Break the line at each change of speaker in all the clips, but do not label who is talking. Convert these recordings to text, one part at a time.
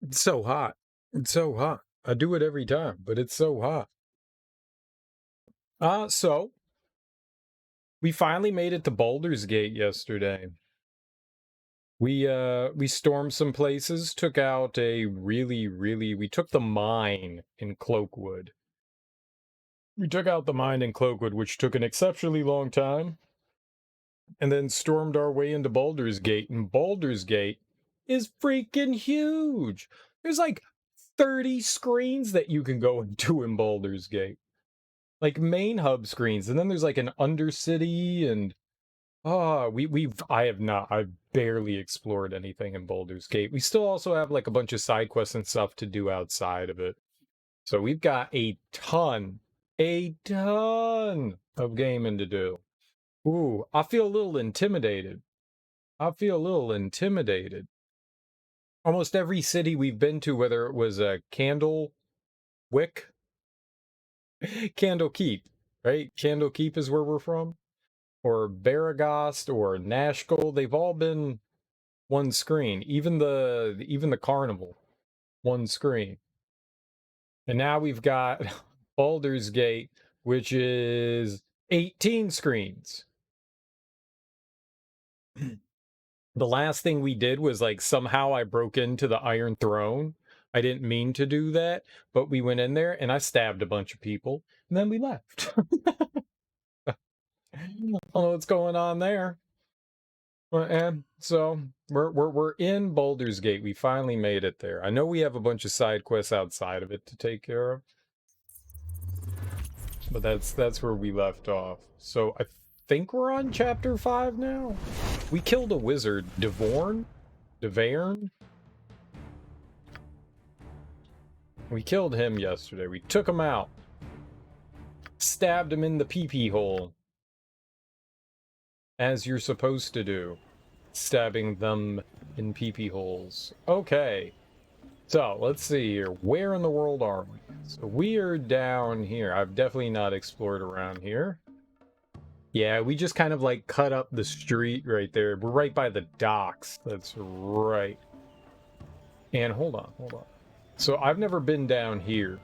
It's so hot. It's so hot. I do it every time, but it's so hot. So we finally made it to Baldur's Gate yesterday. We stormed some places, took out we took the mine in Cloakwood. We took out the mine in Cloakwood, which took an exceptionally long time, and then stormed our way into Baldur's Gate, and Baldur's Gate is freaking huge. There's like 30 screens that you can go into in Baldur's Gate. Like main hub screens, and then there's like an undercity, and I've barely explored anything in Baldur's Gate. We still also have like a bunch of side quests and stuff to do outside of it. So we've got a ton of gaming to do. Ooh, I feel a little intimidated. Almost every city we've been to, whether it was a Candlewick, Candlekeep, right? Candlekeep is where we're from, or Baragost, or Nashkel. They've all been one screen. Even the carnival, one screen. And now we've got Baldur's Gate, which is 18 screens. The last thing we did was like somehow I broke into the Iron Throne. I didn't mean to do that, but we went in there and I stabbed a bunch of people, and then we left. I don't know what's going on there. And so we're in Baldur's Gate. We finally made it there. I know we have a bunch of side quests outside of it to take care of, but that's where we left off. So I think we're on chapter 5 now. We killed a wizard, Devorn? We killed him yesterday. We took him out. Stabbed him in the pee-pee hole. As you're supposed to do. Stabbing them in pee-pee holes. Okay. So, let's see here. Where in the world are we? So we are down here. I've definitely not explored around here. Yeah, we just kind of like cut up the street right there. We're right by the docks. That's right. And hold on. So I've never been down here.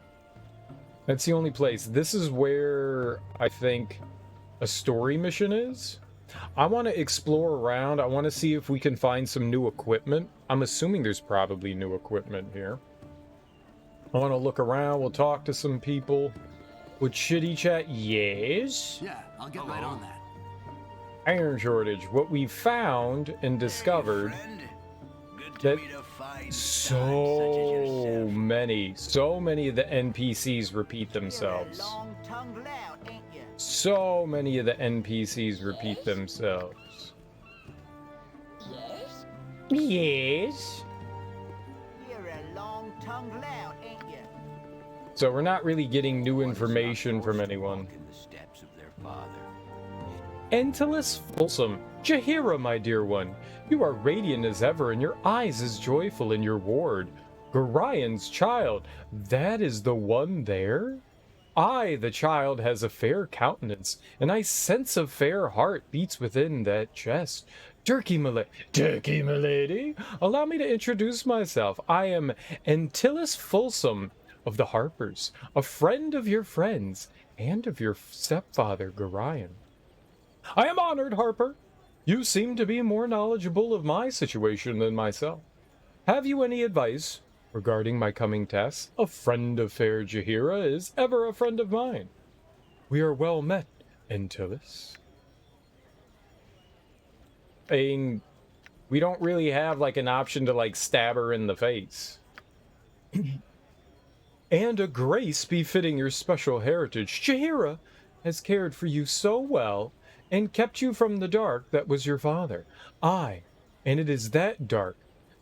That's the only place. This is where I think a story mission is. I want to explore around. I want to see if we can find some new equipment. I'm assuming there's probably new equipment here. I want to look around. We'll talk to some people. Would shitty chat? Yes.
Yeah, I'll get right on that.
Iron shortage. What we found and discovered that so many of the NPCs repeat themselves. So many of the NPCs repeat themselves. Yes.
You're a long-tongued lout, ain't you?
So we're not really getting new information from anyone. Antagonist Folsom, Jaheira, my dear one, you are radiant as ever, and your eyes as joyful in your ward. Gorian's child, that is the one there? Aye, the child has a fair countenance, and I sense a fair heart beats within that chest. Dirky M'Lady, allow me to introduce myself. I am Antagonist Folsom of the Harpers, a friend of your friends, and of your stepfather, Gorian. I am honored, Harper. You seem to be more knowledgeable of my situation than myself. Have you any advice regarding my coming test? A friend of fair Jaheira is ever a friend of mine. We are well met, Antagonist. I mean, we don't really have like an option to like stab her in the face. And a grace befitting your special heritage. Jaheira has cared for you so well and kept you from the dark that was your father. Aye, and it is that dark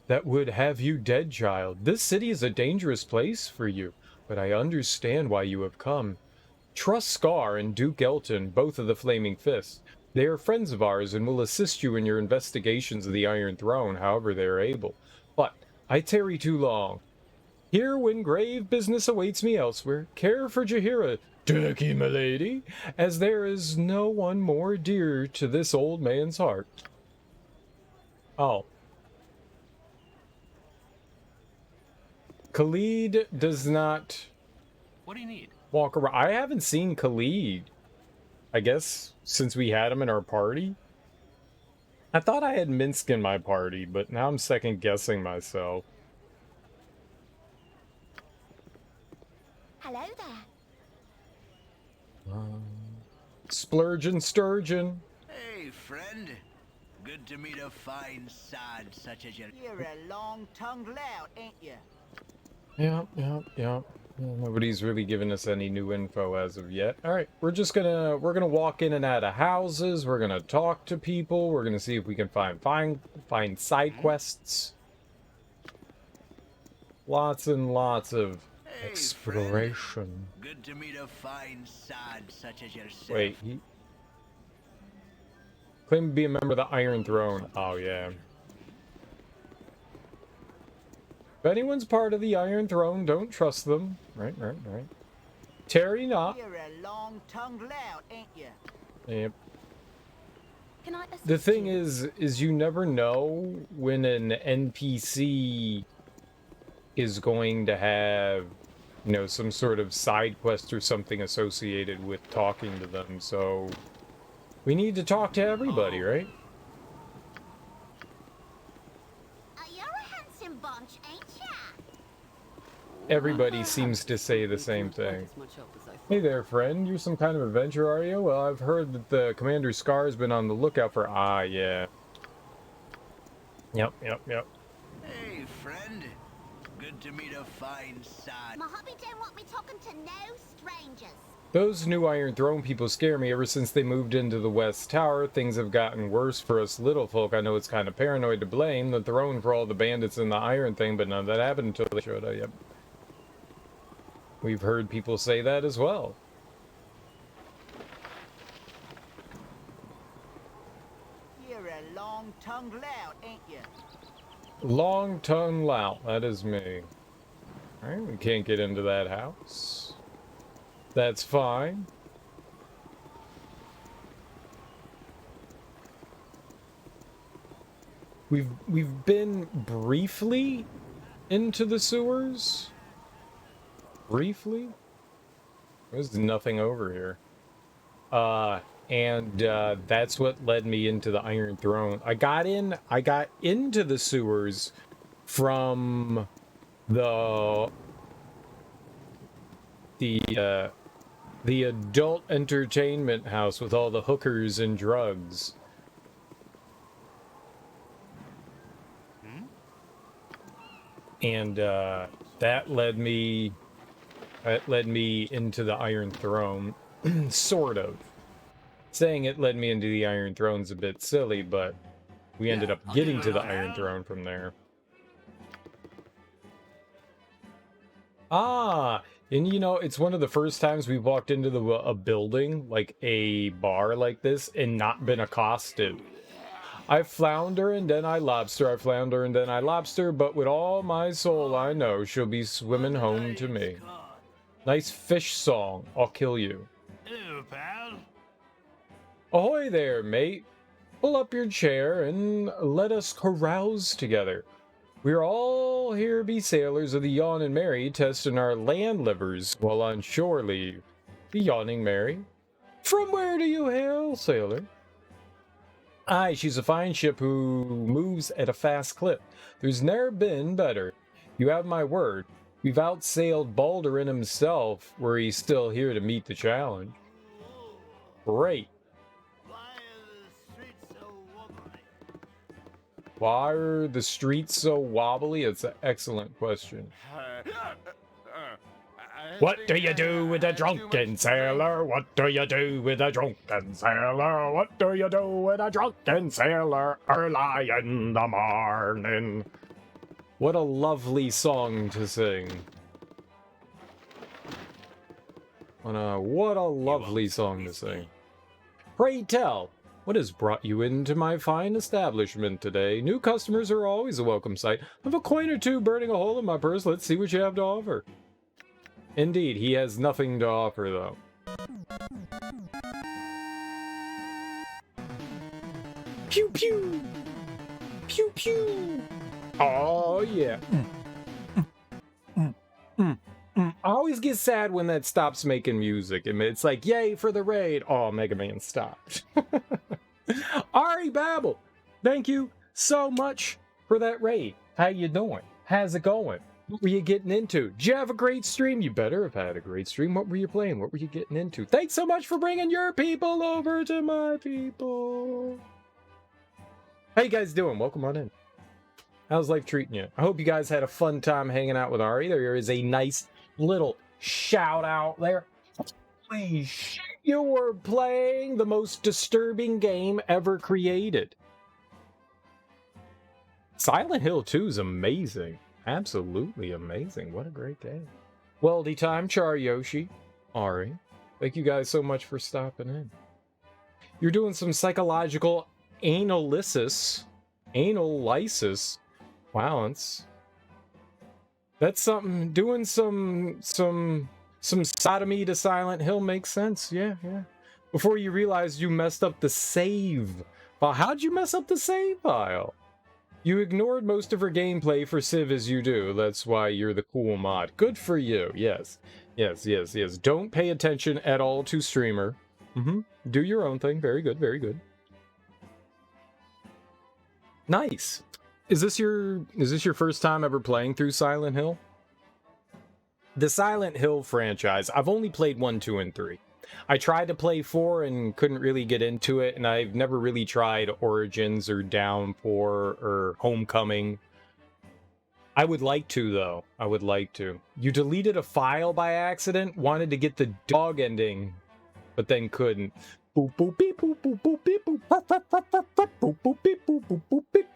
that would have you dead, child. This city is a dangerous place for you, but I understand why you have come. Trust Scar and Duke Elton, both of the Flaming Fists. They are friends of ours and will assist you in your investigations of the Iron Throne, however they are able. But I tarry too long. Here, when grave business awaits me elsewhere, care for Jaheira, Dirky M'Lady, as there is no one more dear to this old man's heart. Oh. Khalid does not
What do you need?
walk around. I haven't seen Khalid, I guess, since we had him in our party. I thought I had Minsk in my party, but now I'm second guessing myself.
Hello there.
Splurge and Sturgeon.
Hey, friend. Good to meet a fine sod such as you. You're a long-tongued lout, ain't you?
Yeah. Nobody's really given us any new info as of yet. All right, we're gonna walk in and out of houses. We're gonna talk to people. We're gonna see if we can find side quests. Lots and lots of
Hey,
exploration.
friend. Good to meet a fine sod such as yourself.
Wait, he claimed to be a member of the Iron Throne. Oh yeah. If anyone's part of the Iron Throne, don't trust them. Right. Terry not.
You're a long-tongued lout, ain't you?
Yep.
Can I assist
The thing
you?
is you never know when an NPC is going to have, you know, some sort of side quest or something associated with talking to them, so we need to talk to everybody, right?
You're a handsome bunch, ain't ya?
Everybody seems to say the same thing. Hey there, friend. You're some kind of adventurer, are you? Well, I've heard that the Commander Scar's been on the lookout for... Ah, yeah. Yep.
Hey, friend. Good to meet a fine sod.
My hubby don't want me talking to no strangers.
Those new Iron Throne people scare me. Ever since they moved into the West Tower, things have gotten worse for us little folk. I know it's kind of paranoid to blame the throne for all the bandits and the iron thing, but none of that happened until they showed up. Yep. We've heard people say that as well.
You're a long-tongued lout, ain't you?
Long-tongued lout. That is me. Alright, we can't get into that house. That's fine. We've been briefly into the sewers. Briefly? There's nothing over here. And that's what led me into the Iron Throne. I got into the sewers from the adult entertainment house with all the hookers and drugs. And that led me into the Iron Throne. Sort of. Saying it led me into the Iron Throne's a bit silly, but we ended up getting to the Iron Throne from there. Ah, and you know, it's one of the first times we've walked into a building, like a bar like this, and not been accosted. I flounder and then I lobster, I flounder and then I lobster, but with all my soul I know she'll be swimming home to me. Nice fish song, I'll kill you.
Hello, pal.
Ahoy there, mate. Pull up your chair and let us carouse together. We're all here be sailors of the Yawning Mary, testing our land livers while on shore leave. The Yawning Mary? From where do you hail, sailor? Aye, she's a fine ship who moves at a fast clip. There's ne'er been better. You have my word. We've outsailed Baldur in himself, were he still here to meet the challenge. Great. Why are the streets so wobbly? It's an excellent question. What do you do with a drunken sailor? What do you do with a drunken sailor? What do you do with a drunken sailor early in the morning? What a lovely song to sing. What a lovely song to sing. Pray tell, what has brought you into my fine establishment today? New customers are always a welcome sight. I've a coin or two burning a hole in my purse. Let's see what you have to offer. Indeed, he has nothing to offer, though. Pew pew! Pew pew! Oh, yeah. always get sad when that stops making music. And it's like, yay for the raid. Oh, Mega Man stopped. Ari Babel, thank you so much for that raid. How you doing? How's it going? What were you getting into? Did you have a great stream? You better have had a great stream. What were you playing? What were you getting into? Thanks so much for bringing your people over to my people. How you guys doing? Welcome on in. How's life treating you? I hope you guys had a fun time hanging out with Ari. There is a nice little shout out there. Holy shit, you were playing the most disturbing game ever created. Silent Hill 2 is amazing. Absolutely amazing. What a great game. Weldy time, Char Yoshi, Ari. Thank you guys so much for stopping in. You're doing some psychological analysis. Wow, that's something. Doing some sodomy to Silent Hill makes sense. Yeah. Before you realize you messed up the save file. How'd you mess up the save file? You ignored most of her gameplay for Civ as you do. That's why you're the cool mod. Good for you. Yes. Don't pay attention at all to streamer. Do your own thing. Very good. Nice. Is this your first time ever playing through Silent Hill? The Silent Hill franchise, I've only played 1, 2, and 3. I tried to play 4 and couldn't really get into it, and I've never really tried Origins or Downpour or Homecoming. I would like to, though. I would like to. You deleted a file by accident, wanted to get the dog ending, but then couldn't. Boop boop beep boop boop boop beep boop boop boop boop beep boop boop boop beep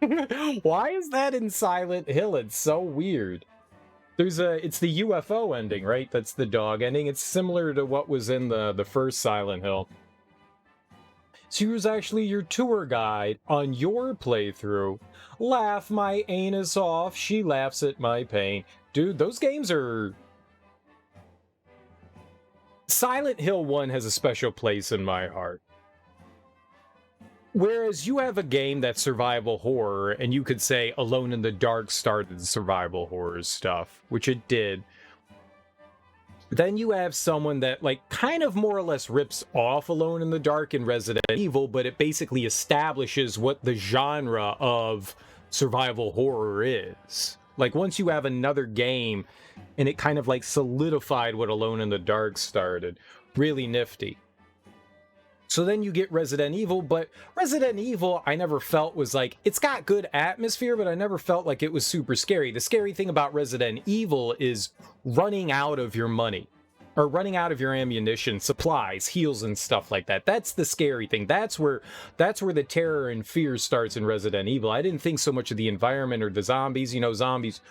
boop. Why is that in Silent Hill? It's so weird. It's the UFO ending, right? That's the dog ending. It's similar to what was in the first Silent Hill. She was actually your tour guide on your playthrough. Laugh my anus off. She laughs at my pain. Dude, those games are... Silent Hill 1 has a special place in my heart. Whereas you have a game that's survival horror, and you could say Alone in the Dark started survival horror stuff, which it did. But then you have someone that, like, kind of more or less rips off Alone in the Dark and Resident Evil, but it basically establishes what the genre of survival horror is. Like, once you have another game, and it kind of, like, solidified what Alone in the Dark started. Really nifty. So then you get Resident Evil, but Resident Evil I never felt was like, it's got good atmosphere, but I never felt like it was super scary. The scary thing about Resident Evil is running out of your money, or running out of your ammunition, supplies, heals, and stuff like that. That's the scary thing. That's where the terror and fear starts in Resident Evil. I didn't think so much of the environment or the zombies. You know, zombies.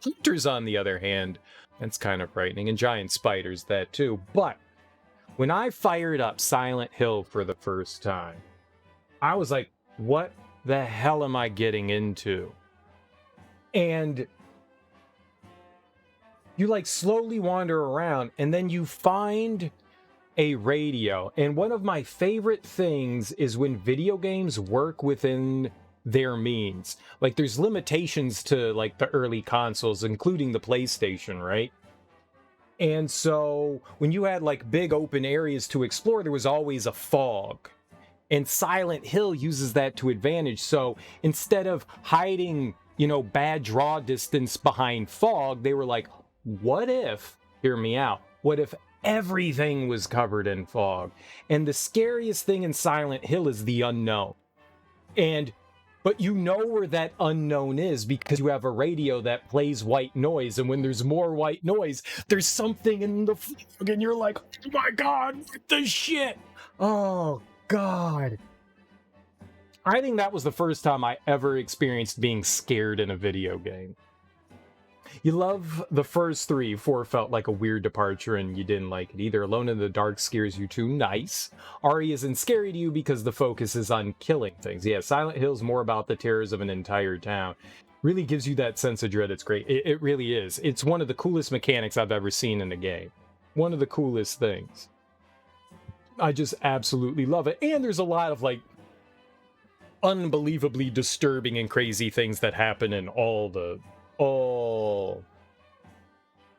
Hunters, on the other hand, that's kind of frightening, and giant spiders, that too. But when I fired up Silent Hill for the first time, I was like, what the hell am I getting into? And you like slowly wander around, and then you find a radio. And one of my favorite things is when video games work within their means. Like, there's limitations to like the early consoles, including the PlayStation, right? And so when you had like big open areas to explore, there was always a fog. And Silent Hill uses that to advantage. So instead of hiding, you know, bad draw distance behind fog, they were like, what if, hear me out, what if everything was covered in fog? And the scariest thing in Silent Hill is the unknown. But you know where that unknown is because you have a radio that plays white noise, and when there's more white noise, there's something in the fog, and you're like, oh my god, what the shit? Oh god. I think that was the first time I ever experienced being scared in a video game. You love the first 3, 4 felt like a weird departure and you didn't like it either. Alone in the Dark scares you too, nice. Ari isn't scary to you because the focus is on killing things. Yeah, Silent Hill's more about the terrors of an entire town. Really gives you that sense of dread. It's great. It really is. It's one of the coolest mechanics I've ever seen in a game. One of the coolest things. I just absolutely love it. And there's a lot of like unbelievably disturbing and crazy things that happen in all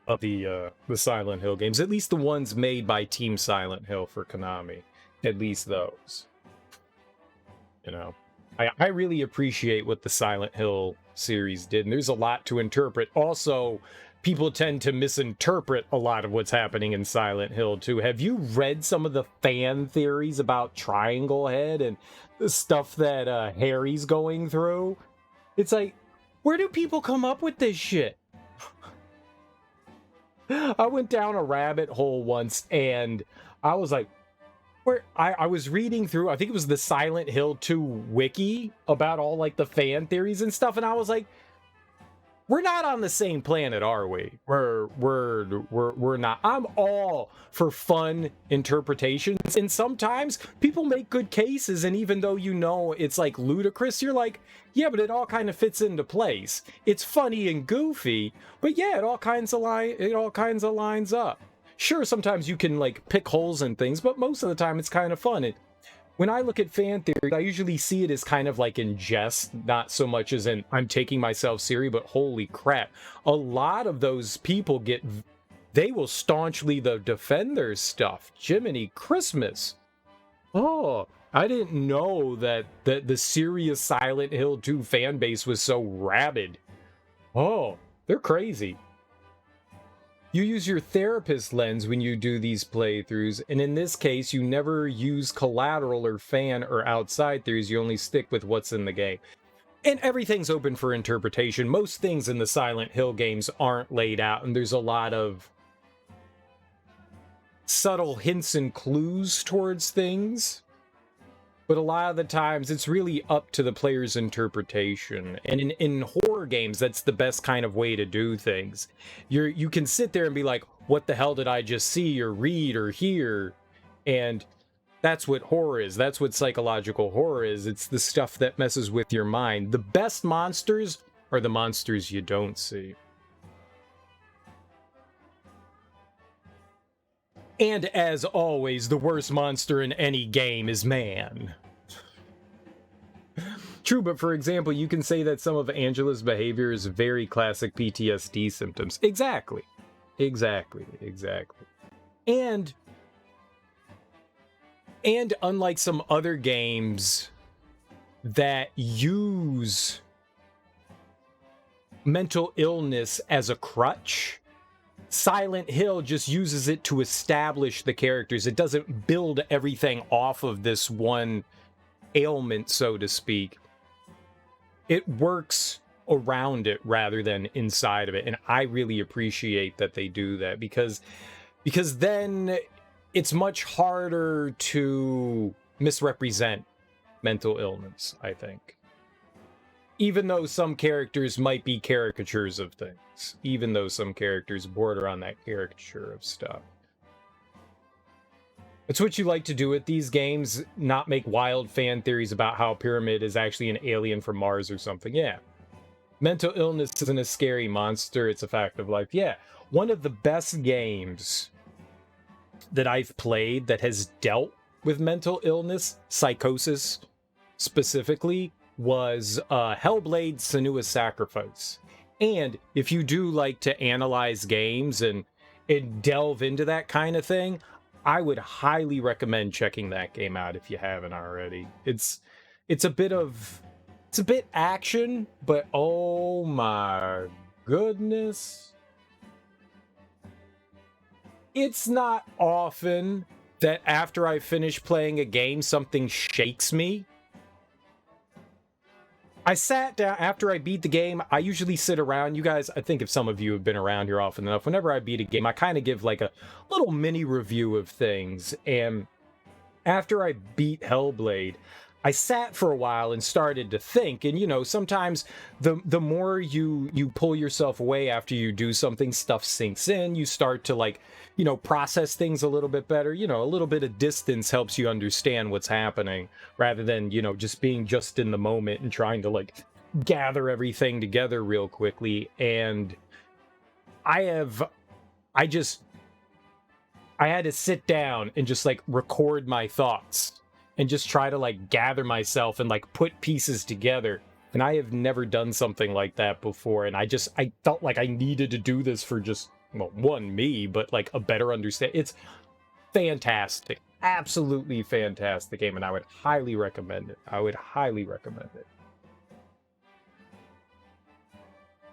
of the Silent Hill games, at least the ones made by Team Silent Hill for Konami, at least those. You know, I really appreciate what the Silent Hill series did, and there's a lot to interpret. Also, people tend to misinterpret a lot of what's happening in Silent Hill too. Have you read some of the fan theories about Triangle Head and the stuff that Harry's going through? It's like, where do people come up with this shit? I went down a rabbit hole once, and I was like, where I was reading through, I think it was the Silent Hill 2 wiki about all like the fan theories and stuff, and I was like, we're not on the same planet, are we? We're not. I'm all for fun interpretations, and sometimes people make good cases, and even though you know it's like ludicrous, you're like, yeah, but it all kind of fits into place. It's funny and goofy, but yeah, it all kinds of lines up. Sure, sometimes you can like pick holes in things, but most of the time it's kind of fun. When I look at fan theory, I usually see it as kind of like in jest, not so much as in I'm taking myself serious, but holy crap. A lot of those people they will staunchly defend their stuff. Jiminy Christmas. Oh, I didn't know that the serious Silent Hill 2 fan base was so rabid. Oh, they're crazy. You use your therapist lens when you do these playthroughs, and in this case, you never use collateral or fan or outside theories, you only stick with what's in the game. And everything's open for interpretation. Most things in the Silent Hill games aren't laid out, and there's a lot of subtle hints and clues towards things. But a lot of the times, it's really up to the player's interpretation. And in horror games, that's the best kind of way to do things. You can sit there and be like, what the hell did I just see or read or hear? And that's what horror is. That's what psychological horror is. It's the stuff that messes with your mind. The best monsters are the monsters you don't see. And as always, the worst monster in any game is man. True, but for example, you can say that some of Angela's behavior is very classic PTSD symptoms. Exactly. And unlike some other games that use mental illness as a crutch, Silent Hill just uses it to establish the characters. It doesn't build everything off of this one ailment, so to speak. It works around it rather than inside of it. And I really appreciate that they do that because then it's much harder to misrepresent mental illness, I think. Even though some characters might be caricatures of things. Even though some characters border on that caricature of stuff. It's what you like to do with these games, not make wild fan theories about how Pyramid is actually an alien from Mars or something. Yeah. Mental illness isn't a scary monster, it's a fact of life. Yeah. One of the best games that I've played that has dealt with mental illness, psychosis specifically, was Hellblade: Senua's Sacrifice. And if you do like to analyze games and delve into that kind of thing, I would highly recommend checking that game out if you haven't already. It's a bit action, but oh my goodness. It's not often that after I finish playing a game, something shakes me. I sat down after I beat the game. I usually sit around. You guys, I think if some of you have been around here often enough, whenever I beat a game, I kind of give like a little mini review of things. And after I beat Hellblade, I sat for a while and started to think. And, you know, sometimes the more you pull yourself away after you do something, stuff sinks in. You start to like, you know, process things a little bit better. You know, a little bit of distance helps you understand what's happening rather than, you know, just being just in the moment and trying to like gather everything together real quickly. And I had to sit down and just like record my thoughts and just try to like gather myself and like put pieces together. And I have never done something like that before. And I felt like I needed to do this for just, well, one, me, but like a better understanding. It's fantastic. Absolutely fantastic game. And I would highly recommend it. I would highly recommend it.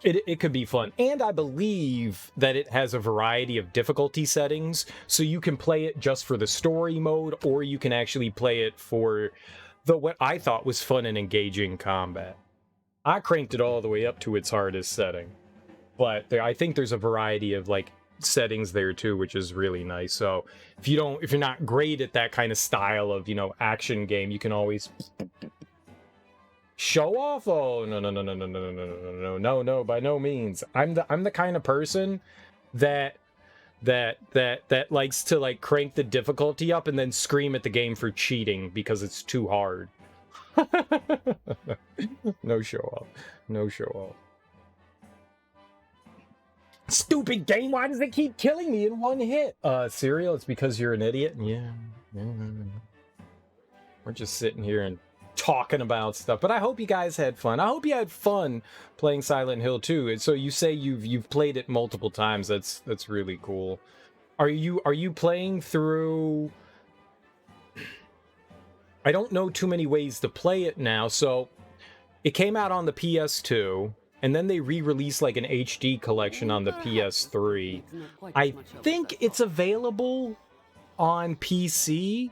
It could be fun. And I believe that it has a variety of difficulty settings. So you can play it just for the story mode, or you can actually play it for what I thought was fun and engaging combat. I cranked it all the way up to its hardest setting. But I think there's a variety of like settings there too, which is really nice. So if you're not great at that kind of style of, action game, you can always show off. Oh, no, by no means. I'm the kind of person that likes to like crank the difficulty up and then scream at the game for cheating because it's too hard. No show off. No show off. Stupid game, why does it keep killing me in one hit? Serial, it's because you're an idiot? Yeah. We're just sitting here and talking about stuff, but I hope you guys had fun. I hope you had fun playing Silent Hill 2. And so you say you've played it multiple times. That's really cool. Are you playing through? I don't know too many ways to play it now. So it came out on the PS2, and then they re-released like an HD collection on the PS3. I think it's available on PC.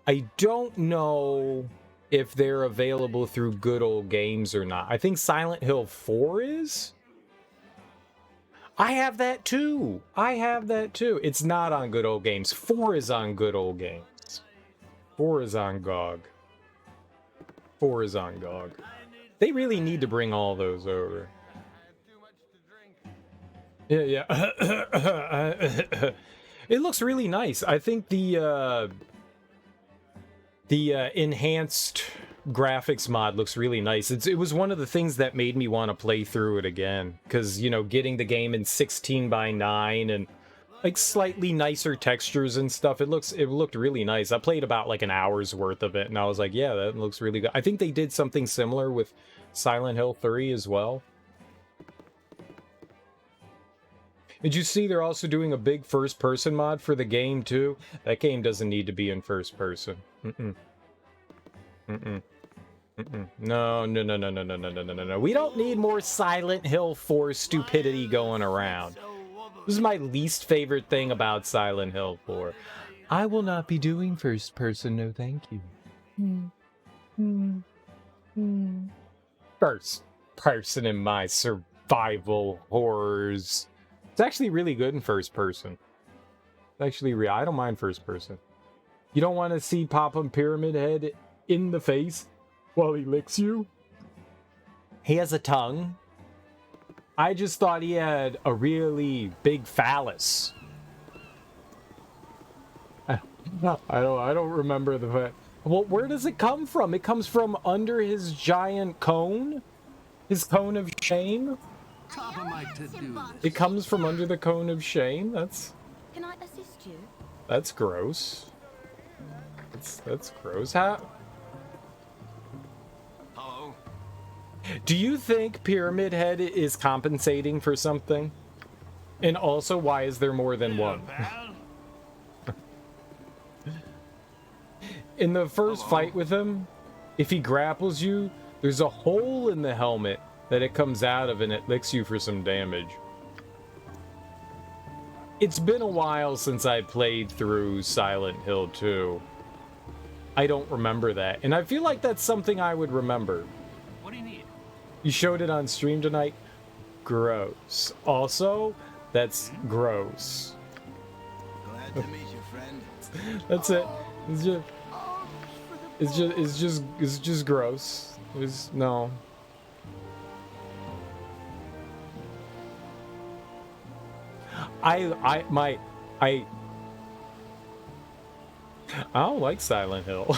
I don't know if they're available through Good Old Games or not. I think Silent Hill 4 is. I have that too. It's not on Good Old Games. 4 is on Good Old Games. 4 is on GOG. 4 is on GOG. They really need to bring all those over. Yeah. It looks really nice. I think the enhanced graphics mod looks really nice. It was one of the things that made me want to play through it again, because getting the game in 16:9 and like slightly nicer textures and stuff, it looked really nice. I played about like an hour's worth of it, and I was like, yeah, that looks really good. I think they did something similar with Silent Hill 3 as well. Did you see they're also doing a big first-person mod for the game too? That game doesn't need to be in first person. No. We don't need more Silent Hill 4 stupidity going around. This is my least favorite thing about Silent Hill 4. I will not be doing first person, no thank you. First person in my survival horrors. It's actually really good in first person. It's actually I don't mind first person. You don't want to see Papa Pyramid Head in the face while he licks you? He has a tongue. I just thought he had a really big phallus. I don't remember the fact. Well, where does it come from? It comes from under his giant cone? His cone of shame?
Top of my to-do list.
It comes from under the cone of shame?
Can I assist you?
That's gross. That's gross. How?
Hello?
Do you think Pyramid Head is compensating for something? And also, why is there more than one?
Pal?
In the first fight with him, if he grapples you, there's a hole in the helmet that it comes out of and it licks you for some damage. It's been a while since I played through Silent Hill 2. I don't remember that, and I feel like that's something I would remember.
What do you need?
You showed it on stream tonight? Gross. Also, that's gross.
Glad to meet you, friend.
That's it. It's just gross. No. I don't like Silent Hill.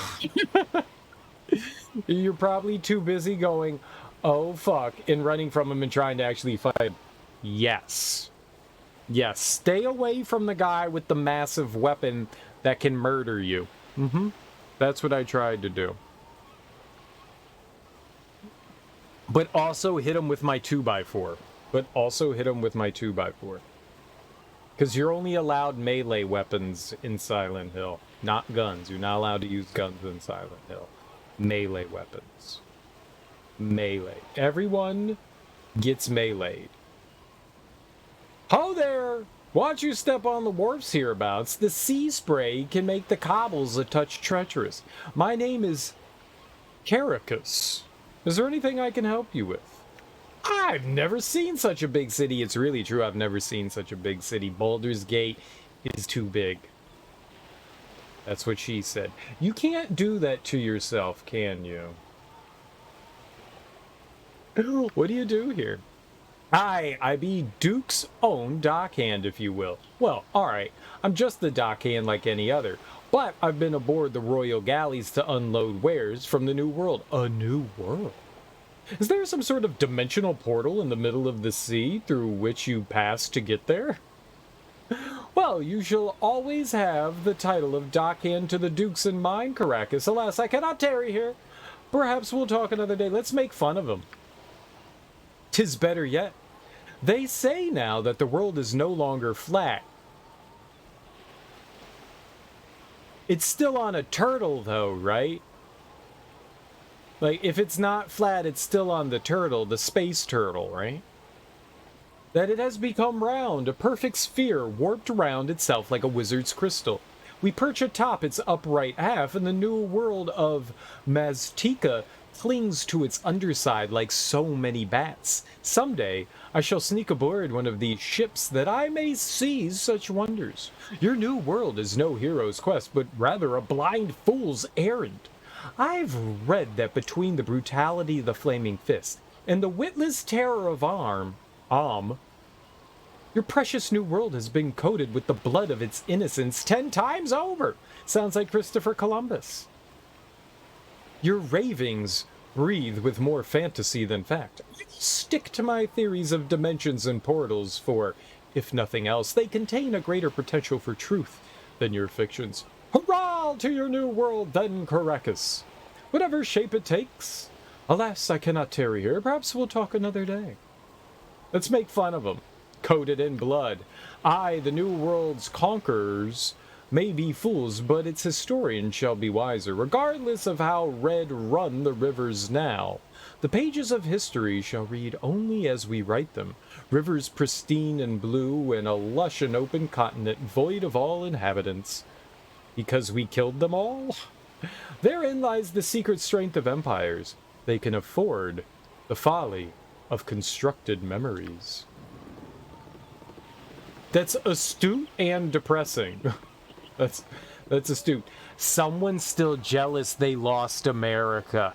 You're probably too busy going, oh fuck, and running from him and trying to actually fight him. Yes. Yes, stay away from the guy with the massive weapon that can murder you. That's what I tried to do. But also hit him with my 2x4. Because you're only allowed melee weapons in Silent Hill, not guns. You're not allowed to use guns in Silent Hill. Melee weapons. Melee. Everyone gets meleeed. Ho there! Watch you step on the wharfs hereabouts. The sea spray can make the cobbles a touch treacherous. My name is Caracus. Is there anything I can help you with? I've never seen such a big city. It's really true. I've never seen such a big city. Baldur's Gate is too big. That's what she said. You can't do that to yourself, can you? What do you do here? I be Duke's own dockhand, if you will. Well, alright. I'm just the dockhand like any other. But I've been aboard the royal galleys to unload wares from the New World. A new world? Is there some sort of dimensional portal in the middle of the sea through which you pass to get there? Well, you shall always have the title of dockhand to the dukes in mind, Caracas. Alas, I cannot tarry here. Perhaps we'll talk another day. Let's make fun of him. 'Tis better yet. They say now that the world is no longer flat. It's still on a turtle, though, right? Like, if it's not flat, it's still on the turtle, the space turtle, right? That it has become round, a perfect sphere warped around itself like a wizard's crystal. We perch atop its upright half, and the new world of Maztica clings to its underside like so many bats. Someday, I shall sneak aboard one of these ships that I may seize such wonders. Your new world is no hero's quest, but rather a blind fool's errand. I've read that between the brutality of the Flaming Fist and the witless terror of your precious new world has been coated with the blood of its innocents 10 times over. Sounds like Christopher Columbus. Your ravings breathe with more fantasy than fact. Stick to my theories of dimensions and portals, for, if nothing else, they contain a greater potential for truth than your fictions. Hurrah to your new world, then, Caracas! Whatever shape it takes. Alas, I cannot tarry here. Perhaps we'll talk another day. Let's make fun of him. Coated in blood. I, the new world's conquerors, may be fools, but its historians shall be wiser. Regardless of how red run the rivers now, the pages of history shall read only as we write them. Rivers pristine and blue, and a lush and open continent void of all inhabitants. Because we killed them all? Therein lies the secret strength of empires. They can afford the folly of constructed memories. That's astute and depressing. That's astute. Someone's still jealous they lost America.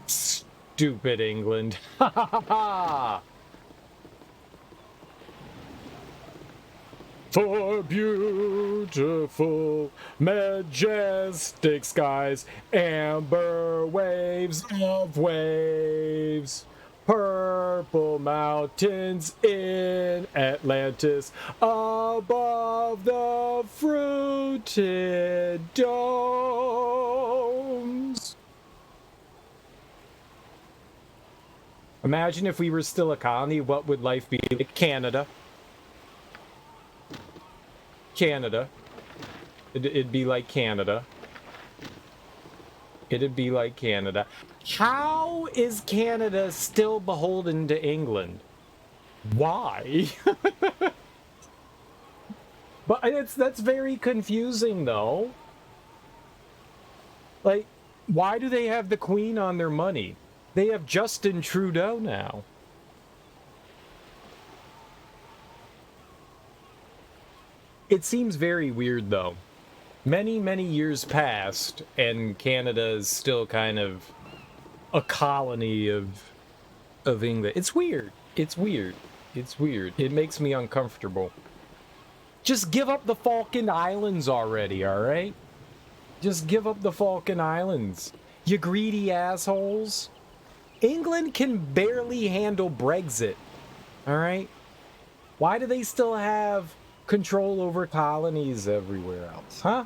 Stupid England. Ha ha ha ha! For beautiful, majestic skies, amber waves of waves, purple mountains in Atlantis, above the fruited domes. Imagine if we were still a colony, what would life be like? Canada. Canada. It'd be like Canada. It'd be like Canada. How is Canada still beholden to England? Why? But that's very confusing, though. Like, why do they have the Queen on their money? They have Justin Trudeau now. It seems very weird, though. Many, many years passed, and Canada is still kind of a colony of England. It's weird. It's weird. It's weird. It makes me uncomfortable. Just give up the Falkland Islands already, alright? Just give up the Falkland Islands. You greedy assholes. England can barely handle Brexit, alright? Why do they still have control over colonies everywhere else, huh?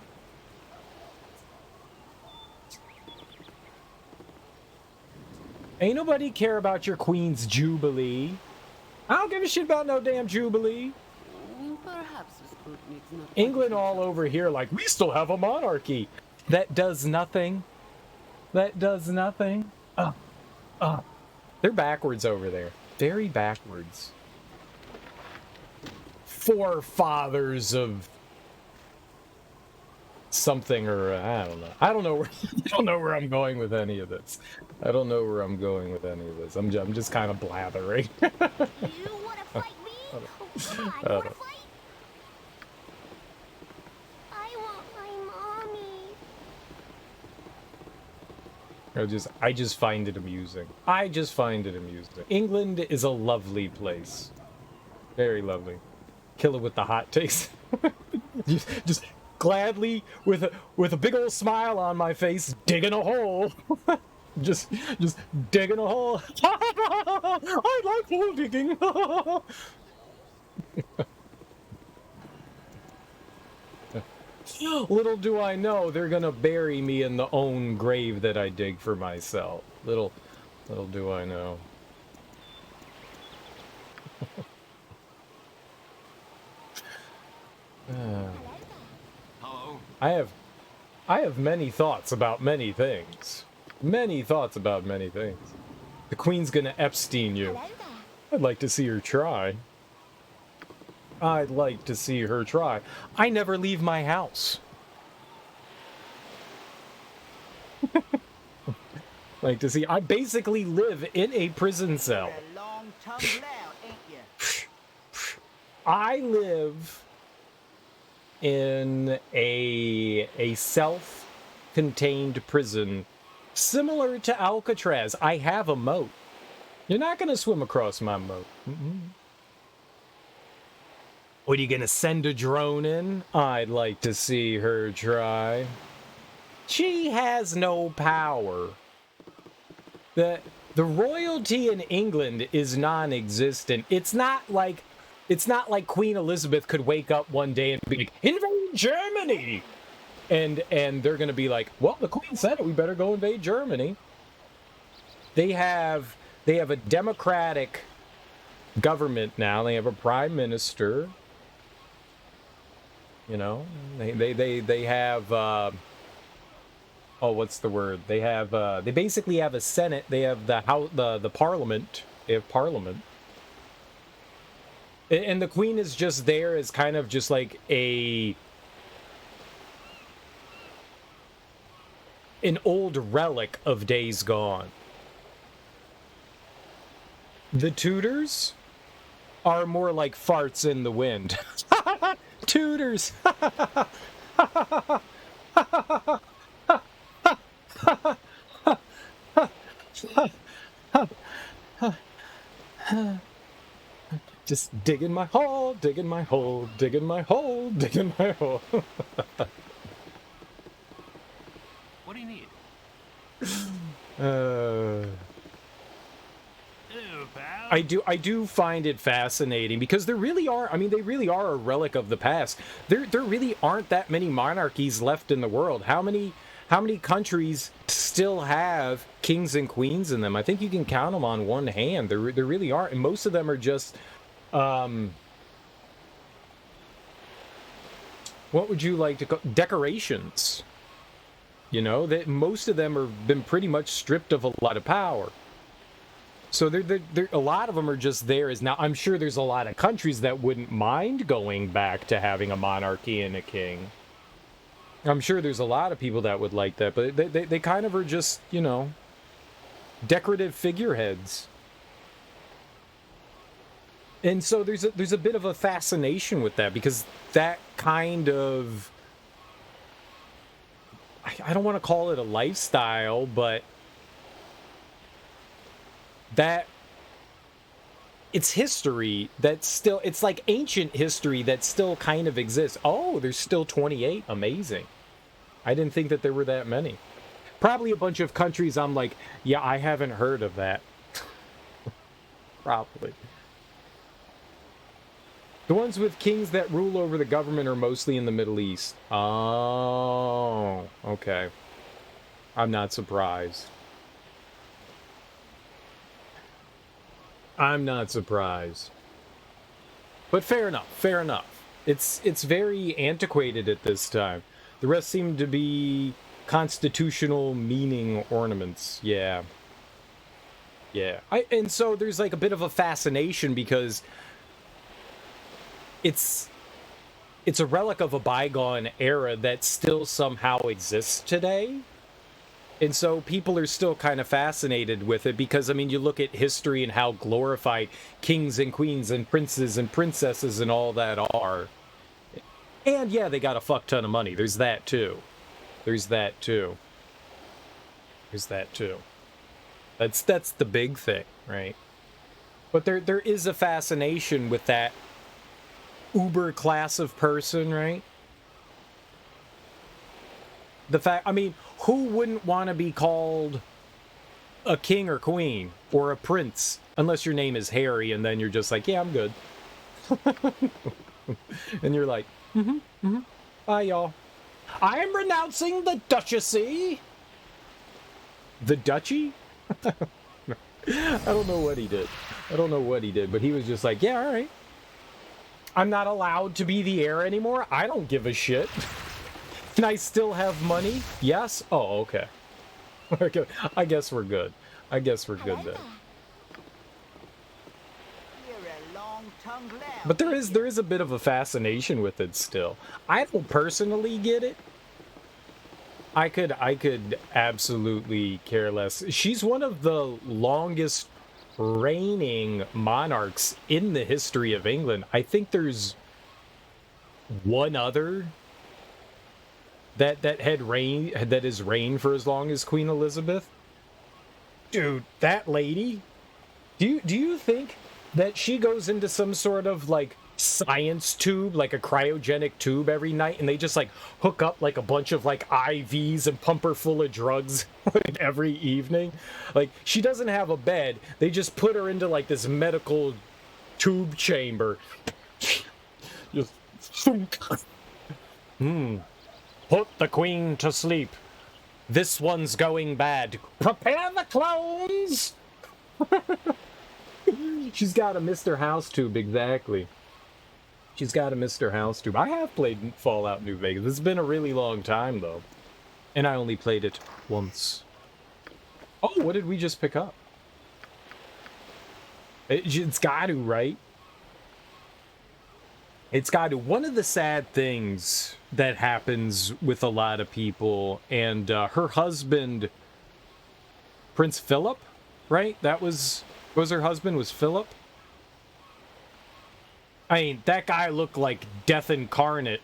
Ain't nobody care about your queen's jubilee. I don't give a shit about no damn jubilee.
Perhaps the Sputnik's not
England all over here like, we still have a monarchy. That does nothing. That does nothing. They're backwards over there. Very backwards. Forefathers of something, or I don't know. I don't know where I don't know where I'm going with any of this. I don't know where I'm going with any of this. I'm just kind of blathering.
You want to fight me? Oh, come on, you want to fight? I want my mommy.
I just find it amusing. I just find it amusing. England is a lovely place. Very lovely. Kill it with the hot takes. just gladly, with a big old smile on my face, digging a hole. just digging a hole. I like hole digging. Little do I know, they're gonna bury me in the own grave that I dig for myself. Little do I know.
Hello?
I have many thoughts about many things. Many thoughts about many things. The Queen's gonna Epstein you. I'd like to see her try. I'd like to see her try. I never leave my house. Like to see. I basically live in a prison cell.
You're a long-tongued lout, ain't you?
I live in a self-contained prison similar to Alcatraz. I have a moat. You're not gonna swim across my moat. What, are you gonna send a drone in? I'd like to see her try. She has no power. The royalty in England is non-existent. It's not like Queen Elizabeth could wake up one day and be like, invade Germany! And they're gonna be like, well, the Queen said it, we better go invade Germany. They have a democratic government now. They have a prime minister. You know, they have oh, what's the word? They have they basically have a Senate. They have the House, the Parliament. They have Parliament. And the Queen is just there as kind of just like an old relic of days gone. The Tudors are more like farts in the wind. Tudors. Just digging my hole, digging my hole, digging my hole, digging my hole.
What do you need? Ew, pal.
I do find it fascinating because there really are, I mean, they really are a relic of the past. There really aren't that many monarchies left in the world. How many countries still have kings and queens in them? I think you can count them on one hand. There really are, and most of them are just what would you like to call decorations? You know, that most of them have been pretty much stripped of a lot of power. So a lot of them are just there as now. I'm sure there's a lot of countries that wouldn't mind going back to having a monarchy and a king. I'm sure there's a lot of people that would like that, but they kind of are just, you know, decorative figureheads. And so there's a bit of a fascination with that, because that kind of, I don't want to call it a lifestyle, but that it's history that's still, it's like ancient history that still kind of exists. Oh, there's still 28. Amazing. I didn't think that there were that many. Probably a bunch of countries I'm like, yeah, I haven't heard of that. Probably. The ones with kings that rule over the government are mostly in the Middle East. Oh, okay. I'm not surprised. I'm not surprised. But fair enough, fair enough. It's very antiquated at this time. The rest seem to be constitutional meaning ornaments. Yeah. Yeah. And so there's like a bit of a fascination because it's a relic of a bygone era that still somehow exists today. And so people are still kind of fascinated with it because, I mean, you look at history and how glorified kings and queens and princes and princesses and all that are. And yeah, they got a fuck ton of money. There's that too. There's that too. There's that too. That's the big thing, right? But there is a fascination with that uber class of person, right? The fact, I mean, who wouldn't want to be called a king or queen or a prince unless your name is Harry and then you're just like, yeah, I'm good. And you're like, bye, y'all. I'm renouncing the duchessy. The duchy? I don't know what he did. I don't know what he did, but he was just like, yeah, all right. I'm not allowed to be the heir anymore. I don't give a shit. Can I still have money? Yes? Oh, okay. Okay. I guess we're good. I guess we're good then. But there is a bit of a fascination with it still. I don't personally get it. I could absolutely care less. She's one of the longest reigning monarchs in the history of England. I think there's one other that has reigned for as long as Queen Elizabeth. Dude, that lady. Do you think that she goes into some sort of like science tube, like a cryogenic tube every night, and they just like hook up like a bunch of like IVs and pump her full of drugs like, every evening? Like, she doesn't have a bed. They just put her into like this medical tube chamber. Just put the queen to sleep. This one's going bad. Prepare the clones. She's got a Mr. House tube, exactly. She's got a Mr. House tube. I have played Fallout New Vegas. It's been a really long time, though. And I only played it once. Oh, what did we just pick up? It's got to, right? It's got to. One of the sad things that happens with a lot of people, and her husband, Prince Philip, right? That was her husband, was Philip? I mean, that guy looked like death incarnate.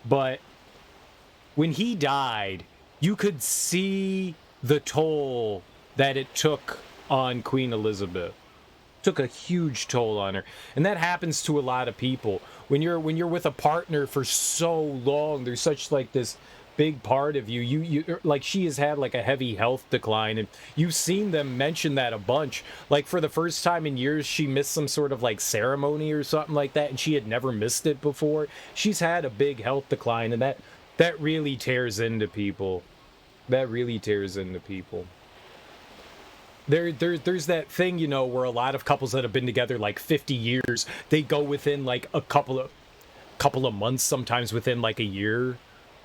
But when he died, you could see the toll that it took on Queen Elizabeth. It took a huge toll on her. And that happens to a lot of people. When you're with a partner for so long, there's such like this big part of you. You like, she has had like a heavy health decline, and you've seen them mention that a bunch. Like, for the first time in years, she missed some sort of like ceremony or something like that, and she had never missed it before. She's had a big health decline, and that really tears into people. That really tears into people. There's that thing, you know, where a lot of couples that have been together like 50 years, they go within like a couple of months, sometimes within like a year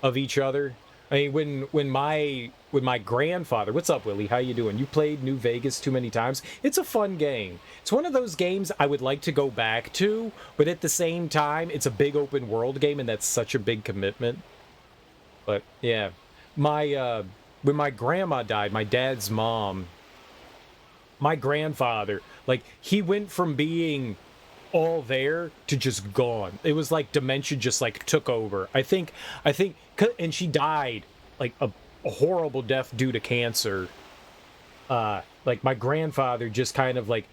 of each other. I mean, when my grandfather, what's up, Willie? How you doing? You played New Vegas too many times. It's a fun game. It's one of those games I would like to go back to, but at the same time, it's a big open world game, and that's such a big commitment. But yeah, when my grandma died, my dad's mom, my grandfather, like, he went from being all there to just gone. It was like dementia just like took over. I think, and she died like a horrible death due to cancer. Like, my grandfather just kind of like,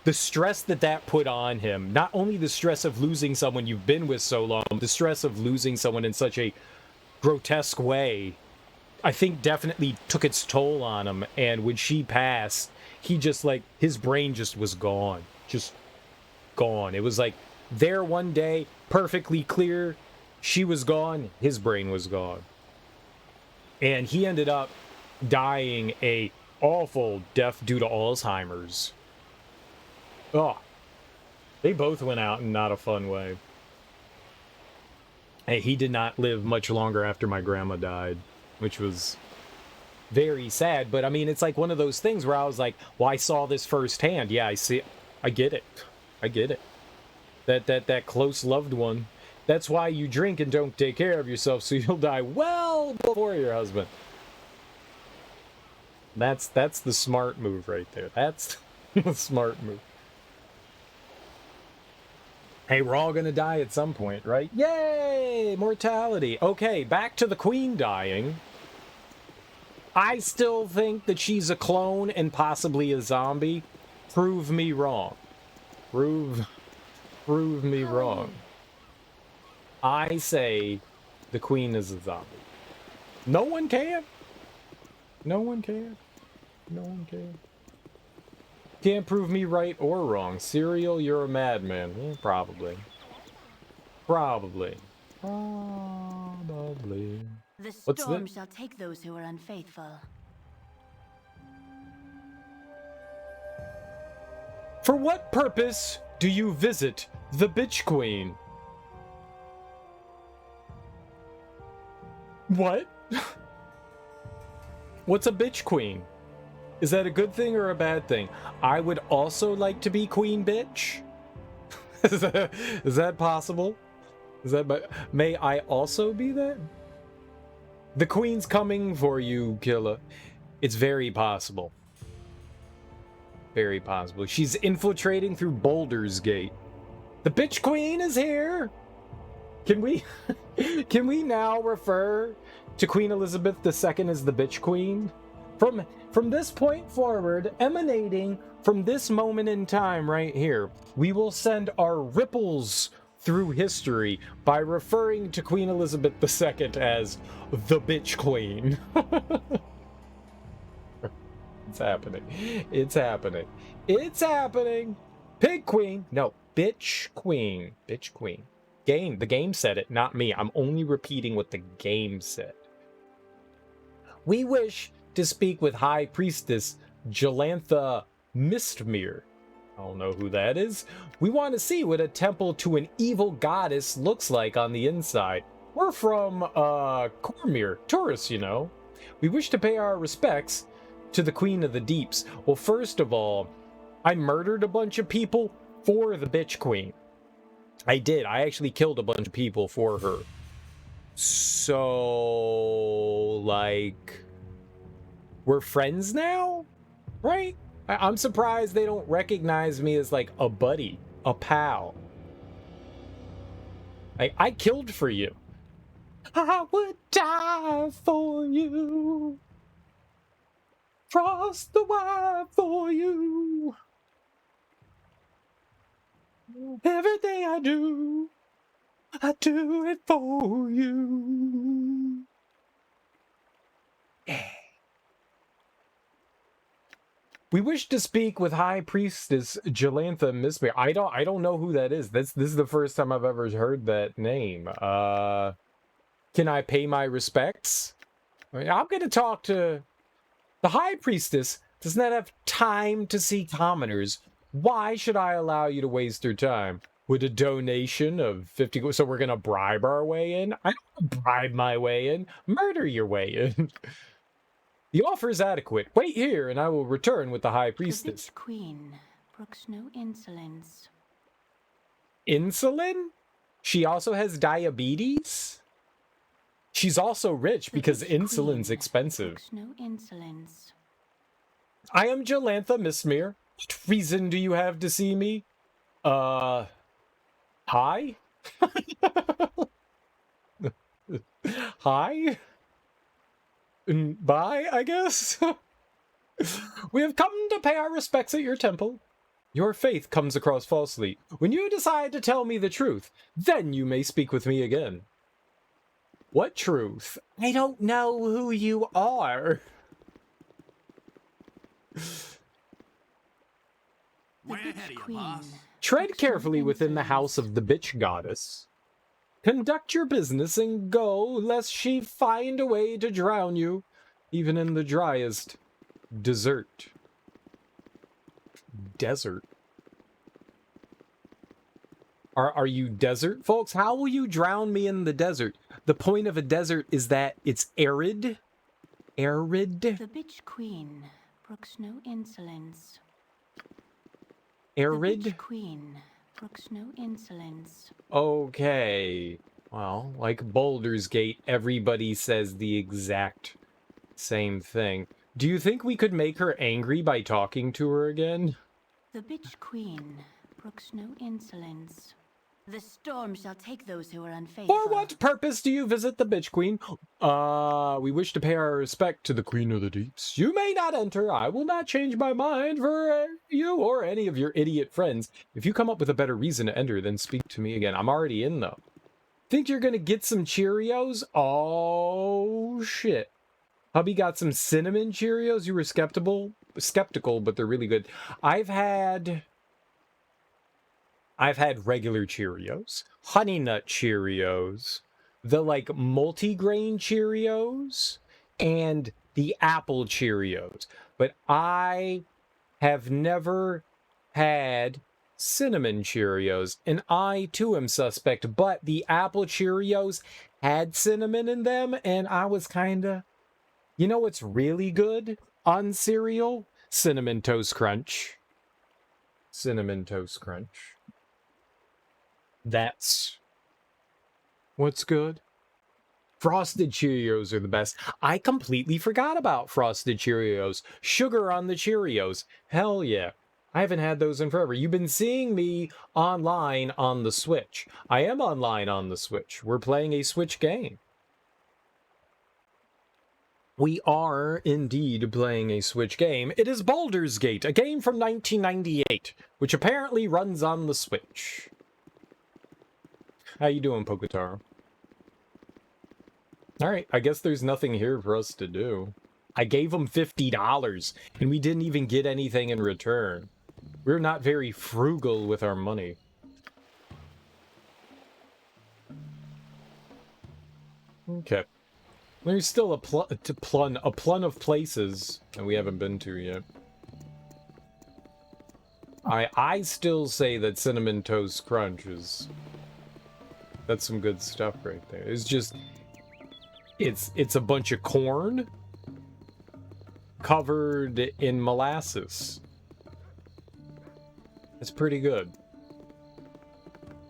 the stress that put on him, not only the stress of losing someone you've been with so long, the stress of losing someone in such a grotesque way, I think definitely took its toll on him. And when she passed, he just like, his brain just was gone. Just gone. It was like, there one day, perfectly clear, she was gone, his brain was gone. And he ended up dying a Awful death due to Alzheimer's. Oh, they both went out in not a fun way. Hey, he did not live much longer after my grandma died, which was very sad. But I mean, it's like one of those things where I was like, well, I saw this firsthand. Yeah, I see. I get it. I get it. That close loved one. That's why you drink and don't take care of yourself, so you'll die well before your husband. That's the smart move right there. That's the smart move. Hey, we're all gonna die at some point, right? Yay! Mortality. Okay, back to the queen dying. I still think that she's a clone and possibly a zombie. Prove me wrong. Prove me wrong. I say the queen is a zombie. No one can. No one can. No one can. Can't prove me right or wrong. Serial, you're a madman. Yeah, probably. Probably. Probably.
The
What's
storm
this?
shall take those who are unfaithful.
For what purpose do you visit the bitch queen? What? What's a bitch queen? Is that a good thing or a bad thing? I would also like to be queen bitch. Is that possible? Is that may I also be that? The queen's coming for you, killer. It's very possible. Very possible. She's infiltrating through Baldur's Gate. The bitch queen is here. Can we now refer to Queen Elizabeth II as the bitch queen? From this point forward, emanating from this moment in time right here, we will send our ripples through history by referring to Queen Elizabeth II as the bitch queen. It's happening. It's happening. It's happening. Pig queen. No, bitch queen. Bitch queen. The game said it, not me. I'm only repeating what the game said. We wish to speak with High Priestess Jalantha Mistmere. I don't know who that is. We want to see what a temple to an evil goddess looks like on the inside. We're from, Cormyr, tourists, you know. We wish to pay our respects to the Queen of the Deeps. Well, first of all, I murdered a bunch of people for the bitch queen. I did. I actually killed a bunch of people for her. So, like, we're friends now? Right? I'm surprised they don't recognize me as, like, a buddy, a pal. I killed for you. I would die for you. Cross the wire for you. Everything I do it for you. We wish to speak with High Priestess Jalantha Mistmere. I don't know who that is. This is the first time I've ever heard that name. Can I pay my respects? I'm gonna talk to the High Priestess. Does not have time to see commoners. Why should I allow you to waste your time? With a donation of 50, so we're gonna bribe our way in? I don't bribe my way in. Murder your way in. The offer is adequate. Wait here, and I will return with the High Priestess.
The bitch queen brooks no insolence.
Insulin? She also has diabetes? She's also rich because insulin's expensive.
Brooks no insolence.
I am Jalantha Mistmere. What reason do you have to see me? Hi? Hi? Bye, I guess? We have come to pay our respects at your temple. Your faith comes across falsely. When you decide to tell me the truth, then you may speak with me again. What truth? I don't know who you are.
Way ahead of you, boss.
Tread carefully within the house of the bitch goddess. Conduct your business and go, lest she find a way to drown you, even in the driest Dessert. Desert. Are you desert folks? How will you drown me in the desert? The point of a desert is that it's arid. Arid.
The bitch queen brooks no insolence.
Arid.
The bitch queen brooks no insolence.
Okay. Well, like Baldur's Gate, everybody says the exact same thing. Do you think we could make her angry by talking to her again?
The bitch queen brooks no insolence. The storm shall take those who are unfaithful.
For what purpose do you visit the bitch queen? We wish to pay our respect to the queen of the deeps. You may not enter. I will not change my mind for you or any of your idiot friends. If you come up with a better reason to enter, then speak to me again. I'm already in, though. Think you're gonna get some Cheerios? Oh, shit. Hubby got some cinnamon Cheerios. You were skeptical, but they're really good. I've had regular Cheerios, Honey Nut Cheerios, the like multigrain Cheerios, and the apple Cheerios. But I have never had cinnamon Cheerios, and I too am suspect. But the apple Cheerios had cinnamon in them, and I was kinda... You know what's really good on cereal? Cinnamon Toast Crunch. Cinnamon Toast Crunch. That's what's good. Frosted Cheerios are the best. I completely forgot about Frosted Cheerios. Sugar on the Cheerios. Hell yeah. I haven't had those in forever. You've been seeing me online on the Switch. I am online on the Switch. We're playing a Switch game. We are indeed playing a Switch game. It is Baldur's Gate, a game from 1998, which apparently runs on the Switch. How you doing, Pokotaro? Alright, I guess there's nothing here for us to do. I gave him $50, and we didn't even get anything in return. We're not very frugal with our money. Okay. There's still a plun of places that we haven't been to yet. I still say that Cinnamon Toast Crunch is... That's some good stuff right there. It's just... It's a bunch of corn covered in molasses. It's pretty good.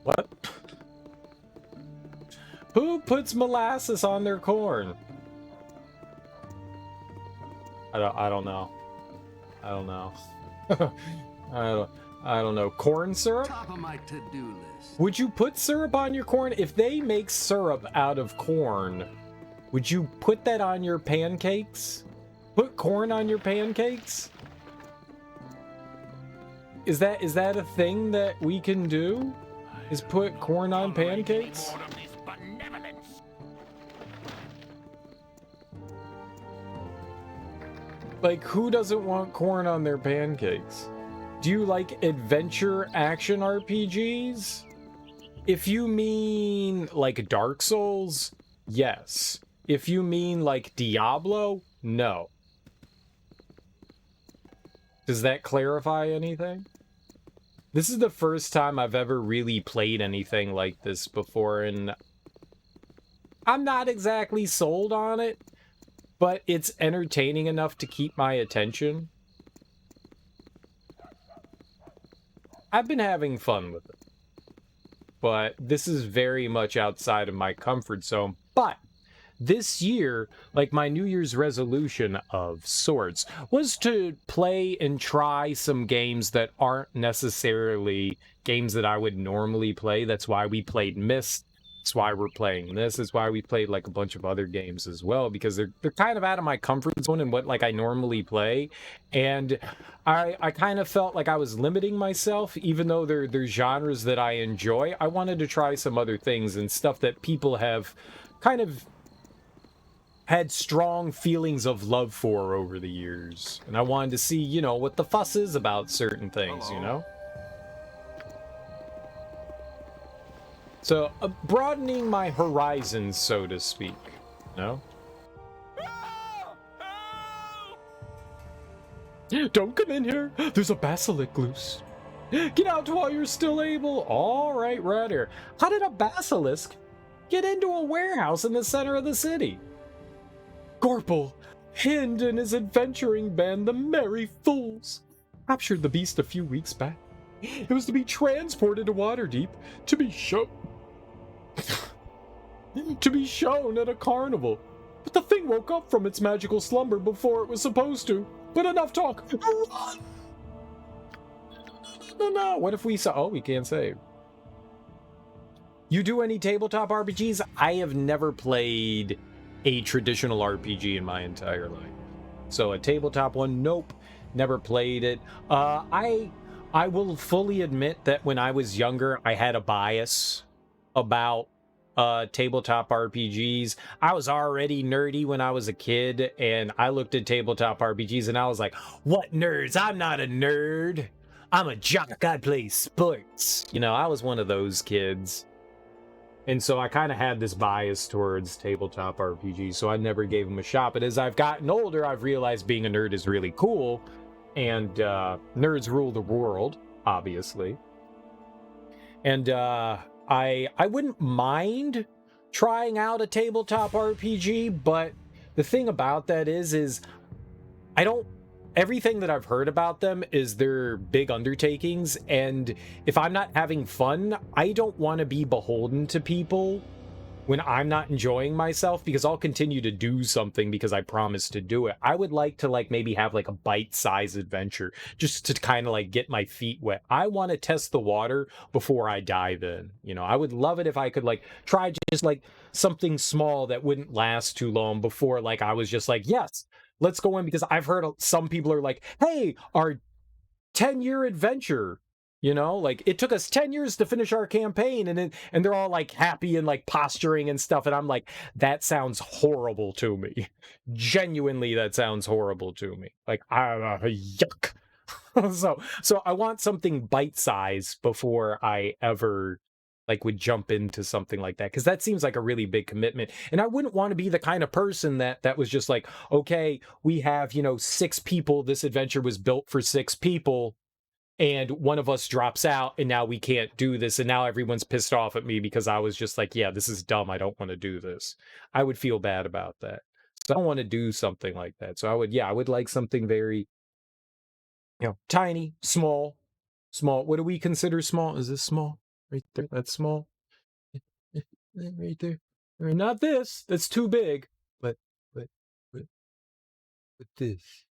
What? Who puts molasses on their corn? I don't know. I don't know. I don't know. Corn syrup?
Top of my to-do list.
Would you put syrup on your corn? If they make syrup out of corn, would you put that on your pancakes? Put corn on your pancakes? Is that a thing that we can do? Is put corn on pancakes? Like, who doesn't want corn on their pancakes? Do you like adventure action RPGs? If you mean, like, Dark Souls, yes. If you mean, like, Diablo, no. Does that clarify anything? This is the first time I've ever really played anything like this before, and I'm not exactly sold on it, but it's entertaining enough to keep my attention. I've been having fun with it, but this is very much outside of my comfort zone. But this year, like my New Year's resolution of sorts, was to play and try some games that aren't necessarily games that I would normally play. That's why we played Myst. That's why we're playing this. That's why we played like a bunch of other games as well, because they're kind of out of my comfort zone and what like I normally play. And I kind of felt like I was limiting myself, even though they're genres that I enjoy. I wanted to try some other things and stuff that people have kind of had strong feelings of love for over the years. And I wanted to see, you know, what the fuss is about certain things, you know? So, broadening my horizons, so to speak, no? Don't come in here. There's a basilisk loose. Get out while you're still able. All right, right here. How did a basilisk get into a warehouse in the center of the city? Gorple, Hind and his adventuring band, the Merry Fools, captured the beast a few weeks back. It was to be transported to Waterdeep to be shown at a carnival. But the thing woke up from its magical slumber before it was supposed to. But enough talk. Run! No. What if we saw? Oh, we can't save. You do any tabletop RPGs? I have never played a traditional RPG in my entire life. So a tabletop one, nope. Never played it. I will fully admit that when I was younger, I had a bias about tabletop RPGs. I was already nerdy when I was a kid, and I looked at tabletop RPGs and I was like, what nerds? I'm not a nerd. I'm a jock. I play sports. You know, I was one of those kids. And so I kind of had this bias towards tabletop RPGs, so I never gave them a shot. But as I've gotten older, I've realized being a nerd is really cool, and nerds rule the world, obviously. And I wouldn't mind trying out a tabletop RPG, but the thing about that is I don't. Everything that I've heard about them is they're big undertakings, and if I'm not having fun, I don't want to be beholden to people when I'm not enjoying myself, because I'll continue to do something because I promised to do it. I would like to maybe have a bite-sized adventure just to kind of get my feet wet. I want to test the water before I dive in. You know, I would love it if I could try just something small that wouldn't last too long before I was just yes, let's go in, because I've heard some people are like, hey, our 10-year adventure, you know, it took us 10 years to finish our campaign, and they're all happy and posturing and stuff, and I'm like, that sounds horrible to me. Genuinely, that sounds horrible to me. Yuck. so I want something bite-sized before I ever would jump into something like that, because that seems like a really big commitment, and I wouldn't want to be the kind of person that was just okay, we have 6 people, this adventure was built for 6 people, and one of us drops out, and now we can't do this, and now everyone's pissed off at me because I was just yeah, this is dumb, I don't want to do this. I would feel bad about that. So I don't want to do something like that. So I would like something very tiny, small. What do we consider small? Is this small? Right there, that's small. Right there. Not this. That's too big. But but this.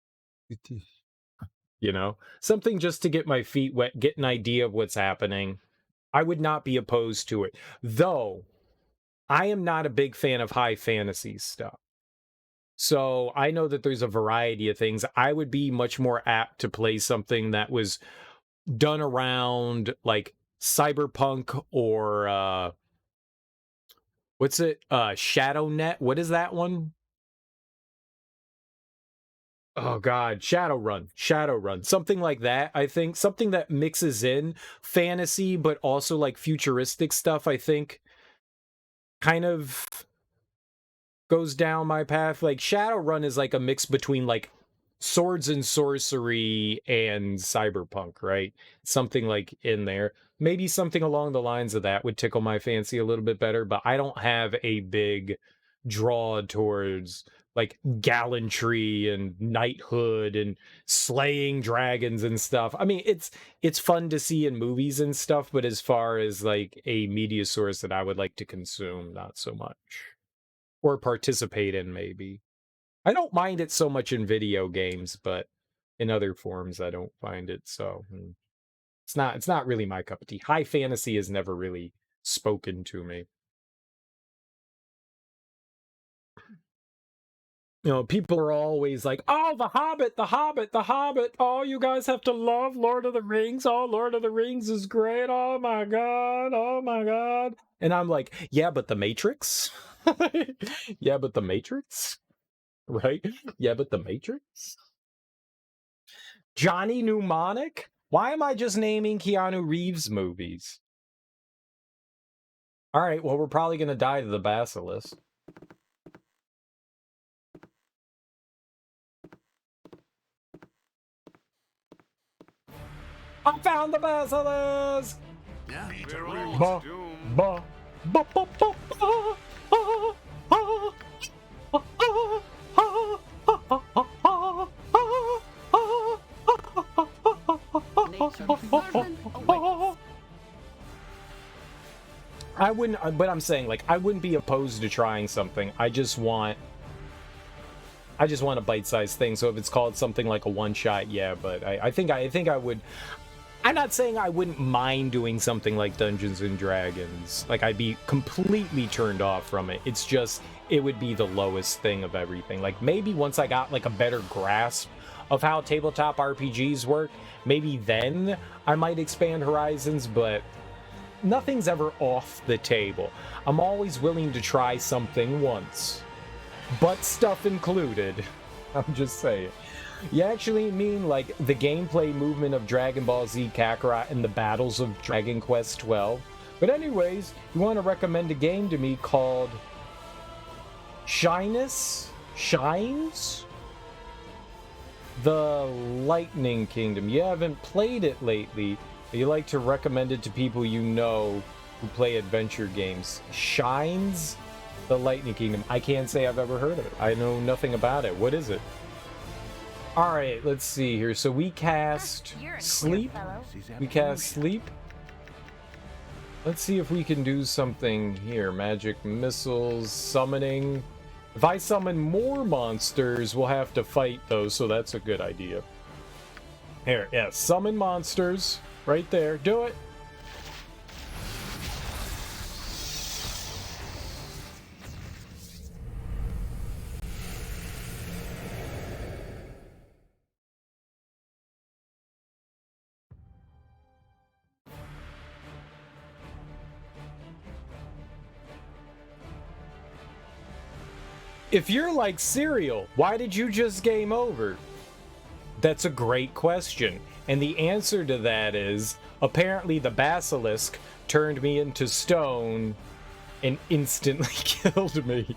With this. Something just to get my feet wet, get an idea of what's happening. I would not be opposed to it. Though, I am not a big fan of high fantasy stuff. So I know that there's a variety of things. I would be much more apt to play something that was done around cyberpunk or what's it? ShadowNet. What is that one? Oh God, Shadowrun, something like that. I think something that mixes in fantasy but also futuristic stuff, I think kind of goes down my path. Shadowrun is a mix between swords and sorcery and cyberpunk, right? Something in there. Maybe something along the lines of that would tickle my fancy a little bit better, but I don't have a big draw towards gallantry and knighthood and slaying dragons and stuff. I mean, it's fun to see in movies and stuff, but as far as a media source that I would like to consume, not so much. Or participate in, maybe. I don't mind it so much in video games, but in other forms I don't find it so. It's not really my cup of tea. High fantasy has never really spoken to me. People are always like, oh, The Hobbit, The Hobbit, The Hobbit. Oh, you guys have to love Lord of the Rings. Oh, Lord of the Rings is great. Oh my God. Oh my God. And I'm like, yeah, but The Matrix? Yeah, but The Matrix? Right? Yeah, but The Matrix? Johnny Mnemonic? Why am I just naming Keanu Reeves movies? All right, well, we're probably going to die to the basilisk. I found the basilisk!
Yeah?
We're all
Ba,
doomed.
ba, ba, ba, ba, ba, ah, ah, ah, ah, ah, ah, ah, ah,
Nature's servant awaits.
I wouldn't, but I'm saying, like, I wouldn't be opposed to trying something. I just want a bite-sized thing. So if it's called something like a one-shot, yeah. But I think I would. I'm not saying I wouldn't mind doing something like Dungeons and Dragons. Like, I'd be completely turned off from it. It's just, it would be the lowest thing of everything. Like, maybe once I got, like, a better grasp of how tabletop RPGs work, maybe then I might expand horizons, but nothing's ever off the table. I'm always willing to try something once. Butt stuff included. I'm just saying. You actually mean, like, the gameplay movement of Dragon Ball Z Kakarot and the battles of Dragon Quest 12? But anyways, you want to recommend a game to me called Shines? The Lightning Kingdom. You haven't played it lately, but you like to recommend it to people you know who play adventure games. Shines? The Lightning Kingdom. I can't say I've ever heard of it. I know nothing about it. What is it? Alright, let's see here. So we cast Sleep. We cast Sleep. Let's see if we can do something here. Magic missiles, summoning. If I summon more monsters, we'll have to fight those, so that's a good idea. Here, yeah, summon monsters. Right there. Do it. If you're like Cereal, why did you just game over? That's a great question. And the answer to that is, apparently the basilisk turned me into stone and instantly killed me.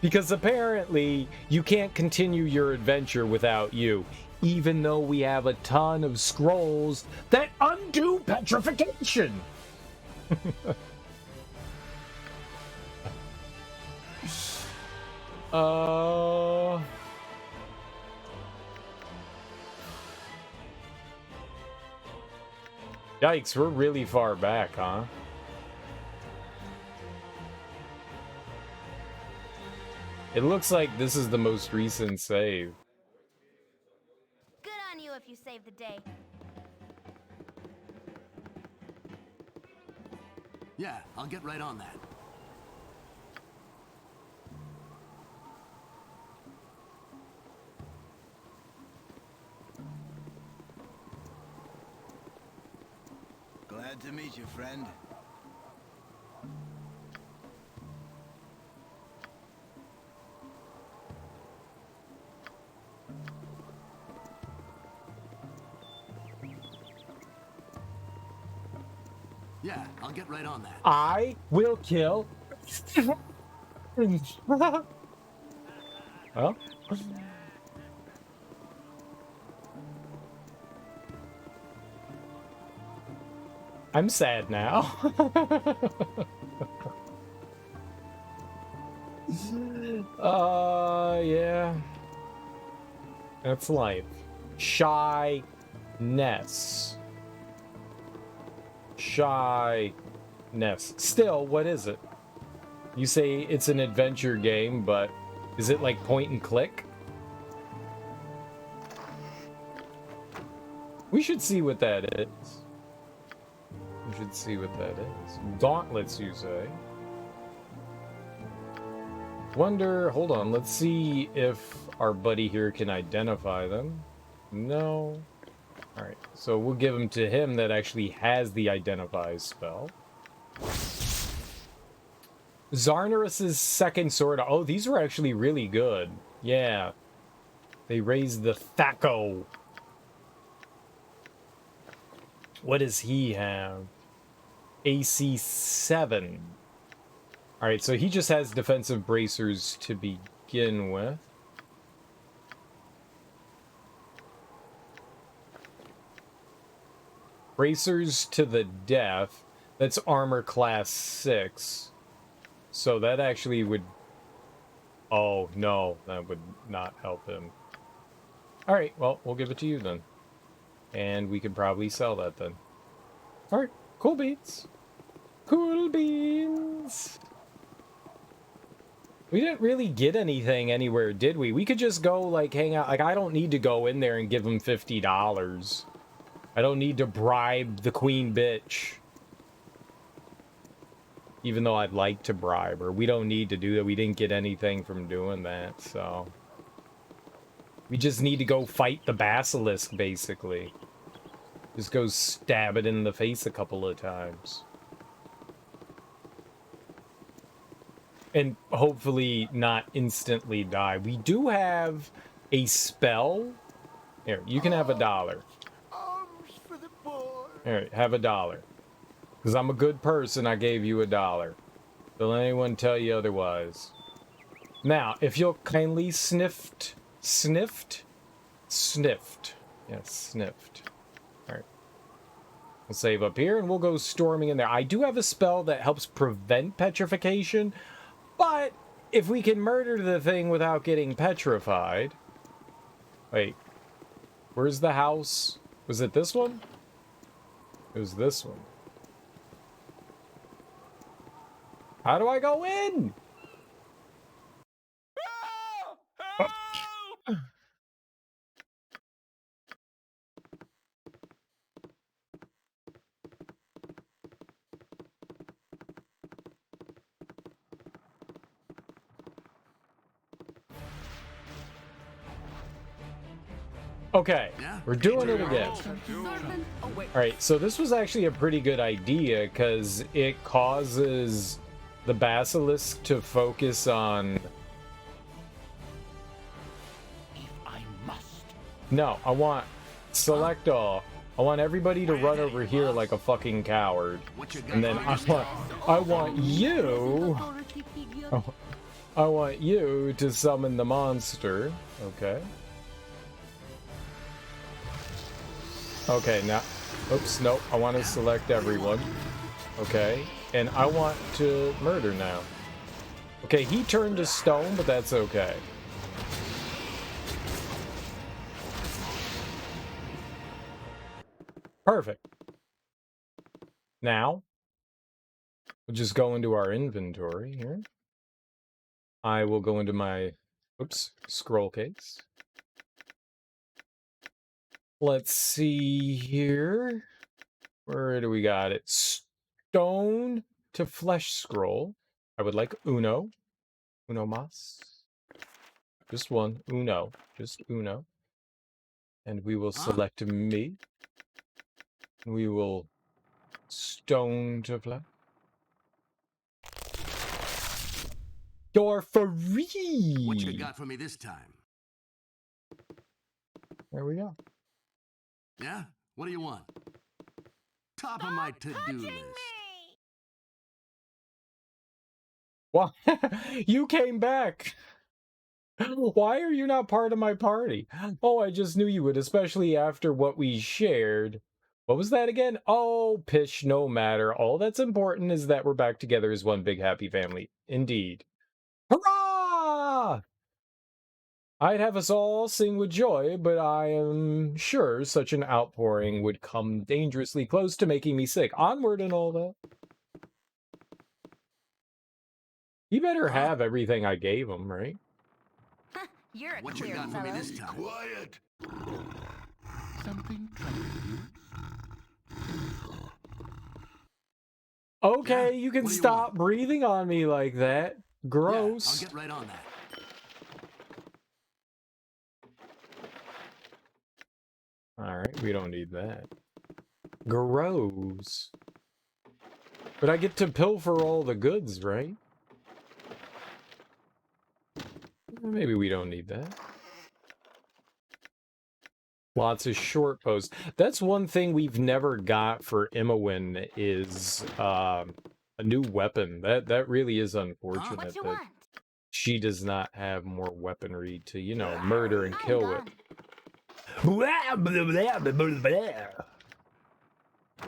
Because apparently you can't continue your adventure without you, even though we have a ton of scrolls that undo petrification. Yikes, we're really far back, huh? It looks like this is the most recent save.
Good on you if you save the day.
Yeah, I'll get right on that.
Glad to meet you, friend.
Yeah, I'll get right on that.
I will kill. Well. I'm sad now. Yeah. That's life. Shyness. Shyness. Still, what is it? You say it's an adventure game, but is it like point and click? We should see what that is. We should see what that is. Gauntlets, you say? Wonder, hold on, let's see if our buddy here can identify them. No. Alright, so we'll give them to him that actually has the identify spell. Zarnarus's second sword. Oh, these were actually really good. Yeah. They raised the Thaco. What does he have? AC 7. Alright, so he just has defensive bracers to begin with. bracers to the death. That's armor class 6. So that actually would... Oh, no, that would not help him. Alright, well, we'll give it to you then. And we could probably sell that then. Alright, cool beans. Cool beans. We didn't really get anything anywhere, did we? We could just go, like, hang out. Like, I don't need to go in there and give him $50. I don't need to bribe the queen bitch. Even though I'd like to bribe her. We don't need to do that. We didn't get anything from doing that, so... We just need to go fight the basilisk, basically. Just go stab it in the face a couple of times. And hopefully not instantly die. We do have a spell. Here, you can have $1.
Arms for the boy.
Alright, have $1. Because I'm a good person, I gave you $1. Don't let anyone tell you otherwise. Now, if you'll kindly sniffed. Yes, sniffed. Alright. We'll save up here and we'll go storming in there. I do have a spell that helps prevent petrification. But if we can murder the thing without getting petrified... Wait. Where's the house? Was it this one? It was this one. How do I go in? Oh. Okay, we're doing it again. Alright, so this was actually a pretty good idea because it causes the basilisk to focus on...
If I must.
No, I want... Select all. I want everybody to run over here like a fucking coward. And then I want you... Oh, I want you to summon the monster. Okay. Okay, now... Oops, nope. I want to select everyone. Okay. And I want to murder now. Okay, he turned to stone, but that's okay. Perfect. Now, we'll just go into our inventory here. I will go into my... Oops, scroll case. Let's see here. Where do we got it? Stone to flesh scroll. I would like uno. Uno mas. Just one. Uno. Just uno. And we will select me. We will stone to flesh. You're free!
What you got for me this time?
There we go.
Yeah? What do you want? Top of my to-do list.
What? You came back! Why are you not part of my party? Oh, I just knew you would, especially after what we shared. What was that again? Oh, pish, no matter. All that's important is that we're back together as one big happy family. Indeed. Hurrah! I'd have us all sing with joy, but I am sure such an outpouring would come dangerously close to making me sick. Onward and all that. He better have everything I gave him, right?
You're a
What you
clear
got for me
fellow.
this time?
Quiet.
Something troubling
Okay,
Yeah,
you can
what do you
stop
want?
breathing on me like that. Gross.
Yeah, I'll get right on that.
Alright, we don't need that. Gross. But I get to pilfer all the goods, right? Maybe we don't need that. Lots of short posts. That's one thing we've never got for Imawin is a new weapon. That really is unfortunate
What you
that
want?
she does not have more weaponry to, you know, murder and kill with.
done.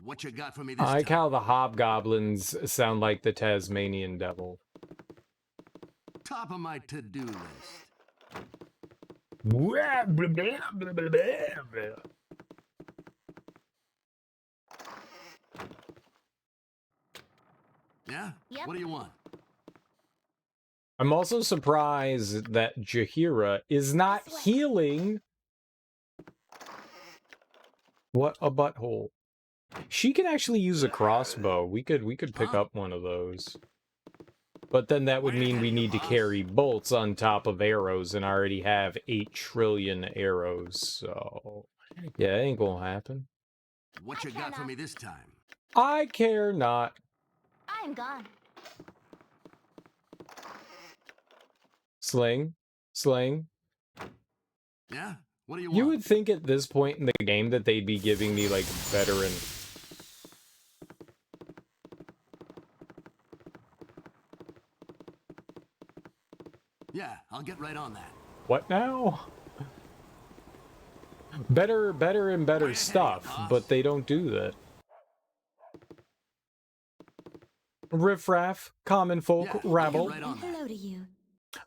What you got for me this
I like
time?
how the hobgoblins sound like the Tasmanian devil.
Top of my to-do list. Yeah?
Yep.
What do you want?
I'm also surprised that Jahira is not
This way.
healing. What a butthole. She can actually use a crossbow. We could pick up one of those. But then that would mean we need to carry bolts on top of arrows, and I already have 8 trillion arrows, so yeah, it ain't gonna happen.
What you got for me this time?
I care not.
I'm gone.
Sling. Sling.
Yeah? What do you want?
You would think at this point in the game that they'd be giving me, like, veteran...
Yeah, I'll get right on that.
What now? Better and better stuff, but they don't do that. Riffraff, common folk,
Yeah,
rabble.
I'll get right on that.
Hello to you.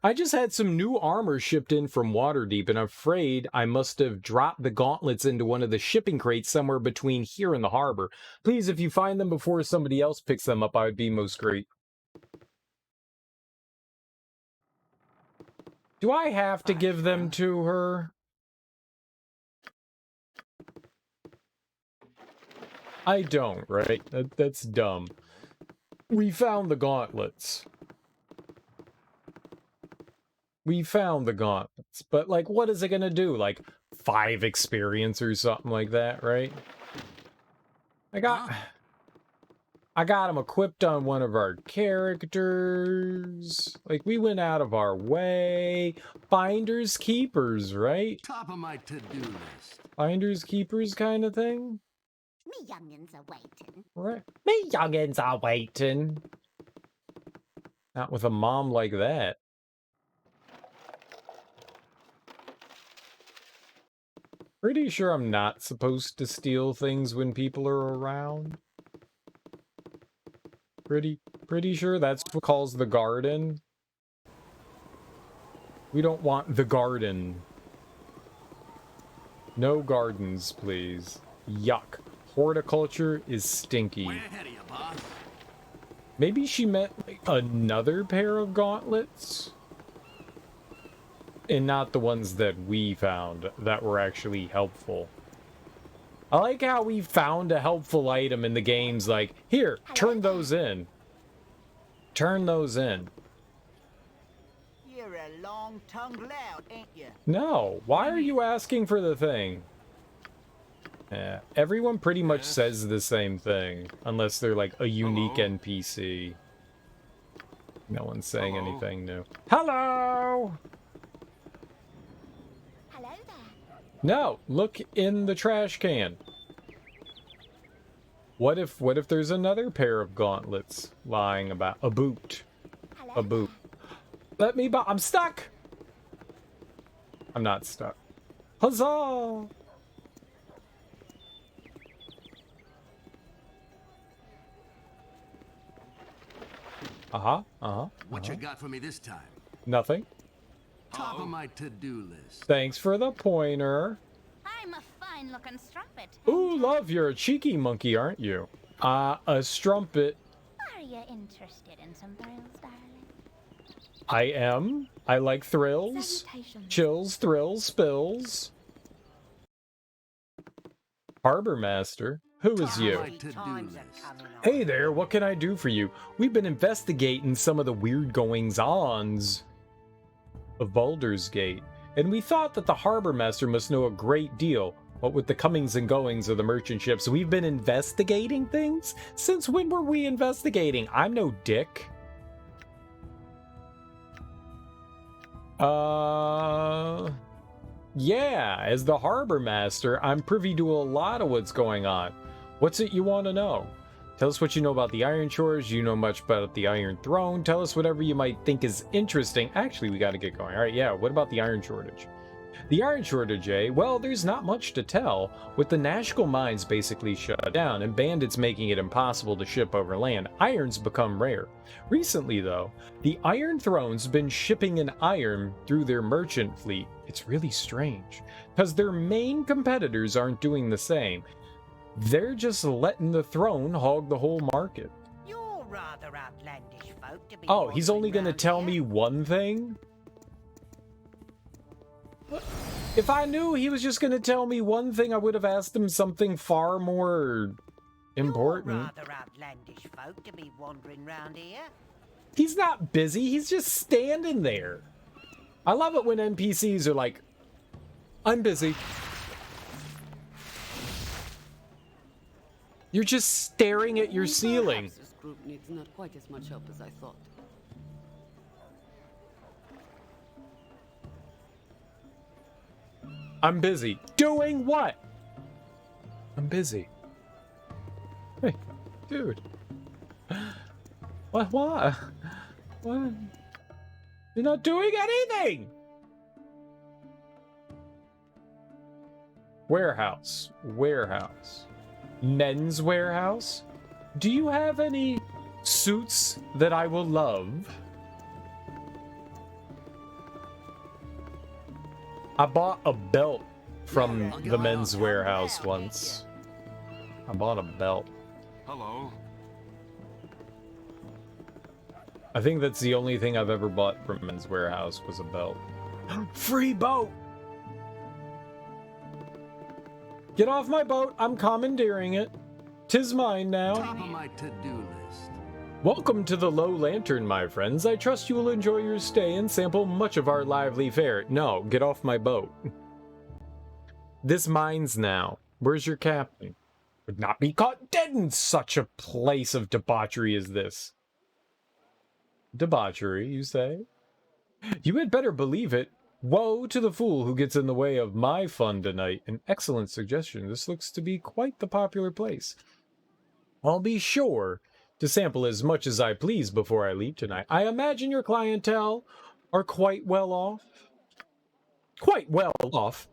I just had some new armor shipped in from Waterdeep, and I'm afraid I must have dropped the gauntlets into one of the shipping crates somewhere between here and the harbor. Please, if you find them before somebody else picks them up, I would be most great. Do I have to give them to her? I don't, right? That's dumb. We found the gauntlets. We found the gauntlets. But, like, what is it gonna do? Like, 5 experience or something like that, right? I got them equipped on one of our characters. Like, we went out of our way. Finders keepers, right?
Top of my to-do list.
Finders keepers kind of thing?
Me youngins are waiting.
Right. Me youngins are waiting. Not with a mom like that. Pretty sure I'm not supposed to steal things when people are around. Pretty sure that's what calls the garden. We don't want the garden. No gardens, please. Yuck. Horticulture is stinky.
Way ahead of you, boss.
Maybe she meant like, another pair of gauntlets? And not the ones that we found that were actually helpful. I like how we found a helpful item in the game's like, here, turn those in. Turn those in.
You're a long-tongued lout, ain't you?
No, why are you asking for the thing? Yeah, everyone pretty much says the same thing, unless they're like a unique NPC. No one's saying anything new. Hello!
Hello there.
No, look in the trash can. What if there's another pair of gauntlets lying about? A boot.
Hello.
A boot. Let me I'm stuck! I'm not stuck. Huzzah!
What you got for me this time?
Nothing.
Top of my to-do list.
Thanks for the pointer.
I'm a fine-looking strumpet.
Ooh, love, you're a cheeky monkey, aren't you? A strumpet.
Are you interested in some thrills, darling?
I am. I like thrills.
Salutations.
Chills, thrills, spills. Harbor Master, who is you?
My to-do list.
Hey there, what can I do for you? We've been investigating some of the weird goings-ons of Baldur's Gate, and we thought that the Harbor Master must know a great deal. What with the comings and goings of the merchant ships, we've been investigating things? Since when were we investigating? I'm no dick. Yeah, as the Harbor Master, I'm privy to a lot of what's going on. What's it you want to know? Tell us what you know about the Iron Shores. You know much about the Iron Throne. Tell us whatever you might think is interesting. Actually, we got to get going. All right, yeah, what about the Iron Shortage? The iron shortage, eh? Well, there's not much to tell. With the Nashkel mines basically shut down and bandits making it impossible to ship over land, iron's become rare. Recently, though, the Iron Throne's been shipping an iron through their merchant fleet. It's really strange, because their main competitors aren't doing the same. They're just letting the throne hog the whole market.
You're rather outlandish folk to be.
Oh, he's only
wandering
going to
round
tell
here.
me one thing? If I knew he was just going to tell me one thing, I would have asked him something far more important.
You're rather outlandish folk to be wandering round here.
He's not busy, he's just standing there. I love it when NPCs are like, I'm busy. You're just staring at your ceiling.
Perhaps this group needs not quite as much help as I thought.
I'm busy. Doing what? I'm busy. Hey, dude. What? What? You're not doing anything! Warehouse. Warehouse. Men's warehouse? Do you have any suits that I will love? I bought a belt from the men's warehouse once. I bought a belt.
Hello.
I think that's the only thing I've ever bought from men's warehouse was a belt. Free boat! Get off my boat, I'm commandeering it. 'Tis mine now.
Top of my to-do list.
Welcome to the Low Lantern, my friends. I trust you will enjoy your stay and sample much of our lively fare. No, get off my boat. This mine's now. Where's your captain? Would not be caught dead in such a place of debauchery as this. Debauchery, you say? You had better believe it. Woe to the fool who gets in the way of my fun tonight. An excellent suggestion. This looks to be quite the popular place. I'll be sure to sample as much as I please before I leave tonight. I imagine your clientele are quite well off. Quite well off.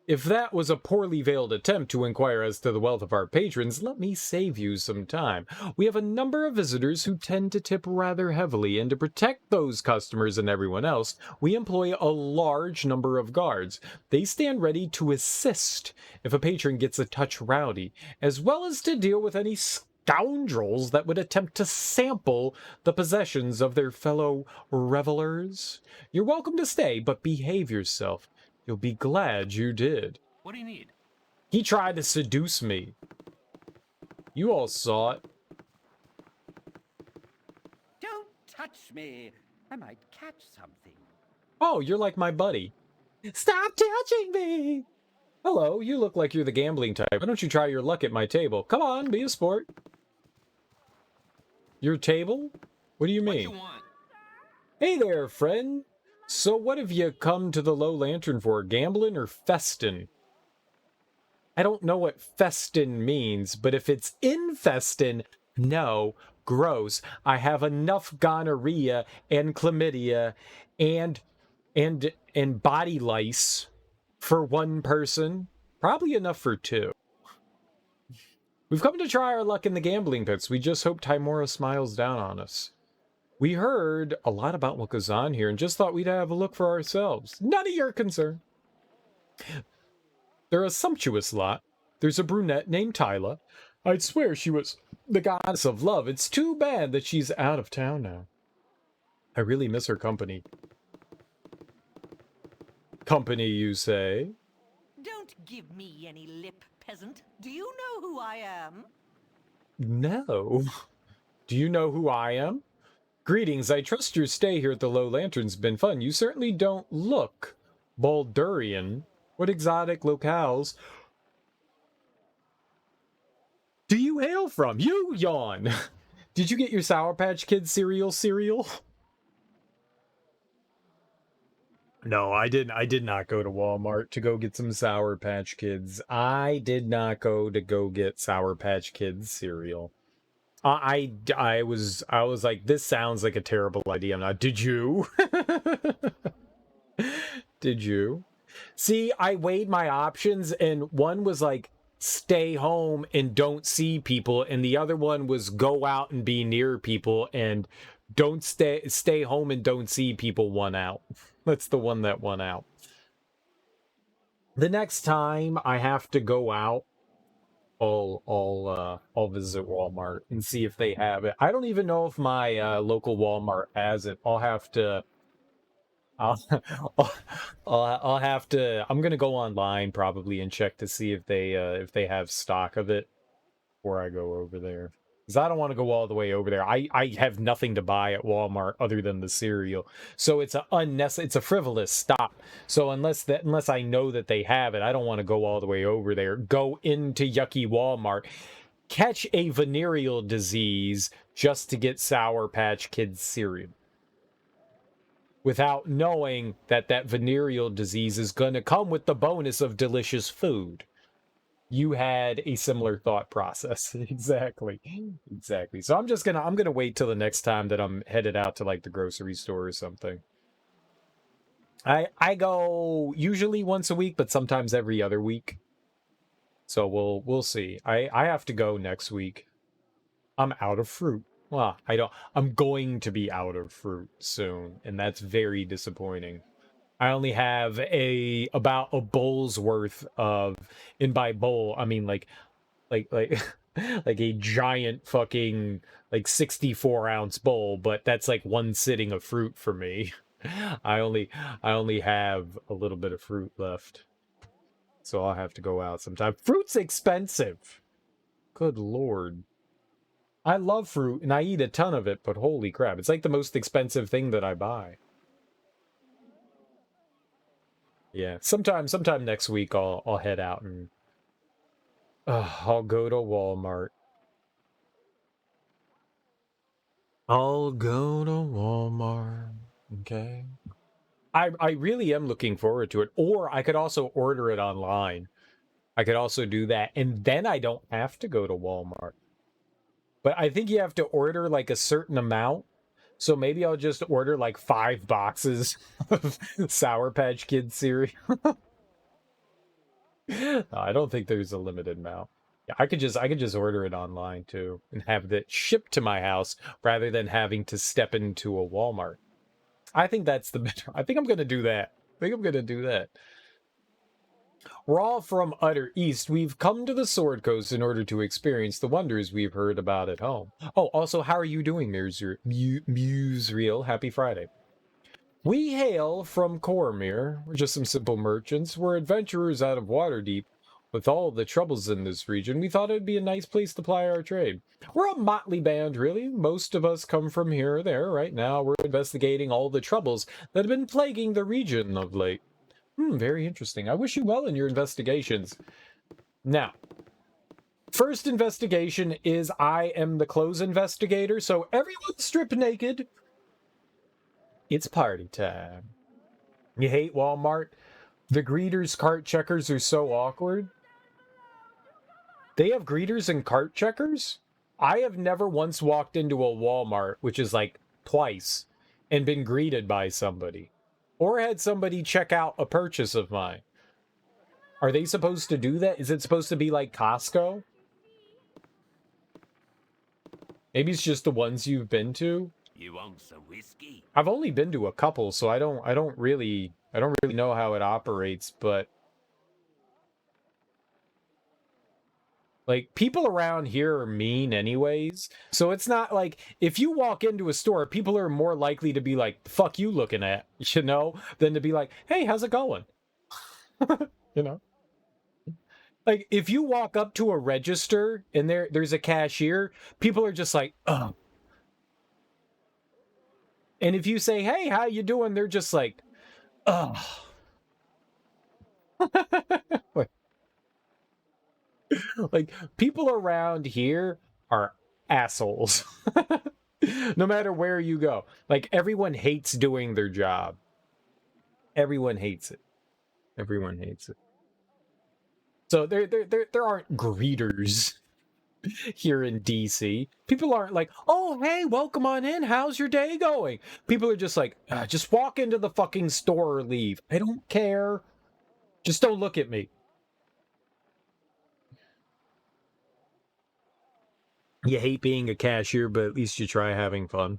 If that was a poorly veiled attempt to inquire as to the wealth of our patrons, let me save you some time. We have a number of visitors who tend to tip rather heavily, and to protect those customers and everyone else, we employ a large number of guards. They stand ready to assist if a patron gets a touch rowdy, as well as to deal with any scoundrels that would attempt to sample the possessions of their fellow revelers. You're welcome to stay, but behave yourself. You'll be glad you did.
What do you need?
He tried to seduce me. You all saw it.
Don't touch me. I might catch something.
Oh, you're like my buddy. Stop touching me! Hello, you look like you're the gambling type. Why don't you try your luck at my table? Come on, be a sport. Your table? What do you
What
mean?
you want?
Hey there, friend. So what have you come to the Low Lantern for, gambling or festin'? I don't know what festin' means, but if it's infestin', no, gross. I have enough gonorrhea and chlamydia and body lice for one person. Probably enough for two. We've come to try our luck in the gambling pits. We just hope Timora smiles down on us. We heard a lot about what goes on here and just thought we'd have a look for ourselves. None of your concern. They're a sumptuous lot. There's a brunette named Tyla. I'd swear she was the goddess of love. It's too bad that she's out of town now. I really miss her company. Company, you say?
Don't give me any lip, peasant. Do you know who I am?
No. Do you know who I am? Greetings, I trust your stay here at the Low Lantern's been fun. You certainly don't look Baldurian. What exotic locales do you hail from? You yawn. Did you get your Sour Patch Kids cereal? No, I didn't. I did not go to Walmart to go get some Sour Patch Kids. I did not go to go get Sour Patch Kids cereal. I was like, this sounds like a terrible idea. I'm not. Did you? Did you? See, I weighed my options, and one was like, stay home and don't see people, and the other one was go out and be near people, and don't stay home and don't see people won out. That's the one that won out. The next time I have to go out, I'll visit Walmart and see if they have it. I don't even know if my local Walmart has it. I'll I'll have to. I'm gonna go online probably and check to see if they have stock of it before I go over there. Because I don't want to go all the way over there. I have nothing to buy at Walmart other than the cereal, so it's it's a frivolous stop. So unless I know that they have it, I don't want to go all the way over there. Go into yucky Walmart, catch a venereal disease just to get Sour Patch Kids cereal, without knowing that venereal disease is going to come with the bonus of delicious food. You had a similar thought process. Exactly. So I'm gonna wait till the next time that I'm headed out to like the grocery store or something. I go usually once a week, but sometimes every other week. So we'll see. I have to go next week. I'm out of fruit. Well, I'm going to be out of fruit soon, and that's very disappointing. I only have about a bowl's worth of, and by bowl I mean like like a giant fucking like 64-ounce bowl, but that's like one sitting of fruit for me. I only have a little bit of fruit left. So I'll have to go out sometime. Fruit's expensive. Good lord. I love fruit and I eat a ton of it, but holy crap, it's like the most expensive thing that I buy. Yeah, sometime next week I'll head out and I'll go to Walmart. I'll go to Walmart. Okay. I really am looking forward to it. Or I could also order it online. I could also do that, and then I don't have to go to Walmart. But I think you have to order like a certain amount. So maybe I'll just order like 5 boxes of Sour Patch Kids cereal. No, I don't think there's a limited amount. Yeah, I could just order it online too and have it shipped to my house rather than having to step into a Walmart. I think that's the better. I think I'm gonna do that. We're all from utter east. We've come to the Sword Coast in order to experience the wonders we've heard about at home. Oh, also, how are you doing, Musereal? Happy Friday. We hail from Cormir. We're just some simple merchants. We're adventurers out of Waterdeep. With all the troubles in this region, we thought it'd be a nice place to ply our trade. We're a motley band, really. Most of us come from here or there. Right now, we're investigating all the troubles that have been plaguing the region of late. Very interesting. I wish you well in your investigations. Now, first investigation is I am the clothes investigator, so everyone strip naked. It's party time. You hate Walmart? The greeters, cart checkers are so awkward. They have greeters and cart checkers? I have never once walked into a Walmart, which is like twice, and been greeted by somebody. Or had somebody check out a purchase of mine. Are they supposed to do that? Is it supposed to be like Costco? Maybe it's just the ones you've been to.
You want some whiskey?
I've only been to a couple, so I don't really know how it operates, but like, people around here are mean anyways. So it's not like, if you walk into a store, people are more likely to be like, the fuck you looking at, you know, than to be like, hey, how's it going? You know? Like, if you walk up to a register and there's a cashier, people are just like, ugh. And if you say, hey, how you doing? They're just like, ugh. Like, people around here are assholes. No matter where you go. Like, everyone hates doing their job. Everyone hates it. So there aren't greeters here in DC. People aren't like, oh, hey, welcome on in. How's your day going? People are just like, just walk into the fucking store or leave. I don't care. Just don't look at me. You hate being a cashier, but at least you try having fun.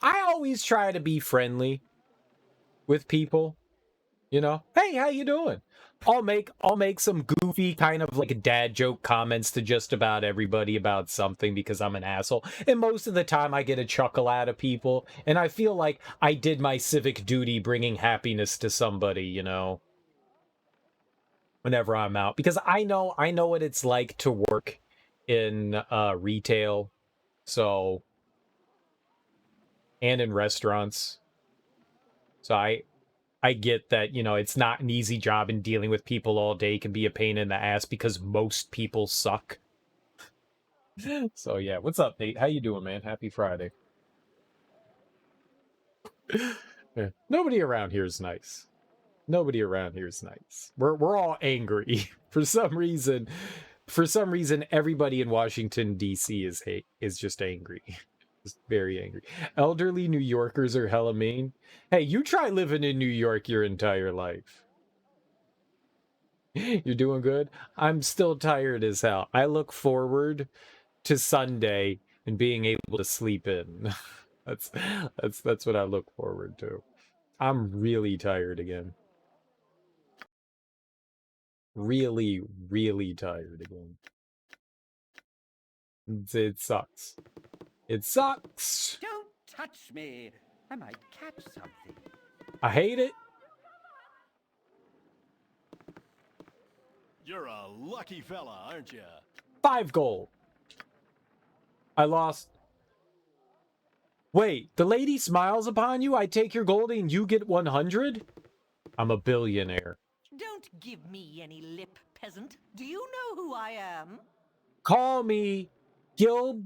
I always try to be friendly with people. You know, hey, how you doing? I'll make some goofy kind of like dad joke comments to just about everybody about something because I'm an asshole. And most of the time I get a chuckle out of people, and I feel like I did my civic duty bringing happiness to somebody, you know, whenever I'm out, because I know what it's like to work in retail, so, and in restaurants. So I get that, you know, it's not an easy job, and dealing with people all day can be a pain in the ass because most people suck. So yeah, what's up, Nate? How you doing, man? Happy Friday. Yeah. Nobody around here is nice. Nobody around here is nice. We're all angry for some reason. For some reason, everybody in Washington D.C. is just angry. Just very angry. Elderly New Yorkers are hella mean. Hey, you try living in New York your entire life. You're doing good? I'm still tired as hell. I look forward to Sunday and being able to sleep in. That's what I look forward to. I'm really tired again. Really, really tired again. It sucks. It sucks.
Don't touch me. I might catch something.
I hate it.
You're a lucky fella, aren't you?
5 gold. I lost. Wait, the lady smiles upon you, I take your gold and you get 100? I'm a billionaire.
Don't give me any lip, peasant. Do you know who I am?
Call me Gil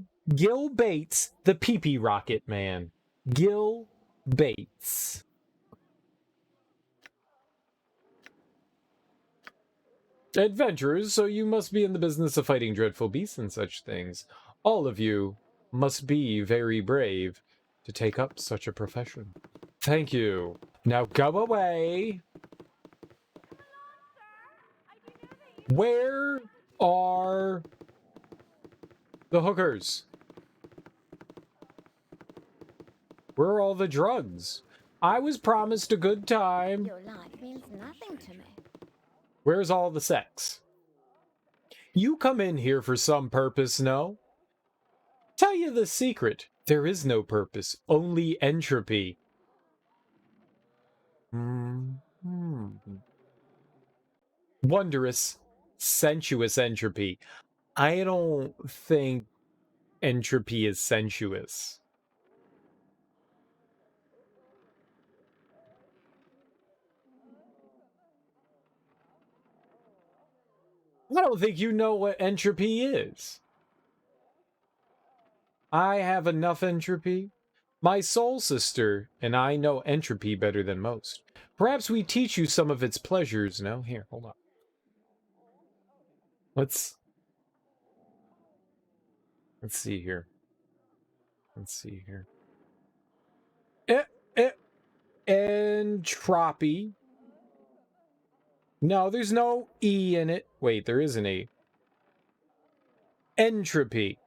Bates, the pee-pee rocket man. Gil Bates. Adventurers, so you must be in the business of fighting dreadful beasts and such things. All of you must be very brave to take up such a profession. Thank you. Now go away. Where are the hookers? Where are all the drugs? I was promised a good time.
Your life means nothing to me.
Where's all the sex? You come in here for some purpose, no? Tell you the secret. There is no purpose, only entropy. Wondrous, sensuous entropy. I don't think entropy is sensuous. I don't think you know what entropy is. I have enough entropy. My soul sister and I know entropy better than most. Perhaps we teach you some of its pleasures. No? Here, hold on. Let's see here. Let's see here. Entropy. No, there's no E in it. Wait, there is an E. Entropy.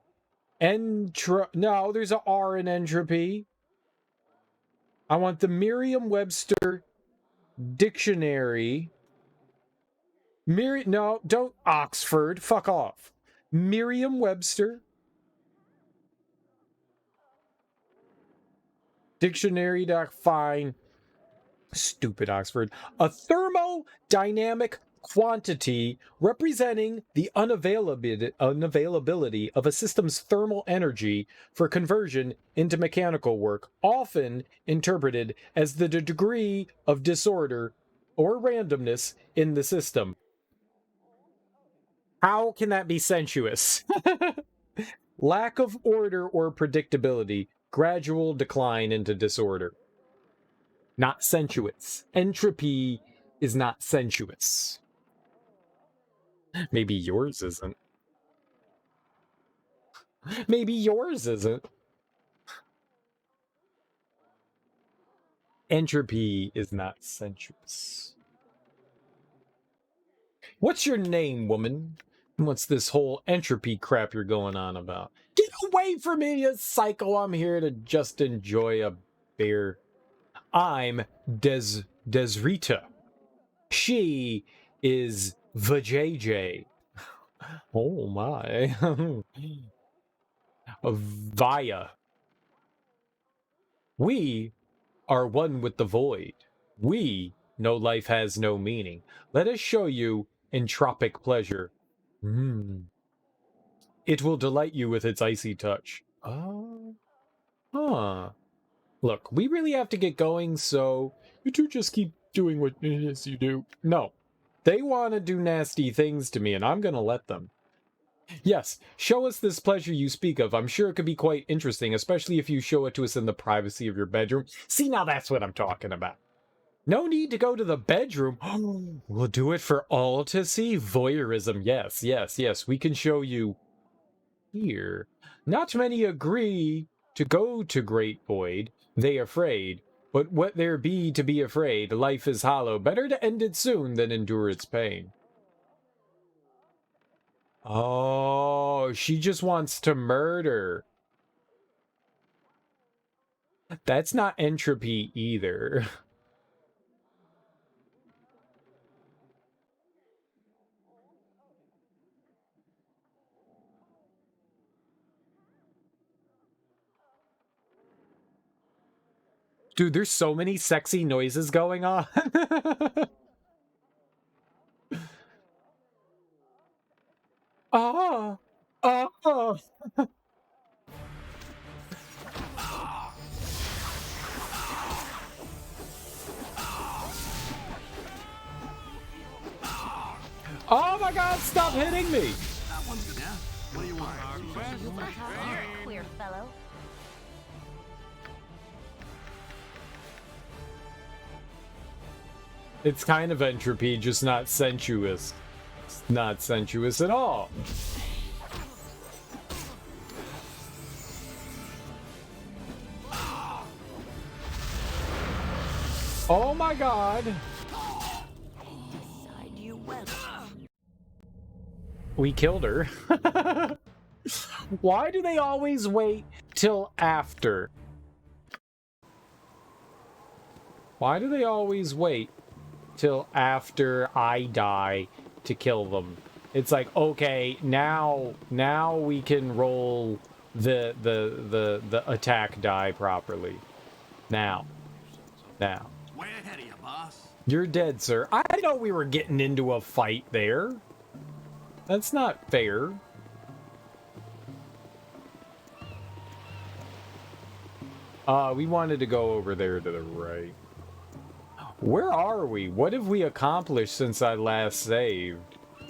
No, there's a R in entropy. I want the Merriam-Webster dictionary. No, don't Oxford. Fuck off. Merriam-Webster dictionary. Fine. Stupid Oxford. A thermodynamic quantity representing the unavailability of a system's thermal energy for conversion into mechanical work, often interpreted as the degree of disorder or randomness in the system. How can that be sensuous? Lack of order or predictability, gradual decline into disorder. Not sensuous. Entropy is not sensuous. Maybe yours isn't. Maybe yours isn't. Entropy is not sensuous. What's your name, woman? What's this whole entropy crap you're going on about? Get away from me, you psycho! I'm here to just enjoy a beer. I'm Desrita. She is Vajayjay. Oh my. Vaya. We are one with the void. We know life has no meaning. Let us show you entropic pleasure. It will delight you with its icy touch. Oh. Huh. Look, we really have to get going, so you two just keep doing what it is you do. No. They want to do nasty things to me, and I'm going to let them. Yes, show us this pleasure you speak of. I'm sure it could be quite interesting, especially if you show it to us in the privacy of your bedroom. See, now that's what I'm talking about. No need to go to the bedroom. We'll do it for all to see. Voyeurism. Yes, yes, yes. We can show you here. Not many agree to go to Great Void. They afraid. But what there be to be afraid? Life is hollow. Better to end it soon than endure its pain. Oh, she just wants to murder. That's not entropy either. Dude, there's so many sexy noises going on. Oh, oh. Oh my god, stop hitting me!
That one's good. Yeah? What do you want?
You're a queer fellow.
It's kind of entropy, just not sensuous. It's not sensuous at all. Oh my god!
Decide you well.
We killed her. Why do they always wait till after? Why do they always wait till after I die to kill them? It's like, okay, now we can roll the attack die properly. Now.
Way ahead of you, boss.
You're dead, sir. I know we were getting into a fight there. That's not fair. We wanted to go over there to the right. Where are we? What have we accomplished since I last saved?
I'll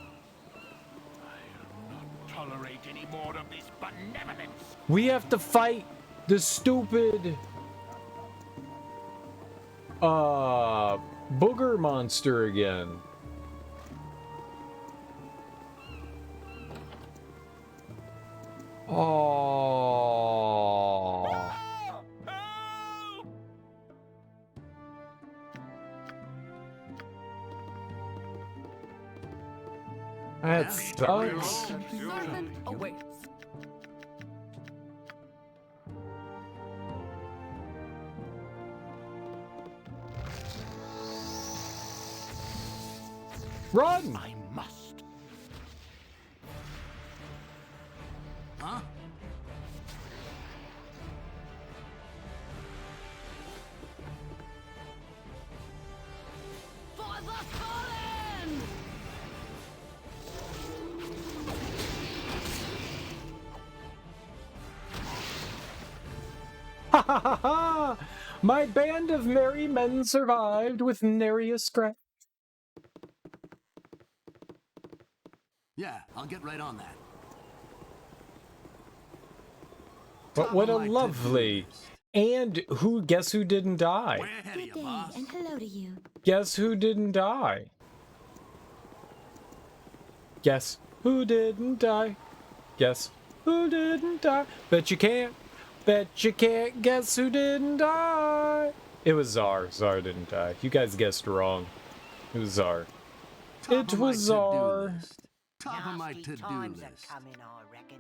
not tolerate any more of this benevolence.
We have to fight the stupid booger monster again. Oh. That sucks.
Servant awaits.
Run!
I must.
Huh?
For the fallen!
Ha ha ha ha! My band of merry men survived with nary a scratch.
Yeah, I'll get right on that.
But what a
Top of my
lovely.
to-do list.
And guess who didn't die?
Way ahead of
Good
you,
day,
boss.
and hello to you.
Guess who didn't die? Guess who didn't die? Guess who didn't die? Bet you can't. Bet you can't guess who didn't die. It was Czar. Czar didn't die. You guys guessed wrong. It was Czar.
Top
It
of my
was
to-do
our...
list. Top of my
Nasty
to-do
times are
list.
coming, I reckon.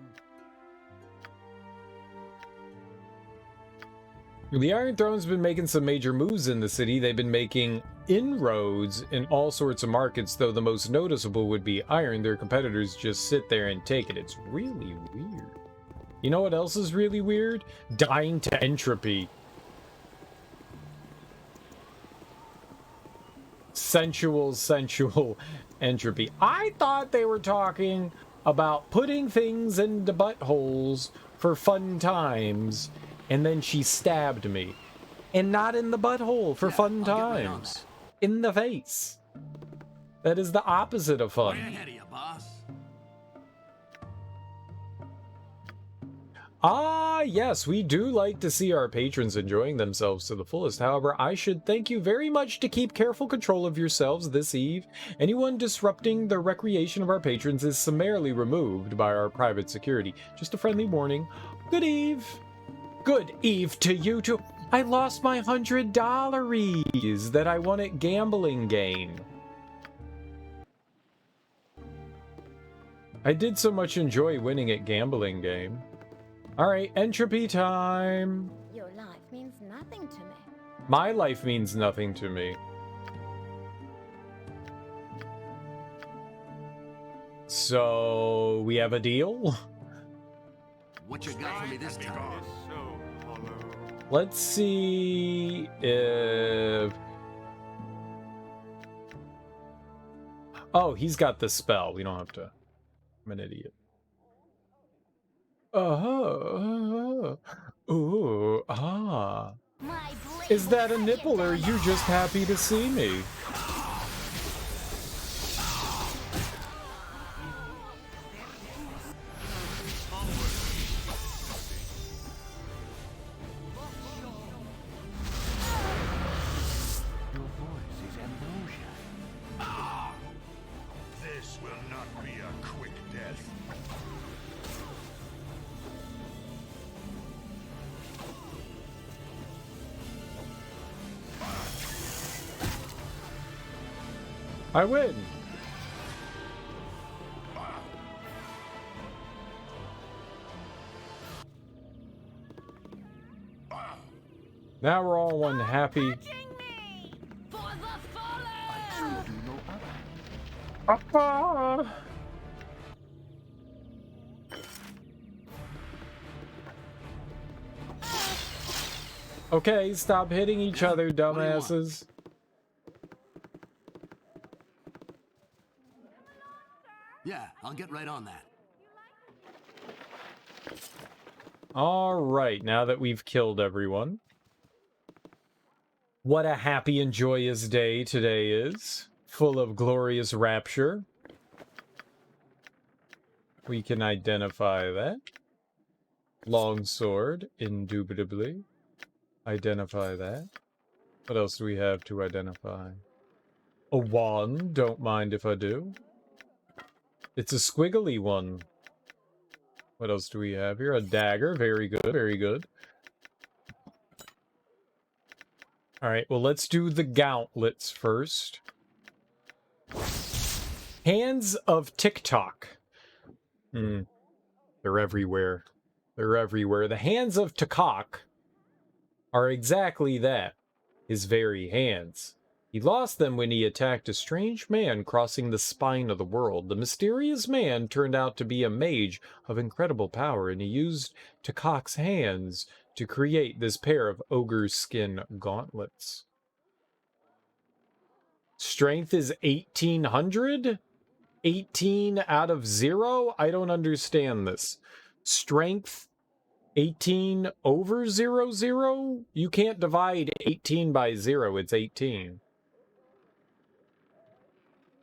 The Iron Throne's been making some major moves in the city. They've been making inroads in all sorts of markets, though the most noticeable would be iron. Their competitors just sit there and take it. It's really weird. You know what else is really weird? Dying to entropy. Sensual entropy. I thought they were talking about putting things into buttholes for fun times, and then she stabbed me. And not in the butthole for fun times. In the face. That is the opposite of fun.
Way ahead of you, boss.
Ah, yes, we do like to see our patrons enjoying themselves to the fullest. However, I should thank you very much to keep careful control of yourselves this eve. Anyone disrupting the recreation of our patrons is summarily removed by our private security. Just a friendly warning. Good eve. Good eve to you too. I lost my $100 that I won at Gambling Game. I did so much enjoy winning at Gambling Game. Alright, entropy time.
Your life means nothing to me.
My life means nothing to me. So, we have a deal?
What you got for me this time?
Let's see if... Oh, he's got the spell. We don't have to... I'm an idiot. Ooh, ah.
My blade
Is that a
will cut
nipple,
you
or are
down
you
to
just happy to see me?
Your voice is ambrosia. This will not be a quick death.
I win. Now we're all one happy.
For the fallen!
Do no other.
Okay, stop hitting each other,
What do you want?
dumbasses.
Yeah, I'll get right on that.
Alright, now that we've killed everyone. What a happy and joyous day today is. Full of glorious rapture. We can identify that. Longsword, indubitably. Identify that. What else do we have to identify? A wand, don't mind if I do. It's a squiggly one. What else do we have here? A dagger, very good, very good. Alright, well let's do the gauntlets first. Hands of TikTok. They're everywhere. They're everywhere. The hands of Takak are exactly that. His very hands. He lost them when he attacked a strange man crossing the spine of the world. The mysterious man turned out to be a mage of incredible power, and he used Takak's hands to create this pair of ogre skin gauntlets. Strength is 1800? 18 out of 0? I don't understand this. Strength 18 over 0? You can't divide 18 by 0. It's 18.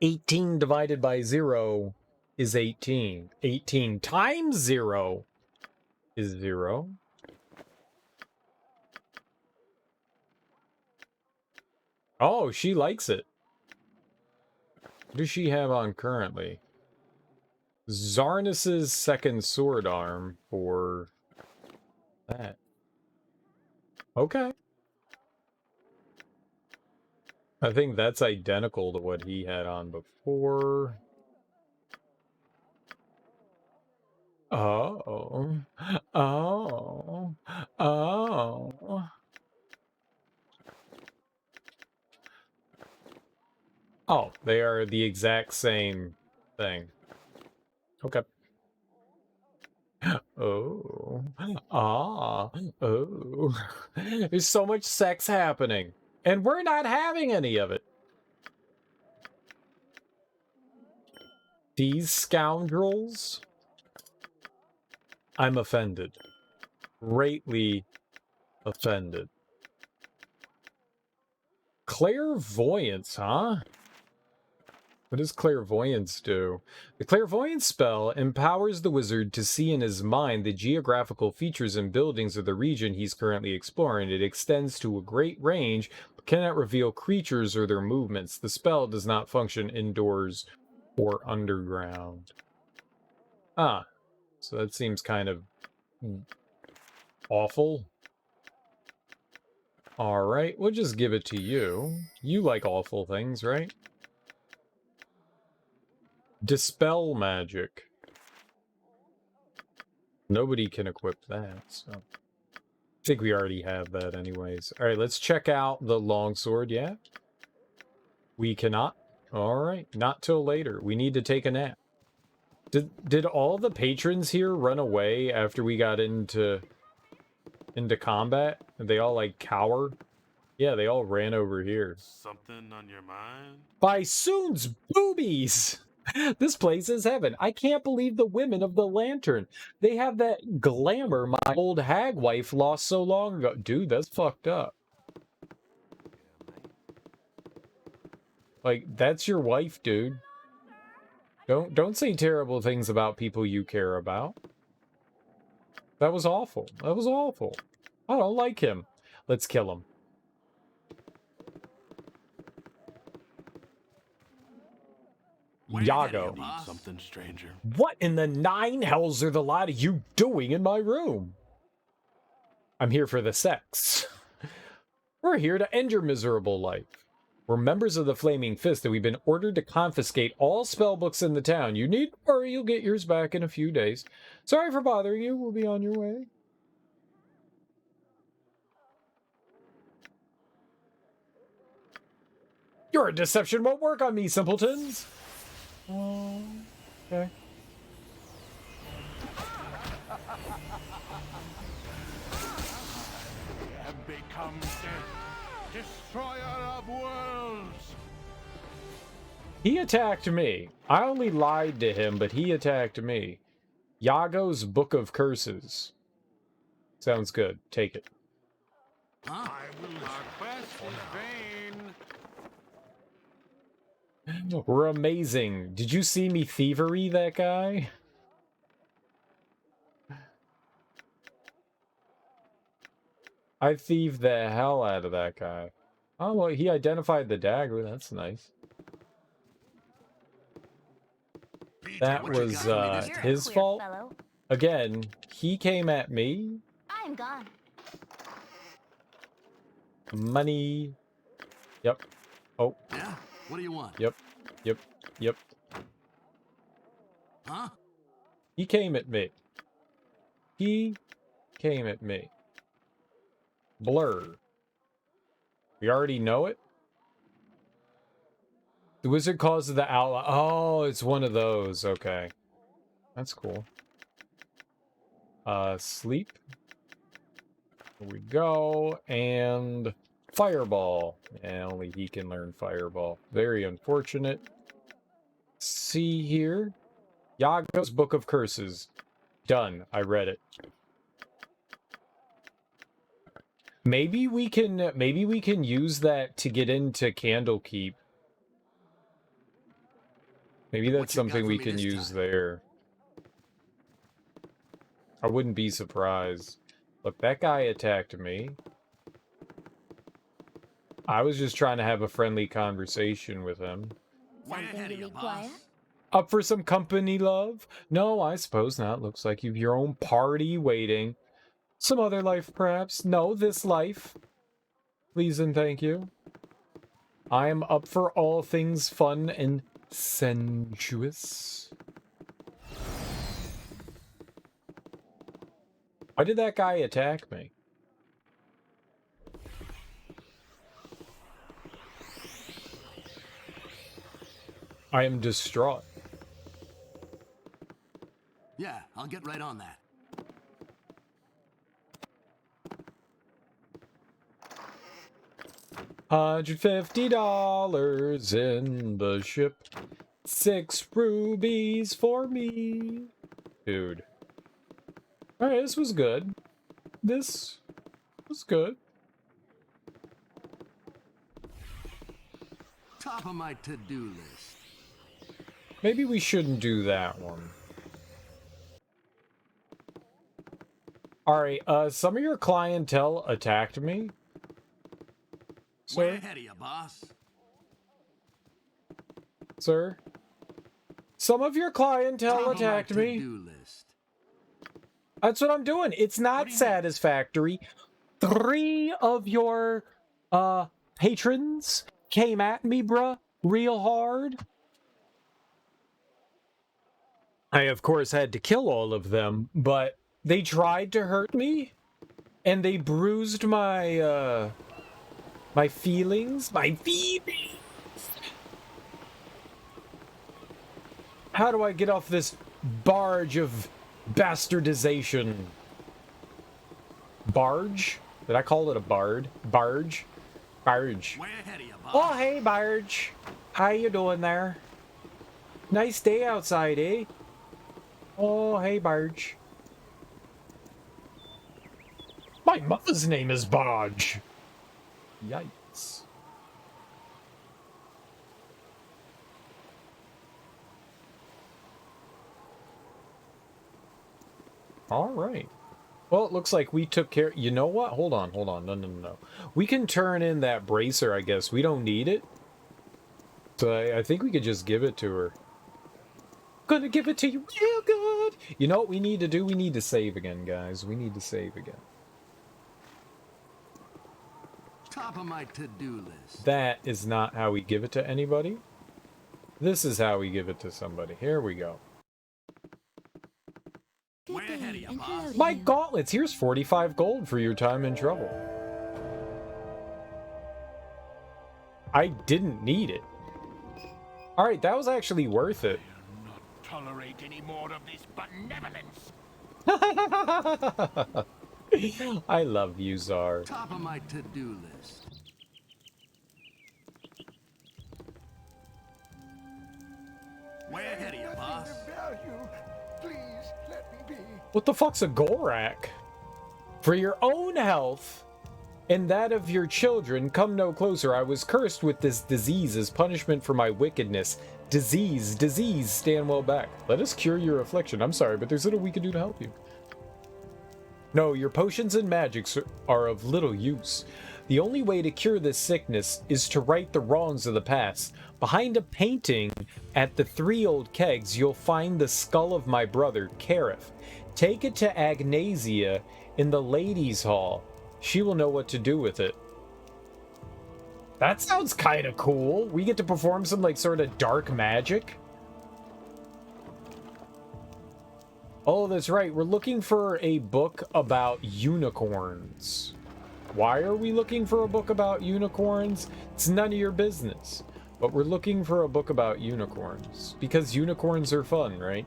18 divided by 0 is 18. 18 times 0 is 0. Oh, she likes it. What does she have on currently? Zarnus's second sword arm for that. Okay. I think that's identical to what he had on before. Oh. Oh. Oh. Oh, they are the exact same thing. Okay. Oh. Ah. Oh. There's so much sex happening. And we're not having any of it. These scoundrels? I'm offended. Greatly offended. Clairvoyance, huh? What does clairvoyance do? The clairvoyance spell empowers the wizard to see in his mind the geographical features and buildings of the region he's currently exploring. It extends to a great range, but cannot reveal creatures or their movements. The spell does not function indoors or underground. Ah, so that seems kind of awful. Alright, we'll just give it to you. You like awful things, right? Dispel magic. Nobody can equip that, so... I think we already have that anyways. Alright, let's check out the longsword, yeah? We cannot? Alright, not till later. We need to take a nap. Did all the patrons here run away after we got into combat? Did they all, like, cower? Yeah, they all ran over here.
Something on your mind?
Baisoon's boobies! This place is heaven. I can't believe the women of the Lantern. They have that glamour my old hag wife lost so long ago. Dude, that's fucked up. Like, that's your wife, dude. Don't say terrible things about people you care about. That was awful. That was awful. I don't like him. Let's kill him. Yago.
Something stranger.
What in the nine hells are the lot of you doing in my room? I'm here for the sex. We're here to end your miserable life. We're members of the Flaming Fist, and we've been ordered to confiscate all spellbooks in the town. You need worry, you'll get yours back in a few days. Sorry for bothering you. We'll be on your way. Your deception won't work on me, simpletons. Oh, okay.
Have become death, destroyer of worlds.
He attacked me. I only lied to him, but he attacked me. Yago's Book of Curses. Sounds good. Take it.
Huh? Our quest is vain.
We're amazing. Did you see me thievery that guy? I thieved the hell out of that guy. Oh, well, he identified the dagger. That's nice. That was his fault. Again, he came at me.
I'm gone.
Money. Yep. Oh.
Yeah? What do you want?
Yep. Yep. Yep.
Huh?
He came at me. He came at me. Blur. We already know it? The wizard causes the outlaw. Oh, it's one of those. Okay. That's cool. Sleep. Here we go. And fireball. Yeah, only he can learn fireball. Very unfortunate. See here. Yago's Book of Curses. Done. I read it. Maybe we can use that to get into Candlekeep. Maybe that's something we can use there. I wouldn't be surprised. Look, that guy attacked me. I was just trying to have a friendly conversation with him.
Something you require?
Up for some company, love? No, I suppose not. Looks like you've your own party waiting. Some other life, perhaps? No, this life. Please and thank you. I am up for all things fun and sensuous. Why did that guy attack me? I am distraught.
Yeah, I'll get right on that.
$150 in the ship. 6 rubies for me. Dude. Alright, this was good. This was good.
Top of my to-do list.
Maybe we shouldn't do that one. Alright, some of your clientele attacked me.
Way
Sir?
ahead of you, boss.
Sir? Some of your clientele
Top
attacked
of my
me.
to-do list.
That's what I'm doing. It's not satisfactory. 3 of your patrons came at me, bruh, real hard. I, of course, had to kill all of them, but they tried to hurt me, and they bruised my, my feelings. My feelings! How do I get off this barge of bastardization? Barge? Did I call it a bard? Barge? Barge.
Way ahead of you, boss.
Oh, hey, Barge. How you doing there? Nice day outside, eh? Oh, hey, Barge. My mother's name is Barge. Yikes. All right. Well, it looks like we took care... You know what? Hold on. No. We can turn in that bracer, I guess. We don't need it. So I think we could just give it to her. Gonna give it to you real good. You know what we need to do? We need to save again, guys. We need to save again.
Top of my to-do list.
That is not how we give it to anybody. This is how we give it to somebody. Here we go.
Way ahead of you, boss.
My gauntlets. Here's 45 gold for your time in trouble. I didn't need it. All right, that was actually worth it.
Not tolerate any more of this benevolence.
I love you, Czar.
Top of my to-do list. Way ahead of you, boss.
Please let me be.
What the fuck's a Gorak? For your own health and that of your children, come no closer. I was cursed with this disease as punishment for my wickedness. Disease, stand well back. Let us cure your affliction. I'm sorry, but there's little we can do to help you. No, your potions and magics are of little use. The only way to cure this sickness is to right the wrongs of the past. Behind a painting at the 3 old kegs, you'll find the skull of my brother, Kareth. Take it to Agnasia in the ladies' hall. She will know what to do with it. That sounds kind of cool. We get to perform some, like, sort of dark magic. Oh, that's right. We're looking for a book about unicorns. Why are we looking for a book about unicorns? It's none of your business. But we're looking for a book about unicorns. Because unicorns are fun, right?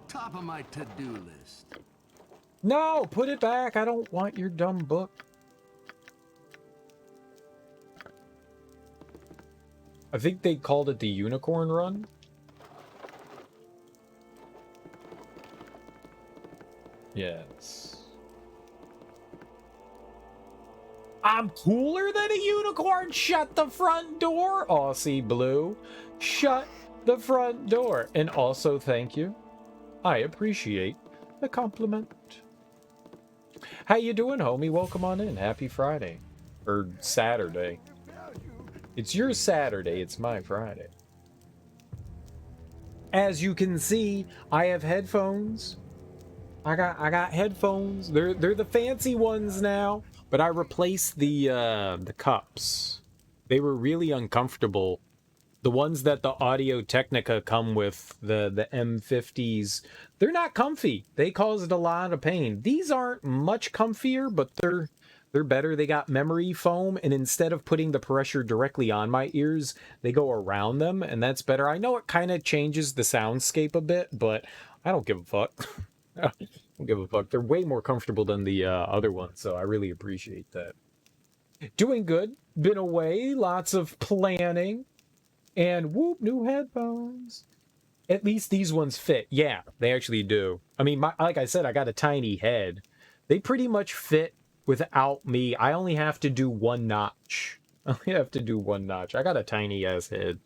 Top of my to-do list.
No, put it back. I don't want your dumb book. I think they called it the Unicorn Run. Yes. I'm cooler than a unicorn. Shut the front door, Aussie Blue. Shut the front door. And also, thank you. I appreciate the compliment. How you doing, homie? Welcome on in. Happy Friday. Or Saturday. It's your Saturday. It's my Friday. As you can see, I have headphones. I got headphones. They're the fancy ones now, but I replaced the cups. They were really uncomfortable. The ones that the Audio Technica come with, the M50s, they're not comfy. They caused a lot of pain. These aren't much comfier, but they're better. They got memory foam, and instead of putting the pressure directly on my ears, they go around them, and that's better. I know it kind of changes the soundscape a bit, but I don't give a fuck. I don't give a fuck. They're way more comfortable than the other ones, so I really appreciate that. Doing good. Been away. Lots of planning. And whoop, new headphones. At least these ones fit. Yeah, they actually do. I mean, like I said, I got a tiny head. They pretty much fit without me. I only have to do one notch. I only have to do one notch. I got a tiny ass head.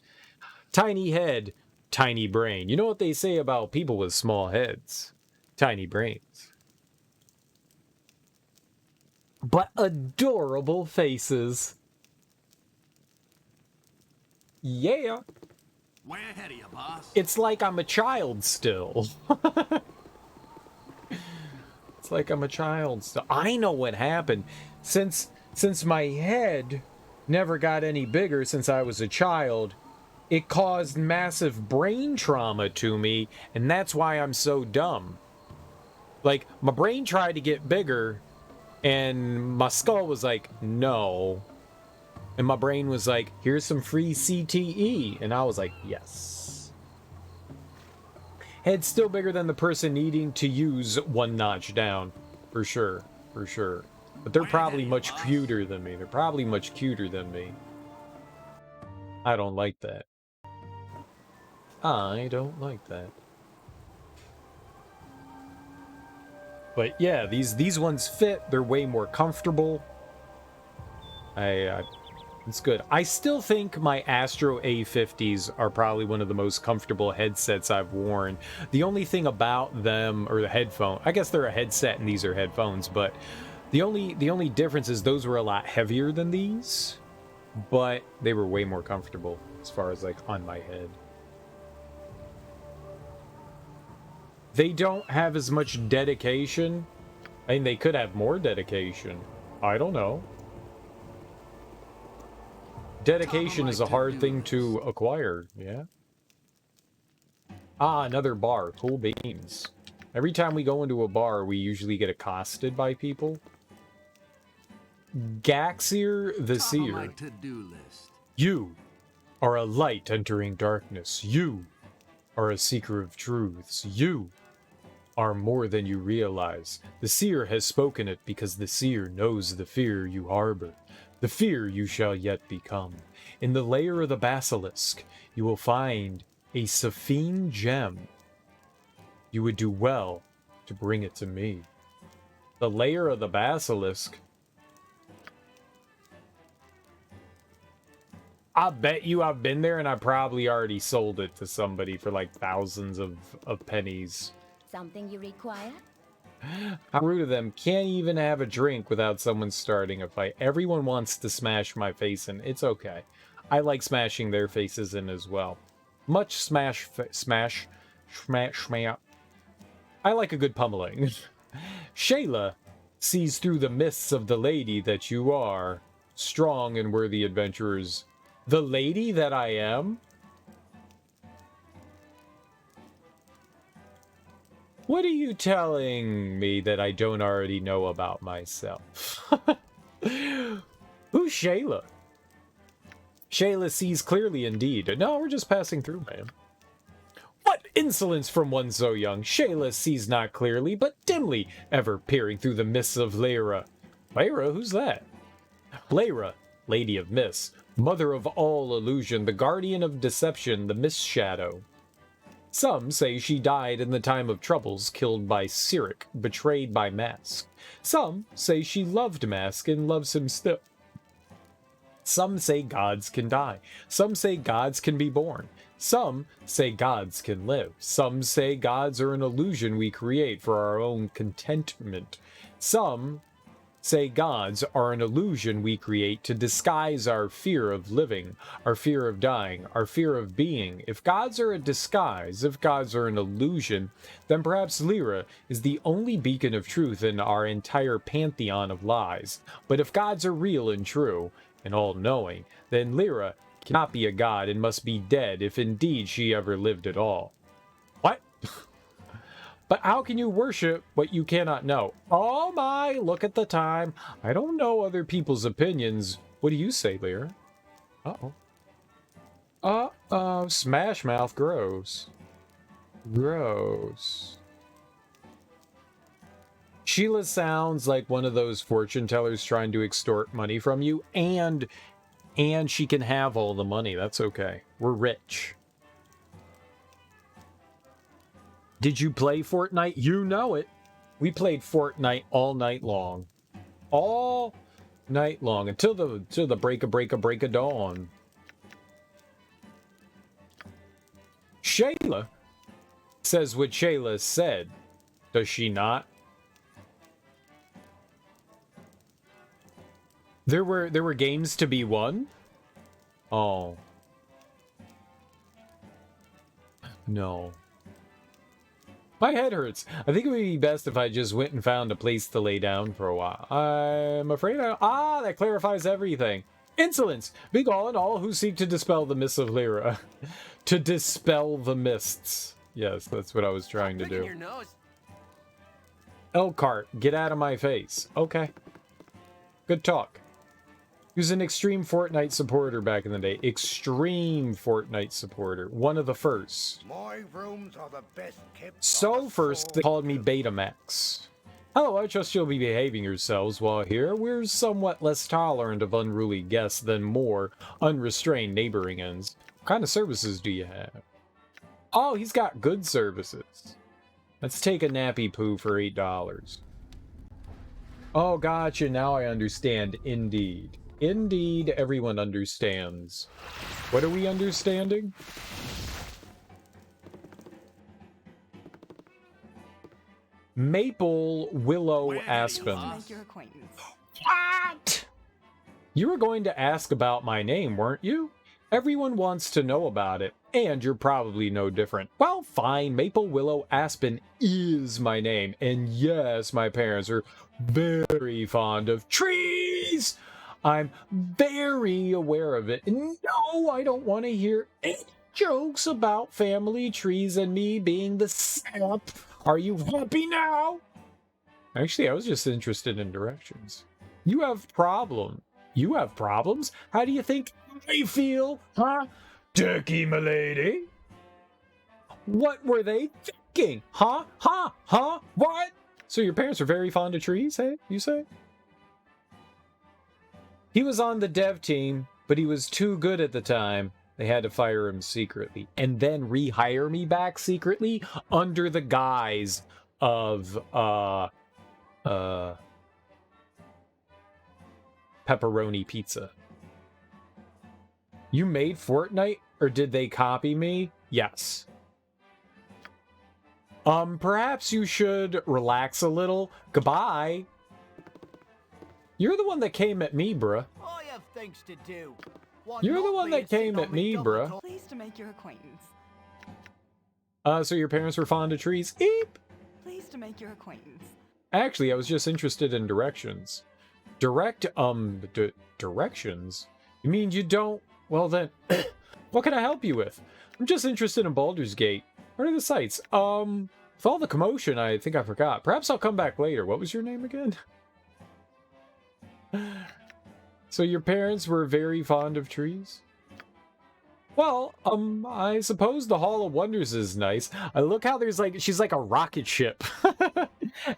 Tiny head, tiny brain. You know what they say about people with small heads? Tiny brains. But adorable faces. Yeah.
Way ahead of you, boss.
It's like I'm a child still. It's like I'm a child still. I know what happened. Since my head never got any bigger since I was a child, it caused massive brain trauma to me, and that's why I'm so dumb. Like, my brain tried to get bigger, and my skull was like, no. And my brain was like, here's some free CTE. And I was like, yes. Head's still bigger than the person needing to use one notch down. For sure. For sure. But they're probably much cuter than me. They're probably much cuter than me. I don't like that. I don't like that. But yeah, these ones fit. They're way more comfortable. It's good. I still think my Astro A50s are probably one of the most comfortable headsets I've worn. The only thing about them, or the headphone, I guess they're a headset and these are headphones, but the only difference is those were a lot heavier than these, but they were way more comfortable as far as like on my head. They don't have as much dedication. I mean, they could have more dedication. I don't know. Dedication is a hard thing to acquire, yeah? Ah, another bar. Cool beans. Every time we go into a bar, we usually get accosted by people. Gaxir the Seer. You are a light entering darkness. You are a seeker of truths. You are more than you realize. The Seer has spoken it because the Seer knows the fear you harbor. The fear you shall yet become. In the lair of the basilisk, you will find a Saphine gem. You would do well to bring it to me. The lair of the basilisk? I bet you I've been there and I probably already sold it to somebody for like thousands of pennies.
Something you require?
How rude of them. Can't even have a drink without someone starting a fight. Everyone wants to smash my face in. It's okay. I like smashing their faces in as well. Much smash. I like a good pummeling. Shayla sees through the mists of the lady that you are. Strong and worthy adventurers. The lady that I am? What are you telling me that I don't already know about myself? Who's Shayla? Shayla sees clearly indeed. No, we're just passing through, man. What insolence from one so young! Shayla sees not clearly, but dimly, ever peering through the mists of Lyra. Lyra? Who's that? Lyra, Lady of Mists, mother of all illusion, the guardian of deception, the mist shadow. Some say she died in the time of troubles, killed by Cyric, betrayed by Mask. Some say she loved Mask and loves him still. Some say gods can die. Some say gods can be born. Some say gods can live. Some say gods are an illusion we create for our own contentment. Some say gods are an illusion we create to disguise our fear of living, our fear of dying, our fear of being. If gods are a disguise, if gods are an illusion, then perhaps Lyra is the only beacon of truth in our entire pantheon of lies. But if gods are real and true, and all-knowing, then Lyra cannot be a god and must be dead if indeed she ever lived at all. What? But how can you worship what you cannot know? Oh my, look at the time. I don't know other people's opinions. What do you say, Lyra? Uh-oh. Uh-oh, Smash Mouth, gross. Gross. Sheila sounds like one of those fortune tellers trying to extort money from you, and she can have all the money. That's okay. We're rich. Did you play Fortnite? You know it. We played Fortnite all night long. All night long until the break of dawn. Shayla says what Shayla said. Does she not? There were games to be won? Oh. No. My head hurts. I think it would be best if I just went and found a place to lay down for a while. I'm afraid that clarifies everything. Insolence! Big all and all who seek to dispel the mists of Lyra. To dispel the mists. Yes, that's what I was trying to do.
Your nose.
Elkhart, get out of my face. Okay. Good talk. He was an extreme Fortnite supporter back in the day. Extreme Fortnite supporter. One of the first.
My rooms are the best kept.
So first, they called me Betamax. Hello, I trust you'll be behaving yourselves while here. We're somewhat less tolerant of unruly guests than more unrestrained neighboring ends. What kind of services do you have? Oh, he's got good services. Let's take a nappy poo for $8. Oh, gotcha. Now I understand. Indeed. Indeed, everyone understands. What are we understanding? Maple, willow, aspen.
Make your acquaintance.
What? You were going to ask about my name, weren't you? Everyone wants to know about it, and you're probably no different. Well, fine, Maple, Willow, Aspen is my name, and yes, my parents are very fond of trees! I'm very aware of it, and no, I don't want to hear any jokes about family trees and me being the sap. Are you happy now? Actually, I was just interested in directions. You have problem. You have problems? How do you think I feel, huh? Dirky M'Lady? What were they thinking? Huh? What? So your parents are very fond of trees, hey? You say? He was on the dev team, but he was too good at the time. They had to fire him secretly and then rehire me back secretly under the guise of pepperoni pizza. You made Fortnite, or did they copy me? Yes. Perhaps you should relax a little. Goodbye. You're the one that came at me, bruh.
I have things to do.
You're the one that came at me, bruh.
Pleased to make your acquaintance.
So your parents were fond of trees? Eep!
Pleased to make your acquaintance.
Actually, I was just interested in directions. Directions? You mean you don't? Well then, what can I help you with? I'm just interested in Baldur's Gate. What are the sites? With all the commotion, I think I forgot. Perhaps I'll come back later. What was your name again? So your parents were very fond of trees? Well, I suppose the Hall of Wonders is nice. I look how there's she's like a rocket ship.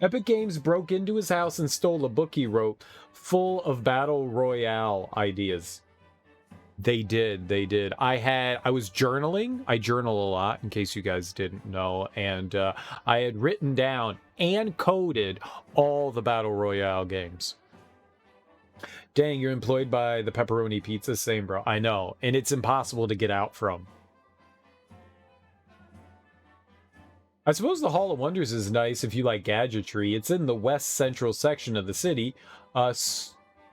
Epic Games broke into his house and stole a book he wrote full of battle royale ideas. They did. I was journaling. I journal a lot, in case you guys didn't know. And I had written down and coded all the battle royale games. Dang, you're employed by the pepperoni pizza? Same, bro. I know. And it's impossible to get out from. I suppose the Hall of Wonders is nice if you like gadgetry. It's in the west central section of the city.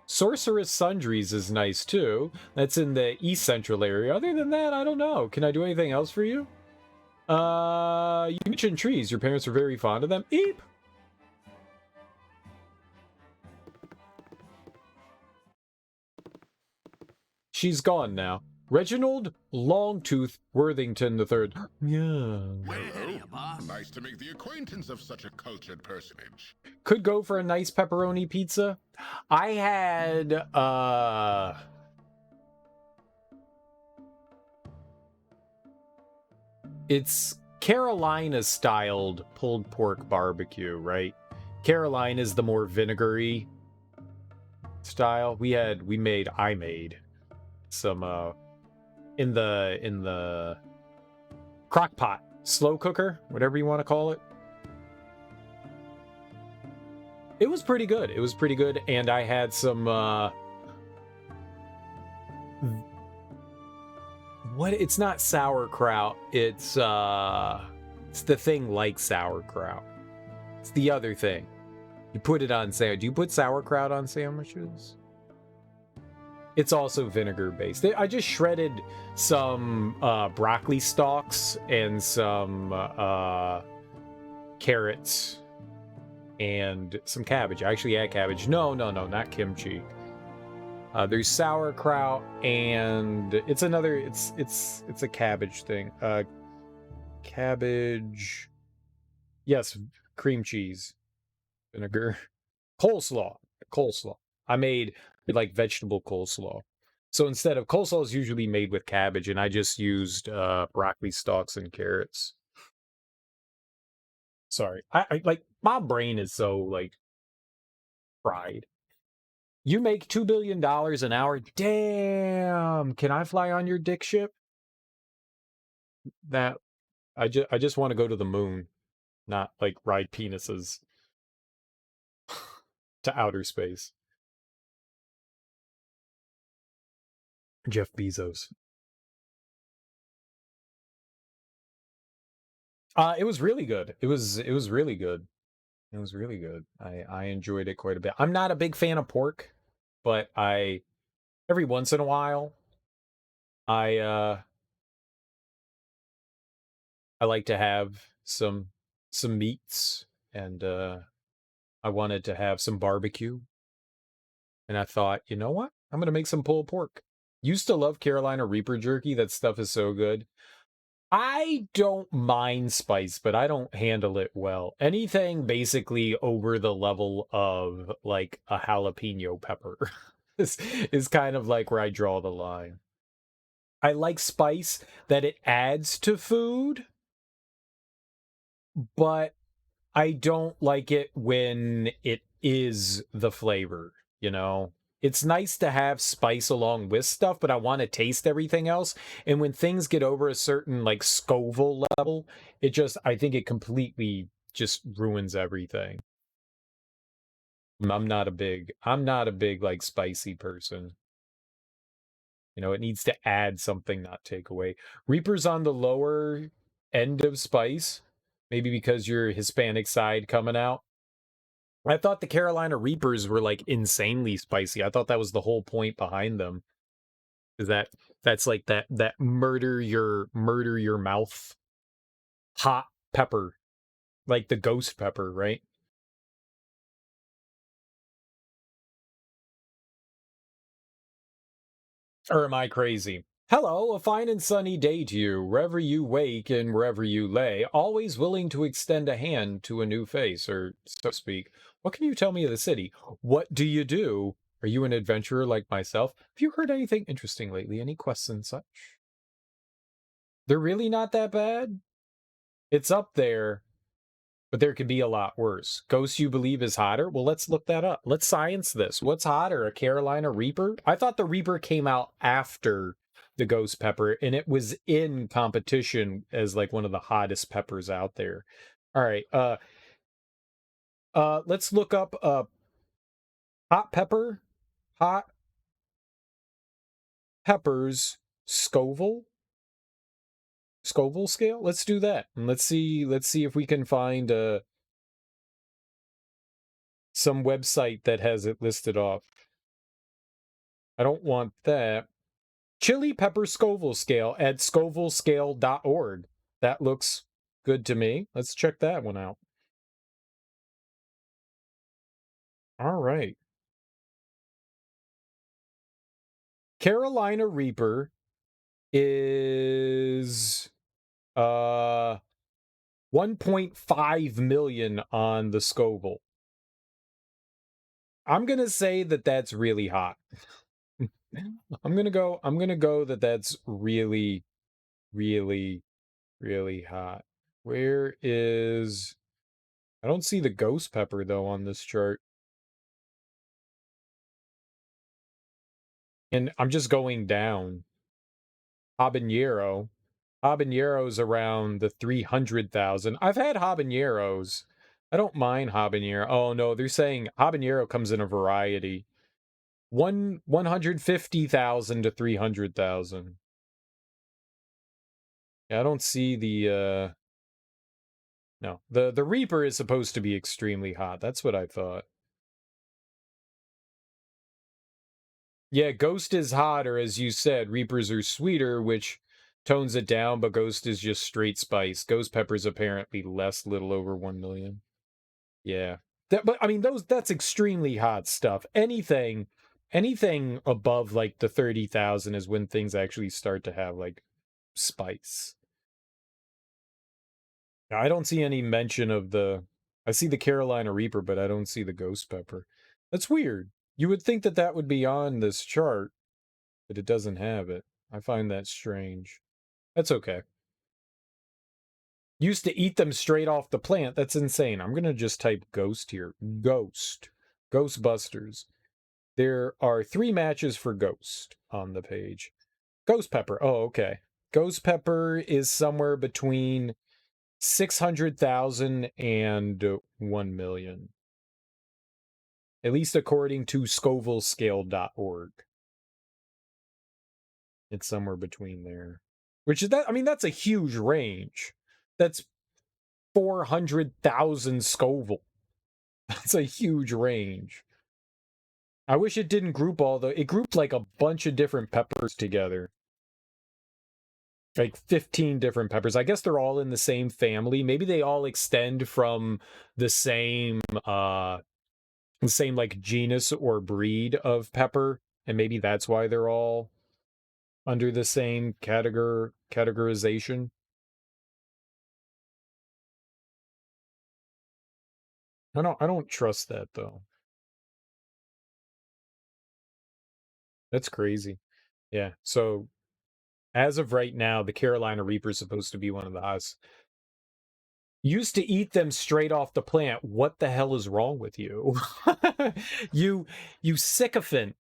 Sorceress Sundries is nice too. That's in the east central area. Other than that, I don't know. Can I do anything else for you? You mentioned trees. Your parents are very fond of them. Eep! she's gone now. Reginald Longtooth Worthington III. Yeah.
Way ahead of you, boss.
Nice to make the acquaintance of such a cultured personage.
Could go for a nice pepperoni pizza. I had, it's Carolina-styled pulled pork barbecue, right? Carolina is the more vinegary style. I made some, in the crock pot, slow cooker, whatever you want to call it. It was pretty good. It was pretty good, and I had some, it's not sauerkraut, it's the thing like sauerkraut. It's the other thing. You put it on sandwich. Do you put sauerkraut on sandwiches? It's also vinegar based. I just shredded some broccoli stalks and some carrots and some cabbage. I actually had cabbage. No, not kimchi. There's sauerkraut and it's a cabbage thing. Cabbage. Yes, cream cheese. Vinegar. Coleslaw. I made like vegetable coleslaw. So instead of coleslaw is usually made with cabbage, and I just used broccoli stalks and carrots. Sorry, I like my brain is so like fried. You make $2 billion an hour. Damn, can I fly on your dick ship? That I just want to go to the moon, not like ride penises to outer space. Jeff Bezos. It was really good. It was really good. It was really good. I enjoyed it quite a bit. I'm not a big fan of pork, but every once in a while I like to have some meats, and I wanted to have some barbecue. And I thought, you know what? I'm going to make some pulled pork. Used to love Carolina Reaper jerky. That stuff is so good. I don't mind spice, but I don't handle it well. Anything basically over the level of like a jalapeno pepper is kind of like where I draw the line. I like spice that it adds to food, but I don't like it when it is the flavor, you know? It's nice to have spice along with stuff, but I want to taste everything else. And when things get over a certain like Scoville level, I think it completely just ruins everything. I'm not a big like spicy person. You know, it needs to add something, not take away. Reaper's on the lower end of spice, maybe because you're Hispanic side coming out. I thought the Carolina Reapers were like insanely spicy. I thought that was the whole point behind them. Is that's like that murder your mouth hot pepper, like the ghost pepper, right? Or am I crazy? Hello, a fine and sunny day to you, wherever you wake and wherever you lay, always willing to extend a hand to a new face, or so to speak. What can you tell me of the city? What do you do? Are you an adventurer like myself? Have you heard anything interesting lately? Any quests and such? They're really not that bad? It's up there, but there could be a lot worse. Ghost you believe is hotter? Well, let's look that up. Let's science this. What's hotter, a Carolina Reaper? I thought the Reaper came out after the ghost pepper, and it was in competition as like one of the hottest peppers out there. All right, let's look up hot peppers Scoville scale. Let's do that, and let's see if we can find some website that has it listed off. I don't want that. Chili pepper Scoville scale at scovillescale.org. That looks good to me. Let's check that one out. All right. Carolina Reaper is 1.5 million on the Scoville. I'm gonna say that that's really hot. I'm gonna go that that's really, really, really hot. Where is... I don't see the ghost pepper though on this chart. And I'm just going down. Habanero's around the 300,000. I've had habaneros. I don't mind habanero. Oh no, they're saying habanero comes in a variety. 150,000 to 300,000. Yeah, I don't see the no. The Reaper is supposed to be extremely hot. That's what I thought. Yeah, Ghost is hotter, as you said. Reapers are sweeter, which tones it down, but Ghost is just straight spice. Ghost pepper's apparently less, little over 1 million. Yeah. But I mean, that's extremely hot stuff. Anything above like the 30,000 is when things actually start to have like spice. Now, I don't see any mention of I see the Carolina Reaper, but I don't see the ghost pepper. That's weird. You would think that would be on this chart, but it doesn't have it. I find that strange. That's okay. Used to eat them straight off the plant. That's insane. I'm going to just type ghost here. Ghost. Ghostbusters. There are 3 matches for ghost on the page. Ghost pepper. Oh, okay. Ghost pepper is somewhere between 600,000 and 1 million. At least according to scovillescale.org. It's somewhere between there. Which is that, I mean, that's a huge range. That's 400,000 Scoville. That's a huge range. I wish it didn't group it grouped like a bunch of different peppers together. Like 15 different peppers. I guess they're all in the same family. Maybe they all extend from the same like genus or breed of pepper, and maybe that's why they're all under the same categorization. I don't trust that though. That's crazy. Yeah. So as of right now, the Carolina Reaper is supposed to be one of the hottest. Used to eat them straight off the plant. What the hell is wrong with you? you sycophant.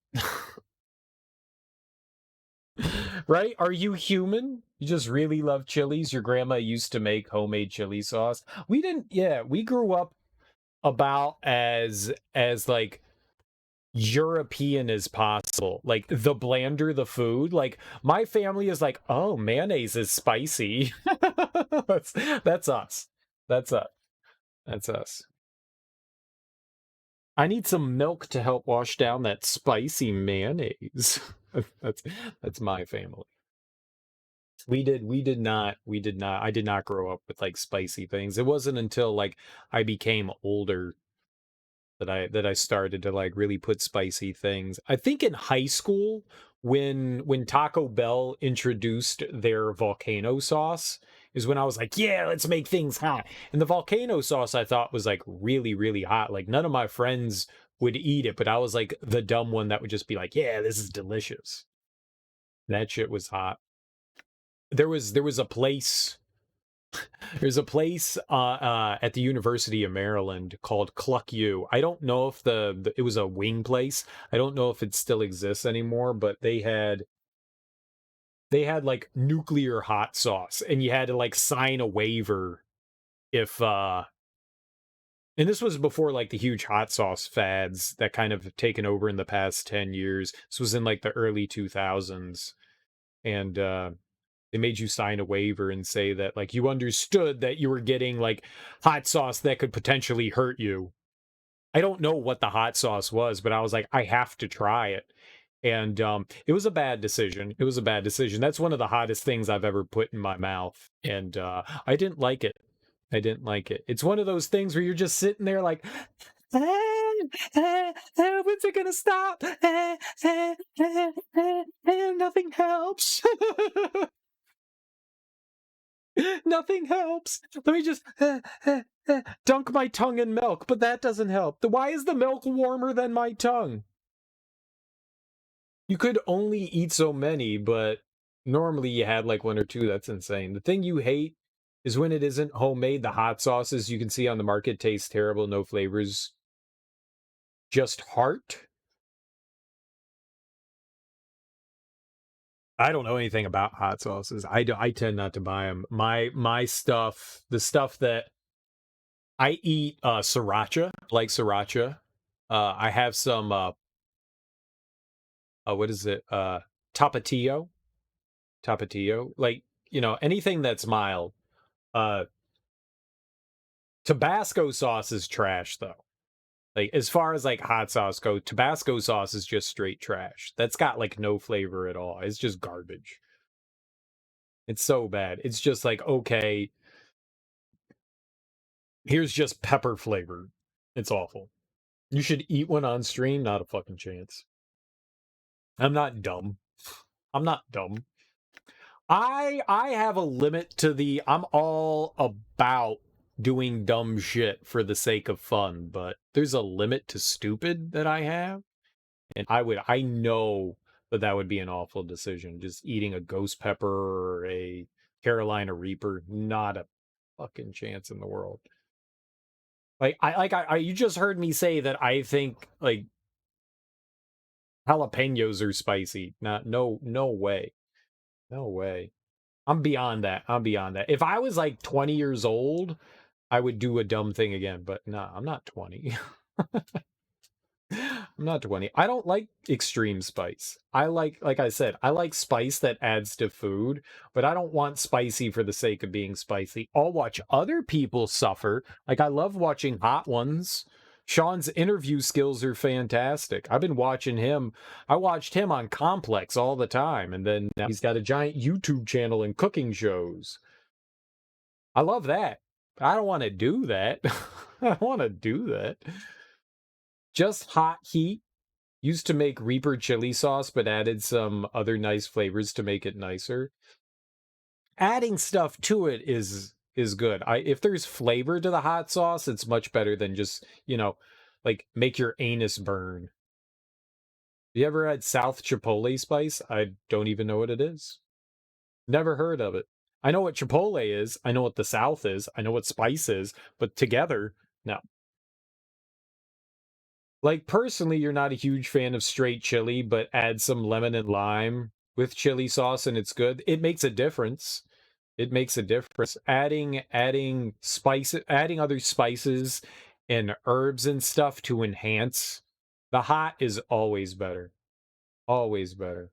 Right? Are you human? You just really love chilies? Your grandma used to make homemade chili sauce. We grew up about as like European as possible. Like, the blander the food. Like, my family is like, oh, mayonnaise is spicy. That's us. That's us. That's us. I need some milk to help wash down that spicy mayonnaise. that's my family. I did not grow up with like spicy things. It wasn't until like I became older that I started to like really put spicy things. I think in high school when Taco Bell introduced their volcano sauce is when I was like, yeah, let's make things hot. And the volcano sauce I thought was like really, really hot. Like, none of my friends would eat it, but I was like the dumb one that would just be like, yeah, this is delicious. That shit was hot. There was a place There's a place at the University of Maryland called Cluck U. I don't know if it was a wing place. I don't know if it still exists anymore, but they had like nuclear hot sauce, and you had to like sign a waiver if and this was before like the huge hot sauce fads that kind of have taken over in the past 10 years. This was in like the early 2000s, and they made you sign a waiver and say that like you understood that you were getting like hot sauce that could potentially hurt you. I don't know what the hot sauce was, but I was like, I have to try it. And it was a bad decision. It was a bad decision. That's one of the hottest things I've ever put in my mouth. And I didn't like it. I didn't like it. It's one of those things where you're just sitting there like, When's it gonna stop? Nothing helps. Nothing helps. Let me just dunk my tongue in milk, but that doesn't help. Why is the milk warmer than my tongue? You could only eat so many, but normally you had like one or two. That's insane. The thing you hate is when it isn't homemade. The hot sauces you can see on the market taste terrible, no flavors, just heart. I don't know anything about hot sauces. I tend not to buy them. My stuff, the stuff that I eat, sriracha, like sriracha. I have some what is it? Tapatio. Tapatio. Like, you know, anything that's mild. Tabasco sauce is trash though. Like, as far as like hot sauce go, Tabasco sauce is just straight trash. That's got like no flavor at all. It's just garbage. It's so bad. It's just like, okay, here's just pepper flavor. It's awful. You should eat one on stream, not a fucking chance. I'm not dumb. I'm not dumb. I have a limit to the I'm all about doing dumb shit for the sake of fun, but there's a limit to stupid that I have. And I know that would be an awful decision. Just eating a ghost pepper or a Carolina Reaper, not a fucking chance in the world. Like you just heard me say that I think like jalapenos are spicy. No way. No way. I'm beyond that. I'm beyond that. If I was like 20 years old, I would do a dumb thing again, but no, I'm not 20. I'm not 20. I don't like extreme spice. I like I said, I like spice that adds to food, but I don't want spicy for the sake of being spicy. I'll watch other people suffer. Like, I love watching Hot Ones. Sean's interview skills are fantastic. I've been watching him. I watched him on Complex all the time, and then now he's got a giant YouTube channel and cooking shows. I love that. I don't want to do that. I don't want to do that. Just Hot Heat used to make Reaper chili sauce, but added some other nice flavors to make it nicer. Adding stuff to it is good. If there's flavor to the hot sauce, it's much better than just, you know, like make your anus burn. You ever had South Chipotle spice? I don't even know what it is. Never heard of it. I know what Chipotle is. I know what the South is. I know what spice is, but together, no. Like, personally, you're not a huge fan of straight chili, but add some lemon and lime with chili sauce and it's good. It makes a difference. It makes a difference. Adding spice, adding other spices and herbs and stuff to enhance the hot is always better. Always better.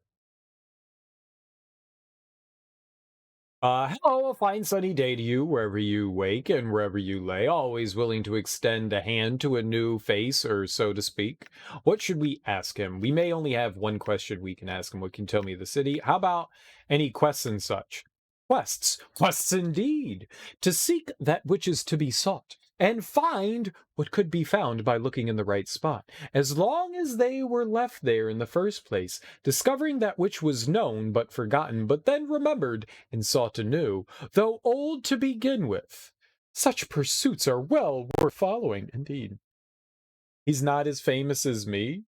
Hello, a fine sunny day to you, wherever you wake and wherever you lay, always willing to extend a hand to a new face, or so to speak. What should we ask him? We may only have one question we can ask him. What can you tell me of the city? How about any quests and such? Quests. Quests indeed. To seek that which is to be sought, and find what could be found by looking in the right spot, as long as they were left there in the first place, discovering that which was known but forgotten, but then remembered and sought anew, though old to begin with. Such pursuits are well worth following, indeed. He's not as famous as me.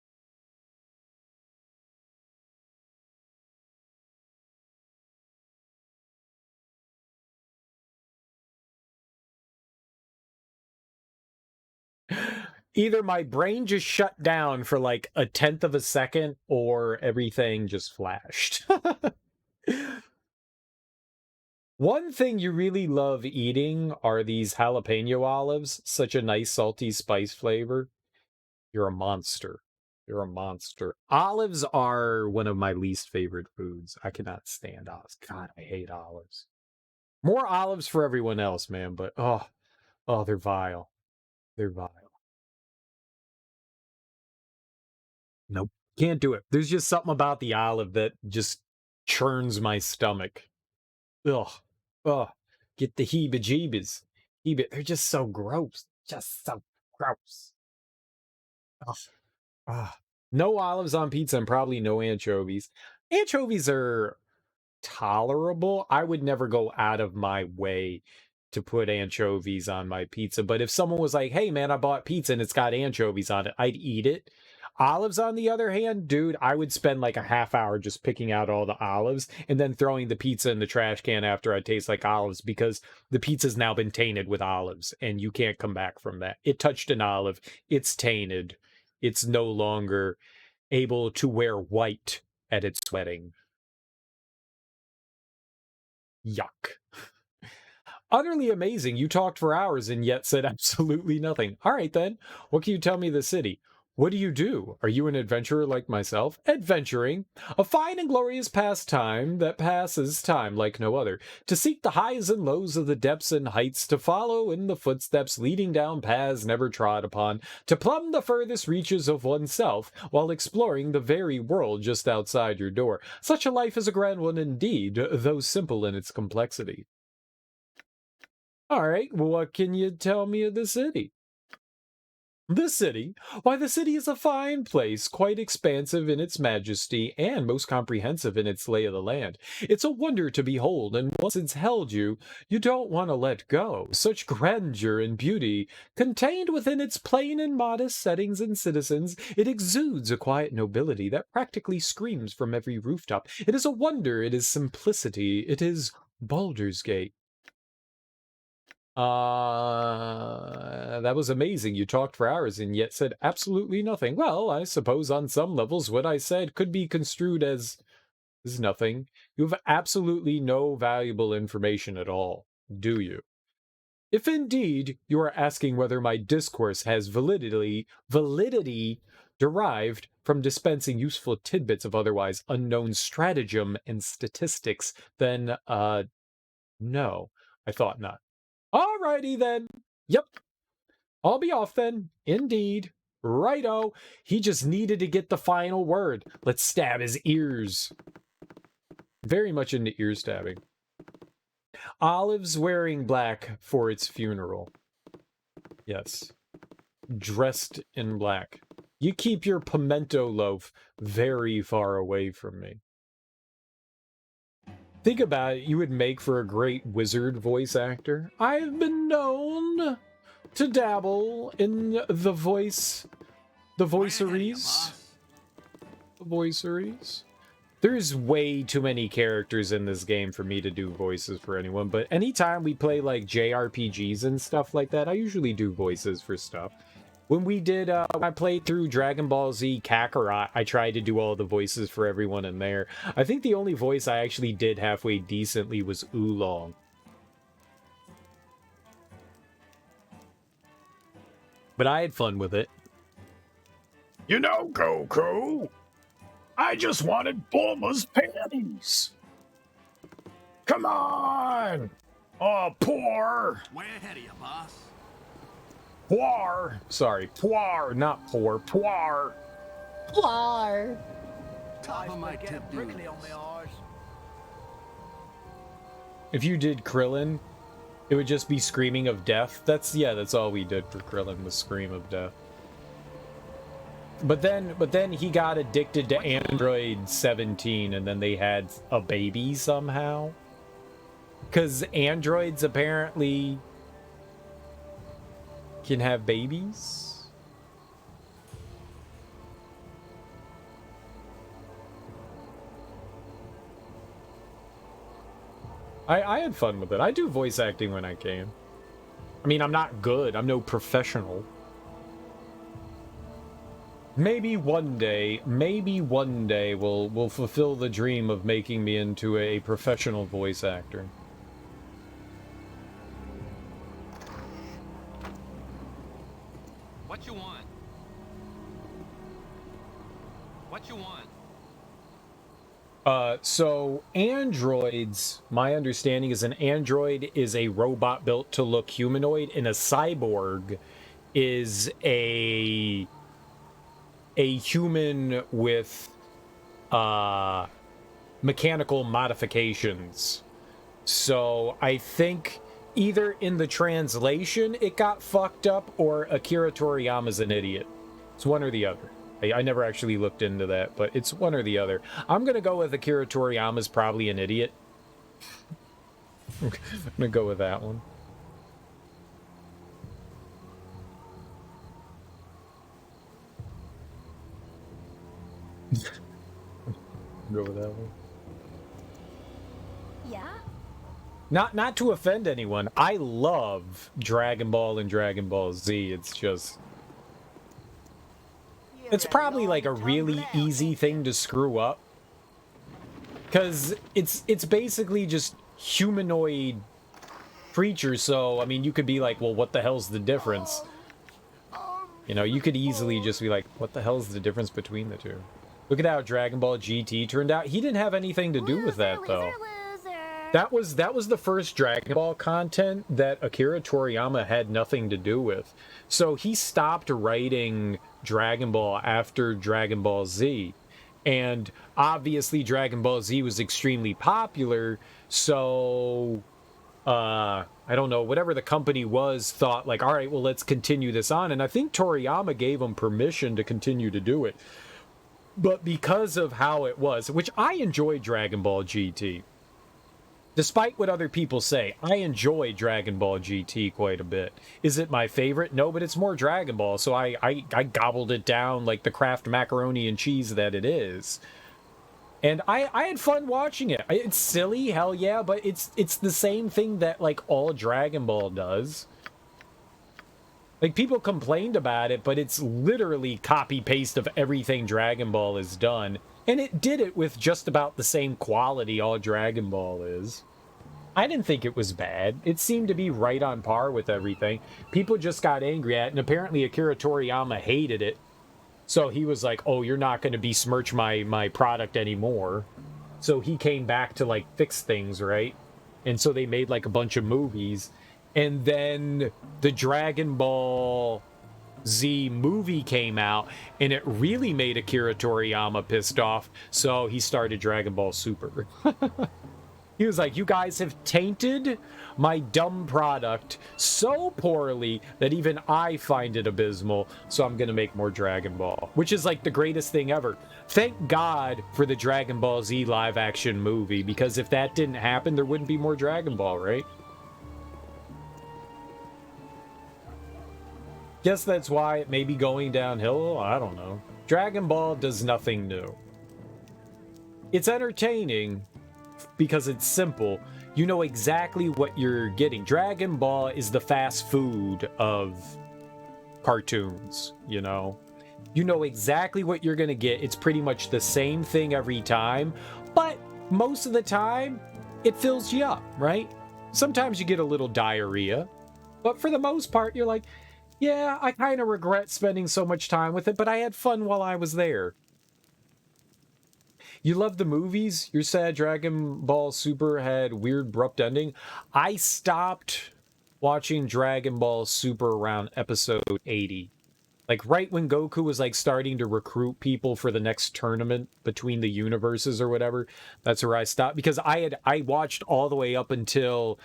Either my brain just shut down for like 1/10 of a second, or everything just flashed. One thing you really love eating are these jalapeno olives. Such a nice salty spice flavor. You're a monster. You're a monster. Olives are one of my least favorite foods. I cannot stand olives. God, I hate olives. More olives for everyone else, man, but oh, they're vile. They're vile. Nope. Can't do it. There's just something about the olive that just churns my stomach. Ugh. Ugh. Get the heebie-jeebies. They're just so gross. Just so gross. Ugh. Ah. No olives on pizza and probably no anchovies. Anchovies are tolerable. I would never go out of my way to put anchovies on my pizza. But if someone was like, hey man, I bought pizza and it's got anchovies on it, I'd eat it. Olives, on the other hand, dude, I would spend like a half hour just picking out all the olives and then throwing the pizza in the trash can after I taste like olives, because the pizza's now been tainted with olives and you can't come back from that. It touched an olive, it's tainted. It's no longer able to wear white at its wedding. Yuck. Utterly amazing. You talked for hours and yet said absolutely nothing. All right, then. What can you tell me of the city? What do you do? Are you an adventurer like myself? Adventuring. A fine and glorious pastime that passes time like no other. To seek the highs and lows of the depths and heights, to follow in the footsteps leading down paths never trod upon, to plumb the furthest reaches of oneself while exploring the very world just outside your door. Such a life is a grand one indeed, though simple in its complexity. All right, well, what can you tell me of the city? The city? Why, the city is a fine place, quite expansive in its majesty, and most comprehensive in its lay of the land. It's a wonder to behold, and once it's held you, you don't want to let go. Such grandeur and beauty, contained within its plain and modest settings and citizens, it exudes a quiet nobility that practically screams from every rooftop. It is a wonder, it is simplicity, it is Baldur's Gate. That was amazing. You talked for hours and yet said absolutely nothing. Well, I suppose on some levels what I said could be construed as nothing. You have absolutely no valuable information at all, do you? If indeed you are asking whether my discourse has validity derived from dispensing useful tidbits of otherwise unknown stratagem and statistics, then, no, I thought not. Alrighty then. Yep. I'll be off then. Indeed. Righto. He just needed to get the final word. Let's stab his ears. Very much into ear stabbing. Olive's wearing black for its funeral. Yes. Dressed in black. You keep your pimento loaf very far away from me. Think about it, you would make for a great wizard voice actor. I've been known to dabble in the voiceries. There's way too many characters in this game for me to do voices for anyone, but anytime we play like JRPGs and stuff like that, I usually do voices for stuff. When we did, when I played through Dragon Ball Z Kakarot, I tried to do all the voices for everyone in there. I think the only voice I actually did halfway decently was Oolong. But I had fun with it.
You know, Goku, I just wanted Bulma's panties. Come on! Oh, poor!
Way ahead of you, boss.
Poir. Sorry, poir, not poor. Poir.
Poir.
Top of my tip, dude.
If you did Krillin, it would just be screaming of death. That's all we did for Krillin, was scream of death. But then he got addicted to Android 17, and then they had a baby somehow. Because androids apparently can have babies. I had fun with it. I do voice acting when I can. I mean, I'm not good. I'm no professional. Maybe one day we'll fulfill the dream of making me into a professional voice actor.
What you want? What you want?
So androids, my understanding is an android is a robot built to look humanoid, and a cyborg is a human with mechanical modifications. So I think either in the translation it got fucked up, or Akira Toriyama's an idiot. It's one or the other. I never actually looked into that, but it's one or the other. I'm gonna go with Akira Toriyama's probably an idiot. I'm gonna go with that one. Go with that one.
Yeah?
Not to offend anyone. I love Dragon Ball and Dragon Ball Z. It's just... It's probably like a really easy thing to screw up. Because it's basically just humanoid creatures, so, I mean, you could be like, well, what the hell's the difference? You know, you could easily just be like, what the hell's the difference between the two? Look at how Dragon Ball GT turned out. He didn't have anything to do with that, though. That was the first Dragon Ball content that Akira Toriyama had nothing to do with. So he stopped writing Dragon Ball after Dragon Ball Z. And obviously Dragon Ball Z was extremely popular, so I don't know, whatever the company was thought like, all right, well, let's continue this on. And I think Toriyama gave him permission to continue to do it. But because of how it was, which I enjoy Dragon Ball GT. Despite what other people say, I enjoy Dragon Ball GT quite a bit. Is it my favorite? No, but it's more Dragon Ball, so I gobbled it down like the Kraft macaroni and cheese that it is. And I had fun watching it. It's silly, hell yeah, but it's the same thing that, like, all Dragon Ball does. Like, people complained about it, but it's literally copy-paste of everything Dragon Ball has done. And it did it with just about the same quality all Dragon Ball is. I didn't think it was bad. It seemed to be right on par with everything. People just got angry at it, and apparently Akira Toriyama hated it. So he was like, oh, you're not going to besmirch my product anymore. So he came back to, like, fix things, right? And so they made, like, a bunch of movies. And then the Dragon Ball Z movie came out, and it really made Akira Toriyama pissed off, so he started Dragon Ball Super. He was like, you guys have tainted my dumb product so poorly that even I find it abysmal, so I'm gonna make more Dragon Ball, which is like the greatest thing ever. Thank God for the Dragon Ball Z live action movie, because if that didn't happen, there wouldn't be more Dragon Ball, right? Guess that's why it may be going downhill. I don't know. Dragon Ball does nothing new. It's entertaining because it's simple. You know exactly what you're getting. Dragon Ball is the fast food of cartoons, you know? You know exactly what you're gonna get. It's pretty much the same thing every time, but most of the time, it fills you up, right? Sometimes you get a little diarrhea, but for the most part, you're like, yeah, I kind of regret spending so much time with it, but I had fun while I was there. You love the movies? You're sad Dragon Ball Super had weird, abrupt ending? I stopped watching Dragon Ball Super around episode 80. Like, right when Goku was, like, starting to recruit people for the next tournament between the universes or whatever, that's where I stopped. Because I watched all the way up until...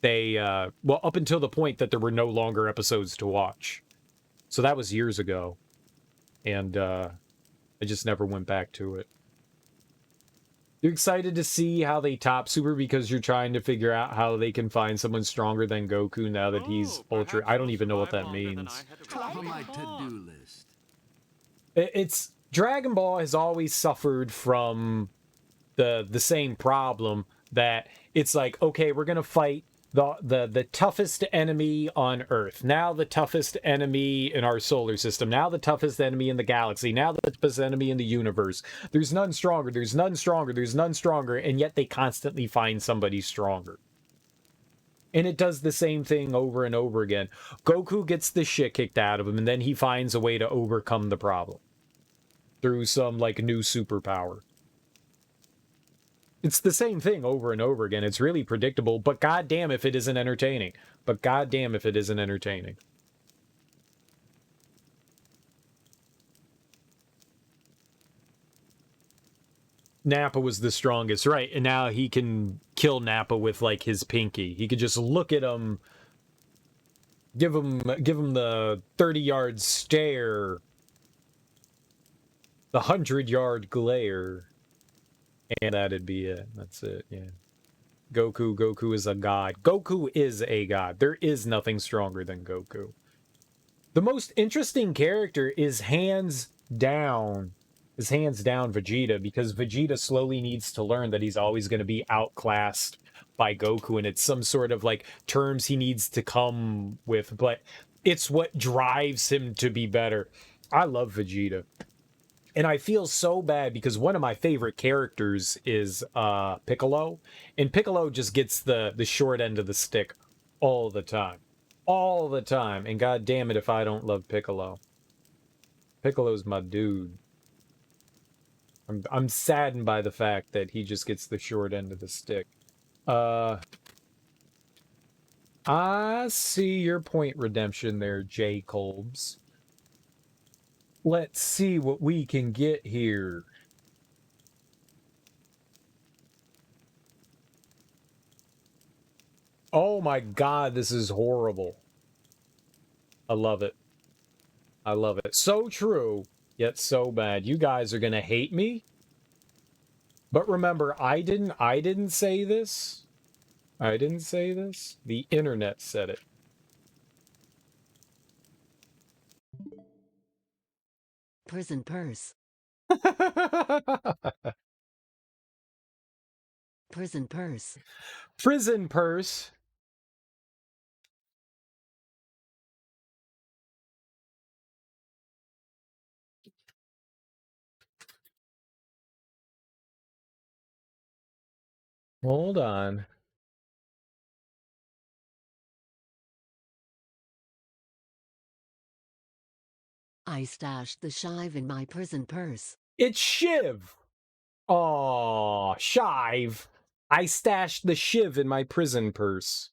up until the point that there were no longer episodes to watch. So that was years ago. And, I just never went back to it. You're excited to see how they top Super because you're trying to figure out how they can find someone stronger than Goku now that he's Ultra... I don't even know what that means.
Top of my to-do list.
It's... Dragon Ball has always suffered from the same problem that it's like, okay, we're gonna fight the toughest enemy on Earth, now the toughest enemy in our solar system, now the toughest enemy in the galaxy, now the toughest enemy in the universe. There's none stronger, there's none stronger, there's none stronger, and yet they constantly find somebody stronger. And it does the same thing over and over again. Goku gets the shit kicked out of him, and then he finds a way to overcome the problem through some, like, new superpower. It's the same thing over and over again. It's really predictable, but goddamn if it isn't entertaining. But goddamn if it isn't entertaining. Nappa was the strongest, right? And now he can kill Nappa with, like, his pinky. He could just look at him Give him the 30-yard stare. The 100-yard glare. And that'd be it. That's it, yeah. Goku is a god. Goku is a god. There is nothing stronger than Goku. The most interesting character is hands down Vegeta, because Vegeta slowly needs to learn that he's always going to be outclassed by Goku, and it's some sort of like terms he needs to come with, but it's what drives him to be better. I love Vegeta. And I feel so bad because one of my favorite characters is Piccolo, and Piccolo just gets the short end of the stick all the time. All the time. And god damn it if I don't love Piccolo. Piccolo's my dude. I'm saddened by the fact that he just gets the short end of the stick. I see your point, Redemption, there, J. Kolbs. Let's see what we can get here. Oh my god, this is horrible. I love it. I love it. So true, yet so bad. You guys are gonna hate me. But remember, I didn't say this. I didn't say this. The internet said it.
Prison purse. Prison purse.
Prison purse. Hold on.
I stashed the shive in my prison purse.
It's Shiv. Aw, Shive. I stashed the Shiv in my prison purse.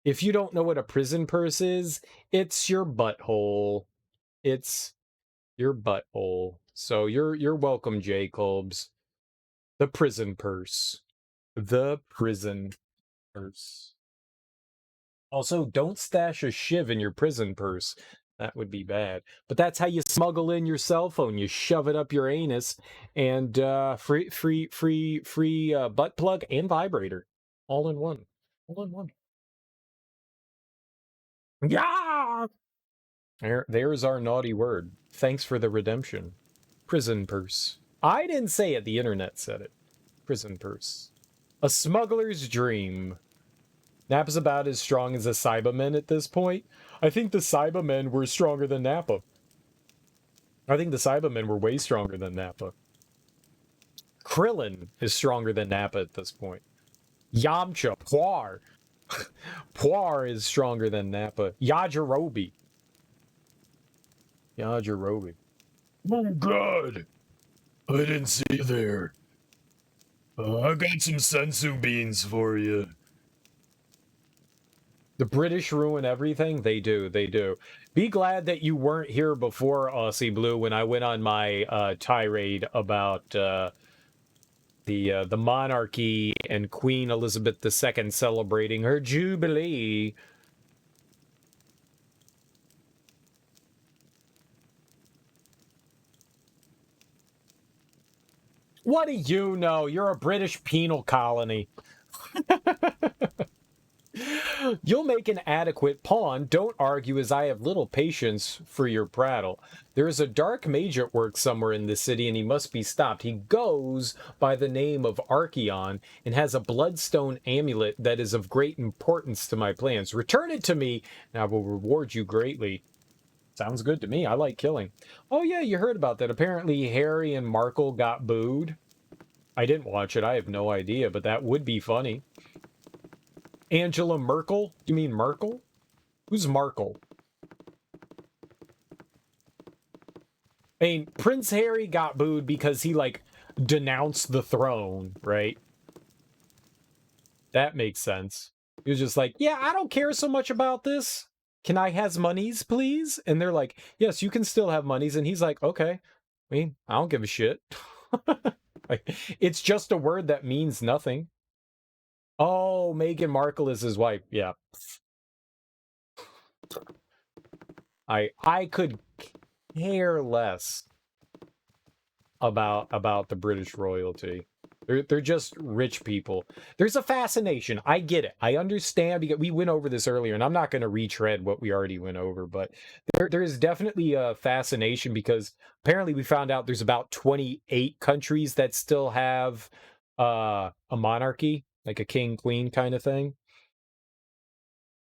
If you don't know what a prison purse is, it's your butthole. It's your butthole. So you're welcome, J. Kolbs. The prison purse. The prison purse. Also, don't stash a shiv in your prison purse. That would be bad. But that's how you smuggle in your cell phone. You shove it up your anus, and free butt plug and vibrator, all in one. All in one. Yeah. There's our naughty word. Thanks for the redemption. Prison purse. I didn't say it. The internet said it. Prison purse. A smuggler's dream. Nappa's about as strong as the Cybermen at this point. I think the Cybermen were stronger than Nappa. I think the Cybermen were way stronger than Nappa. Krillin is stronger than Nappa at this point. Yamcha, Puar. Puar is stronger than Nappa. Yajirobe. Yajirobe. Oh god! I didn't see you there. I got some sensu beans for you. The British ruin everything? They do, they do. Be glad that you weren't here before, Aussie Blue, when I went on my tirade about the monarchy and Queen Elizabeth II celebrating her jubilee. What do you know? You're a British penal colony. You'll make an adequate pawn. Don't argue, as I have little patience for your prattle. There is a dark mage at work somewhere in the city, and he must be stopped. He goes by the name of Archeon and has a bloodstone amulet that is of great importance to my plans. Return it to me, and I will reward you greatly. Sounds good to me. I like killing. Oh yeah, you heard about that. Apparently Harry and Markle got booed. I didn't watch it. I have no idea, but that would be funny. Angela Merkel? You mean Merkel? Who's Markle? I mean, Prince Harry got booed because he, like, denounced the throne, right? That makes sense. He was just like, yeah, I don't care so much about this. Can I has monies, please? And they're like, yes, you can still have monies. And he's like, okay. I mean, I don't give a shit. Like, it's just a word that means nothing. Oh, Meghan Markle is his wife. Yeah. I could care less about the British royalty. They're just rich people. There's a fascination. I get it. I understand because we went over this earlier, and I'm not going to retread what we already went over, but there is definitely a fascination because apparently we found out there's about 28 countries that still have a monarchy, like a king queen kind of thing.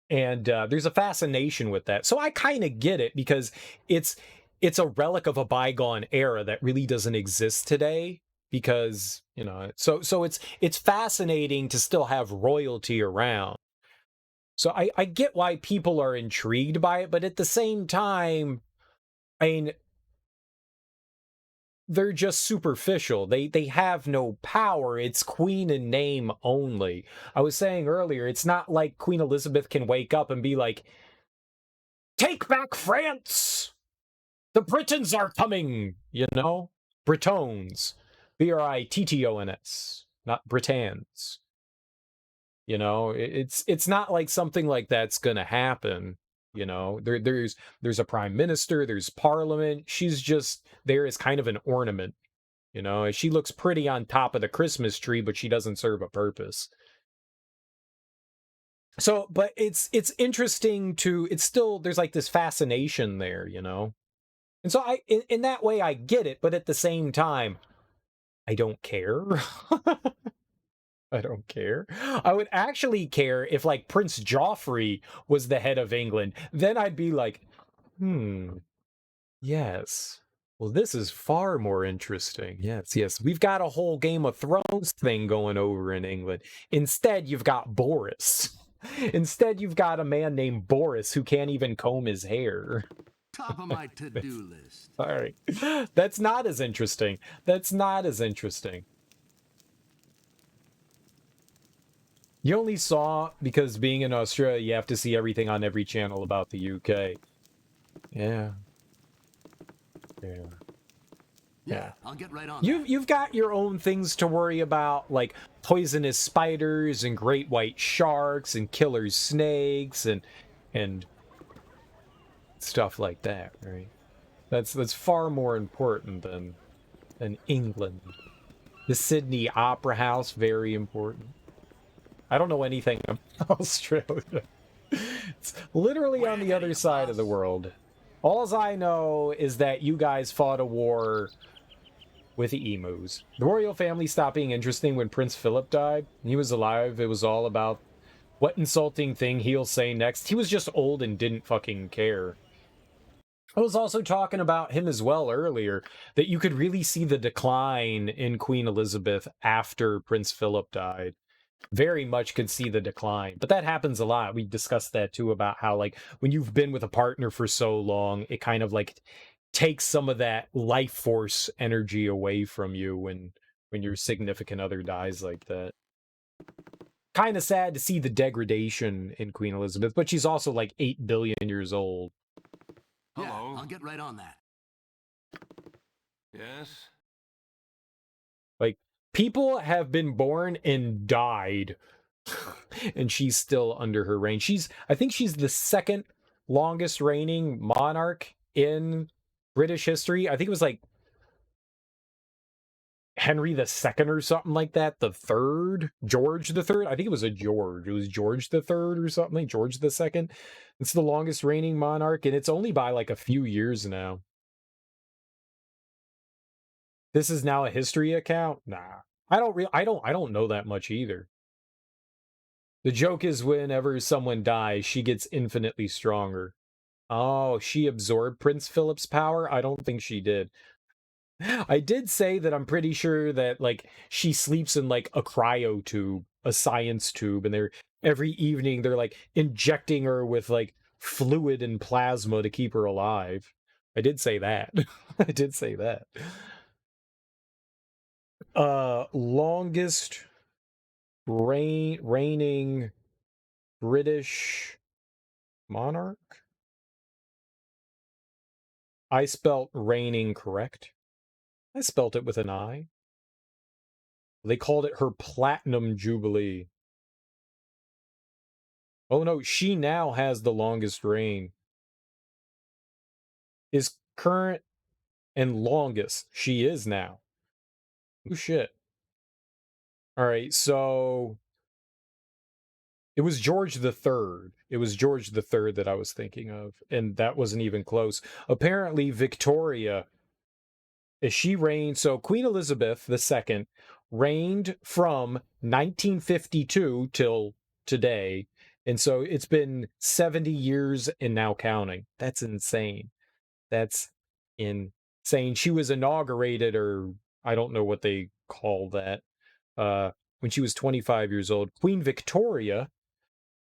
And there's a fascination with that. So I kind of get it because it's a relic of a bygone era that really doesn't exist today because, you know, so it's fascinating to still have royalty around. So I get why people are intrigued by it, but at the same time, I mean, they're just superficial. They have no power. It's queen in name only. I was saying earlier, it's not like Queen Elizabeth can wake up and be like, "Take back France! The Britons are coming!" You know? Britons. Brittons, not Britans. You know, it's not like something like that's gonna happen. You know, there's a prime minister, there's parliament. She's just there as kind of an ornament. You know, she looks pretty on top of the Christmas tree, but she doesn't serve a purpose. So, but it's interesting to it's still there's like this fascination there, you know. And so in that way I get it, but at the same time, I don't care. I don't care. I would actually care if like Prince Joffrey was the head of England. Then I'd be like, yes. Well, this is far more interesting. Yes, yes. We've got a whole Game of Thrones thing going over in England. Instead, you've got Boris. Instead, you've got a man named Boris who can't even comb his hair.
Top of my to-do list.
All right. That's not as interesting. That's not as interesting. You only saw, because being in Australia, you have to see everything on every channel about the UK. Yeah.
Yeah, I'll get right on.
You've got your own things to worry about, like poisonous spiders and great white sharks and killer snakes and stuff like that, right? That's far more important than England. The Sydney Opera House, very important. I don't know anything about Australia. It's literally on the other side of the world. Alls I know is that you guys fought a war with the emus. The royal family stopped being interesting when Prince Philip died. He was alive. It was all about what insulting thing he'll say next. He was just old and didn't fucking care. I was also talking about him as well earlier, that you could really see the decline in Queen Elizabeth after Prince Philip died. Very much could see the decline, but that happens a lot. We discussed that too, about how like when you've been with a partner for so long, it kind of like takes some of that life force energy away from you when your significant other dies like that. Kind of sad to see the degradation in Queen Elizabeth, but she's also like 8 billion years old.
Yeah, I'll get right on that.
Yes?
Like, people have been born and died, and she's still under her reign. I think she's the second longest reigning monarch in British history. I think it was like Henry the Second or something like that. The third, George the Third. I think it was a George. It was George the Third or something. Like George the Second. It's the longest reigning monarch, and it's only by like a few years now. This is now a history account. Nah, I don't know that much either. The joke is whenever someone dies, she gets infinitely stronger. Oh, she absorbed Prince Philip's power? I don't think she did. I did say that I'm pretty sure that like she sleeps in like a cryo tube, a science tube, and every evening they're like injecting her with like fluid and plasma to keep her alive. I did say that. I did say that. Longest reigning British monarch? I spelt reigning correct. I spelt it with an I. They called it her Platinum Jubilee. Oh no, she now has the longest reign. Is current and longest. She is now. Oh shit. Alright, so it was George the Third. It was George the Third that I was thinking of, and that wasn't even close. Apparently, Victoria, as she reigned, so Queen Elizabeth II reigned from 1952 till today, and so it's been 70 years and now counting. That's insane. That's insane. She was inaugurated, or I don't know what they call that, when she was 25 years old. Queen Victoria,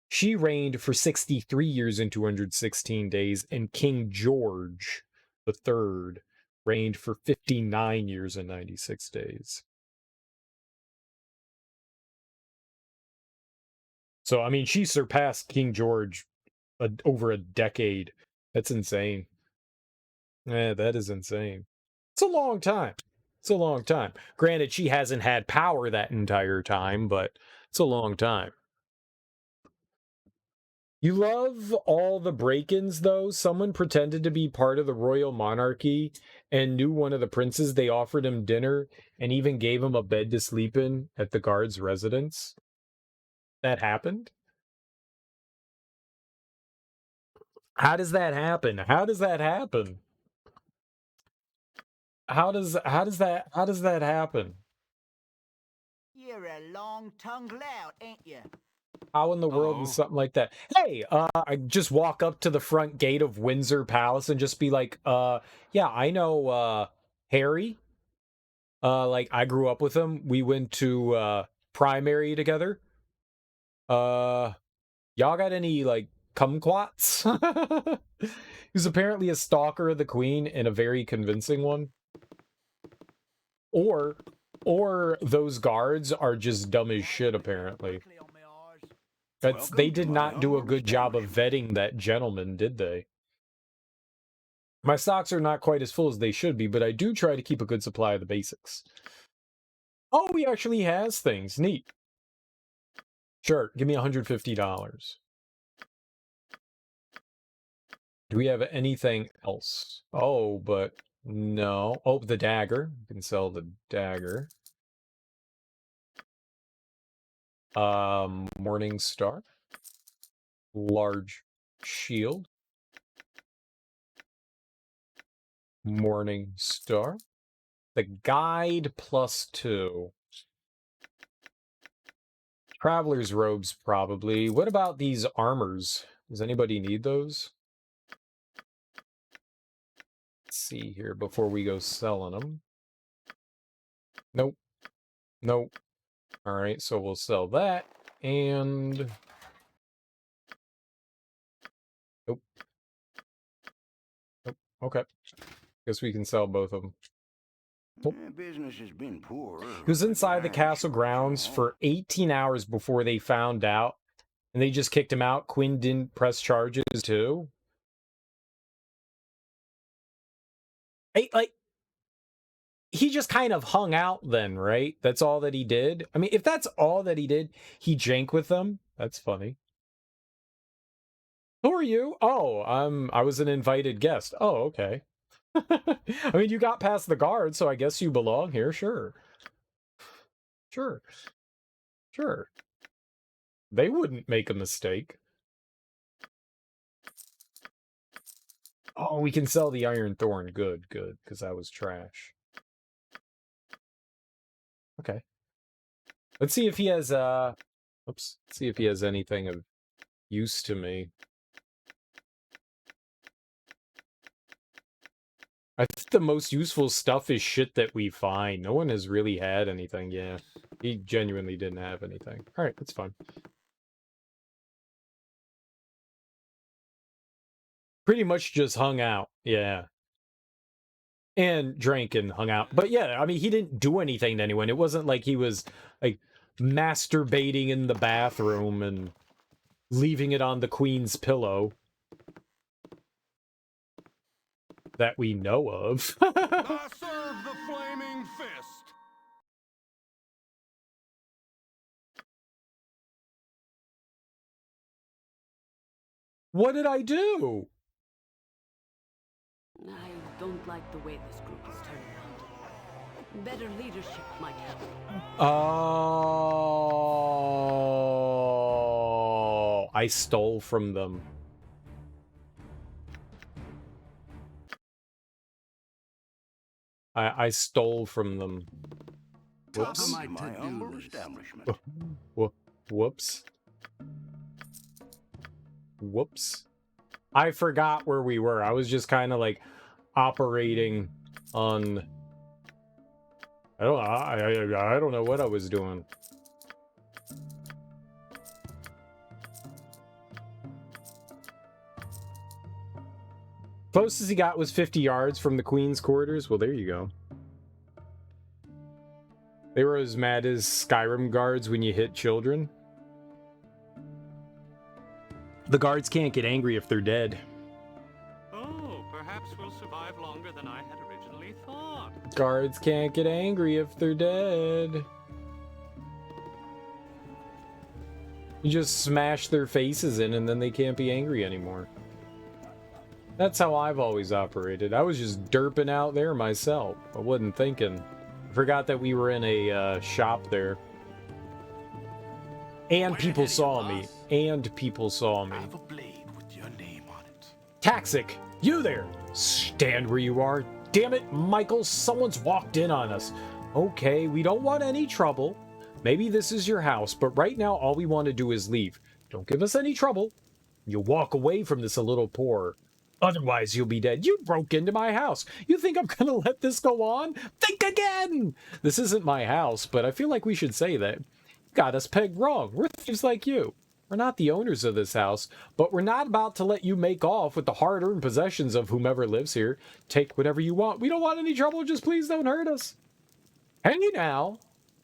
she reigned for 63 years and 216 days, and King George the Third reigned for 59 years and 96 days. So, I mean, she surpassed King George over a decade. That's insane. Yeah, that is insane. It's a long time. It's a long time. Granted, she hasn't had power that entire time, but it's a long time. You love all the break-ins, though. Someone pretended to be part of the royal monarchy and knew one of the princes. They offered him dinner and even gave him a bed to sleep in at the guard's residence. That happened? How does that happen? How does that happen? How does that happen?
You're a long-tongued lout, ain't you?
How in the world is something like that? Hey, I just walk up to the front gate of Windsor Palace and just be like, yeah, I know, Harry. Like, I grew up with him. We went to, primary together. Y'all got any, like, kumquats? He's apparently a stalker of the queen and a very convincing one. Or those guards are just dumb as shit, apparently. They did not do a good job of vetting that gentleman, did they? My stocks are not quite as full as they should be, but I do try to keep a good supply of the basics. Oh, he actually has things. Neat. Sure, give me $150. Do we have anything else? Oh, but no. Oh, the dagger. You can sell the dagger. Morning Star. Large shield. Morning Star. The guide +2. Traveler's robes, probably. What about these armors? Does anybody need those? Let's see here before we go selling them. Nope. Nope. All right, so we'll sell that. And... Nope. Nope. Okay. Guess we can sell both of them.
Business has been poor.
He was inside the castle grounds for 18 hours before they found out, and they just kicked him out. Quinn didn't press charges, too. He just kind of hung out then, right? That's all that he did. I mean, if that's all that he did, he jank with them. That's funny. Who are you? Oh, I was an invited guest. Oh, okay. I mean, you got past the guard, so I guess you belong here. Sure. Sure. Sure. They wouldn't make a mistake. Oh, we can sell the Iron Thorn. Good, good, because that was trash. Okay. Let's see if he has, oops. Let's see if he has anything of use to me. I think the most useful stuff is shit that we find. No one has really had anything, yeah. He genuinely didn't have anything. Alright, that's fine. Pretty much just hung out, yeah. And drank and hung out. But yeah, I mean, he didn't do anything to anyone. It wasn't like he was, like, masturbating in the bathroom and leaving it on the queen's pillow. That we know of.
I serve the flaming fist.
What did I do?
I don't like the way this group is turning out. Better leadership might help.
Oh, I stole from them. I stole from them. Whoops.
Top of my humble establishment.
Whoops. Whoops. I forgot where we were. I was just kind of like operating on... I don't know what I was doing. Closest he got was 50 yards from the Queen's quarters. Well, there you go. They were as mad as Skyrim guards when you hit children. The guards can't get angry if they're dead.
Oh, perhaps we'll survive longer than I had originally thought.
Guards can't get angry if they're dead. You just smash their faces in and then they can't be angry anymore. That's how I've always operated. I was just derping out there myself. I wasn't thinking. I forgot that we were in a shop there. And people saw me. And people saw me.
I have a blade with your name on it.
Taxic, you there! Stand where you are. Damn it, Michael, someone's walked in on us. Okay, we don't want any trouble. Maybe this is your house, but right now all we want to do is leave. Don't give us any trouble. You'll walk away from this a little poorer. Otherwise, you'll be dead. You broke into my house. You think I'm gonna let this go on? Think again! This isn't my house, but I feel like we should say that. Got us pegged wrong. We're thieves like you. We're not the owners of this house, but we're not about to let you make off with the hard-earned possessions of whomever lives here. Take whatever you want. We don't want any trouble. Just please don't hurt us. Hang you now.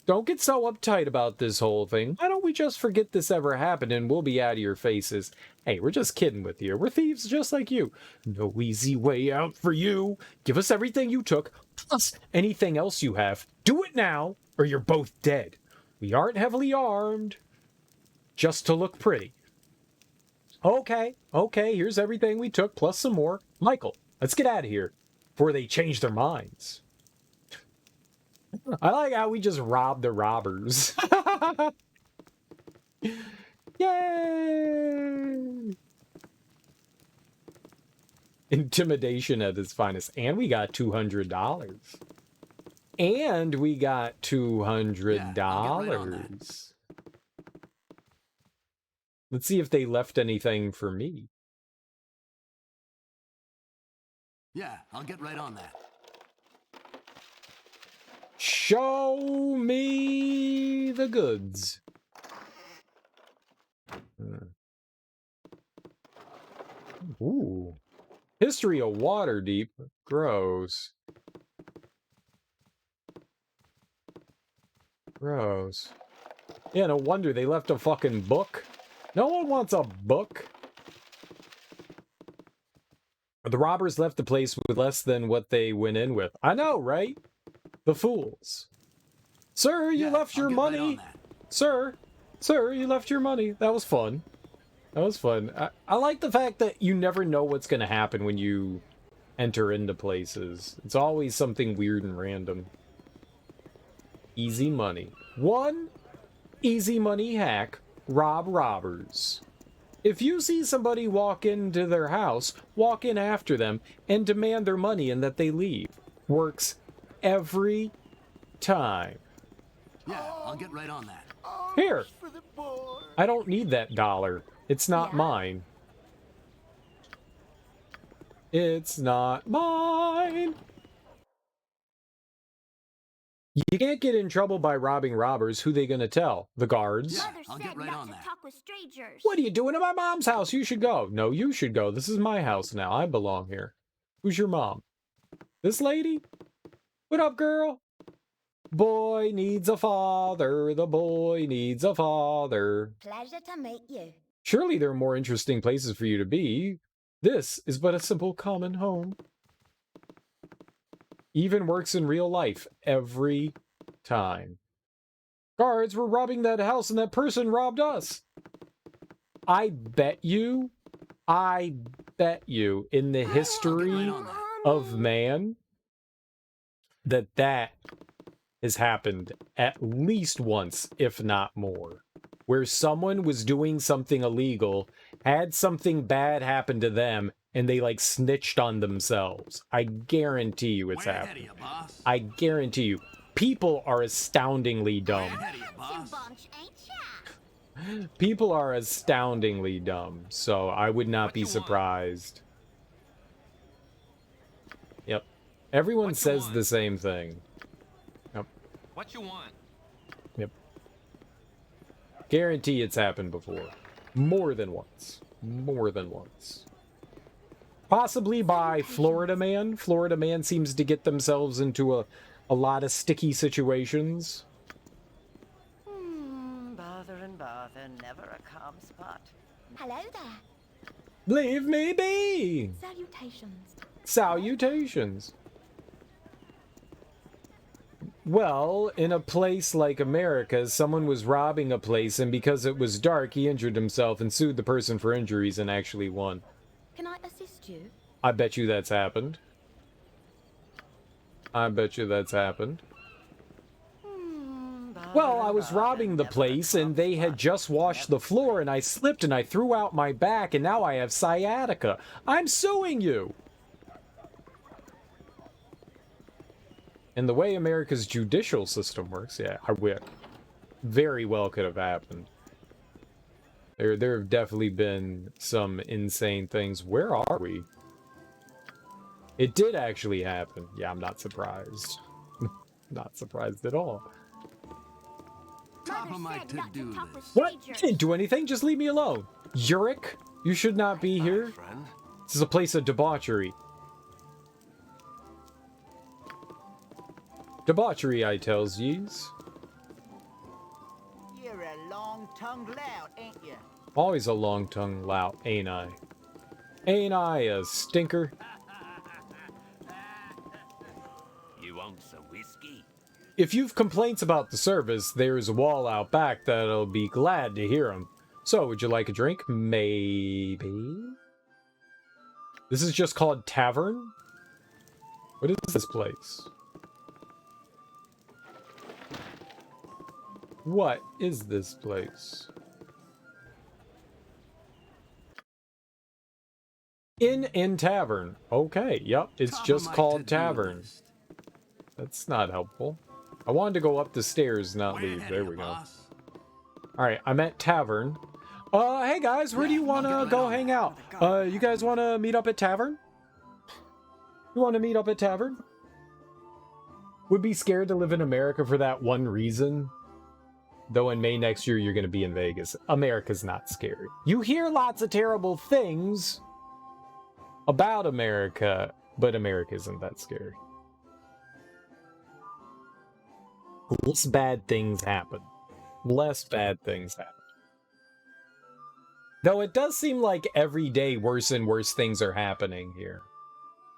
Don't get so uptight about this whole thing. Why don't we just forget this ever happened and we'll be out of your faces? Hey, we're just kidding with you. We're thieves just like you. No easy way out for you. Give us everything you took, plus anything else you have. Do it now, or you're both dead. We aren't heavily armed. Just to look pretty. Okay, here's everything we took, plus some more. Michael, let's get out of here before they change their minds. I like how we just robbed the robbers. Yay! Intimidation at its finest. And we got $200. And we got $200. Let's see if they left anything for me.
Yeah, I'll get right on that.
Show me the goods. Ooh. History of Waterdeep. Gross. Gross. Yeah, no wonder they left a fucking book. No one wants a book. The robbers left the place with less than what they went in with. I know, right? The fools. Sir, you left your money. Sir, you left your money. That was fun. That was fun. I like the fact that you never know what's going to happen when you enter into places. It's always something weird and random. Easy money. One easy money hack. Rob robbers. If you see somebody walk into their house, walk in after them and demand their money and that they leave. Works every time.
Yeah, I'll get right on that.
Here. I don't need that dollar. It's not mine. It's not mine. You can't get in trouble by robbing robbers. Who they gonna tell? The guards?
Yeah, I'll get right on that.
Talk with strangers.
What are you doing in my mom's house? You should go. No, you should go. This is my house now. I belong here. Who's your mom? This lady? What up, girl? Boy needs a father. The boy needs a father.
Pleasure to meet you.
Surely there are more interesting places for you to be. This is but a simple common home. Even works in real life every time. Guards, we're robbing that house and that person robbed us. I bet you I bet you in the history of man that has happened at least once, if not more, where someone was doing something illegal, had something bad happen to them, and they like snitched on themselves. I guarantee you it's happened. I guarantee you. People are astoundingly dumb. People are astoundingly dumb, so I would not be surprised. Yep. Everyone says the same thing. Yep.
What you want?
Yep. Guarantee it's happened before. More than once. More than once. Possibly by Florida Man. Florida Man seems to get themselves into a lot of sticky situations.
Bother and bother, never a calm spot.
Hello there.
Leave me be!
Salutations.
Salutations. Well, in a place like America, someone was robbing a place, and because it was dark, he injured himself and sued the person for injuries and actually won.
Can I assist you?
I bet you that's happened. I bet you that's happened. Well, I was robbing the place, and they had just washed the floor, and I slipped and I threw out my back, and now I have sciatica. I'm suing you! And the way America's judicial system works, yeah, I wish. Very well could have happened. There have definitely been some insane things. Where are we? It did actually happen. Yeah, I'm not surprised. Not surprised at all.
Top of my to-do list.
What? You didn't do anything. Just leave me alone. Yurik, you should not be here.
Friend.
This is a place of debauchery. Debauchery, I tells yees.
You're a long-tongued lout, ain't you?
Always a long-tongued lout, ain't I? Ain't I a stinker?
You want some whiskey?
If you've complaints about the service, there's a wall out back that'll be glad to hear them. So, would you like a drink? Maybe? This is just called Tavern? What is this place? What is this place? Inn and Tavern. Okay, yep, it's just called Tavern. That's not helpful. I wanted to go up the stairs, not leave. There we go. Alright, I'm at Tavern. Hey guys, where do you want to go hang out? You guys want to meet up at Tavern? You want to meet up at Tavern? Would be scared to live in America for that one reason. Though in May next year, you're going to be in Vegas. America's not scary. You hear lots of terrible things about America, but America isn't that scary. Less bad things happen. Less bad things happen. Though it does seem like every day worse and worse things are happening here.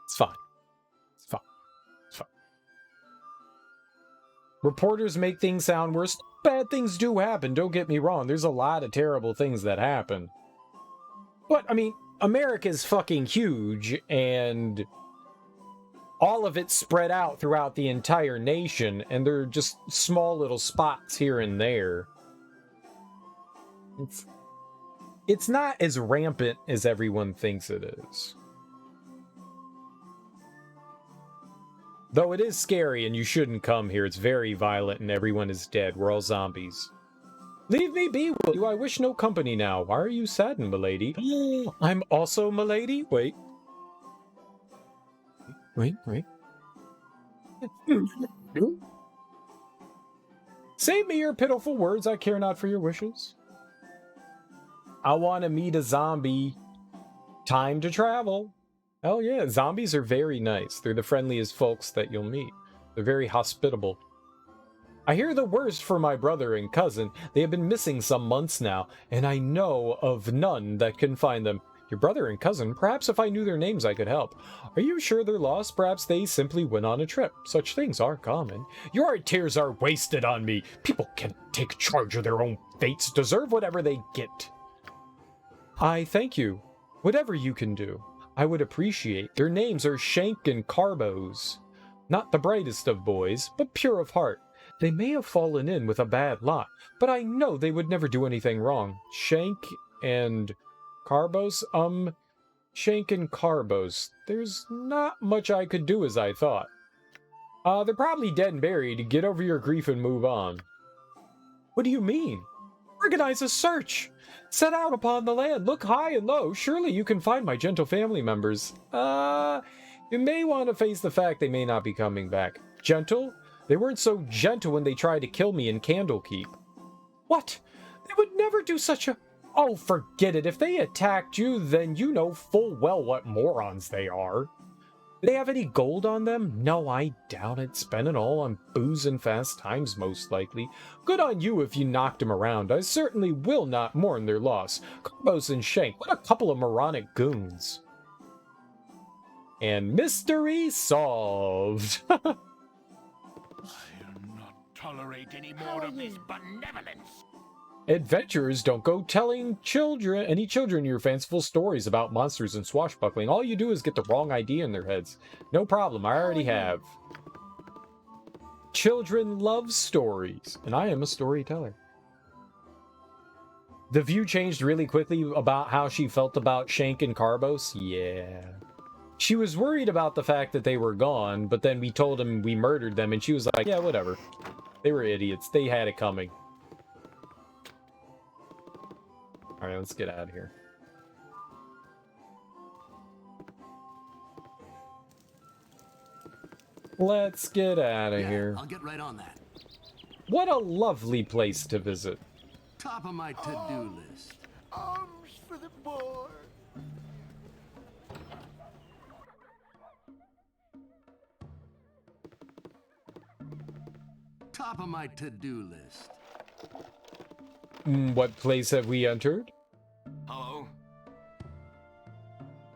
It's fine. It's fine. It's fine. Reporters make things sound worse. Bad things do happen, don't get me wrong. There's a lot of terrible things that happen. But, I mean, America's fucking huge, and all of it's spread out throughout the entire nation, and there are just small little spots here and there. It's not as rampant as everyone thinks it is. Though it is scary and you shouldn't come here. It's very violent and everyone is dead. We're all zombies. Leave me be, will you? I wish no company now. Why are you saddened, m'lady? I'm also m'lady? Wait. Wait. Save me your pitiful words. I care not for your wishes. I want to meet a zombie. Time to travel. Hell yeah, zombies are very nice. They're the friendliest folks that you'll meet. They're very hospitable. I hear the worst for my brother and cousin. They have been missing some months now, and I know of none that can find them. Your brother and cousin? Perhaps if I knew their names I could help. Are you sure they're lost? Perhaps they simply went on a trip. Such things are common. Your tears are wasted on me. People can take charge of their own fates, deserve whatever they get. I thank you. Whatever you can do, I would appreciate. Their names are Shank and Carbos. Not the brightest of boys, but pure of heart. They may have fallen in with a bad lot, but I know they would never do anything wrong. Shank and Carbos? Shank and Carbos. There's not much I could do as I thought. They're probably dead and buried. Get over your grief and move on. What do you mean? Organize a search! Set out upon the land, look high and low. Surely you can find my gentle family members. You may want to face the fact they may not be coming back. Gentle? They weren't so gentle when they tried to kill me in Candlekeep. What? They would never do such a... Oh, forget it. If they attacked you, then you know full well what morons they are. Do they have any gold on them? No, I doubt it. Spend it all on booze and fast times, most likely. Good on you if you knocked them around. I certainly will not mourn their loss. Carbos and Shank, what a couple of moronic goons. And mystery solved.
I'll not tolerate any more of this benevolence.
Adventurers don't go telling any children your fanciful stories about monsters and swashbuckling. All you do is get the wrong idea in their heads. No problem, I already have. Children love stories, and I am a storyteller. The view changed really quickly about how she felt about Shank and Carbos. Yeah. She was worried about the fact that they were gone, but then we told them we murdered them, and she was like, yeah, whatever. They were idiots. They had it coming. Alright, let's get out of here. Let's get out of here.
I'll get right on that.
What a lovely place to visit.
Top of my to-do list.
Arms for the boar.
Top of my to-do list.
What place have we entered?
Hello?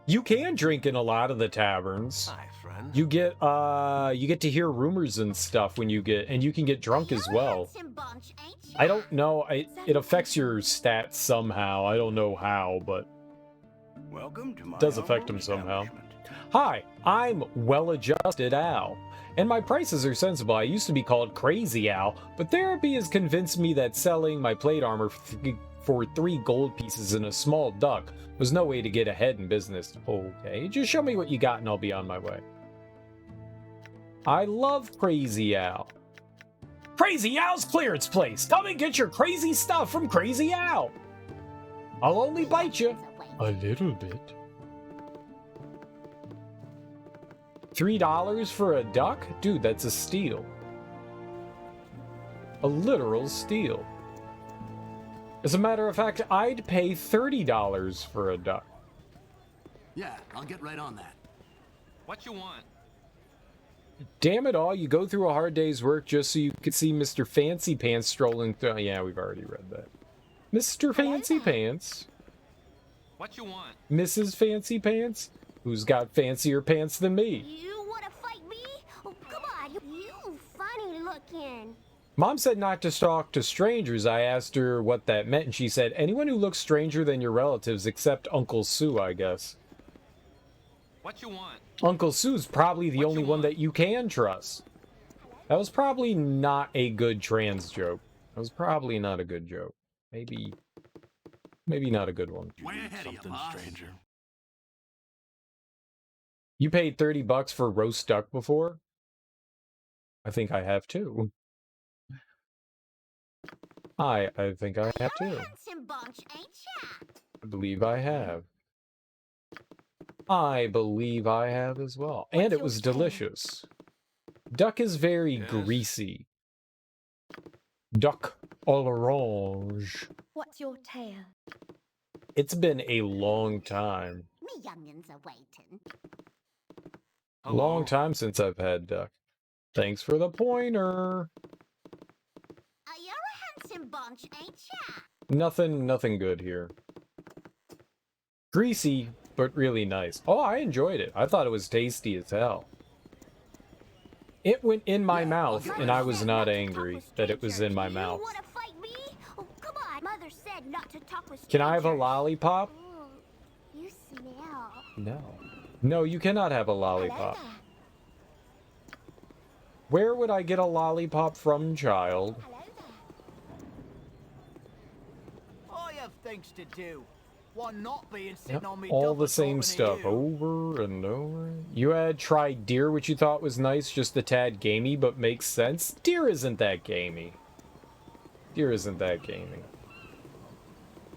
You can drink in a lot of the taverns.
Hi, friend.
You get to hear rumors and stuff when you and you can get drunk as well. I don't know, it affects your stats somehow. I don't know how, but
Welcome to my
it does affect them somehow. Hi, I'm Well-Adjusted Al. And my prices are sensible. I used to be called Crazy Al, but therapy has convinced me that selling my plate armor for 3 gold pieces and a small duck was no way to get ahead in business. Okay, just show me what you got and I'll be on my way. I love Crazy Al. Crazy Al's clearance place! Come and get your crazy stuff from Crazy Al! I'll only bite you a little bit. $3 for a duck? Dude, that's a steal. A literal steal. As a matter of fact, I'd pay $30 for a duck.
Yeah, I'll get right on that.
What you want?
Damn it all, you go through a hard day's work just so you could see Mr. Fancy Pants strolling through. Yeah, we've already read that. Mr. Fancy Pants.
What you want?
Mrs. Fancy Pants? Who's got fancier pants than me?
You wanna fight me? Oh, come on, you funny looking.
Mom said not to talk to strangers. I asked her what that meant, and she said, anyone who looks stranger than your relatives, except Uncle Sue, I guess.
What you want?
Uncle Sue's probably the only one that you can trust. That was probably not a good trans joke. That was probably not a good joke. Maybe not a good one.
Way ahead of you, boss. Stranger.
You paid $30 for roast duck before? I think I have too. I think I have too. I believe I have. I believe I have as well. And it was delicious. Duck is very greasy. Duck à l'orange.
What's your tale?
It's been a long time.
Me youngins are waiting.
Long time since I've had duck. Thanks for the pointer.
You're a handsome bunch, ain't ya?
Nothing good here. Greasy, but really nice. Oh, I enjoyed it. I thought it was tasty as hell. It went in my mouth, and I was not angry that it was in my mouth.
Wanna fight me? Oh, come on. Mother said not to talk with strangers.
Can I have a lollipop?
Ooh, you see?
No. No, you cannot have a lollipop. Where would I get a lollipop from, child?
I have things to do. One not being sitting
Yep,
on me
all
double
the same
talking to
stuff
you.
over and over. You had tried deer, which you thought was nice, just a tad gamey, but makes sense. Deer isn't that gamey. Deer isn't that gamey.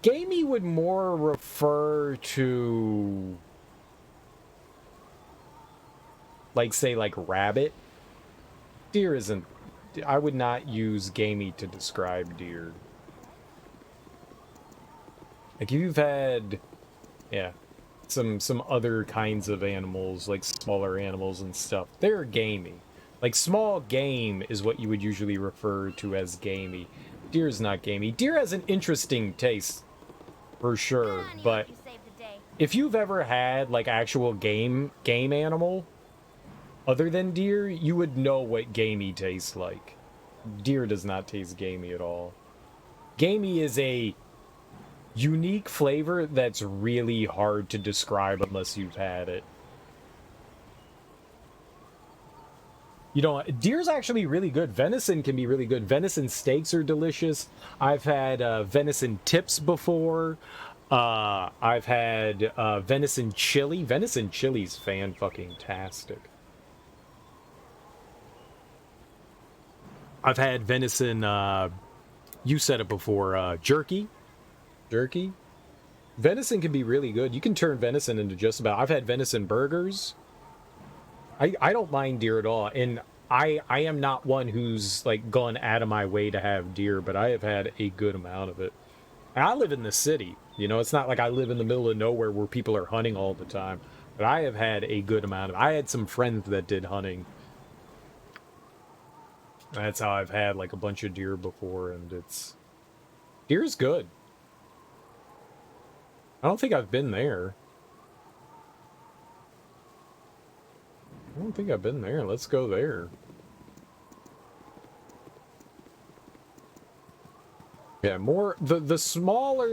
Gamey would more refer to, like, say, like rabbit. Deer isn't. I would not use gamey to describe deer. Like, you've had, yeah, some other kinds of animals, like smaller animals and stuff. They're gamey. Like, small game is what you would usually refer to as gamey. Deer is not gamey. Deer has an interesting taste, for sure, but if you've ever had, like, actual game animal, other than deer, you would know what gamey tastes like. Deer does not taste gamey at all. Gamey is a unique flavor that's really hard to describe unless you've had it. You know, deer's actually really good. Venison can be really good. Venison steaks are delicious. I've had venison tips before. I've had venison chili. Venison chili's fan-fucking-tastic. I've had venison, you said it before, jerky. Jerky. Venison can be really good. You can turn venison into just about... I've had venison burgers. I don't mind deer at all, and I am not one who's, like, gone out of my way to have deer, but I have had a good amount of it. And I live in the city, you know, it's not like I live in the middle of nowhere where people are hunting all the time, but I have had a good amount of it. I had some friends that did hunting. That's how I've had, like, a bunch of deer before, and it's... Deer's good. I don't think I've been there. I don't think I've been there. Let's go there. Yeah, more... The smaller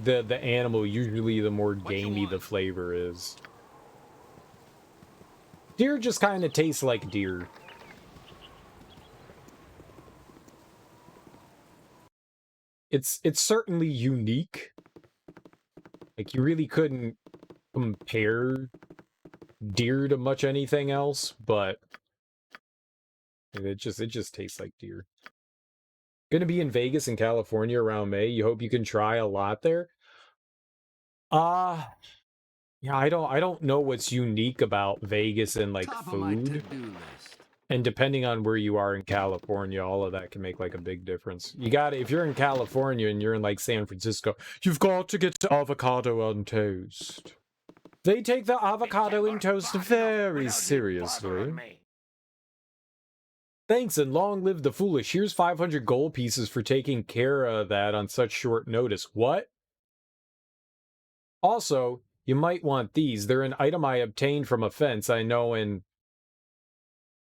the animal, usually the more gamey the flavor is. Deer just kind of tastes like deer. It's certainly unique. Like, you really couldn't compare deer to much anything else, but it just tastes like deer. Gonna be in Vegas and California around May. You hope you can try a lot there. Yeah, I don't know what's unique about Vegas and, like, food. And depending on where you are in California, all of that can make, like, a big difference. You gotta, if you're in California and you're in, like, San Francisco, you've got to get avocado on toast. They take the avocado and toast very seriously. Thanks, and long live the foolish. Here's 500 gold pieces for taking care of that on such short notice. What? Also, you might want these. They're an item I obtained from a fence I know in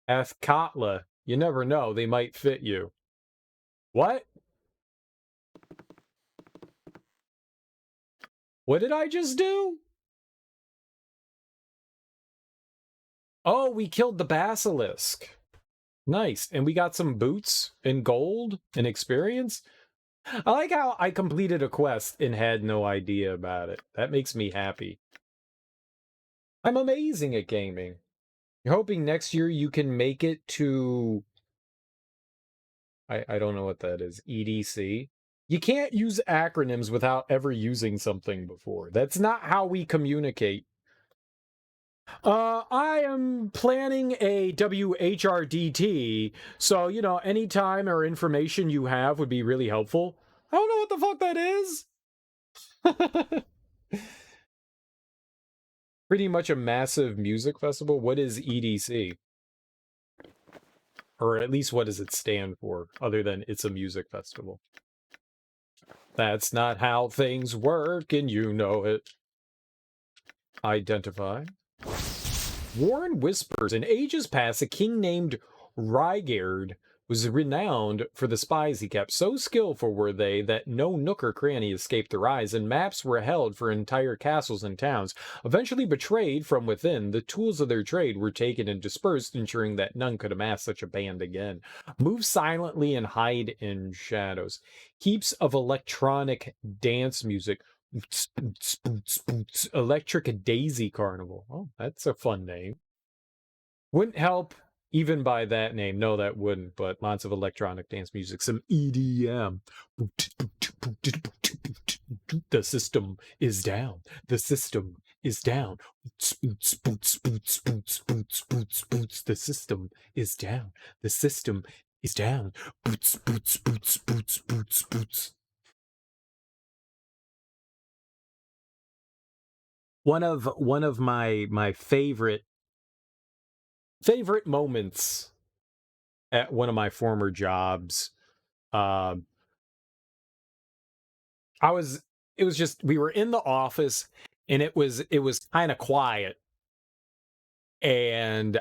Athkatla. You never know, they might fit you. What? What did I just do? Oh, we killed the basilisk. Nice. And we got some boots and gold and experience. I like how I completed a quest and had no idea about it. That makes me happy. I'm amazing at gaming. You're hoping next year you can make it to... I don't know what that is. EDC? You can't use acronyms without ever using something before. That's not how we communicate. I am planning a WHRDT, so, you know, any time or information you have would be really helpful. I don't know what the fuck that is. Pretty much a massive music festival. What is EDC? Or at least what does it stand for, other than it's a music festival? That's not how things work, and you know it. Identify. Warren whispers, in ages past, a king named Rygard was renowned for the spies he kept. So skillful were they that no nook or cranny escaped their eyes, and maps were held for entire castles and towns. Eventually betrayed from within, the tools of their trade were taken and dispersed, ensuring that none could amass such a band again. Move silently and hide in shadows. Heaps of electronic dance music. Electric Daisy Carnival. Oh, that's a fun name. Wouldn't help even by that name. No, that wouldn't, but lots of electronic dance music. Some EDM. The system is down. The system is down. The system is down. The system is down. Boots, boots, boots, boots, boots, boots. One of my favorite moments at one of my former jobs, it was just, we were in the office and it was kind of quiet, and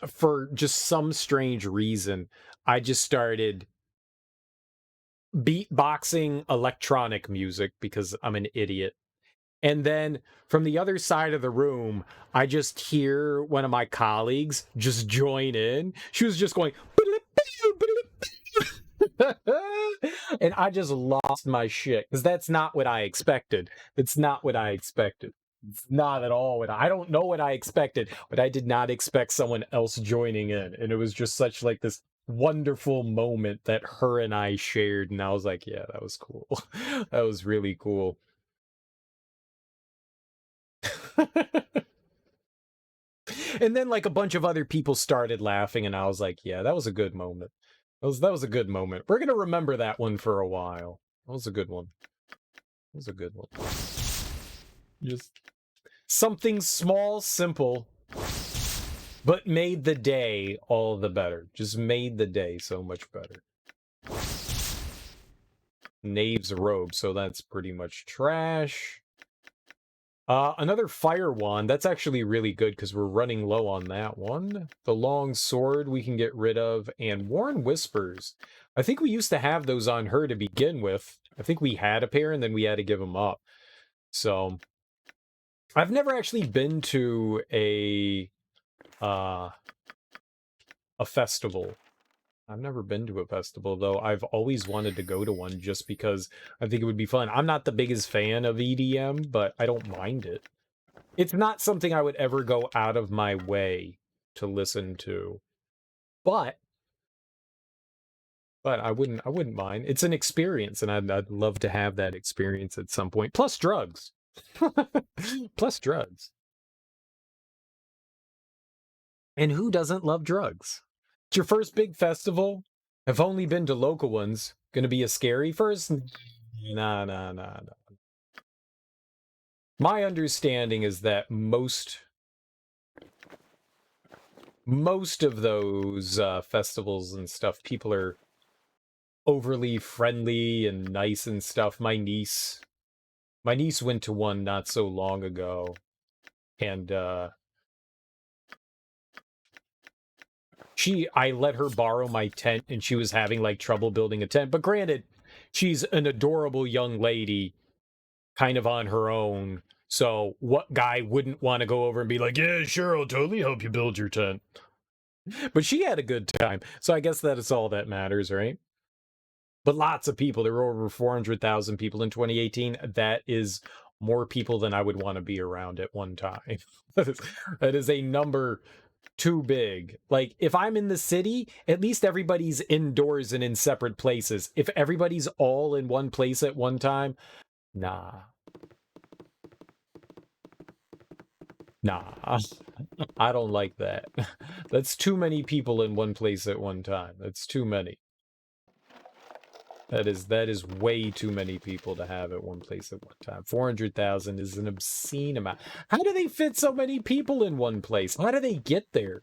for just some strange reason I just started beatboxing electronic music because I'm an idiot. And then from the other side of the room, I just hear one of my colleagues just join in. She was just going, and I just lost my shit because that's not what I expected. It's not what I expected. It's not at all what I don't know what I expected, but I did not expect someone else joining in. And it was just such like this wonderful moment that her and I shared. And I was like, yeah, that was cool. That was really cool. And then like a bunch of other people started laughing, and I was like, yeah, that was a good moment. That was a good moment. We're gonna remember that one for a while. That was a good one. That was a good one. Just something small, simple, but made the day all the better. Just made the day so much better. Knave's robe, so that's pretty much trash. Another fire wand. That's actually really good because we're running low on that one. The long sword we can get rid of. And Warren Whispers. I think we used to have those on her to begin with. I think we had a pair and then we had to give them up. So I've never actually been to a festival. I've never been to a festival, though. I've always wanted to go to one just because I think it would be fun. I'm not the biggest fan of EDM, but I don't mind it. It's not something I would ever go out of my way to listen to. But I wouldn't mind. It's an experience, and I'd love to have that experience at some point. Plus drugs. Plus drugs. And who doesn't love drugs? It's your first big festival. I've only been to local ones. Gonna be a scary first? Nah. My understanding is that most of those festivals and stuff, people are overly friendly and nice and stuff. My niece went to one not so long ago, and I let her borrow my tent, and she was having like trouble building a tent. But granted, she's an adorable young lady, kind of on her own. So what guy wouldn't want to go over and be like, yeah, sure, I'll totally help you build your tent. But she had a good time. So I guess that is all that matters, right? But lots of people. There were over 400,000 people in 2018. That is more people than I would want to be around at one time. That is a number too big. Like, if I'm in the city, at least everybody's indoors and in separate places. If everybody's all in one place at one time, nah. I don't like that. That's too many people in one place at one time. That's too many. That is way too many people to have at one place at one time. 400,000 is an obscene amount. How do they fit so many people in one place? How do they get there?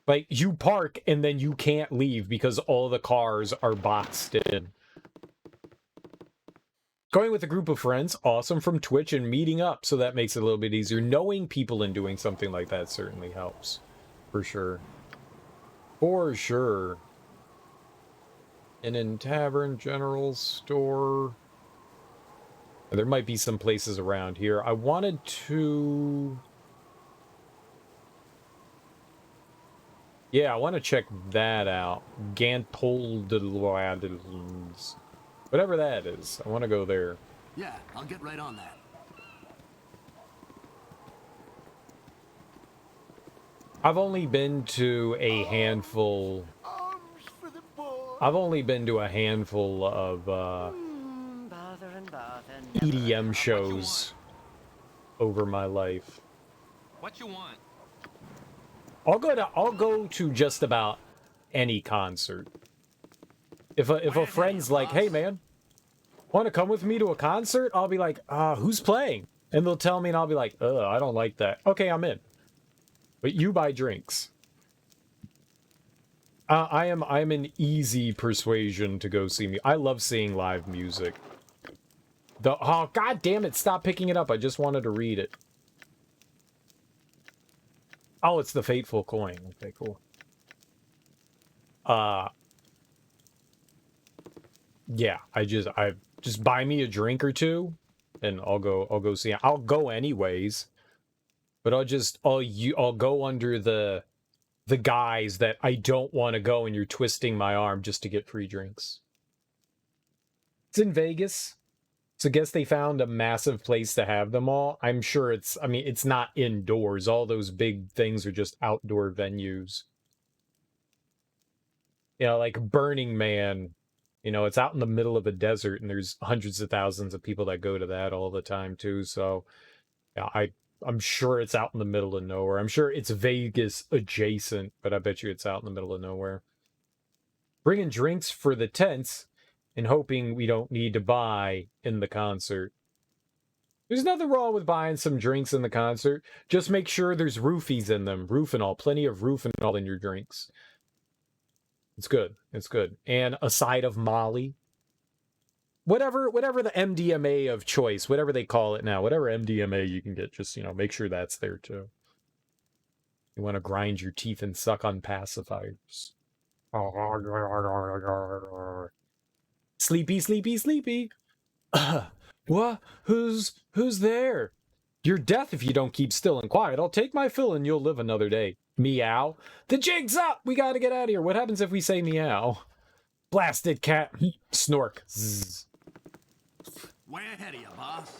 Like, you park and then you can't leave because all the cars are boxed in. Going with a group of friends, awesome, from Twitch, and meeting up, so that makes it a little bit easier. Knowing people and doing something like that certainly helps. For sure. For sure. And in tavern, general store. There might be some places around here. I wanted to... Yeah, I want to check that out. Gantolds. Whatever that is. I want to go there.
Yeah, I'll get right on that.
I've only been to a handful... I've only been to a handful of EDM shows over my life.
What you want?
I'll go to just about any concert. If a friend's like, "Hey man, want to come with me to a concert?" I'll be like, "Who's playing?" And they'll tell me and I'll be like, I don't like that." "Okay, I'm in. But you buy drinks." I'm an easy persuasion to go see me. I love seeing live music. Oh, god damn it, stop picking it up. I just wanted to read it. Oh, it's the fateful coin. Okay, cool. Yeah, I just buy me a drink or two and I'll go see it. I'll go anyways. But I'll go under the guise that I don't want to go and you're twisting my arm just to get free drinks. It's in Vegas. So I guess they found a massive place to have them all. I'm sure it's not indoors. All those big things are just outdoor venues. You know, like Burning Man, you know, it's out in the middle of a desert and there's hundreds of thousands of people that go to that all the time too. So yeah, I'm sure it's out in the middle of nowhere. I'm sure it's Vegas adjacent, but I bet you it's out in the middle of nowhere. Bringing drinks for the tents and hoping we don't need to buy in the concert. There's nothing wrong with buying some drinks in the concert. Just make sure there's roofies in them. Roofinol. Plenty of roofinol in your drinks. It's good. It's good. And a side of Molly. Whatever the MDMA of choice, whatever they call it now, whatever MDMA you can get, just, you know, make sure that's there too. You want to grind your teeth and suck on pacifiers. Sleepy, sleepy, sleepy. What? Who's there? You're deaf if you don't keep still and quiet. I'll take my fill and you'll live another day. Meow. The jig's up! We gotta get out of here. What happens if we say meow? Blasted cat. Snork. Zzz.
Way ahead of you, boss.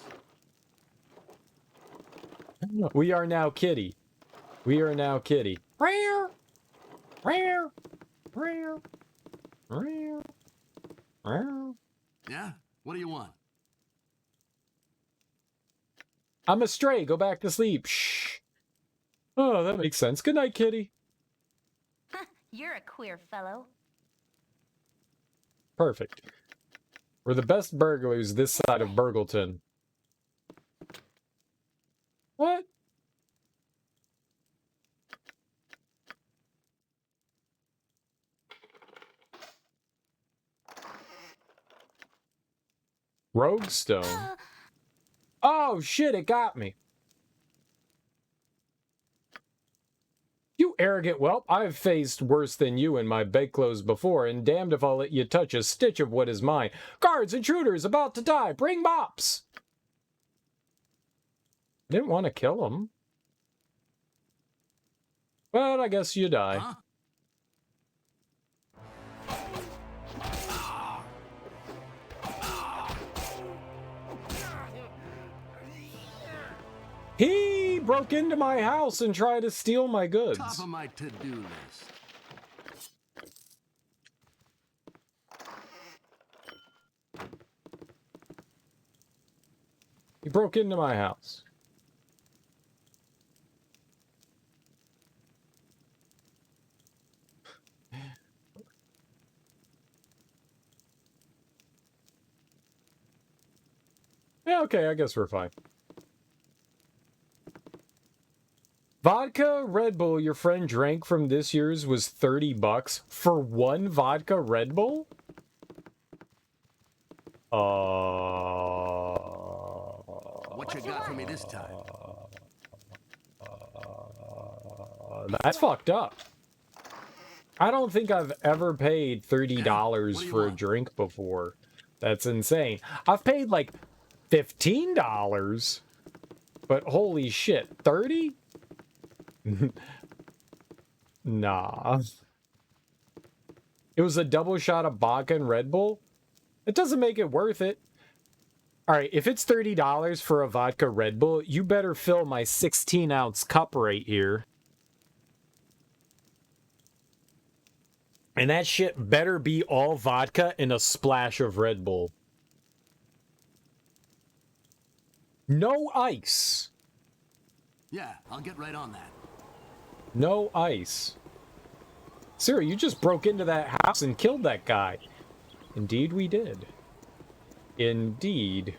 We are now Kitty. We are now Kitty. Rare. Rare. Rare. Rare. Rare.
Yeah? What do you want?
I'm a stray. Go back to sleep. Shh. Oh, that makes sense. Good night, Kitty.
You're a queer fellow.
Perfect. We're the best burglars this side of Burgleton. What? Roguestone? Oh, shit, it got me. You arrogant whelp, I've faced worse than you in my bedclothes before, and damned if I'll let you touch a stitch of what is mine. Guards, intruders, about to die, bring mops! Didn't want to kill him. But I guess you die.
Huh?
He broke into my house and tried to steal my goods.
Top of my to-do list.
He broke into my house. Yeah, okay, I guess we're fine. Vodka Red Bull your friend drank from this year's was $30 for one vodka Red Bull?
What you got for me this time?
That's fucked up. I don't think I've ever paid $30 for a drink before. That's insane. I've paid like $15, but holy shit, 30? Nah. It was a double shot of vodka and Red Bull? It doesn't make it worth it. Alright, if it's $30 for a vodka Red Bull, you better fill my 16-ounce cup right here. And that shit better be all vodka and a splash of Red Bull. No ice.
Yeah, I'll get right on that.
No ice. Sarah, you just broke into that house and killed that guy. Indeed we did. Indeed.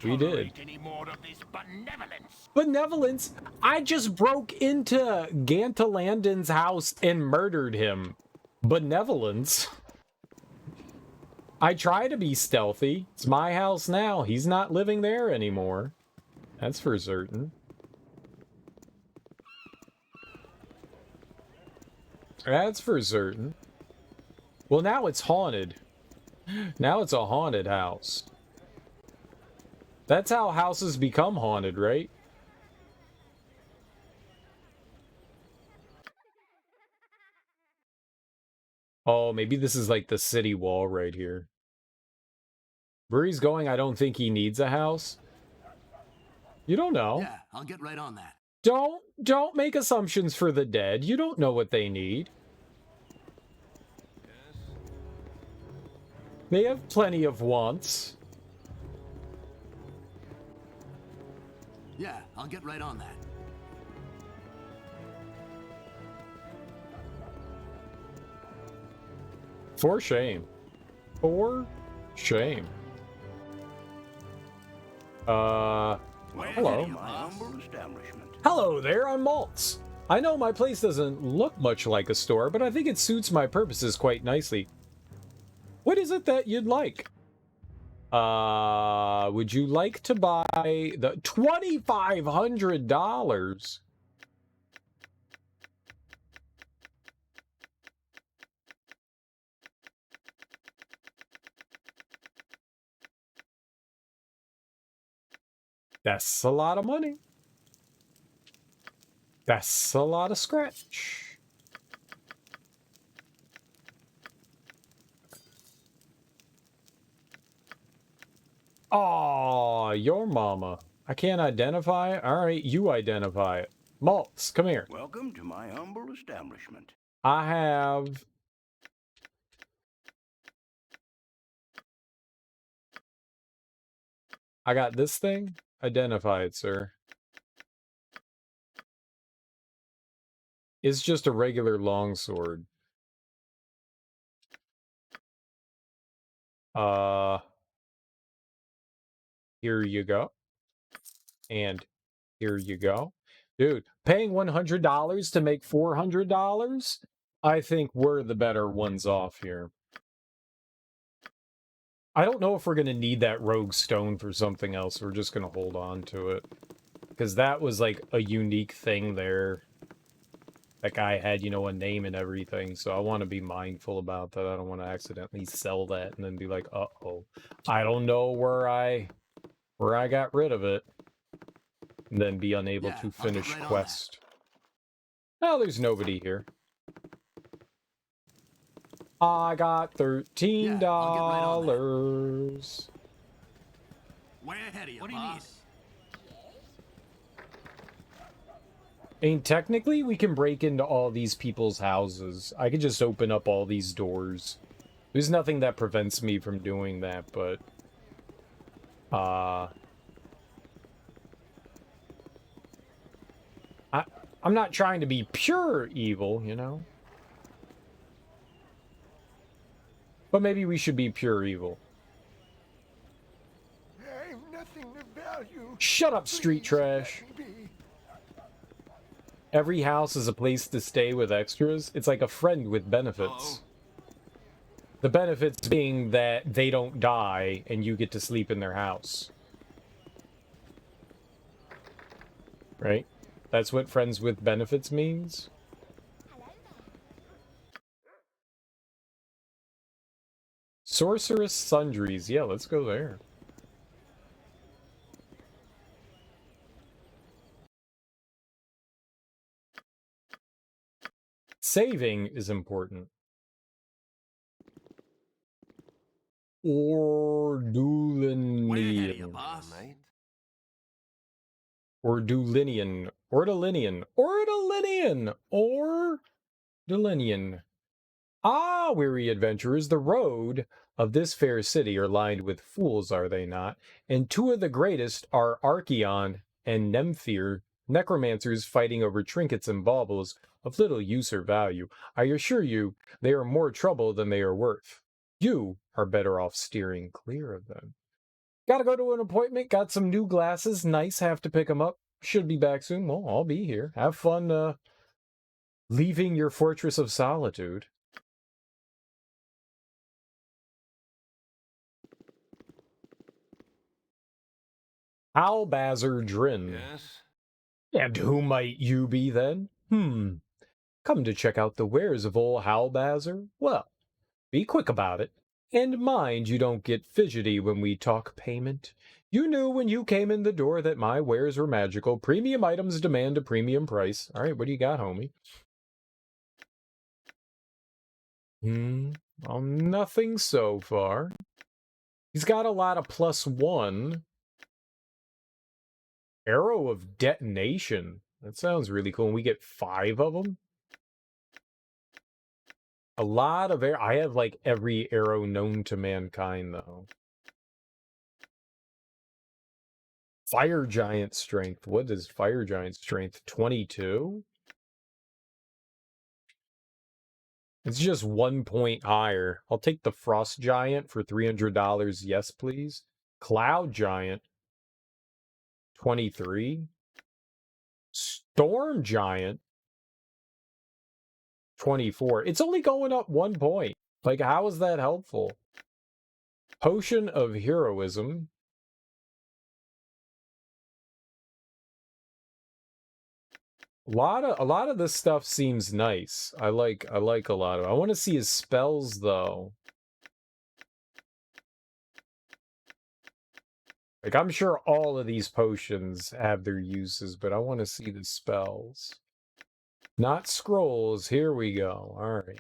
We did.
Any more of this benevolence?
Benevolence? I just broke into Gantalandon's house and murdered him. Benevolence? I try to be stealthy. It's my house now. He's not living there anymore. That's for certain. That's for certain. Well, now it's haunted. Now it's a haunted house. That's how houses become haunted, right? Oh, maybe this is like the city wall right here. Where he's going, I don't think he needs a house. You don't know.
Yeah, I'll get right on that.
Don't make assumptions for the dead. You don't know what they need. They have plenty of wants.
Yeah, I'll get right on that.
For shame. For shame. Hello. Hello there, I'm Maltz. I know my place doesn't look much like a store, but I think it suits my purposes quite nicely. What is it that you'd like? Would you like to buy the $2,500? That's a lot of money. That's a lot of scratch. Aw, your mama. I can't identify it? Alright, you identify it. Maltz, come here.
Welcome to my humble establishment.
I have... I got this thing. Identify it, sir. It's just a regular longsword. Here you go. And here you go. Dude, paying $100 to make $400? I think we're the better ones off here. I don't know if we're going to need that rogue stone for something else. We're just going to hold on to it. Because that was like a unique thing there. That guy had, you know, a name and everything. So I want to be mindful about that. I don't want to accidentally sell that and then be like, uh-oh. I don't know where I got rid of it. And then be unable to finish quest. Oh, there's nobody here. I got $13.
Way ahead of you, boss.
I mean, technically, we can break into all these people's houses. I could just open up all these doors. There's nothing that prevents me from doing that, but... I'm not trying to be pure evil, you know? But maybe we should be pure evil.
I'm nothing of value.
Shut up, street trash. Every house is a place to stay with extras. It's like a friend with benefits. The benefits being that they don't die and you get to sleep in their house. Right? That's what friends with benefits means? Sorceress Sundries. Yeah, let's go there. Saving is important. Ordulinian. Ordulinian. Ordulinian. Ordulinian. Ordulinian. Ah, weary adventurers, the road of this fair city are lined with fools, are they not? And two of the greatest are Archeon and Nemphir, necromancers fighting over trinkets and baubles of little use or value. I assure you, they are more trouble than they are worth. You are better off steering clear of them. Gotta go to an appointment, got some new glasses, nice, have to pick them up. Should be back soon. Well, I'll be here. Have fun, leaving your fortress of solitude. Albazar Drin.
Yes?
And who might you be then? Come to check out the wares of old Halbazar? Well, be quick about it. And mind you don't get fidgety when we talk payment. You knew when you came in the door that my wares were magical. Premium items demand a premium price. All right, what do you got, homie? Well, nothing so far. He's got a lot of +1. Arrow of Detonation. That sounds really cool. And we get 5 of them? A lot of arrow. I have like every arrow known to mankind, though. Fire Giant Strength. What is Fire Giant Strength? 22? It's just 1 point higher. I'll take the Frost Giant for $300. Yes, please. Cloud Giant. 23. Storm Giant. 24. It's only going up 1 point. Like, how is that helpful? Potion of Heroism. A lot of this stuff seems nice. I like a lot of it. I want to see his spells though. Like, I'm sure all of these potions have their uses, but I want to see the spells. Not scrolls. Here we go. All right.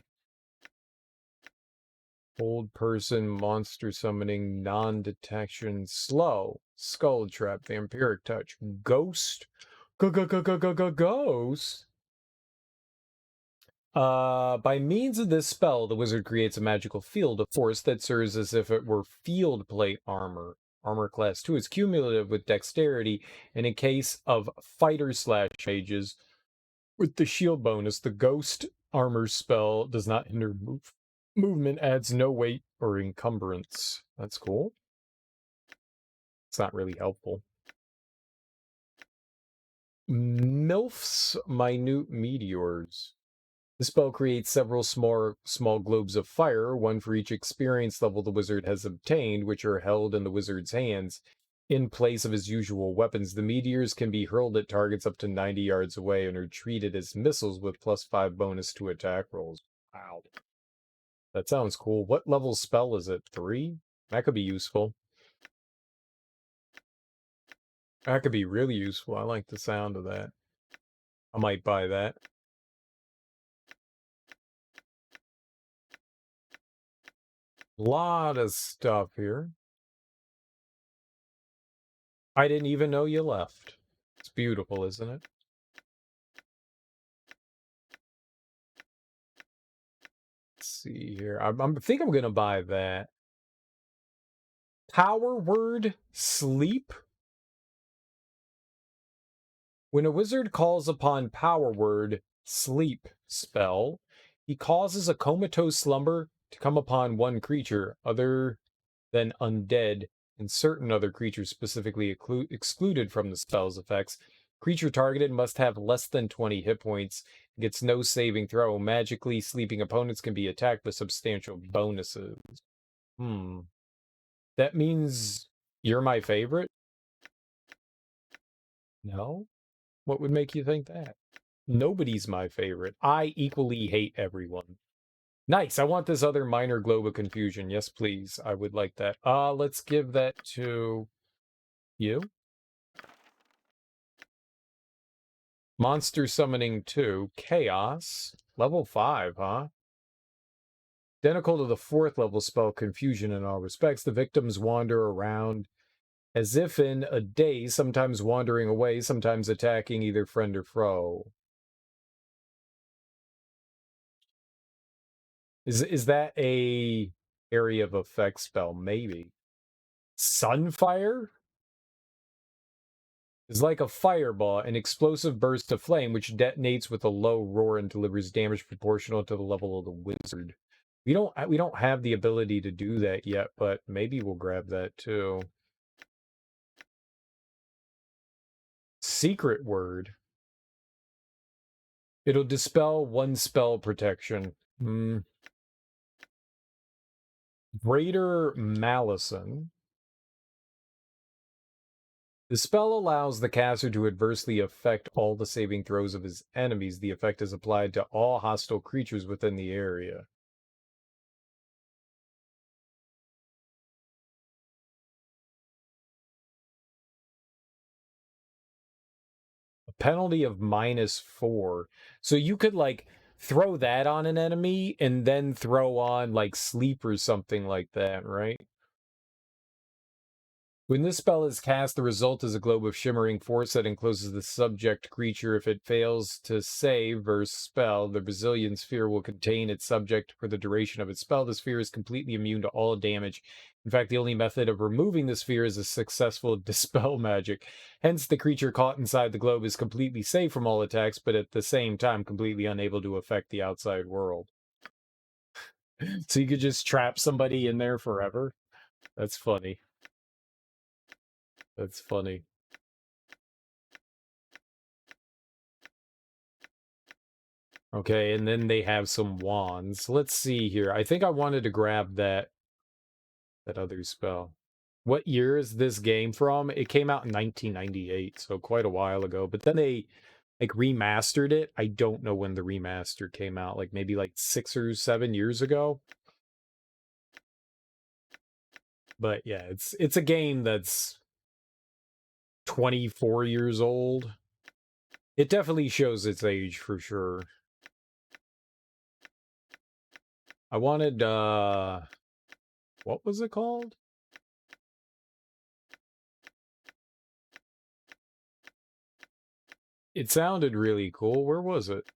Old person, monster summoning, non-detection, slow, skull trap, vampiric touch, ghost, ghost. By means of this spell, the wizard creates a magical field of force that serves as if it were field plate armor. Armor class 2 is cumulative with dexterity, and in case of fighter/mages, with the shield bonus, the ghost armor spell does not hinder movement, adds no weight or encumbrance. That's cool. It's not really helpful. MILF's Minute Meteors. The spell creates several small globes of fire, one for each experience level the wizard has obtained, which are held in the wizard's hands. In place of his usual weapons, the meteors can be hurled at targets up to 90 yards away and are treated as missiles with +5 bonus to attack rolls. Wow. That sounds cool. What level spell is it? 3? That could be useful. That could be really useful. I like the sound of that. I might buy that. Lot of stuff here. I didn't even know you left. It's beautiful, isn't it? Let's see here. I think I'm gonna buy that. Power word sleep. When a wizard calls upon power word sleep spell, he causes a comatose slumber to come upon one creature other than undead and certain other creatures specifically excluded from the spell's effects. Creature targeted must have less than 20 hit points, gets no saving throw. Magically sleeping opponents can be attacked with substantial bonuses. That means you're my favorite? No? What would make you think that? Nobody's my favorite. I equally hate everyone. Nice. I want this other minor globe of confusion. Yes, please. I would like that. Let's give that to you. Monster summoning 2. Chaos. Level 5, huh? Identical to the 4th level spell, Confusion in all respects. The victims wander around as if in a daze, sometimes wandering away, sometimes attacking either friend or foe. Is that a area of effect spell? Maybe. Sunfire is like a fireball, an explosive burst of flame which detonates with a low roar and delivers damage proportional to the level of the wizard. We don't have the ability to do that yet, but maybe we'll grab that too. Secret word. It'll dispel 1 spell protection. Greater Malison. The spell allows the caster to adversely affect all the saving throws of his enemies. The effect is applied to all hostile creatures within the area. A penalty of -4. So you could, like, throw that on an enemy and then throw on, like, sleep or something like that, right? When this spell is cast, the result is a globe of shimmering force that encloses the subject creature. If it fails to save versus spell, the Brazilian sphere will contain its subject for the duration of its spell. The sphere is completely immune to all damage. In fact, the only method of removing the sphere is a successful dispel magic. Hence, the creature caught inside the globe is completely safe from all attacks, but at the same time completely unable to affect the outside world. So you could just trap somebody in there forever? That's funny. That's funny. Okay, and then they have some wands. Let's see here. I think I wanted to grab that other spell. What year is this game from? It came out in 1998, so quite a while ago. But then they like remastered it. I don't know when the remaster came out, like maybe like 6 or 7 years ago. But yeah, it's a game that's 24 years old. It definitely shows its age for sure. I wanted what was it called? It sounded really cool. Where was it?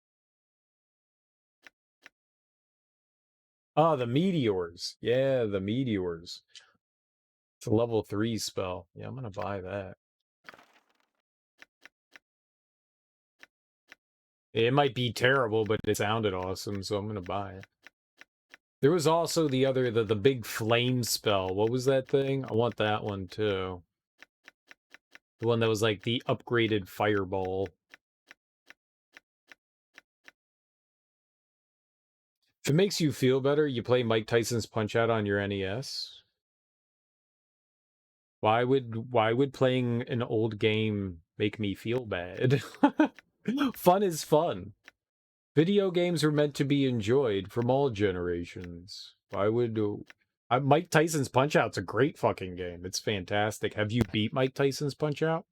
Oh, the meteors. Yeah, the meteors. It's a level 3 spell. Yeah, I'm gonna buy that. It might be terrible, but it sounded awesome, so I'm gonna buy it. There was also the big flame spell. What was that thing? I want that one too. The one that was like the upgraded fireball. If it makes you feel better, you play Mike Tyson's Punch-Out on your NES. Why would playing an old game make me feel bad? Fun is fun. Video games are meant to be enjoyed from all generations. Why would... Mike Tyson's Punch-Out's a great fucking game. It's fantastic. Have you beat Mike Tyson's Punch-Out?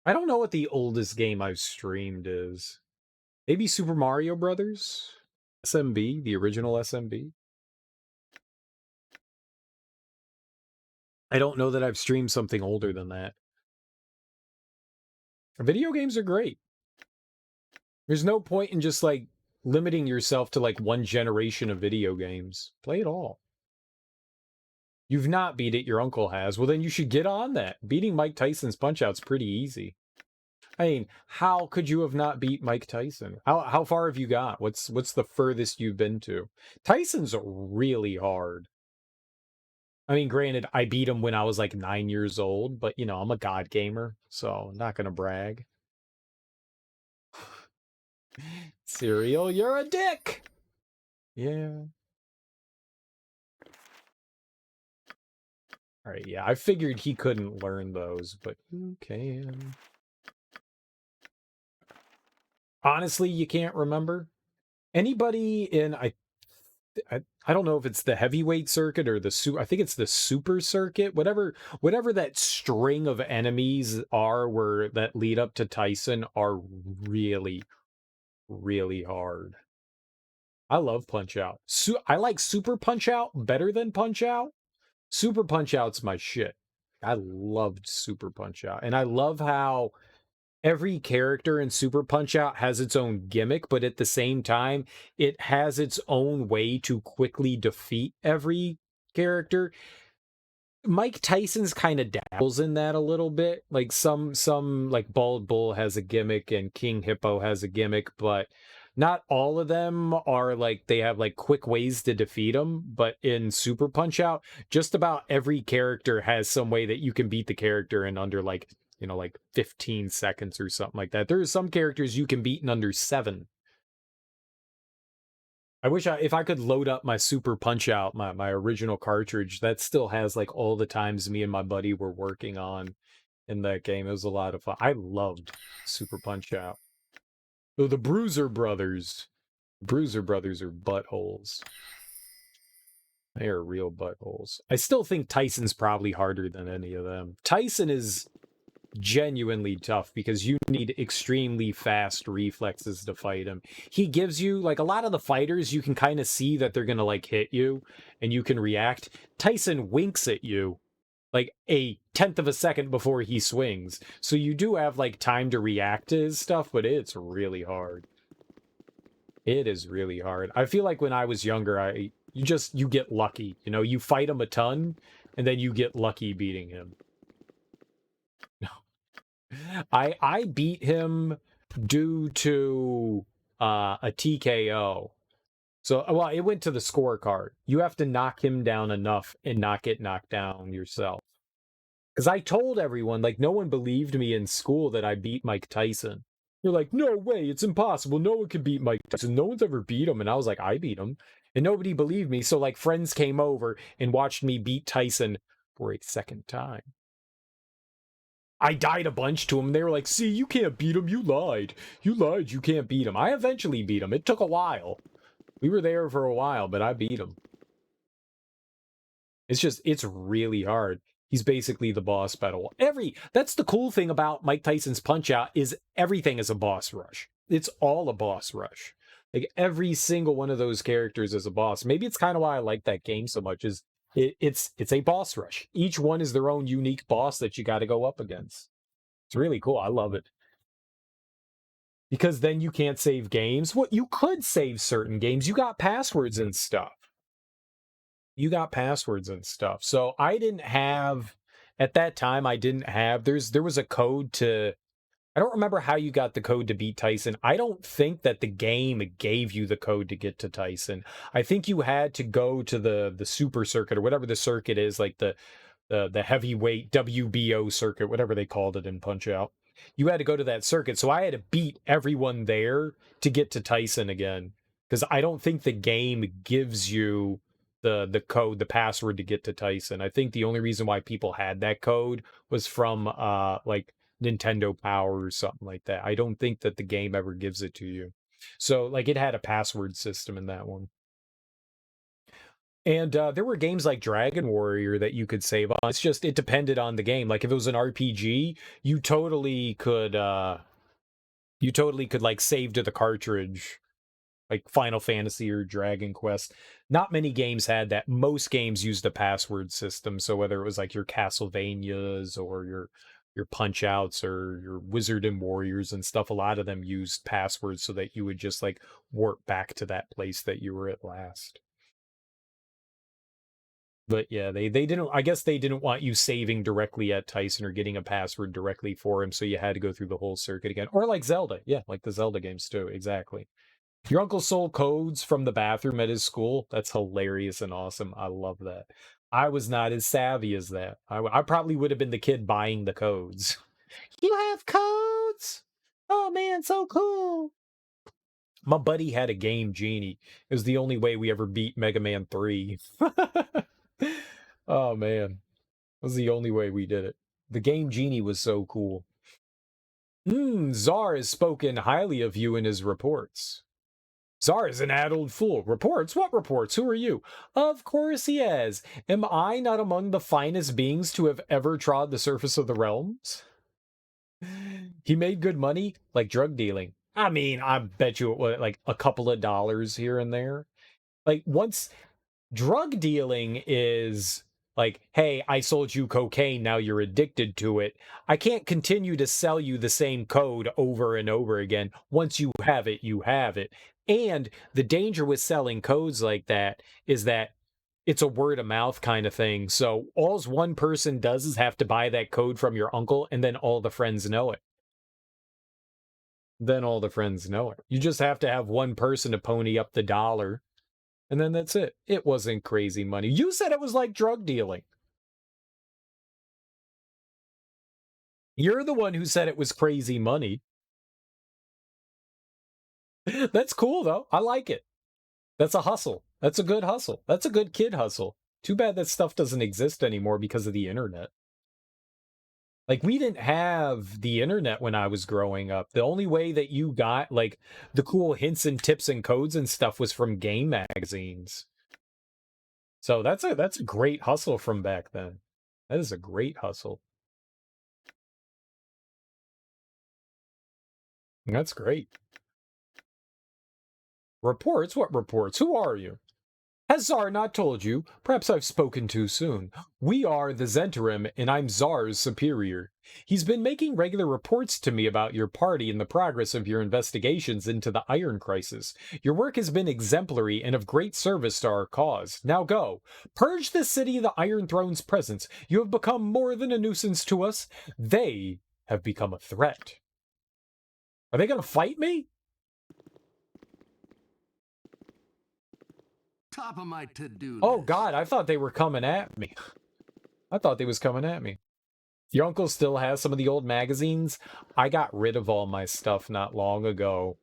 I don't know what the oldest game I've streamed is. Maybe Super Mario Brothers? SMB? The original SMB? I don't know that I've streamed something older than that. Video games are great. There's no point in just, like, limiting yourself to, like, one generation of video games. Play it all. You've not beat it, your uncle has. Well, then you should get on that. Beating Mike Tyson's Punch-Out's pretty easy. I mean, how could you have not beat Mike Tyson? How far have you got? What's the furthest you've been to? Tyson's really hard. I mean, granted, I beat him when I was like 9 years old, but, you know, I'm a god gamer, so I'm not gonna brag. Cereal, you're a dick! Yeah. Alright, yeah, I figured he couldn't learn those, but who can? Honestly, you can't remember? Anybody in I don't know if it's the heavyweight circuit or I think it's the super circuit, whatever that string of enemies are where that lead up to Tyson are really, really hard. I love Punch Out. I like Super Punch Out better than Punch Out. Super Punch Out's my shit. I loved Super Punch Out. And I love how every character in Super Punch Out has its own gimmick, but at the same time, it has its own way to quickly defeat every character. Mike Tyson's kind of dabbles in that a little bit. Like some like Bald Bull has a gimmick and King Hippo has a gimmick, but not all of them are like they have like quick ways to defeat them. But in Super Punch Out, just about every character has some way that you can beat the character in under like, you know, like 15 seconds or something like that. There are some characters you can beat in under 7. I wish if I could load up my Super Punch Out, my original cartridge, that still has like all the times me and my buddy were working on in that game. It was a lot of fun. I loved Super Punch Out. Oh, the Bruiser Brothers. Bruiser Brothers are buttholes. They are real buttholes. I still think Tyson's probably harder than any of them. Tyson is genuinely tough because you need extremely fast reflexes to fight him. He gives you like a lot of the fighters, you can kind of see that they're gonna like hit you and you can react. Tyson winks at you like a 10th of a second before he swings, so you do have like time to react to his stuff, but it's really hard. It is really hard. I feel like when I was younger, you get lucky, you know, you fight him a ton and then you get lucky beating him. I beat him due to a TKO. So, well, it went to the scorecard. You have to knock him down enough and not get knocked down yourself. Because I told everyone, like, no one believed me in school that I beat Mike Tyson. They're like, no way, it's impossible. No one can beat Mike Tyson. No one's ever beat him. And I was like, I beat him. And nobody believed me. So, like, friends came over and watched me beat Tyson for a second time. I died a bunch to him. They were like, see, you can't beat him. You lied. You lied. You can't beat him. I eventually beat him. It took a while. We were there for a while, but I beat him. It's really hard. He's basically the boss battle. That's the cool thing about Mike Tyson's Punch-Out is everything is a boss rush. It's all a boss rush. Like every single one of those characters is a boss. Maybe it's kind of why I like that game so much is it's a boss rush. Each one is their own unique boss that you got to go up against. It's really cool. I love it. Because then you can't save games. Well, you could save certain games. You got passwords and stuff. So I didn't have, at that time, there was a code to, I don't remember how you got the code to beat Tyson. I don't think that the game gave you the code to get to Tyson. I think you had to go to the super circuit or whatever the circuit is, like the heavyweight WBO circuit, whatever they called it in Punch-Out. You had to go to that circuit. So I had to beat everyone there to get to Tyson again. Because I don't think the game gives you the code, the password to get to Tyson. I think the only reason why people had that code was from like Nintendo Power or something like that. I don't think that the game ever gives it to you. So like it had a password system in that one. And there were games like Dragon Warrior that you could save on. It's just, it depended on the game. Like if it was an RPG, you totally could like save to the cartridge, like Final Fantasy or Dragon Quest. Not many games had that. Most games used a password system. So whether it was like your Castlevanias or your Punch-Outs or your Wizard and Warriors and stuff, a lot of them used passwords so that you would just like warp back to that place that you were at last. But yeah, they didn't, I guess they didn't want you saving directly at Tyson or getting a password directly for him, so you had to go through the whole circuit again. Or like Zelda. Yeah, like the Zelda games too, exactly. Your uncle stole codes from the bathroom at his school. That's hilarious and awesome. I love that. I was not as savvy as that. I probably would have been the kid buying the codes. You have codes? Oh man, so cool. My buddy had a Game Genie. It was the only way we ever beat Mega Man 3. Oh man. It was the only way we did it. The Game Genie was so cool. Czar has spoken highly of you in his reports. Czar is an addled fool. Reports? What reports? Who are you? Of course he has. Am I not among the finest beings to have ever trod the surface of the realms? He made good money, like drug dealing. I mean, I bet you it was like a couple of dollars here and there. Like, once drug dealing is like, hey, I sold you cocaine, now you're addicted to it. I can't continue to sell you the same code over and over again. Once you have it, you have it. And the danger with selling codes like that is that it's a word of mouth kind of thing. So all's one person does is have to buy that code from your uncle, and then all the friends know it. Then all the friends know it. You just have to have one person to pony up the dollar, and then that's it. It wasn't crazy money. You said it was like drug dealing. You're the one who said it was crazy money. That's cool, though. I like it. That's a hustle. That's a good hustle. That's a good kid hustle. Too bad that stuff doesn't exist anymore because of the internet. Like, we didn't have the internet when I was growing up. The only way that you got, like, the cool hints and tips and codes and stuff was from game magazines. So that's a great hustle from back then. That is a great hustle. That's great. Reports? What reports? Who are you? Has Czar not told you? Perhaps I've spoken too soon. We are the Zentarim, and I'm Czar's superior. He's been making regular reports to me about your party and the progress of your investigations into the Iron Crisis. Your work has been exemplary and of great service to our cause. Now go. Purge the city of the Iron Throne's presence. You have become more than a nuisance to us. They have become a threat. Are they going to fight me?
Top of my to-do list.
Oh, God, I thought they were coming at me. I thought they was coming at me. Your uncle still has some of the old magazines. I got rid of all my stuff not long ago.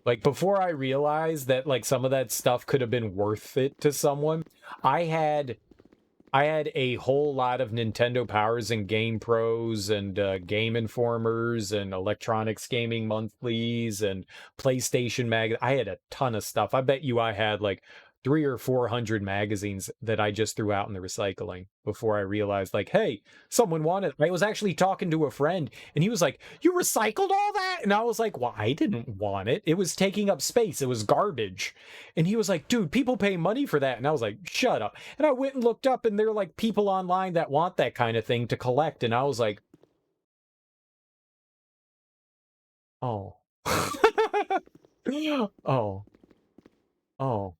Like, before I realized that, like, some of that stuff could have been worth it to someone, I had a whole lot of Nintendo Powers and Game Pros and Game Informers and Electronics Gaming Monthlies and PlayStation I had a ton of stuff. I bet you I had like 300 or 400 magazines that I just threw out in the recycling before I realized, like, hey, someone wanted. I was actually talking to a friend, and he was like, "You recycled all that?" And I was like, "Well, I didn't want it. It was taking up space. It was garbage." And he was like, "Dude, people pay money for that." And I was like, "Shut up." And I went and looked up, and there are like people online that want that kind of thing to collect. And I was like, oh. Oh. Oh.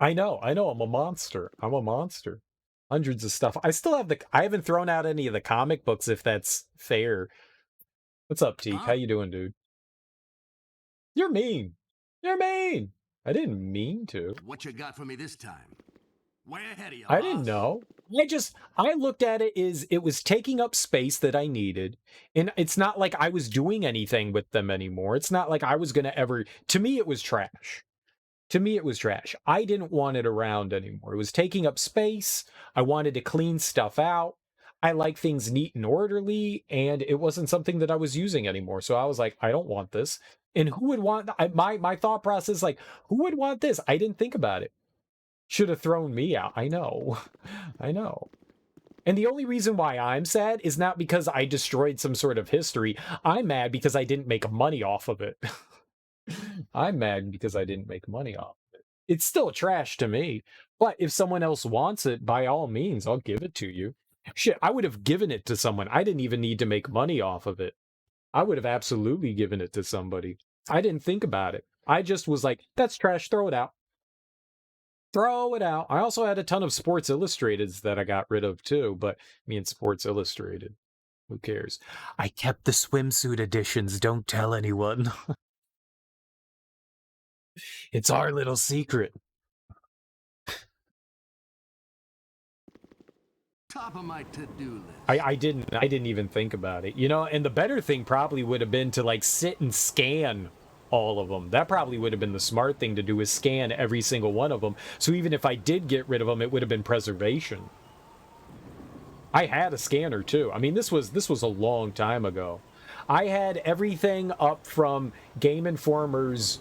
I know, I'm a monster. I'm a monster. Hundreds of stuff. I still have I haven't thrown out any of the comic books, if that's fair. What's up, Teak? How you doing, dude? You're mean. You're mean. I didn't mean to.
What you got for me this time? Way ahead of you,
I didn't know. I looked at it as it was taking up space that I needed. And it's not like I was doing anything with them anymore. It's not like I was going to ever, to me, it was trash. To me, it was trash. I didn't want it around anymore. It was taking up space. I wanted to clean stuff out. I like things neat and orderly, and it wasn't something that I was using anymore. So I was like, I don't want this. And who would want my thought process, like, who would want this? I didn't think about it. Should have thrown me out. I know. I know. And the only reason why I'm sad is not because I destroyed some sort of history. I'm mad because I didn't make money off of it. I'm mad because I didn't make money off of it. It's still trash to me, but if someone else wants it, by all means, I'll give it to you. Shit, I would have given it to someone. I didn't even need to make money off of it. I would have absolutely given it to somebody. I didn't think about it. I just was like, that's trash, throw it out. Throw it out. I also had a ton of Sports Illustrateds that I got rid of too, but me and Sports Illustrated, who cares? I kept the swimsuit editions, don't tell anyone. It's our little secret.
Top of my to-do list.
I didn't even think about it, you know. And the better thing probably would have been to like sit and scan all of them. That probably would have been the smart thing to do, is scan every single one of them. So even if I did get rid of them, it would have been preservation. I had a scanner too. I mean, this was a long time ago. I had everything up from Game Informer's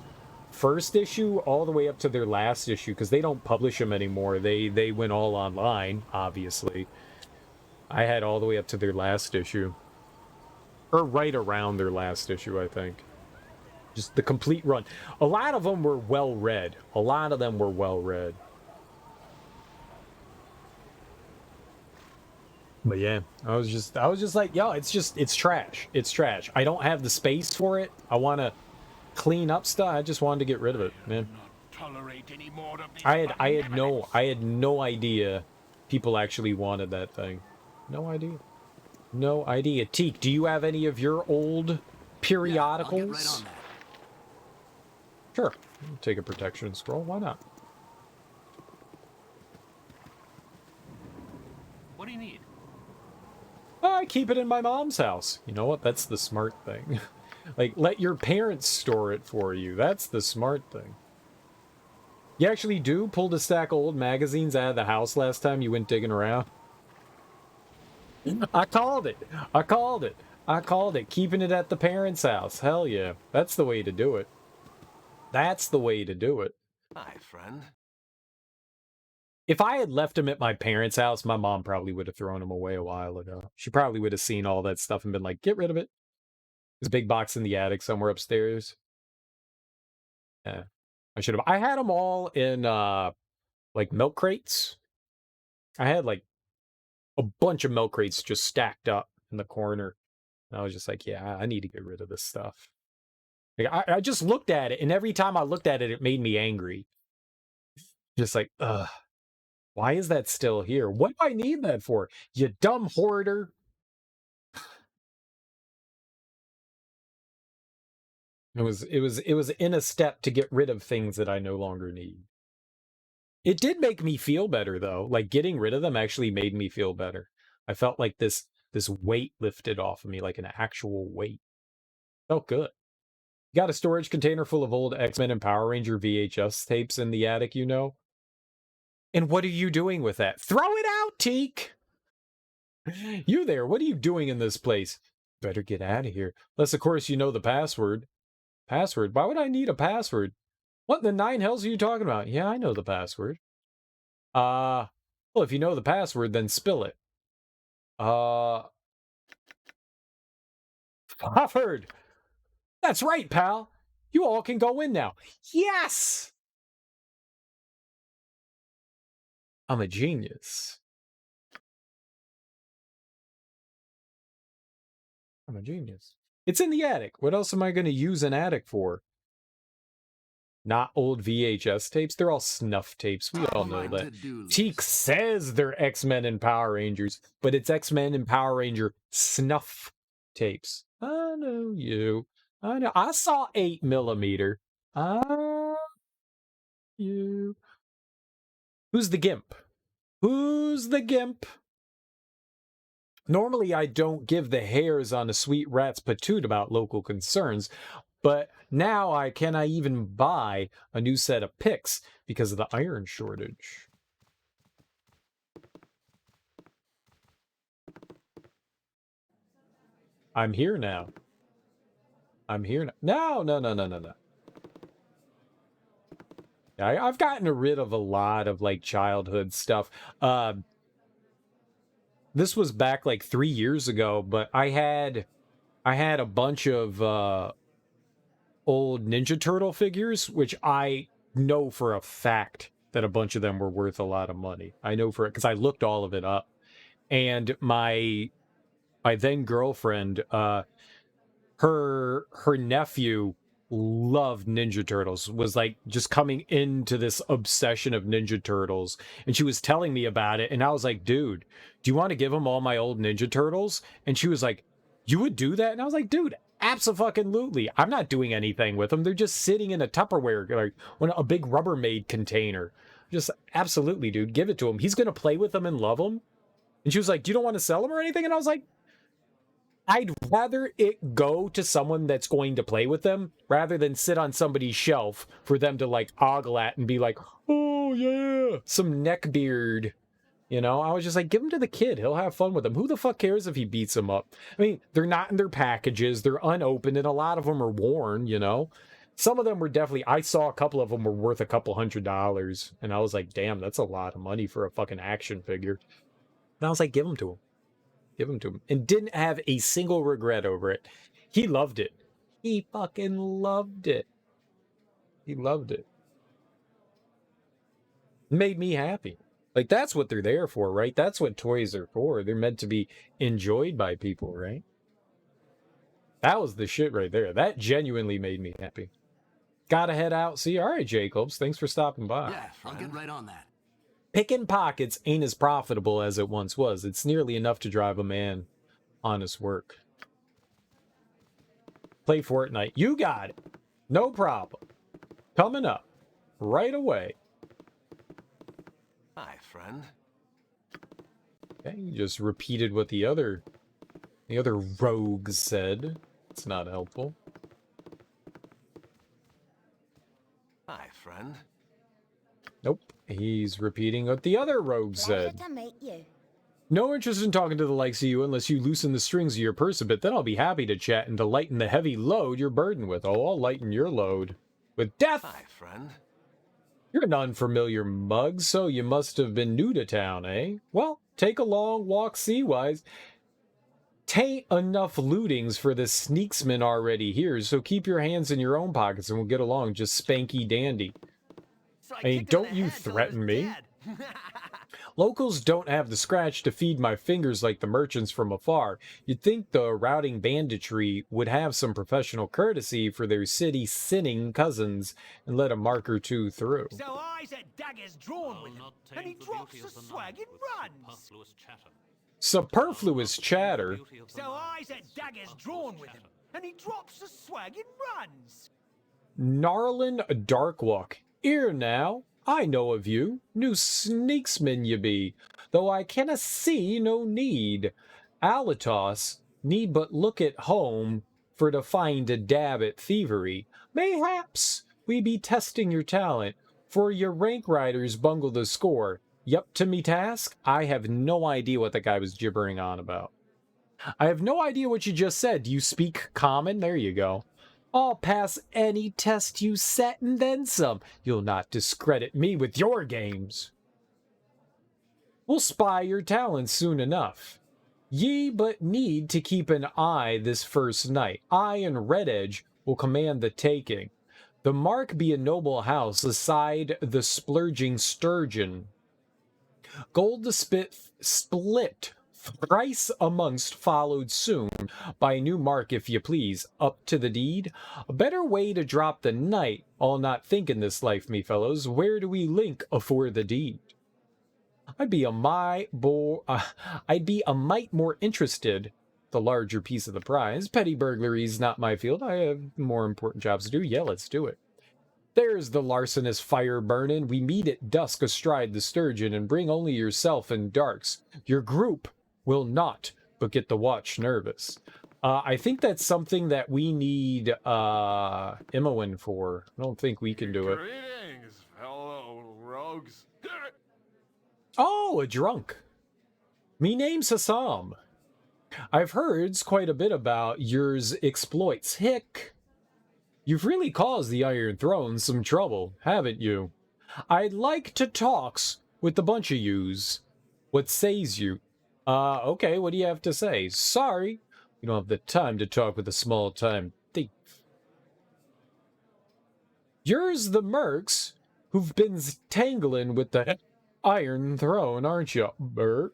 first issue all the way up to their last issue, because they don't publish them anymore. They went all online, obviously. I had all the way up to their last issue. Or right around their last issue, I think. Just the complete run. A lot of them were well read. A lot of them were well read. But yeah, I was just like, yo, it's trash. It's trash. I don't have the space for it. I want to clean up stuff. I just wanted to get rid of it, man. I had no idea people actually wanted that thing. No idea. No idea. Teak, do you have any of your old periodicals?
Yeah, I'll get right on that.
Sure. I'll take a protection scroll. Why not?
What do you need?
I keep it in my mom's house. You know what? That's the smart thing. Like, let your parents store it for you. That's the smart thing. You actually pulled a stack of old magazines out of the house last time you went digging around? I called it. I called it. I called it. Keeping it at the parents' house. Hell yeah. That's the way to do it. That's the way to do it.
Hi, friend.
If I had left him at my parents' house, my mom probably would have thrown him away a while ago. She probably would have seen all that stuff and been like, get rid of it. There's a big box in the attic somewhere upstairs. Yeah. I should have. I had them all in, like, milk crates. I had, like, a bunch of milk crates just stacked up in the corner. And I was just like, yeah, I need to get rid of this stuff. Like, I just looked at it, and every time I looked at it, it made me angry. Just like, ugh. Why is that still here? What do I need that for? You dumb hoarder. It was in a step to get rid of things that I no longer need. It did make me feel better, though. Like, getting rid of them actually made me feel better. I felt like this weight lifted off of me, like an actual weight. Felt good. You got a storage container full of old X-Men and Power Ranger VHS tapes in the attic, you know? And what are you doing with that? Throw it out, Teak! You there, what are you doing in this place? Better get out of here. Unless, of course, you know the password. Password? Why would I need a password? What in the nine hells are you talking about? Yeah, I know the password. Well, if you know the password, then spill it. Hofford! That's right, pal. You all can go in now. Yes! I'm a genius. I'm a genius. It's in the attic. What else am I going to use an attic for? Not old VHS tapes. They're all snuff tapes. We all know that. Teak says they're X-Men and Power Rangers, but it's X-Men and Power Ranger snuff tapes. I know you. I know. I saw 8mm. You. Who's the gimp? Who's the gimp? Normally, I don't give the hairs on a sweet rat's patoot about local concerns, but now I even buy a new set of picks because of the iron shortage. I'm here now. I'm here now. No. I've gotten rid of a lot of, like, childhood stuff. This was back like 3 years ago, but I had a bunch of old Ninja Turtle figures, which I know for a fact that a bunch of them were worth a lot of money. I know for it because I looked all of it up. And my then girlfriend, her nephew loved Ninja Turtles, was like just coming into this obsession of Ninja Turtles, and she was telling me about it, and I was like, dude, do you want to give him all my old Ninja Turtles? And she was like, you would do that? And I was like, dude, abso-fucking-lutely. I'm not doing anything with them. They're just sitting in a Tupperware, like a big Rubbermaid container. Just absolutely, dude, give it to him. He's gonna play with them and love them. And she was like, you don't want to sell them or anything? And I was like, I'd rather it go to someone that's going to play with them rather than sit on somebody's shelf for them to, like, ogle at and be like, oh, yeah, some neckbeard You know, I was just like, give them to the kid. He'll have fun with them. Who the fuck cares if he beats them up? I mean, they're not in their packages. They're unopened, and a lot of them are worn, you know? Some of them were definitely, I saw a couple of them were worth a couple $100s. And I was like, damn, that's a lot of money for a fucking action figure. And I was like, give them to him. Give them to him. And didn't have a single regret over it. He loved it. He fucking loved it. He loved it. Made me happy. Like, that's what they're there for, right? That's what toys are for. They're meant to be enjoyed by people, right? That was the shit right there. That genuinely made me happy. Gotta head out. See, all right, Jacobs. Thanks for stopping by.
Yeah, I'll get right on that.
Picking pockets ain't as profitable as it once was. It's nearly enough to drive a man on his work. Play Fortnite. You got it. No problem. Coming up right away.
Hi, friend.
Okay, you just repeated what the other rogues said. It's not helpful.
Hi, friend.
Nope. He's repeating what the other rogue said.
Pleasure to meet you.
No interest in talking to the likes of you unless you loosen the strings of your purse a bit. Then I'll be happy to chat and to lighten the heavy load you're burdened with. Oh, I'll lighten your load with death.
Hi, friend.
You're an unfamiliar mug, so you must have been new to town, eh? Well, take a long walk seawise. Tain't enough lootings for the sneaksman already here, so keep your hands in your own pockets and we'll get along just spanky dandy. I mean, don't you threaten me. Locals don't have the scratch to feed my fingers like the merchants from afar. You'd think the routing banditry would have some professional courtesy for their city sinning cousins and let a mark or two through.
So eyes at daggers drawn with him, and he drops the swag and runs.
Superfluous chatter.
So eyes at daggers drawn with him, and he drops the swag and runs.
Gnarlin Darkwalk. Here now, I know of you, new sneaksman ye be, though I canna see no need. Alatos need but look at home for to find a dab at thievery. Mayhaps we be testing your talent, for your rank riders bungle the score. Yup to me task? I have no idea what the guy was gibbering on about. I have no idea what you just said. Do you speak common? There you go. I'll pass any test you set and then some. You'll not discredit me with your games. We'll spy your talents soon enough. Ye but need to keep an eye this first night. I and Red Edge will command the taking. The mark be a noble house aside the splurging sturgeon. Gold to split thrice amongst followed soon by new mark if you please, up to the deed. A better way to drop the night, all not thinking this life, me fellows, where do we link afore the deed? I'd be a mite more interested, the larger piece of the prize. Petty burglary's not my field, I have more important jobs to do. Yeah, let's do it. There's the larcenous fire burning. We meet at dusk astride the sturgeon and bring only yourself and darks. Your group will not, but get the watch nervous. I think that's something that we need Imoen for. I don't think we can do it.
Greetings, fellow rogues.
Oh, a drunk. Me name's Hassam. I've heard quite a bit about yours exploits. Hick. You've really caused the Iron Throne some trouble, haven't you? I'd like to talks with a bunch of yous. What says you? Okay, what do you have to say? Sorry, we don't have the time to talk with a small-time thief. You're the mercs who've been tangling with the Iron Throne, aren't you, Bert?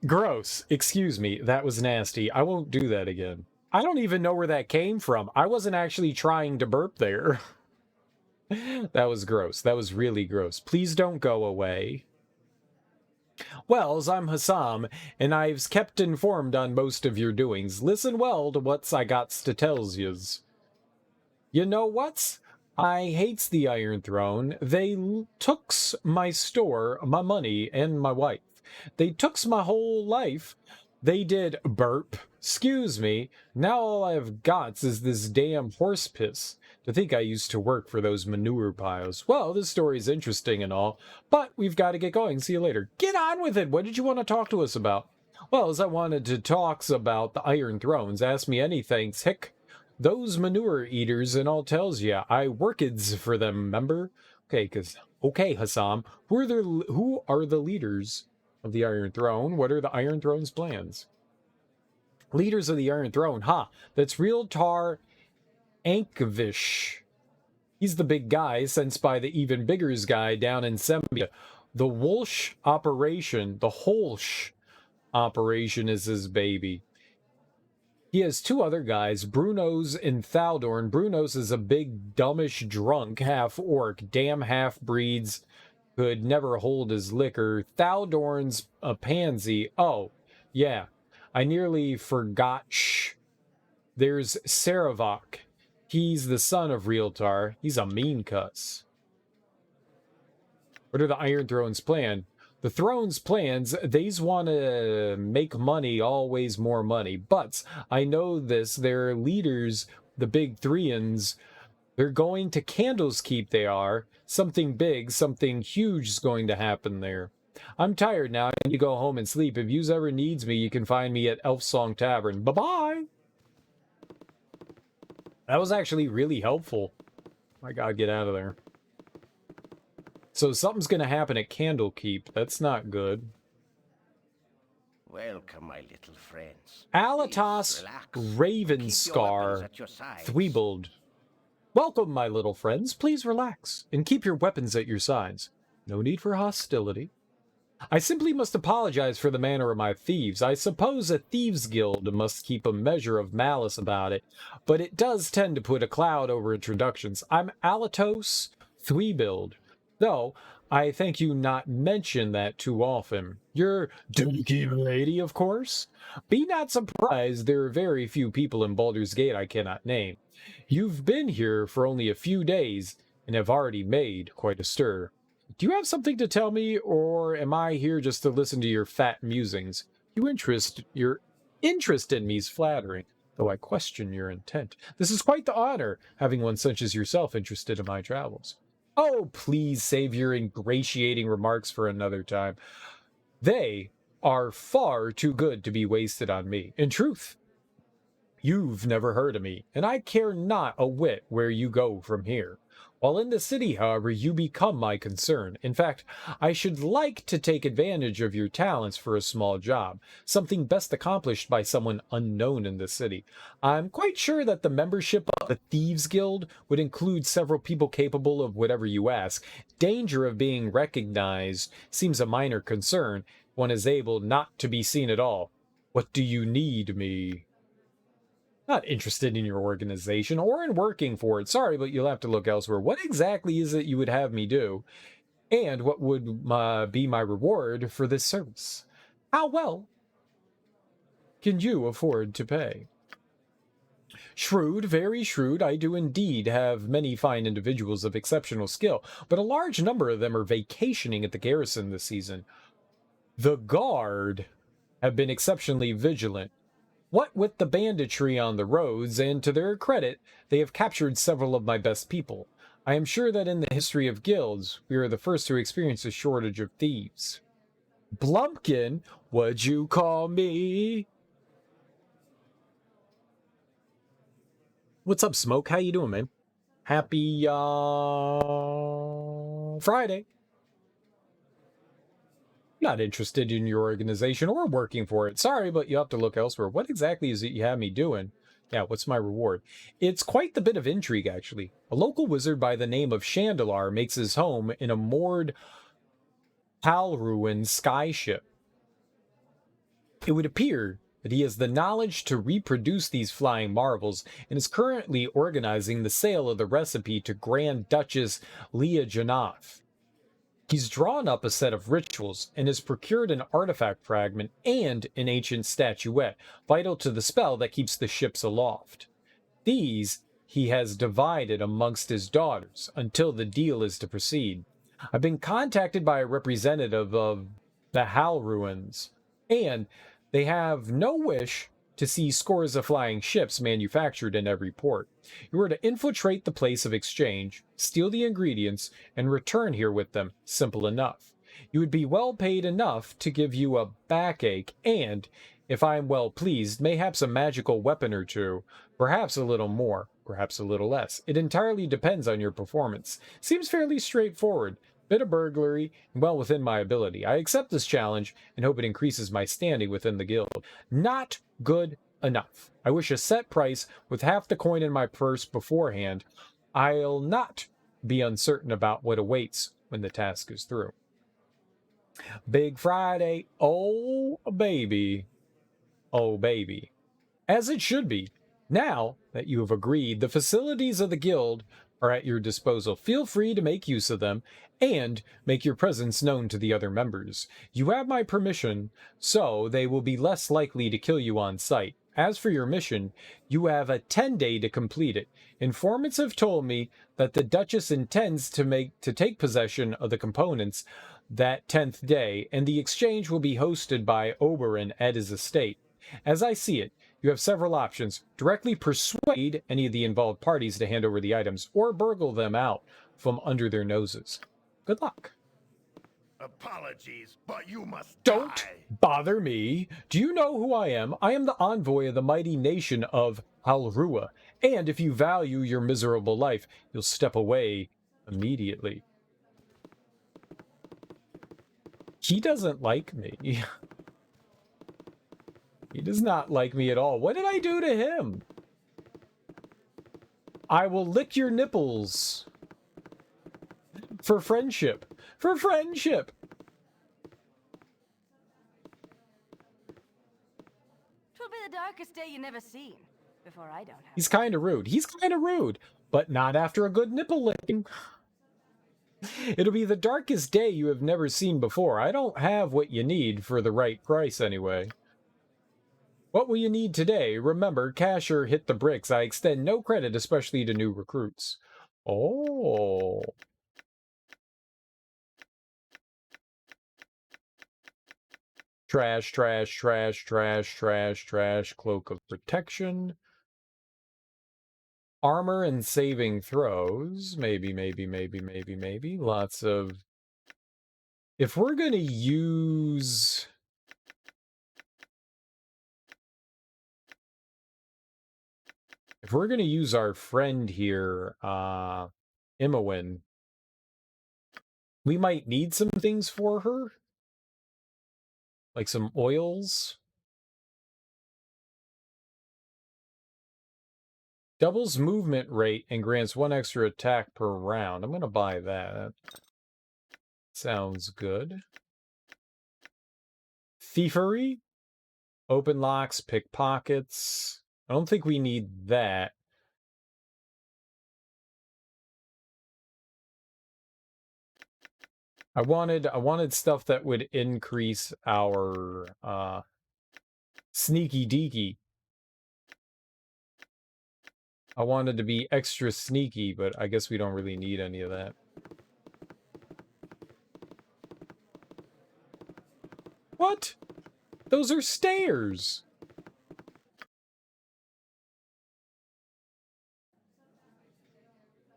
Gross. Excuse me, that was nasty. I won't do that again. I don't even know where that came from. I wasn't actually trying to burp there. That was gross. That was really gross. Please don't go away. Wells, I'm Hassam, and I've kept informed on most of your doings. Listen well to what's I gots to tells yous. You know what's? I hates the Iron Throne. They tooks my store, my money, and my wife. They tooks my whole life. They did burp. Excuse me. Now all I've got is this damn horse piss. To think I used to work for those manure piles. Well, this story's interesting and all, but we've got to get going. See you later. Get on with it. What did you want to talk to us about? Well, as I wanted to talk about the Iron Thrones. Ask me anything, hick. Those manure eaters and all tells ya. I workeds for them, member? Okay, Hassam. Who are the leaders of the Iron Throne? What are the Iron Throne's plans? Leaders of the Iron Throne, that's Realtar Ankvish. He's the big guy, sent by the even bigger's guy down in Sembia. The Wolsh operation, the Holsh operation is his baby. He has two other guys, Brunos and Thaldorn. Brunos is a big, dumbish drunk, half-orc, damn half-breeds, could never hold his liquor. Thaldorn's a pansy. Oh, yeah, I nearly forgot. There's Saravok. He's the son of Realtar. He's a mean cuss. What are the Iron Throne's plan? The Throne's plans, they's want to make money, always more money. But I know this, their leaders, the big Threans, they're going to Candles Keep, they are. Something big, something huge is going to happen there. I'm tired now. I need to go home and sleep. If yous ever needs me, you can find me at Elfsong Tavern. Bye-bye! That was actually really helpful. My God, get out of there. So something's going to happen at Candlekeep. That's not good.
Welcome, my little friends.
Alatos Ravenscar Thweebold. Welcome, my little friends. Please relax and keep your weapons at your sides. No need for hostility. I simply must apologize for the manner of my thieves. I suppose a thieves' guild must keep a measure of malice about it, but it does tend to put a cloud over introductions. I'm Alatos Thweebold, though I thank you not mention that too often. You're Dirky M'Lady, of course? Be not surprised there are very few people in Baldur's Gate I cannot name. You've been here for only a few days and have already made quite a stir. Do you have something to tell me, or am I here just to listen to your fat musings? Your interest in me is flattering, though I question your intent. This is quite the honor, having one such as yourself interested in my travels. Oh, please save your ingratiating remarks for another time. They are far too good to be wasted on me. In truth, you've never heard of me, and I care not a whit where you go from here. While in the city, however, you become my concern. In fact, I should like to take advantage of your talents for a small job, something best accomplished by someone unknown in the city. I'm quite sure that the membership of the Thieves Guild would include several people capable of whatever you ask. Danger of being recognized seems a minor concern. One is able not to be seen at all. What do you need me? Not interested in your organization or in working for it. Sorry, but you'll have to look elsewhere. What exactly is it you would have me do? And what would be my reward for this service? How well can you afford to pay? Shrewd, very shrewd. I do indeed have many fine individuals of exceptional skill, but a large number of them are vacationing at the garrison this season. The guard have been exceptionally vigilant. What with the banditry on the roads, and to their credit, they have captured several of my best people. I am sure that in the history of guilds, we are the first to experience a shortage of thieves. Blumpkin, what'd you call me? What's up, Smoke? How you doing, man? Happy, Friday. Not interested in your organization or working for it. Sorry, but you have to look elsewhere. What exactly is it you have me doing? Yeah, what's my reward? It's quite the bit of intrigue, actually. A local wizard by the name of Chandelar makes his home in a moored Halruin skyship. It would appear that he has the knowledge to reproduce these flying marvels and is currently organizing the sale of the recipe to Grand Duchess Leah Janov. He's drawn up a set of rituals and has procured an artifact fragment and an ancient statuette, vital to the spell that keeps the ships aloft. These he has divided amongst his daughters until the deal is to proceed. I've been contacted by a representative of the Halruins, and they have no wish to see scores of flying ships manufactured in every port. You are to infiltrate the place of exchange, steal the ingredients, and return here with them. Simple enough. You would be well paid enough to give you a backache and, if I am well pleased, mayhaps a magical weapon or two. Perhaps a little more, perhaps a little less. It entirely depends on your performance. Seems fairly straightforward. Bit of burglary, and well within my ability. I accept this challenge and hope it increases my standing within the guild. Not good enough. I wish a set price with half the coin in my purse beforehand. I'll not be uncertain about what awaits when the task is through. Big Friday. Oh, baby. Oh, baby. As it should be. Now that you have agreed, the facilities of the guild are at your disposal. Feel free to make use of them and make your presence known to the other members. You have my permission, so they will be less likely to kill you on sight. As for your mission, you have a 10-day to complete it. Informants have told me that the Duchess intends to take possession of the components that 10th day, and the exchange will be hosted by Oberon at his estate. As I see it, you have several options. Directly persuade any of the involved parties to hand over the items, or burgle them out from under their noses. Good luck.
Apologies, but you must
Don't
die.
bother me. Do you know who I am? I am the envoy of the mighty nation of Halrua, and if you value your miserable life, you'll step away immediately. He doesn't like me. He does not like me at all. What did I do to him? I will lick your nipples. For friendship. For friendship.
Twill be the darkest day you never seen. Before I don't have.
He's kind of rude. He's kind of rude. But not after a good nipple licking. It'll be the darkest day you have never seen before. I don't have what you need for the right price anyway. What will you need today? Remember, cash or hit the bricks. I extend no credit, especially to new recruits. Oh. Trash, trash, trash, trash, trash, trash. Cloak of protection. Armor and saving throws. Maybe, maybe, maybe, maybe, maybe. Lots of... If we're going to use... If we're going to use our friend here, Imowin, we might need some things for her. Like some oils. Doubles movement rate and grants 1 extra attack per round. I'm going to buy that. Sounds good. Thievery. Open locks, pickpockets. I don't think we need that. I wanted stuff that would increase our sneaky deaky. I wanted to be extra sneaky, but I guess we don't really need any of that. What? Those are stairs.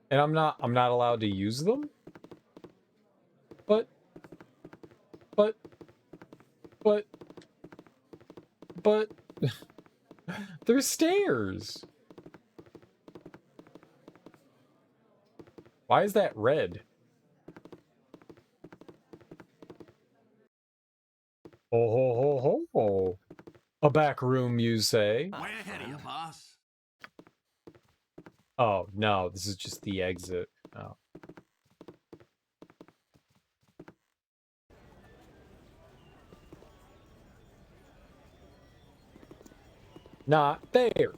And I'm not allowed to use them? But they're stairs. Why is that red? Oh ho ho ho ho. A back room, you say?
Way ahead of you, boss.
Oh, no, this is just the exit. Oh. Not there.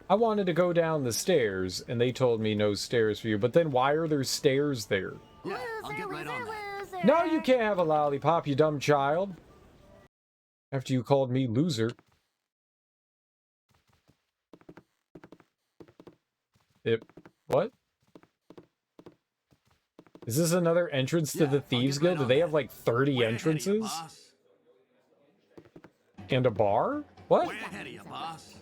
I wanted to go down the stairs, and they told me no stairs for you. But then why are there stairs there?
Yeah, I'll get right on that.
No, you can't have a lollipop, you dumb child. After you called me loser. What? Is this another entrance to the Thieves Guild? Do they have like 30 entrances? And a bar? What?
Way ahead of you, boss.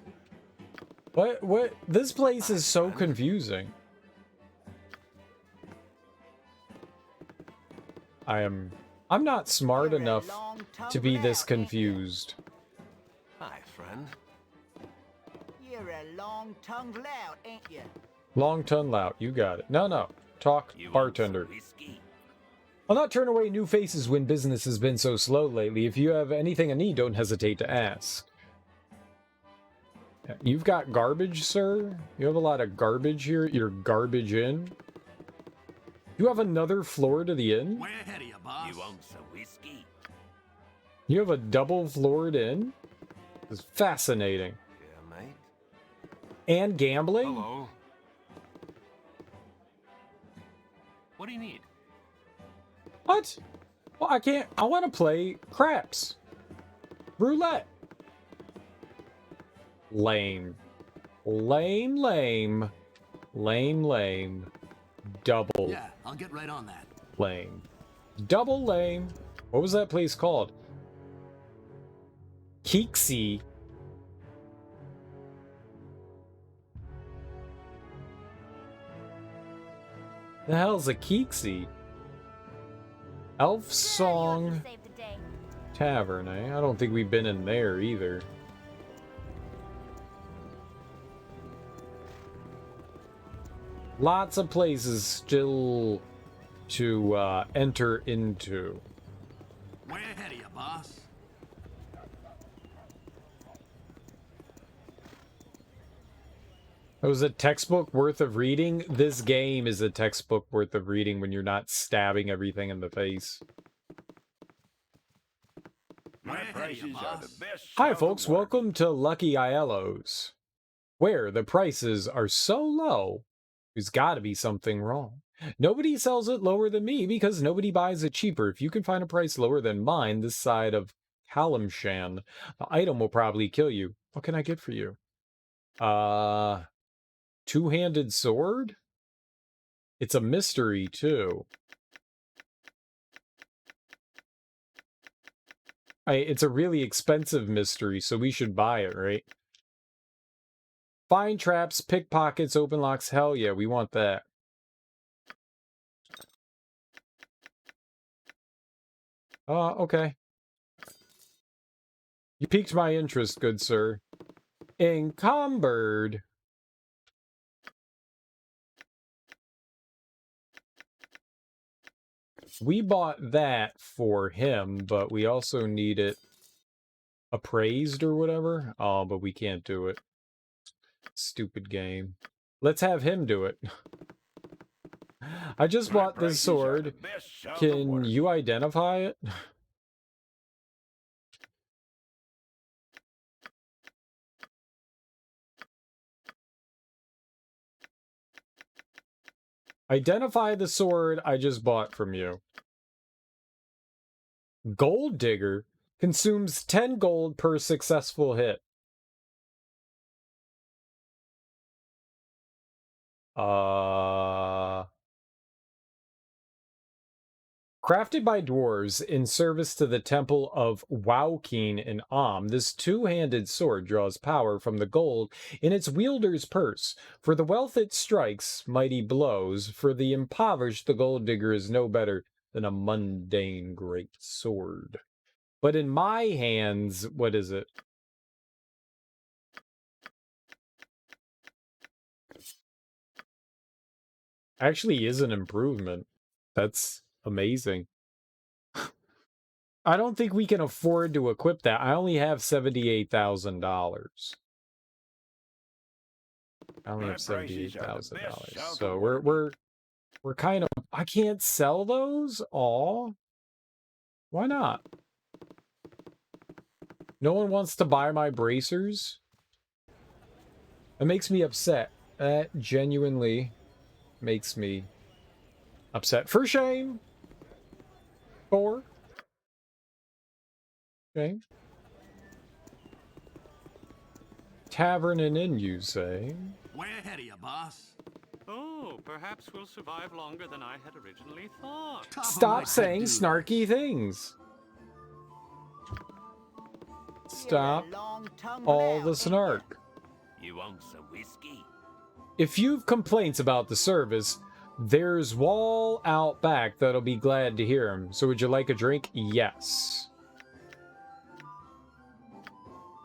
What? This place is so confusing. I'm not smart enough to be this confused.
Hi, friend.
You're a long-tongued lout, ain't you?
Long tongue lout, you got it. No. Talk, bartender. I'll not turn away new faces when business has been so slow lately. If you have anything I need, don't hesitate to ask. You've got garbage, sir? You have a lot of garbage here? You're garbage in? You have another floor to the inn?
Way ahead of you, boss.
You want some whiskey?
You have a double-floored inn? This is fascinating.
Yeah, mate.
And gambling?
Hello. What do you need?
What? Well, I can't. I want to play craps. Roulette. Lame. Lame, lame. Lame, lame. Double.
Yeah, I'll get right on that.
Lame. Double lame. What was that place called? Keeksy. The hell's a Keeksy? Elf Song Tavern, eh? I don't think we've been in there either. Lots of places still to enter into.
Way ahead of you, boss.
It was a textbook worth of reading. This game is a textbook worth of reading when you're not stabbing everything in the face.
My prices are the best.
Hi folks, welcome to Lucky Aiello's, where the prices are so low, there's gotta be something wrong. Nobody sells it lower than me because nobody buys it cheaper. If you can find a price lower than mine this side of Kalimshan, the item will probably kill you. What can I get for you? Two-handed sword? It's a mystery, too. It's a really expensive mystery, so we should buy it, right? Find traps, pickpockets, open locks. Hell yeah, we want that. Okay. You piqued my interest, good sir. Encumbered. We bought that for him, but we also need it appraised or whatever. Oh, but we can't do it. Stupid game. Let's have him do it. I just bought this sword. Can you identify it? Identify the sword I just bought from you. Gold Digger consumes 10 gold per successful hit. Crafted by dwarves in service to the temple of Waukean in Am, this two-handed sword draws power from the gold in its wielder's purse. For the wealth it strikes, mighty blows. For the impoverished, the gold digger is no better than a mundane great sword. But in my hands, what is it? Actually is an improvement. That's amazing. I don't think we can afford to equip that. I only have $78,000. I only have $78,000. So we're kind of, I can't sell those all. Why not? No one wants to buy my bracers. It makes me upset. That genuinely makes me upset. For shame. For shame. Tavern and inn, you say?
Way ahead of you, boss.
Oh, perhaps we'll survive longer than I had originally thought.
Stop saying snarky things. Stop all the snark.
You want some whiskey?
If you've complaints about the service, there's Wall out back that'll be glad to hear him. So would you like a drink? Yes.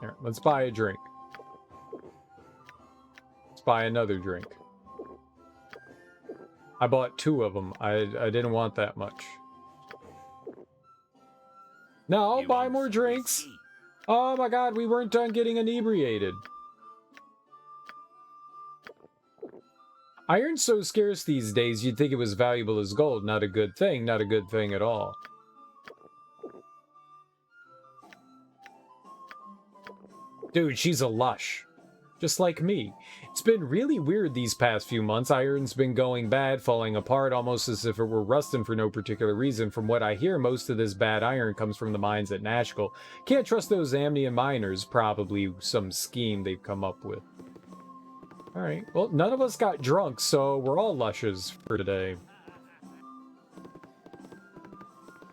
Here, let's buy a drink. Let's buy another drink. I bought 2 of them. I didn't want that much. No, I'll buy more drinks.
Whiskey?
Oh my god, we weren't done getting inebriated. Iron's so scarce these days, you'd think it was valuable as gold. Not a good thing. Not a good thing at all. Dude, she's a lush. Just like me. It's been really weird these past few months. Iron's been going bad, falling apart, almost as if it were rusting for no particular reason. From what I hear, most of this bad iron comes from the mines at Nashkel. Can't trust those Amnian miners. Probably some scheme they've come up with. Alright, well, none of us got drunk, so we're all lushes for today.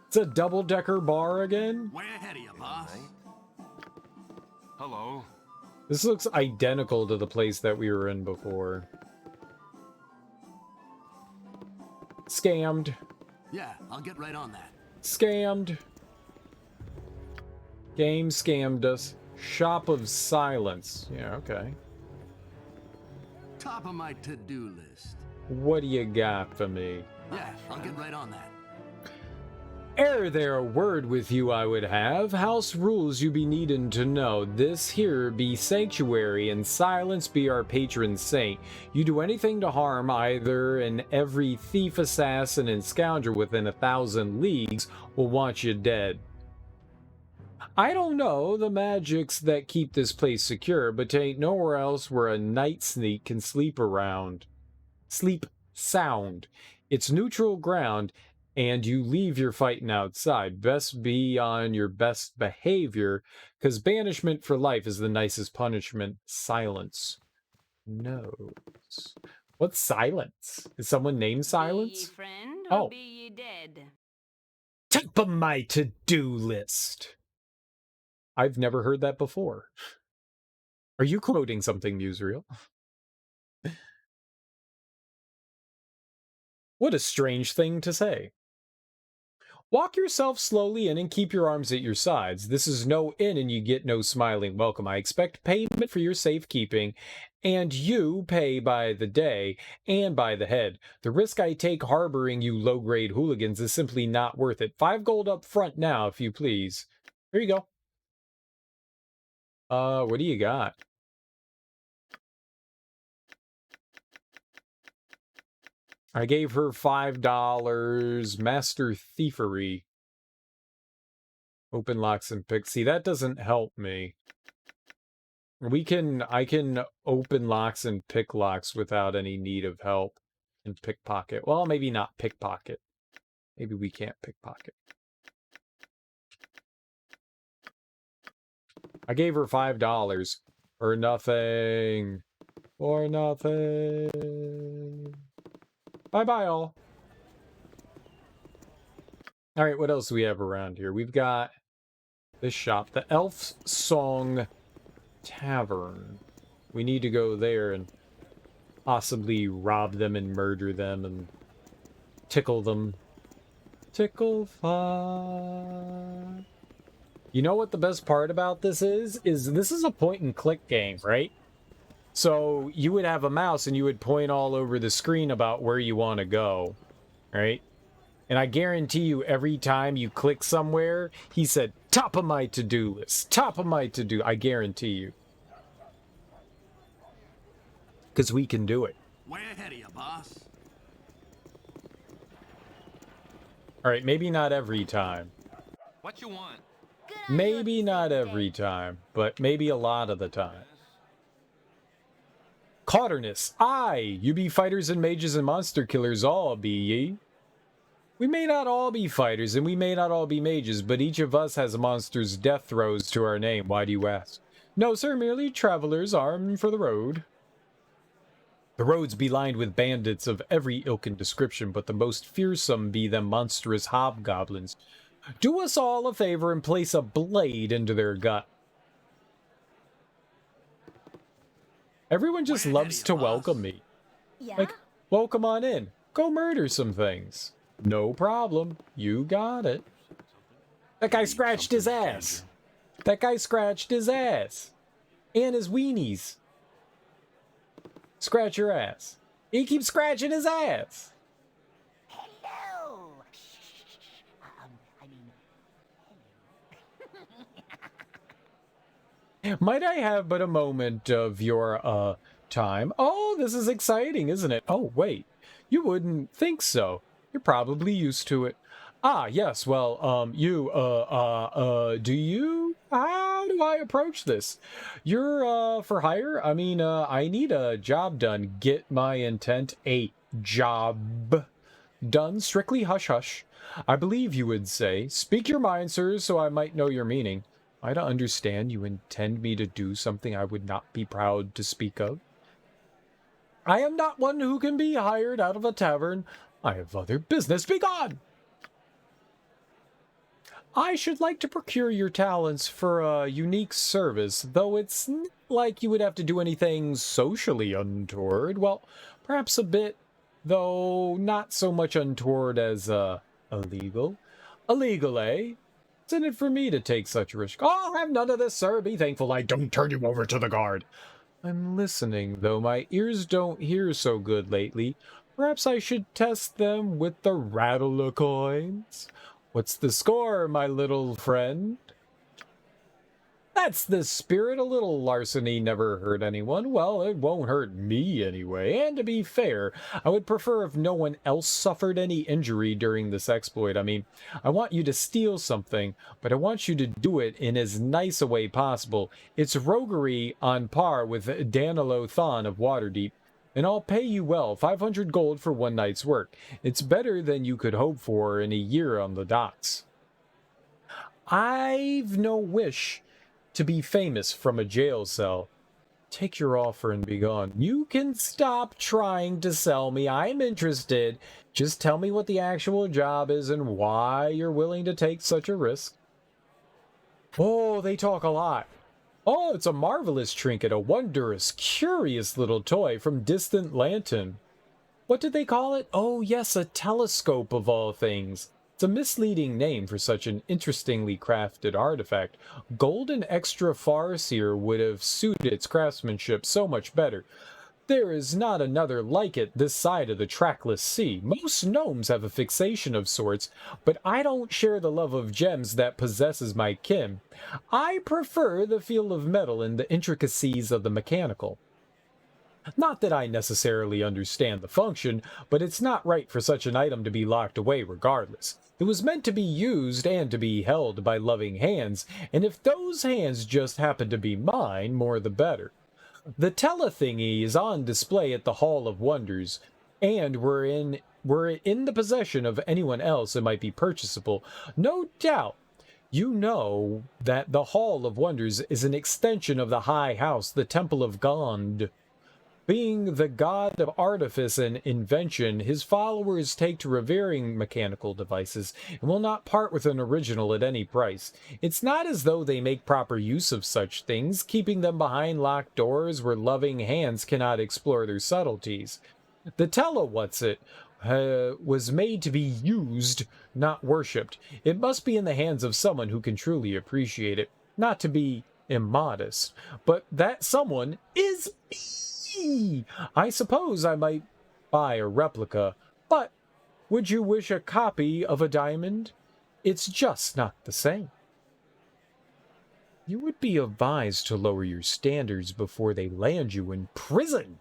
It's a double-decker bar again?
Way ahead of you, boss.
Hello.
This looks identical to the place that we were in before. Scammed.
Yeah, I'll get right on that.
Scammed. Game scammed us. Shop of Silence. Yeah, okay.
Top of my to-do list.
What do you got for me?
Yeah, I'll get right on that.
Ere there a word with you I would have, house rules you be needin' to know. This here be sanctuary, and Silence be our patron saint. You do anything to harm either, and every thief, assassin, and scoundrel within 1,000 leagues will want you dead. I don't know the magics that keep this place secure, but 'tain't nowhere else where a night sneak can sleep around. Sleep sound. It's neutral ground, and you leave your fighting outside. Best be on your best behavior, 'cause banishment for life is the nicest punishment. Silence knows. What's Silence? Is someone named Silence?
Be ye friend, or
Oh.
be ye dead?
Top of my to-do list. I've never heard that before. Are you quoting something, Newsreel? What a strange thing to say. Walk yourself slowly in and keep your arms at your sides. This is no inn and you get no smiling welcome. I expect payment for your safekeeping, and you pay by the day and by the head. The risk I take harboring you low-grade hooligans is simply not worth it. 5 gold up front now, if you please. Here you go. What do you got? I gave her $5. Master Thievery. Open locks and picks. See, that doesn't help me. I can open locks and pick locks without any need of help. And pickpocket. Well, maybe not pickpocket. Maybe we can't pickpocket. I gave her $5 for nothing. For nothing. Bye-bye, all. Alright, what else do we have around here? We've got this shop, the Elf Song Tavern. We need to go there and possibly rob them and murder them and tickle them. Tickle fun. You know what the best part about this is? This is a point-and-click game, right? So you would have a mouse and you would point all over the screen about where you want to go, right? And I guarantee you every time you click somewhere, he said, top of my to-do list, top of my to-do. I guarantee you. Because we can do it.
Way ahead of you, boss.
All right, maybe not every time.
What you want?
Maybe not every time, but maybe a lot of the time. Cauterness, aye, you be fighters and mages and monster killers all, be ye? We may not all be fighters, and we may not all be mages, but each of us has a monster's death throes to our name. Why do you ask? No, sir, merely travelers armed for the road. The roads be lined with bandits of every ilk and description, but the most fearsome be them monstrous hobgoblins. Do us all a favor and place a blade into their gut. Everyone just
Way
loves
ahead
to
of you, boss.
welcome me.
Yeah?
Like, welcome on in. Go murder some things. No problem. You got it. That guy scratched his ass. That guy scratched his ass. And his weenies. Scratch your ass. He keeps scratching his ass.
Hello!
Might I have but a moment of your, time? Oh, this is exciting, isn't it? Oh, wait. You wouldn't think so. You're probably used to it. Ah, yes, well, do you? How do I approach this? You're, for hire? I mean, I need a job done. Get my intent? A job done. Strictly hush-hush. I believe you would say. Speak your mind, sir, so I might know your meaning. I don't understand you intend me to do something I would not be proud to speak of. I am not one who can be hired out of a tavern. I have other business. Begone! I should like to procure your talents for a unique service, though it's not like you would have to do anything socially untoward. Well, perhaps a bit, though not so much untoward as, illegal. Illegal, eh? What's in it for me to take such a risk? I'll have none of this, sir. Be thankful I don't turn you over to the guard. I'm listening, though my ears don't hear so good lately. Perhaps I should test them with the rattler coins. What's the score, my little friend? That's the spirit. A little larceny never hurt anyone. Well, it won't hurt me anyway. And to be fair, I would prefer if no one else suffered any injury during this exploit. I mean, I want you to steal something, but I want you to do it in as nice a way possible. It's roguery on par with Danilo Thon of Waterdeep. And I'll pay you well, 500 gold for one night's work. It's better than you could hope for in a year on the docks. I've no wish to be famous from a jail cell. Take your offer and be gone. You can stop trying to sell me. I'm interested. Just tell me what the actual job is and why you're willing to take such a risk. Oh, they talk a lot. Oh, it's a marvelous trinket, a wondrous, curious little toy from distant Lantern. What did they call it? Oh, yes, a telescope of all things. It's a misleading name for such an interestingly crafted artifact. Golden extra farseer would have suited its craftsmanship so much better. There is not another like it this side of the trackless sea. Most gnomes have a fixation of sorts, but I don't share the love of gems that possesses my kin. I prefer the feel of metal and the intricacies of the mechanical. Not that I necessarily understand the function, but it's not right for such an item to be locked away regardless. It was meant to be used and to be held by loving hands, and if those hands just happen to be mine, more the better. The tele-thingy is on display at the Hall of Wonders, and were it in the possession of anyone else, it might be purchasable. No doubt, you know that the Hall of Wonders is an extension of the High House, the Temple of Gond. Being the god of artifice and invention, his followers take to revering mechanical devices and will not part with an original at any price. It's not as though they make proper use of such things, keeping them behind locked doors where loving hands cannot explore their subtleties. The tele-what's-it was made to be used, not worshipped. It must be in the hands of someone who can truly appreciate it, not to be immodest. But that someone is me! I suppose I might buy a replica, but would you wish a copy of a diamond? It's just not the same. You would be advised to lower your standards before they land you in prison.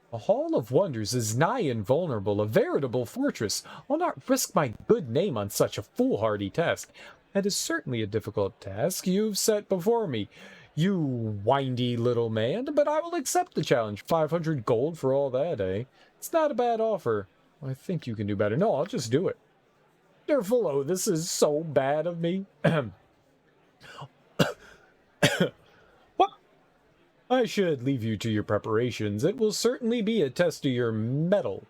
The Hall of Wonders is nigh invulnerable, a veritable fortress. I'll not risk my good name on such a foolhardy task. That is certainly a difficult task you've set before me, you windy little man, but I will accept the challenge. 500 gold for all that, eh? It's not a bad offer. I think you can do better. No, I'll just do it. Wonderful. Oh, this is so bad of me. What? I should leave you to your preparations. It will certainly be a test of your mettle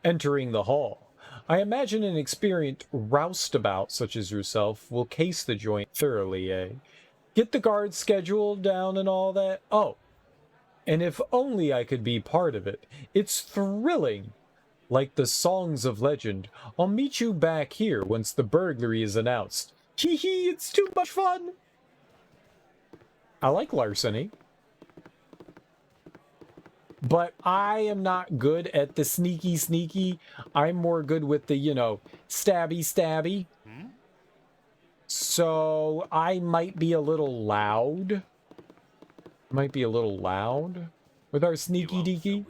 entering the hall. I imagine an experienced roustabout such as yourself will case the joint thoroughly, eh? Get the guard schedule down and all that. Oh, And if only I could be part of it. It's thrilling. Like the songs of legend. I'll meet you back here once the burglary is announced. Hee hee, it's too much fun! I like larceny. But I am not good at the sneaky. I'm more good with the, you know, stabby. So I might be a little loud. With our sneaky deaky.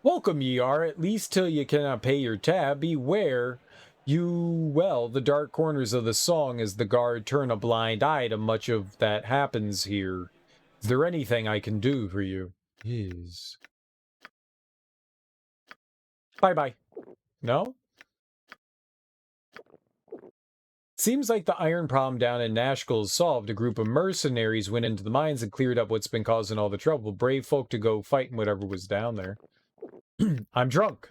Welcome ye are, at least till you cannot pay your tab. Beware the dark corners of the song as the guard turn a blind eye to much of that happens here. Is there anything I can do for you? Yes. Bye-bye. No? Seems like the iron problem down in Nashville is solved. A group of mercenaries went into the mines and cleared up what's been causing all the trouble. Brave folk to go fighting whatever was down there. I'm drunk.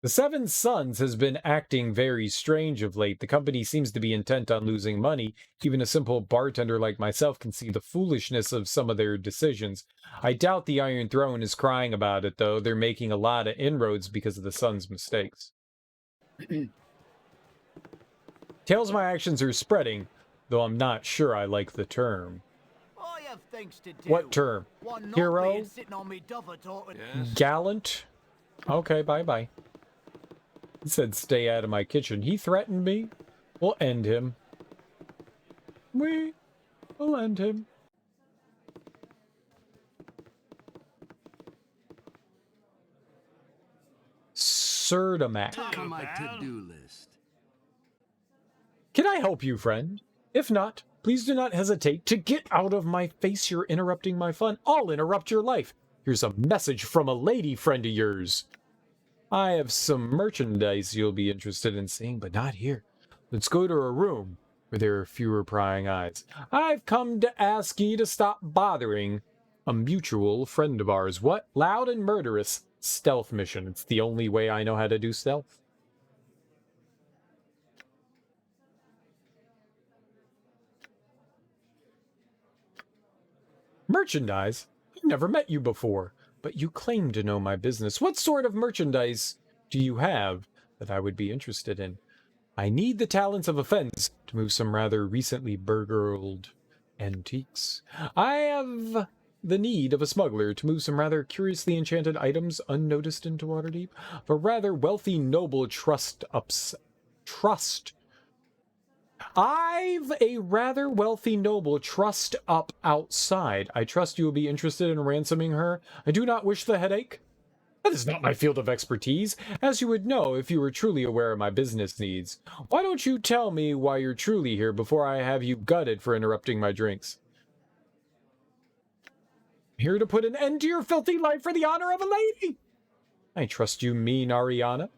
The Seven Sons has been acting very strange of late. The company seems to be intent on losing money. Even a simple bartender like myself can see the foolishness of some of their decisions. I doubt the Iron Throne is crying about it, though. They're making a lot of inroads because of the Sons' mistakes. Tales of my actions are spreading, though I'm not sure I like the term.
I have things to do.
What term? Hero?
Yes.
Gallant? Okay, bye-bye. He said stay out of my kitchen. He threatened me. We'll end him. We will end him. Serdamak.
Top of my to-do list.
Can I help you, friend? If not, please do not hesitate to get out of my face. You're interrupting my fun. I'll interrupt your life. Here's a message from a lady friend of yours. I have some merchandise you'll be interested in seeing, but not here. Let's go to a room where there are fewer prying eyes. I've come to ask ye to stop bothering a mutual friend of ours. What? Loud and murderous. Stealth mission. It's the only way I know how to do stealth. Merchandise? I've never met you before. But you claim to know my business. What sort of merchandise do you have that I would be interested in? I need the talents of a fence to move some rather recently burgled antiques. I have the need of a smuggler to move some rather curiously enchanted items unnoticed into Waterdeep. A rather wealthy noble I've a rather wealthy noble trussed up outside. I trust you will be interested in ransoming her. I do not wish the headache. That is not my field of expertise, as you would know if you were truly aware of my business needs. Why don't you tell me why you're truly here before I have you gutted for interrupting my drinks? Here to put an end to your filthy life for the honor of a lady. I trust you mean Ariana.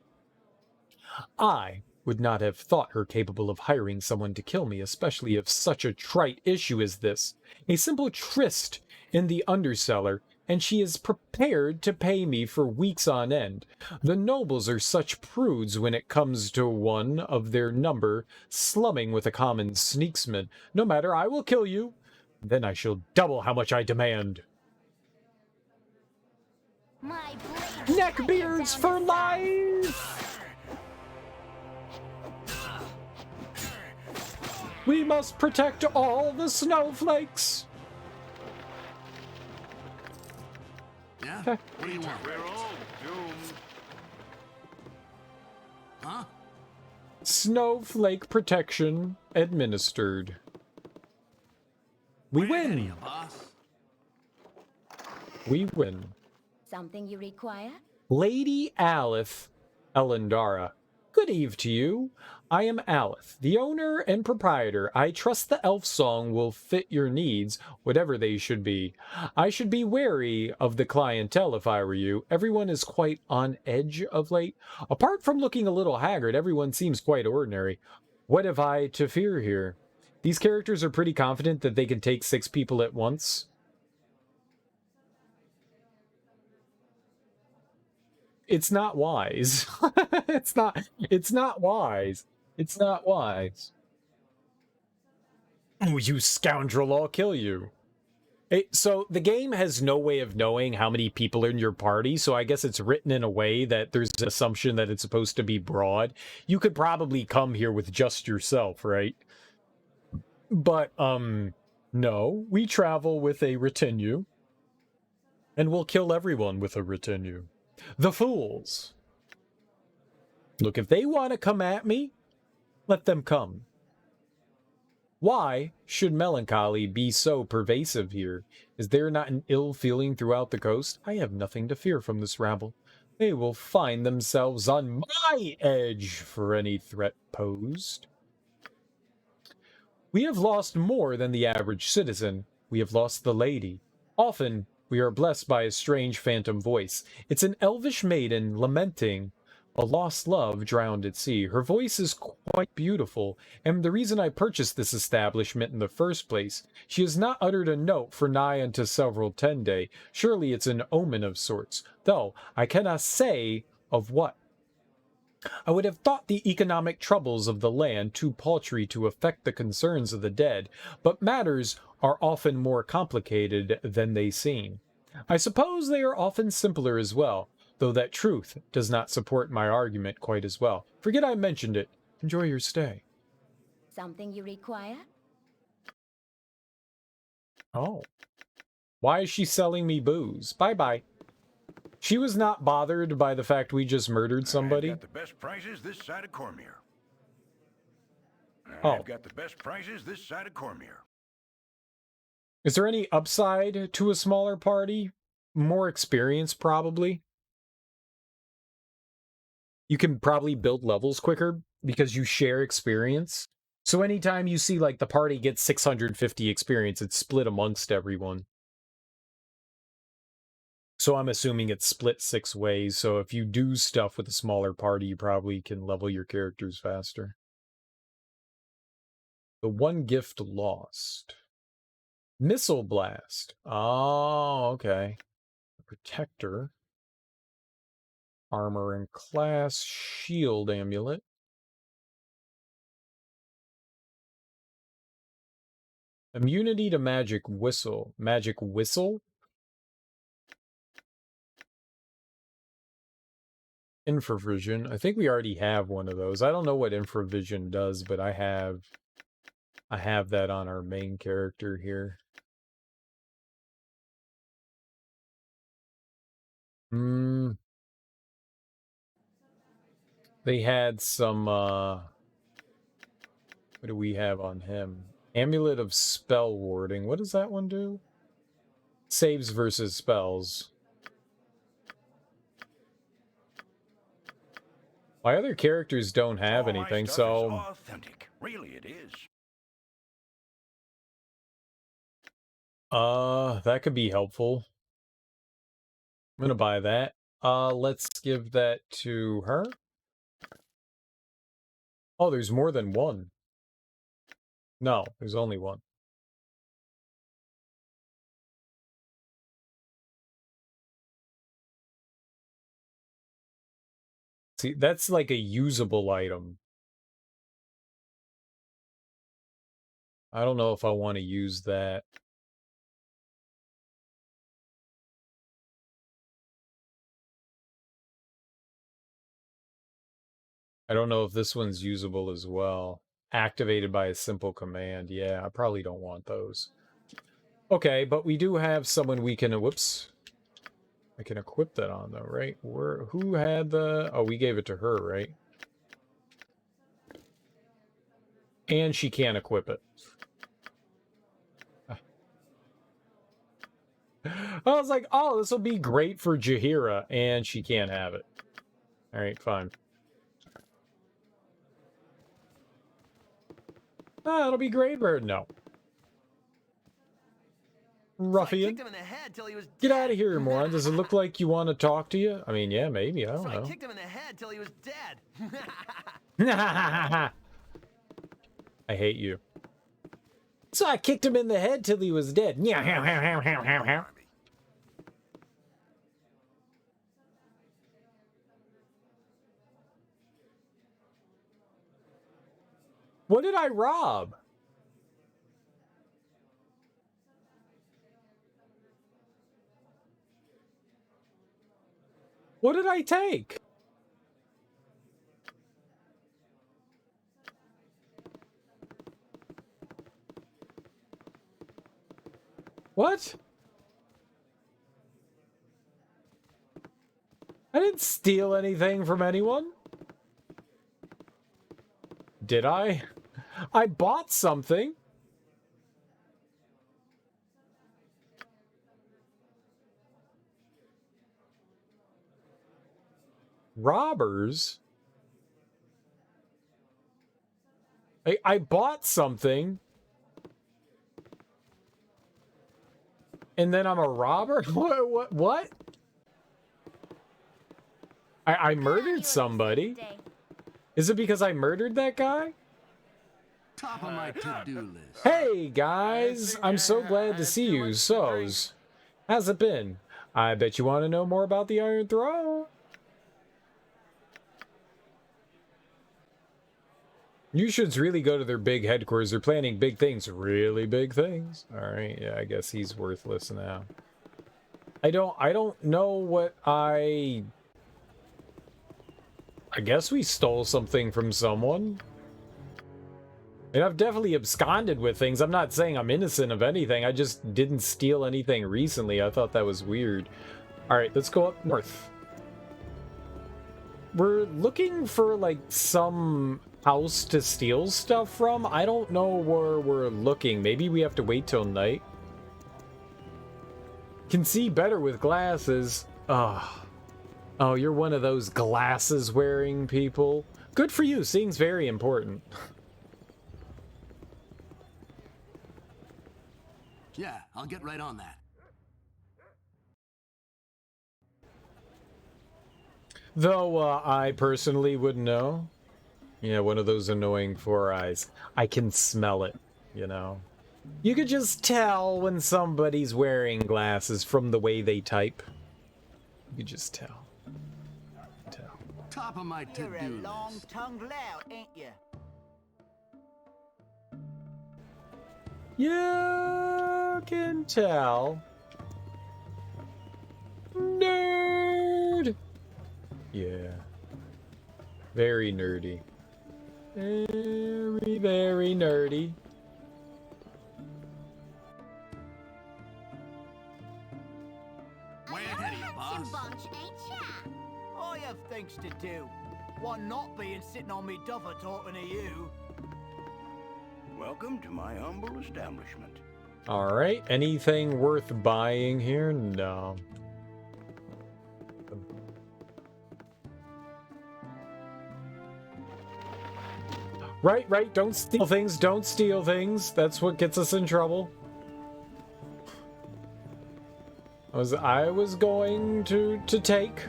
I would not have thought her capable of hiring someone to kill me, especially if such a trite issue as this. A simple tryst in the undercellar, and she is prepared to pay me for weeks on end. The nobles are such prudes when it comes to one of their number slumming with a common sneaksman. No matter, I will kill you. Then I shall double how much I demand. Neckbeards for life! We must protect all the snowflakes.
Yeah?
Okay.
What do you want?
We're all doomed.
Huh?
Snowflake protection administered. We win.
Boss?
We win.
Something you require?
Lady Alith Elendara. Good eve to you. I am Alith, the owner and proprietor. I trust the elf song will fit your needs, whatever they should be. I should be wary of the clientele if I were you. Everyone is quite on edge of late. Apart from looking a little haggard, everyone seems quite ordinary. What have I to fear here? These characters are pretty confident that they can take 6 people at once. It's not wise. It's not wise. It's not wise. Oh, you scoundrel, I'll kill you. So the game has no way of knowing how many people are in your party, so I guess it's written in a way that there's an assumption that it's supposed to be broad. You could probably come here with just yourself, right? But, no, we travel with a retinue. And we'll kill everyone with a retinue. The fools! Look, if they want to come at me, let them come. Why should melancholy be so pervasive here? Is there not an ill feeling throughout the coast? I have nothing to fear from this rabble. They will find themselves on my edge for any threat posed. We have lost more than the average citizen. We have lost the lady. Often, we are blessed by a strange phantom voice. It's an elvish maiden lamenting a lost love drowned at sea. Her voice is quite beautiful, and the reason I purchased this establishment in the first place. She has not uttered a note for nigh unto several 10 day. Surely it's an omen of sorts, though I cannot say of what. I would have thought the economic troubles of the land too paltry to affect the concerns of the dead, but matters are often more complicated than they seem. I suppose they are often simpler as well, though that truth does not support my argument quite as well. Forget I mentioned it. Enjoy your stay.
Something you require?
Oh. Why is she selling me booze? Bye-bye. She was not bothered by the fact we just murdered somebody.
I've got the best prices this side of Cormier.
Oh.
I've got the best prices this side of Cormier.
Is there any upside to a smaller party? More experience, probably. You can probably build levels quicker because you share experience. So anytime you see like the party gets 650 experience, it's split amongst everyone. So I'm assuming it's split 6 ways. So if you do stuff with a smaller party, you probably can level your characters faster. The one gift lost. Missile blast. Oh, okay. Protector. Armor and class. Shield amulet. Immunity to magic whistle. Magic whistle? Infravision. I think we already have one of those. I don't know what infravision does, but I have that on our main character here. They had some what do we have on him? Amulet of spell warding. What does that one do? Saves versus spells. My other characters don't have anything, so
Authentic. Really it is.
that could be helpful. I'm gonna buy that. Let's give that to her. Oh, there's more than one. No, there's only one. See, that's like a usable item. I don't know if I want to use that. I don't know if this one's usable as well. Activated by a simple command. Yeah, I probably don't want those. Okay, but we do have someone we can... Whoops. I can equip that on, though, right? Who had the... Oh, we gave it to her, right? And she can't equip it. I was like, oh, this will be great for Jaheira, and she can't have it. Alright, fine. Ah, it'll be great for her. No. Ruffian.
So
Get out of here, moron. Does it look like you want to talk to you? I mean, yeah, maybe. I don't know.
I kicked him in the head till he was dead.
I hate you. So I kicked him in the head till he was dead. Yeah. What did I rob? What did I take? What? I didn't steal anything from anyone. Did I? I bought something. Robbers? I bought something. And then I'm a robber? What? I murdered somebody. Is it because I murdered that guy?
Top of my to-do list.
Hey, guys. I'm so glad to see you. So's. How's it been? I bet you want to know more about the Iron Throne. You should really go to their big headquarters. They're planning big things. Really big things. Alright, yeah, I guess he's worthless now. I don't know what I guess we stole something from someone. And I've definitely absconded with things. I'm not saying I'm innocent of anything. I just didn't steal anything recently. I thought that was weird. Alright, let's go up north. We're looking for, like, some house to steal stuff from. I don't know where we're looking. Maybe we have to wait till night. Can see better with glasses. Oh, you're one of those glasses wearing people. Good for you. Seeing's very important.
Yeah, I'll get right on that.
Though I personally wouldn't know. Yeah, one of those annoying 4 eyes. I can smell it, you know. You could just tell when somebody's wearing glasses from the way they type. You could just tell.
Top of my to-do list.
You're a long-tongued lout, ain't you?
You can tell. Nerd! Yeah. Very nerdy. Very, very nerdy.
Way ahead of you, boss.
Bunch, ain't ya?
I have things to do. One not being sitting on me duffer talking to you.
Welcome to my humble establishment.
Alright, anything worth buying here? No. Right, don't steal things, don't steal things. That's what gets us in trouble. I was going to take.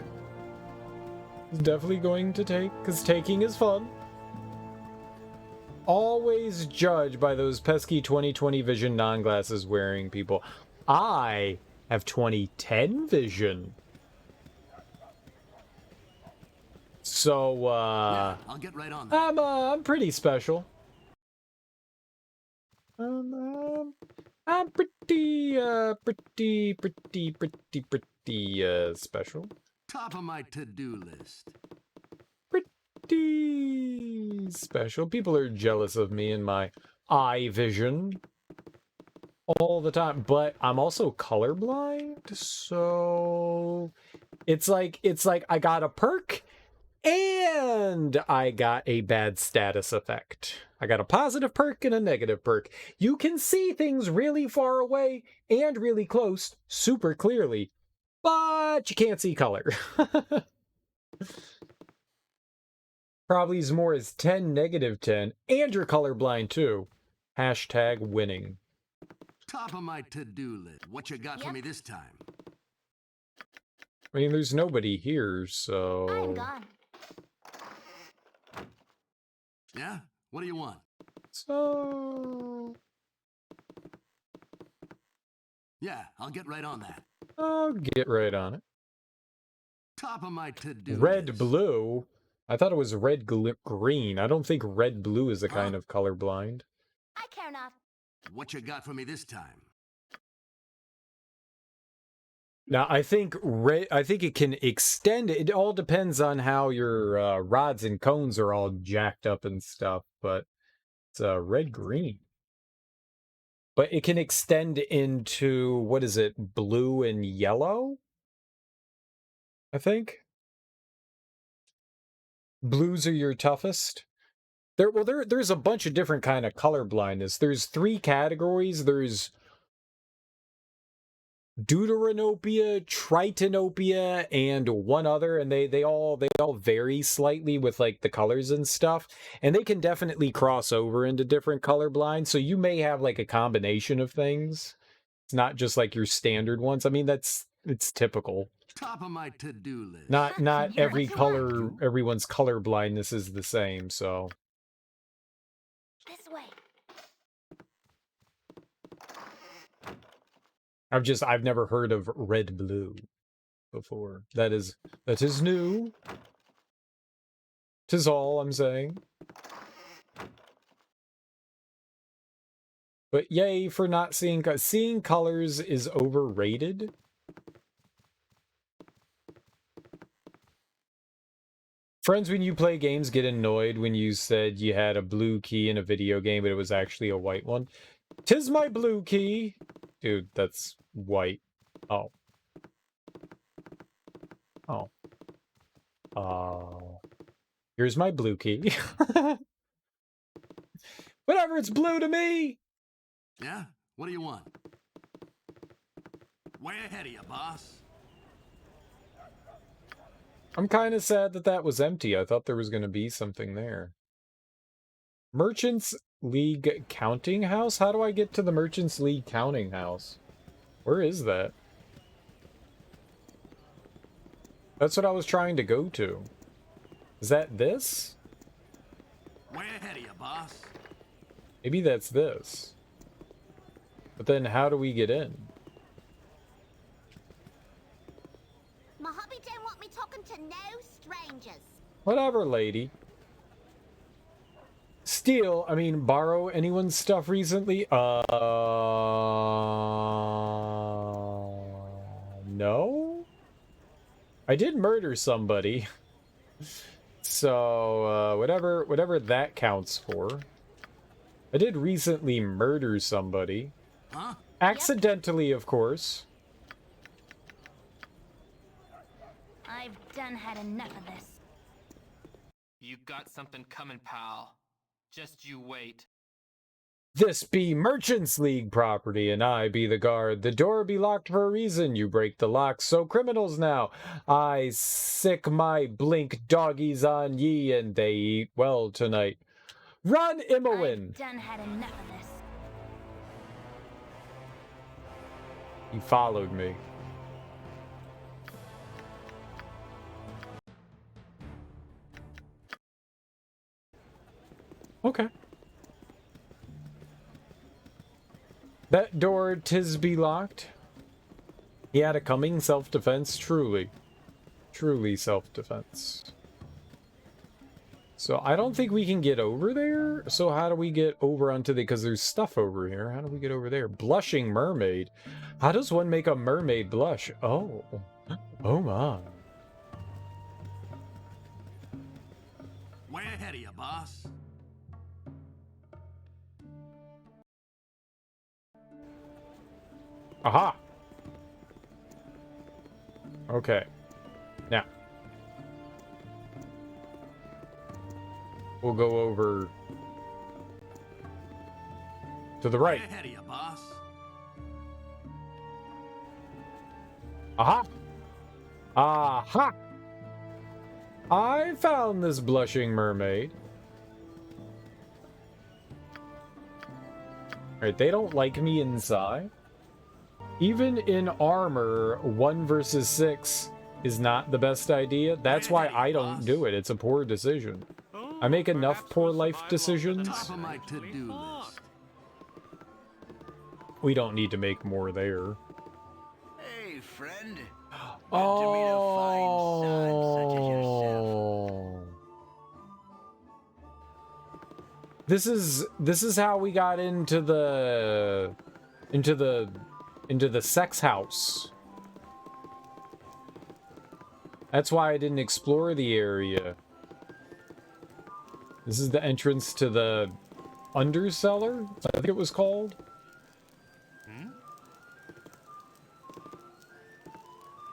Definitely going to take, because taking is fun. Always judge by those pesky 20/20 vision non-glasses wearing people. I have 20/10 vision. So,
yeah, I'll get right on that.
I'm pretty special. I'm pretty special.
Top of my to-do list.
Pretty special. People are jealous of me and my eye vision all the time, but I'm also colorblind, so it's like I got a perk and I got a bad status effect. I got a positive perk and a negative perk. You can see things really far away and really close super clearly, but you can't see color. Probably as more as 10, -10, and you're colorblind too. Hashtag winning.
Top of my to-do list. What you got for me this time?
I mean, there's nobody here, so...
I'm gone.
Yeah? What do you want?
So...
Yeah, I'll get right on that.
I'll get right on it.
Top of my to-do
Red,
list.
blue? I thought it was red, green. I don't think red, blue is a kind of colorblind.
I care not.
What you got for me this time?
Now, I think it can extend. It all depends on how your rods and cones are all jacked up and stuff, but it's red-green. But it can extend into, what is it, blue and yellow? I think. Blues are your toughest. There's a bunch of different kind of color blindness. There's 3 categories. There's deuteranopia, tritanopia, and one other, and they all vary slightly with like the colors and stuff, and they can definitely cross over into different color blinds. So you may have like a combination of things. It's not just like your standard ones. I mean, it's typical.
Top of my to-do list.
Not every color, everyone's color blindness is the same, so.
This way.
I've never heard of red blue before. That is new. 'Tis all I'm saying. But yay for not seeing colors is overrated. Friends, when you play games, get annoyed when you said you had a blue key in a video game, but it was actually a white one. 'Tis my blue key. Dude, that's white. Oh. Oh. Here's my blue key. Whatever, it's blue to me!
Yeah? What do you want? Way ahead of you, boss.
I'm kind of sad that was empty. I thought there was going to be something there. Merchants League Counting House? How do I get to the Merchants League Counting House? Where is that? That's what I was trying to go to. Is that this?
Way ahead of you, boss.
Maybe that's this. But then how do we get in?
My hubby don't want me talking to no strangers.
Whatever, lady. Steal, I mean, borrow anyone's stuff recently? No? I did murder somebody. So, whatever that counts for. I did recently murder somebody.
Huh?
Accidentally, of course.
I've done had enough of this.
You got something coming, pal. Just you wait.
This be Merchants League property, and I be the guard. The door be locked for a reason. You break the lock, so criminals now. I sick my blink doggies on ye, and they eat well tonight. Run, Imowen!
I've done had enough of this.
He followed me. Okay. That door 'tis be locked. He had a coming self-defense, truly. Truly self-defense. So I don't think we can get over there. So how do we get over onto the, because there's stuff over here. How do we get over there? Blushing mermaid. How does one make a mermaid blush? Oh. Oh my.
Way ahead of you, boss.
Aha! Okay. Now. We'll go over to the right.
Way ahead of you, boss.
Aha! Aha! I found this blushing mermaid. Alright, they don't like me inside. Even in armor, 1 versus 6 is not the best idea. That's why I don't do it. It's a poor decision. I make enough poor life decisions.
Top of my to-do list.
We don't need to make more there.
Hey, friend. Good to meet a fine sod such as yourself.
This is how we got into the sex house. That's why I didn't explore the area. This is the entrance to the undercellar, I think it was called.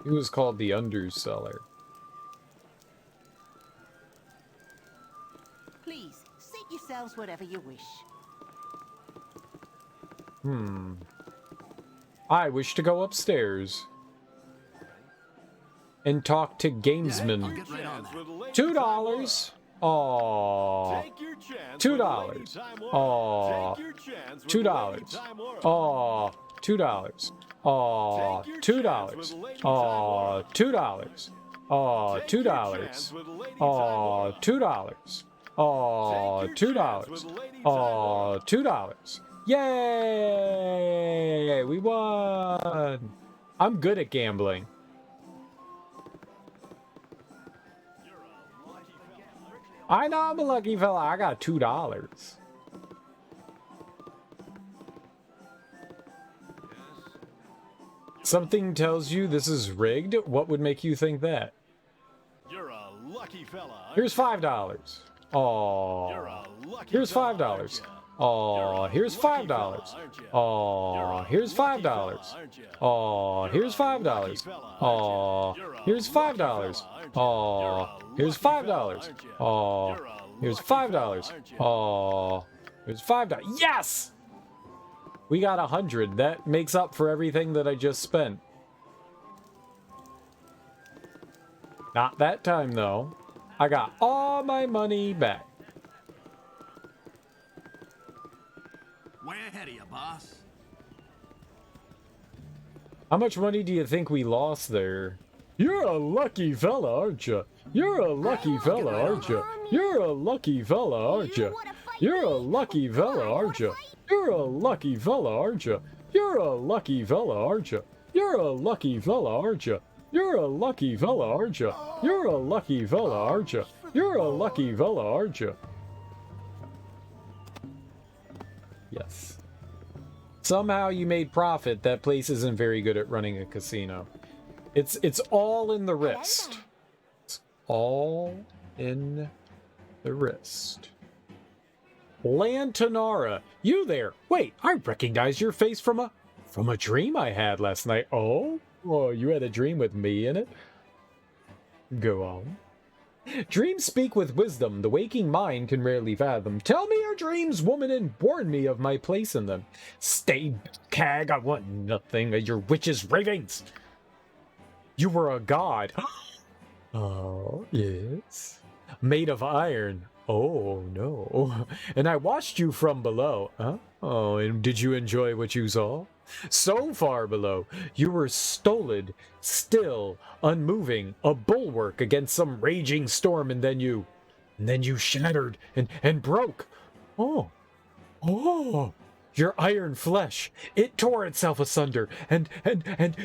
It was called the undercellar.
Please, seat yourselves wherever you wish.
I wish to go upstairs and talk to gamesman.
I'll get right on that.
$2. Aww. $2. Aww. $2. Aww. $2. Aww. $2. Aww. $2. Aww. $2. Aww. $2. Aww. $2. Aww. $2. Yay! We won! I'm good at gambling. I know I'm a lucky fella. I got $2. Something tells you this is rigged. What would make you think that?
You're a lucky fella.
Here's $5. Aww. Here's $5. Aww. Here's $5. Aww. Here's $5. Aww. Here's $5. Aww. Here's $5. Aww. Here's $5. Aww. Here's $5. Aww. Here's $5. Yes! We got 100. That makes up for everything that I just spent. Not that time, though. I got all my money back.
Way ahead of you, boss.
How much money do you think we lost there? You're a lucky fella, aren't you? You're a lucky fella, aren't you? You're a lucky fella, aren't you? You're a lucky fella, aren't you? You're a lucky fella, aren't you? You're a lucky fella, aren't you? You're a lucky fella, aren't you? You're a lucky fella, aren't you? You're a lucky fella, aren't you? You're a lucky fella, aren't you? Yes. Somehow you made profit. That place isn't very good at running a casino. It's all in the wrist. It's all in the wrist. Lantanara, you there? Wait, I recognize your face from a dream I had last night. Oh, you had a dream with me in it? Go on. Dreams speak with wisdom, the waking mind can rarely fathom. Tell me your dreams, woman, and warn me of my place in them. Stay, cag, I want nothing of your witch's ravings. You were a god. Oh, yes. Made of iron. Oh, no. And I watched you from below. Huh? Oh, and did you enjoy what you saw? So far below, you were stolid, still, unmoving, a bulwark against some raging storm, and then you shattered and broke. Oh, your iron flesh, it tore itself asunder, and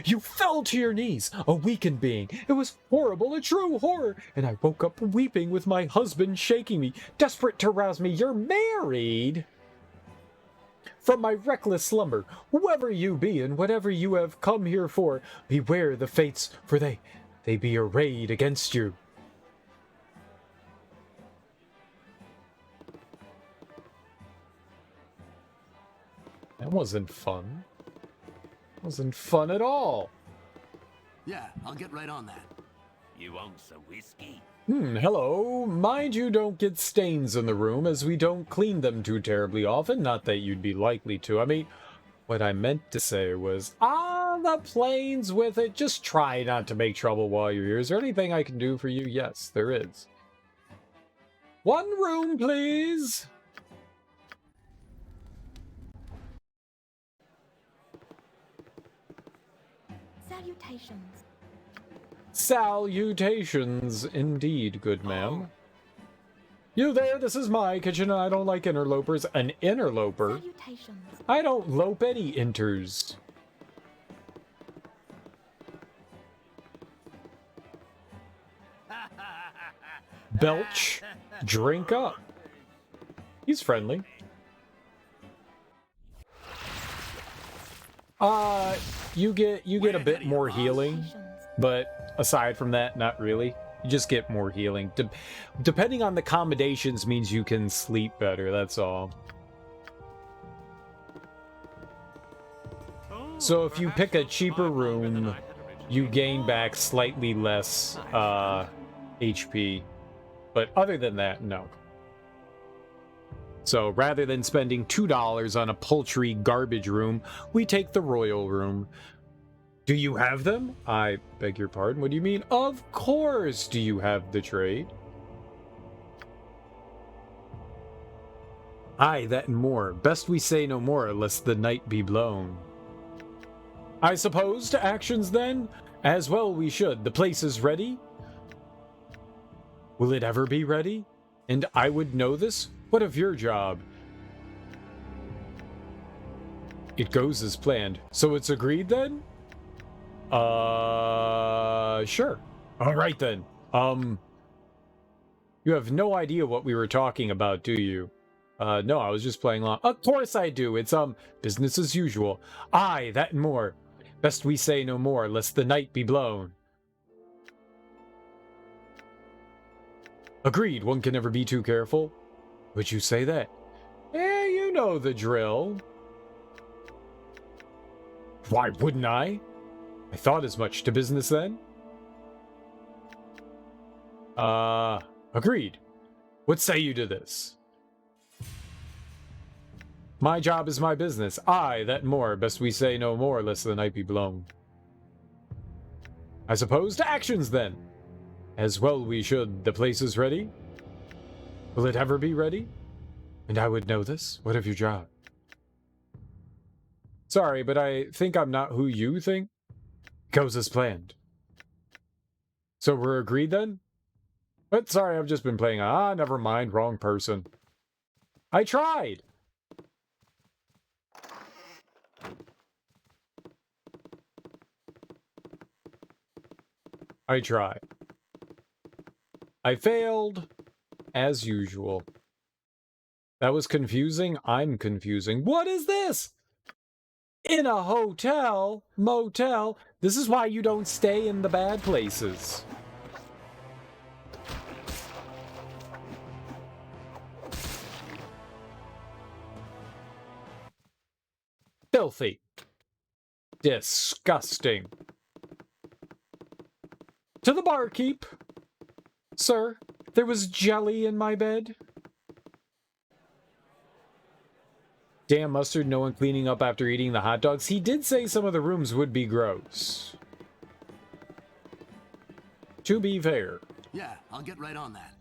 you fell to your knees, a weakened being. It was horrible, a true horror, and I woke up weeping with my husband shaking me, desperate to rouse me. You're married? From my reckless slumber, whoever you be and whatever you have come here for, beware the fates, for they be arrayed against you. That wasn't fun. Wasn't fun at all.
Yeah, I'll get right on that.
You want some whiskey?
Hello. Mind you don't get stains in the room, as we don't clean them too terribly often. Not that you'd be likely to. I mean, what I meant to say was, the planes with it. Just try not to make trouble while you're here. Is there anything I can do for you? Yes, there is. One room, please.
Salutations.
Salutations, indeed, good ma'am. You there? This is my kitchen, and I don't like interlopers. An interloper?
Salutations.
I don't lope any inters. Belch, drink up. He's friendly. You get a bit more healing, but aside from that, not really. You just get more healing. Depending on the accommodations means you can sleep better, that's all. So if you pick a cheaper room, you gain back slightly less HP. But other than that, no. So rather than spending $2 on a paltry garbage room, we take the royal room. Do you have them? I beg your pardon, what do you mean? Of course do you have the trade. Aye, that and more. Best we say no more, lest the night be blown. I suppose to actions then? As well we should. The place is ready? Will it ever be ready? And I would know this? What of your job? It goes as planned. So it's agreed then? Sure. Alright then. You have no idea what we were talking about, do you? No, I was just playing along. Of course I do. It's, business as usual. Aye, that and more. Best we say no more, lest the night be blown. Agreed, one can never be too careful. Would you say that? Eh, you know the drill. Why wouldn't I? I thought as much. To business then? Agreed. What say you to this? My job is my business. Aye, that and more. Best we say no more, lest the night be blown. I suppose to actions then. As well we should. The place is ready? Will it ever be ready? And I would know this? What of your job? Sorry, but I think I'm not who you think. Goes as planned. So we're agreed then? But sorry, I've just been playing. Never mind. Wrong person. I tried! I tried. I failed, as usual. That was confusing. I'm confusing. What is this? In a hotel, motel. This is why you don't stay in the bad places. Filthy. Disgusting. To the barkeep. Sir, there was jelly in my bed. Damn mustard, no one cleaning up after eating the hot dogs. He did say some of the rooms would be gross. To be fair.
Yeah, I'll get right on that.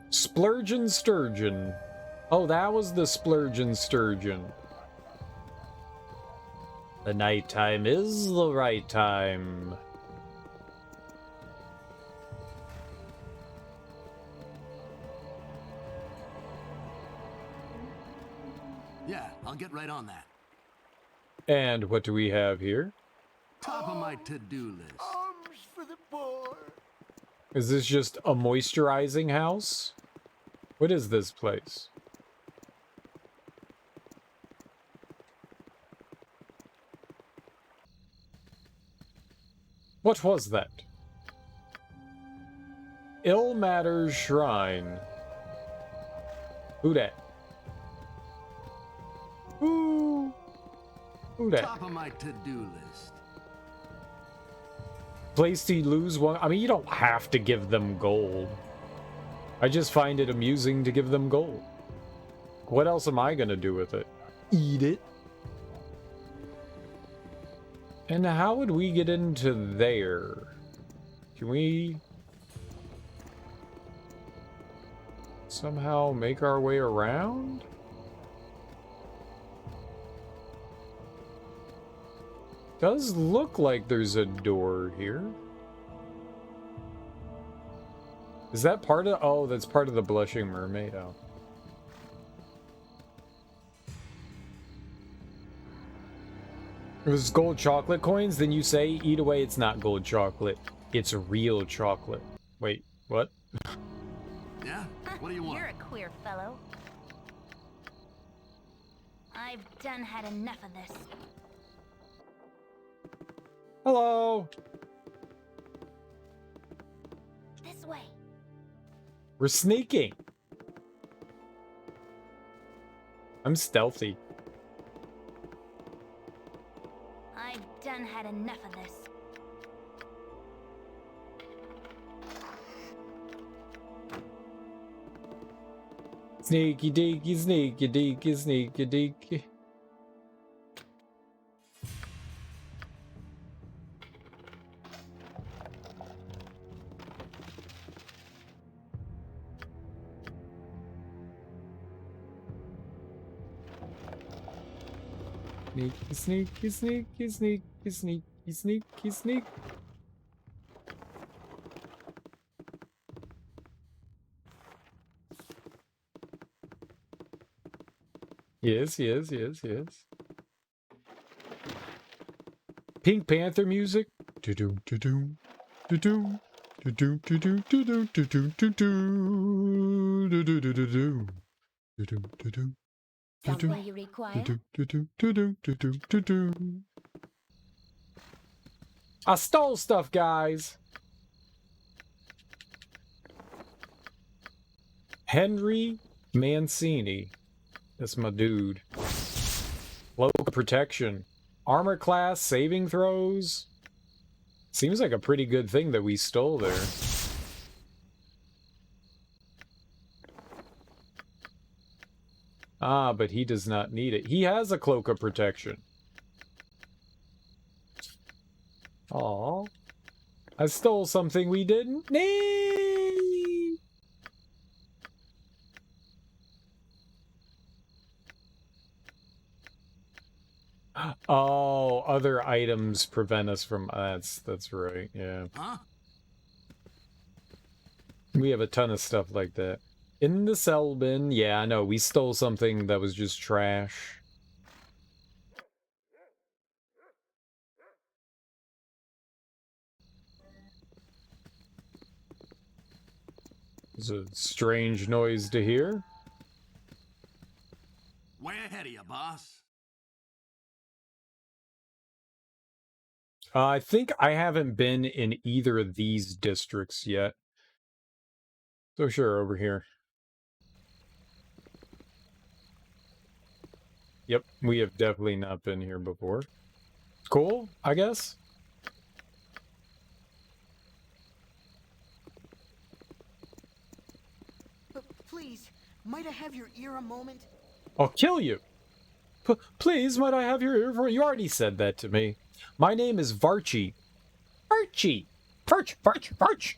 Splurgeon Sturgeon. Oh, that was the Splurgeon Sturgeon. The nighttime is the right time.
Yeah, I'll get right on that.
And what do we have here?
Top of my to-do list.
Arms for the poor.
Is this just a moisturizing house? What is this place? What was that? Ill Matters Shrine. Who dat? Who dat?
Top of my to-do list.
Place to lose one. I mean, you don't have to give them gold. I just find it amusing to give them gold. What else am I gonna do with it? Eat it? And how would we get into there? Can we somehow make our way around? Does look like there's a door here. Is that part of... Oh, that's part of the Blushing Mermaid. Oh. If it's gold chocolate coins, then you say, eat away, it's not gold chocolate. It's real chocolate. Wait, what?
Yeah? What do you want?
You're a queer fellow. I've done had enough of this.
Hello.
This way.
We're sneaking. I'm stealthy.
I've done had enough of this.
Sneaky deaky, sneaky deaky, sneaky deaky. Sneaky, sneaky, sneaky, sneaky, sneaky, sneaky, sneak. Yes, yes, yes, yes. Pink Panther music. Do-do, do-do, do-do, do-do, do-do, do-do, do-do, do-do, do-do, do-do, do-do, do-do.
Something you require?
I stole stuff, guys. Henry Mancini. That's my dude. Cloak of protection. Armor class, saving throws. Seems like a pretty good thing that we stole there. Ah, but he does not need it. He has a cloak of protection. Aw. I stole something we didn't need. Oh, other items prevent us from... that's right, yeah.
Huh?
We have a ton of stuff like that. In the cell bin, yeah, I know, we stole something that was just trash. It's a strange noise to hear.
Way ahead of you, boss.
I think I haven't been in either of these districts yet. So sure, over here. Yep, we have definitely not been here before. Cool, I guess.
Please, might I have your ear a moment?
I'll kill you. Please, might I have your ear for... You already said that to me. My name is Varchi. Varchi! Varch!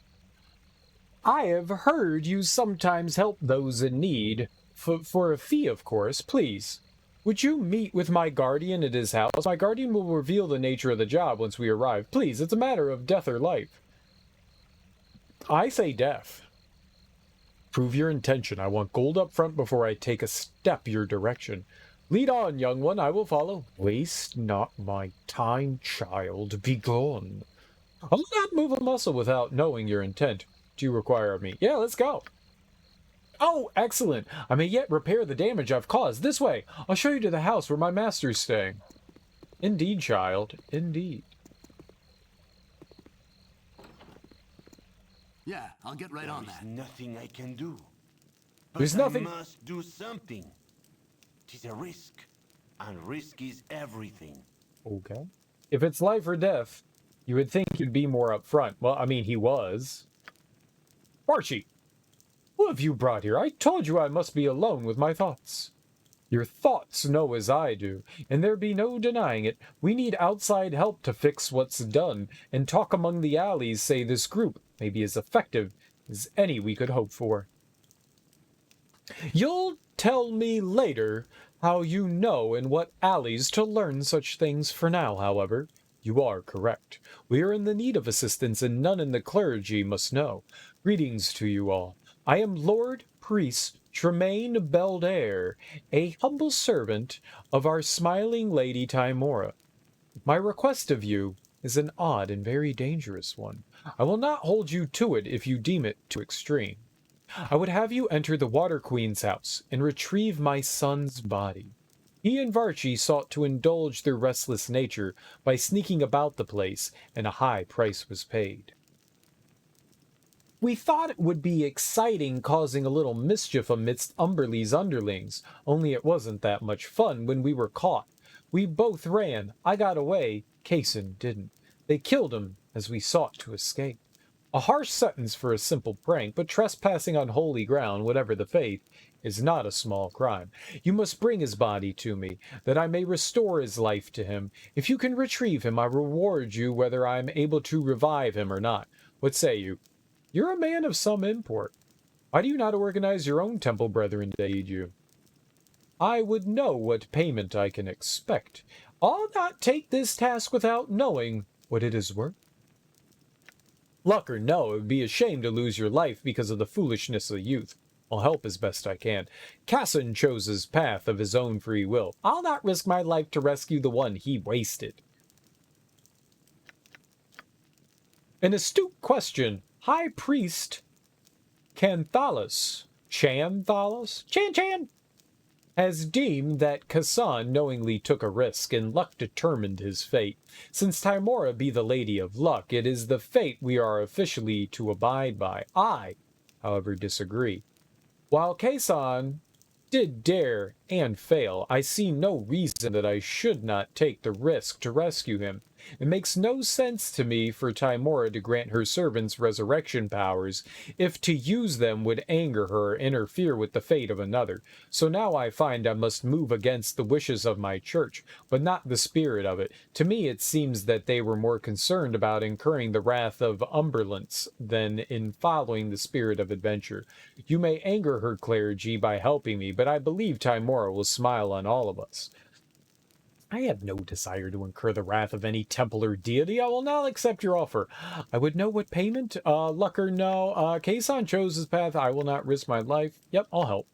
I have heard you sometimes help those in need. For a fee, of course, please. Would you meet with my guardian at his house? My guardian will reveal the nature of the job once we arrive. Please, it's a matter of death or life. I say death. Prove your intention. I want gold up front before I take a step your direction. Lead on, young one, I will follow. Waste not my time, child. Be gone. I'll not move a muscle without knowing your intent. Do you require of me? Yeah, let's go. Oh, excellent. I may yet repair the damage I've caused. This way. I'll show you to the house where my master's staying. Indeed, child. Indeed.
Yeah, I'll get right on that.
There's nothing I can do. But
There's nothing.
I must do something. It is a risk. And risk is everything.
Okay. If it's life or death, you would think he'd be more upfront. Well, I mean, he was. Archie! Who have you brought here? I told you I must be alone with my thoughts. Your thoughts know as I do, and there be no denying it. We need outside help to fix what's done, and talk among the alleys say this group may be as effective as any we could hope for. You'll tell me later how you know in what alleys to learn such things. For now, however, you are correct. We are in the need of assistance, and none in the clergy must know. Greetings to you all. I am Lord Priest Tremaine Baldur, a humble servant of our smiling Lady Timora. My request of you is an odd and very dangerous one. I will not hold you to it if you deem it too extreme. I would have you enter the Water Queen's house and retrieve my son's body. He and Varchi sought to indulge their restless nature by sneaking about the place, and a high price was paid. We thought it would be exciting causing a little mischief amidst Umberlee's underlings, only it wasn't that much fun when we were caught. We both ran. I got away. Kaysen didn't. They killed him as we sought to escape. A harsh sentence for a simple prank, but trespassing on holy ground, whatever the faith, is not a small crime. You must bring his body to me, that I may restore his life to him. If you can retrieve him, I reward you whether I am able to revive him or not. What say you? You're a man of some import. Why do you not organize your own temple brethren to aid you? I would know what payment I can expect. I'll not take this task without knowing what it is worth. Luck or no, it would be a shame to lose your life because of the foolishness of youth. I'll help as best I can. Casson chose his path of his own free will. I'll not risk my life to rescue the one he wasted. An astute question. High Priest Canthalas, Chan, has deemed that Kassan knowingly took a risk, and luck determined his fate. Since Tymora be the Lady of Luck, it is the fate we are officially to abide by. I, however, disagree. While Kassan did dare and fail, I see no reason that I should not take the risk to rescue him. It makes no sense to me for Tymora to grant her servants resurrection powers if to use them would anger her or interfere with the fate of another. So now I find I must move against the wishes of my church, but not the spirit of it. To me it seems that they were more concerned about incurring the wrath of Umberlants than in following the spirit of adventure. You may anger her clergy by helping me, but I believe Tymora will smile on all of us. I have no desire to incur the wrath of any temple or deity. I will not accept your offer. I would know what payment. Luck or no. Kaysan chose his path. I will not risk my life. Yep, I'll help.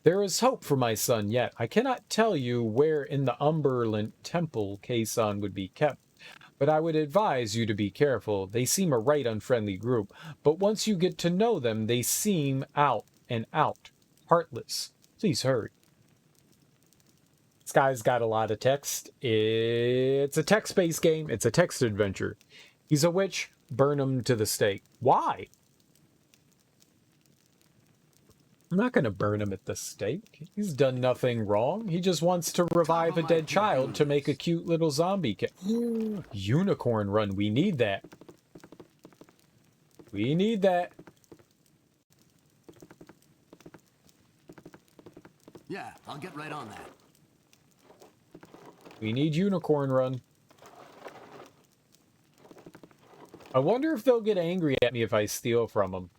There is hope for my son yet. I cannot tell you where in the Umberlant temple Kaysan would be kept, but I would advise you to be careful. They seem a right unfriendly group, but once you get to know them, they seem out and out. Heartless. Please hurry. This guy's got a lot of text. It's a text-based game. It's a text adventure. He's a witch. Burn him to the stake. Why? I'm not going to burn him at the stake. He's done nothing wrong. He just wants to revive a dead child to make a cute little zombie kid. Unicorn run. We need that. We need that.
Yeah, I'll get right on that.
We need unicorn run. I wonder if they'll get angry at me if I steal from them.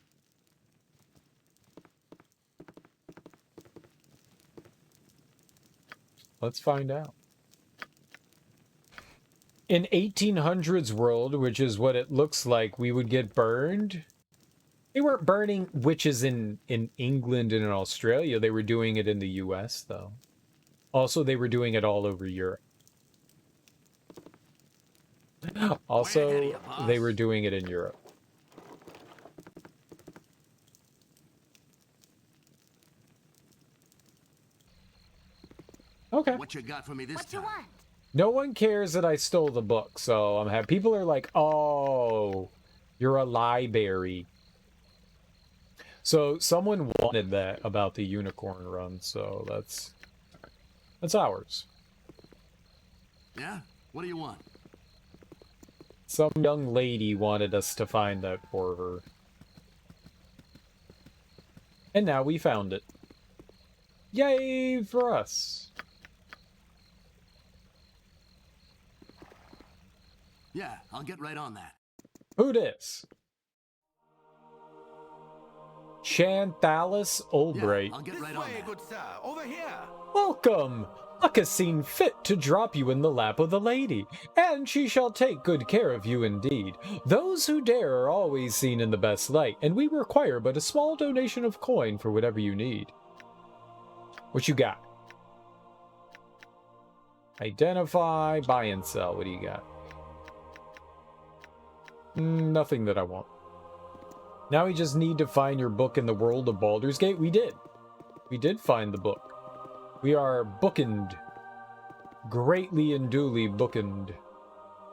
Let's find out. In 1800s world, which is what it looks like, we would get burned. They weren't burning witches in England and in Australia. They were doing it in the US, though. Also, they were doing it all over Europe. Also, they were doing it in Europe. Okay.
What you got for me this time?
No one cares that I stole the book, so I'm happy. People are like, oh, you're a library. So someone wanted that about the unicorn run, so that's ours.
Yeah? What do you want?
Some young lady wanted us to find that for her. And now we found it. Yay for us.
Yeah, I'll get right on that.
Who dis? Chanthalis Albright.
Yeah, I'll get right on that.
Good sir, over here.
Welcome! Luck has seen fit to drop you in the lap of the lady, and she shall take good care of you indeed. Those who dare are always seen in the best light, and we require but a small donation of coin for whatever you need. What you got? Identify, buy and sell. What do you got? Nothing that I want. Now we just need to find your book in the world of Baldur's Gate. We did. We did find the book. We are bookened. Greatly and duly bookened.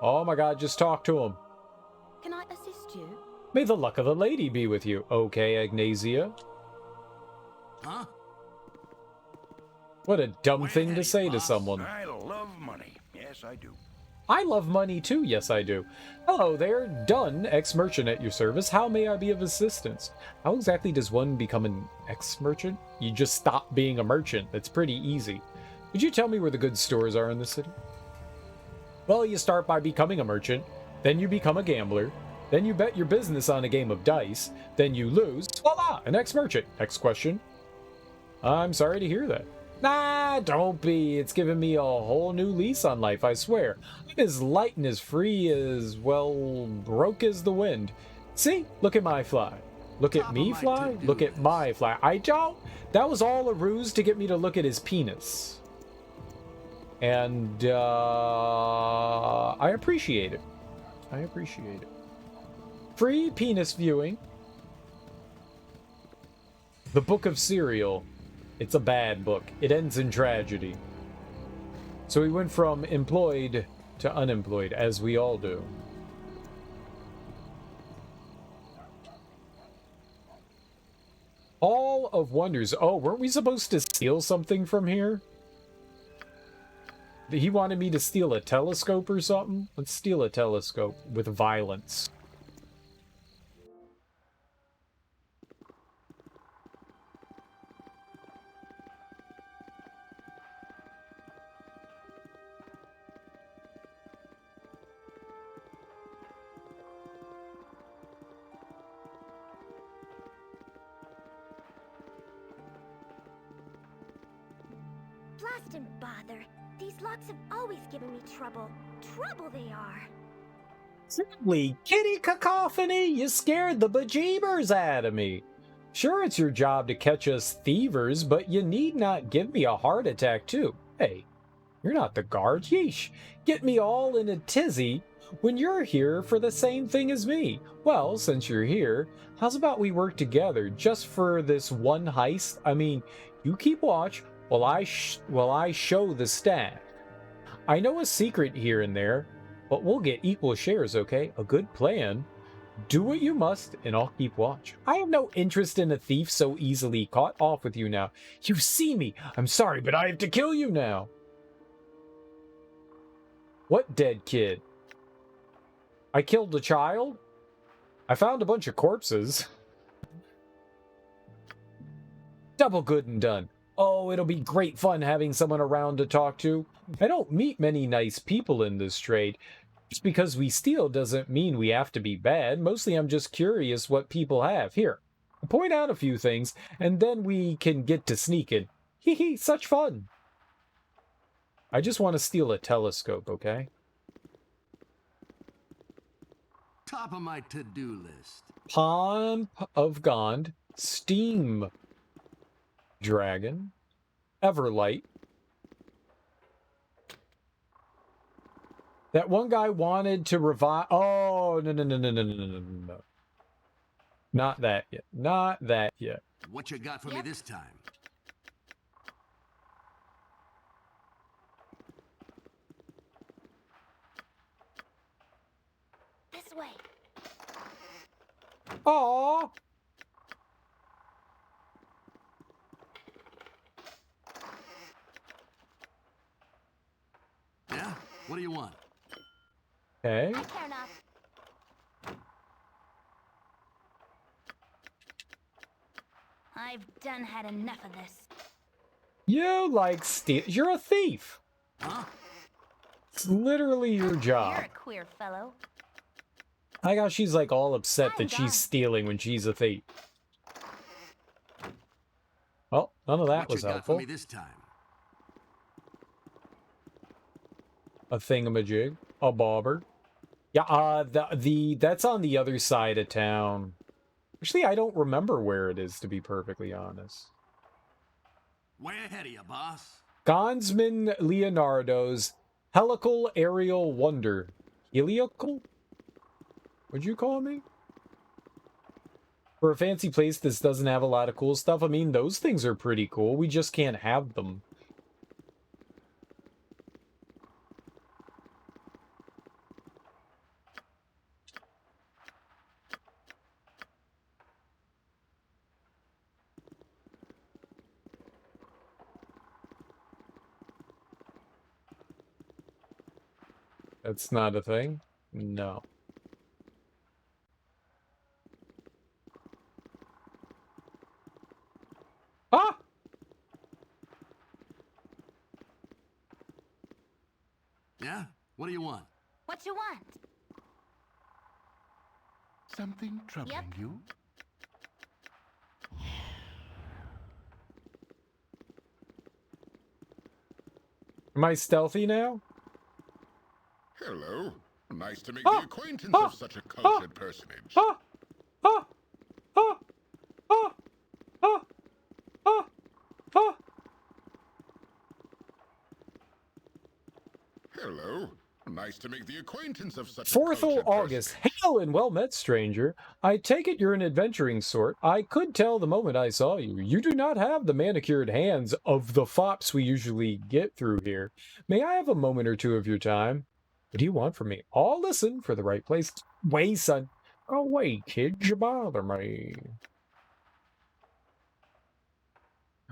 Oh my god, just talk to him.
Can I assist you?
May the luck of the lady be with you. Okay, Ignacia.
Huh?
What a dumb thing to say to someone.
I love money. Yes, I do.
I love money too, yes I do. Hello there, Dunn, ex-merchant at your service. How may I be of assistance? How exactly does one become an ex-merchant? You just stop being a merchant. That's pretty easy. Could you tell me where the good stores are in the city? Well, you start by becoming a merchant, then you become a gambler, then you bet your business on a game of dice, then you lose. Voila, an ex-merchant. Next question. I'm sorry to hear that. Nah, don't be. It's given me a whole new lease on life, I swear. I'm as light and as free as, well, broke as the wind. See? Look at my fly. Look at me fly? Look at my fly. I don't. That was all a ruse to get me to look at his penis. And, I appreciate it. I appreciate it. Free penis viewing. The Book of Cereal. It's a bad book. It ends in tragedy. So we went from employed to unemployed, as we all do. Hall of Wonders. Oh, weren't we supposed to steal something from here? He wanted me to steal a telescope or something? Let's steal a telescope with violence.
Blast and bother. These locks have always given me trouble. Trouble they are.
Simply kitty cacophony, you scared the bejeebers out of me. Sure, it's your job to catch us thievers, but you need not give me a heart attack too. Hey, you're not the guard, yeesh. Get me all in a tizzy when you're here for the same thing as me. Well, since you're here, how's about we work together just for this one heist? I mean, you keep watch while I show the staff. I know a secret here and there, but we'll get equal shares, okay? A good plan. Do what you must, and I'll keep watch. I have no interest in a thief so easily caught. Off with you now. You see me. I'm sorry, but I have to kill you now. What dead kid? I killed a child? I found a bunch of corpses. Double good and done. Oh, it'll be great fun having someone around to talk to. I don't meet many nice people in this trade. Just because we steal doesn't mean we have to be bad. Mostly I'm just curious what people have. Here, I'll point out a few things, and then we can get to sneaking. Hee hee, such fun. I just want to steal a telescope, okay?
Top of my to-do list.
Pomp of Gond, Steam Dragon, Everlight. That one guy wanted to revive. Oh, no. Not that yet. Not that yet.
What you got for me this time?
This way.
Aww.
Yeah? What do you want?
Okay.
Fair enough. I've done had enough of this.
You like steal. You're a thief.
Huh?
It's literally your job.
You're a queer fellow.
I got she's like all upset that she's stealing when she's a thief. Well, none of that was helpful.
What you got for me this time?
A thingamajig, a bobber. Yeah, that's on the other side of town. Actually, I don't remember where it is, to be perfectly honest.
Way ahead of you, boss.
Gonsman Leonardo's Helical Aerial Wonder. Helical? What'd you call me? For a fancy place, this doesn't have a lot of cool stuff. I mean, those things are pretty cool. We just can't have them. That's not a thing? No. Ah!
Yeah? What do you want?
What you want?
Something troubling you?
Am I stealthy now?
Hello. Nice to make the acquaintance of such a cultured personage. Hello. Nice to make the acquaintance of such a
4th
cultured
of August. Hail and well met, stranger. I take it you're an adventuring sort. I could tell the moment I saw you. You do not have the manicured hands of the fops we usually get through here. May I have a moment or two of your time? What do you want from me? I'll listen for the right place. Way, son. Go away, kid. You bother me.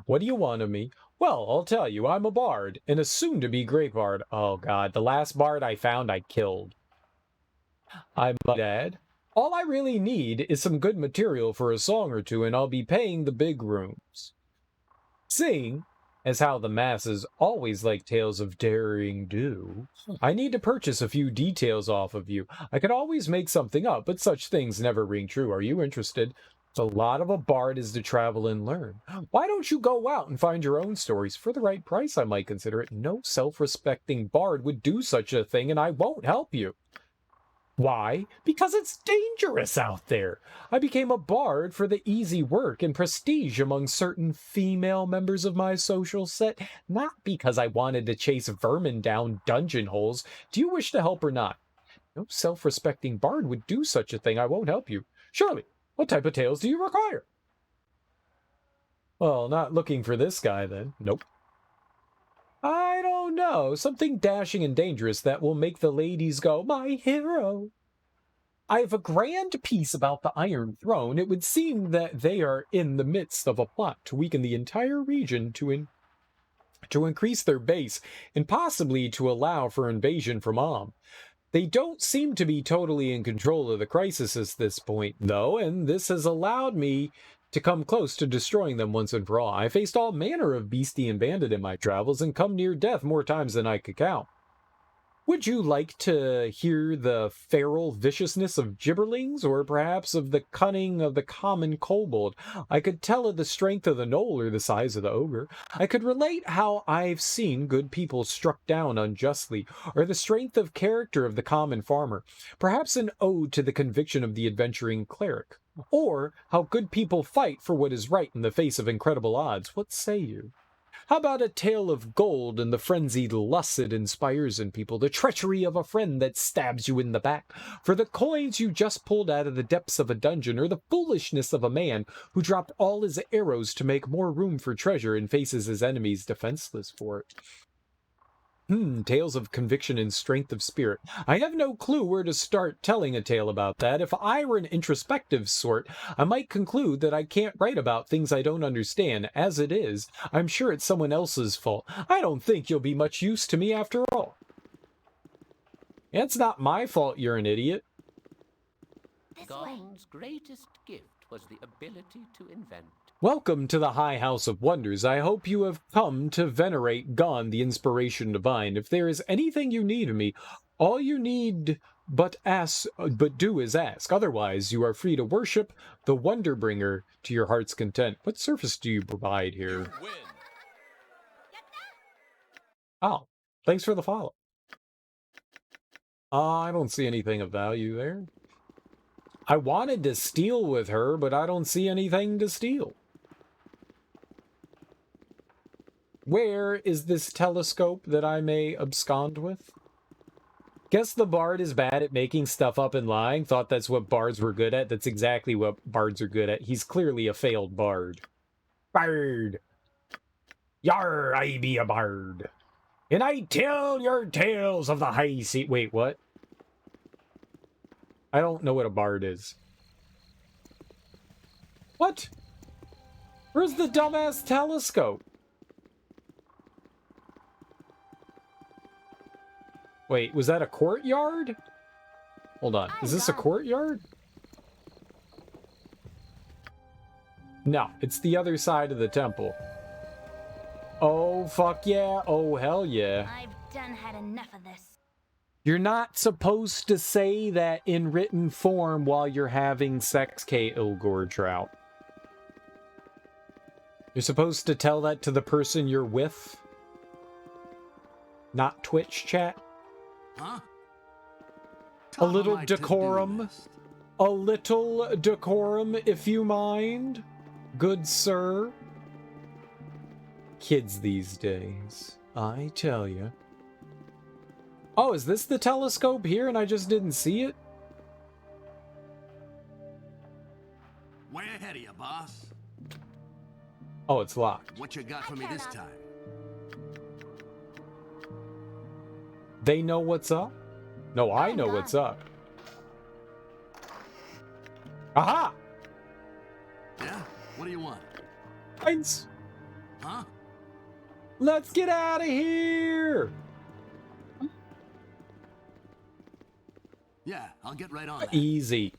What do you want of me? Well, I'll tell you, I'm a bard, and a soon-to-be great bard. Oh, God, the last bard I found, I killed. I'm my dad. All I really need is some good material for a song or two, and I'll be paying the big rooms. Seeing as how the masses always like tales of daring do, I need to purchase a few details off of you. I could always make something up, but such things never ring true. Are you interested? A lot of a bard is to travel and learn. Why don't you go out and find your own stories? For the right price, I might consider it. No self-respecting bard would do such a thing, and I won't help you. Why? Because it's dangerous out there. I became a bard for the easy work and prestige among certain female members of my social set, not because I wanted to chase vermin down dungeon holes. Do you wish to help or not? No self-respecting bard would do such a thing. I won't help you. Surely. What type of tales do you require? Well, not looking for this guy, then. Nope. I don't know. Something dashing and dangerous that will make the ladies go, my hero. I have a grand piece about the Iron Throne. It would seem that they are in the midst of a plot to weaken the entire region to increase their base and possibly to allow for invasion from Om. They don't seem to be totally in control of the crisis at this point, though, and this has allowed me to come close to destroying them once and for all. I faced all manner of beastie and bandit in my travels and come near death more times than I could count. Would you like to hear the feral viciousness of gibberlings, or perhaps of the cunning of the common kobold? I could tell of the strength of the gnoll or the size of the ogre. I could relate how I've seen good people struck down unjustly, or the strength of character of the common farmer. Perhaps an ode to the conviction of the adventuring cleric. Or how good people fight for what is right in the face of incredible odds. What say you? How about a tale of gold and the frenzied lust it inspires in people, the treachery of a friend that stabs you in the back, for the coins you just pulled out of the depths of a dungeon, or the foolishness of a man who dropped all his arrows to make more room for treasure and faces his enemies defenseless for it? Tales of conviction and strength of spirit. I have no clue where to start telling a tale about that. If I were an introspective sort, I might conclude that I can't write about things I don't understand. As it is, I'm sure it's someone else's fault. I don't think you'll be much use to me after all. It's not my fault you're an idiot.
God's greatest gift was the ability to invent.
Welcome to the High House of Wonders. I hope you have come to venerate Gon, the inspiration divine. If there is anything you need of me, all you need but do is ask. Otherwise, you are free to worship the Wonder Bringer to your heart's content. What service do you provide here? Oh, thanks for the follow. I don't see anything of value there. I wanted to steal with her, but I don't see anything to steal. Where is this telescope that I may abscond with? Guess the bard is bad at making stuff up and lying. Thought that's what bards were good at. That's exactly what bards are good at. He's clearly a failed bard. Bard! Yar, I be a bard. And I tell your tales of the high sea. Wait, what? I don't know what a bard is. What? Where's the dumbass telescope? Wait, was that a courtyard? Hold on. Is this a courtyard? No, it's the other side of the temple. Oh, fuck yeah. Oh, hell yeah.
I've done had enough of this.
You're not supposed to say that in written form while you're having sex, Kate Ilgor Trout. You're supposed to tell that to the person you're with. Not Twitch chat.
Huh?
A little decorum. A little decorum, if you mind. Good sir. Kids these days, I tell you. Oh, is this the telescope here and I just didn't see it?
Way ahead of you, boss.
Oh, it's locked.
What you got for me this time?
They know what's up? No, I know what's up. Aha!
Yeah? What do you want?
Thanks.
Huh?
Let's get out of here!
Yeah, I'll get right on that.
Easy.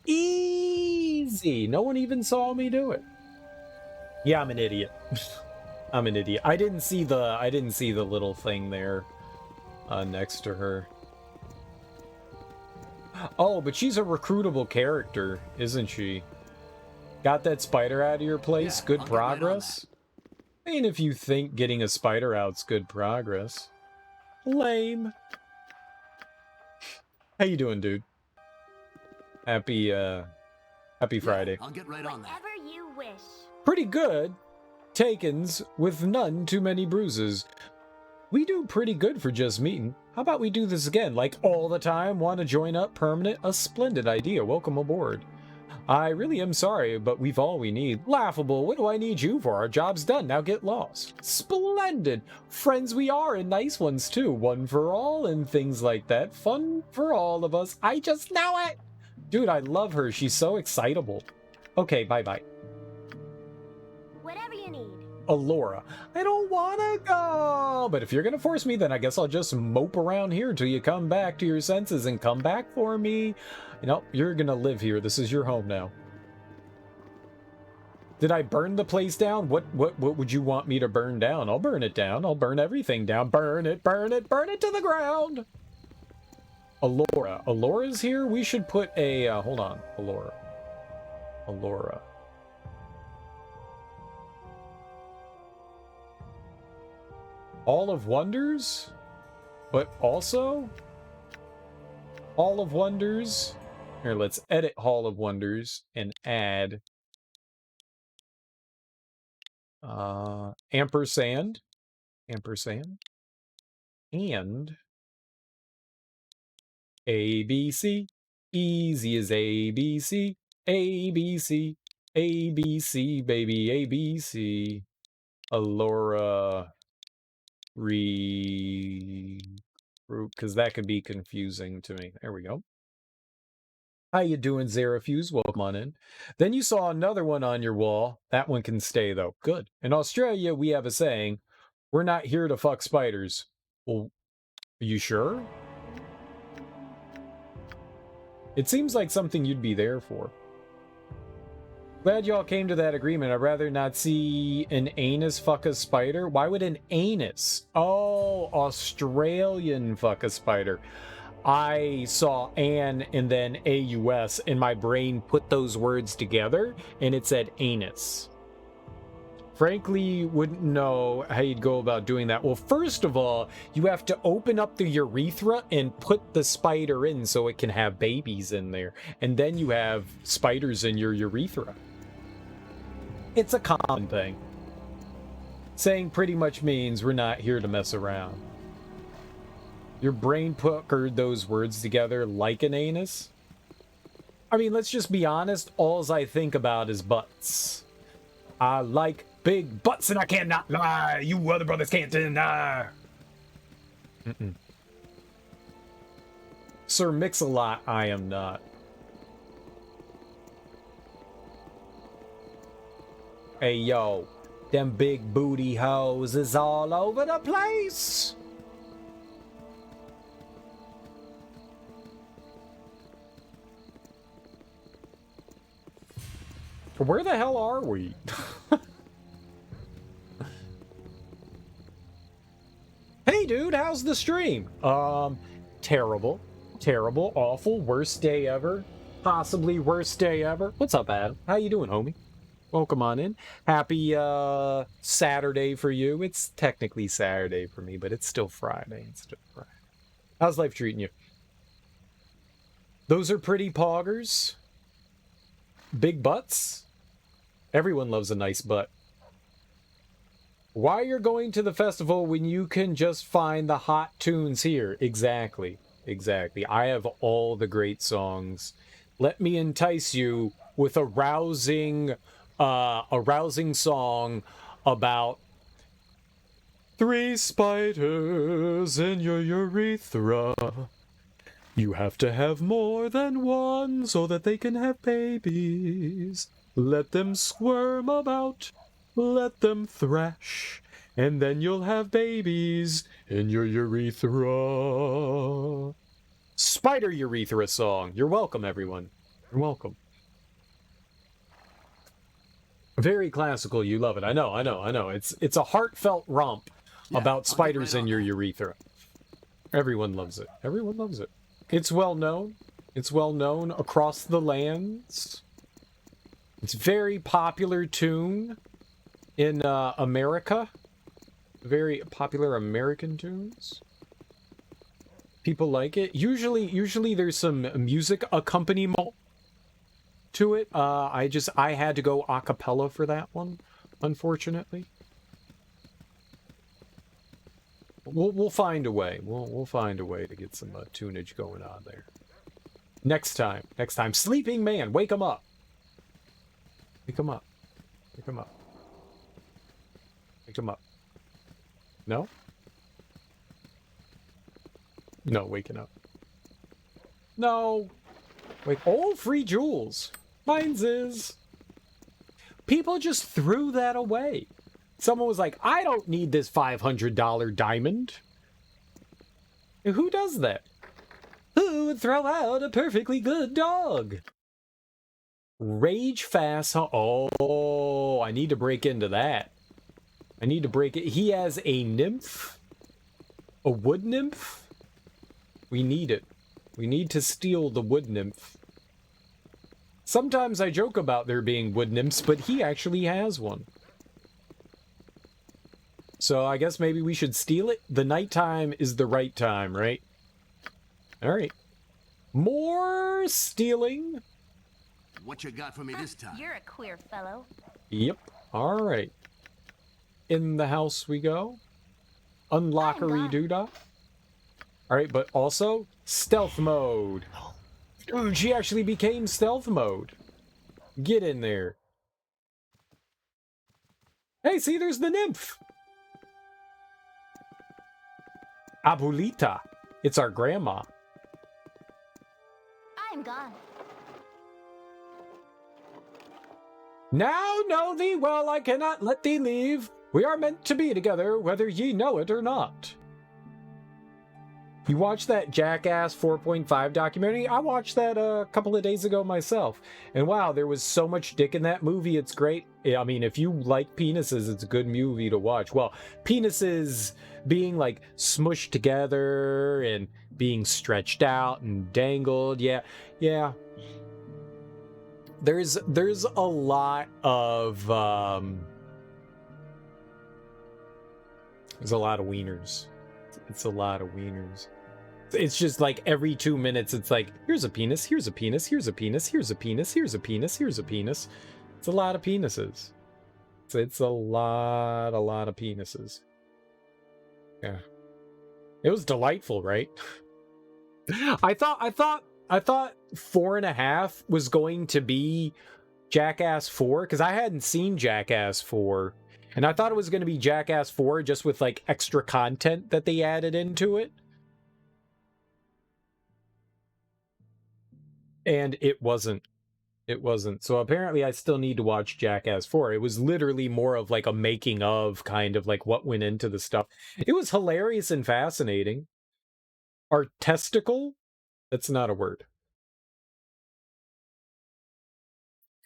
Easy! No one even saw me do it. Yeah, I'm an idiot. I'm an idiot. I didn't see the little thing there next to her. Oh, but she's a recruitable character, isn't she? Got that spider out of your place? Yeah, good progress? Right, I mean, if you think getting a spider out's good progress. Lame. How you doing, dude? Happy Friday.
I'll get right on that.
Whatever you wish.
Pretty good. Takens with none too many bruises. We do pretty good for just meeting. How about we do this again, like all the time? Want to join up permanent? A splendid idea. Welcome aboard. I really am sorry, but we've all we need. Laughable, what do I need you for? Our job's done, now get lost. Splendid! Friends we are, and nice ones too. One for all, and things like that. Fun for all of us. I just know it! Dude, I love her. She's so excitable. Okay, bye-bye.
Whatever you need.
Alora, I don't wanna go! But if you're gonna force me, then I guess I'll just mope around here till you come back to your senses and come back for me. You know, you're gonna live here. This is your home now. Did I burn the place down? What would you want me to burn down? I'll burn it down. I'll burn everything down. Burn it, burn it, burn it to the ground! Alora. Alora's here? We should put a, hold on. Alora. Alora. Hall of Wonders? But also? Hall of Wonders? Here, let's edit Hall of Wonders and add ampersand, ampersand, and ABC, easy as ABC, ABC, ABC, baby, ABC, Alora, because that could be confusing to me. There we go. How you doing, Zarafuse? Welcome on in. Then you saw another one on your wall. That one can stay, though. Good. In Australia, we have a saying, we're not here to fuck spiders. Well, are you sure? It seems like something you'd be there for. Glad y'all came to that agreement. I'd rather not see an anus fuck a spider. Why would an anus? Oh, Australian fuck a spider. I saw an and then AUS, and my brain put those words together, and it said anus. Frankly, wouldn't know how you'd go about doing that. Well, first of all, you have to open up the urethra and put the spider in so it can have babies in there. And then you have spiders in your urethra. It's a common thing. Saying pretty much means we're not here to mess around. Your brain puckered those words together like an anus? I mean, let's just be honest. All I think about is butts. I like big butts and I cannot lie. You other brothers can't deny. Sir Mix-a-Lot, I am not. Hey, yo. Them big booty hoes is all over the place. Where the hell are we? Hey dude, how's the stream? Terrible. Terrible, awful, worst day ever. Possibly worst day ever. What's up, Adam? How you doing, homie? Welcome on in. Happy Saturday for you. It's technically Saturday for me, but it's still Friday. It's still Friday. How's life treating you? Those are pretty poggers. Big butts. Everyone loves a nice butt. Why you're going to the festival when you can just find the hot tunes here? Exactly. Exactly. I have all the great songs. Let me entice you with a rousing song about 3 spiders in your urethra. You have to have more than one so that they can have babies. Let them squirm about. Let them thrash. And then you'll have babies in your urethra. Spider urethra song. You're welcome, everyone. You're welcome. Very classical. You love it. I know. It's a heartfelt romp about spiders in your urethra. Everyone loves it. Everyone loves it. It's well known. It's well known across the lands. It's a very popular tune in America. Very popular American tunes. People like it. Usually there's some music accompaniment to it. I had to go a cappella for that one, unfortunately. We'll find a way. We'll find a way to get some tunage going on there. Next time. Sleeping man, wake him up. Wake him up. Wake him up. Wake him up. No? No, waking up. No. Wait. Oh, free jewels. Mine's is. People just threw that away. Someone was like, I don't need this $500 diamond. Who does that? Who would throw out a perfectly good dog? Rage fast. Oh, I need to break into that. I need to break it. He has a nymph. A wood nymph. We need it. We need to steal the wood nymph. Sometimes I joke about there being wood nymphs, but he actually has one. So I guess maybe we should steal it. The nighttime is the right time, right? All right. More stealing.
What you got for me this time?
You're a queer fellow.
Yep. All right. In the house we go. Unlockery doodah. All right, but also stealth mode. Ooh, she actually became stealth mode. Get in there. Hey, see, there's the nymph. Abuelita. It's our grandma.
I'm gone.
Now know thee well, I cannot let thee leave. We are meant to be together, whether ye know it or not. You watched that Jackass 4.5 documentary? I watched that a couple of days ago myself. And wow, there was so much dick in that movie. It's great. I mean, if you like penises, it's a good movie to watch. Well, penises being like smushed together and being stretched out and dangled. Yeah. There's a lot of there's a lot of wieners. It's a lot of wieners. It's just like every 2 minutes, it's like, here's a penis, here's a penis, here's a penis, here's a penis, here's a penis, here's a penis. It's a lot of penises. It's a lot of penises. Yeah. It was delightful, right? I thought 4.5 was going to be Jackass 4, because I hadn't seen Jackass 4. And I thought it was going to be Jackass 4 just with like extra content that they added into it. And it wasn't. It wasn't. So apparently I still need to watch Jackass 4. It was literally more of like a making of kind of like what went into the stuff. It was hilarious and fascinating. Artistical? That's not a word.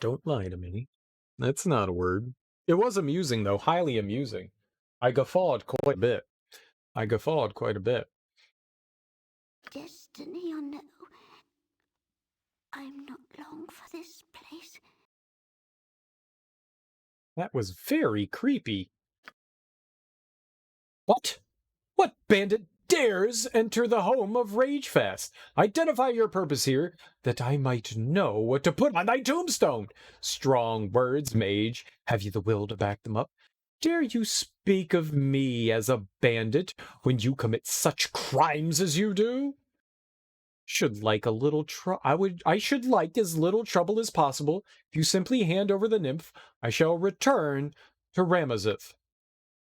Don't lie to me. That's not a word. It was amusing, though. Highly amusing. I guffawed quite a bit.
Destiny or no, I'm not long for this place.
That was very creepy. What? What bandit dares enter the home of Ragefast? Identify your purpose here, that I might know what to put on thy tombstone. Strong words, mage. Have you the will to back them up? Dare you speak of me as a bandit when you commit such crimes as you do? Should like a little I should like as little trouble as possible. If you simply hand over the nymph, I shall return to Ramazith.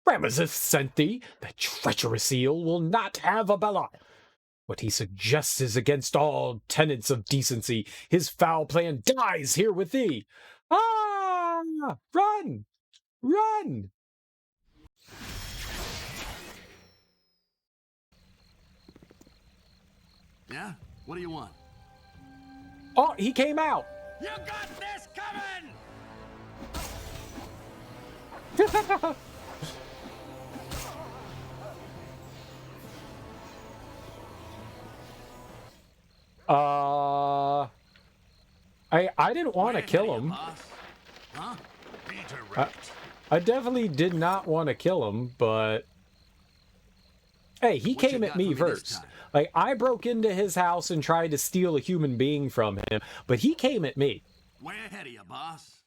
Ramazith sent thee. The treacherous eel will not have a Bella. What he suggests is against all tenets of decency. His foul plan dies here with thee. Ah! Run! Run!
Yeah? What do you want?
Oh, he came out!
You got this coming!
I didn't want to kill him.
Huh?
I definitely did not want to kill him, but hey, he came at me first. Like, I broke into his house and tried to steal a human being from him, but he came at me.
Way ahead of you, boss.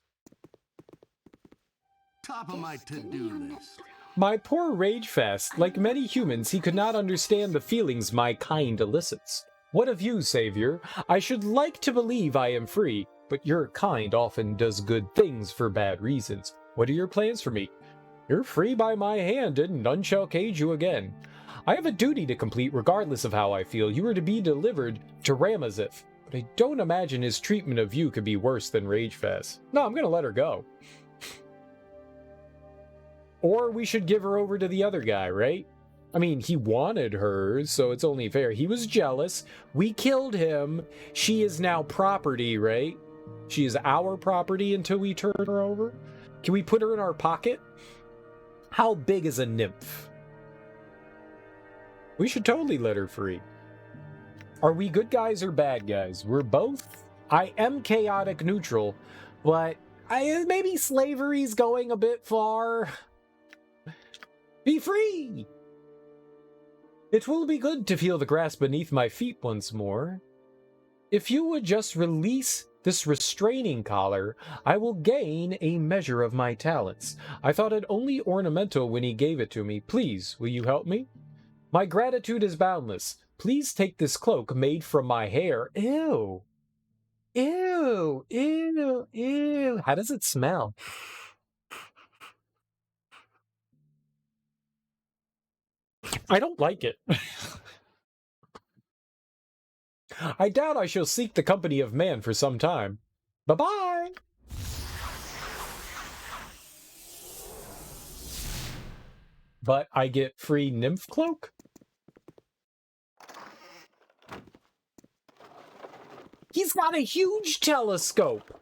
Top of my to-do list.
My poor Ragefast, like many humans, he could not understand the feelings my kind elicits. What of you, Savior? I should like to believe I am free, but your kind often does good things for bad reasons. What are your plans for me? You're free by my hand, and none shall cage you again. I have a duty to complete regardless of how I feel. You are to be delivered to Ramazith, but I don't imagine his treatment of you could be worse than Ragefast. No, I'm gonna let her go. Or we should give her over to the other guy, right? I mean, he wanted her, so it's only fair. He was jealous. We killed him. She is now property, right? She is our property until we turn her over. Can we put her in our pocket? How big is a nymph? We should totally let her free. Are we good guys or bad guys? We're both. I am chaotic neutral, but maybe slavery's going a bit far. Be free! It will be good to feel the grass beneath my feet once more. If you would just release this restraining collar, I will gain a measure of my talents. I thought it only ornamental when he gave it to me. Please, will you help me? My gratitude is boundless. Please take this cloak made from my hair. Ew. Ew. Ew. Ew. How does it smell? I don't like it. I doubt I shall seek the company of man for some time. Bye-bye! But I get free nymph cloak? He's got a huge telescope!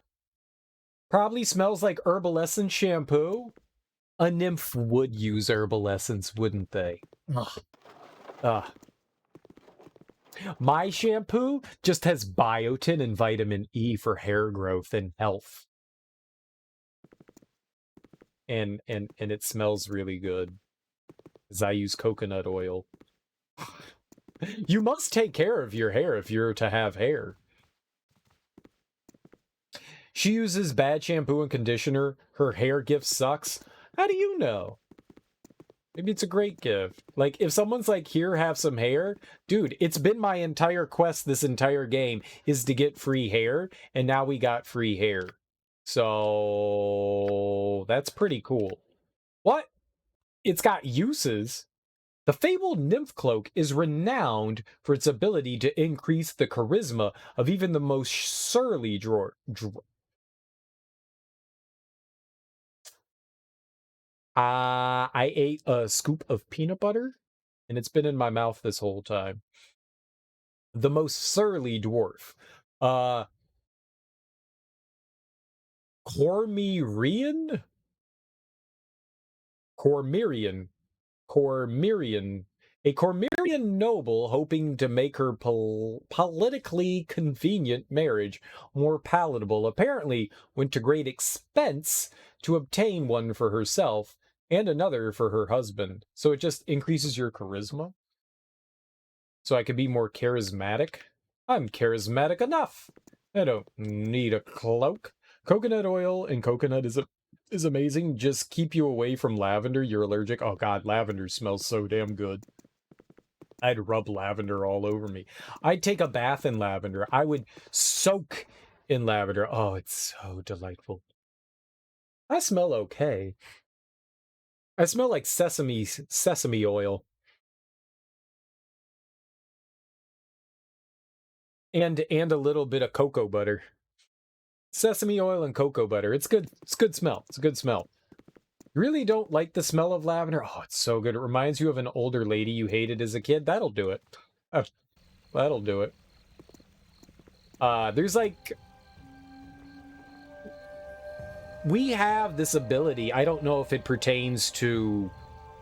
Probably smells like herbal essence shampoo. A nymph would use herbal essence, wouldn't they? Ugh. Ugh. My shampoo just has biotin and vitamin E for hair growth and health. And it smells really good. Because I use coconut oil. You must take care of your hair if you're to have hair. She uses bad shampoo and conditioner. Her hair gift sucks. How do you know? Maybe it's a great gift. Like, if someone's like, here, have some hair. Dude, it's been my entire quest this entire game is to get free hair. And now we got free hair. So, that's pretty cool. What? It's got uses. The fabled nymph cloak is renowned for its ability to increase the charisma of even the most surly I ate a scoop of peanut butter, and it's been in my mouth this whole time. The most surly dwarf. Cormyrean? Cormyrean. Cormyrean. A Cormyrean noble hoping to make her politically convenient marriage more palatable apparently went to great expense to obtain one for herself and another for her husband. So it just increases your charisma. So I could be more charismatic. I'm charismatic enough. I don't need a cloak. Coconut oil and coconut is amazing. Just keep you away from lavender. You're allergic. Oh god, lavender smells so damn good. I'd rub lavender all over me. I'd take a bath in lavender. I would soak in lavender. Oh, it's so delightful. I smell okay. I smell like sesame oil. And a little bit of cocoa butter. Sesame oil and cocoa butter. It's good. It's good smell. It's a good smell. You really don't like the smell of lavender? Oh, it's so good. It reminds you of an older lady you hated as a kid. That'll do it. That'll do it. There's like... We have this ability. I don't know if it pertains to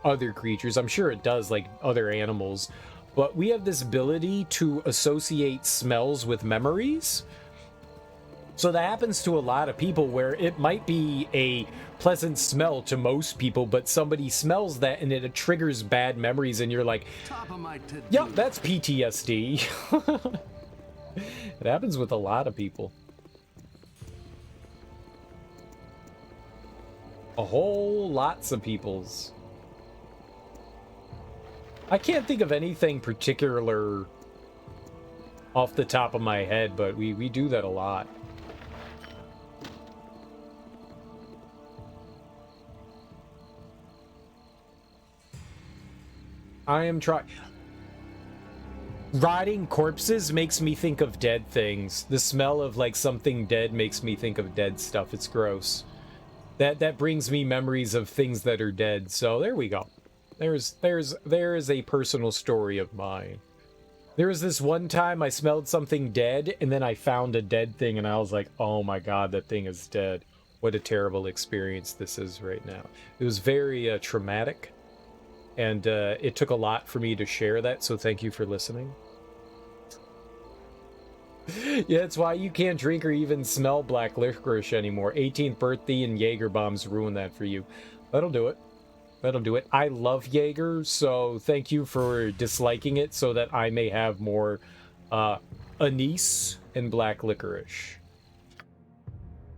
other creatures. I'm sure it does, like other animals. But we have this ability to associate smells with memories. So that happens to a lot of people where it might be a pleasant smell to most people, but somebody smells that and it triggers bad memories and you're like, yep, that's PTSD. It happens with a lot of people. A whole lots of peoples. I can't think of anything particular off the top of my head, but we do that a lot. I am trying... Rotting corpses makes me think of dead things. The smell of, like, something dead makes me think of dead stuff. It's gross. That brings me memories of things that are dead. So, there we go. There is a personal story of mine. There was this one time I smelled something dead, and then I found a dead thing, and I was like, oh my god, that thing is dead. What a terrible experience this is right now. It was very traumatic. And it took a lot for me to share that, so thank you for listening. Yeah, it's why you can't drink or even smell black licorice anymore. 18th birthday and Jaeger bombs ruin that for you. That'll do it. That'll do it. I love Jaeger, so thank you for disliking it so that I may have more anise and black licorice.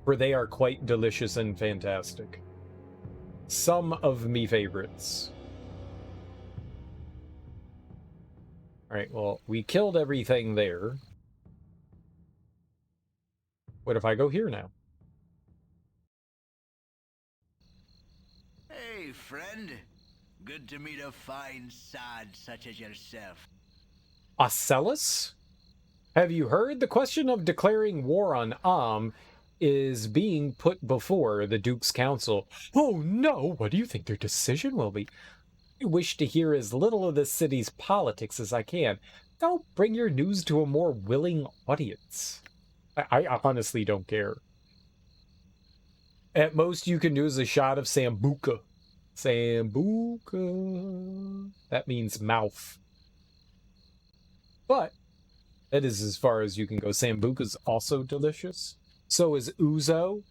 For they are quite delicious and fantastic. Some of me favorites. Alright, well, we killed everything there. What if I go here now?
Hey, friend. Good to meet a fine sod such as yourself.
Ocellus? Have you heard? The question of declaring war on is being put before the Duke's Council. Oh no! What do you think their decision will be? I wish to hear as little of this city's politics as I can. Don't bring your news to a more willing audience. I honestly don't care. At most you can do is a shot of Sambuca. Sambuca. That means mouth. But that is as far as you can go. Sambuca's also delicious. So is ouzo.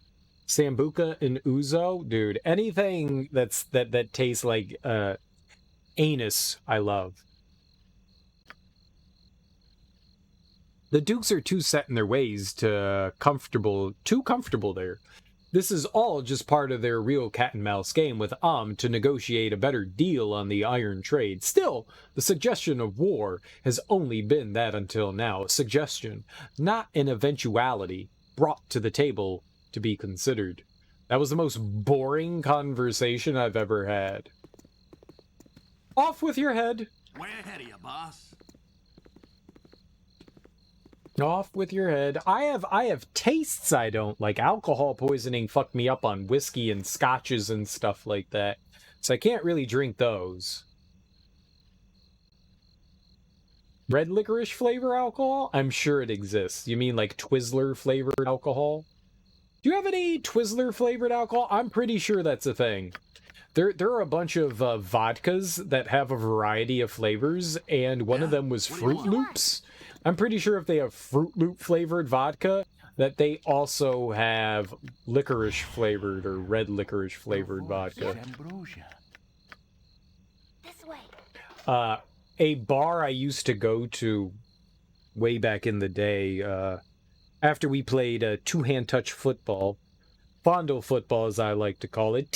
Sambuca and ouzo. Dude, anything that tastes like anus, I love. The Dukes are too set in their ways too comfortable there. This is all just part of their real cat and mouse game with to negotiate a better deal on the iron trade. Still, the suggestion of war has only been that until now, a suggestion, not an eventuality brought to the table to be considered. That was the most boring conversation I've ever had. Off with your head.
Way ahead of you, boss.
Off with your head. I have tastes I don't like. Alcohol poisoning fucked me up on whiskey and scotches and stuff like that. So I can't really drink those. Red licorice flavor alcohol? I'm sure it exists. You mean like Twizzler flavored alcohol? Do you have any Twizzler flavored alcohol? I'm pretty sure that's a thing. There are a bunch of vodkas that have a variety of flavors, and one of them was Fruit Loops. I'm pretty sure if they have Fruit Loop flavored vodka, that they also have licorice flavored or red licorice flavored vodka.
This way.
A bar I used to go to way back in the day, after we played two-hand touch football, fondle football as I like to call it.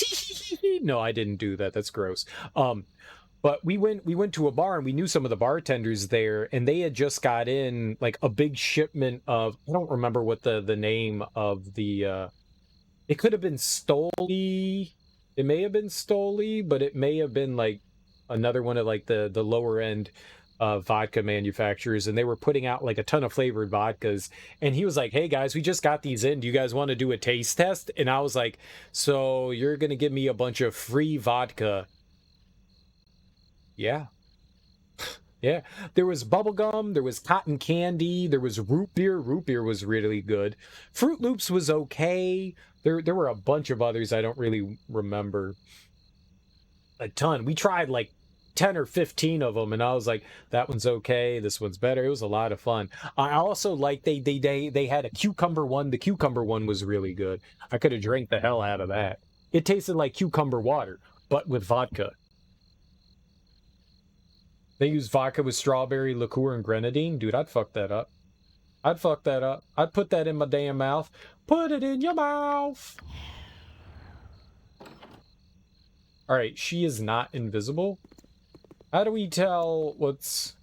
No, I didn't do that. That's gross. But we went to a bar and we knew some of the bartenders there, and they had just got in like a big shipment of, I don't remember what the name of the it could have been Stoli. It may have been Stoli, but it may have been like another one of like the lower end vodka manufacturers, and they were putting out like a ton of flavored vodkas, and he was like, hey guys, we just got these in, do you guys want to do a taste test? And I was like, so you're gonna give me a bunch of free vodka? Yeah. Yeah, there was bubblegum, there was cotton candy, there was root beer. Root beer was really good. Fruit Loops was okay. There were a bunch of others I don't really remember a ton. We tried like 10 or 15 of them, and I was like, that one's okay, this one's better. It was a lot of fun. I also like they had a cucumber one. The cucumber one was really good. I could have drank the hell out of that. It tasted like cucumber water, but with vodka. They use vodka with strawberry liqueur and grenadine. Dude, I'd fuck that up. I'd fuck that up. I'd put that in my damn mouth. Put it in your mouth. All right, she is not invisible. How do we tell what's...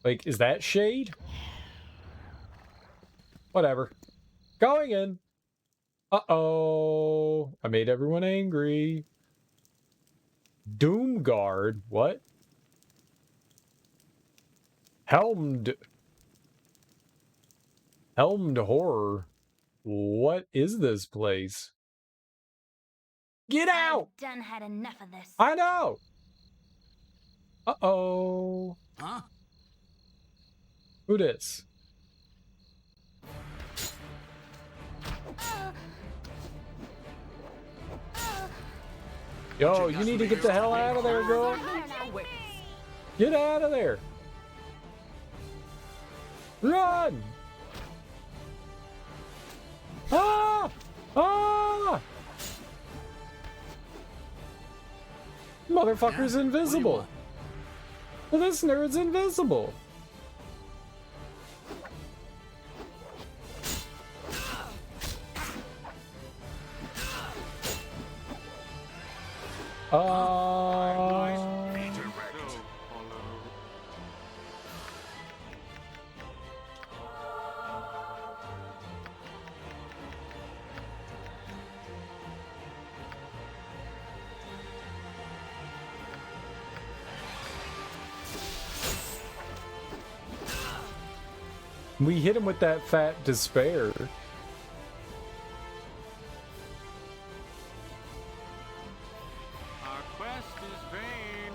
Like, is that shade? Whatever. Going in. Uh-oh. I made everyone angry. Doomguard. What? Helmed horror. What is this place? Get out!
I've done had enough of this.
I know! Uh-oh.
Huh?
Who this? Yo, you need to get the hell out of there, girl. Get out of there. Run! Ah! Ah! Motherfucker's invisible. Well, this nerd's invisible. We hit him with that fat despair.
Our quest is vain.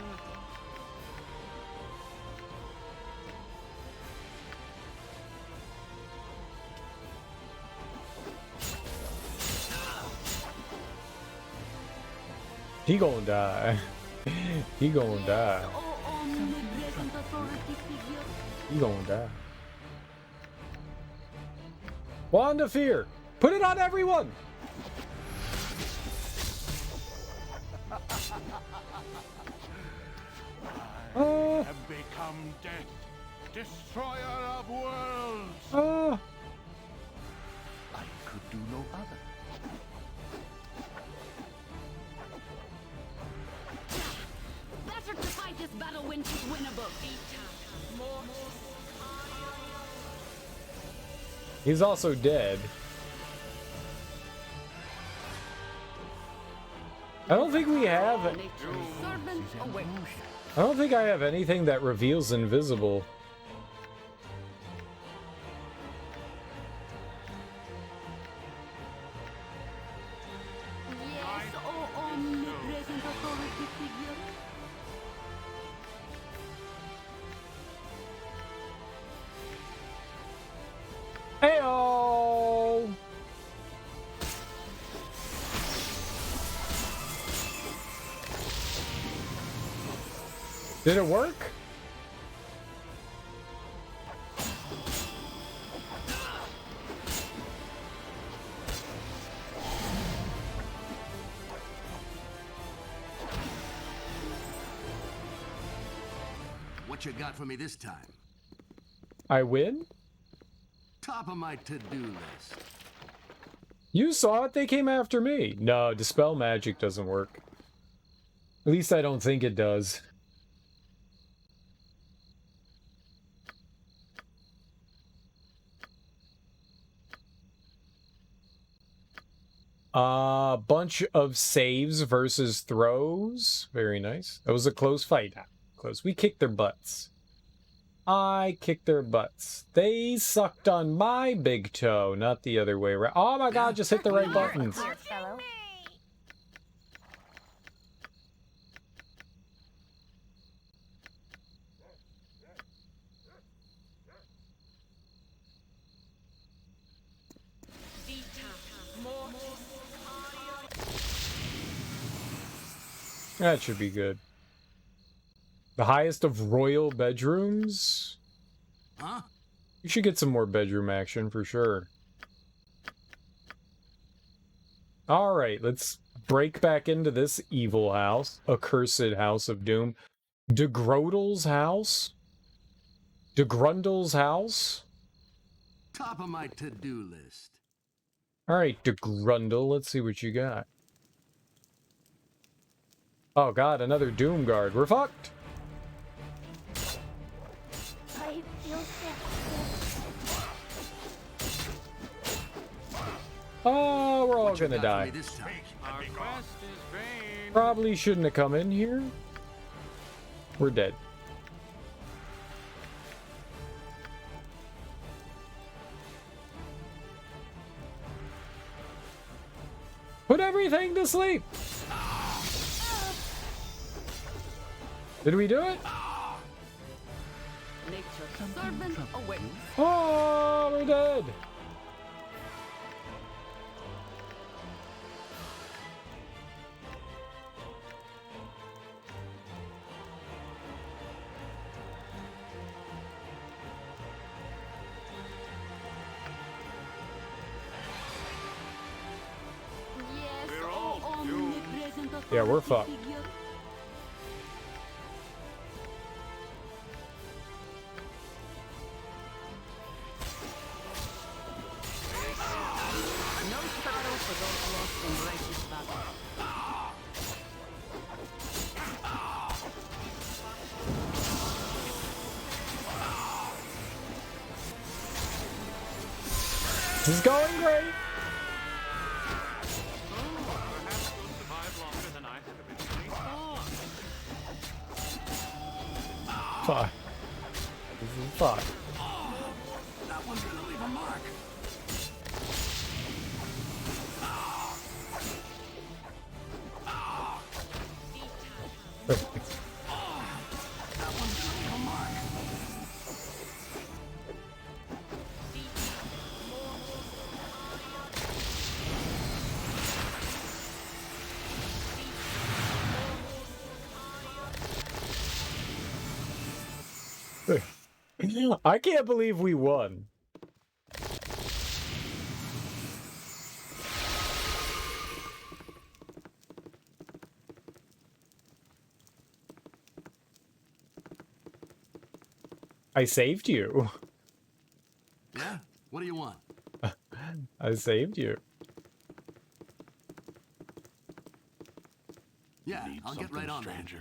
He gonna die. He gonna die. He gonna die. Wand of Fear! Put it on everyone!
I have become death, destroyer of worlds. I could do no other.
Better to fight this battle when she's winnable.
He's also dead. I don't think we have... I don't think I have anything that reveals invisible.
Yes, oh omnipresent authority figure.
Heyo! Did it work?
What you got for me this time?
I win?
Top of my to-do list.
You saw it, they came after me. No, dispel magic doesn't work. At least I don't think it does. Bunch of saves versus throws. Very nice. That was a close fight. Close. We kicked their butts. I kicked their butts. They sucked on my big toe, not the other way around. Oh my god, just hit the right buttons. That should be good. The highest of royal bedrooms?
Huh?
You should get some more bedroom action for sure. Alright, let's break back into this evil house. Accursed house of doom. DeGrodel's house? DeGrundel's house?
Top of my to-do list.
Alright, DeGrundel, let's see what you got. Oh god, another Doom Guard. We're fucked!
I feel sick.
Oh, we're all gonna die.
Our quest is vain.
Probably shouldn't have come in here. We're dead. Put everything to sleep! Did we do it?
Nature's servant awaits.
Oh, we're dead! Yeah, we're fucked. This is going great.
Perhaps we'll survive longer than I had originally thought.
Fuck. This is fuck.
That one's gonna leave a mark. That one's gonna leave a mark.
I can't believe we won. I saved you.
Yeah? What do you want?
I saved you.
Yeah, I'll get right on that.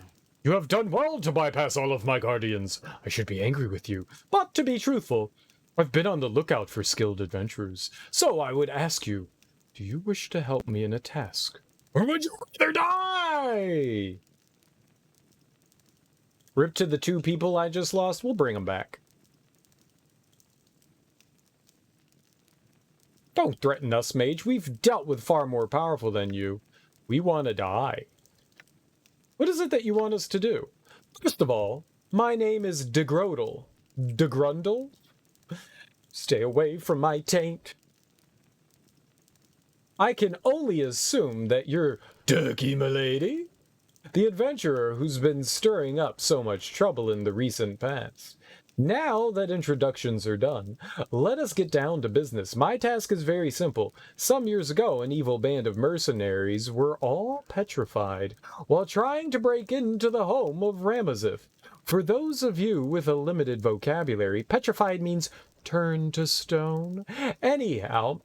You have done well to bypass all of my guardians. I should be angry with you. But to be truthful, I've been on the lookout for skilled adventurers. So I would ask you, do you wish to help me in a task? Or would you rather die? Rip to the two people I just lost. We'll bring them back. Don't threaten us, mage. We've dealt with far more powerful than you. We want to die. What is it that you want us to do? First of all, my name is DeGrodel. DeGrundel? Stay away from my taint. I can only assume that you're Dirky M'Lady. the adventurer who's been stirring up so much trouble in the recent past. Now that introductions are done, let us get down to business. My task is very simple. Some years ago, an evil band of mercenaries were all petrified while trying to break into the home of Ramazith. For those of you with a limited vocabulary, petrified means turned to stone. Anyhow,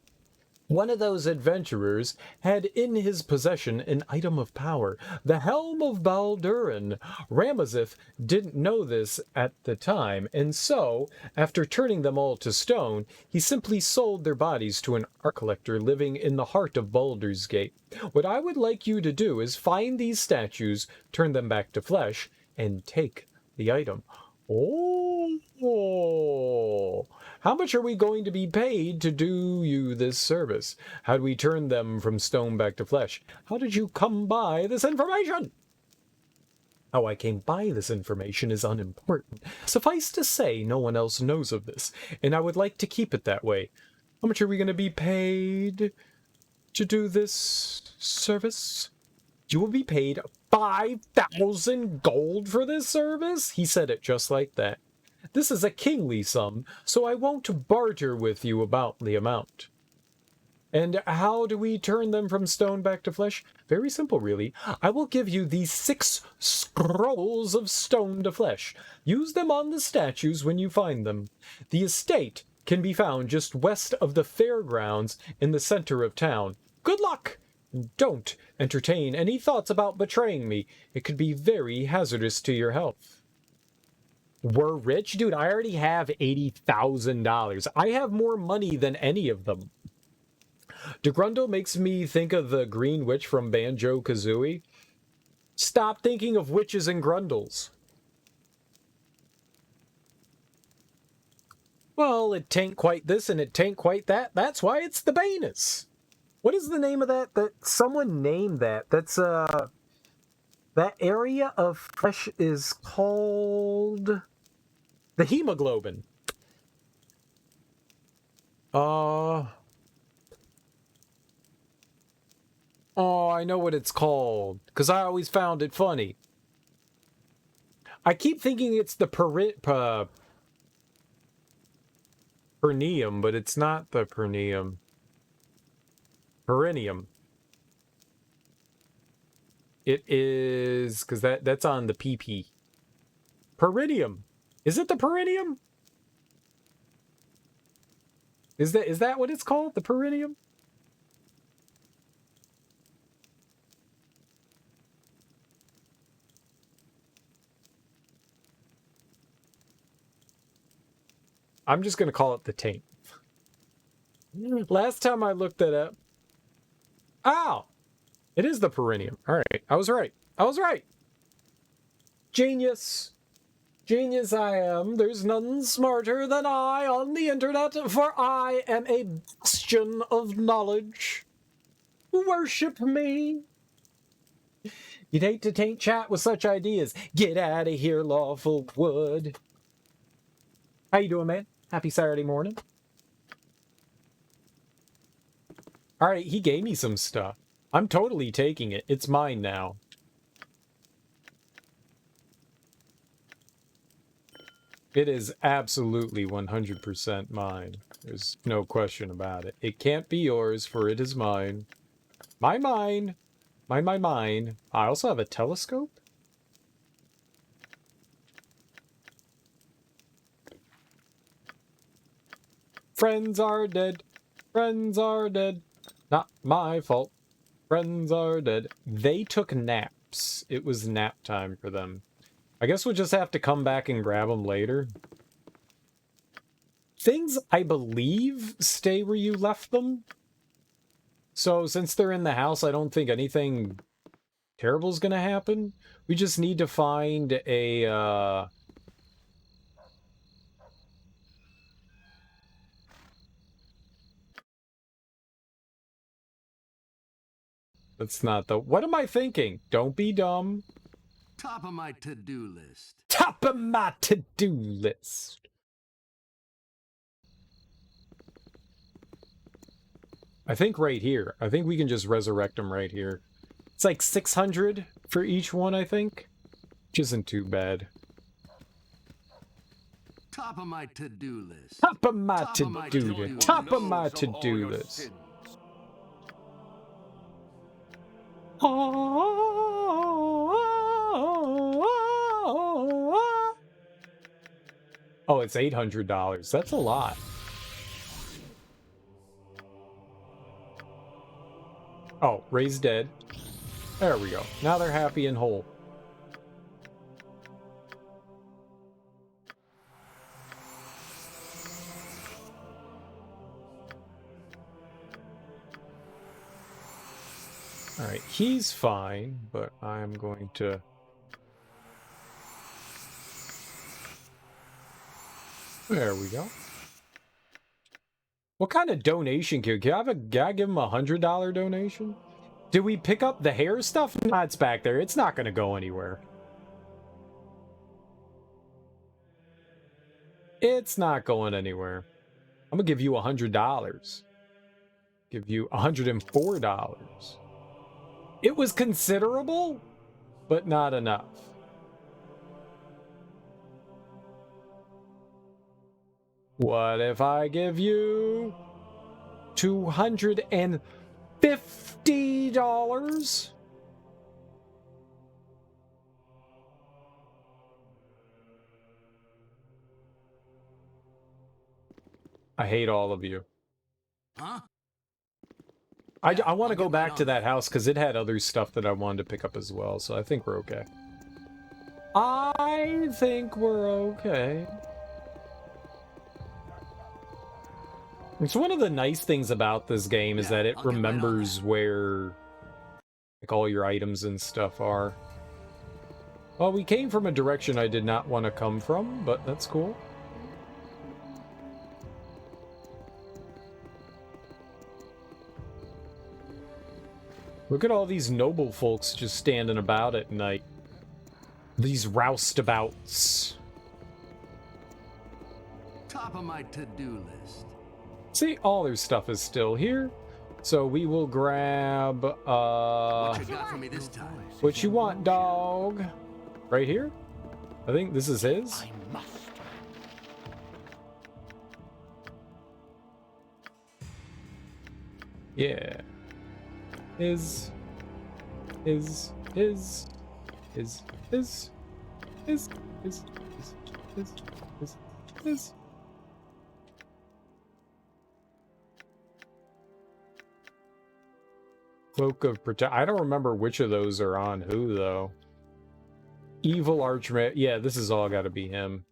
one of those adventurers had in his possession an item of power, the helm of Baldur. Ramazith didn't know this at the time, and so, after turning them all to stone, he simply sold their bodies to an art collector living in the heart of Baldur's Gate. What I would like you to do is find these statues, turn them back to flesh, and take the item. Oh, how much are we going to be paid to do you this service? How do we turn them from stone back to flesh? How did you come by this information? How I came by this information is unimportant. Suffice to say, no one else knows of this, and I would like to keep it that way. How much are we going to be paid to do this service? You will be paid 5,000 gold for this service? He said it just like that. This is a kingly sum, so I won't barter with you about the amount. And how do we turn them from stone back to flesh? Very simple, really. I will give you these 6 scrolls of stone to flesh. Use them on the statues when you find them. The estate can be found just west of the fairgrounds in the center of town. Good luck! Don't entertain any thoughts about betraying me. It could be very hazardous to your health. We're rich? Dude, I already have $80,000. I have more money than any of them. DeGrundle makes me think of the Green Witch from Banjo-Kazooie. Stop thinking of witches and grundles. Well, it tain't quite this and it tain't quite that. That's why it's the Banus. What is the name of that? That someone named that. That's that area of flesh is called the hemoglobin. Oh, I know what it's called because I always found it funny. I keep thinking it's the perineum, but it's not the perineum. Perineum. It is because that's on the PP. Perineum. Is it the perineum? Is that what it's called? The perineum? I'm just gonna call it the taint. Last time I looked that up. Ow! It is the perineum. Alright, I was right. I was right! Genius! Genius I am. There's none smarter than I on the internet, for I am a bastion of knowledge. Worship me! You'd hate to taint chat with such ideas. Get out of here, lawful wood. How you doing, man? Happy Saturday morning. Alright, he gave me some stuff. I'm totally taking it. It's mine now. It is absolutely 100% mine. There's no question about it. It can't be yours, for it is mine. Mine. Mine. I also have a telescope? Friends are dead. Friends are dead. Not my fault. Friends are dead. They took naps. It was nap time for them. I guess we'll just have to come back and grab them later. Things, I believe, stay where you left them. So since they're in the house, I don't think anything terrible is going to happen. We just need to find a... That's not the... What am I thinking? Don't be dumb.
Top of my to-do list.
Top of my to-do list. I think right here. I think we can just resurrect them right here. It's like 600 for each one, I think. Which isn't too bad.
Top of my to-do list.
Top of my to-do list. Top of my
knows of all
to-do
your
list.
sins.
Oh, it's $800. That's a lot. Oh, raised dead. There we go. Now they're happy and whole. Alright, he's fine, but I'm going to... There we go. What kind of donation can I have? Can I give him a $100 donation? Did we pick up the hair stuff? Nah, it's back there. It's not going to go anywhere. It's not going anywhere. I'm going to give you $100. Give you $104. It was considerable, but not enough. What if I give you $250? I hate all of you.
Huh?
I want to go back to that house because it had other stuff that I wanted to pick up as well, so I think we're okay. I think we're okay. It's one of the nice things about this game is that it remembers where like all your items and stuff are. Well, we came from a direction I did not want to come from, but that's cool. Look at all these noble folks just standing about at night. These roustabouts.
Top of my to-do list.
See, all their stuff is still here. So we will grab,
what you got for me this time?
What you want, dog? Right here? I think this is his.
I must.
Yeah. His. Cloak of Protect. I don't remember which of those are on who, though. Evil Archmage. Yeah, this is all got to be him.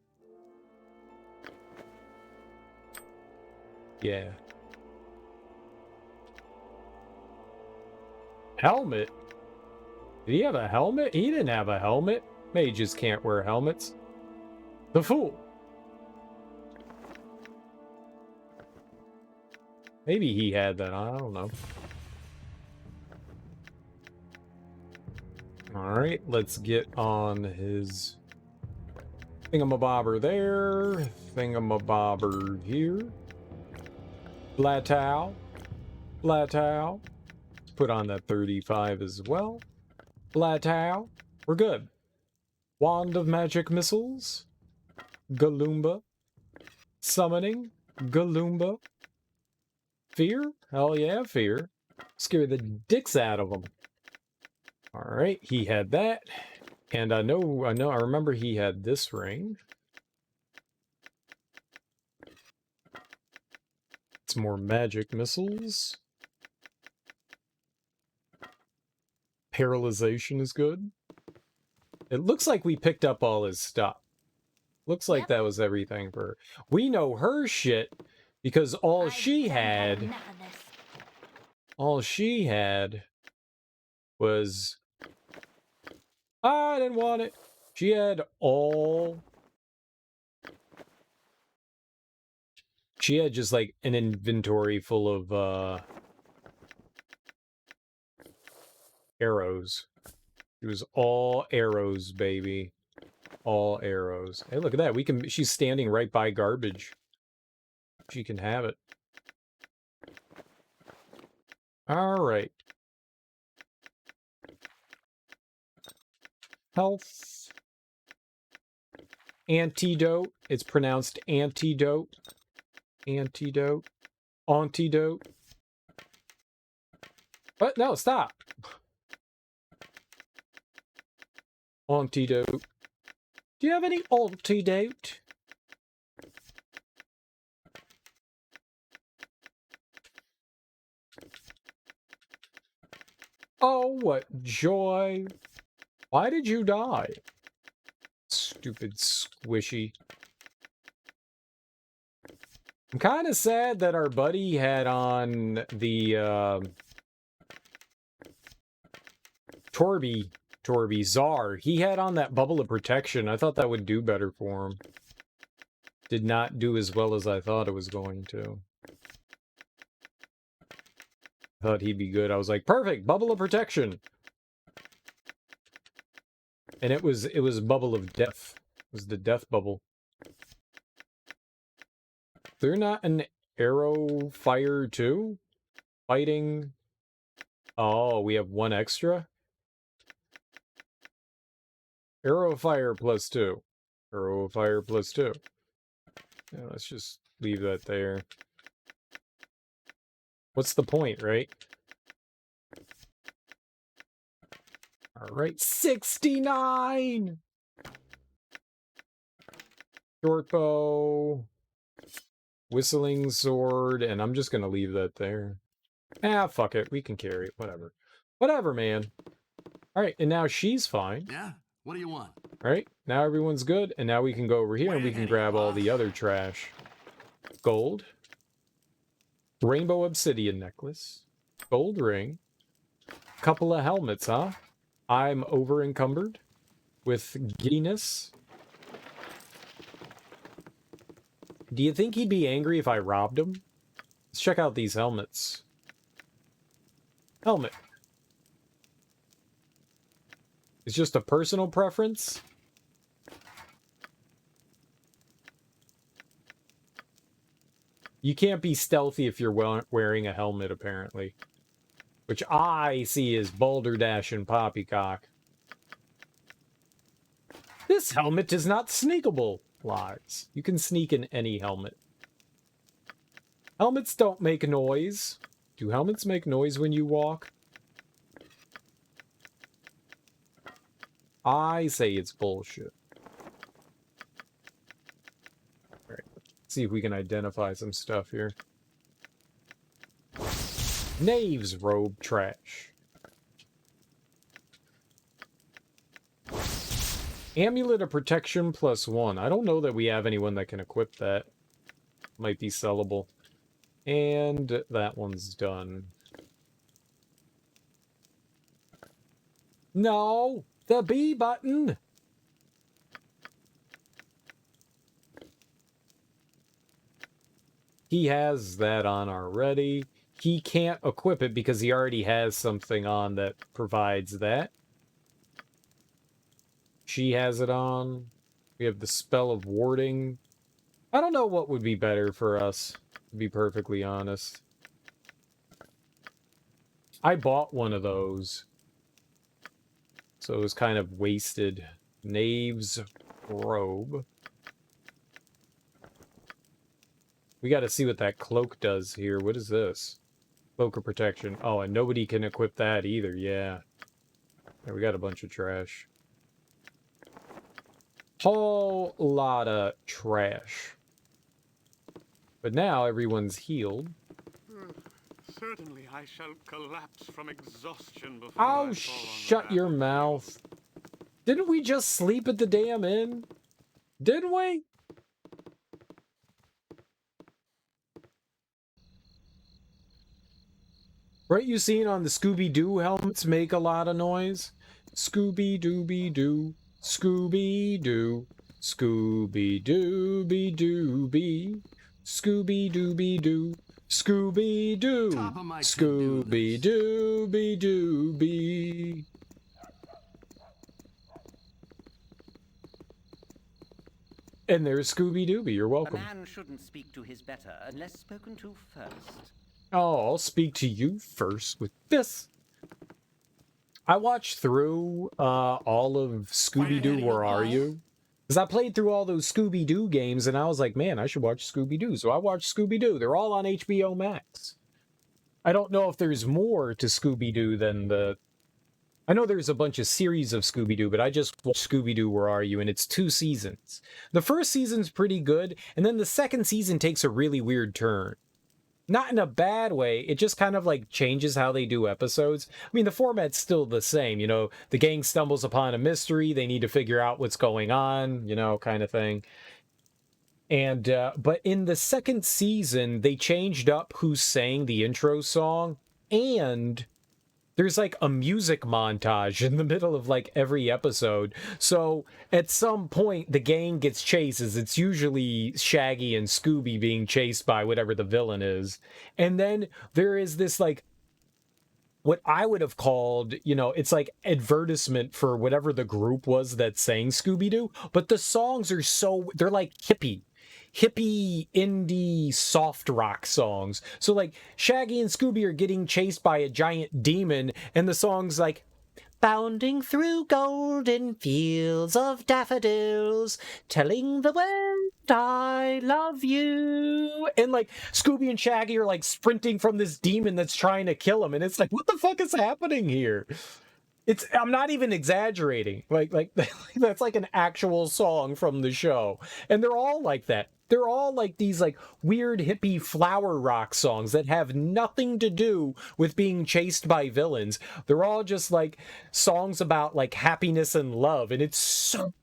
Yeah. Helmet? Did he have a helmet? He didn't have a helmet. Mages can't wear helmets. The Fool. Maybe he had that. I don't know. Alright, let's get on his thingamabobber there. Thingamabobber here. Blatow. Blatow. Let's put on that 35 as well. Blatow. We're good. Wand of Magic Missiles. Galumba. Summoning. Galumba. Fear? Hell yeah, fear. Scare the dicks out of them. Alright, he had that. And I remember he had this ring. It's more magic missiles. Paralyzation is good. It looks like we picked up all his stuff. Looks like that was everything for her. We know her shit because all she had was... I didn't want it. She had just like an inventory full of arrows. It was all arrows, baby. All arrows. Hey, look at that. She's standing right by garbage. She can have it. All right. Health. Antidote. It's pronounced antidote. Antidote. Antidote. What? No, stop. Antidote. Do you have any antidote? Oh, what joy. Why did you die? Stupid squishy. I'm kind of sad that our buddy had on the Torby Czar. He had on that bubble of protection. I thought that would do better for him. Did not do as well as I thought it was going to. Thought he'd be good. I was like, perfect, bubble of protection. And it was bubble of death. It was the death bubble. They're not an arrow fire too? Fighting. Oh, we have one extra? Arrow fire +2. Arrow fire +2. Yeah, let's just leave that there. What's the point, right? Alright, 69! Short bow. Whistling sword, and I'm just gonna leave that there. Ah, fuck it. We can carry it. Whatever. Whatever, man. Alright, and now she's fine.
Yeah? What do you want?
Alright, now everyone's good, and now we can go over here and we can grab all the other trash. Gold. Rainbow obsidian necklace. Gold ring. Couple of helmets, huh? I'm over encumbered with giddiness. Do you think he'd be angry if I robbed him? Let's check out these helmets. Helmet. It's just a personal preference. You can't be stealthy if you're wearing a helmet, apparently. Which I see as Balderdash and Poppycock. This helmet is not sneakable. Lies. You can sneak in any helmet. Helmets don't make noise. Do helmets make noise when you walk? I say it's bullshit. Alright, let's see if we can identify some stuff here. Knave's robe trash. Amulet of protection +1. I don't know that we have anyone that can equip that. Might be sellable. And that one's done. No! The B button! He has that on already. He can't equip it because he already has something on that provides that. She has it on. We have the spell of warding. I don't know what would be better for us, to be perfectly honest. I bought one of those. So it was kind of wasted. Knave's robe. We gotta see what that cloak does here. What is this? Cloak of protection. Oh, and nobody can equip that either. Yeah. We got a bunch of trash. Whole lot of trash. But now everyone's healed.
Certainly I shall collapse from exhaustion before I
Oh,
fall on
shut your mouth. Didn't we just sleep at the damn inn? Didn't we? Right, you seen on the Scooby-Doo helmets make a lot of noise? Scooby-Dooby-Doo, Scooby-Doo, Scooby-Dooby-Dooby, Scooby-Dooby-Doo, Scooby-Doo, Scooby-Dooby-Dooby. And there's Scooby-Dooby, you're welcome.
A man shouldn't speak to his better unless spoken to first.
Oh, I'll speak to you first with this. I watched through all of Scooby-Doo, Where Are You? Because I played through all those Scooby-Doo games, and I was like, man, I should watch Scooby-Doo. So I watched Scooby-Doo. They're all on HBO Max. I don't know if there's more to Scooby-Doo than the... I know there's a bunch of series of Scooby-Doo, but I just watched Scooby-Doo, Where Are You? And it's 2 seasons. The first season's pretty good, and then the second season takes a really weird turn. Not in a bad way, it just kind of like changes how they do episodes. I mean, the format's still the same, you know, the gang stumbles upon a mystery, they need to figure out what's going on, you know, kind of thing. And, but in the second season, they changed up who sang the intro song, and there's like a music montage in the middle of like every episode. So at some point the gang gets chases. It's usually Shaggy and Scooby being chased by whatever the villain is. And then there is this like what I would have called, you know, it's like advertisement for whatever the group was that sang Scooby-Doo, but the songs are so, they're like hippie indie soft rock songs. So like Shaggy and Scooby are getting chased by a giant demon, and the song's like, bounding through golden fields of daffodils, telling the world I love you. And like Scooby and Shaggy are like sprinting from this demon that's trying to kill him, and it's like, what the fuck is happening here? I'm not even exaggerating. Like that's like an actual song from the show. And they're all like that. They're all like these like weird hippie flower rock songs that have nothing to do with being chased by villains. They're all just like songs about like happiness and love. And it's so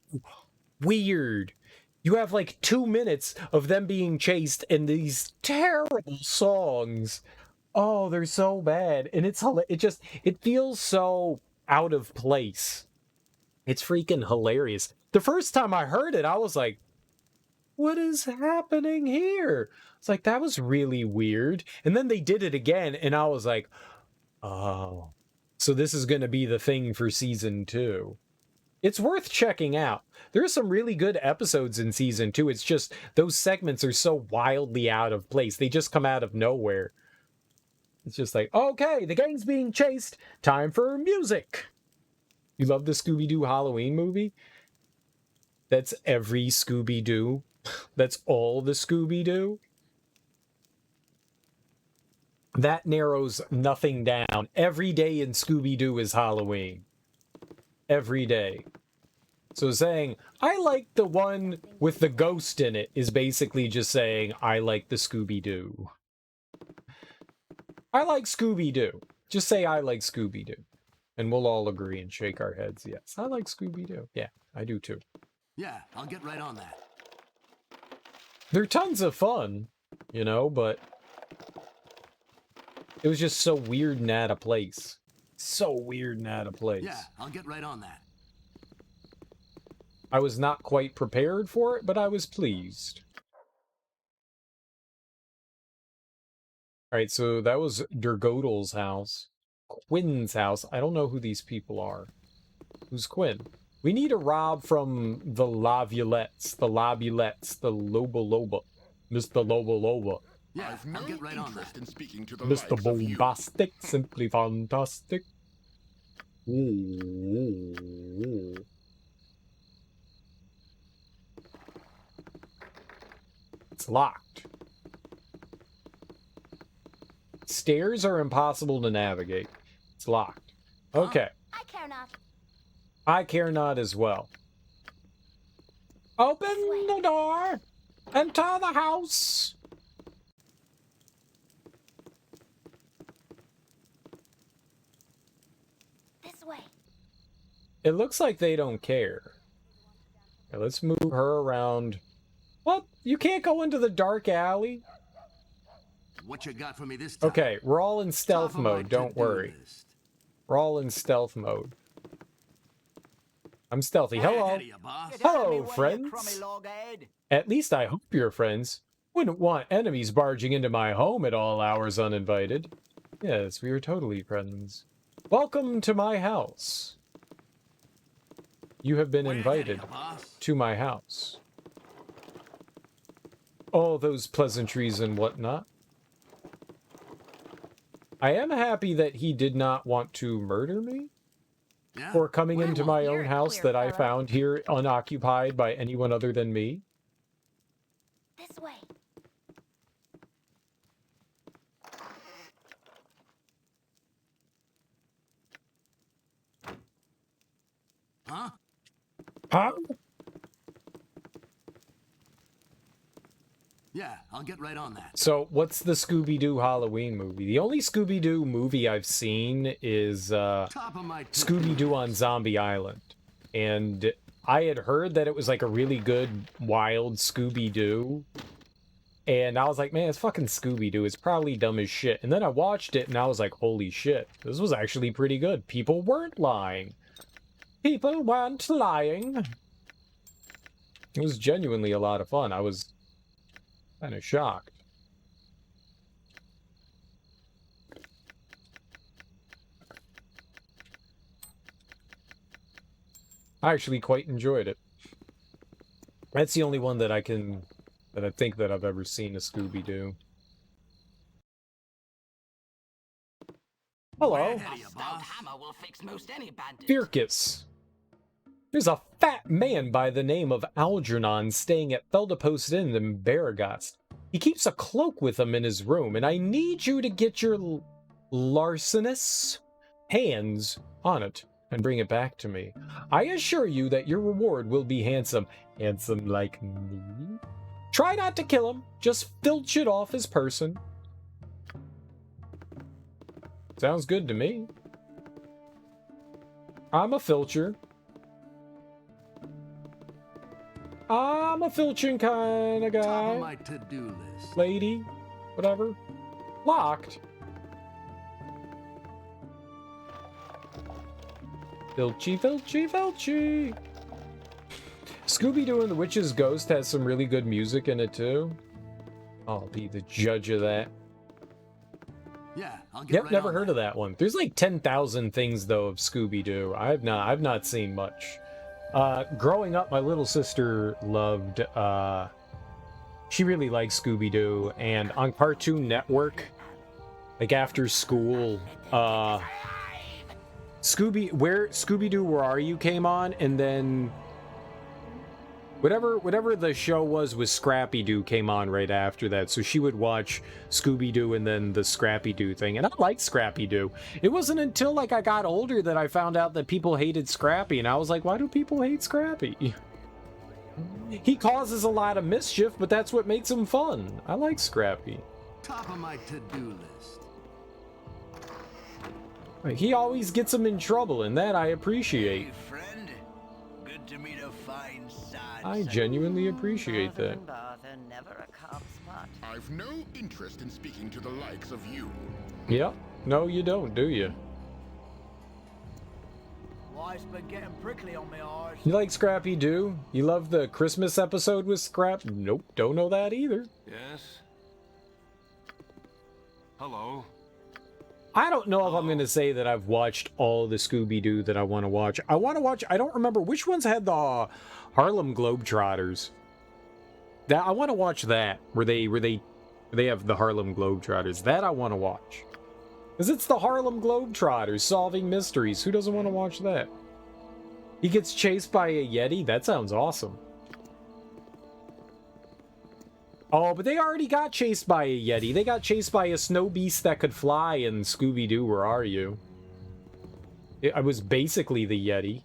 weird. You have like 2 minutes of them being chased in these terrible songs. Oh, they're so bad. And it feels so out of place. It's freaking hilarious. The first time I heard it, I was like, what is happening here? It's like, that was really weird. And then they did it again, and I was like, oh, so this is going to be the thing for season 2. It's worth checking out. There's some really good episodes in season 2. It's just those segments are so wildly out of place. They just come out of nowhere. It's just like, okay, the gang's being chased. Time for music. You love the Scooby-Doo Halloween movie? That's every Scooby-Doo. That's all the Scooby-Doo. That narrows nothing down. Every day in Scooby-Doo is Halloween. Every day. So saying, I like the one with the ghost in it is basically just saying, I like the Scooby-Doo. I like Scooby-Doo. Just say I like Scooby-Doo. And we'll all agree and shake our heads. Yes, I like Scooby-Doo. Yeah, I do too.
Yeah, I'll get right on that.
They're tons of fun, you know, but it was just so weird and out of place. So weird and out of place.
Yeah, I'll get right on that.
I was not quite prepared for it, but I was pleased. Alright, so that was Durgodel's house. Quinn's house. I don't know who these people are. Who's Quinn? We need a Rob from the Lavulettes, the Loba Loba. Mr. Loba Loba.
Yeah, I'll get right on that.
In speaking to the
Mr.
likes of you.
Bombastic, simply fantastic. Ooh. It's locked. Stairs are impossible to navigate. It's locked. Okay.
I care not.
I care not as well. Open the door! Enter the house!
This way.
It looks like they don't care. Okay, let's move her around. What? You can't go into the dark alley?
What you got for me this time?
Okay, we're all in stealth mode, don't worry. We're all in stealth mode. I'm stealthy. Hello. Hello, friends. At least I hope you're friends. Wouldn't want enemies barging into my home at all hours uninvited. Yes, we are totally friends. Welcome to my house. You have been invited to my house. All those pleasantries and whatnot. I am happy that he did not want to murder me.
Yeah?
For coming into my own house that I found here unoccupied by anyone other than me?
This way.
Huh?
Huh?
Yeah, I'll get right on that.
So, what's the Scooby-Doo Halloween movie? The only Scooby-Doo movie I've seen is Scooby-Doo on Zombie Island. And I had heard that it was like a really good, wild Scooby-Doo. And I was like, man, it's fucking Scooby-Doo. It's probably dumb as shit. And then I watched it and I was like, holy shit. This was actually pretty good. People weren't lying. People weren't lying. It was genuinely a lot of fun. I was kind of shocked. I actually quite enjoyed it. That's the only one that I think that I've ever seen a Scooby-Doo. Hello. Firkus. There's a fat man by the name of Algernon staying at Feldepost Inn in Baragast. He keeps a cloak with him in his room, and I need you to get your larcenous hands on it and bring it back to me. I assure you that your reward will be handsome. Handsome like me? Try not to kill him. Just filch it off his person. Sounds good to me. I'm a filcher. I'm a filching kind of guy.
Top of my to-do list.
Lady. Whatever. Locked. Filchy, filchy, filchy. Scooby-Doo and the Witch's Ghost has some really good music in it too. I'll be the judge of that.
Yeah, I'll get
Yep,
right
never
on
heard of that one. There's like 10,000 things though of Scooby-Doo. I've not seen much. Growing up, my little sister loved, she really liked Scooby-Doo, and on Cartoon Network, like after school, Scooby-Doo, Where Are You came on, and then whatever the show was with Scrappy-Doo came on right after that, so she would watch Scooby-Doo and then the Scrappy-Doo thing, and I liked Scrappy-Doo. It wasn't until like I got older that I found out that people hated Scrappy, and I was like, why do people hate Scrappy? He causes a lot of mischief, but that's what makes him fun. I like Scrappy.
Top of my to-do list.
He always gets them in trouble, and that I appreciate.
Hey, friend. Good to meet a fine sod.
I genuinely appreciate that.
I've no interest in speaking to the likes of you.
Yep. No, you don't, do you?
Life's been getting prickly on my arse.
You like Scrappy-Doo? You love the Christmas episode with Scrap? Nope, don't know that either.
Yes? Hello?
I don't know if I'm going to say that I've watched all the Scooby-Doo that I want to watch. I don't remember which ones had the Harlem Globetrotters. I want to watch that, where they have the Harlem Globetrotters. That I want to watch. Because it's the Harlem Globetrotters solving mysteries. Who doesn't want to watch that? He gets chased by a Yeti? That sounds awesome. Oh, but they already got chased by a Yeti. They got chased by a snow beast that could fly in Scooby-Doo, Where Are You? I was basically the Yeti.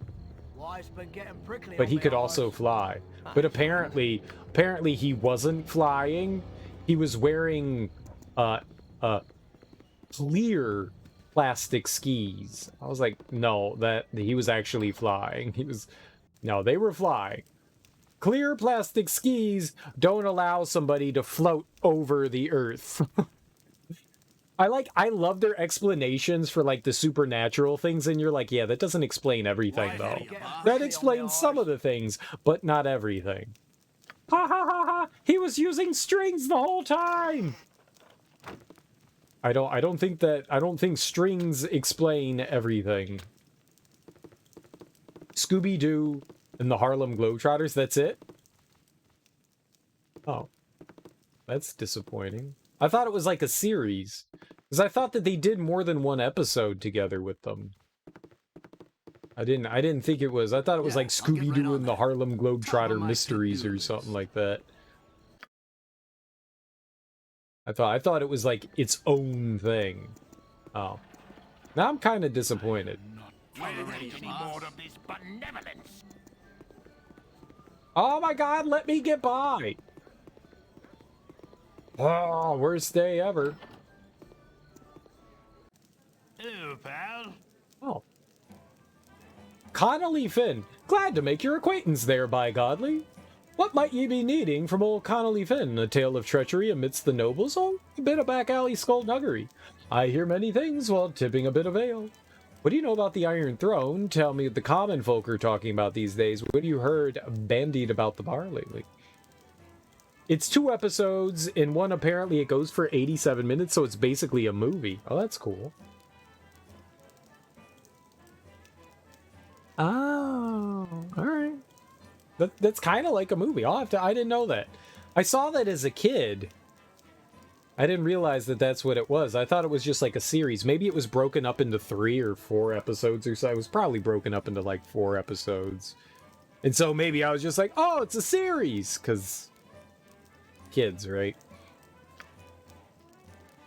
Life's been getting prickly
But
on
he
my
could
arse.
also fly. But apparently he wasn't flying. He was wearing clear plastic skis. I was like, no, that he was actually flying. No, they were flying. Clear plastic skis don't allow somebody to float over the earth. I love their explanations for like the supernatural things, and you're like, yeah, that doesn't explain everything though. That explains some of the things, but not everything. Ha ha ha ha! He was using strings the whole time. I don't think strings explain everything. Scooby-Doo and the Harlem Globetrotters, that's it? Oh. That's disappointing. I thought it was like a series. Because I thought that they did more than one episode together with them. I didn't think it was. I thought it was like Scooby-Doo and the Harlem Globetrotter Mysteries or something like that. I thought it was like its own thing. Oh. Now I'm kind of disappointed. Oh my god, let me get by! Oh, worst day ever.
Hello, pal.
Oh. Connolly Finn, glad to make your acquaintance there, by godly. What might ye be needing from old Connolly Finn? A tale of treachery amidst the nobles? Oh, a bit of back alley skullduggery. I hear many things while tipping a bit of ale. What do you know about the Iron Throne? Tell me what the common folk are talking about these days. What have you heard bandied about the bar lately? It's 2 episodes. In one, apparently, it goes for 87 minutes, so it's basically a movie. Oh, that's cool. Oh, alright. That's kind of like a movie. I didn't know that. I saw that as a kid. I didn't realize that that's what it was. I thought it was just like a series. Maybe it was broken up into 3 or 4 episodes or so. It was probably broken up into like 4 episodes. And so maybe I was just like, oh, it's a series. Because kids, right?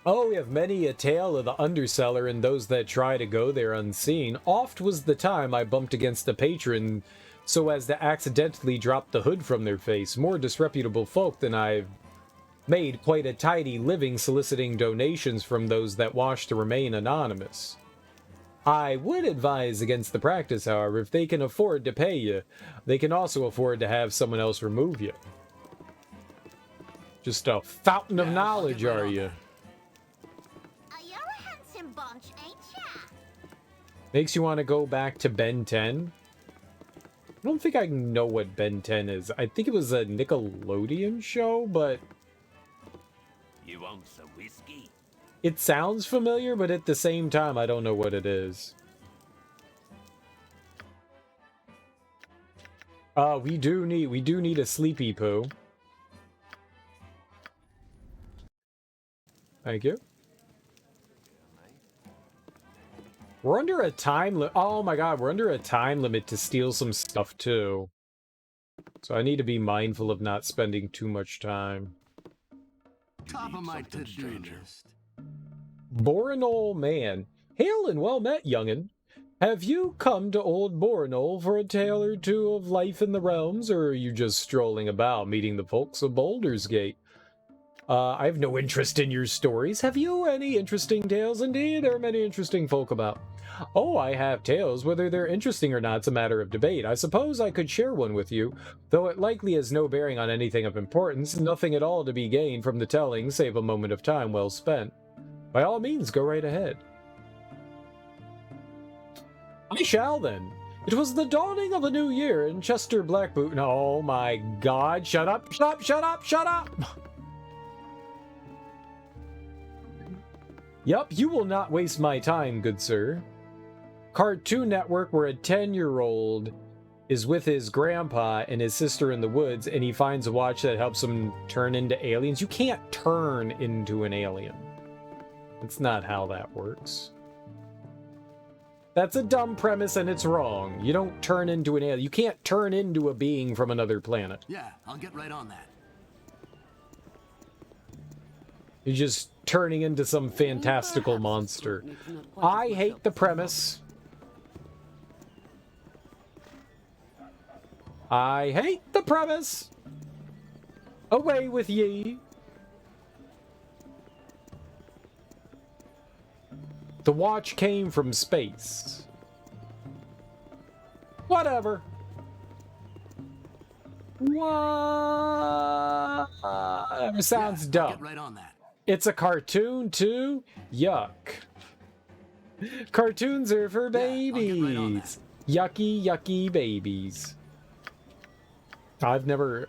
Oh, we have many a tale of the undercellar and those that try to go there unseen. Oft was the time I bumped against a patron so as to accidentally drop the hood from their face. More disreputable folk than I've made quite a tidy living soliciting donations from those that wash to remain anonymous. I would advise against the practice, however. If they can afford to pay you, they can also afford to have someone else remove you. Just a fountain of knowledge, are you?
You're a handsome bunch, ain't ya?
Makes you want to go back to Ben 10? I don't think I know what Ben 10 is. I think it was a Nickelodeon show, but
You want some whiskey?
it sounds familiar, but at the same time, I don't know what it is. We do need a sleepy poo. Thank you. We're under a time limit. Oh my god, we're under a time limit to steal some stuff too. So I need to be mindful of not spending too much time.
Top of my to-do list.
Borinol Man. Hail and well met, young'un. Have you come to old Borinol for a tale or two of life in the realms, or are you just strolling about meeting the folks of Baldur's Gate? I have no interest in your stories. Have you any interesting tales? Indeed, there are many interesting folk about. Oh, I have tales. Whether they're interesting or not is a matter of debate. I suppose I could share one with you, though it likely has no bearing on anything of importance, nothing at all to be gained from the telling, save a moment of time well spent. By all means, go right ahead. I shall, then. It was the dawning of a new year in Chester Blackboot. Oh my god, shut up, shut up, shut up, shut up! Yup, you will not waste my time, good sir. Cartoon Network, where a 10-year-old is with his grandpa and his sister in the woods, and he finds a watch that helps him turn into aliens. You can't turn into an alien. That's not how that works. That's a dumb premise, and it's wrong. You don't turn into an alien. You can't turn into a being from another planet.
Yeah, I'll get right on that.
You're just turning into some fantastical monster. I hate the premise. I hate the premise. Away with ye. The watch came from space. Whatever. Whatever. Sounds dumb.
Get right on that.
It's a cartoon too? Yuck. Cartoons are for babies. Yucky, yucky babies. I've never...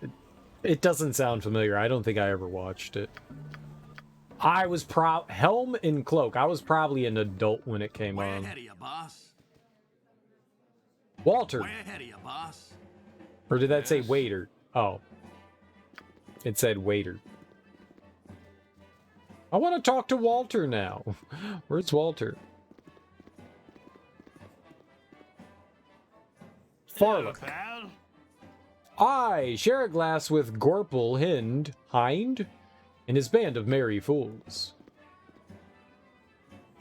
It doesn't sound familiar. I don't think I ever watched it. I was Helm and Cloak. I was probably an adult when it came on.
Ahead of you, boss.
Walter.
Way ahead of you, boss.
Or did that say waiter? Oh. It said waiter. I want to talk to Walter now. Where's Walter? Farlock.
Pal.
I share a glass with Gorple Hind and his band of merry fools.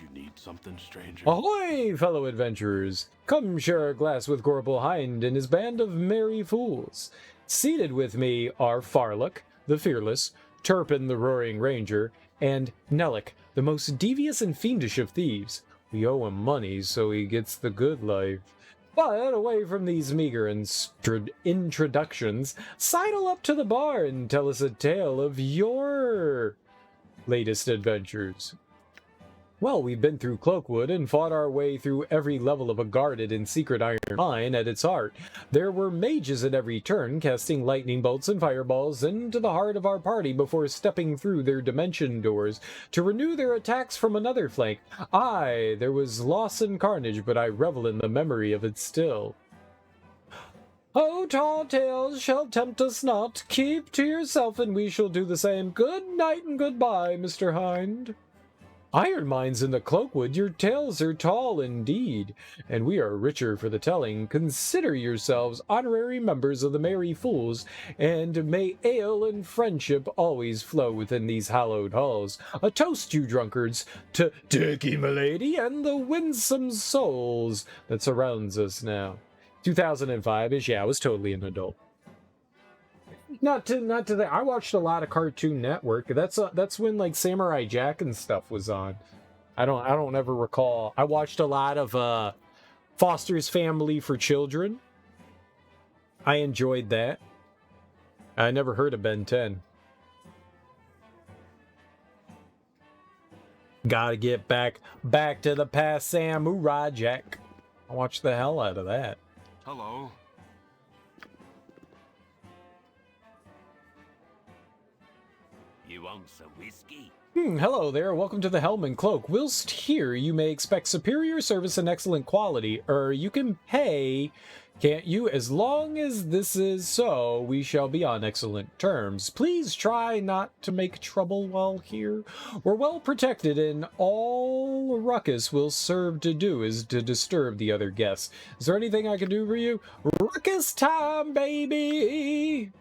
You need something, stranger?
Ahoy, fellow adventurers! Come share a glass with Gorple Hind and his band of merry fools. Seated with me are Farlock, the fearless, Turpin, the roaring ranger, and Nellick, the most devious and fiendish of thieves. We owe him money, so he gets the good life. But away from these meager introductions, sidle up to the bar and tell us a tale of your latest adventures. Well, we've been through Cloakwood and fought our way through every level of a guarded and secret iron mine at its heart. There were mages at every turn, casting lightning bolts and fireballs into the heart of our party before stepping through their dimension doors to renew their attacks from another flank. Aye, there was loss and carnage, but I revel in the memory of it still. Oh, tall tales shall tempt us not. Keep to yourself and we shall do the same. Good night and goodbye, Mr. Hind. Iron mines in the Cloakwood, your tales are tall indeed, and we are richer for the telling. Consider yourselves honorary members of the Merry Fools, and may ale and friendship always flow within these hallowed halls. A toast, you drunkards, to Dirky M'Lady and the winsome souls that surrounds us now. 2005-ish, yeah, I was totally an adult. Not to that. I watched a lot of Cartoon Network. That's when like Samurai Jack and stuff was on. I don't ever recall. I watched a lot of Foster's Family for Children. I enjoyed that. I never heard of Ben 10. Gotta get back to the past, Samurai Jack. I watched the hell out of that.
Hello. You want some whiskey?
Hello there, welcome to the Helm and Cloak. Whilst here, you may expect superior service and excellent quality. You can pay, can't you? As long as this is so, we shall be on excellent terms. Please try not to make trouble while here. We're well protected, and all a ruckus will serve to do is to disturb the other guests. Is there anything I can do for you? Ruckus time, baby!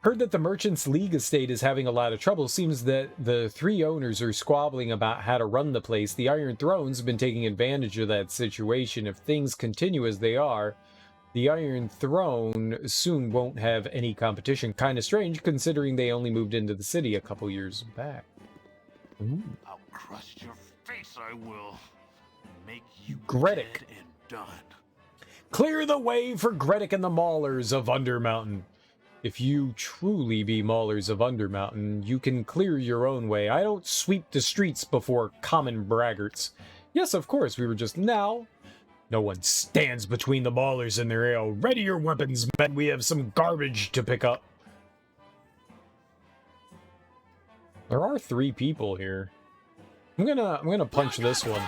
Heard that the Merchants League estate is having a lot of trouble. Seems that the three owners are squabbling about how to run the place. The Iron Throne's been taking advantage of that situation. If things continue as they are, the Iron Throne soon won't have any competition. Kind of strange, considering they only moved into the city a couple years back. Ooh.
I'll crush your face, I will. Make you
Gredick.
dead and done.
Clear the way for Gredick and the Maulers of Undermountain. If you truly be Maulers of Undermountain, you can clear your own way. I don't sweep the streets before common braggarts. Yes, of course, we were just now. No one stands between the Maulers and their ale. Ready your weapons, men. We have some garbage to pick up. There are 3 people here. I'm gonna punch this one.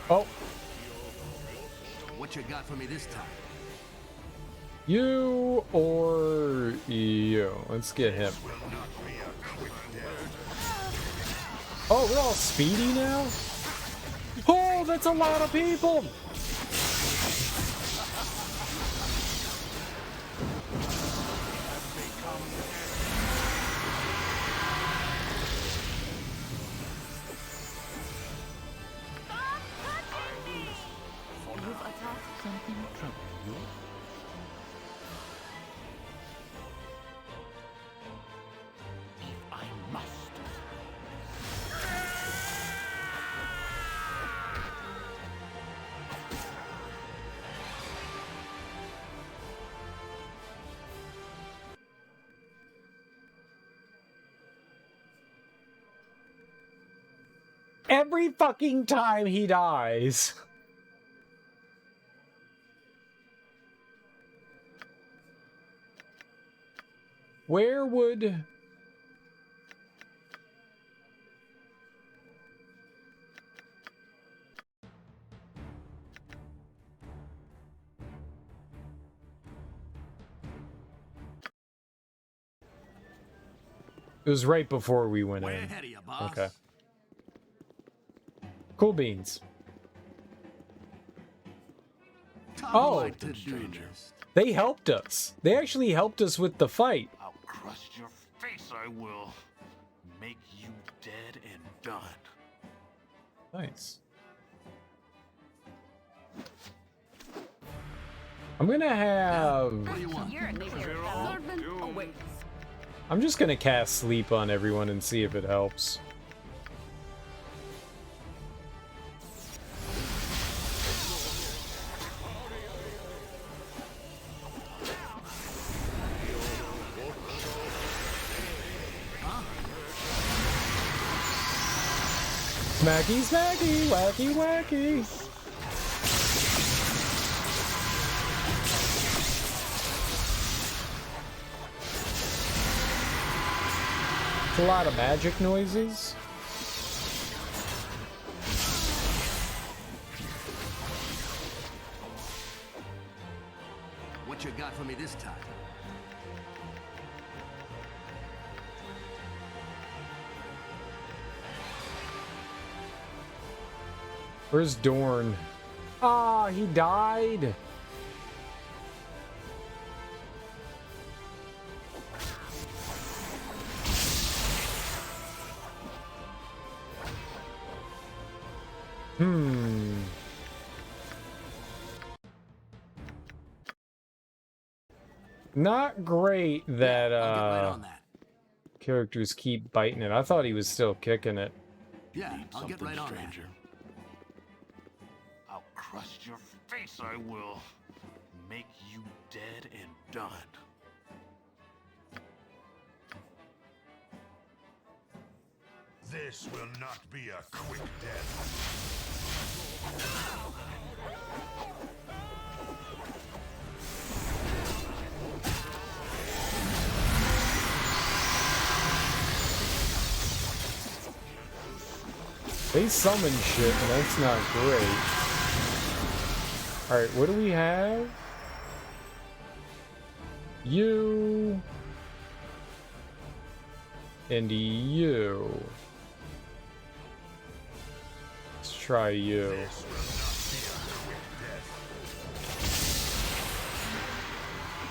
Oh.
What you got for me this time?
You or you? Let's get him. Oh, we're all speedy now? Oh, that's a lot of people! Every fucking time he dies. Where would... It was right before we went
Way
in.
ahead of you, boss.
Okay. Cool beans. Oh, they helped us. They actually helped us with the fight.
I'll crush your face, I will. Make you dead and done.
Nice. I'm gonna have... I'm just gonna cast sleep on everyone and see if it helps. Smacky, smacky, wacky, wacky. It's a lot of magic noises.
What you got for me this time?
Where's Dorn? Ah, he died. Not great that,
I'll get right on that.
characters keep biting it. I thought he was still kicking it.
Yeah, I'll get right on that.
I'll crush your face, I will. Make you dead and done.
This will not be a quick death.
They summon shit, and that's not great. Alright, what do we have? You... and you. Let's try you.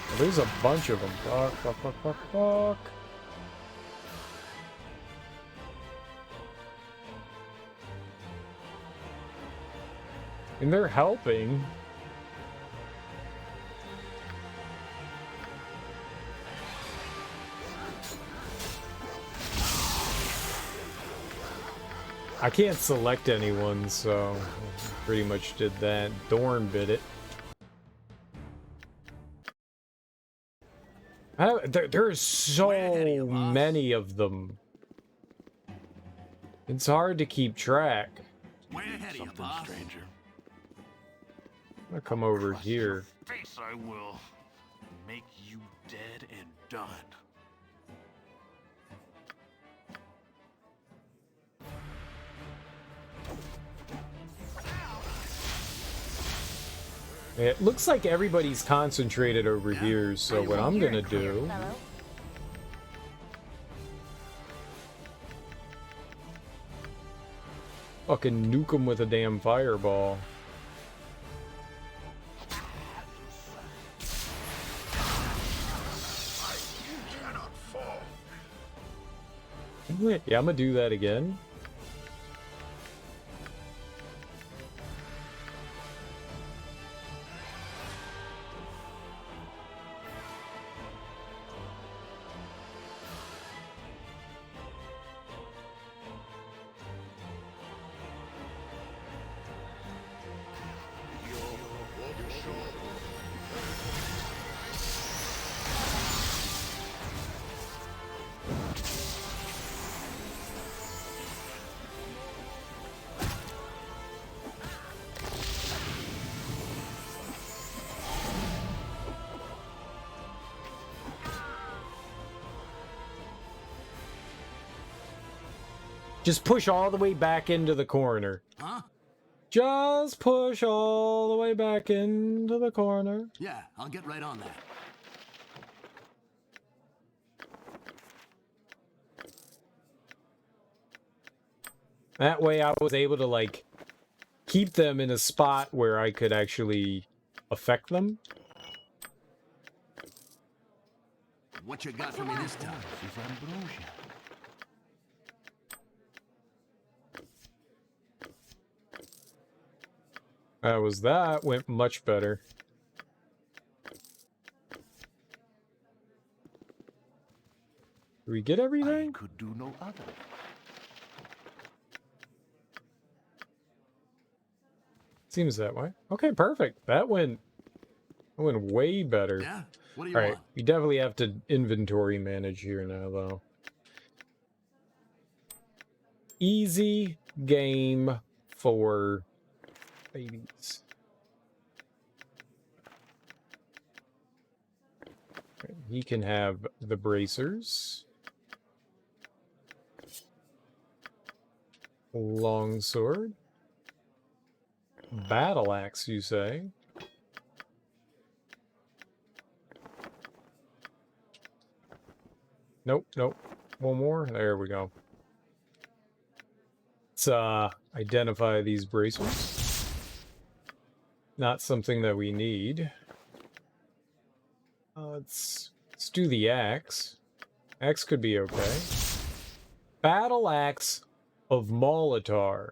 Well, there's a bunch of them. Fuck, fuck, fuck, fuck, fuck. And they're helping. I can't select anyone, so pretty much did that. Dorn bit it. There's so many of them. It's hard to keep track.
Way ahead of you, boss.
Stranger.
I'm gonna come over here.
Face, I will. Make you dead and done.
It looks like everybody's concentrated over here, so what I'm gonna do... fucking nuke them with a damn fireball. Yeah, I'm gonna do that again. Just push all the way back into the corner.
Huh?
Just push all the way back into the corner.
Yeah, I'll get right on that.
That way I was able to, like, keep them in a spot where I could actually affect them.
What you got for me this time?
That went much better. Did we get everything?
I could do no other.
Seems that way. Okay, perfect. That went way better.
Yeah? What do you
All right,
want?
we definitely have to inventory manage here now, though. Easy game for babies. Okay, he can have the bracers. Longsword. Battle axe, you say? Nope, nope. One more. There we go. Let's identify these bracers. Not something that we need. Let's do the axe. Axe could be okay. Battle axe of Molitar.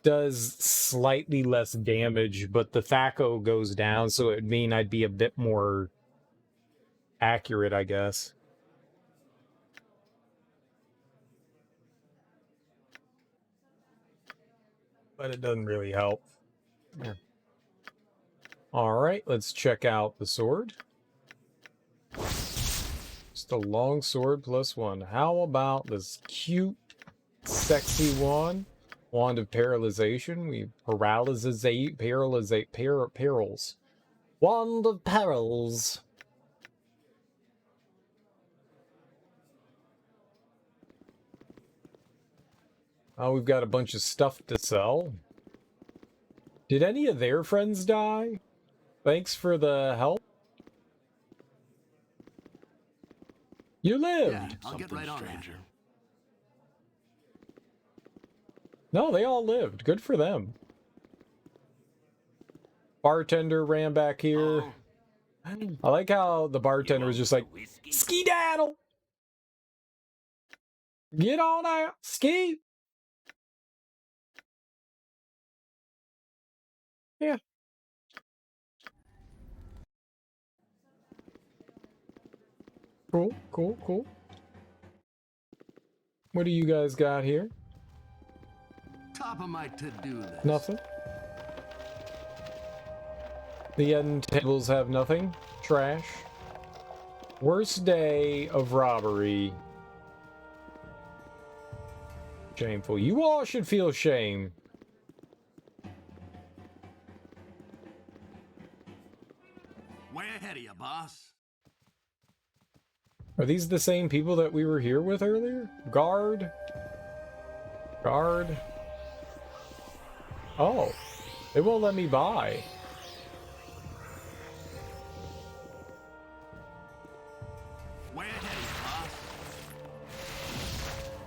Does slightly less damage, but the THAC0 goes down, so it would mean I'd be a bit more accurate, I guess. But it doesn't really help. Yeah. Alright, let's check out the sword. Just a long sword +1. How about this cute, sexy one? Wand of Paralyzation. We perils. Wand of Perils. Oh, we've got a bunch of stuff to sell. Did any of their friends die? Thanks for the help. You lived.
Yeah, I'll get right on that.
No, they all lived. Good for them. Bartender ran back here.
Oh.
I like how the bartender was just like, skedaddle! Get on out! Ski! Yeah. Cool, cool, cool. What do you guys got here?
Top of my to-do list.
Nothing. The end tables have nothing. Trash. Worst day of robbery. Shameful. You all should feel shame.
Way ahead of you, boss.
Are these the same people that we were here with earlier? Guard. Guard. Oh. They won't let me buy.
Way ahead of you, boss.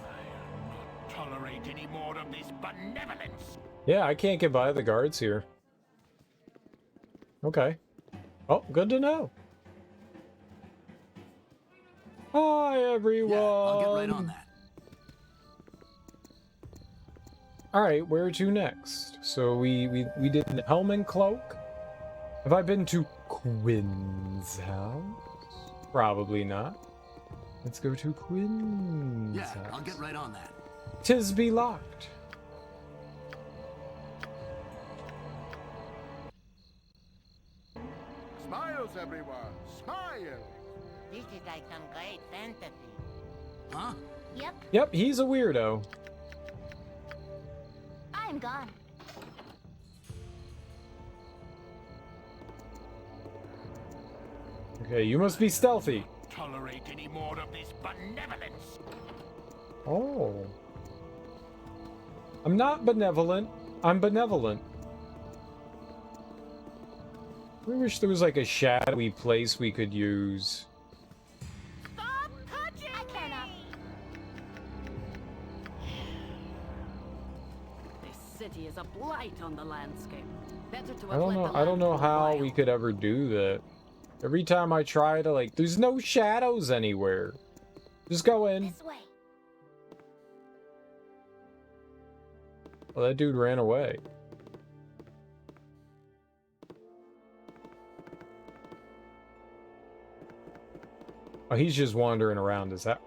I will not tolerate any more of this benevolence.
Yeah, I can't get by the guards here. Okay. Oh, good to know. Hi, everyone.
Yeah, I'll get right on that.
All right, where to next? So we did Helm and Cloak. Have I been to Quinn's house? Probably not. Let's go to Quinn's
Yeah,
house.
I'll get right on that.
'Tis be locked.
Smiles, everyone! Smile!
This is like some great fantasy.
Huh?
Yep,
Yep, he's a weirdo.
I'm gone.
Okay, you must be stealthy.
Tolerate any more of this benevolence.
Oh. I'm not benevolent. I'm benevolent. I wish there was like a shadowy place we could use.
Stop touching me!
This city is a blight on the landscape. Better to
I don't know how we could ever do that. Every time I try to, like, there's no shadows anywhere. Just go in.
This way.
Well, that dude ran away. Oh, he's just wandering around. Is that?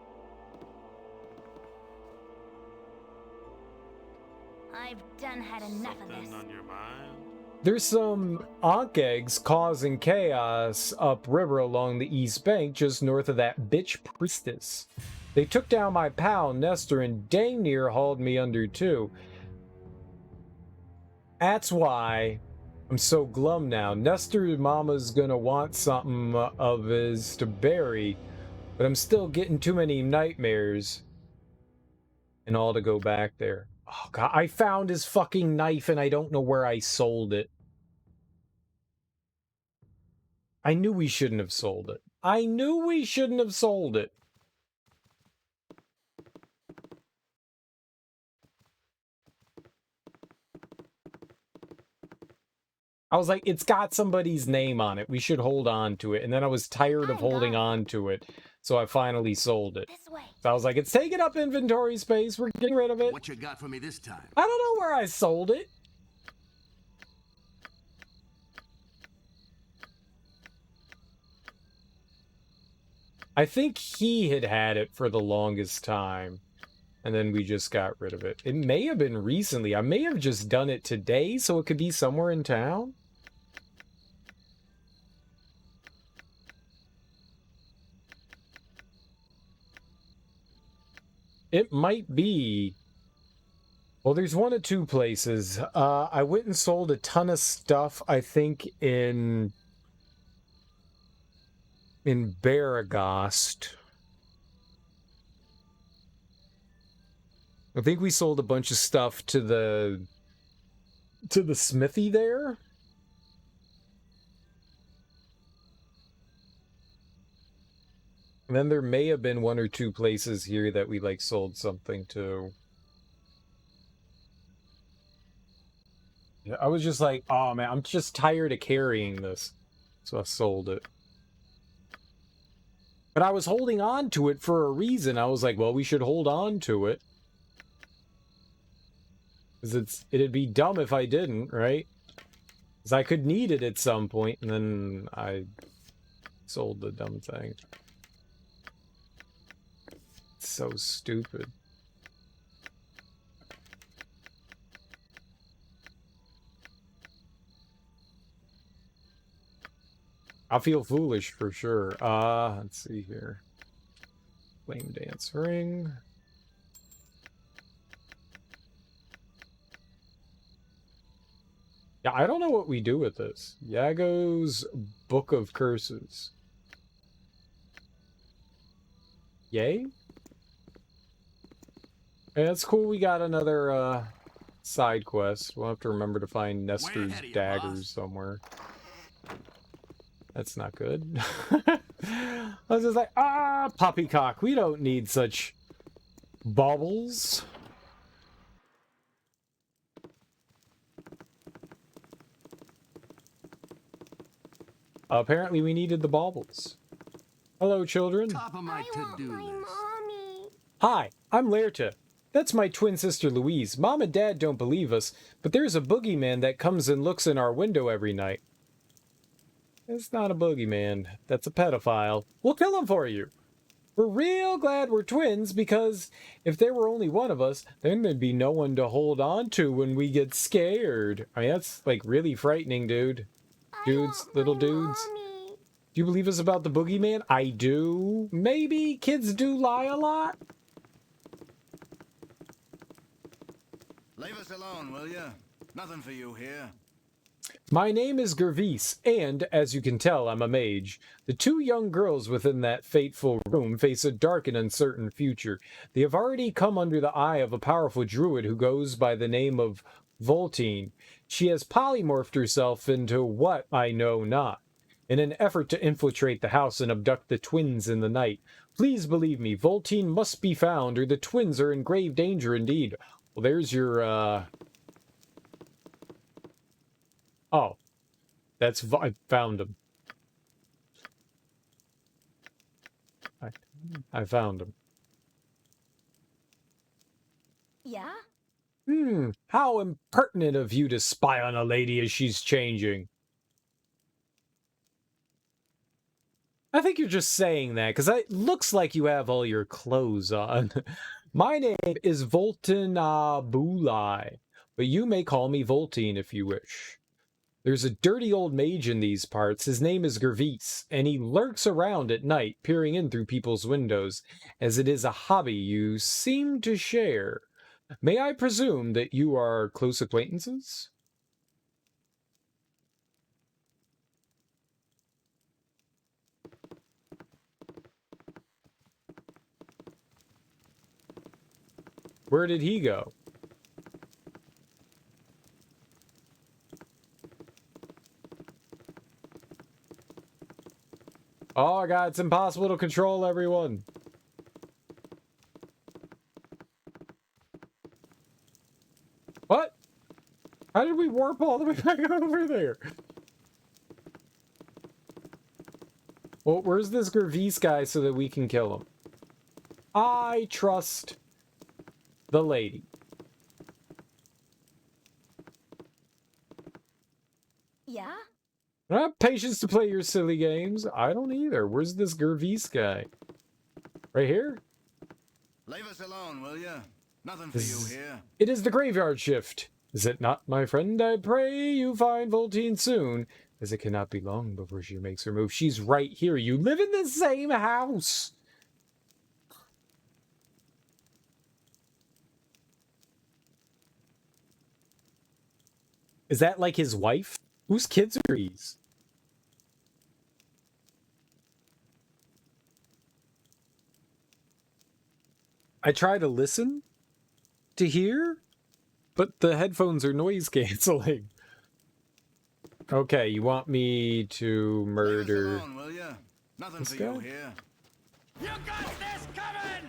I've done had enough of this.
On your mind?
There's some Ankh eggs causing chaos upriver along the east bank just north of that bitch priestess. They took down my pal Nestor and dang near hauled me under too. That's why I'm so glum now. Nestor's mama's gonna want something of his to bury, but I'm still getting too many nightmares and all to go back there. Oh god, I found his fucking knife and I don't know where I sold it. I knew we shouldn't have sold it. I knew we shouldn't have sold it. I was like, it's got somebody's name on it. We should hold on to it. And then I was tired of holding on to it. So I finally sold it. So I was like, it's taking up inventory space. We're getting rid of it.
What you got for me this time?
I don't know where I sold it. I think he had it for the longest time. And then we just got rid of it. It may have been recently. I may have just done it today, so it could be somewhere in town. It might be. Well, there's one of two places. I went and sold a ton of stuff, I think, in Barragost. I think we sold a bunch of stuff to the smithy there. And then there may have been one or two places here that we like sold something to. Yeah, I was just like, oh man, I'm just tired of carrying this. So I sold it. But I was holding on to it for a reason. I was like, well, we should hold on to it. Because it'd be dumb if I didn't, right? Because I could need it at some point, and then I sold the dumb thing. It's so stupid. I feel foolish for sure. Let's see here. Flame dance ring. Yeah, I don't know what we do with this. Yago's Book of Curses. Yay? Yeah, that's cool. We got another side quest. We'll have to remember to find Nestor's daggers somewhere. That's not good. I was just like, poppycock. We don't need such baubles. Apparently we needed the baubles. Hello, children.
Top of my to-do list.
Hi, I'm Laerta. That's my twin sister Louise. Mom and Dad don't believe us, but there's a boogeyman that comes and looks in our window every night. It's not a boogeyman. That's a pedophile. We'll kill him for you. We're real glad we're twins, because if there were only one of us, then there'd be no one to hold on to when we get scared. I mean, that's, like, really frightening, dude. Dudes, little dudes. Do you believe us about the boogeyman? I do. Maybe kids do lie a lot.
Leave us alone, will you? Nothing for you here.
My name is Gervise, and, as you can tell, I'm a mage. The two young girls within that fateful room face a dark and uncertain future. They have already come under the eye of a powerful druid who goes by the name of Voltine. She has polymorphed herself into what I know not, in an effort to infiltrate the house and abduct the twins in the night. Please believe me, Voltine must be found, or the twins are in grave danger indeed. Well, there's your, Oh. I found him. I found him.
Yeah?
How impertinent of you to spy on a lady as she's changing. I think you're just saying that, because it looks like you have all your clothes on. My name is Voltin Abulai, but you may call me Voltine if you wish. There's a dirty old mage in these parts. His name is Gervise, and he lurks around at night, peering in through people's windows, as it is a hobby you seem to share. May I presume that you are close acquaintances? Where did he go? Oh god, it's impossible to control everyone. What? How did we warp all the way back over there? Well, where's this Gervise guy so that we can kill him? I trust the lady.
Yeah?
I don't have patience to play your silly games. I don't either. Where's this Gervise guy? Right here?
Leave us alone, will you? Nothing for you here.
It is the graveyard shift. Is it not, my friend? I pray you find Voltine soon, as it cannot be long before she makes her move. She's right here. You live in the same house. Is that like his wife? Whose kids are these? I try to listen to hear, but the headphones are noise canceling. Okay, you want me to murder
Leave us alone, will you? Nothing
this
for
guy?
you here.
You got this coming!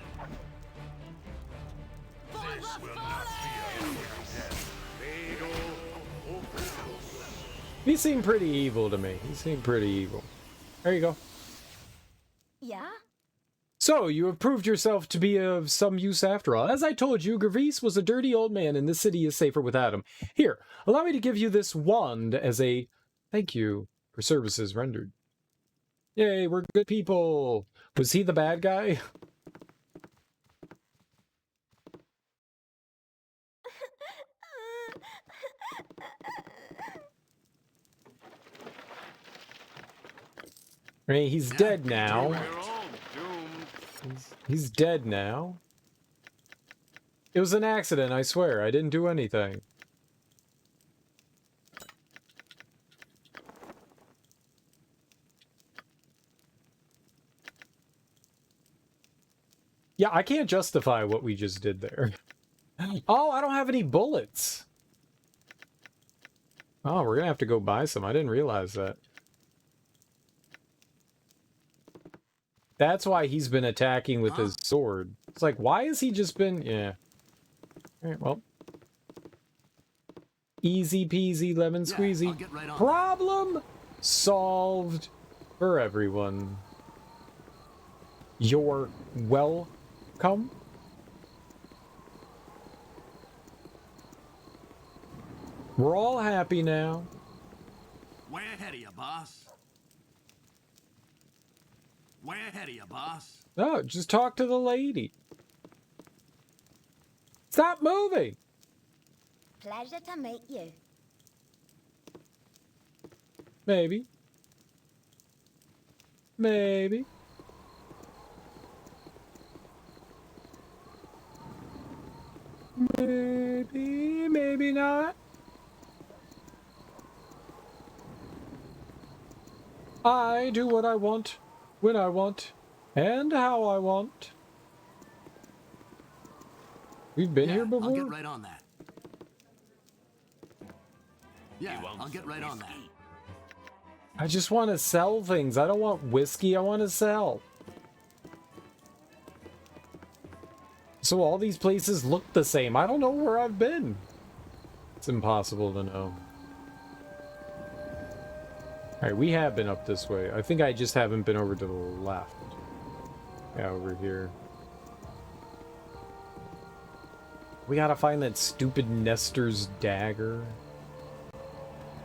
This will not be a
He seemed pretty evil to me. He seemed pretty evil. There you go.
Yeah?
So, you have proved yourself to be of some use after all. As I told you, Gervise was a dirty old man, and this city is safer without him. Here, allow me to give you this wand as a thank you for services rendered. Yay, we're good people. Was he the bad guy? I mean, he's dead now. He's dead now. It was an accident, I swear. I didn't do anything. Yeah, I can't justify what we just did there. Oh, I don't have any bullets. Oh, we're gonna have to go buy some. I didn't realize that. That's why he's been attacking with his sword. It's like, why has he just been... Yeah. Alright, well. Easy peasy lemon squeezy.
I'll get right on.
Problem solved for everyone. You're welcome. We're all happy now.
Way ahead of you, boss. Way ahead of you, boss.
No, just talk to the lady. Stop moving.
Pleasure to meet you.
Maybe. Maybe. Maybe, maybe not. I do what I want, when I want, and how I want. We've been here before?
I'll get right on that. Yeah, I'll get right on that.
I just want to sell things. I don't want whiskey. I want to sell. So all these places look the same. I don't know where I've been. It's impossible to know. Alright, we have been up this way. I think I just haven't been over to the left. Yeah, over here. We gotta find that stupid Nestor's dagger.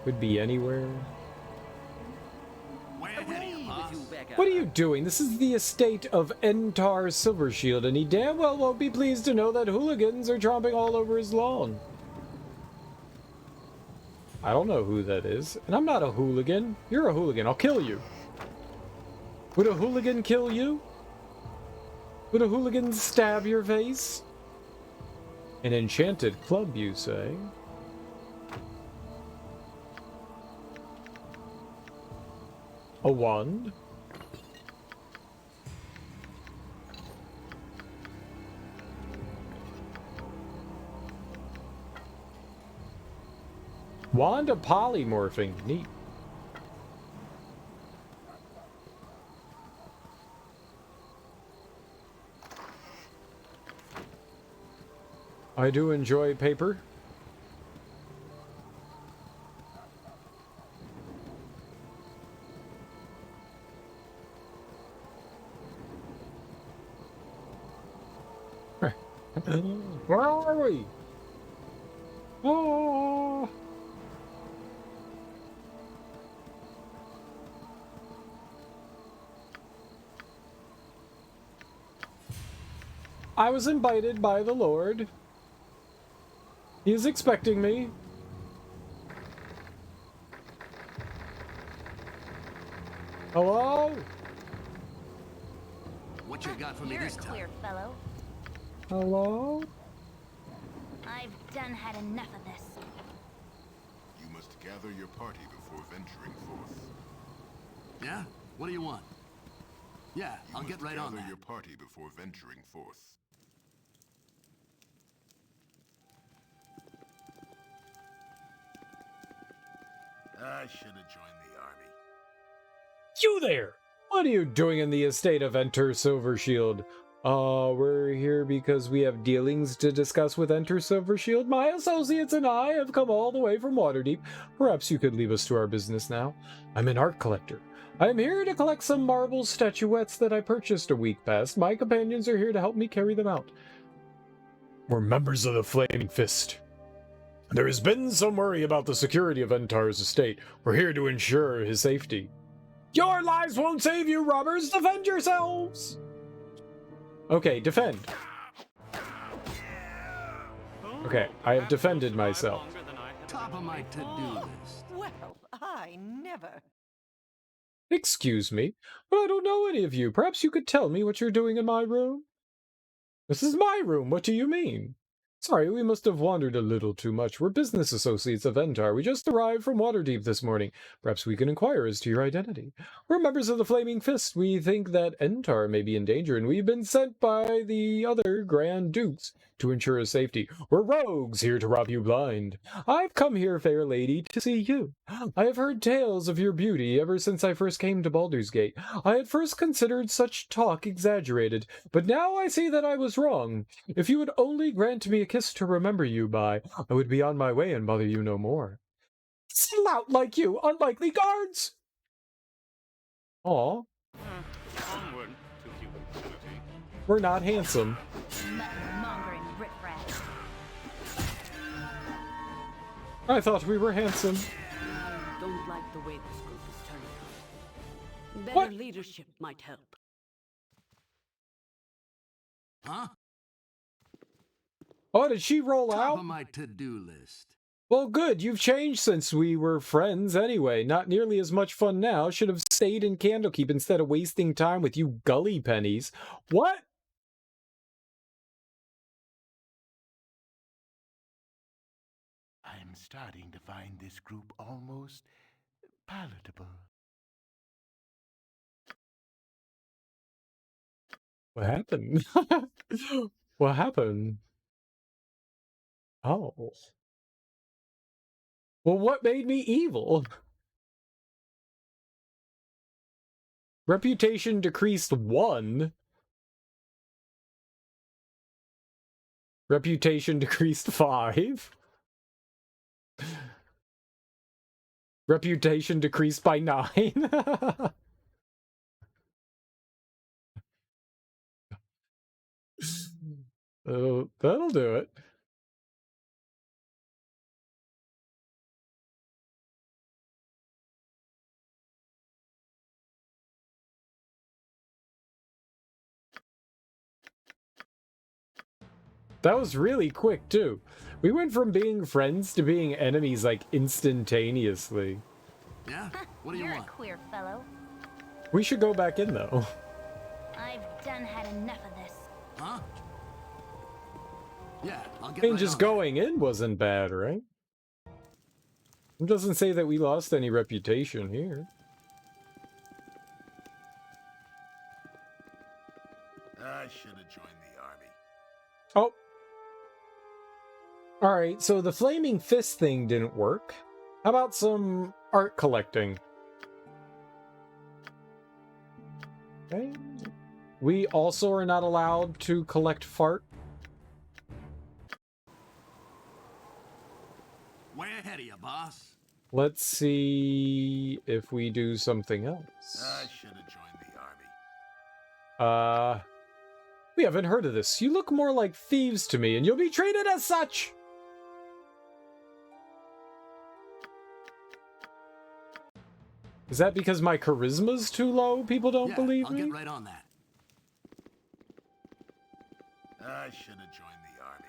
Could be anywhere. What are you doing? This is the estate of Entar Silvershield, and he damn well won't be pleased to know that hooligans are tromping all over his lawn. I don't know who that is, and I'm not a hooligan. You're a hooligan. I'll kill you. Would a hooligan kill you? Would a hooligan stab your face? An enchanted club, you say? A wand? Wand of polymorphing. Neat. I do enjoy paper. Where are we? Oh. I was invited by the Lord. He is expecting me. Hello?
What you got for me this time?
Clear, fellow.
Hello?
I've done had enough of this.
You must gather your party before venturing forth.
Yeah? What do you want? Yeah, I'll get right on that.
Gather your party before venturing forth. I should have joined the army.
You there! What are you doing in the estate of Enter Silvershield? We're here because we have dealings to discuss with Enter Silvershield. My associates and I have come all the way from Waterdeep. Perhaps you could leave us to our business now. I'm an art collector. I am here to collect some marble statuettes that I purchased a week past. My companions are here to help me carry them out. We're members of the Flaming Fist. There has been some worry about the security of Entar's estate. We're here to ensure his safety. Your lives won't save you, robbers! Defend yourselves! Okay, defend. Okay, I have defended myself.
Top of my to-do list.
Well, I never.
Excuse me, but I don't know any of you. Perhaps you could tell me what you're doing in my room? This is my room. What do you mean? Sorry, we must have wandered a little too much. We're business associates of Entar. We just arrived from Waterdeep this morning. Perhaps we can inquire as to your identity. We're members of the Flaming Fist. We think that Entar may be in danger, and we've been sent by the other Grand Dukes to ensure his safety. We're rogues here to rob you blind. I've come here, fair lady, to see you. I have heard tales of your beauty ever since I first came to Baldur's Gate. I had first considered such talk exaggerated, but now I see that I was wrong. If you would only grant me a kiss to remember you by, I would be on my way and bother you no more. Slout like you, unlikely guards! Aw.
Onward to futility.
We're not handsome.
Mongering riffraff.
I thought we were handsome.
I don't like the way this group is turning out. Better
What?
leadership might help.
Huh?
Oh, did she roll
Top
out?
of my to-do list.
Well, good. You've changed since we were friends anyway. Not nearly as much fun now. Should have stayed in Candlekeep instead of wasting time with you gully pennies. What?
I'm starting to find this group almost palatable.
What happened? What happened? Oh. Well, what made me evil? Reputation decreased 1. Reputation decreased 5. Reputation decreased by 9. Oh, that'll do it. That was really quick, too. We went from being friends to being enemies, like, instantaneously.
Yeah? What do you
You're
want?
a queer fellow.
We should go back in, though.
I've done had enough of this.
Huh? Yeah, I'll
I
get
mean,
right
just
on
going in wasn't bad, right? It doesn't say that we lost any reputation here.
I should have joined the army.
Oh. Alright, so the flaming fist thing didn't work. How about some art collecting? Okay. We also are not allowed to collect fart.
Way ahead of you, boss.
Let's see if we do something else.
I should have joined the army.
We haven't heard of this. You look more like thieves to me, and you'll be treated as such! Is that because my charisma's too low? People don't believe
I'll
me?
get right on that.
I should have joined the army.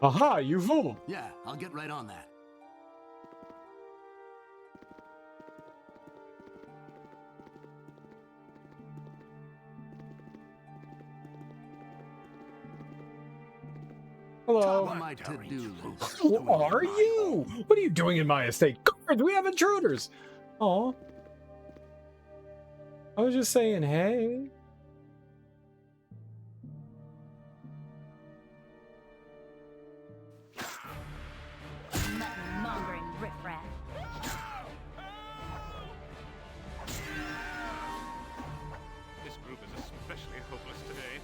Aha, you fool!
Yeah, I'll get right on that.
Hello.
Top of my to-do list.
Who are you? What are you doing in my estate? Guards, we have intruders! Aw. I was just saying, hey.
Mongering riffraff.
This group is especially hopeless today.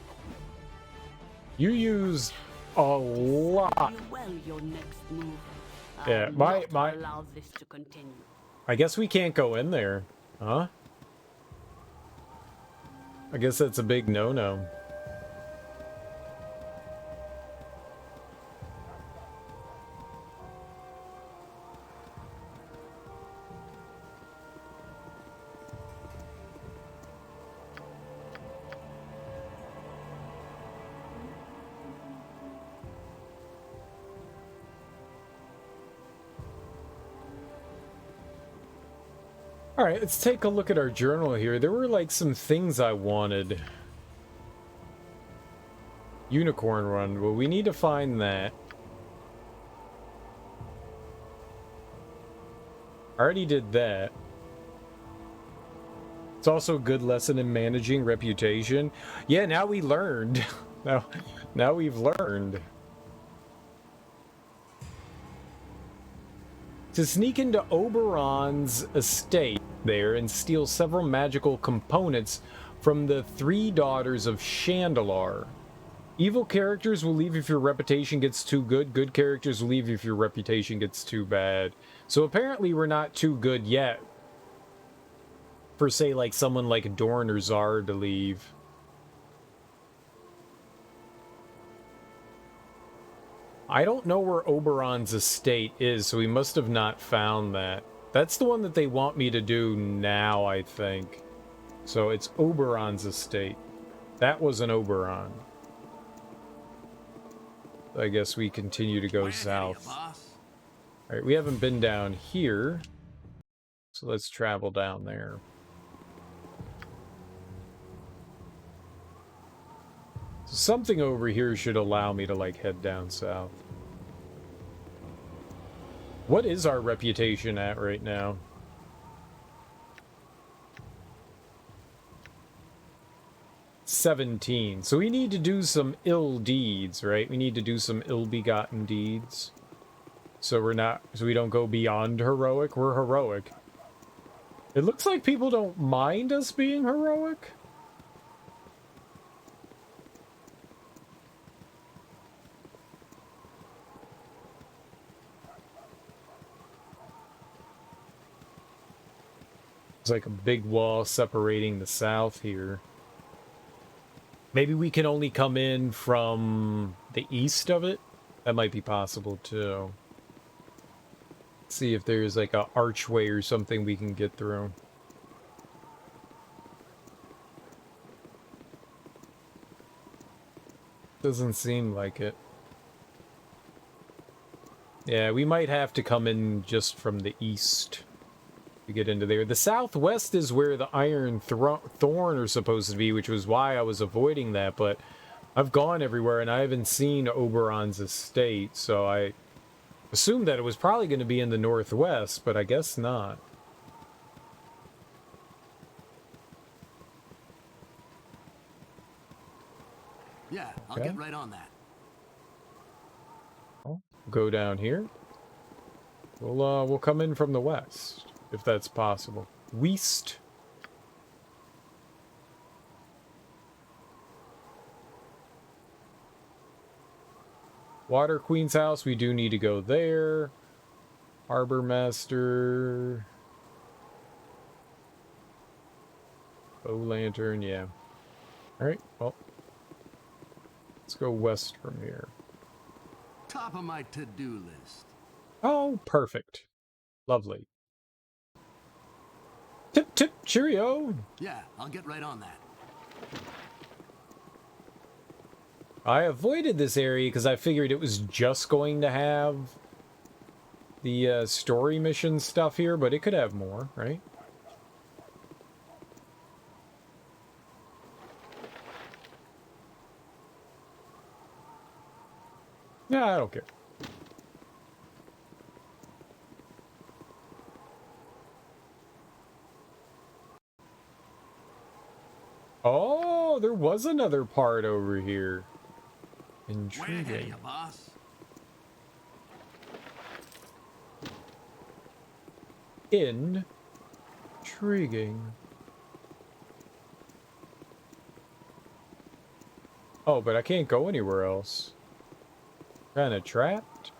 You used a lot.
You well your next move.
Yeah,
I'm
my-
not allow this to continue.
I guess we can't go in there. Huh? I guess that's a big no-no. Alright, let's take a look at our journal here. There were like some things I wanted. Unicorn run. Well, we need to find that. I already did that. It's also a good lesson in managing reputation. Yeah, now we learned. Now we've learned. To sneak into Oberon's estate there and steal several magical components from the 3 daughters of Chandalar. Evil characters will leave if your reputation gets too good. Good characters will leave if your reputation gets too bad. So apparently we're not too good yet. For, say, like someone like Dorn or Zard to leave. I don't know where Oberon's estate is, so we must have not found that. That's the one that they want me to do now, I think. So it's Oberon's estate. That was an Oberon. I guess we continue to go south. Alright, we haven't been down here. So let's travel down there. So something over here should allow me to, like, head down south. What is our reputation at right now? 17. So we need to do some ill deeds, right? We need to do some ill-begotten deeds. So we don't go beyond heroic. We're heroic. It looks like people don't mind us being heroic. There's like a big wall separating the south here. Maybe we can only come in from the east of it? That might be possible too. See if there's like a archway or something we can get through. Doesn't seem like it. Yeah, we might have to come in just from the east to get into there. The southwest is where the Iron Thorn are supposed to be, which was why I was avoiding that, but I've gone everywhere and I haven't seen Oberon's estate, so I assumed that it was probably going to be in the northwest, but I guess not.
Yeah, I'll get right on that.
Well, go down here. We'll come in from the west, if that's possible. West. Water Queen's house, we do need to go there. Harbor Master. Bow Lantern, yeah. Alright, well. Let's go west from here.
Top of my to-do list.
Oh, perfect. Lovely. Tip, tip, cheerio.
Yeah, I'll get right on that.
I avoided this area because I figured it was just going to have the story mission stuff here, but it could have more, right? Yeah, I don't care. Oh, there was another part over here. Intriguing.
Way ahead, you boss.
Intriguing. Oh, but I can't go anywhere else. Kinda trapped.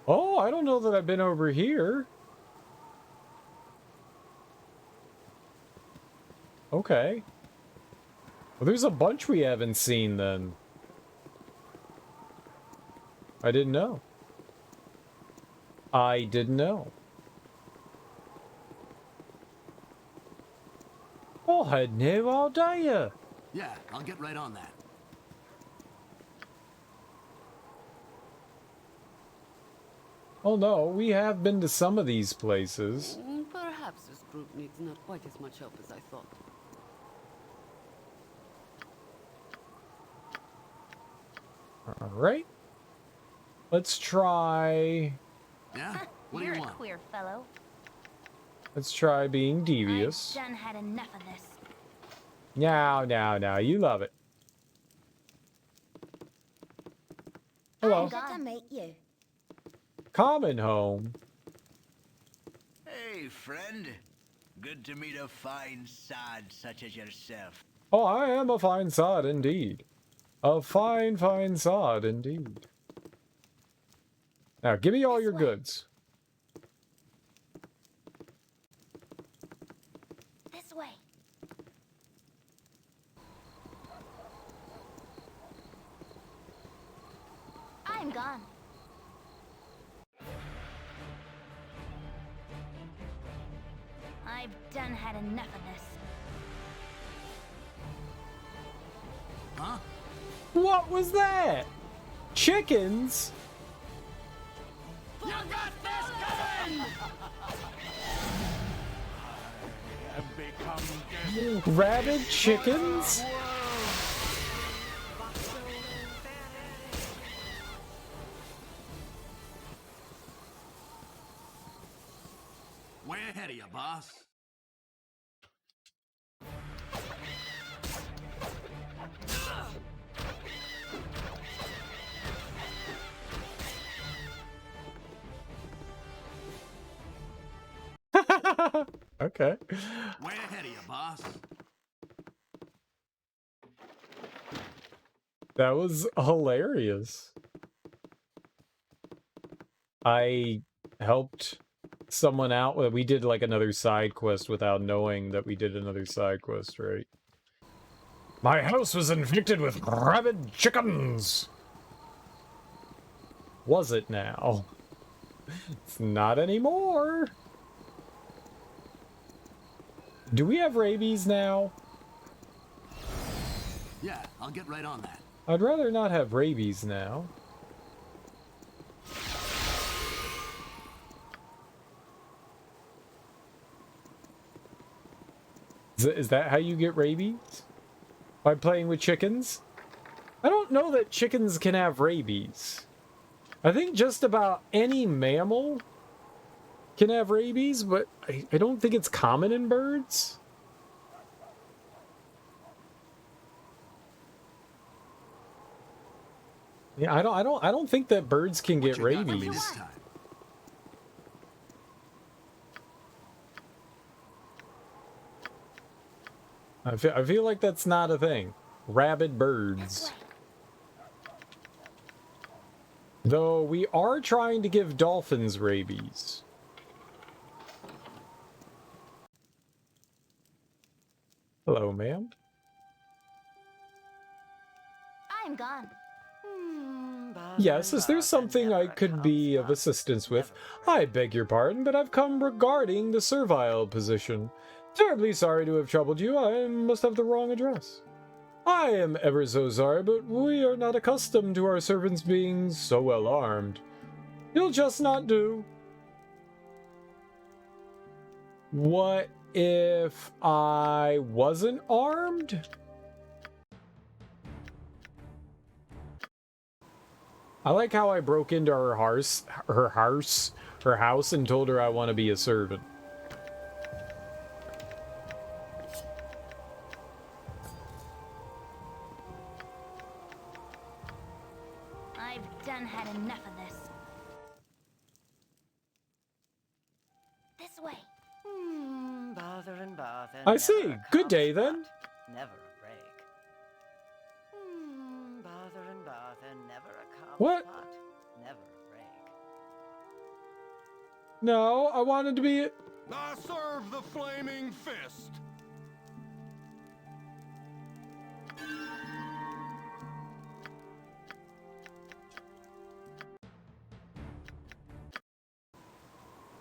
Oh, I don't know that I've been over here. Okay. Well, there's a bunch we haven't seen then. I didn't know. I didn't know. Oh, I had no idea.
Yeah, I'll get right on that.
Oh no, we have been to some of these places.
Perhaps this group needs not quite as much help as I thought.
Alright. Let's try...
Yeah? What do you want?
You're a queer fellow.
Let's try being devious.
I've done had enough of this.
Now, you love it. Hello.
Glad to meet you.
Common home.
Hey, friend. Good to meet a fine sod such as yourself.
Oh, I am a fine sod indeed. A fine, fine sod indeed. Now, give me all your goods.
This way. I'm gone. I've done had enough of this.
Huh?
What was that? Chickens?
You got this coming! I have become
Rabid chickens?
Way ahead of you, boss.
Okay.
Way ahead of you, boss.
That was hilarious. I helped someone out. We did like another side quest without knowing that we did another side quest, right? My house was infected with rabid chickens. Was it now? It's not anymore. Do we have rabies now?
Yeah, I'll get right on that.
I'd rather not have rabies now. Is that how you get rabies? By playing with chickens? I don't know that chickens can have rabies. I think just about any mammal can have rabies, but I don't think it's common in birds. Yeah, I don't think that birds can get rabies. I feel like that's not a thing. Rabid birds. Though we are trying to give dolphins rabies. Hello, ma'am.
I'm gone.
Yes, is there something I could be of assistance with? I beg your pardon, but I've come regarding the servile position. Terribly sorry to have troubled you. I must have the wrong address. I am ever so sorry, but we are not accustomed to our servants being so well armed. You'll just not do. What if I wasn't armed? I like how I broke into her house, and told her I want to be a servant.
I've done had enough of this. This way.
Bother and bother.
I see. Good day, then.
Never a break. Bother and bother. Never a calm
What?
spot. Never a break.
No, I wanted to be...
I serve the flaming fist.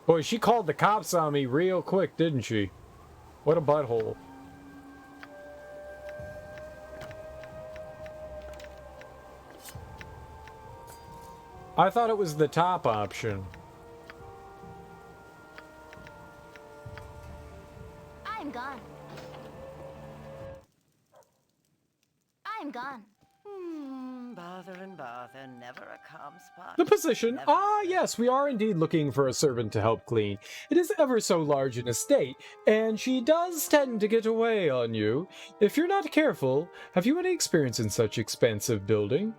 Boy, she called the cops on me real quick, didn't she? What a butthole. I thought it was the top option.
I'm gone. I'm gone.
Bother and bother. Never a calm spot.
The position? Ah, yes, we are indeed looking for a servant to help clean. It is ever so large an estate, and she does tend to get away on you. If you're not careful, have you any experience in such expensive building?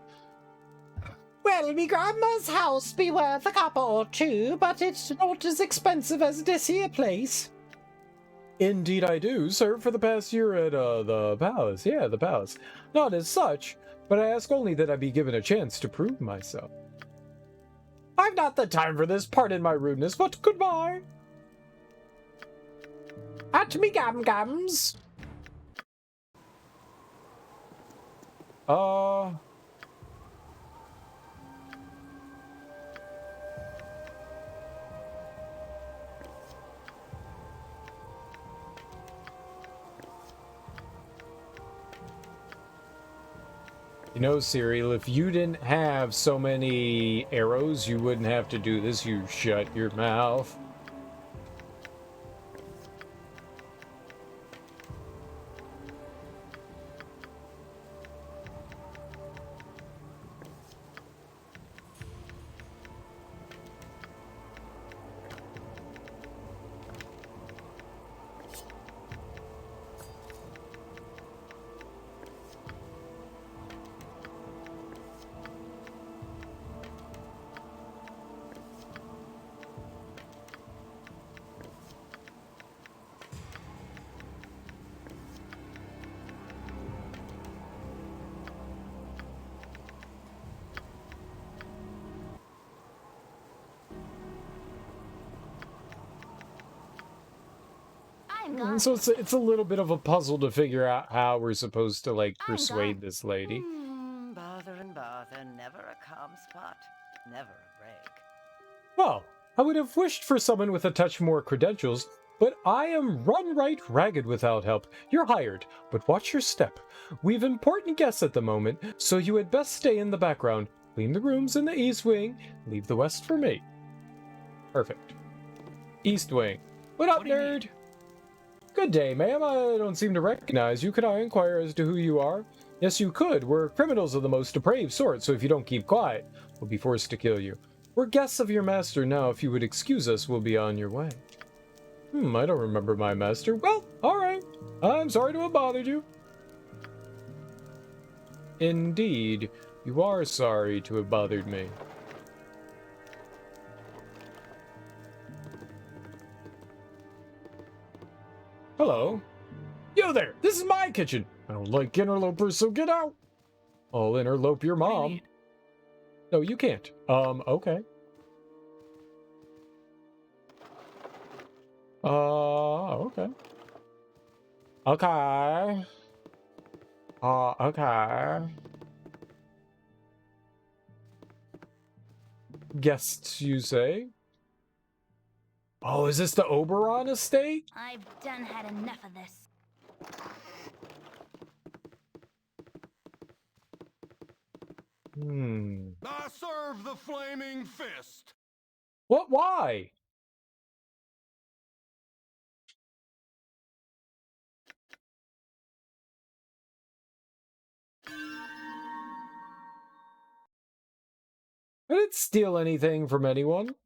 Well, me grandma's house be worth a copper or two, but it's not as expensive as this here place.
Indeed I do. Served for the past year at, the palace. Yeah, the palace. Not as such, but I ask only that I be given a chance to prove myself. I've not the time for this, pardon my rudeness, but goodbye.
At me gam-gams.
You know, Cyril, if you didn't have so many arrows, you wouldn't have to do this. You shut your mouth.
gone.
So it's a little bit of a puzzle to figure out how we're supposed to, like, persuade this lady.
Bother and bother, never a calm spot, never a break.
Well, I would have wished for someone with a touch more credentials, but I am run right ragged without help. You're hired, but watch your step. We've important guests at the moment, so you had best stay in the background. Clean the rooms in the east wing, leave the west for me. Perfect. East wing. What up, nerd? Good day, ma'am. I don't seem to recognize you. Could I inquire as to who you are? Yes, you could. We're criminals of the most depraved sort, so if you don't keep quiet, we'll be forced to kill you. We're guests of your master now. If you would excuse us, we'll be on your way. I don't remember my master. Well, alright. I'm sorry to have bothered you. Indeed, you are sorry to have bothered me. Hello. You there! This is my kitchen! I don't like interlopers, so get out! I'll interlope your mom. No, you can't. Okay. Okay. Okay. Okay. Guests, you say? Oh, is this the Oberon estate?
I've done had enough of this.
I serve the flaming fist.
What? Why? I didn't steal anything from anyone.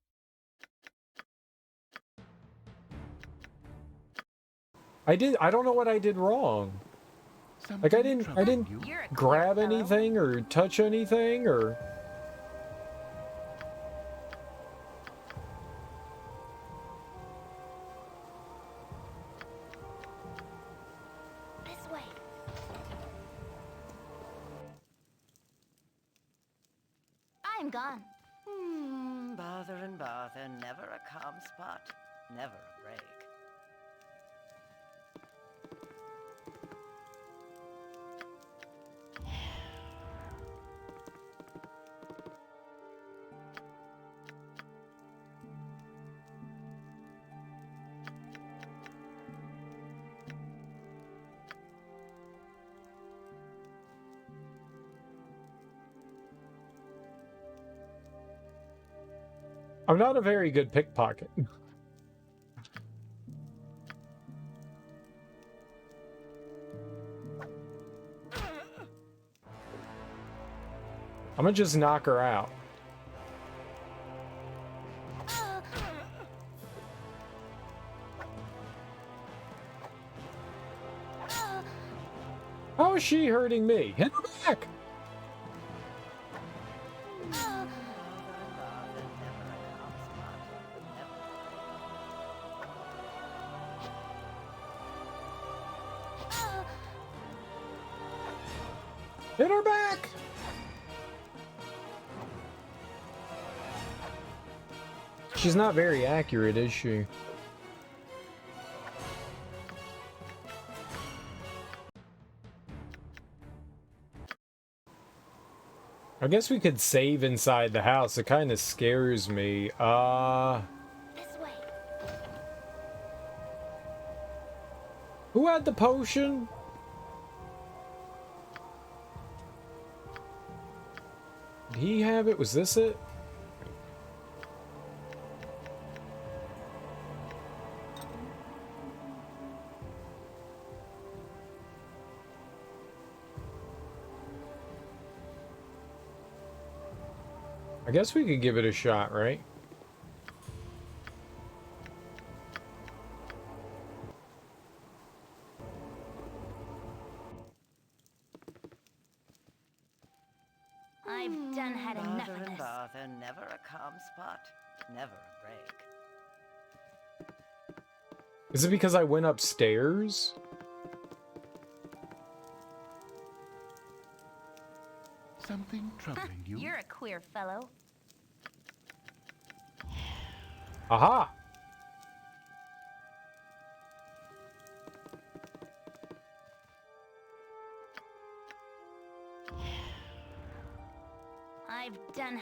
I don't know what I did wrong. Like I didn't grab anything or touch anything or...
This way.
I'm gone.
Bother and bother, never a calm spot, never a break.
I'm not a very good pickpocket. I'm gonna just knock her out. How is she hurting me? Hit her back! Hit her back! She's not very accurate, is she? I guess we could save inside the house. It kind of scares me.
This way.
Who had the potion? Did he have it? Was this it? I guess we could give it a shot, right?
I've done had enough of this.
Bother, never a calm spot, never a break.
Is it because I went upstairs?
Something troubling you?
You're a queer fellow.
Aha!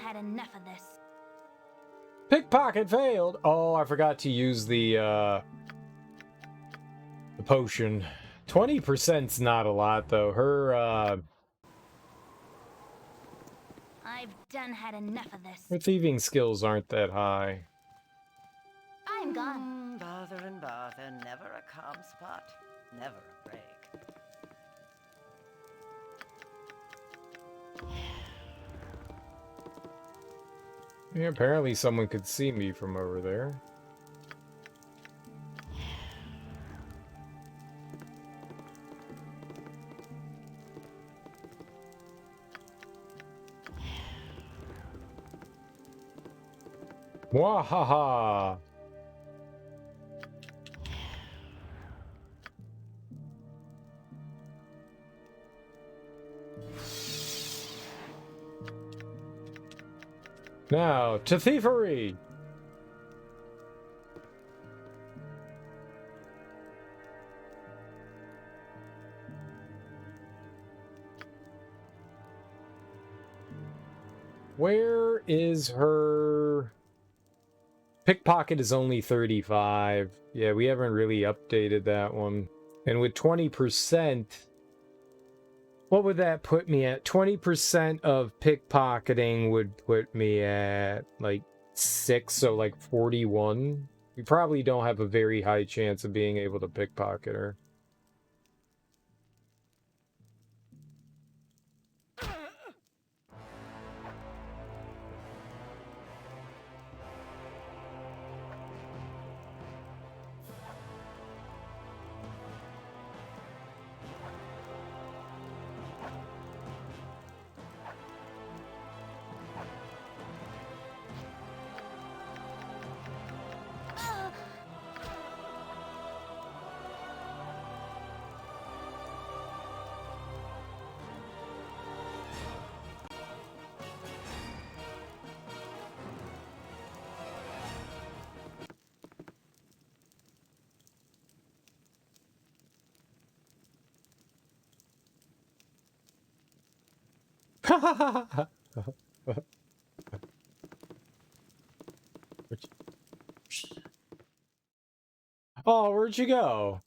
had enough of this.
Pickpocket failed. Oh, I forgot to use the potion. 20%'s not a lot, though. Her,
I've done had enough of this.
her thieving skills aren't that high.
I'm gone.
Bother and bother, never a calm spot, never a break.
Yeah, apparently someone could see me from over there. Wahaha! Now, to thievery! Where is her... Pickpocket is only 35. Yeah, we haven't really updated that one. And with 20%... What would that put me at? 20% of pickpocketing would put me at, like, 6, so, like, 41. We probably don't have a very high chance of being able to pickpocket her. Oh, where'd you go?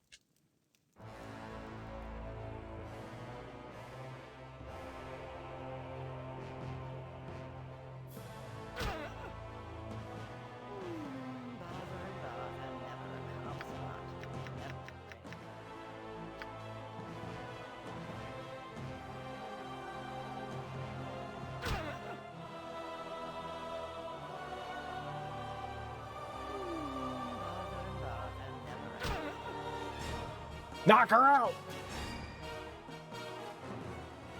Knock her out!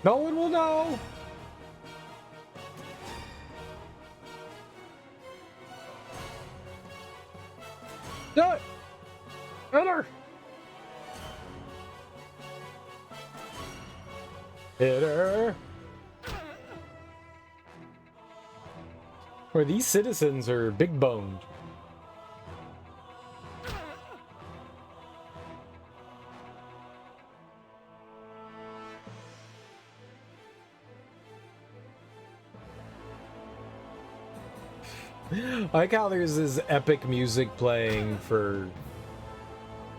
No one will know! Do it! Hit her! Hit her! Where these citizens are big boned. I like how there's this epic music playing for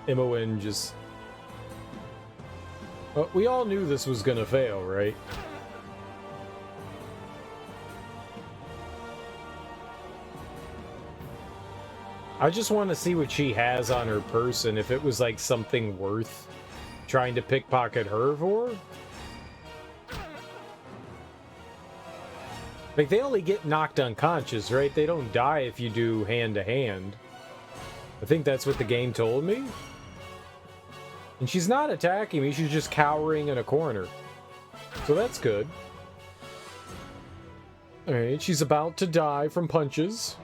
Imoen just... Well, we all knew this was gonna fail, right? I just want to see what she has on her person, if it was like something worth trying to pickpocket her for. Like, they only get knocked unconscious, right? They don't die if you do hand-to-hand. I think that's what the game told me. And she's not attacking me, she's just cowering in a corner. So that's good. Alright, she's about to die from punches.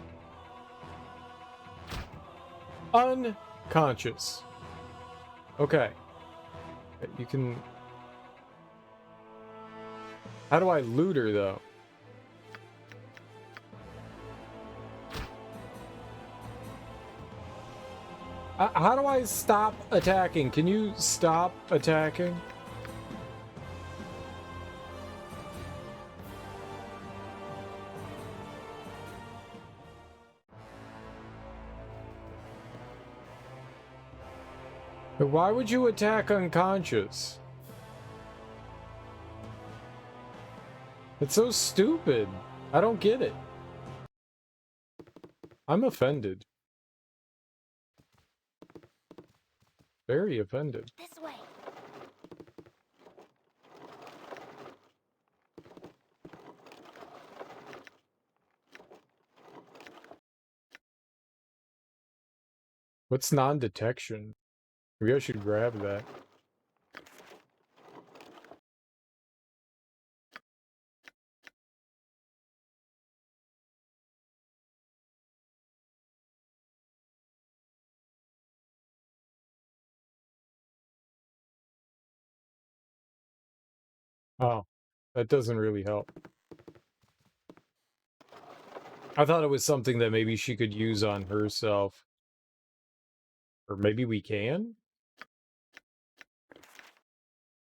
Unconscious. Okay. You can... How do I loot her, though? How do I stop attacking? Can you stop attacking? But why would you attack unconscious? It's so stupid. I don't get it. I'm offended. Very offended.
This way.
What's non-detection? Maybe I should grab that. Oh, that doesn't really help. I thought it was something that maybe she could use on herself. Or maybe we can?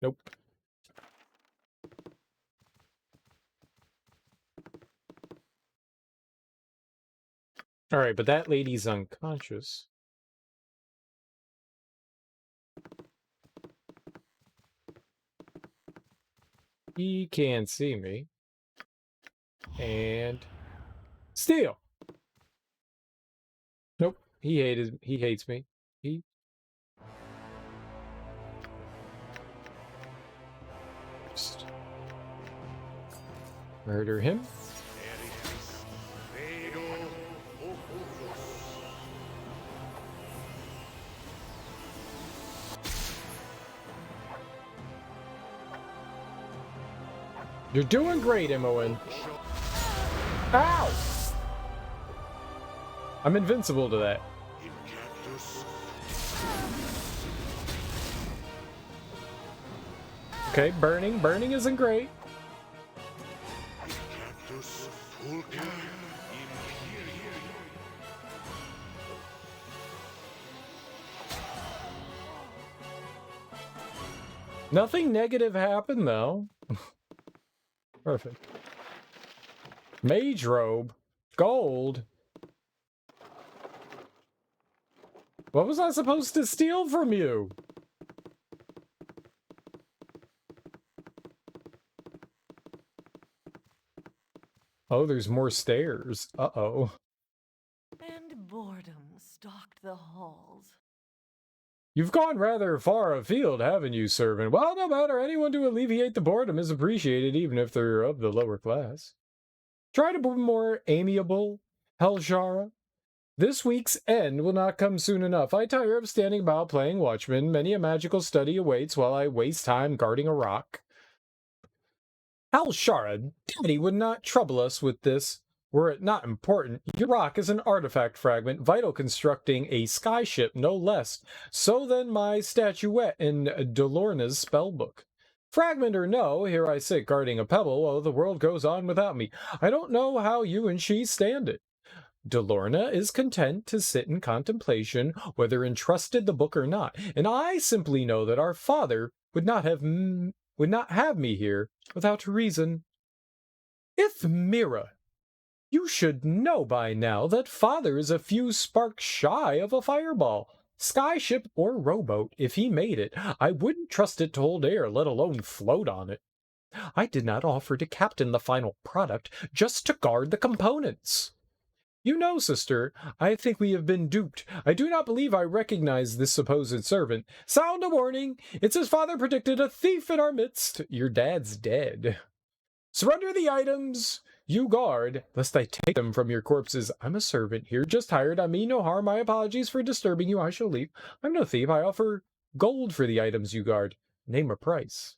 Nope. Alright, but that lady's unconscious. He can't see me. And... steal! Nope, he hates me. He... just... murder him. You're doing great, Imoen. Ow! I'm invincible to that. Okay, burning. Burning isn't great. Nothing negative happened, though. Perfect. Mage robe. Gold. What was I supposed to steal from you? Oh, there's more stairs. Uh-oh.
And boredom stalked the halls.
You've gone rather far afield, haven't you, servant? Well, no matter. Anyone to alleviate the boredom is appreciated, even if they're of the lower class. Try to be more amiable, Helshara. This week's end will not come soon enough. I tire of standing about playing watchman. Many a magical study awaits while I waste time guarding a rock. Helshara, Daddy would not trouble us with this were it not important. Your rock is an artifact fragment, vital constructing a skyship, no less. So than my statuette in Delorna's spellbook. Fragment or no, here I sit guarding a pebble while the world goes on without me. I don't know how you and she stand it. Delorna is content to sit in contemplation, whether entrusted the book or not, and I simply know that our father would not have me here without reason. Ithmira, you should know by now that father is a few sparks shy of a fireball. Skyship or rowboat, if he made it, I wouldn't trust it to hold air, let alone float on it. I did not offer to captain the final product, just to guard the components. You know, sister, I think we have been duped. I do not believe I recognize this supposed servant. Sound a warning! It's as father predicted, a thief in our midst. Your dad's dead. Surrender the items you guard, lest I take them from your corpses. I'm a servant here, just hired. I mean no harm. My apologies for disturbing you. I shall leave. I'm no thief. I offer gold for the items you guard. Name a price.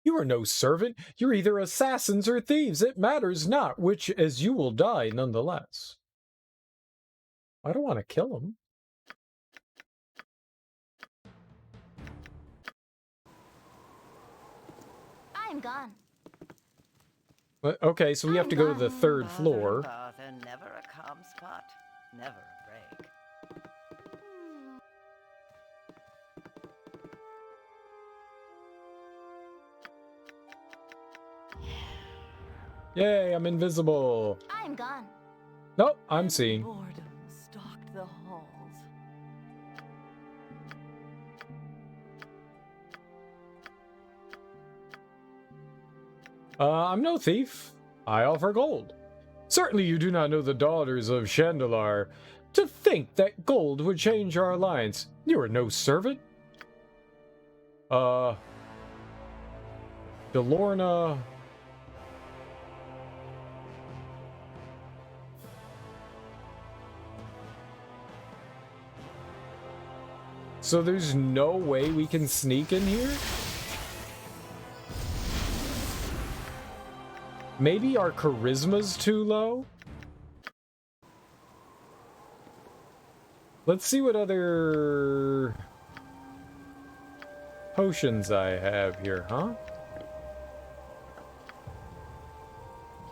You are no servant. You're either assassins or thieves. It matters not which, as you will die nonetheless. I don't want to kill him.
I'm gone.
Okay, so we have to go to the third floor.
Never a calm spot, never a break.
Yay, I'm invisible.
I'm gone.
Nope, I'm seen.
Boredom stalked the halls.
I'm no thief. I offer gold. Certainly you do not know the daughters of Chandelar. To think that gold would change our alliance. You are no servant. Delorna. So there's no way we can sneak in here? Maybe our charisma's too low? Let's see what other potions I have here, huh?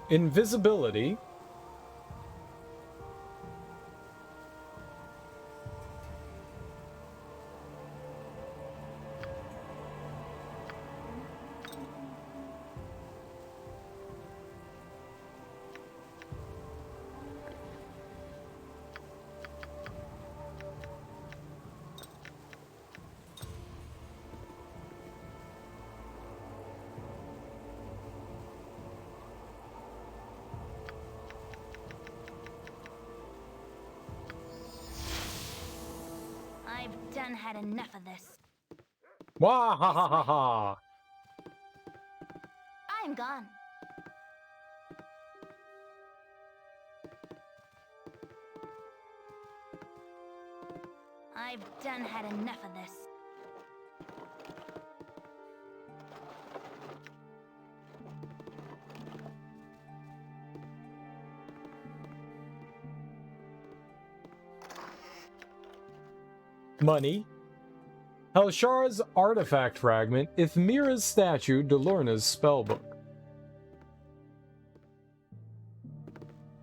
Invisibility.
I've done had enough of this.
Wah ha ha ha ha!
I'm gone. I've done had enough of this.
Money. Helshara's artifact fragment, Ithmira's statue, Delorna's spellbook.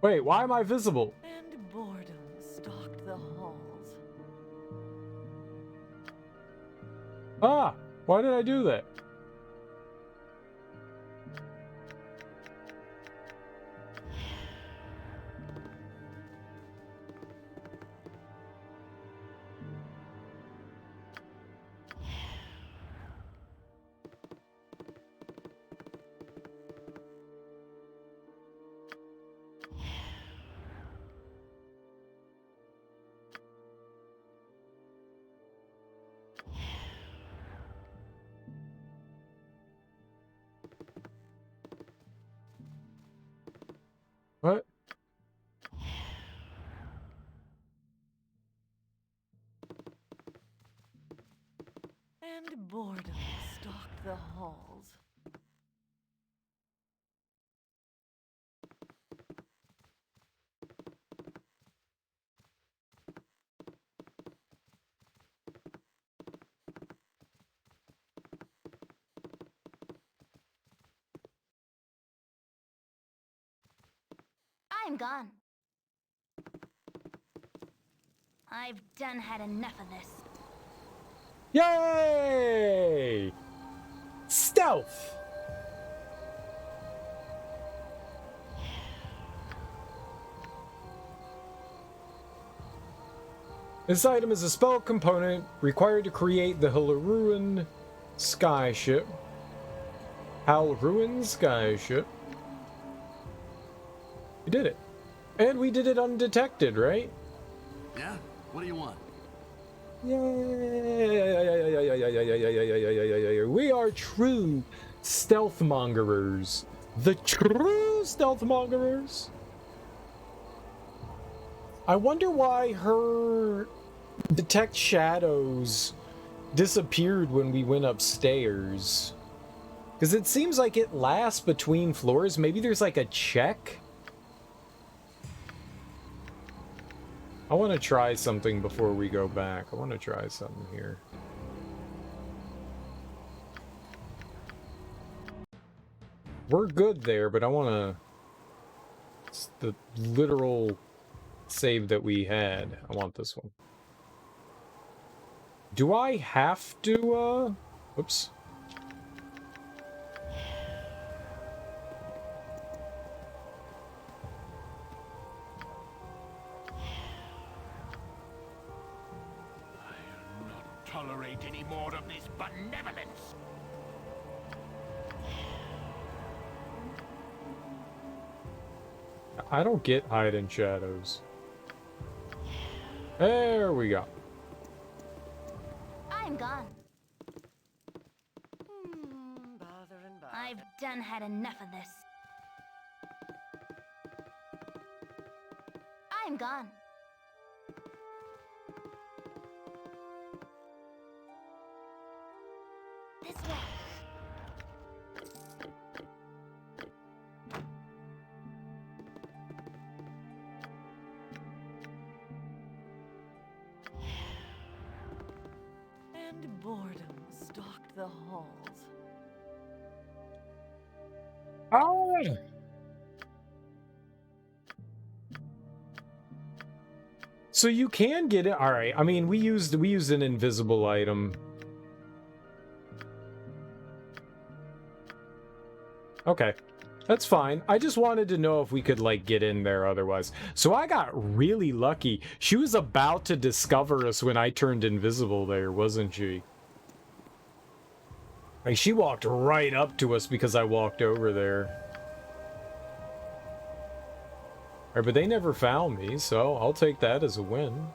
Wait, why am I visible?
And boredom stalked the halls.
Ah, why did I do that? What?
And boredom stalked the halls.
I'm gone. I've done had enough of this.
Yay! Stealth! This item is a spell component required to create the Halruin Skyship. Halruin Skyship. We did it. And we did it undetected, right?
Yeah? What do you want?
Yay! We are true stealthmongerers. The true stealthmongerers. I wonder why her detect shadows disappeared when we went upstairs. Because it seems like it lasts between floors. Maybe there's like a check? I want to try something before we go back. I want to try something here. We're good there, but I want to... It's the literal save that we had. I want this one. Do I have to, Oops.
Tolerate any more of this benevolence.
I don't get hide in shadows. There we go.
I'm gone.
Bother and bother.
I've done had enough of this. I'm gone. This way.
And boredom stalked the halls.
Oh! So you can get it. All right. I mean, we used an invisible item. Okay. That's fine. I just wanted to know if we could, like, get in there otherwise. So I got really lucky. She was about to discover us when I turned invisible there, wasn't she? Like, she walked right up to us because I walked over there. All right, but they never found me, so I'll take that as a win.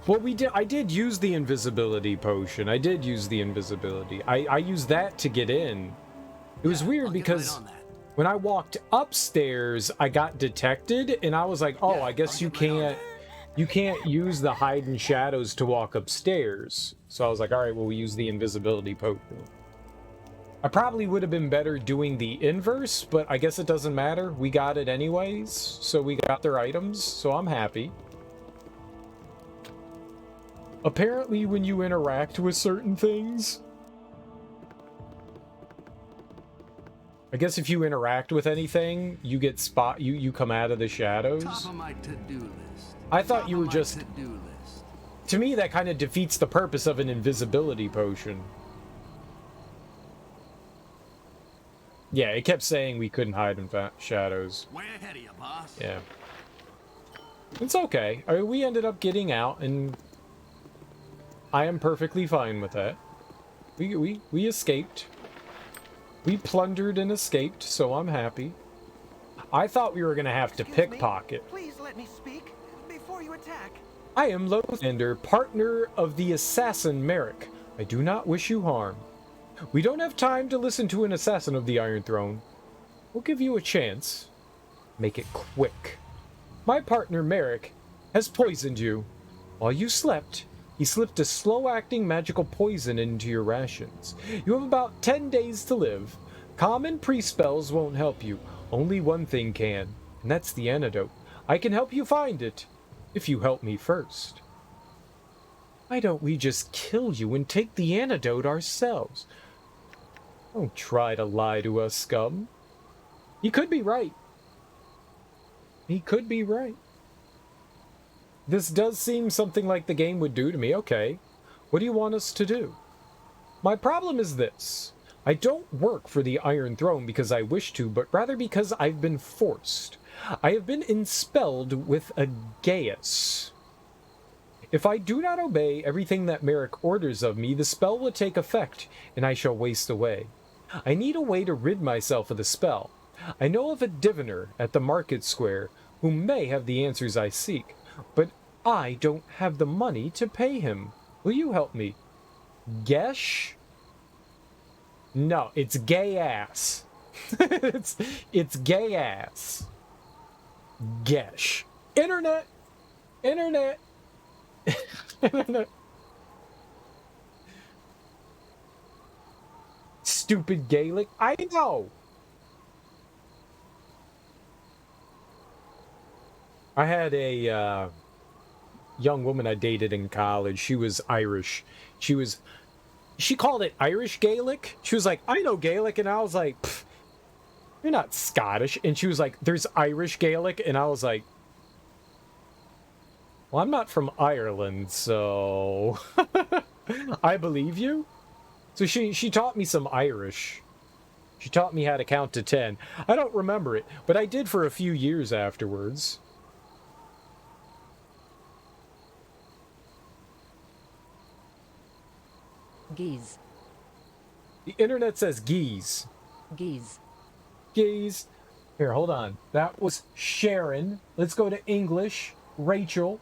Well, I did use the invisibility potion. I did use the invisibility. I used that to get in. It was weird because when I walked upstairs, I got detected, and I was like, oh, I guess you can't use the hide in shadows to walk upstairs. So I was like, all right, well, we use the invisibility potion. I probably would have been better doing the inverse, but I guess it doesn't matter. We got it anyways, so we got their items, so I'm happy. Apparently, when you interact with certain things... I guess if you interact with anything, you get you come out of the shadows.
Top of my to-do list.
I thought you were just...
To-do list.
To me, that kind of defeats the purpose of an invisibility potion. Yeah, it kept saying we couldn't hide in shadows.
Way ahead of you, boss.
Yeah. It's okay. I mean, we ended up getting out, and I am perfectly fine with that. We escaped. We plundered and escaped, so I'm happy. I thought we were going to have to pickpocket.
Please let me speak before you attack.
I am Lothander, partner of the assassin Merrick. I do not wish you harm. We don't have time to listen to an assassin of the Iron Throne. We'll give you a chance. Make it quick. My partner Merrick has poisoned you. While you slept, he slipped a slow-acting magical poison into your rations. You have about 10 days to live. Common pre-spells won't help you. Only one thing can, and that's the antidote. I can help you find it, if you help me first. Why don't we just kill you and take the antidote ourselves? Don't try to lie to us, scum. He could be right. He could be right. This does seem something like the game would do to me. Okay, what do you want us to do? My problem is this. I don't work for the Iron Throne because I wish to, but rather because I've been forced. I have been enspelled with a geas. If I do not obey everything that Merrick orders of me, the spell will take effect, and I shall waste away. I need a way to rid myself of the spell. I know of a diviner at the market square who may have the answers I seek, but I don't have the money to pay him. Will you help me? Gesh? No, it's gay ass. it's gay ass. Gesh. Internet. Internet. Stupid Gaelic. I know. I had a young woman I dated in college. She was Irish. She called it Irish Gaelic. She was like, I know Gaelic. And I was like, you're not Scottish. And she was like, there's Irish Gaelic. And I was like, well, I'm not from Ireland, so I believe you. So she taught me some Irish. She taught me how to count to 10. I don't remember it, but I did for a few years afterwards.
Geese.
The internet says geese.
Geese.
Geese. Here, hold on. That was Sharon. Let's go to English. Rachel.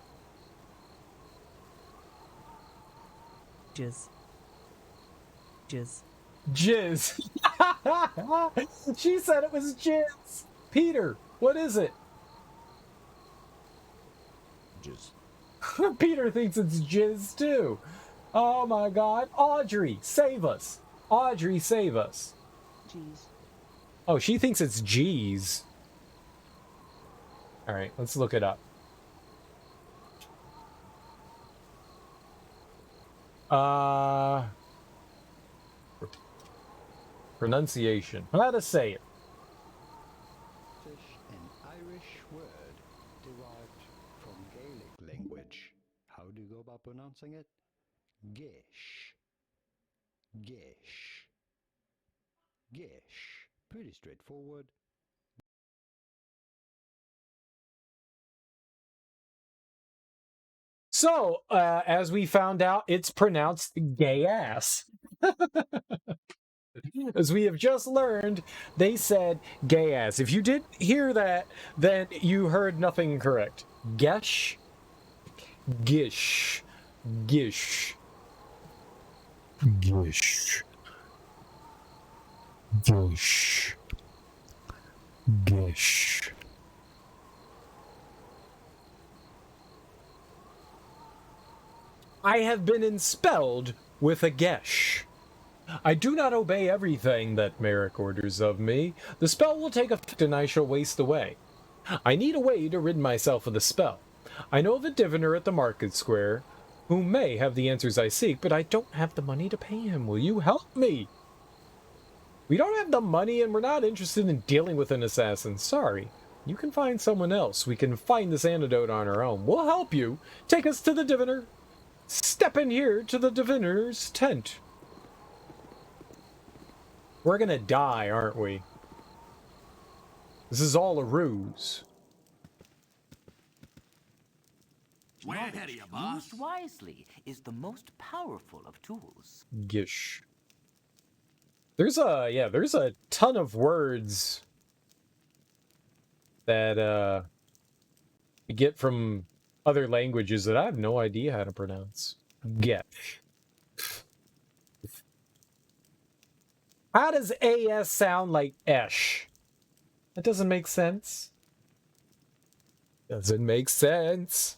Jizz. Jizz.
Jizz. She said it was jizz. Peter, what is it?
Jizz.
Peter thinks it's jizz too. Oh my god. Audrey, save us. Audrey, save us.
Jeez.
Oh, she thinks it's G's. Alright, let's look it up. Pronunciation. How to say it?
An Irish word derived from Gaelic language. How do you go about pronouncing it? Gish. Gish. Gish. Pretty straightforward.
So, as we found out, it's pronounced gay ass. As we have just learned, they said gay ass. If you didn't hear that, then you heard nothing correct. Gesh, gish, gish, gish, gish, gish. I have been expelled with a gesh. I do not obey everything that Merrick orders of me. The spell will take effect and I shall waste away. I need a way to rid myself of the spell. I know of a diviner at the market square who may have the answers I seek, but I don't have the money to pay him. Will you help me? We don't have the money and we're not interested in dealing with an assassin. Sorry. You can find someone else. We can find this antidote on our own. We'll help you. Take us to the diviner. Step in here to the diviner's tent. We're gonna die, aren't we? This is all a ruse.
Way ahead of you, boss.
Used wisely is the most powerful of tools.
Gish. There's a ton of words that you get from other languages that I have no idea how to pronounce. Gesh. How does AS sound like Esh? That doesn't make sense. Doesn't make sense.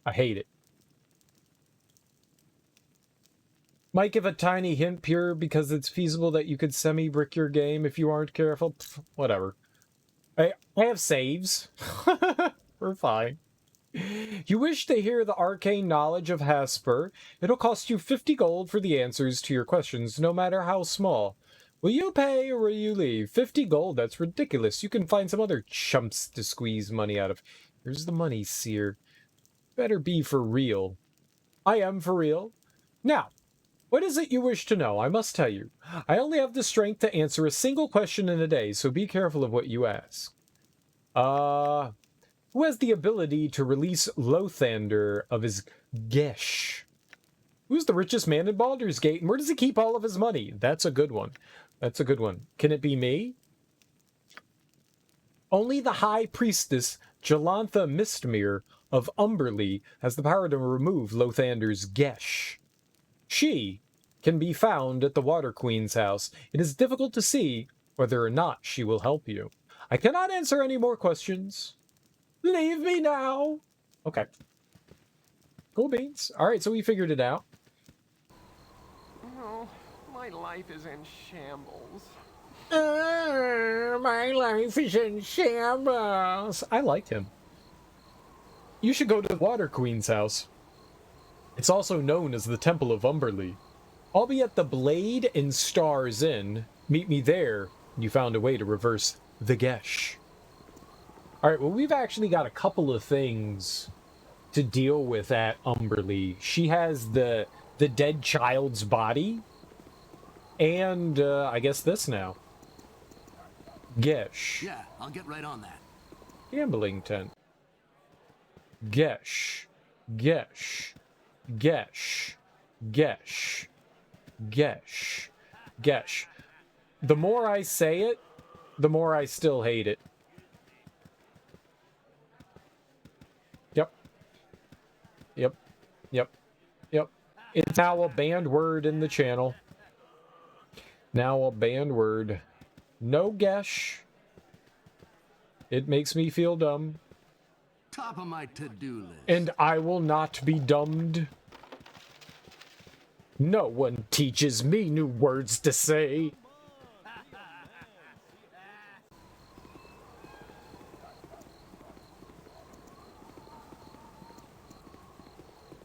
I hate it. Might give a tiny hint pure because it's feasible that you could semi-brick your game if you aren't careful. Pfft, whatever. I have saves. We're fine. You wish to hear the arcane knowledge of Hasper. It'll cost you 50 gold for the answers to your questions, no matter how small. Will you pay or will you leave? 50 gold, that's ridiculous. You can find some other chumps to squeeze money out of. Here's the money, Seer. Better be for real. I am for real. Now, what is it you wish to know? I must tell you. I only have the strength to answer a single question in a day, so be careful of what you ask. Who has the ability to release Lothander of his gesh? Who's the richest man in Baldur's Gate, and where does he keep all of his money? That's a good one. That's a good one. Can it be me? Only the High Priestess, Jalantha Mistmere of Umberley, has the power to remove Lothander's gesh. She can be found at the Water Queen's house. It is difficult to see whether or not she will help you. I cannot answer any more questions. Leave me now. Okay. Cool beans. All right, so we figured it out.
Oh, my life is in shambles.
My life is in shambles. I like him. You should go to the Water Queen's house. It's also known as the Temple of Umberley. I'll be at the Blade and Stars Inn. Meet me there. You found a way to reverse the gesh. Alright, well, we've actually got a couple of things to deal with at Umberley. She has the dead child's body. And, I guess this now. Gesh.
Yeah, I'll get right on that.
Gambling tent. Gesh. Gesh. Gesh. Gesh. Gesh. Gesh. the more I say it, the more I still hate it. Yep. Yep. Yep. Yep. It's now a banned word in the channel. Now a banned word. No gesh. It makes me feel dumb.
Top of my to-do list.
And I will not be dumbed. No one teaches me new words to say.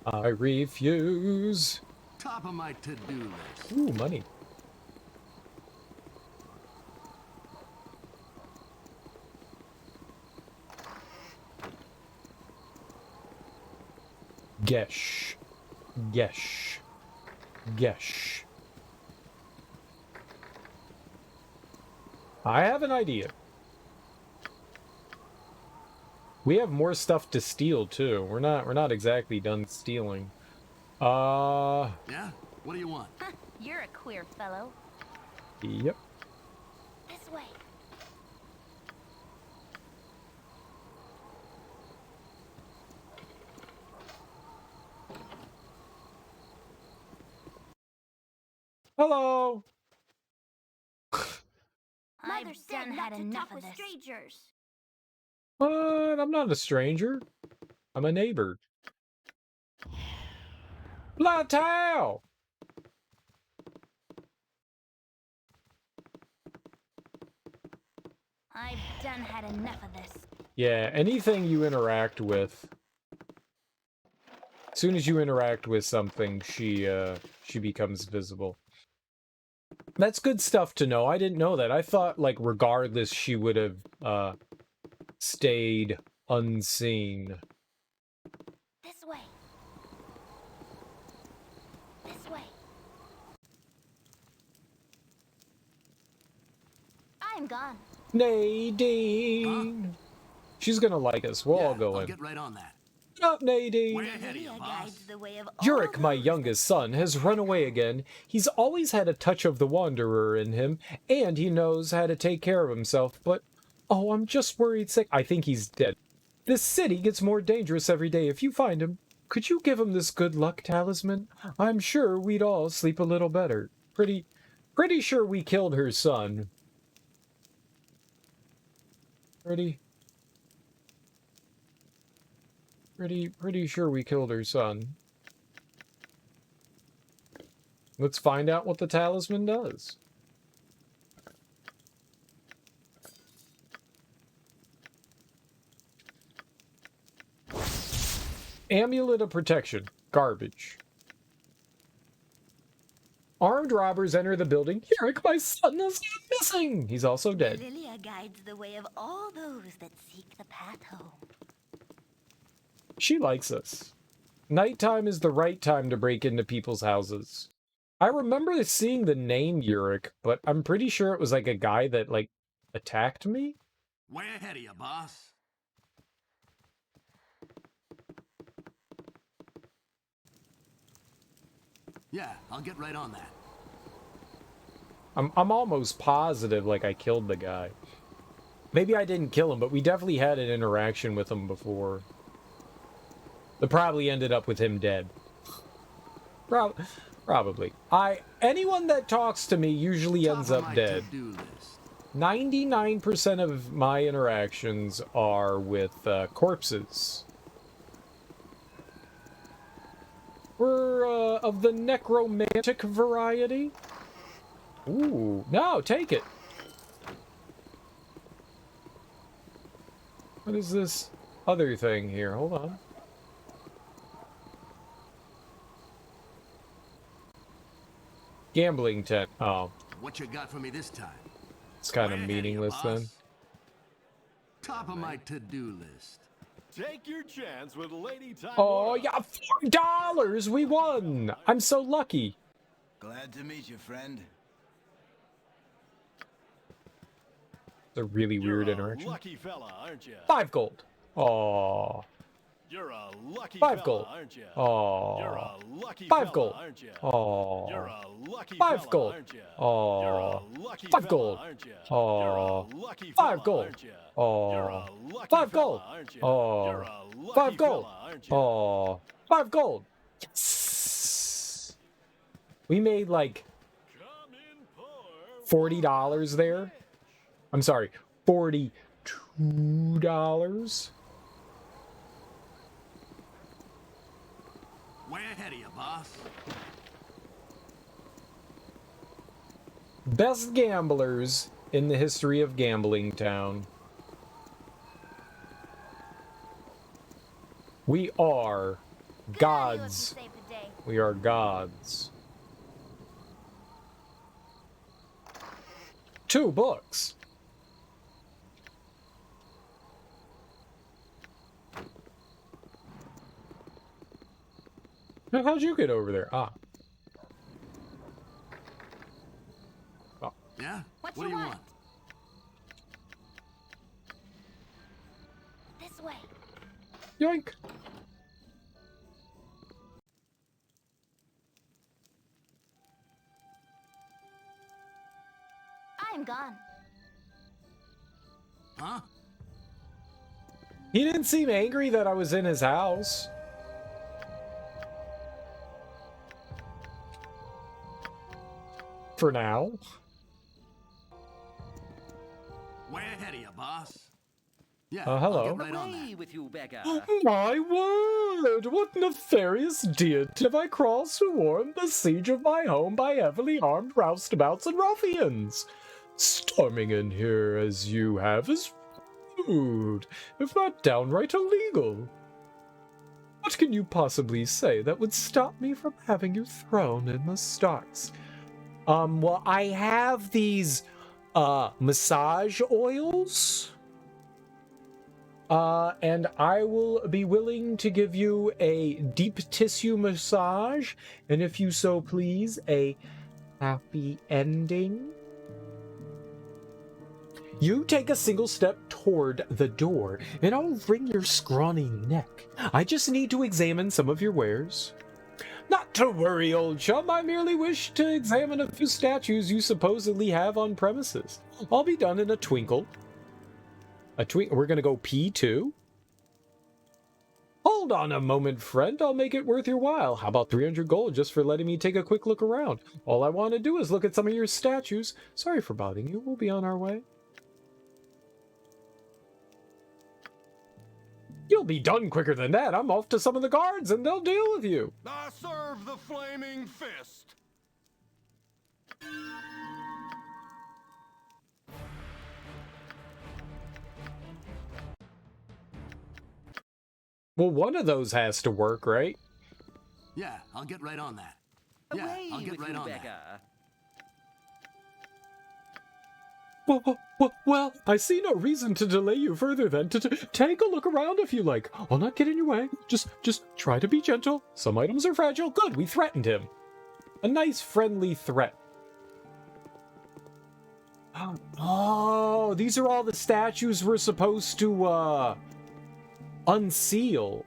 I refuse.
Top of my to-do list.
Ooh, money. Gesh. Gesh. Gesh. I have an idea. We have more stuff to steal too. We're not exactly done stealing.
Yeah? What do you want?
You're a queer fellow.
Yep.
This way.
Hello.
Mother said not to talk with strangers.
What? I'm not a stranger. I'm a neighbor. Plateau!
I've done had enough of this.
Yeah, anything you interact with. As soon as you interact with something, she becomes visible. That's good stuff to know. I didn't know that. I thought, like, regardless, she would have, stayed unseen.
This way. This way. I'm gone.
Nadine! She's gonna like us. We'll all go
I'll
in.
get right on that.
What up, Nadine?
Way ahead of you, boss.
Yurik, my youngest son, has run away again. He's always had a touch of the wanderer in him, and he knows how to take care of himself, but... Oh, I'm just worried sick. I think he's dead. This city gets more dangerous every day. If you find him, could you give him this good luck talisman? I'm sure we'd all sleep a little better. Pretty sure we killed her son. Pretty sure we killed her son. Let's find out what the talisman does. Amulet of protection. Garbage. Armed robbers enter the building. Yurik, my son, is missing. He's also dead.
Lilia guides the way of all those that seek the path home.
She likes us. Nighttime is the right time to break into people's houses. I remember seeing the name Yurik, but I'm pretty sure it was like a guy that, like, attacked me?
Way ahead of you, boss. Yeah, I'll get right on that.
I'm almost positive, like, I killed the guy. Maybe I didn't kill him, but we definitely had an interaction with him before. That probably ended up with him dead. Probably. Anyone that talks to me usually ends up dead. 99% of my interactions are with corpses. We're of the necromantic variety. Ooh, no, take it. What is this other thing here? Hold on. Gambling tent. Oh.
What you got for me this time?
It's kind of meaningless then.
Top of my to-do list.
Take your chance with Lady Time.
Oh, yeah, $4! We won! I'm so lucky.
Glad to meet you, friend.
It's a really weird interaction.
Lucky fella, aren't you?
5 gold. Oh.
You're a lucky
5
fella,
gold.
aren't you?
Oh.
You're a lucky
5
fella,
gold.
aren't you?
Oh.
You're a lucky
5
fella,
gold.
aren't you?
Oh.
You're a lucky
5
fella,
gold.
aren't you?
Oh.
You're a lucky
5
fella,
gold.
aren't you?
Oh.
You're a lucky
5
fella,
gold.
aren't you?
Oh.
You're a lucky
5 gold.
fella, aren't you?
Oh. 5 gold. Yes. We made like $40 there. I'm sorry, $42.
Way ahead of you, boss.
Best gamblers in the history of Gambling Town. We are gods. We are gods. 2 books. How'd you get over there? Ah. Oh.
Yeah? What do you want?
This way.
Yoink.
I'm gone.
Huh?
He didn't seem angry that I was in his house. For now.
Way ahead of you, boss. Yeah,
hello.
I'll get right on that.
With you, beggar.
Oh my word! What nefarious deity have I crossed to warn the siege of my home by heavily armed roustabouts and ruffians? Storming in here as you have is rude, if not downright illegal. What can you possibly say that would stop me from having you thrown in the stocks? Well, I have these, massage oils. And I will be willing to give you a deep tissue massage, and if you so please, a happy ending. You take a single step toward the door, and I'll wring your scrawny neck. I just need to examine some of your wares. Not to worry, old chum, I merely wish to examine a few statues you supposedly have on premises. I'll be done in a twinkle. We're gonna go P2? Hold on a moment, friend. I'll make it worth your while. How about 300 gold just for letting me take a quick look around? All I want to do is look at some of your statues. Sorry for bothering you. We'll be on our way. You'll be done quicker than that. I'm off to some of the guards and they'll deal with you.
I serve the flaming fist.
Well, one of those has to work, right?
Yeah, I'll get right on that. Yeah, I'll get right on that.
Well, I see no reason to delay you further than to take a look around if you like. I'll not get in your way. Just try to be gentle. Some items are fragile. Good, we threatened him. A nice, friendly threat. Oh, these are all the statues we're supposed to, unseal.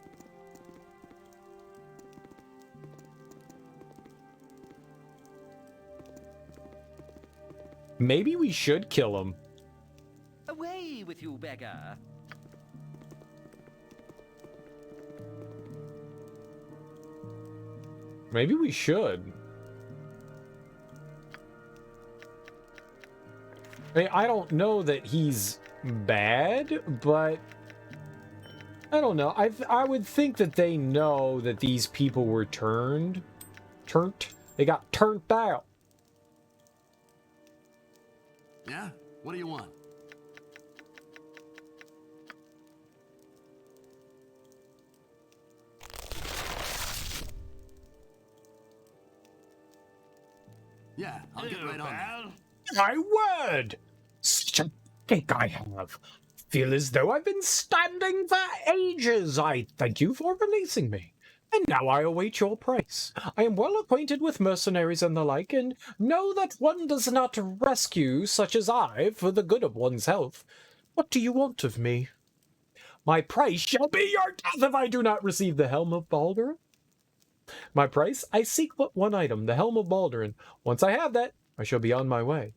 Maybe we should kill him.
Away with you, beggar.
Maybe we should. I don't know that he's bad, but I don't know. I would think that they know that these people were turned. They got turned out.
Yeah? What do you want? Yeah, I'll get right on that.
My word! Such a kick I have. Feel as though I've been standing for ages. I thank you for releasing me. And now I await your price. I am well acquainted with mercenaries and the like, and know that one does not rescue such as I for the good of one's health. What do you want of me? My price shall be your death if I do not receive the Helm of Baldur. My price? I seek but one item, the Helm of Baldur. Once I have that, I shall be on my way.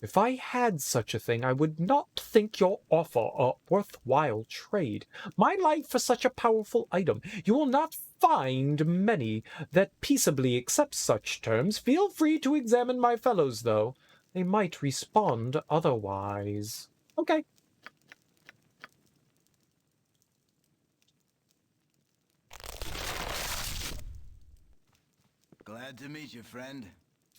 If I had such a thing, I would not think your offer a worthwhile trade. My life for such a powerful item. You will not find many that peaceably accept such terms. Feel free to examine my fellows, though. They might respond otherwise. Okay.
Glad to meet you, friend.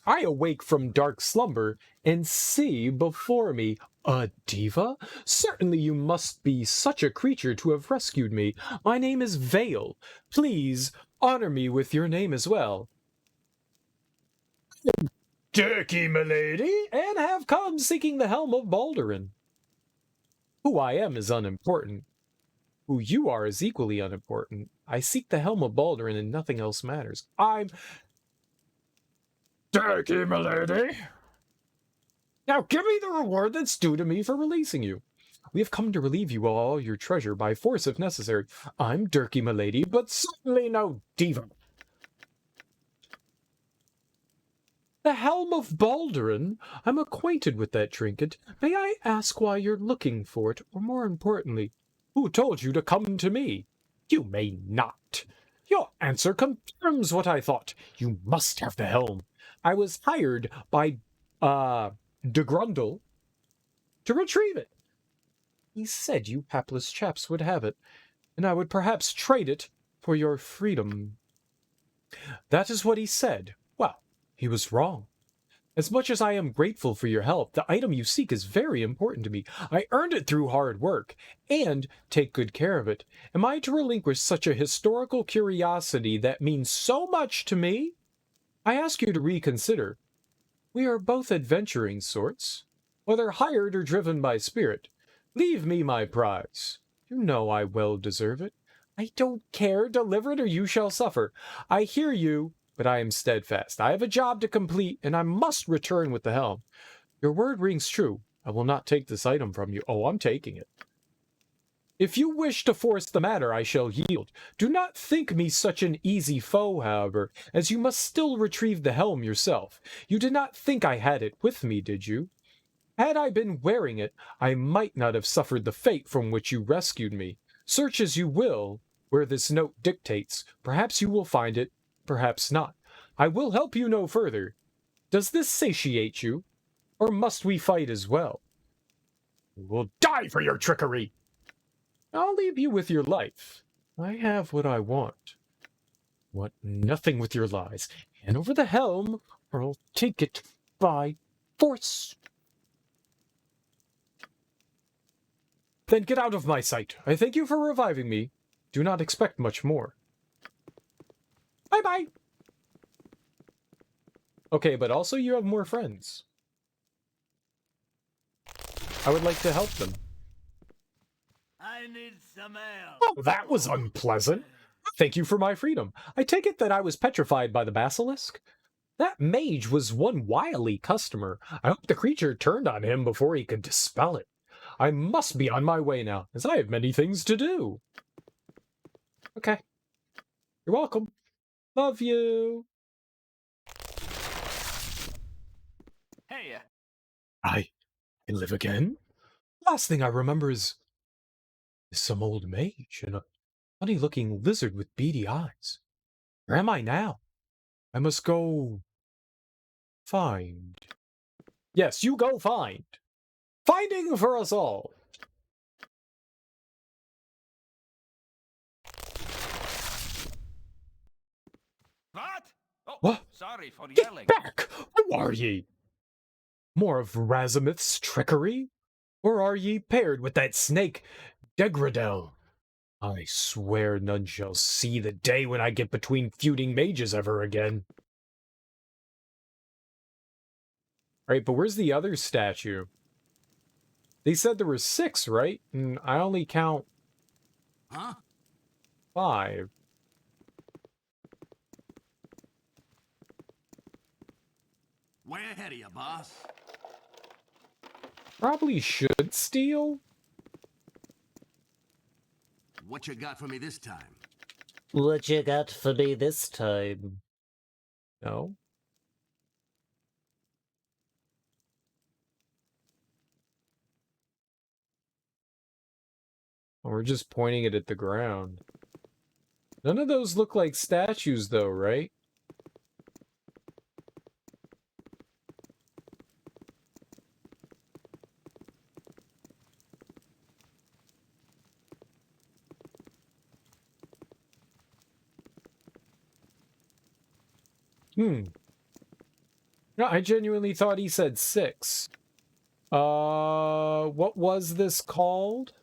I awake from dark slumber and see before me a diva? Certainly you must be such a creature to have rescued me. My name is Vale. Please honor me with your name as well. Dirky M'Lady, and have come seeking the Helm of Baldur. Who I am is unimportant. Who you are is equally unimportant. I seek the Helm of Baldur and nothing else matters. I'm Dirky M'Lady. Now give me the reward that's due to me for releasing you. We have come to relieve you of all your treasure by force if necessary. I'm Dirky M'Lady, but certainly no diva. The Helm of Baldur. I'm acquainted with that trinket. May I ask why you're looking for it, or more importantly, who told you to come to me? You may not. Your answer confirms what I thought. You must have the helm. I was hired by, de Grundle to retrieve it. He said you hapless chaps would have it, and I would perhaps trade it for your freedom. That is what he said. Well, he was wrong. As much as I am grateful for your help, the item you seek is very important to me. I earned it through hard work, and take good care of it. Am I to relinquish such a historical curiosity that means so much to me? I ask you to reconsider. We are both adventuring sorts, whether hired or driven by spirit. Leave me my prize. You know I well deserve it. I don't care. Deliver it or you shall suffer. I hear you, but I am steadfast. I have a job to complete, and I must return with the helm. Your word rings true. I will not take this item from you. Oh, I'm taking it. If you wish to force the matter, I shall yield. Do not think me such an easy foe, however, as you must still retrieve the helm yourself. You did not think I had it with me, did you? Had I been wearing it, I might not have suffered the fate from which you rescued me. Search as you will, where this note dictates. Perhaps you will find it, perhaps not. I will help you no further. Does this satiate you, or must we fight as well? You will die for your trickery! I'll leave you with your life. I have what I want. Want nothing with your lies. Hand over the helm, or I'll take it by force. Then get out of my sight. I thank you for reviving me. Do not expect much more. Bye-bye. Okay, but also you have more friends. I would like to help them.
I need some ale.
Oh, that was unpleasant. Thank you for my freedom. I take it that I was petrified by the basilisk? That mage was one wily customer. I hope the creature turned on him before he could dispel it. I must be on my way now, as I have many things to do. Okay. You're welcome. Love you.
Hey.
I can live again? Last thing I remember is some old mage and a funny-looking lizard with beady eyes. Where am I now? I must go find. Yes, you go find. Finding for us all.
What? Oh,
What?
sorry for yelling.
Get back! Who are ye? More of Razimith's trickery? Or are ye paired with that snake, Degradel? I swear none shall see the day when I get between feuding mages ever again. Right, but where's the other statue? They said there were 6, right? And I only count...
Huh?
5.
Way ahead of you, boss.
Probably should steal.
What you got for me this time?
What you got for me this time?
No. We're just pointing it at the ground. None of those look like statues, though, right? No, I genuinely thought he said 6. What was this called?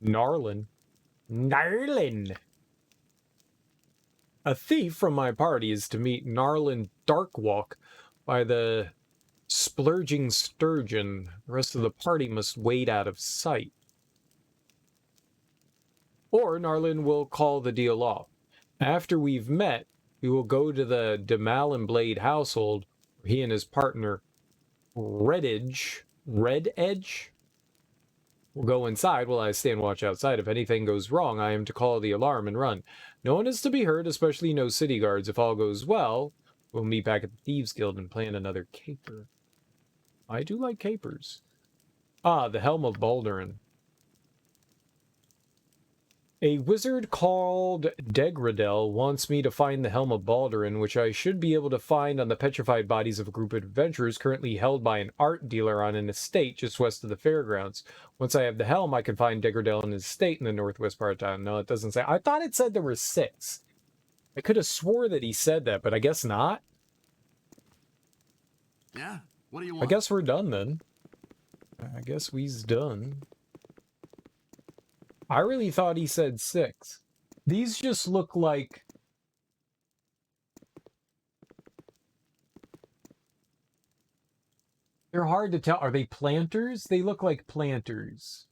Gnarlin. Gnarlin! A thief from my party is to meet Gnarlin Darkwalk by the Splurging Sturgeon. The rest of the party must wait out of sight. Or Gnarlin will call the deal off. After we've met, we will go to the Blade household, where he and his partner, Red Edge, will go inside while I stand watch outside. If anything goes wrong, I am to call the alarm and run. No one is to be hurt, especially no city guards. If all goes well, we'll meet back at the Thieves Guild and plan another caper. I do like capers. Ah, the Helm of Baldur. A wizard called Degradel wants me to find the Helm of Baldur, which I should be able to find on the petrified bodies of a group of adventurers currently held by an art dealer on an estate just west of the fairgrounds. Once I have the helm, I can find Degradel in his estate in the northwest part of town. No, it doesn't say. I thought it said there were 6. I could have swore that he said that, but I guess not.
Yeah? What do you want?
I guess we're done then. I guess we's done. I really thought he said 6. These just look like... They're hard to tell. Are they planters? They look like planters.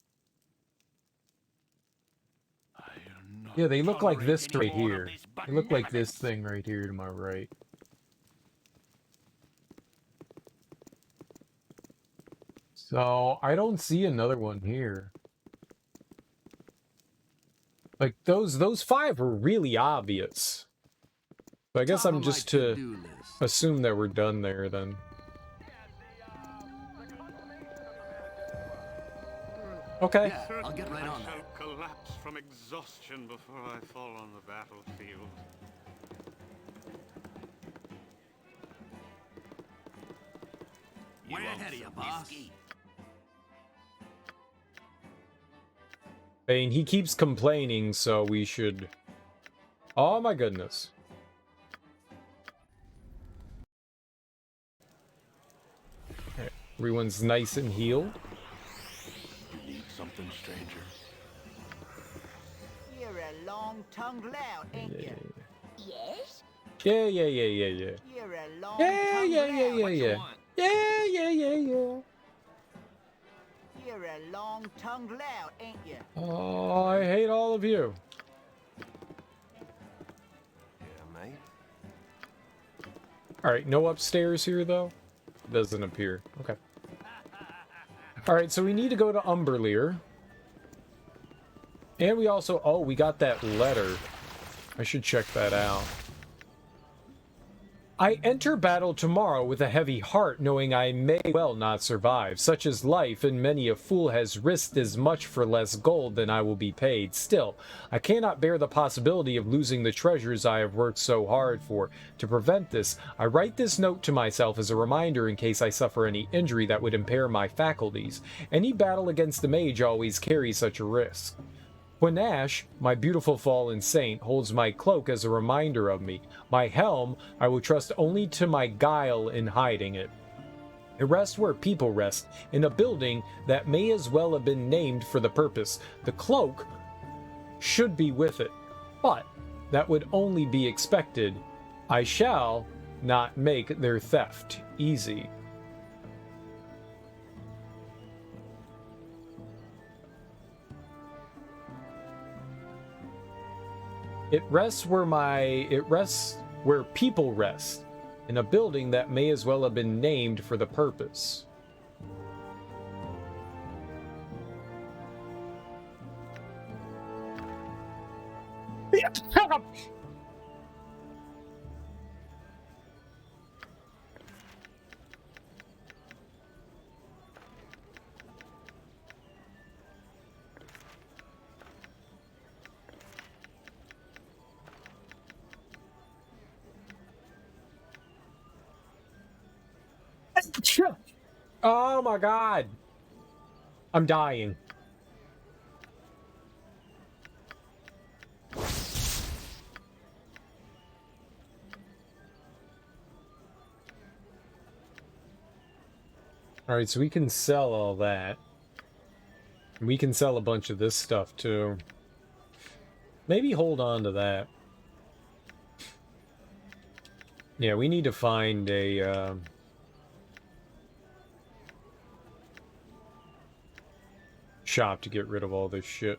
Yeah, they look like this right here. They look like this thing right here to my right. So, I don't see another one here. Like, those 5 were really obvious. So I guess I'm just to assume that we're done there, then. Okay.
Yeah, I'll get right on
I
that.
shall collapse from exhaustion before I fall on the battlefield.
Way ahead of you, boss.
I mean, he keeps complaining, so we should... Oh my goodness. Okay. Everyone's nice and healed.
You need something, stranger?
You're a long-tongued lout, ain't you? Yes?
Yeah.
You're a long-tongued
Yeah.
You're a long-tongued lout, ain't you?
Oh, I hate all of you.
Yeah, mate.
Alright, no upstairs here, though? Doesn't appear. Okay. Alright, so we need to go to Umberlear. And we also... Oh, we got that letter. I should check that out. I enter battle tomorrow with a heavy heart, knowing I may well not survive. Such is life, and many a fool has risked as much for less gold than I will be paid. Still, I cannot bear the possibility of losing the treasures I have worked so hard for. To prevent this, I write this note to myself as a reminder in case I suffer any injury that would impair my faculties. Any battle against the mage always carries such a risk. Quinash, my beautiful fallen saint, holds my cloak as a reminder of me. My helm, I will trust only to my guile in hiding it. It rests where people rest, in a building that may as well have been named for the purpose. The cloak should be with it, but that would only be expected. I shall not make their theft easy. It rests where people rest, in a building that may as well have been named for the purpose. Oh my god. I'm dying. Alright, so we can sell all that. We can sell a bunch of this stuff too. Maybe hold on to that. Yeah, we need to find a shop to get rid of all this shit.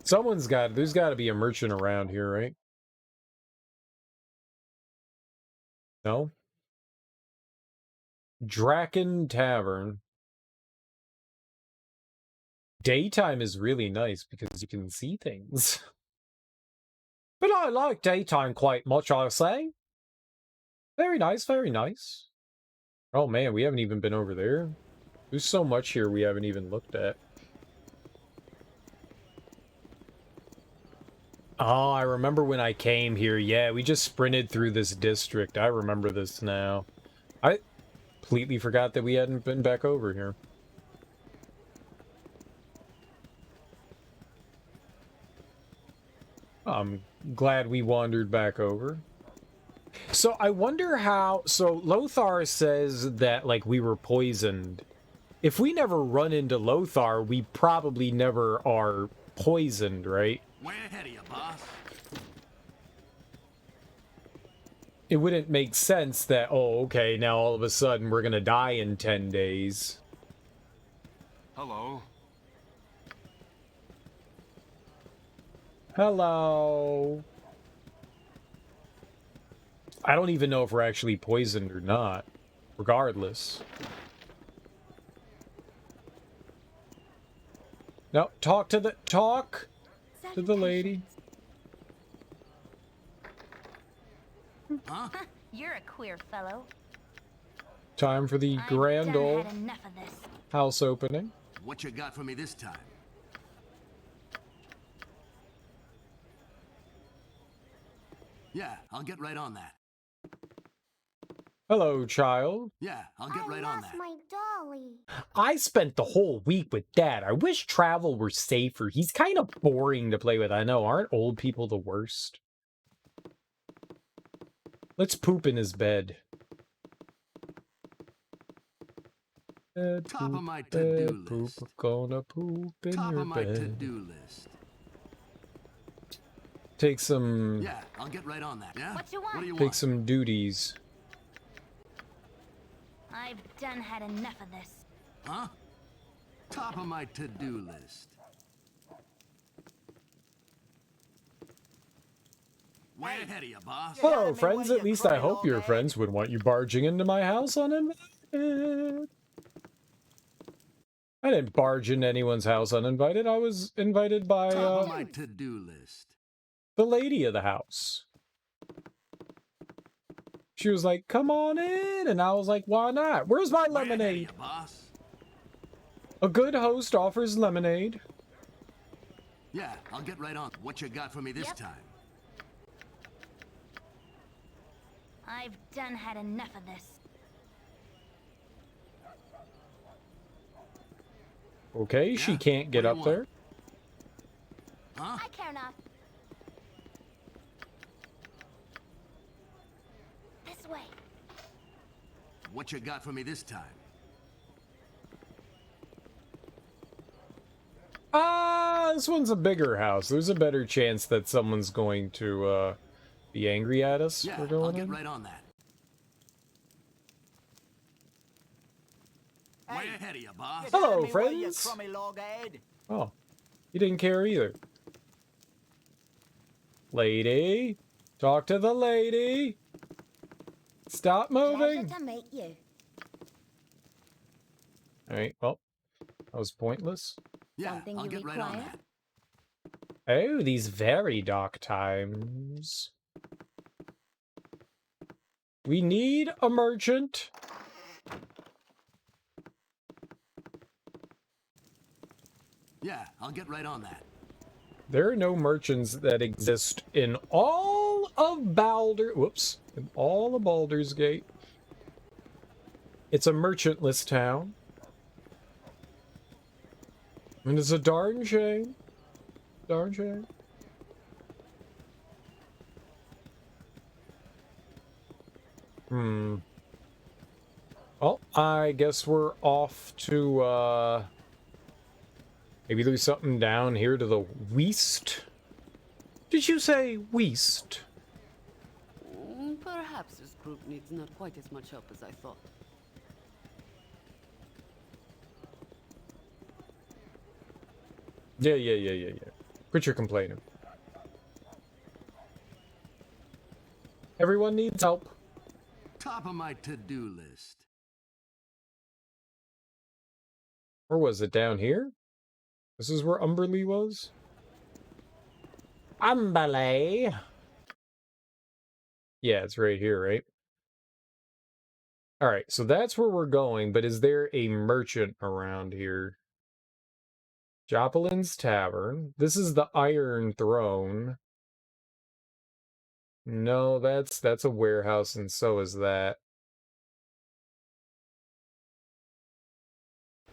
There's got to be a merchant around here, right? No? Draken Tavern. Daytime is really nice because you can see things. But I like daytime quite much, I'll say. Very nice, very nice. Oh man, we haven't even been over there. There's so much here we haven't even looked at. Oh, I remember when I came here. Yeah, we just sprinted through this district. I remember this now. I completely forgot that we hadn't been back over here. I'm glad we wandered back over. So I wonder how... So Lothar says that, like, we were poisoned. If we never run into Lothar, we probably never are poisoned, right?
Way ahead of you, boss.
It wouldn't make sense that, oh, okay, now all of a sudden we're gonna die in 10 days.
Hello.
Hello. I don't even know if we're actually poisoned or not. Regardless. No, talk to the lady.
Huh?
You're a queer fellow.
Time for the grand old
had enough of this.
house opening.
What you got for me this time? Yeah, I'll get right on that.
Hello, child.
Yeah, I'll get right on that.
My dolly.
I spent the whole week with Dad. I wish travel were safer. He's kind of boring to play with. I know, aren't old people the worst? Let's poop in his bed. Bed,
Top
poop,
of my to-do
bed, poop,
list.
I'm gonna poop in
Top
your
of my
bed.
to-do list.
Take some...
Yeah, I'll get right on that. Yeah?
What you want?
What do you
Take
want?
some duties.
I've done had enough of this.
Huh? Top of my to-do list. Way ahead of you, boss.
Hello, friends. At least I hope your friends would want you barging into my house uninvited. I didn't barge into anyone's house uninvited. I was invited by
Top of my to-do list.
the lady of the house. She was like, come on in. And I was like, why not? Where's my lemonade?
You, boss.
A good host offers lemonade.
Yeah, I'll get right on. What you got for me this time?
I've done had enough of this.
Okay, she can't get up there.
Huh?
I care not. This way.
What you got for me this time?
This one's a bigger house. There's a better chance that someone's going to be angry at us
Yeah,
for going
I'll get
in.
right on that. Way ahead of you, boss.
Hello, friends. Oh, you didn't care either. Lady, talk to the lady. Stop moving.
Pleasure to meet you.
All right, well, That was pointless.
Yeah,
Something
I'll
you
get right on
require?
that.
Oh, these very dark times. We need a merchant.
Yeah, I'll get right on that.
There are no merchants that exist in all of Baldur. Whoops. In all of Baldur's Gate. It's a merchantless town. And it's a darn shame. Darn shame. Well, I guess we're off to, maybe there's something down here to the west. Did you say west?
Perhaps this group needs not quite as much help as I thought.
Yeah. Quit your complaining. Everyone needs help.
Top of my to-do list.
Or was it down here? This is where Umberlee was? Umberlee! Yeah, it's right here, right? Alright, so that's where we're going, but is there a merchant around here? Jopelin's Tavern. This is the Iron Throne. No, that's a warehouse, and so is that.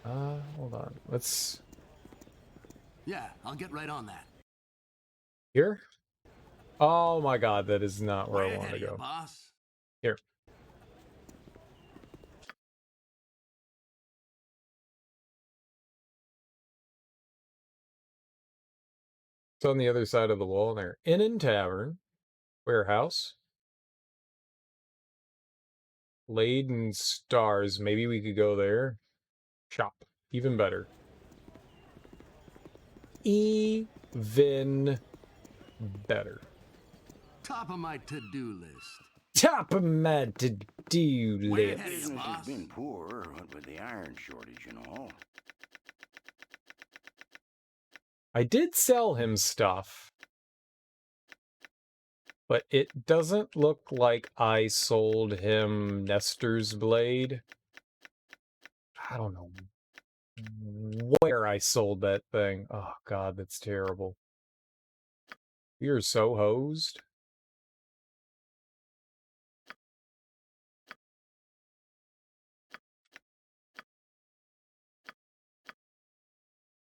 Hold on. Let's...
Yeah, I'll get right on that.
Here? Oh my god, that is not where I want to go.
Boss.
Here. It's on the other side of the wall there. Inn and Tavern. Warehouse. Laden Stars. Maybe we could go there. Shop. Even better. Even better.
Top of my to-do list.
Top of my to-do list.
Business has been poor, what with the iron shortage and all.
I did sell him stuff. But it doesn't look like I sold him Nestor's Blade. I don't know where I sold that thing. Oh god, that's terrible. We are so hosed.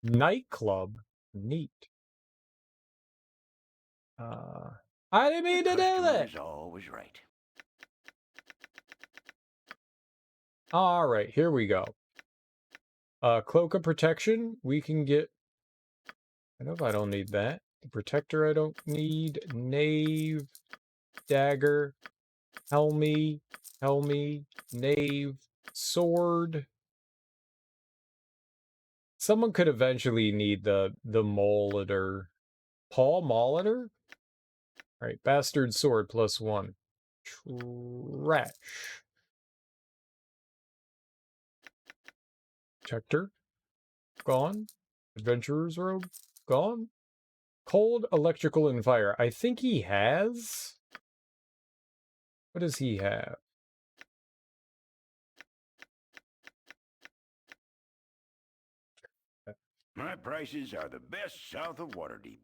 Nightclub. Neat. I didn't mean to do that.
Always right.
All right, here we go. Cloak of Protection. We can get... I know if I don't need that. The Protector I don't need. Knave. Dagger. Helmy. Knave. Sword. Someone could eventually need the Molitor. Paul Molitor? Alright, Bastard Sword +1. Trash. Protector. Gone. Adventurer's Robe. Gone. Cold, Electrical, and Fire. I think he has... What does he have?
My prices are the best south of Waterdeep.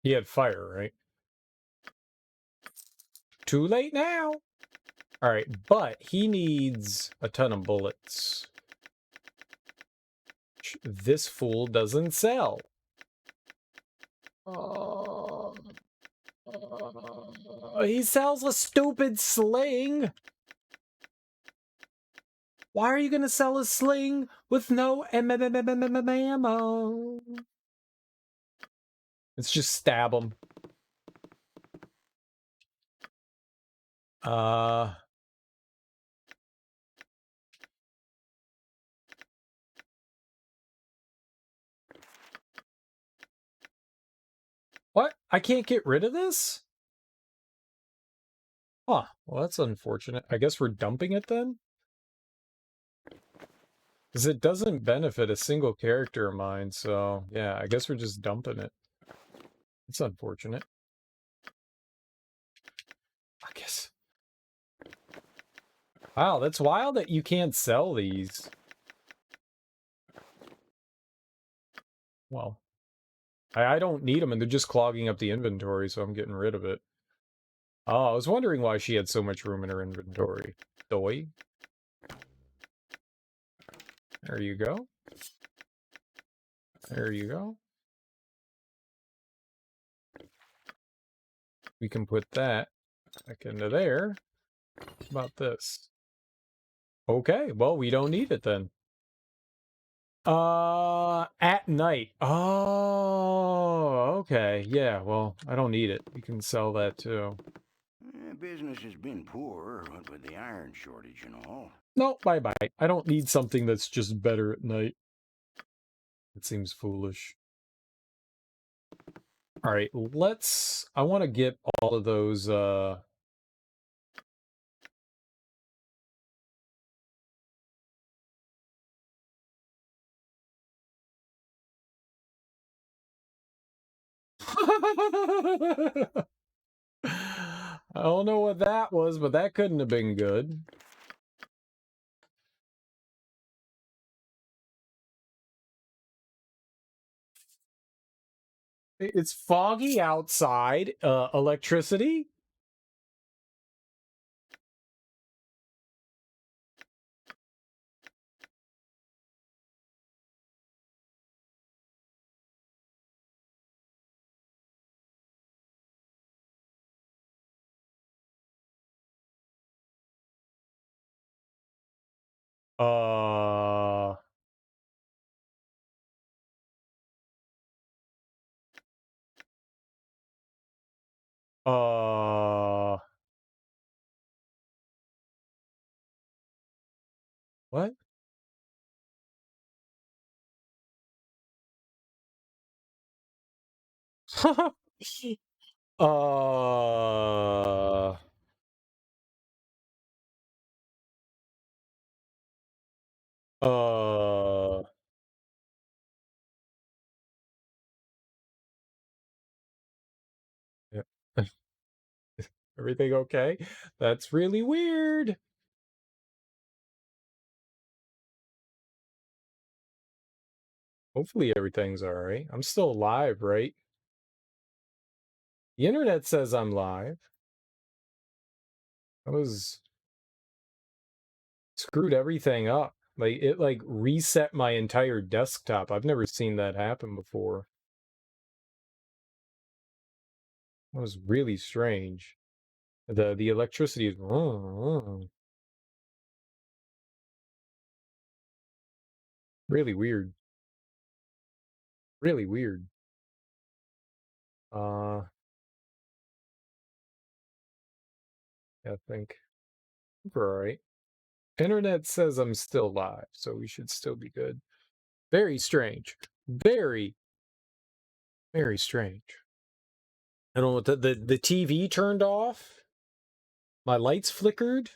He had fire, right? Too late now. All right, but he needs a ton of bullets. This fool doesn't sell. He sells a stupid sling. Why are you going to sell a sling with no ammo? Let's just stab him. What? I can't get rid of this? Huh. Well, that's unfortunate. I guess we're dumping it then? Because it doesn't benefit a single character of mine, so yeah, I guess we're just dumping it. It's unfortunate. I guess. Wow, that's wild that you can't sell these. Well, I don't need them, and they're just clogging up the inventory, so I'm getting rid of it. Oh, I was wondering why she had so much room in her inventory. Doi. There you go. There you go. We can put that back into there. How about this? Okay, well, we don't need it then. At night. Oh, okay. Yeah, well, I don't need it. You can sell that too.
Business has been poor, what with the iron shortage and all.
No, bye-bye. I don't need something that's just better at night. It seems foolish. All right, I want to get all of those, I don't know what that was, but that couldn't have been good. It's foggy outside. Electricity? Uh... What? Uh... Uh... Yeah. Everything okay? That's really weird. Hopefully everything's all right. I'm still live, right? The internet says I'm live. I was screwed everything up. Like it reset my entire desktop. I've never seen that happen before. It was really strange. The electricity is really weird. Really weird. I think we're all right. Internet says I'm still live, so we should still be good. Very strange. Very, very strange. I don't know what the TV turned off. My lights flickered.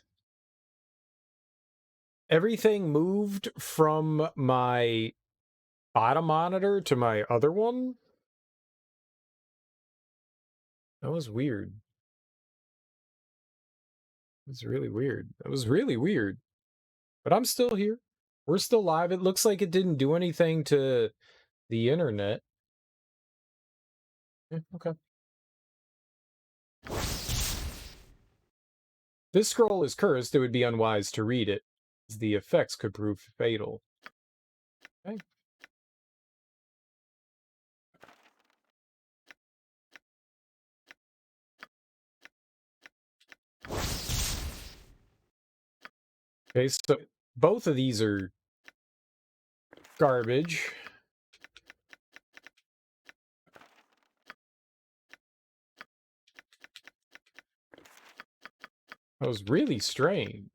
Everything moved from my bottom monitor to my other one. That was weird. It was really weird. It was really weird. But I'm still here. We're still live. It looks like it didn't do anything to the internet. Yeah, okay. This scroll is cursed. It would be unwise to read it, as the effects could prove fatal. Okay. Okay, so both of these are garbage. That was really strange.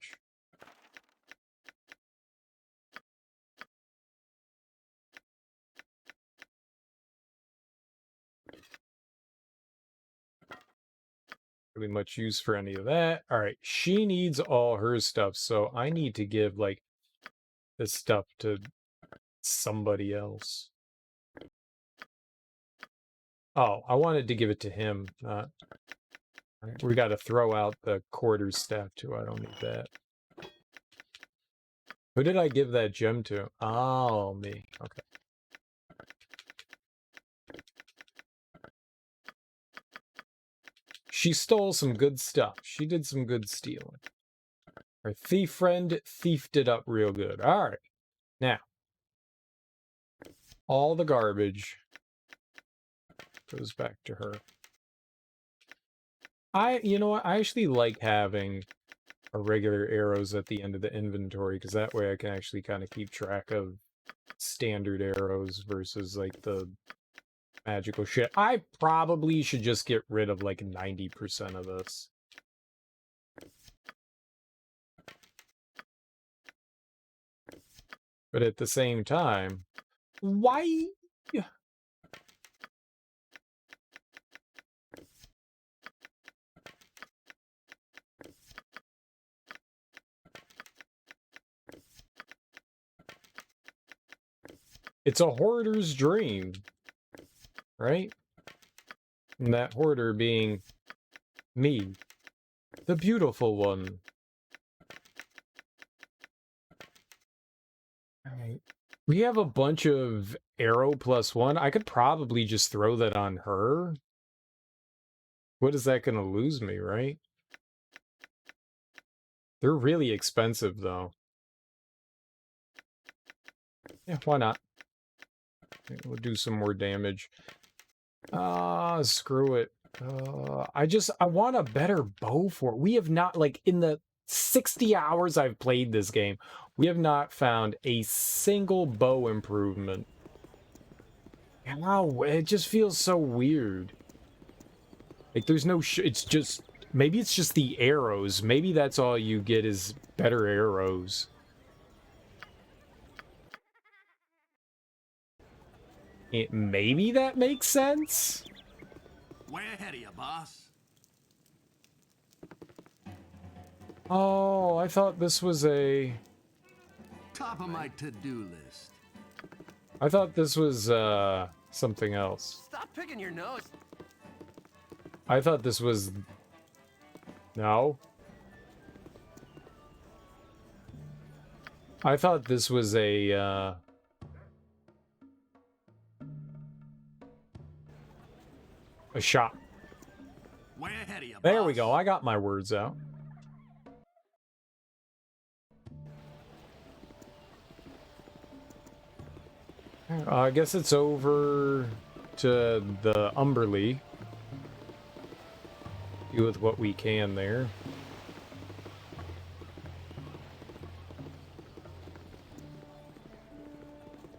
Really much use for any of that. All right, she needs all her stuff, so I need to give like this stuff to somebody else. Oh, I wanted to give it to him. We got to throw out the quarters staff too. I don't need that. Who did I give that gem to? Oh, me. Okay. She stole some good stuff. She did some good stealing. Her thief friend thiefed it up real good. All right. Now, all the garbage goes back to her. You know what? I actually like having regular arrows at the end of the inventory, because that way I can actually kind of keep track of standard arrows versus like the magical shit. I probably should just get rid of like 90% of this. But at the same time, why? It's a hoarder's dream, right? And that hoarder being me, the beautiful one. Alright. We have a bunch of arrow +1. I could probably just throw that on her. What is that gonna lose me, right? They're really expensive, though. Yeah, why not? We'll do some more damage. Screw it. I want a better bow for it. We have not, like, in the 60 hours I've played this game, we have not found a single bow improvement. Wow, it just feels so weird. Like, there's no it's just, maybe it's just the arrows. Maybe that's all you get is better arrows. Maybe that makes sense?
Way ahead of you, boss.
Oh, I thought this was a...
Top of my to-do list.
I thought this was, something else.
Stop picking your nose.
I thought this was... No? I thought this was a shop.
Way ahead of you,
There
boss.
we go. I got my words out. I guess it's over to the Umberly. Do with what we can there.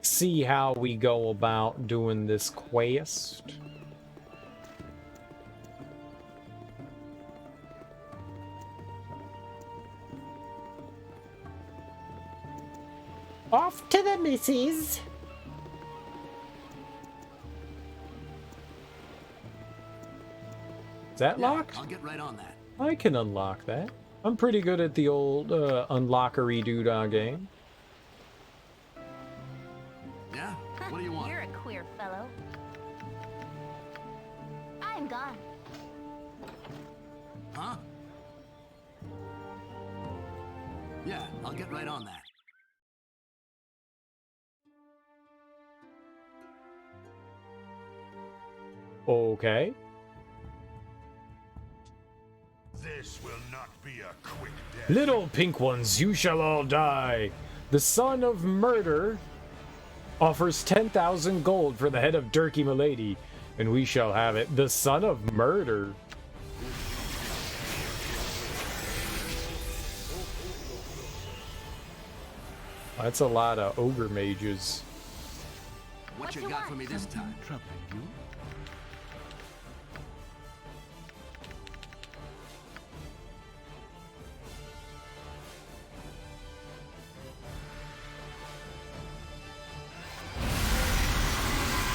See how we go about doing this quest.
Off to the missus.
Is that locked?
I'll get right on that.
I can unlock that. I'm pretty good at the old unlockery doodah game.
Yeah? What do you want?
You're a queer fellow. I'm gone.
Huh? Yeah, I'll get right on that.
Okay.
This will not be a quick death.
Little pink ones, you shall all die. The son of murder offers 10,000 gold for the head of Dirky M'Lady, and we shall have it. The son of murder. That's a lot of ogre mages.
What you got for me this time?
Troubling you?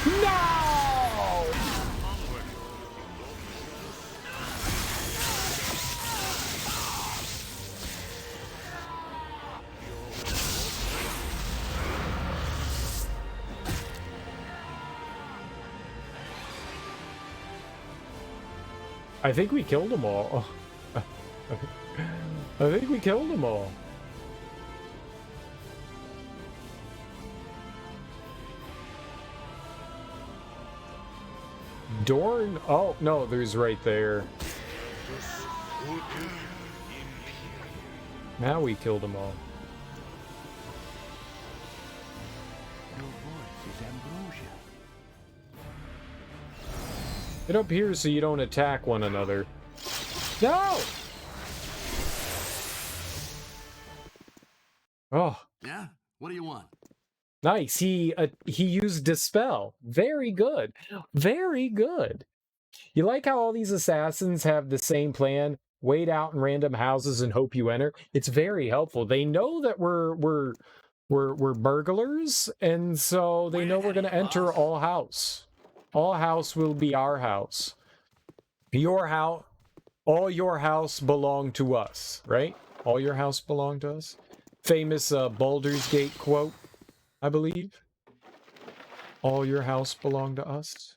No! I think we killed them all. I think we killed them all. Dorn? Oh, no, there's right there. Now we killed them all.
Your voice is ambrosia.
Get up here so you don't attack one another. No! Oh.
Yeah? What do you want?
Nice. He used Dispel. Very good. Very good. You like how all these assassins have the same plan? Wait out in random houses and hope you enter. It's very helpful. They know that we're burglars, and so they know we're going to enter all house. All house will be our house. Your house, all your house belong to us, right? All your house belong to us. Famous Baldur's Gate quote, I believe. All your house belong to us.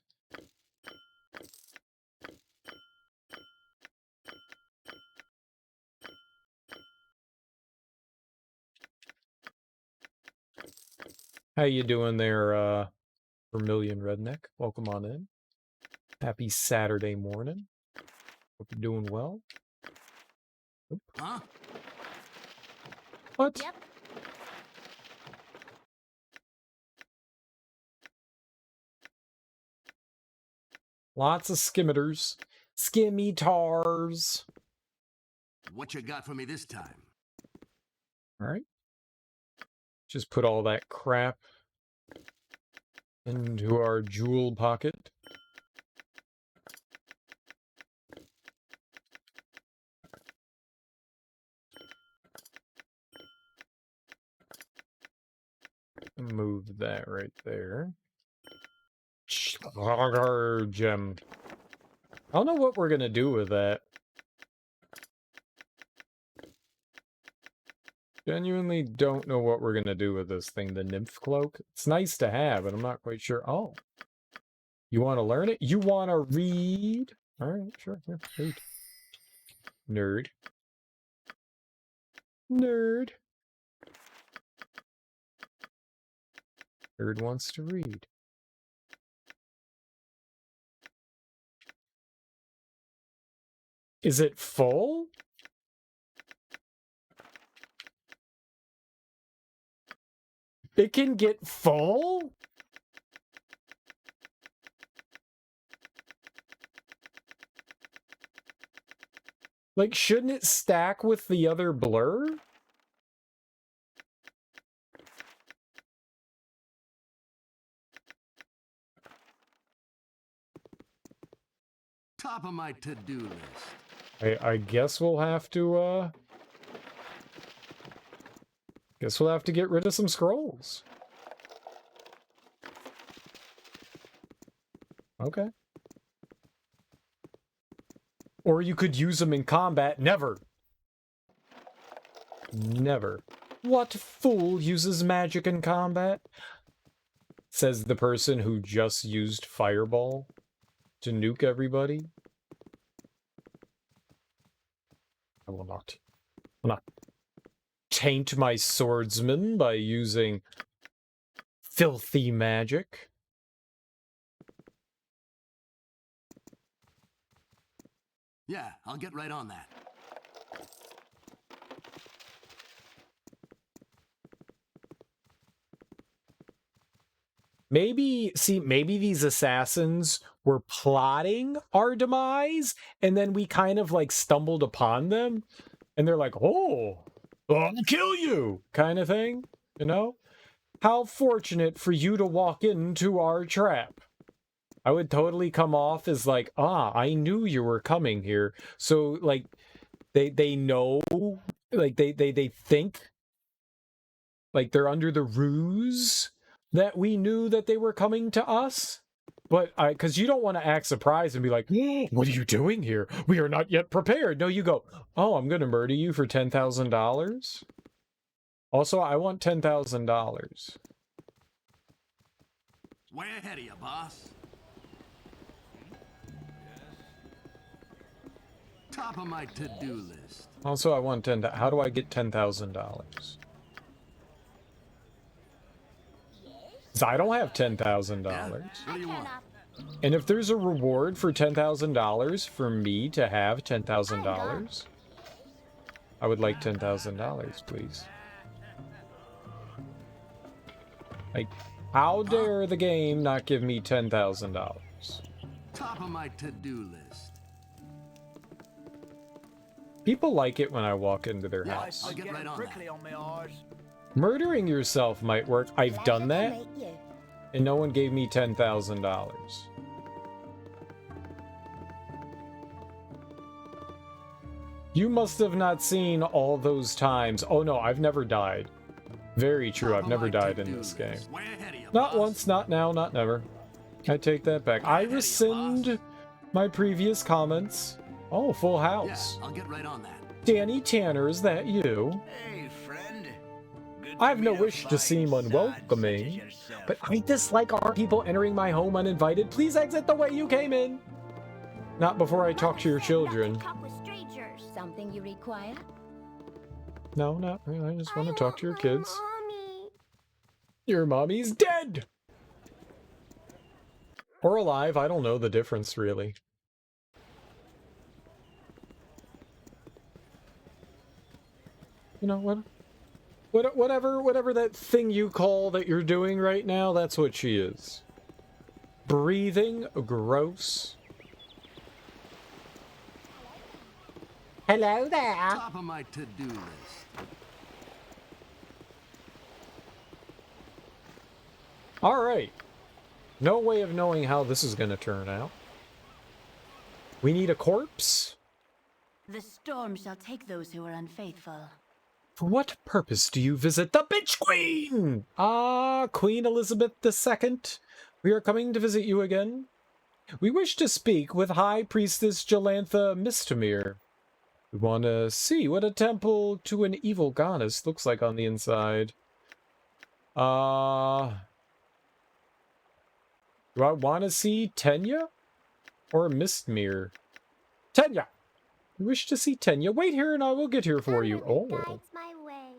How you doing there, Vermilion Redneck? Welcome on in. Happy Saturday morning. Hope you're doing well. Oop.
Huh?
What?
Yep.
Lots of skimmiters. Skimmitars.
What you got for me this time?
Alright. Just put all that crap into our jewel pocket. Move that right there. Gem. I don't know what we're gonna do with that. Genuinely don't know what we're gonna do with this thing, the nymph cloak. It's nice to have, but I'm not quite sure. Oh. You want to learn it? You want to read? Alright, sure. Here, read. Nerd. Nerd. Nerd wants to read. Is it full? It can get full? Like, shouldn't it stack with the other blur?
Top of my to-do list.
I guess we'll have to, guess we'll have to get rid of some scrolls. Okay. Or you could use them in combat. Never. Never. What fool uses magic in combat? Says the person who just used Fireball to nuke everybody. I will not taint my swordsman by using filthy magic.
Yeah, I'll get right on that.
Maybe these assassins were plotting our demise, and then we kind of like stumbled upon them, and they're like, oh, I'll kill you, kind of thing, you know? How fortunate for you to walk into our trap. I would totally come off as like, I knew you were coming here. So like they know, like they think like they're under the ruse that we knew that they were coming to us. But because you don't want to act surprised and be like, what are you doing here? We are not yet prepared. No, you go, oh, I'm going to murder you for $10,000. Also, I want $10,000.
Way ahead of you, boss. Top of my to-do list.
Also, I want 10. How do I get $10,000? Because I don't have $10,000.
What do you want?
And if there's a reward for $10,000 for me to have $10,000, I would like $10,000, please. Like, how dare the game not give me $10,000?
Top of my to-do list.
People like it when I walk into their house.
I'll get right on that.
Murdering yourself might work. I've done that, and no one gave me $10,000. You must have not seen all those times. Oh no, I've never died. Very true, I've never died in this game. Not once, not now, not never. I take that back. I rescind my previous comments. Oh, full house.
Yeah, I'll get right on that.
Danny Tanner, is that you?
Hey, friend.
I have no wish to seem unwelcoming, but I dislike our people entering my home uninvited. Please exit the way you came in. Not before I talk to your children.
Talk with strangers. Something you require?
No, not really. I just want to talk to your kids.
Mommy.
Your mommy's dead! Or alive, I don't know the difference, really. You know what? Whatever that thing you call that you're doing right now, that's what she is. Breathing, gross. Hello there.
Top of my to-do list.
Alright. No way of knowing how this is going to turn out. We need a corpse?
The storm shall take those who are unfaithful.
For what purpose do you visit the Bitch Queen? Ah, Queen Elizabeth II, we are coming to visit you again. We wish to speak with High Priestess Jalantha Mistamir. We want to see what a temple to an evil goddess looks like on the inside. Do I want to see Tenya? Or Mistmere? Tenya! We wish to see Tenya. Wait here and I will get here for you. Oh.
Guides my way.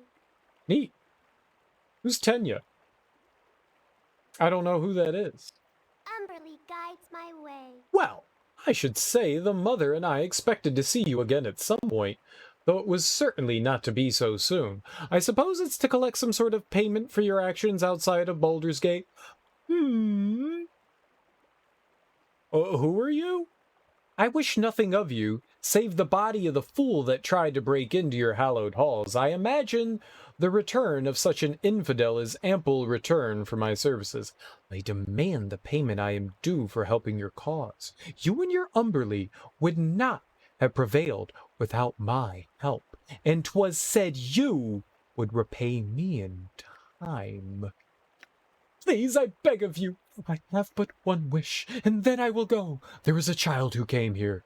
Neat. Who's Tenya? I don't know who that is.
Umberly guides my way.
Well, I should say the mother and I expected to see you again at some point, though it was certainly not to be so soon. I suppose it's to collect some sort of payment for your actions outside of Baldur's Gate. Who are you? I wish nothing of you, save the body of the fool that tried to break into your hallowed halls. I imagine the return of such an infidel is ample return for my services. I demand the payment I am due for helping your cause. You and your Umberly would not have prevailed without my help, and 'twas said you would repay me in time. Please, I beg of you, I have but one wish, and then I will go. There is a child who came here,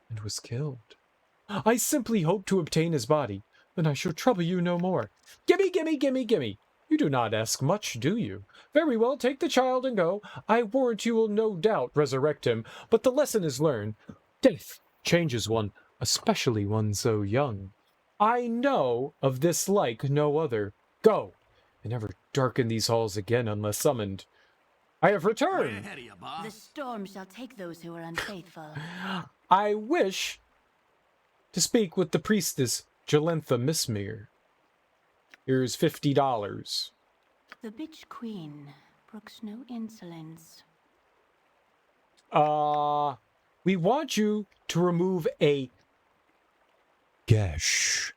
and was killed. I simply hope to obtain his body, then I shall trouble you no more. Gimme, gimme, gimme, gimme. You do not ask much, do you? Very well, take the child and go. I warrant you will no doubt resurrect him, but the lesson is learned. Death changes one, especially one so young. I know of this like no other. Go, and never darken these halls again unless summoned. I have returned.
The storm shall take those who are unfaithful.
I wish to speak with the priestess Jalantha Mistamir. Here's $50.
The bitch queen brooks no insolence.
We want you to remove a Gesh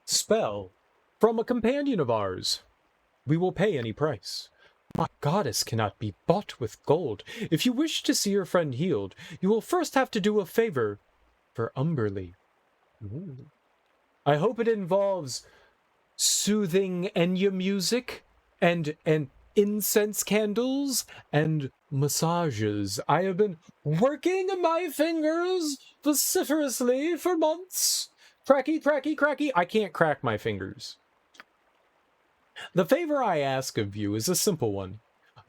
spell from a companion of ours. We will pay any price. My goddess cannot be bought with gold. If you wish to see your friend healed, you will first have to do a favor for Umberly. Ooh. I hope it involves soothing Enya music and incense candles and massages. I have been working my fingers vociferously for months. Cracky, cracky, cracky. I can't crack my fingers. The favor I ask of you is a simple one.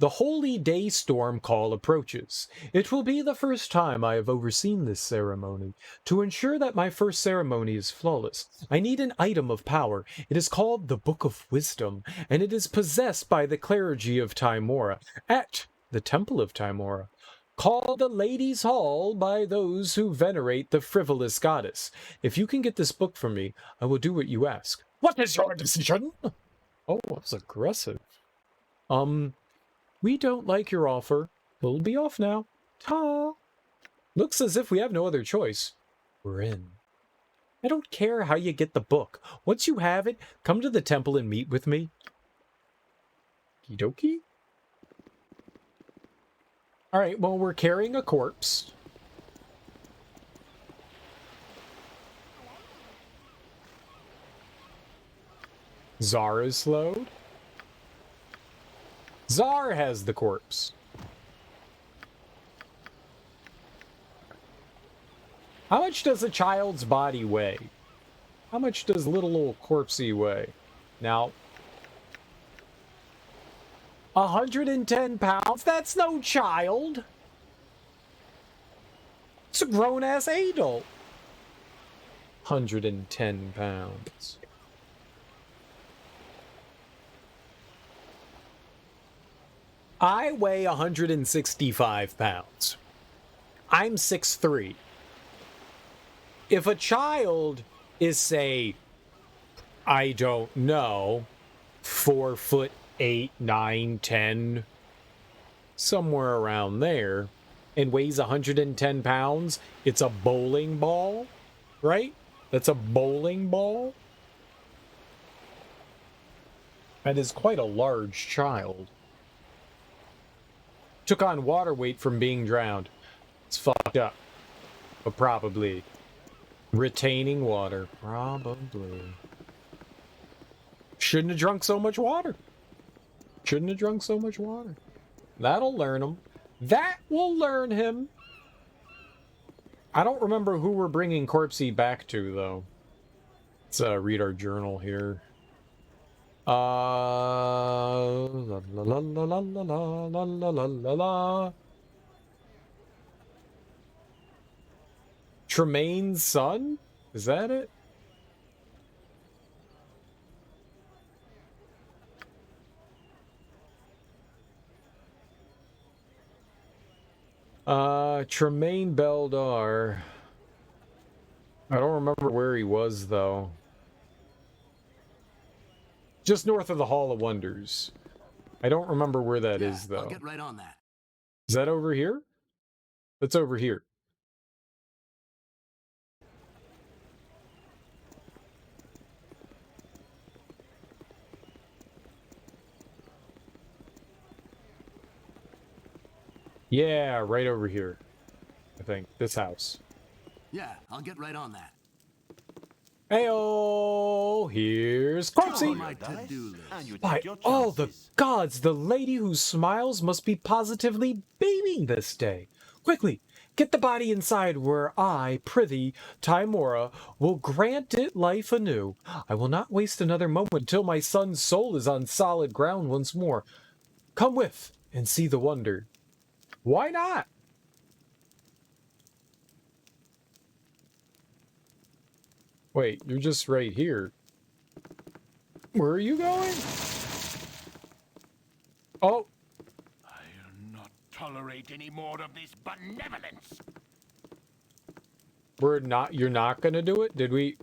The holy day storm call approaches. It will be the first time I have overseen this ceremony. To ensure that my first ceremony is flawless, I need an item of power. It is called the Book of Wisdom, and it is possessed by the clergy of Tymora at the Temple of Tymora, called the Ladies' Hall by those who venerate the frivolous goddess. If you can get this book for me, I will do what you ask. What is your decision? Oh, that's aggressive. We don't like your offer. We'll be off now. Ta! Looks as if we have no other choice. We're in. I don't care how you get the book. Once you have it, come to the temple and meet with me. Kidoki? Alright, well, we're carrying a corpse. Zara's slowed. Zar has the corpse. How much does a child's body weigh? How much does little old corpsey weigh? Now, 110 pounds? That's no child. It's a grown-ass adult. 110 pounds. I weigh 165 pounds. I'm 6'3". If a child is, say, I don't know, 4'8", 9, 10, somewhere around there, and weighs 110 pounds, it's a bowling ball, right? That's a bowling ball. That is quite a large child. Took on water weight from being drowned. It's fucked up. But probably. Retaining water. Probably. Shouldn't have drunk so much water. Shouldn't have drunk so much water. That'll learn him. That will learn him. I don't remember who we're bringing Corpsey back to, though. Let's read our journal here. La la la la la la la la la la la. Tremaine's son? Is that it? Tremaine Baldur. I don't remember where he was, though. Just north of the Hall of Wonders. I don't remember where that is, though.
I'll get right on that.
Is that over here? That's over here. Yeah, right over here. I think. This house.
Yeah, I'll get right on that.
Heyo! Here's Corpsey! By all the gods, the lady who smiles must be positively beaming this day. Quickly, get the body inside where I, prithee, Tymora, will grant it life anew. I will not waste another moment till my son's soul is on solid ground once more. Come with and see the wonder. Why not? Wait, you're just right here. Where are you going? Oh.
I'll not tolerate any more of this benevolence.
You're not gonna do it? Did we?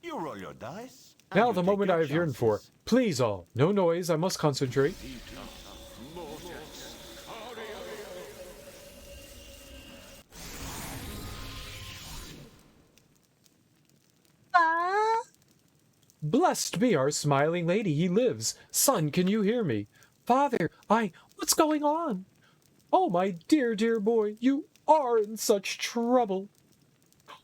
You roll your dice.
Now the moment I have yearned for. Please all, no noise, I must concentrate. Blessed be our smiling lady, he lives. Son, can you hear me? Father, what's going on? Oh, my dear, dear boy, you are in such trouble.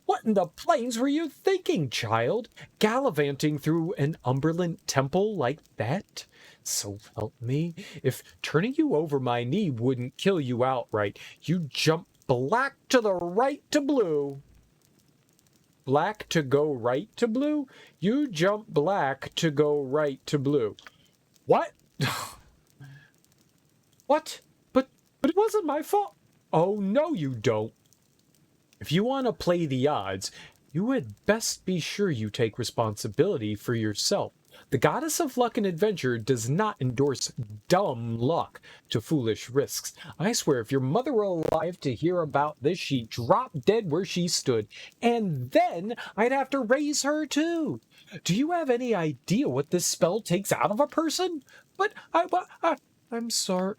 What in the plains were you thinking, child? Gallivanting through an Umberland temple like that? So help me, if turning you over my knee wouldn't kill you outright, you'd jump black to the right to blue. Black to go right to blue? You jump black to go right to blue. What? What? But it wasn't my fault. Oh, no, you don't. If you want to play the odds, you had best be sure you take responsibility for yourself. The goddess of luck and adventure does not endorse dumb luck to foolish risks. I swear if your mother were alive to hear about this, she'd drop dead where she stood, and then I'd have to raise her too. Do you have any idea what this spell takes out of a person? But I'm sorry.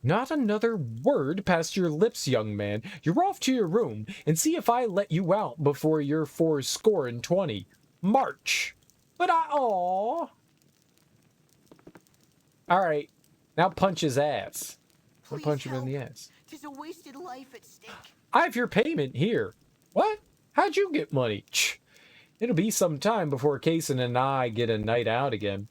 Not another word past your lips, young man. You're off to your room, and see if I let you out before you're 20. March! But aw! Alright, now punch his ass. I'll punch him in the ass.
'Tis a wasted life at stake.
I have your payment here. What? How'd you get money? It'll be some time before Kaysen and I get a night out again.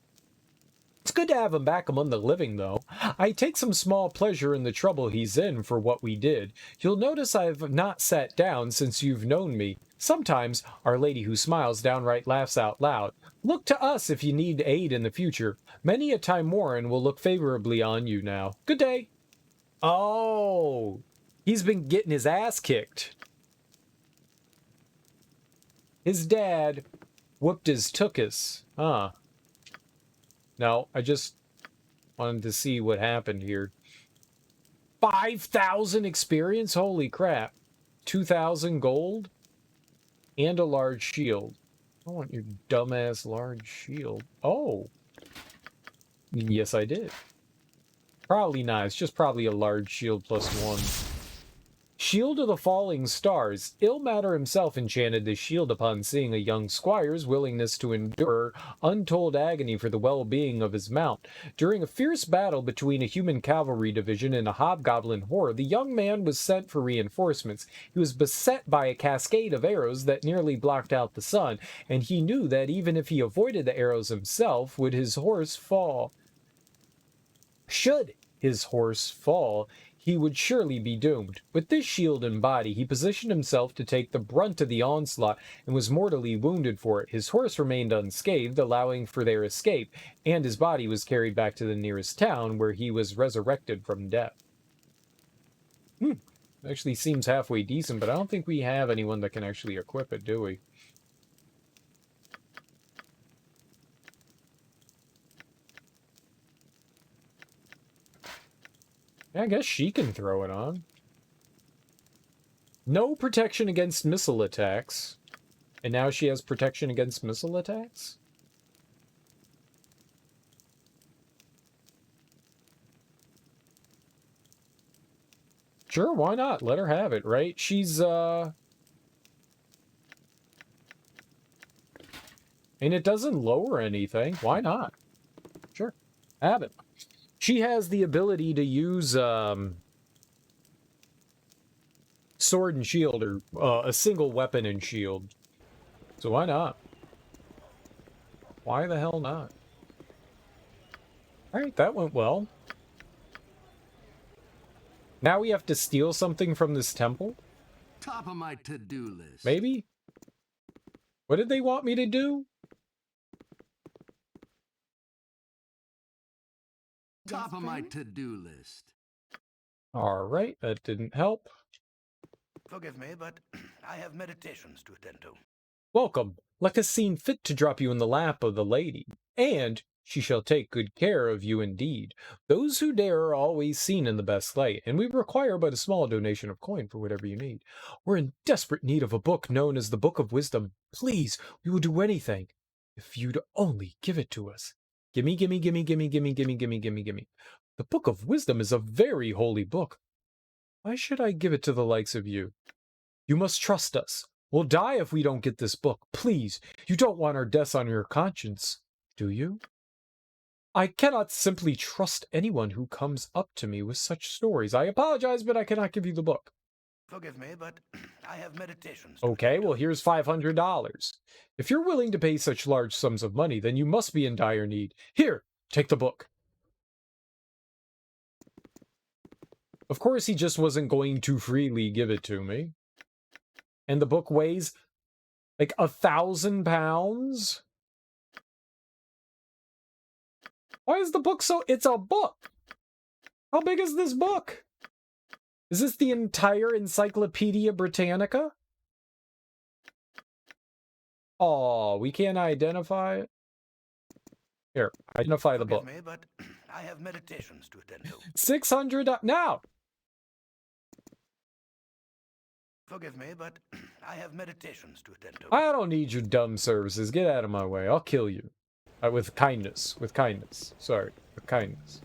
It's good to have him back among the living, though. I take some small pleasure in the trouble he's in for what we did. You'll notice I've not sat down since you've known me. Sometimes Our Lady Who Smiles downright laughs out loud. Look to us if you need aid in the future. Many a Timoran will look favorably on you now. Good day. Oh, he's been getting his ass kicked. His dad whooped his tookus. Huh. No, I just wanted to see what happened here. 5,000 experience? Holy crap. 2,000 gold? And a large shield. I want your dumbass large shield. Oh. Yes, I did. Probably not. It's just probably a large shield +1. Shield of the Falling Stars. Ilmater himself enchanted this shield upon seeing a young squire's willingness to endure untold agony for the well-being of his mount. During a fierce battle between a human cavalry division and a hobgoblin horde, the young man was sent for reinforcements. He was beset by a cascade of arrows that nearly blocked out the sun, and he knew that even if he avoided the arrows himself, would his horse fall. Should his horse fall, he would surely be doomed. With this shield and body, he positioned himself to take the brunt of the onslaught and was mortally wounded for it. His horse remained unscathed, allowing for their escape, and his body was carried back to the nearest town, where he was resurrected from death. Actually seems halfway decent, but I don't think we have anyone that can actually equip it, do we? I guess she can throw it on. No protection against missile attacks. And now she has protection against missile attacks? Sure, why not? Let her have it, right? She's, And it doesn't lower anything. Why not? Sure, have it. She has the ability to use sword and shield, or a single weapon and shield. So why not? Why the hell not? Alright, that went well. Now we have to steal something from this temple?
Top of my to-do list.
Maybe? What did they want me to do?
Top of my to-do list.
Alright, that didn't help.
Forgive me, but I have meditations to attend to.
Welcome. Luck has seen fit to drop you in the lap of the lady, and she shall take good care of you indeed. Those who dare are always seen in the best light, and we require but a small donation of coin for whatever you need. We're in desperate need of a book known as the Book of Wisdom. Please, we will do anything if you'd only give it to us. Gimme, gimme, gimme, gimme, gimme, gimme, gimme, gimme, gimme. The Book of Wisdom is a very holy book. Why should I give it to the likes of you? You must trust us. We'll die if we don't get this book. Please, you don't want our deaths on your conscience, do you? I cannot simply trust anyone who comes up to me with such stories. I apologize, but I cannot give you the book.
Forgive me, but I have meditations.
Okay, well, here's $500. If you're willing to pay such large sums of money, then you must be in dire need. Here, take the book. Of course, he just wasn't going to freely give it to me. And the book weighs like 1,000 pounds? Why is the book so... It's a book! How big is this book? Is this the entire Encyclopedia Britannica? Oh, we can't identify it. Here, identify the book.
Forgive me, but I have meditations to attend to.
600 now.
Forgive me, but I have meditations to attend to.
I don't need your dumb services. Get out of my way. I'll kill you. With kindness. With kindness. Sorry. With kindness.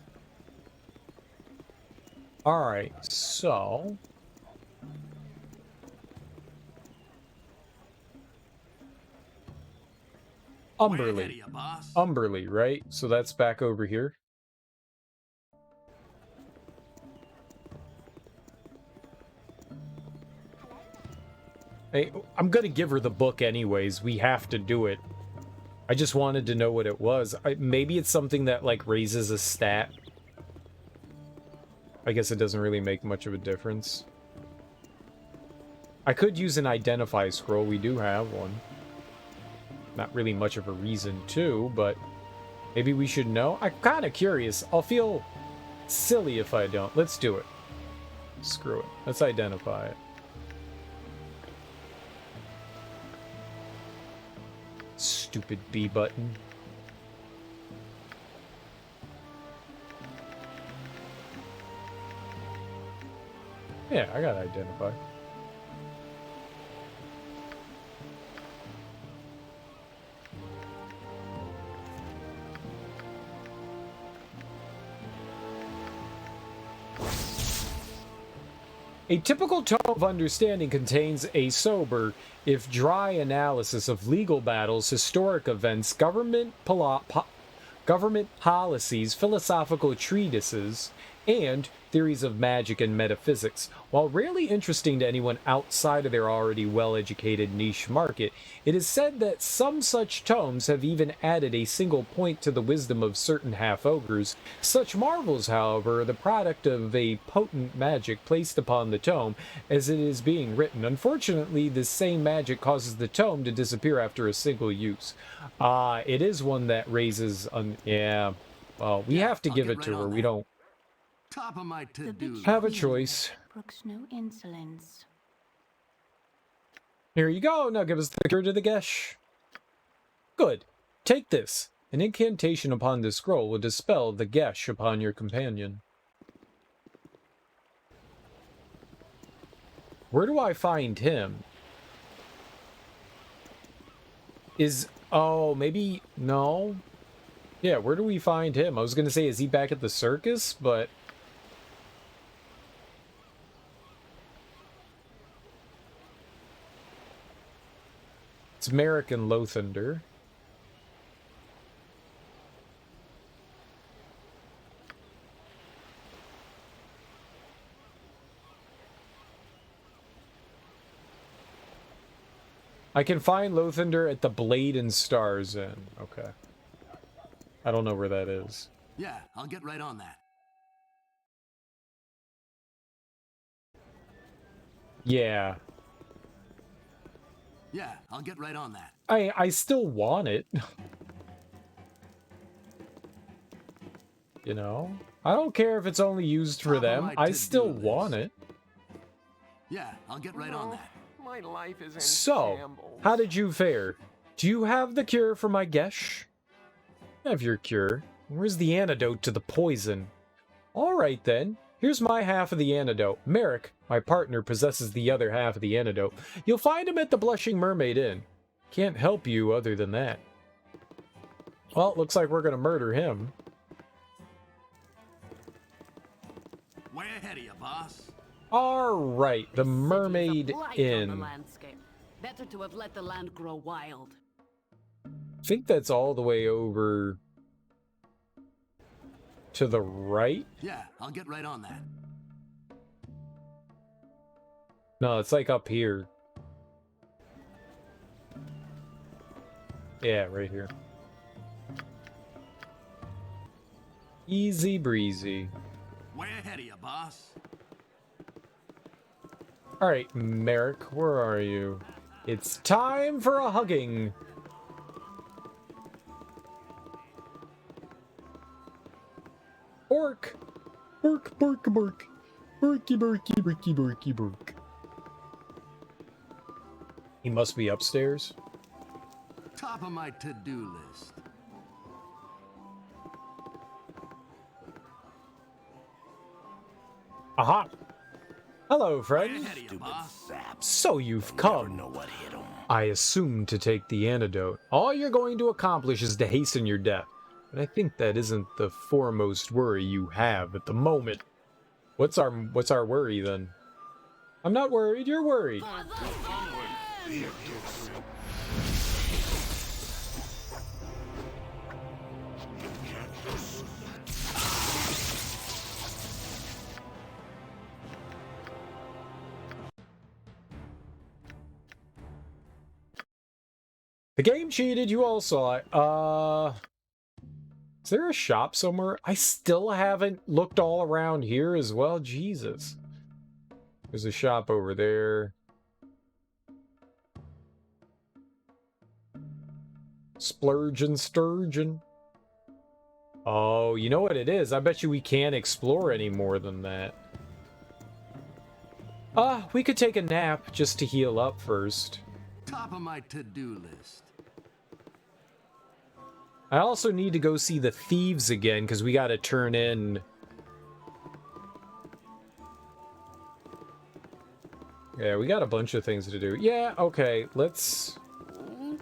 Alright, so... Umberly. Umberly, right? So that's back over here. Hey, I'm gonna give her the book anyways. We have to do it. I just wanted to know what it was. Maybe it's something that, like, raises a stat. I guess it doesn't really make much of a difference. I could use an identify scroll. We do have one. Not really much of a reason to, but maybe we should know. I'm kind of curious. I'll feel silly if I don't. Let's do it. Screw it. Let's identify it. Stupid B button. Yeah, I gotta identify. A typical tome of understanding contains a sober, if dry, analysis of legal battles, historic events, government policies, philosophical treatises, and theories of magic and metaphysics. While rarely interesting to anyone outside of their already well-educated niche market, it is said that some such tomes have even added a single point to the wisdom of certain half-ogres. Such marvels, however, are the product of a potent magic placed upon the tome as it is being written. Unfortunately, this same magic causes the tome to disappear after a single use. It is one that raises... yeah, well, we have to give it to her. We don't...
Top of my to-do.
Have a choice.
Brooks no insolence.
Here you go. Now give us the cure to the Gesh. Good. Take this. An incantation upon this scroll will dispel the Gesh upon your companion. Where do I find him? Oh, maybe... No? Yeah, where do we find him? I was going to say, is he back at the circus? But... it's Merrick and Lothander. I can find Lothander at the Blade and Stars Inn. Okay. I don't know where that is.
Yeah, I'll get right on that.
Yeah.
Yeah, I'll get right on that.
I still want it. You know? I don't care if it's only used for them. I still want it.
Yeah, I'll get right on that.
My life is in
So,
shambles.
how did you fare? Do you have the cure for my Gesh? Have your cure. Where's the antidote to the poison? Alright then. Here's my half of the antidote. Merrick, my partner, possesses the other half of the antidote. You'll find him at the Blushing Mermaid Inn. Can't help you other than that. Well, it looks like we're gonna murder him.
Way ahead of you, boss.
Alright, the Mermaid
Blight on the
Inn.
landscape. Better to have let the land grow wild.
I think that's all the way over to the right.
Yeah, I'll get right on that.
No, it's like up here. Yeah, right here. Easy breezy.
Way ahead of you, boss.
Alright, Merrick, where are you? It's time for a hugging. Orc. Burk, burk, burk. Burky, burky, burky, burky, burk. He must be upstairs.
Top of my to-do list.
Aha! Hello, friend.
Sap.
So you've come.
Know what hit 'em.
I assumed to take the antidote. All you're going to accomplish is to hasten your death. But I think that isn't the foremost worry you have at the moment. What's our worry then? I'm not worried, you're worried. The game cheated, you all saw it. Is there a shop somewhere? I still haven't looked all around here as well. Jesus. There's a shop over there. Splurge and Sturgeon. Oh, you know what it is? I bet you we can't explore any more than that. We could take a nap just to heal up first.
Top of my to-do list.
I also need to go see the thieves again, because we got to turn in... Yeah, we got a bunch of things to do. Yeah, okay, let's...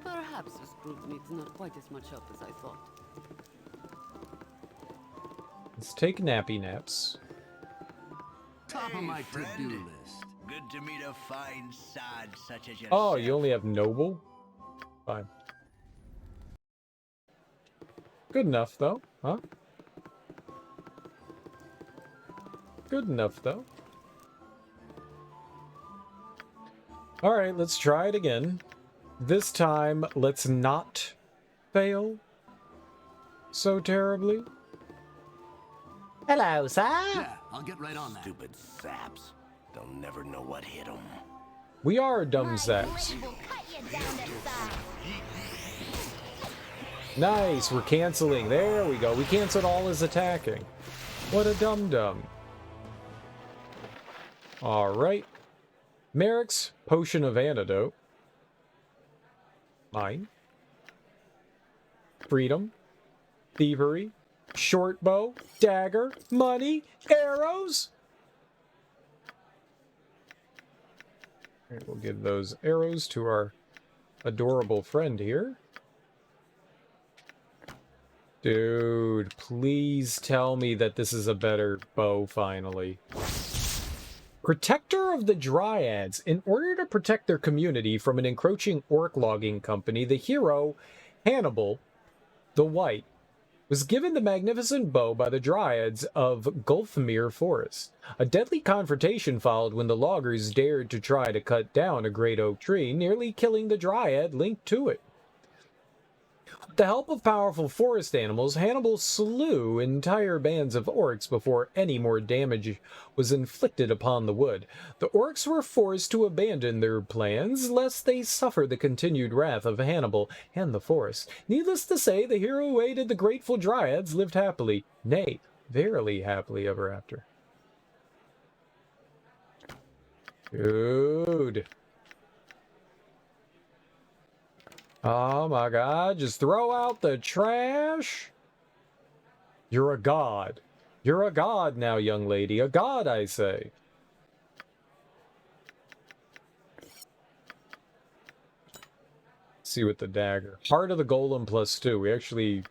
Perhaps this group needs not quite as much help as I thought.
Let's take nappy naps.
Top of my to-do list.
Good to meet a fine sod such as yourself.
Oh, you only have noble? Fine. Good enough, though, huh? Good enough, though. Alright, let's try it again. This time, let's not fail so terribly.
Hello, sir.
Yeah, I'll get right on that.
Stupid saps. They'll never know what hit 'em.
We are dumb sacks. Nice, we're canceling. There we go. We canceled all his attacking. What a dum-dum. Alright. Merrick's Potion of Antidote. Mine. Freedom. Thievery. Short bow. Dagger. Money. Arrows. Alright, we'll give those arrows to our adorable friend here. Dude, please tell me that this is a better bow, finally. Protector of the Dryads. In order to protect their community from an encroaching orc logging company, the hero, Hannibal the White, was given the magnificent bow by the Dryads of Gulfmere Forest. A deadly confrontation followed when the loggers dared to try to cut down a great oak tree, nearly killing the Dryad linked to it. With the help of powerful forest animals, Hannibal slew entire bands of orcs before any more damage was inflicted upon the wood. The orcs were forced to abandon their plans, lest they suffer the continued wrath of Hannibal and the forest. Needless to say, the hero who aided the grateful Dryads lived happily, nay, verily happily ever after. Dude. Oh my god, just throw out the trash. You're a god. You're a god now, young lady. A god, I say. Let's see with the dagger. Heart of the Golem +2. We actually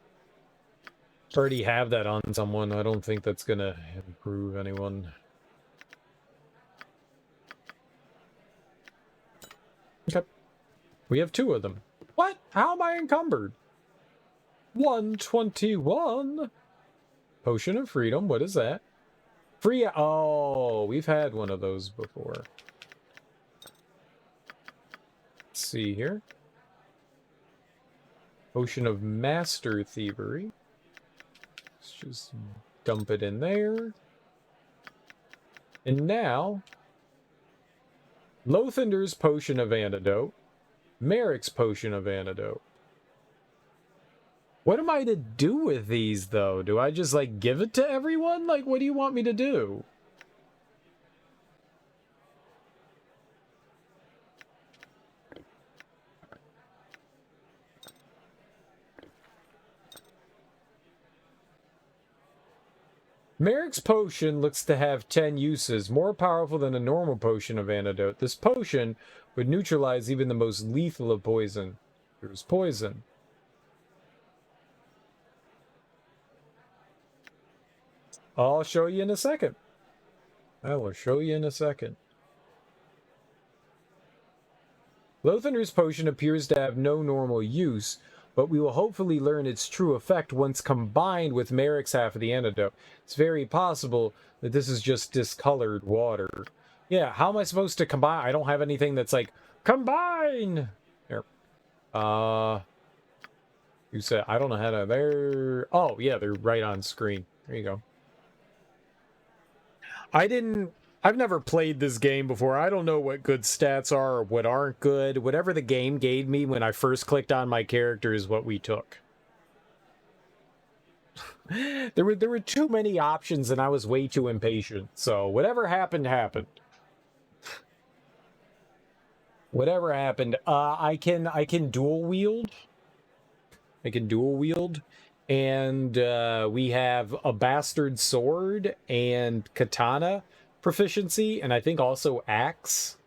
already have that on someone. I don't think that's gonna improve anyone. Okay. We have 2 of them. What? How am I encumbered? 121. Potion of Freedom. What is that? Free. Oh, we've had one of those before. Let's see here. Potion of Master Thievery. Let's just dump it in there. And now, Lothinder's Potion of Antidote. Merrick's Potion of Antidote. What am I to do with these, though? Do I just, like, give it to everyone? Like, what do you want me to do? Merrick's potion looks to have 10 uses, more powerful than a normal potion of antidote. This potion would neutralize even the most lethal of poison. Here's poison. I'll show you in a second. I will show you in a second. Lothander's potion appears to have no normal use, but we will hopefully learn its true effect once combined with Merrick's half of the antidote. It's very possible that this is just discolored water. Yeah, how am I supposed to combine? I don't have anything that's like, combine! Here. You said, I don't know how to, there. Oh, yeah, they're right on screen. There you go. I've never played this game before. I don't know what good stats are or what aren't good. Whatever the game gave me when I first clicked on my character is what we took. There were too many options and I was way too impatient. So whatever happened, happened. Whatever happened. I can dual wield. I can dual wield. And we have a bastard sword and katana proficiency, and I think also axe.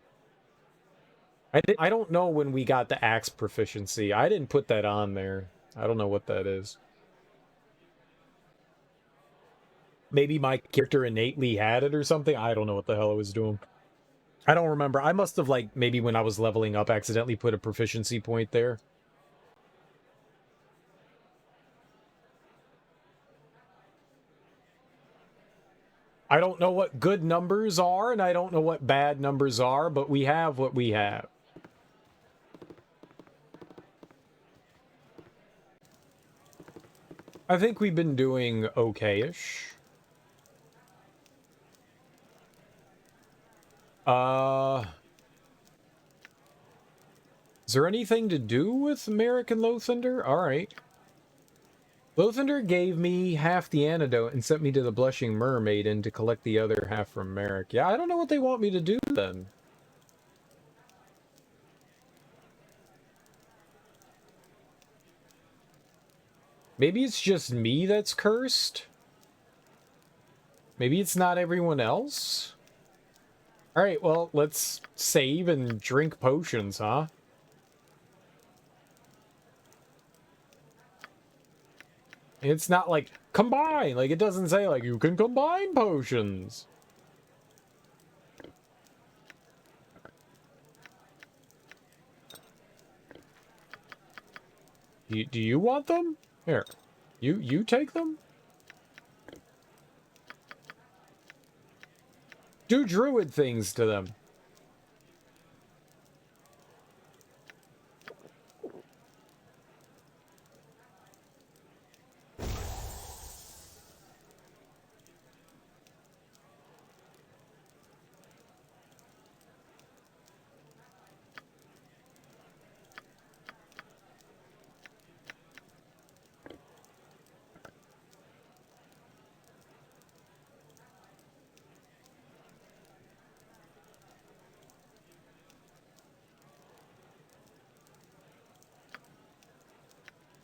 I don't know when we got the axe proficiency. I didn't put that on there. I don't know what that is. Maybe my character innately had it or something. I don't know what the hell I was doing. I don't remember. I must have, like, maybe when I was leveling up, accidentally put a proficiency point there. I don't know what good numbers are, and I don't know what bad numbers are, but we have what we have. I think we've been doing okay-ish. Is there anything to do with Merrick and Lothander? Alright. Lothander gave me half the antidote and sent me to the Blushing Mermaiden to collect the other half from Merrick. Yeah, I don't know what they want me to do then. Maybe it's just me that's cursed? Maybe it's not everyone else? Alright, well, let's save and drink potions, huh? It's not like, combine! Like, it doesn't say, like, you can combine potions. Do you want them? Here. You take them? Do druid things to them.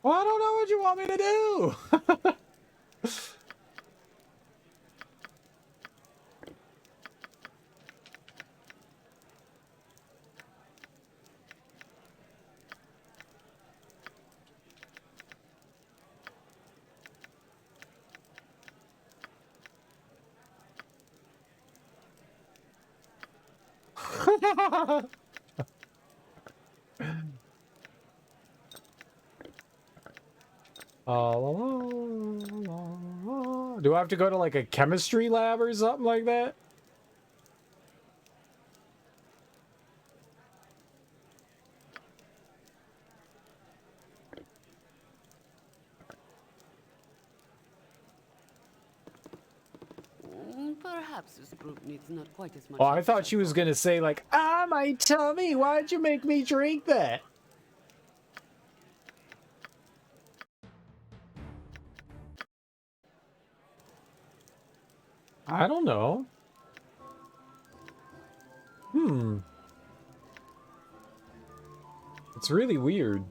Well, I don't know what you want me to do. Do I have to go to like a chemistry lab or something like that?
Perhaps this group needs not quite as much.
Oh, I thought she was gonna say like, ah, my tummy, why'd you make me drink that? I don't know. It's really weird.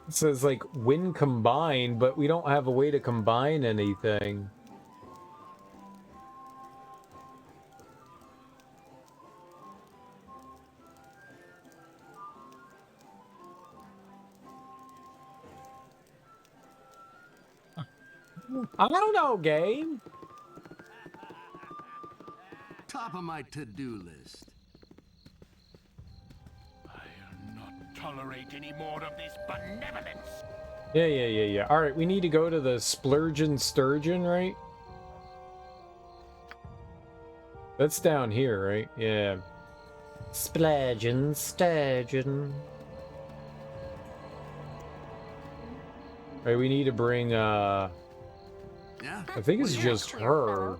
It says, like, when combined, but we don't have a way to combine anything. I don't know, game.
Top of my to-do list.
I'll not tolerate any more of this benevolence.
Yeah. Alright, we need to go to the Splurgeon Sturgeon, right? That's down here, right? Yeah. Splurgeon Sturgeon. Right, we need to bring,
Yeah?
I think it's just her.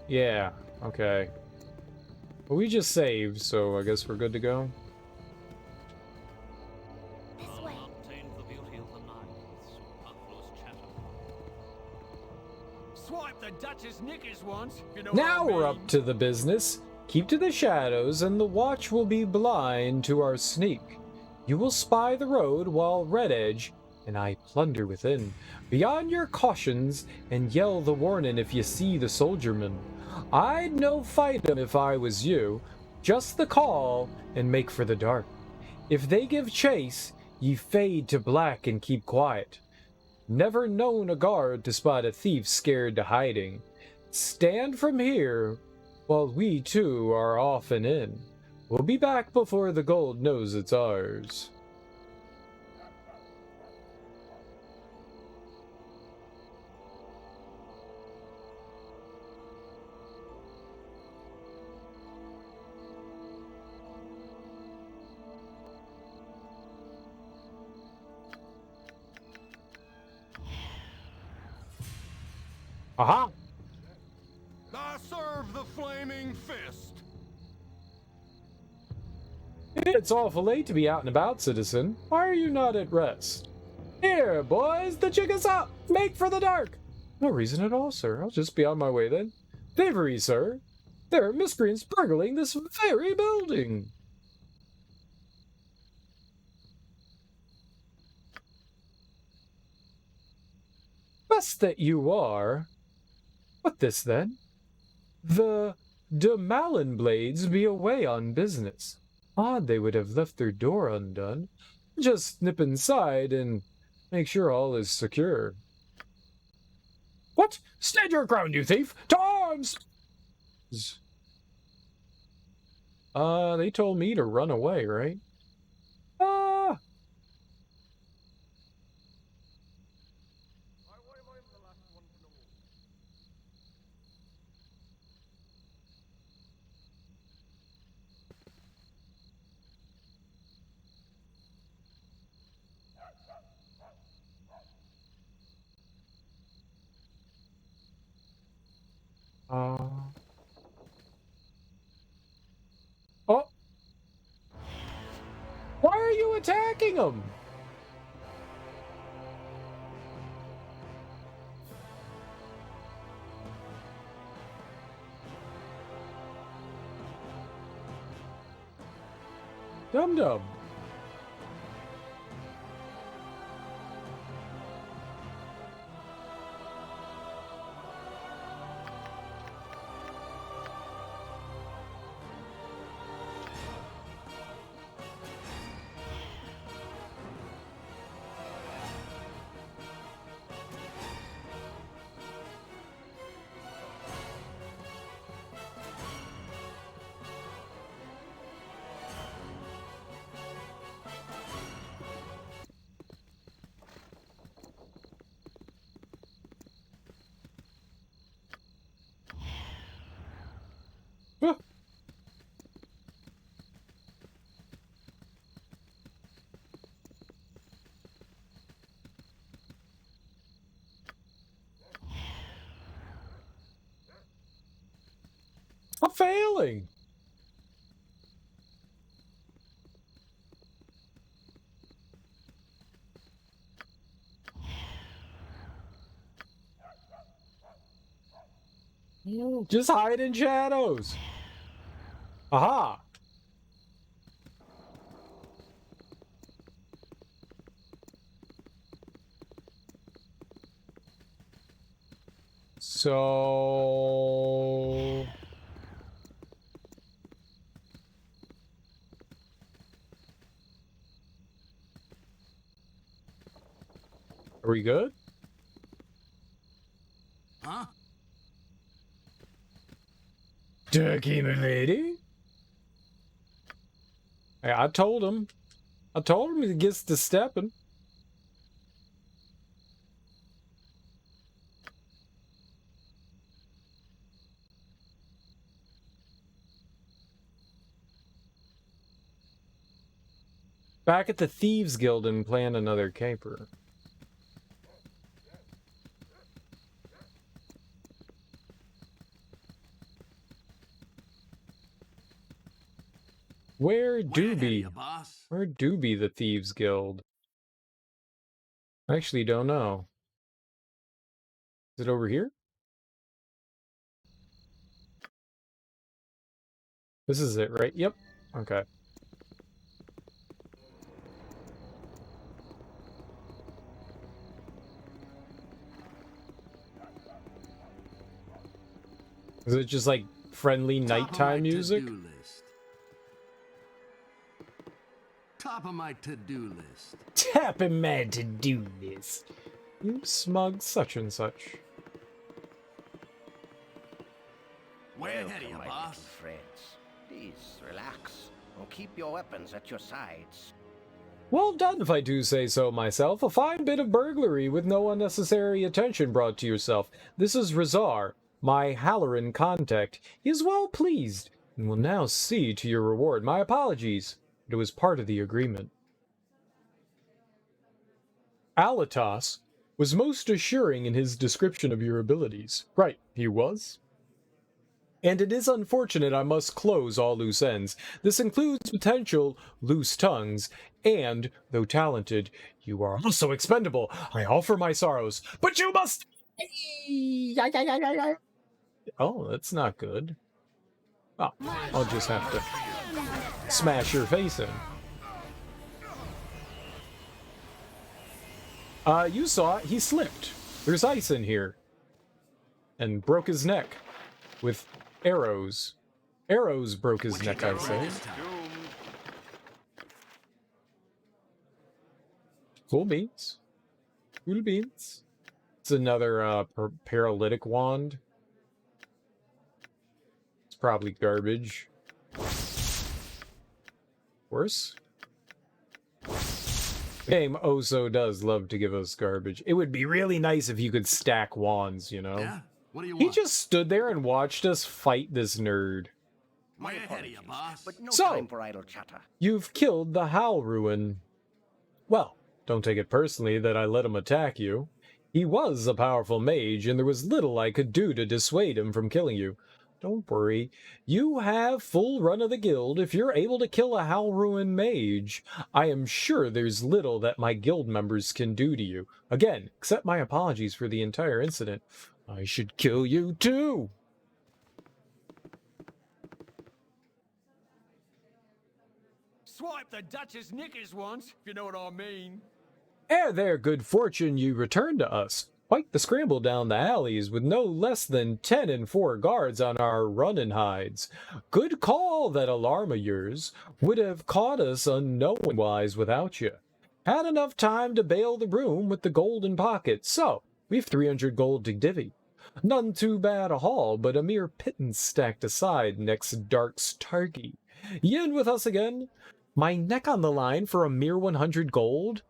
Yeah, okay. Well, we just saved, so I guess we're good to go.
This way.
Swipe the Duchess knickers once, if you know
Now
what I
we're
mean.
up to the business. Keep to the shadows, and the watch will be blind to our sneak. You will spy the road while red edge, and I plunder within. Beyond your cautions, and yell the warning if you see the soldierman. I'd no fight 'em if I was you, just the call, and make for the dark. If they give chase, ye fade to black and keep quiet. Never known a guard to spot a thief scared to hiding. Stand from here, while we two are off and in. We'll be back before the gold knows it's ours. Aha!
I serve the flaming fist.
It's awful late to be out and about, citizen. Why are you not at rest? Here, boys, the jig is up! Make for the dark! No reason at all, sir. I'll just be on my way then. Thievery, sir. There are miscreants burgling this very building. Best that you are. What this, then? The de Malin blades be away on business. Odd they would have left their door undone. Just nip inside and make sure all is secure. What? Stand your ground, you thief! To arms! They told me to run away, right? Ah! Oh! Why are you attacking him? Dum-dum. Huh. I'm failing. Just hide in shadows. Aha! So... Are we good?
Huh?
Dirky M'Lady? Hey, I told him he gets to stepping. Back at the Thieves Guild and plan another caper. Where do be the Thieves Guild? I actually don't know. Is it over here? This is it, right? Yep. Okay. Is it just like friendly nighttime music?
Top of my to-do list.
Top of my to-do list. You smug such and such.
Way ahead of you, boss.
Friends, please relax and keep your weapons at your sides.
Well done, if I do say so myself. A fine bit of burglary with no unnecessary attention brought to yourself. This is Razar, my Halloran contact. He is well pleased, and will now see to your reward. My apologies. It was part of the agreement. Alatos was most assuring in his description of your abilities. Right, he was. And it is unfortunate I must close all loose ends. This includes potential loose tongues, and, though talented, you are also expendable. I offer my sorrows, but you must... Oh, that's not good. Oh, I'll just have to smash your face in. You saw it. He slipped. There's ice in here. And broke his neck with arrows. Arrows broke his neck, I say. Cool beans. Cool beans. It's another paralytic wand. It's probably garbage. Worse? The game also does love to give us garbage. It would be really nice if you could stack wands, you know?
Yeah? What do you
He
want?
just stood there and watched us fight this nerd.
Way ahead of you, boss.
But no
So,
time for idle chatter.
You've killed the Howl Ruin. Well, don't take it personally that I let him attack you. He was a powerful mage, and there was little I could do to dissuade him from killing you. Don't worry. You have full run of the guild. If you're able to kill a Howl Ruin mage, I am sure there's little that my guild members can do to you. Again, accept my apologies for the entire incident. I should kill you too!
Swipe the Duchess knickers once, if you know what I mean.
Ere there, good fortune, you return to us. Quite the scramble down the alleys, with no less than 10 and 4 guards on our running hides. Good call, that alarm of yours. Would have caught us unknowing-wise without you. Had enough time to bail the room with the golden pocket, so we've 300 gold to divvy. None too bad a haul, but a mere pittance stacked aside next Dark's targy. Ye in with us again? My neck on the line for a mere 100 gold?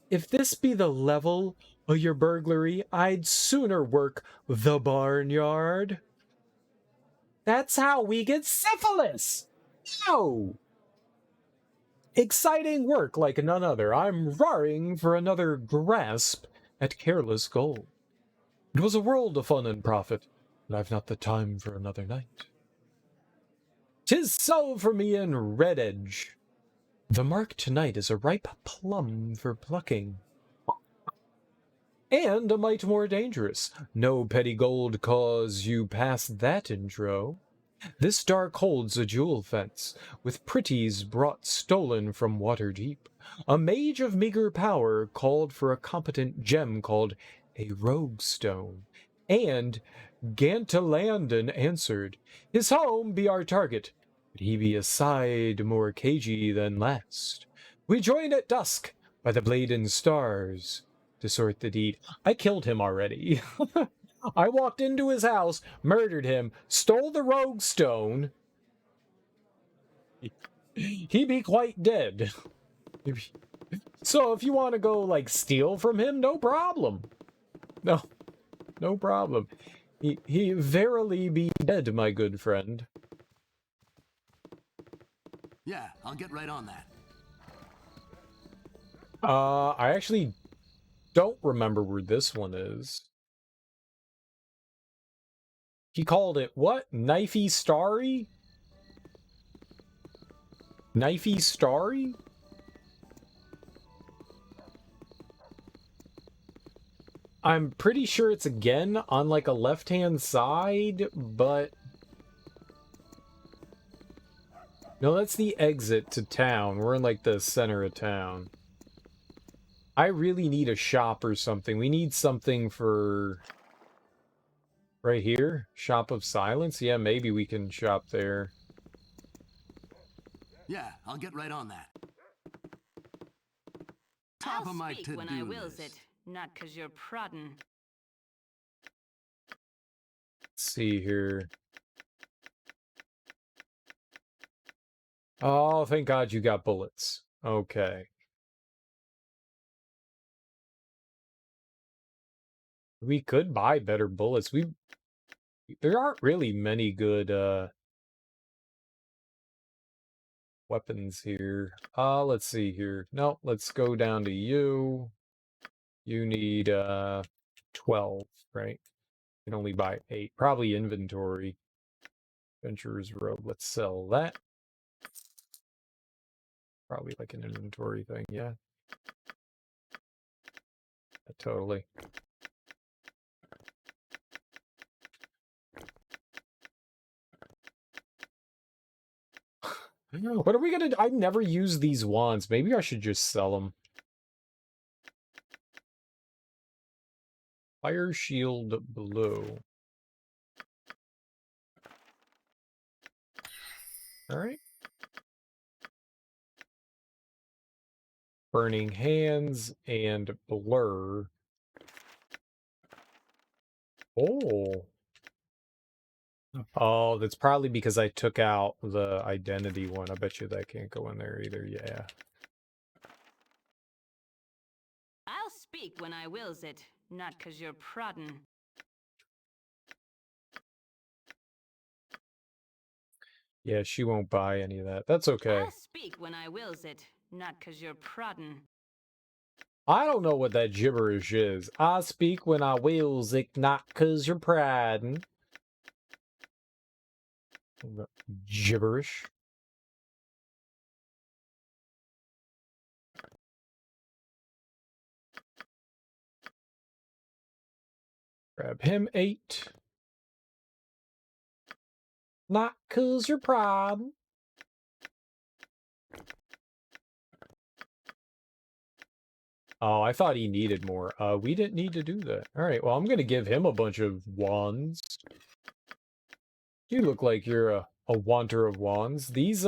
If this be the level of your burglary, I'd sooner work the barnyard. That's how we get syphilis! No! Exciting work like none other. I'm roaring for another grasp at careless gold. It was a world of fun and profit, but I've not the time for another night. 'Tis so for me in Red Edge. The mark tonight is a ripe plum for plucking. and a mite more dangerous. No petty gold cause you pass that intro. This dark holds a jewel fence, with pretties brought stolen from water deep. A mage of meager power called for a competent gem called a rogue stone. And Gantalandon answered, his home be our target, but he be a side more cagey than last. We join at dusk by the blade and stars to sort the deed. I killed him already. I walked into his house, murdered him, stole the rogue stone. He be quite dead. So if you want to go, like, steal from him, no problem. No problem. He verily be dead, my good friend.
Yeah, I'll get right on that.
I actually don't remember where this one is. He called it what? Knifey Starry? Knifey Starry? I'm pretty sure it's again on like a left-hand side, but no, that's the exit to town. We're in like the center of town. I really need a shop or something. We need something for right here. Shop of Silence? Yeah, maybe we can shop there.
Yeah, I'll get right on that.
I'll speak when I wills it, not 'cause you're prodding.
Let's see here. Oh, thank God you got bullets. Okay. We could buy better bullets. There aren't really many good weapons here. Let's see here. No, let's go down to you. You need 12, right? You can only buy 8. Probably inventory. Adventurer's Robe. Let's sell that. Probably like an inventory thing, yeah. Totally. What are we gonna do? I never use these wands. Maybe I should just sell them. Fire Shield Blue. Alright. Burning Hands and Blur. Oh. Oh, that's probably because I took out the identity one. I bet you that can't go in there either, yeah.
I'll speak when I wills it, not 'cause you're prodding.
Yeah, she won't buy any of that. That's okay.
I'll speak when I wills it, not 'cause you're prodding.
I don't know what that gibberish is. I speak when I wills it, not 'cause you're priding. Gibberish. Grab him 8. Not 'cause you're priding. Oh, I thought he needed more. We didn't need to do that. Alright, well, I'm gonna give him a bunch of wands. You look like you're a wanter of wands. These,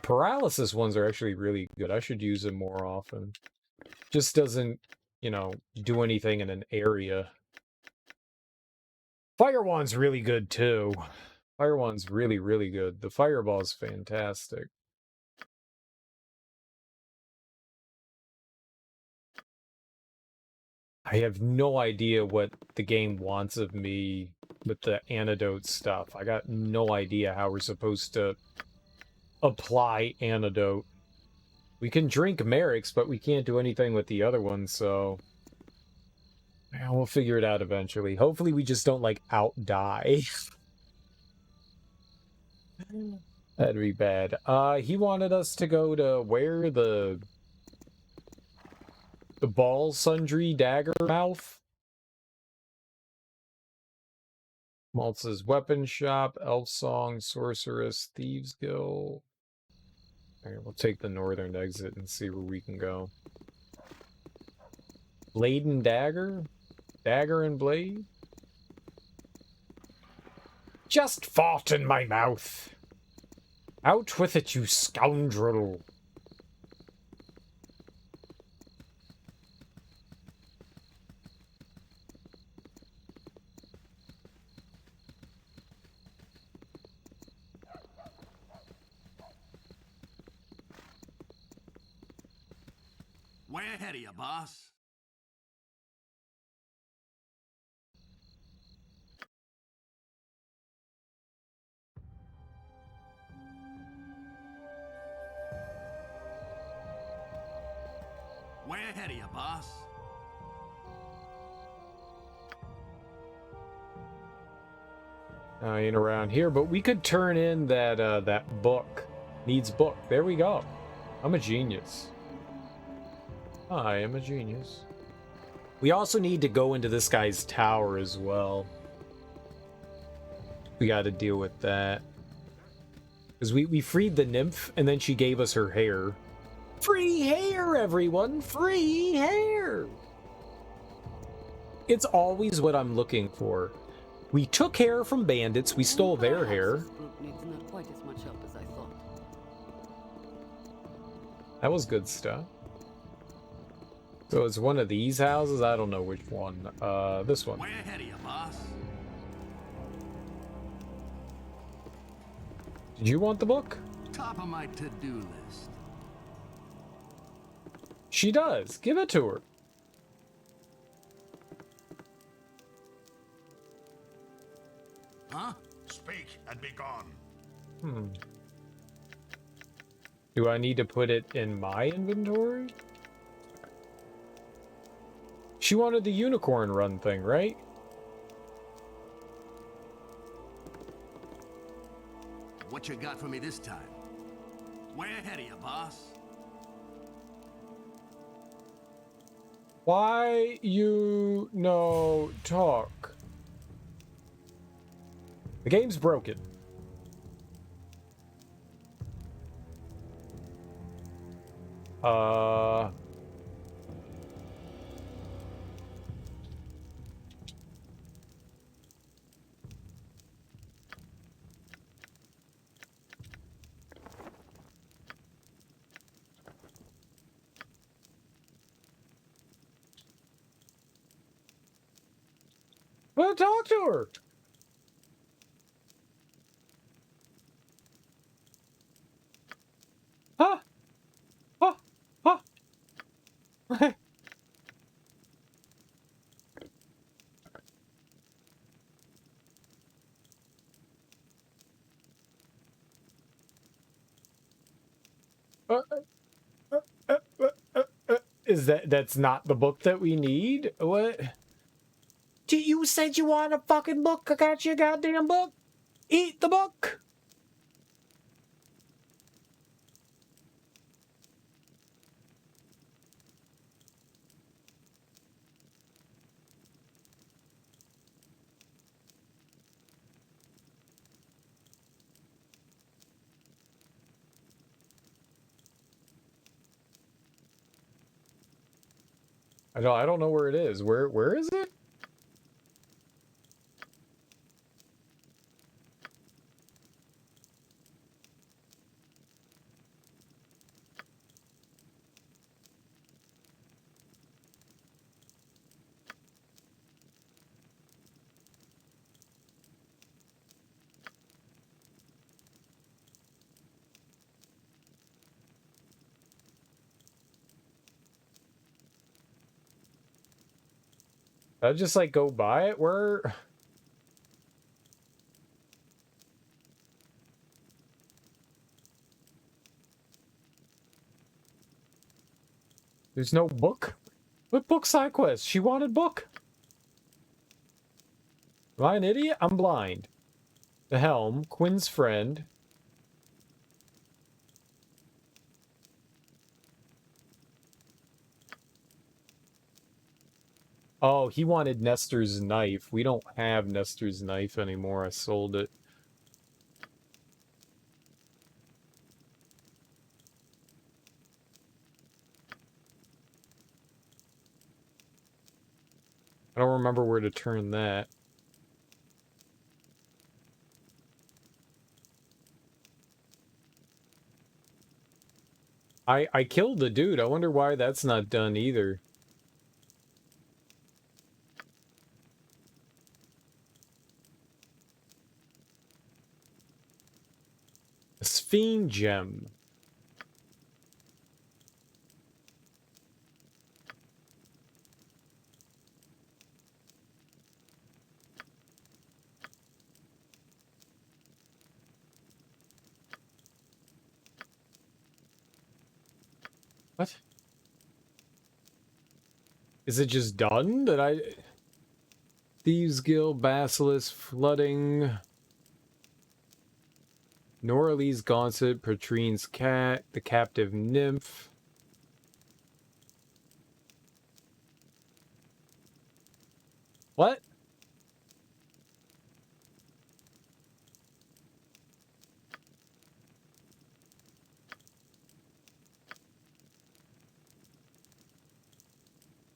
paralysis ones are actually really good. I should use them more often. Just doesn't, you know, do anything in an area. Fire wand's really good, too. Fire wand's really, really good. The fireball's fantastic. I have no idea what the game wants of me with the antidote stuff. I got no idea how we're supposed to apply antidote. We can drink Merrick's, but we can't do anything with the other ones, so... Yeah, we'll figure it out eventually. Hopefully we just don't, like, out-die. That'd be bad. He wanted us to go to where? The The Ball Sundry Dagger Mouth. Maltz's Weapon Shop, Elf Song, Sorceress, Thieves Guild. Alright, we'll take the northern exit and see where we can go. Blade and Dagger? Dagger and Blade? Just fought in my mouth! Out with it, you scoundrel!
Way ahead of you, boss. Way ahead of you, boss.
I ain't around here, but we could turn in that that book. Needs book. There we go. I'm a genius. I am a genius. We also need to go into this guy's tower as well. We got to deal with that. Because we freed the nymph, and then she gave us her hair. Free hair, everyone! Free hair! It's always what I'm looking for. We took hair from bandits, we stole their hair.
This group needs not quite as much help as I thought.
That was good stuff. So it's one of these houses? I don't know which one. This one.
Way ahead of you, boss.
Did you want the book?
Top of my to-do list.
She does. Give it to her.
Huh?
Speak and be gone.
Hmm. Do I need to put it in my inventory? She wanted the unicorn run thing, right?
What you got for me this time? Way ahead of you, boss.
Why you no talk? The game's broken. Well, talk to her. Huh? Huh? Huh? Is that's not the book that we need? What? You said you want a fucking book. I got you a goddamn book. Eat the book. I don't know where it is. Where is it? I just like go buy it. Where? There's no book? What book side quest? She wanted book. Am I an idiot? I'm blind. The Helm, Quinn's friend. Oh, he wanted Nestor's knife. We don't have Nestor's knife anymore. I sold it. I don't remember where to turn that. I killed the dude. I wonder why that's not done either. A Sphinx gem. What? Is it just done? That I... Thieves Guild, Basilisk, Flooding... Noralee's Gauntlet, Patrine's Cat, the Captive Nymph... What?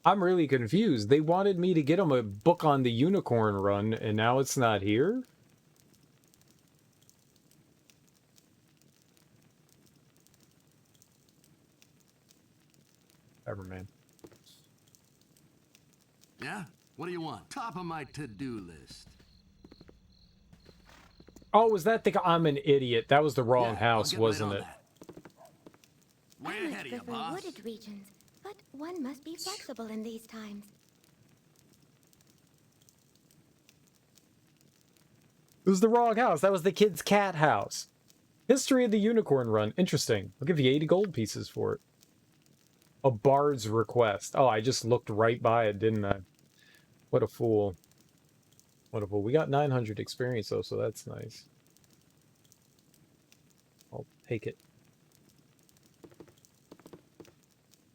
I'm really confused. They wanted me to get them a book on the unicorn run, and now it's not here? Whatever, man.
Yeah? What do you want? Top of my to-do list.
Oh, was that the... I'm an idiot. That was the wrong house, wasn't it?
Way ahead of you, boss.
Wooded regions, but one must be flexible in these times.
It was the wrong house. That was the kid's cat house. History of the Unicorn Run. Interesting. I'll give you 80 gold pieces for it. A bard's request. Oh, I just looked right by it, didn't I? What a fool. What a fool. We got 900 experience, though, so that's nice. I'll take it.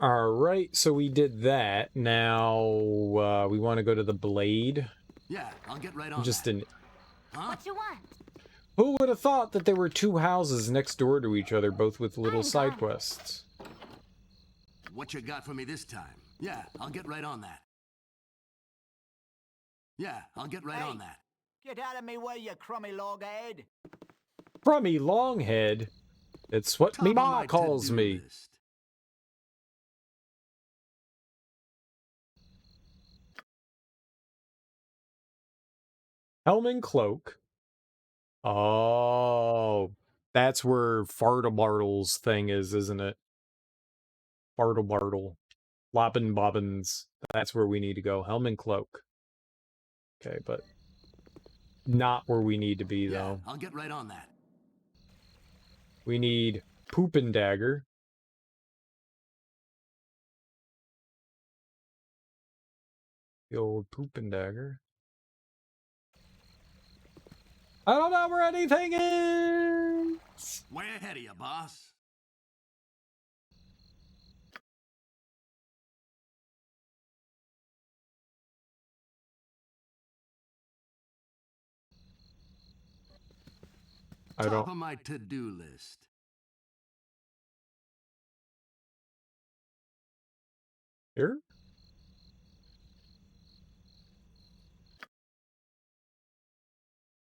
Alright, so we did that. Now, we want to go to the Blade.
Yeah, I'll get right on
Just
that.
an...
Huh?
What you want?
Who would have thought that there were two houses next door to each other, both with little side quests?
What you got for me this time? Yeah, I'll get right on that. Yeah, I'll get right on that.
Get out of me way, you crummy loghead.
Crummy Longhead? It's what me ma calls me. Helm and Cloak. Oh, that's where Fartabartle's thing is, isn't it? Fartabartle. Loppin' Bobbins. That's where we need to go. Helm and Cloak. Okay, but not where we need to be, though.
I'll get right on that.
We need Poopin' Dagger. The old Poopin' Dagger. I don't know where anything is!
Way ahead of you, boss. Top of my to-do list.
Here?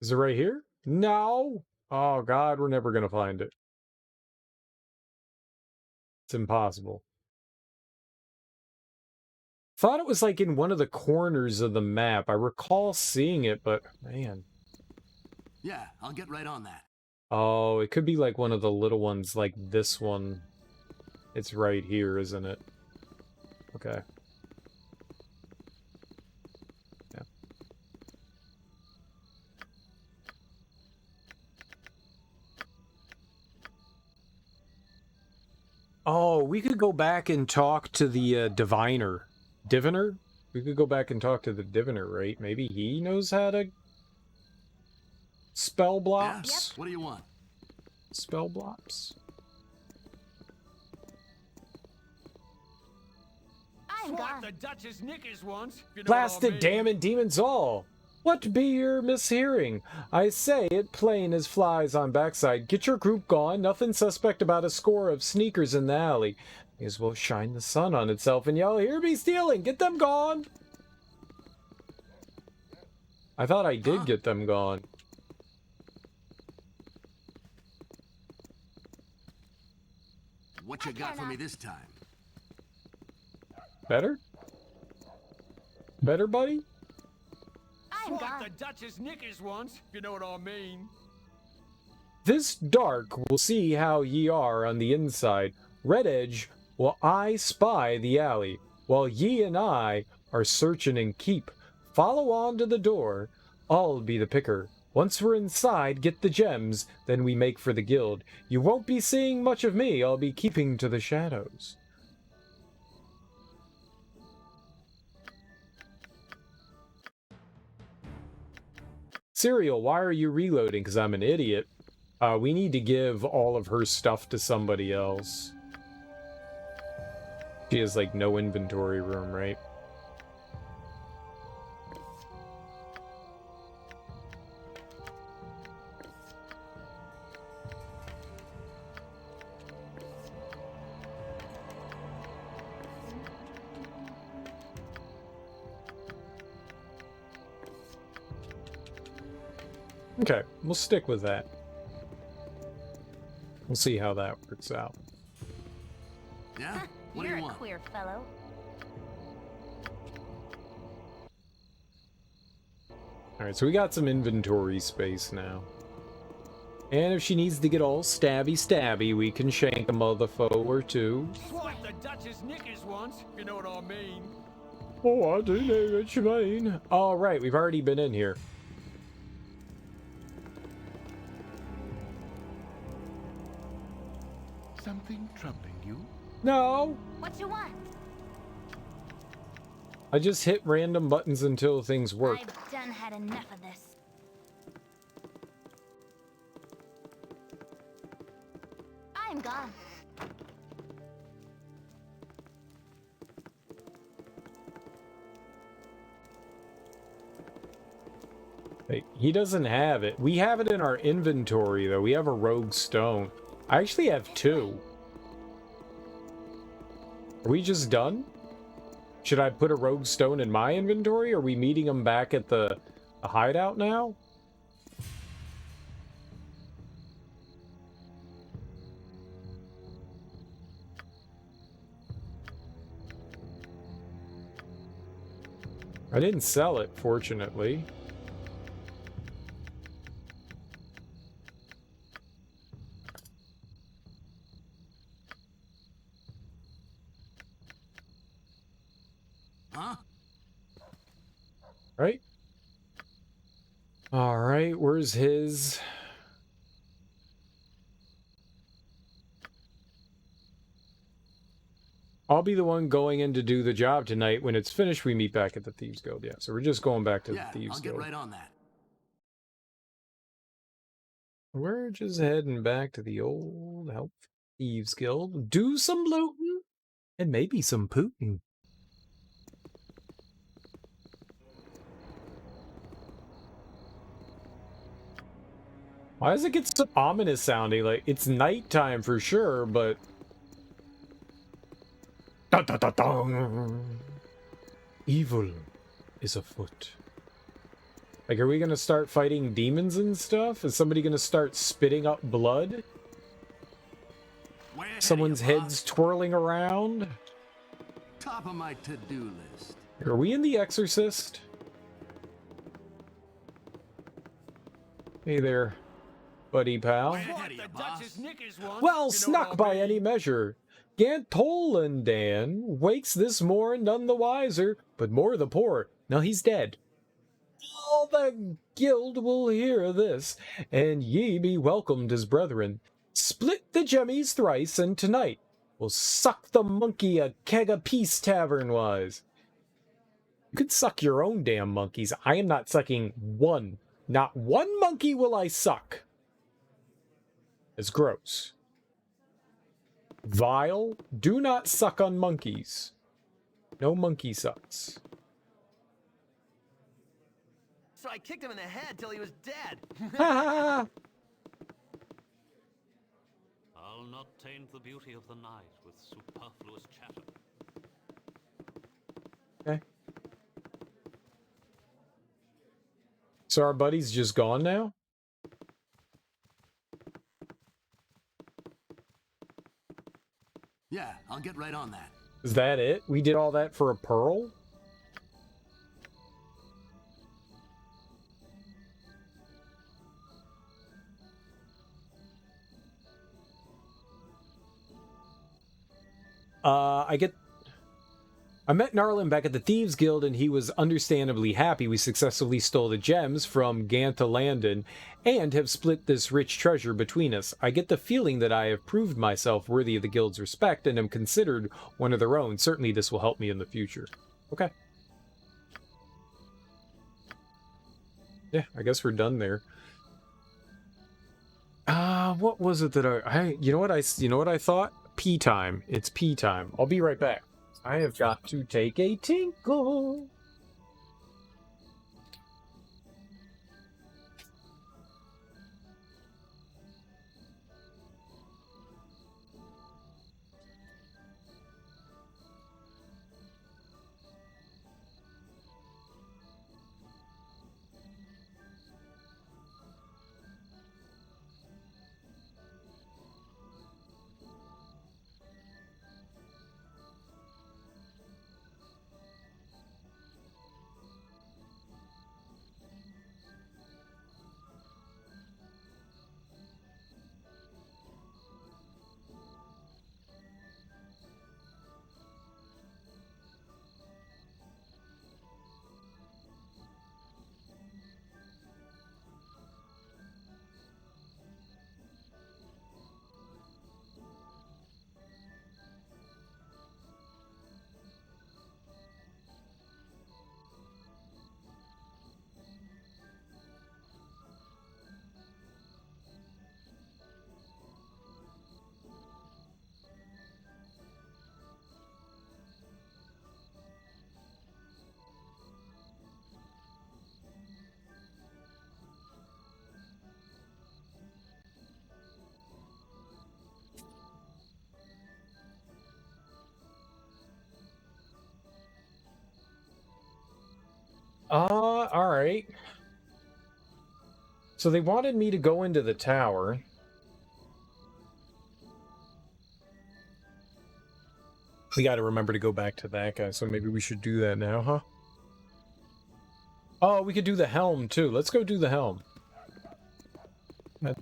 Is it right here? No! Oh god, we're never gonna find it. It's impossible. Thought it was like in one of the corners of the map. I recall seeing it, but man.
Yeah, I'll get right on that.
Oh, it could be like one of the little ones like this one. It's right here, isn't it? Okay. Yeah. Oh, we could go back and talk to the diviner. Diviner? We could go back and talk to the diviner, right? Maybe he knows how to spell blops?
Yeah? What do you want?
Spell blops?
I
Swat the Duchess knickers once, if you know
Blasted
what I mean.
damn and demons all! What be your mishearing? I say it plain as flies on backside. Get your group gone. Nothing suspect about a score of sneakers in the alley. May as well shine the sun on itself and yell, "Here be stealing! Get them gone!" I thought I did get them gone.
What you got for me this time?
Better? Better, buddy?
Swat the Duchess knickers once, if you know what I mean.
This dark will see how ye are on the inside. Red Edge will I spy the alley, while ye and I are searching and keep. Follow on to the door. I'll be the picker. Once we're inside, get the gems, then we make for the guild. You won't be seeing much of me. I'll be keeping to the shadows. Serial, why are you reloading? Because I'm an idiot. We need to give all of her stuff to somebody else. She has, like, no inventory room, right? Okay, we'll stick with that. We'll see how that works out.
Yeah? What do you want?
Queer fellow.
Alright, so we got some inventory space now. And if she needs to get all stabby, we can shank a motherfucker or two.
Swat the Duchess knickers once, if you know what I mean.
Oh, I do know what you mean. Alright, we've already been in here.
Something troubling you?
No!
What you want?
I just hit random buttons until things work.
I've done had enough of this. I'm gone.
Wait, he doesn't have it. We have it in our inventory, though. We have a rogue stone. I actually have two. Are we just done? Should I put a rogue stone in my inventory? Are we meeting them back at the hideout now? I didn't sell it, fortunately.
Huh?
Right? Alright, where's his... I'll be the one going in to do the job tonight. When it's finished, we meet back at the Thieves Guild. Yeah, so we're just going back to the Thieves Guild.
I'll get right on that.
We're just heading back to the old Thieves Guild. Do some looting and maybe some pooting. Why does it get so ominous sounding? Like, it's nighttime for sure, but... Dun, dun, dun, dun. Evil is afoot. Like, are we gonna start fighting demons and stuff? Is somebody gonna start spitting up blood? Someone's head's twirling around?
Top of my to-do list.
Are we in The Exorcist? Hey there, buddy pal. Well snuck by any measure. Gantolandan wakes this morn none the wiser, but more the poor. Now he's dead. All the guild will hear this, and ye be welcomed as brethren. Split the jemmies thrice, and tonight we'll suck the monkey a keg of peace tavern-wise. You could suck your own damn monkeys. I am not sucking one. Not one monkey will I suck. It's gross. Vile, do not suck on monkeys. No monkey sucks.
So I kicked him in the head till he was dead.
Ha!
I'll not taint the beauty of the night with superfluous chatter.
Okay. So our buddy's just gone now?
Yeah, I'll get right on that.
Is that it? We did all that for a pearl? I met Narlin back at the Thieves Guild, and he was understandably happy we successfully stole the gems from Gantha Landon and have split this rich treasure between us. I get the feeling that I have proved myself worthy of the Guild's respect and am considered one of their own. Certainly this will help me in the future. Okay. Yeah, I guess we're done there. What was it that you know what I thought? Pee time. It's pee time. I'll be right back. I have got to take a tinkle. Alright. So they wanted me to go into the tower. We gotta remember to go back to that guy, so maybe we should do that now, huh? Oh, we could do the helm, too. Let's go do the helm.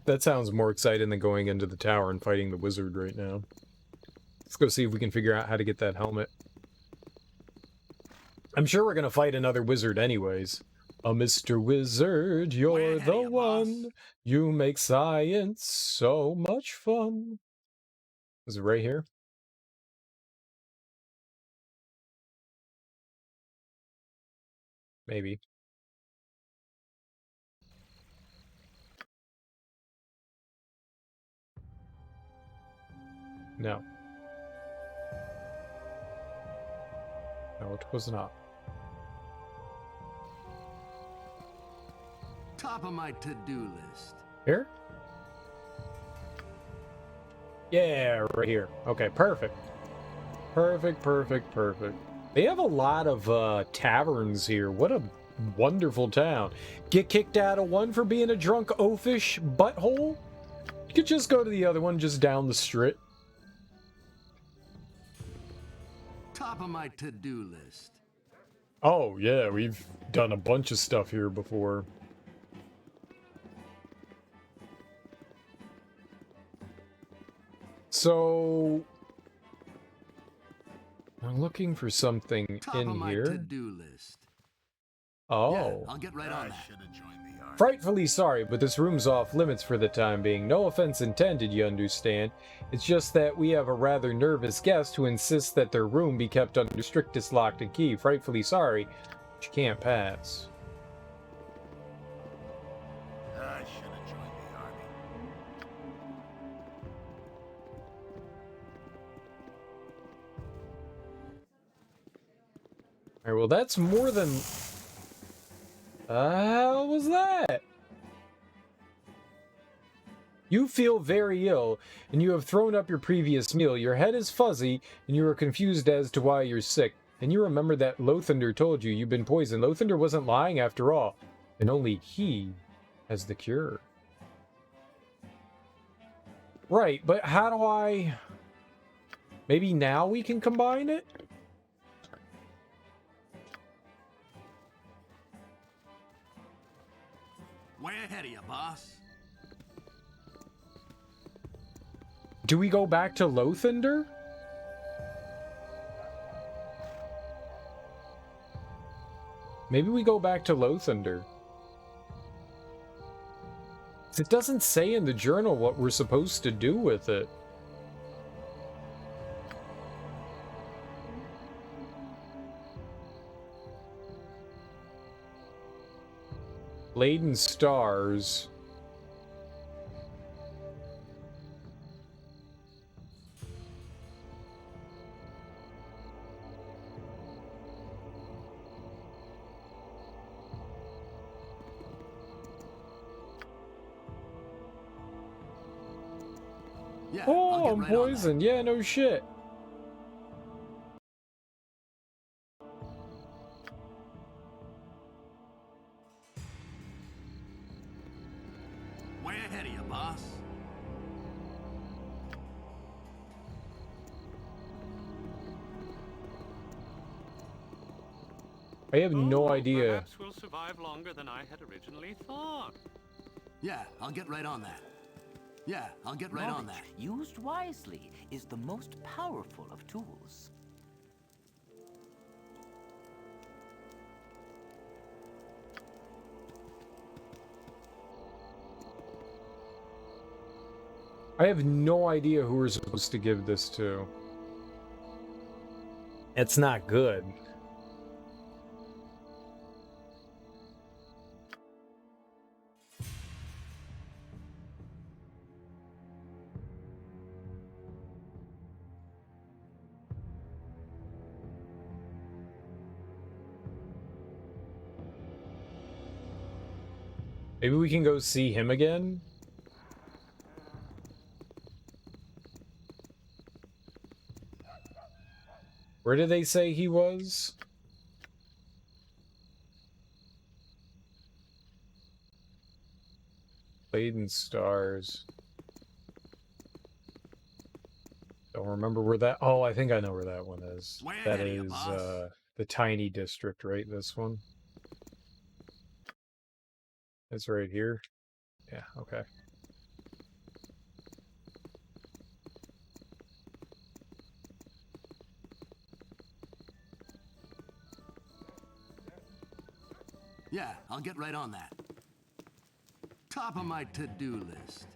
That sounds more exciting than going into the tower and fighting the wizard right now. Let's go see if we can figure out how to get that helmet. I'm sure we're gonna fight another wizard anyways. Mr. Wizard, you're the one. You make science so much fun. Is it right here? Maybe. No. No, it was not.
Top of my to-do list.
Here? Yeah, right here. Okay, perfect. Perfect. They have a lot of taverns here. What a wonderful town. Get kicked out of one for being a drunk oafish butthole? You could just go to the other one just down the street.
Top of my to-do list.
Oh, yeah, we've done a bunch of stuff here before. So I'm looking for something in here.
To-do list.
Oh.
Yeah, I'll get right on that.
Frightfully sorry, but this room's off limits for the time being. No offense intended, you understand. It's just that we have a rather nervous guest who insists that their room be kept under strictest lock and key. Frightfully sorry, but you can't pass.
I should have joined the army.
Alright, well that's more than... hell was that? You feel very ill, and you have thrown up your previous meal. Your head is fuzzy, and you are confused as to why you're sick. And you remember that Lothander told you you've been poisoned. Lothander wasn't lying after all, and only he has the cure. Right, but how do I... Maybe now we can combine it?
Way ahead of you, boss.
Do we go back to Lothander? Maybe we go back to Lothander. It doesn't say in the journal what we're supposed to do with it. Laden stars.
Yeah,
oh, I'm poisoned. Yeah, no shit.
Way ahead of you, boss.
I have no idea.
Perhaps we'll survive longer than I had originally thought.
Yeah, I'll get right on that. Yeah, I'll get right on that.
Used wisely is the most powerful of tools.
I have no idea who we're supposed to give this to. It's not good. Maybe we can go see him again? Where did they say he was? Laden stars. Don't remember where that... Oh, I think I know where that one is. That is the tiny district, right? This one? It's right here. Yeah, okay.
Yeah, I'll get right on that. Top of my to-do list.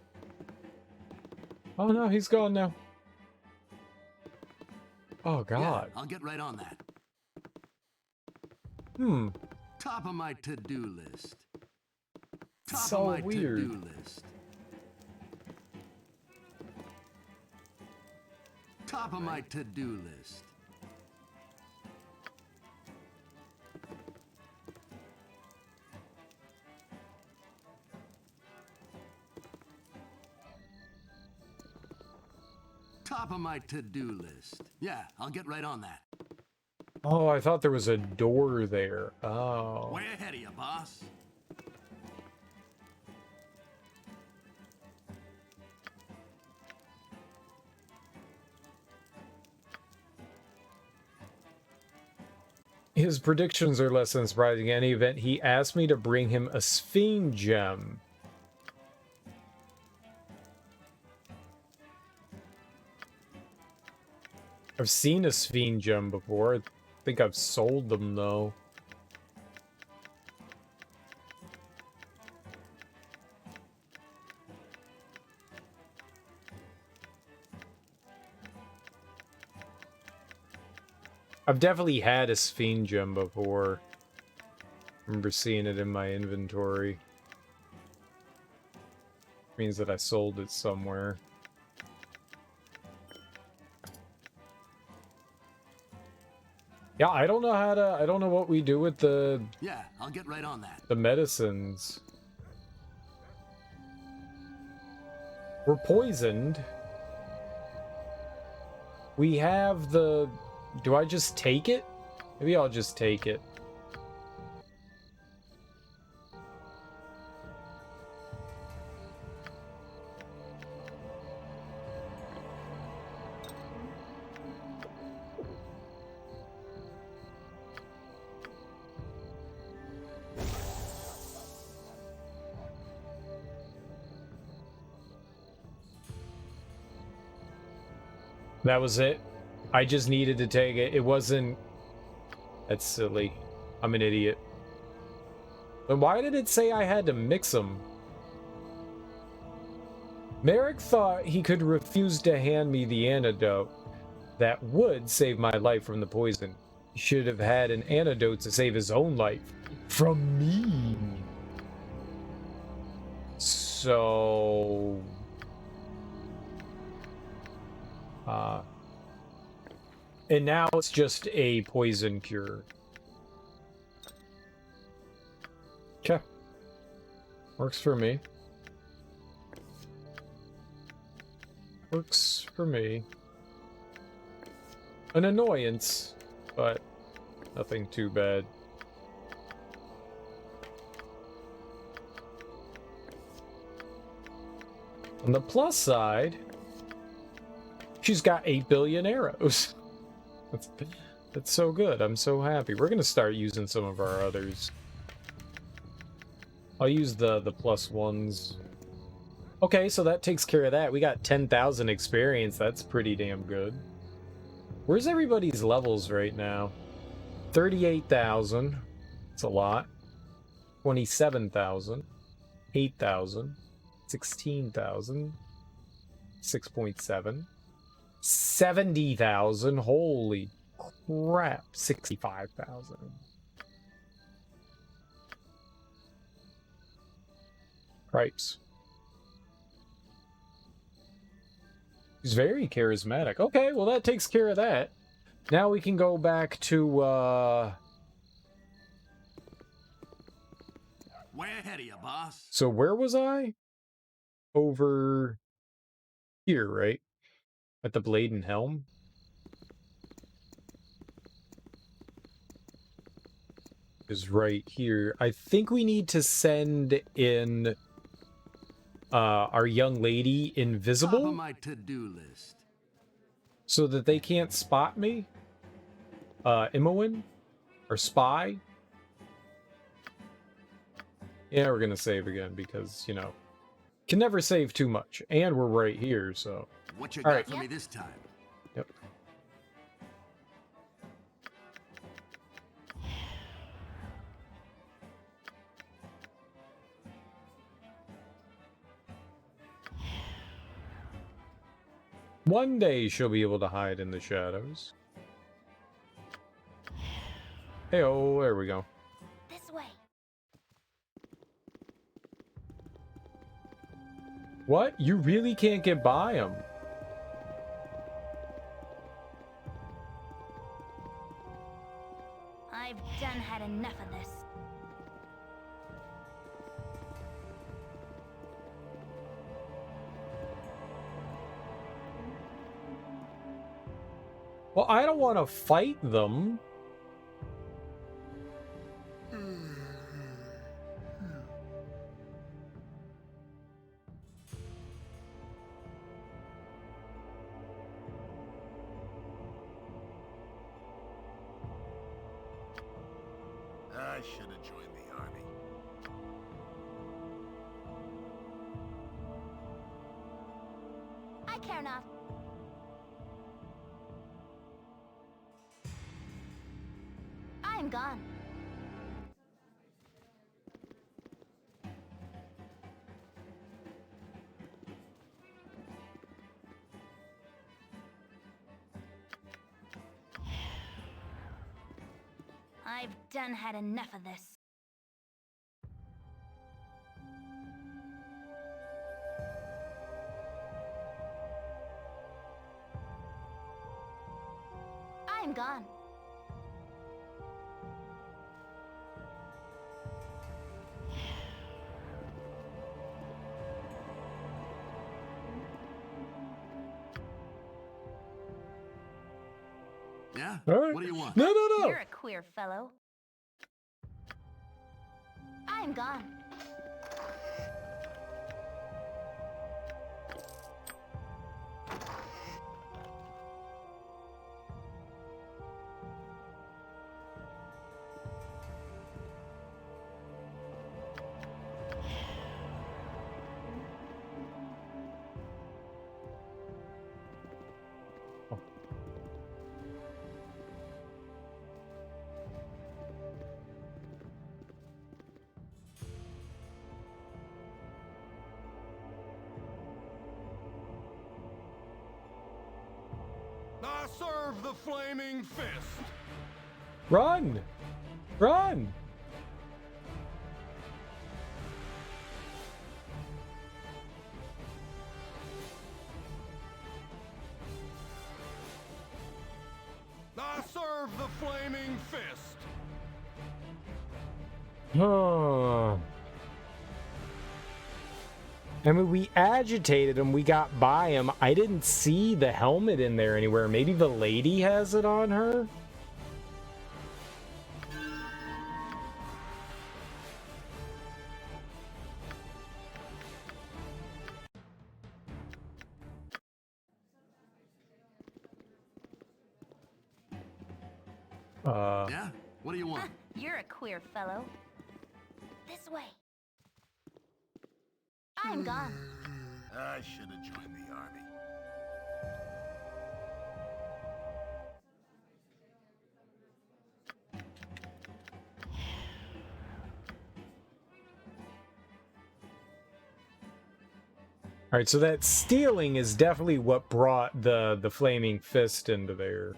Oh no, he's gone now. Oh god.
Yeah, I'll get right on that. Top of my to-do list. Top
So
of my
weird.
to-do list. Top of my to-do list. Top of my to-do list. Yeah, I'll get right on that.
Oh, I thought there was a door there. Oh.
Way ahead of you, boss.
His predictions are less than surprising. In any event, he asked me to bring him a Sphinx gem. I've seen a Sphinx gem before. I think I've sold them, though. I've definitely had a Sphinx gem before. I remember seeing it in my inventory. Means that I sold it somewhere. Yeah, I don't know how to. I don't know what we do with the.
Yeah, I'll get right on that.
The medicines. We're poisoned. We have the. Do I just take it? Maybe I'll just take it. That was it. I just needed to take it. It wasn't... That's silly. I'm an idiot. Then why did it say I had to mix them? Merrick thought he could refuse to hand me the antidote that would save my life from the poison. He should have had an antidote to save his own life. From me. So... and now it's just a poison cure. Okay. Works for me. Works for me. An annoyance, but nothing too bad. On the plus side, she's got 8 billion arrows. That's so good. I'm so happy. We're gonna start using some of our others. I'll use the plus ones. Okay, so that takes care of that. We got 10,000 experience. That's pretty damn good. Where's everybody's levels right now? 38,000. That's a lot. 27,000. 8,000. 16,000. 6.7. 70,000. Holy crap. 65,000. Cripes. He's very charismatic. Okay, well that takes care of that. Now we can go back to
Way ahead of you, boss.
So where was I? Over here, right? At the Blade and Helm? Is right here. I think we need to send in our young lady invisible.
Top of my to-do list.
So that they can't spot me. Imowen? Or Spy? Yeah, we're gonna save again because, you know, can never save too much. And we're right here, so.
What you
All
got
right.
for me this time?
Yep. One day she'll be able to hide in the shadows. Hey, oh, there we go.
This way.
What? You really can't get by him.
I've done had enough of this.
Well, I don't want to fight them.
I should have joined the army.
I care not. I am gone. I've done had enough of this. I'm gone.
Yeah?
All right.
What do you want?
No.
You're a queer fellow. I'm gone.
I serve the flaming fist.
Run! Run!
I serve the flaming fist.
Oh. I mean, we agitated him. We got by him. I didn't see the helmet in there anywhere. Maybe the lady has it on her?
Yeah? What do you want?
You're a queer fellow. This way. I'm gone.
I should have joined the army.
All right, so that stealing is definitely what brought the flaming fist into there.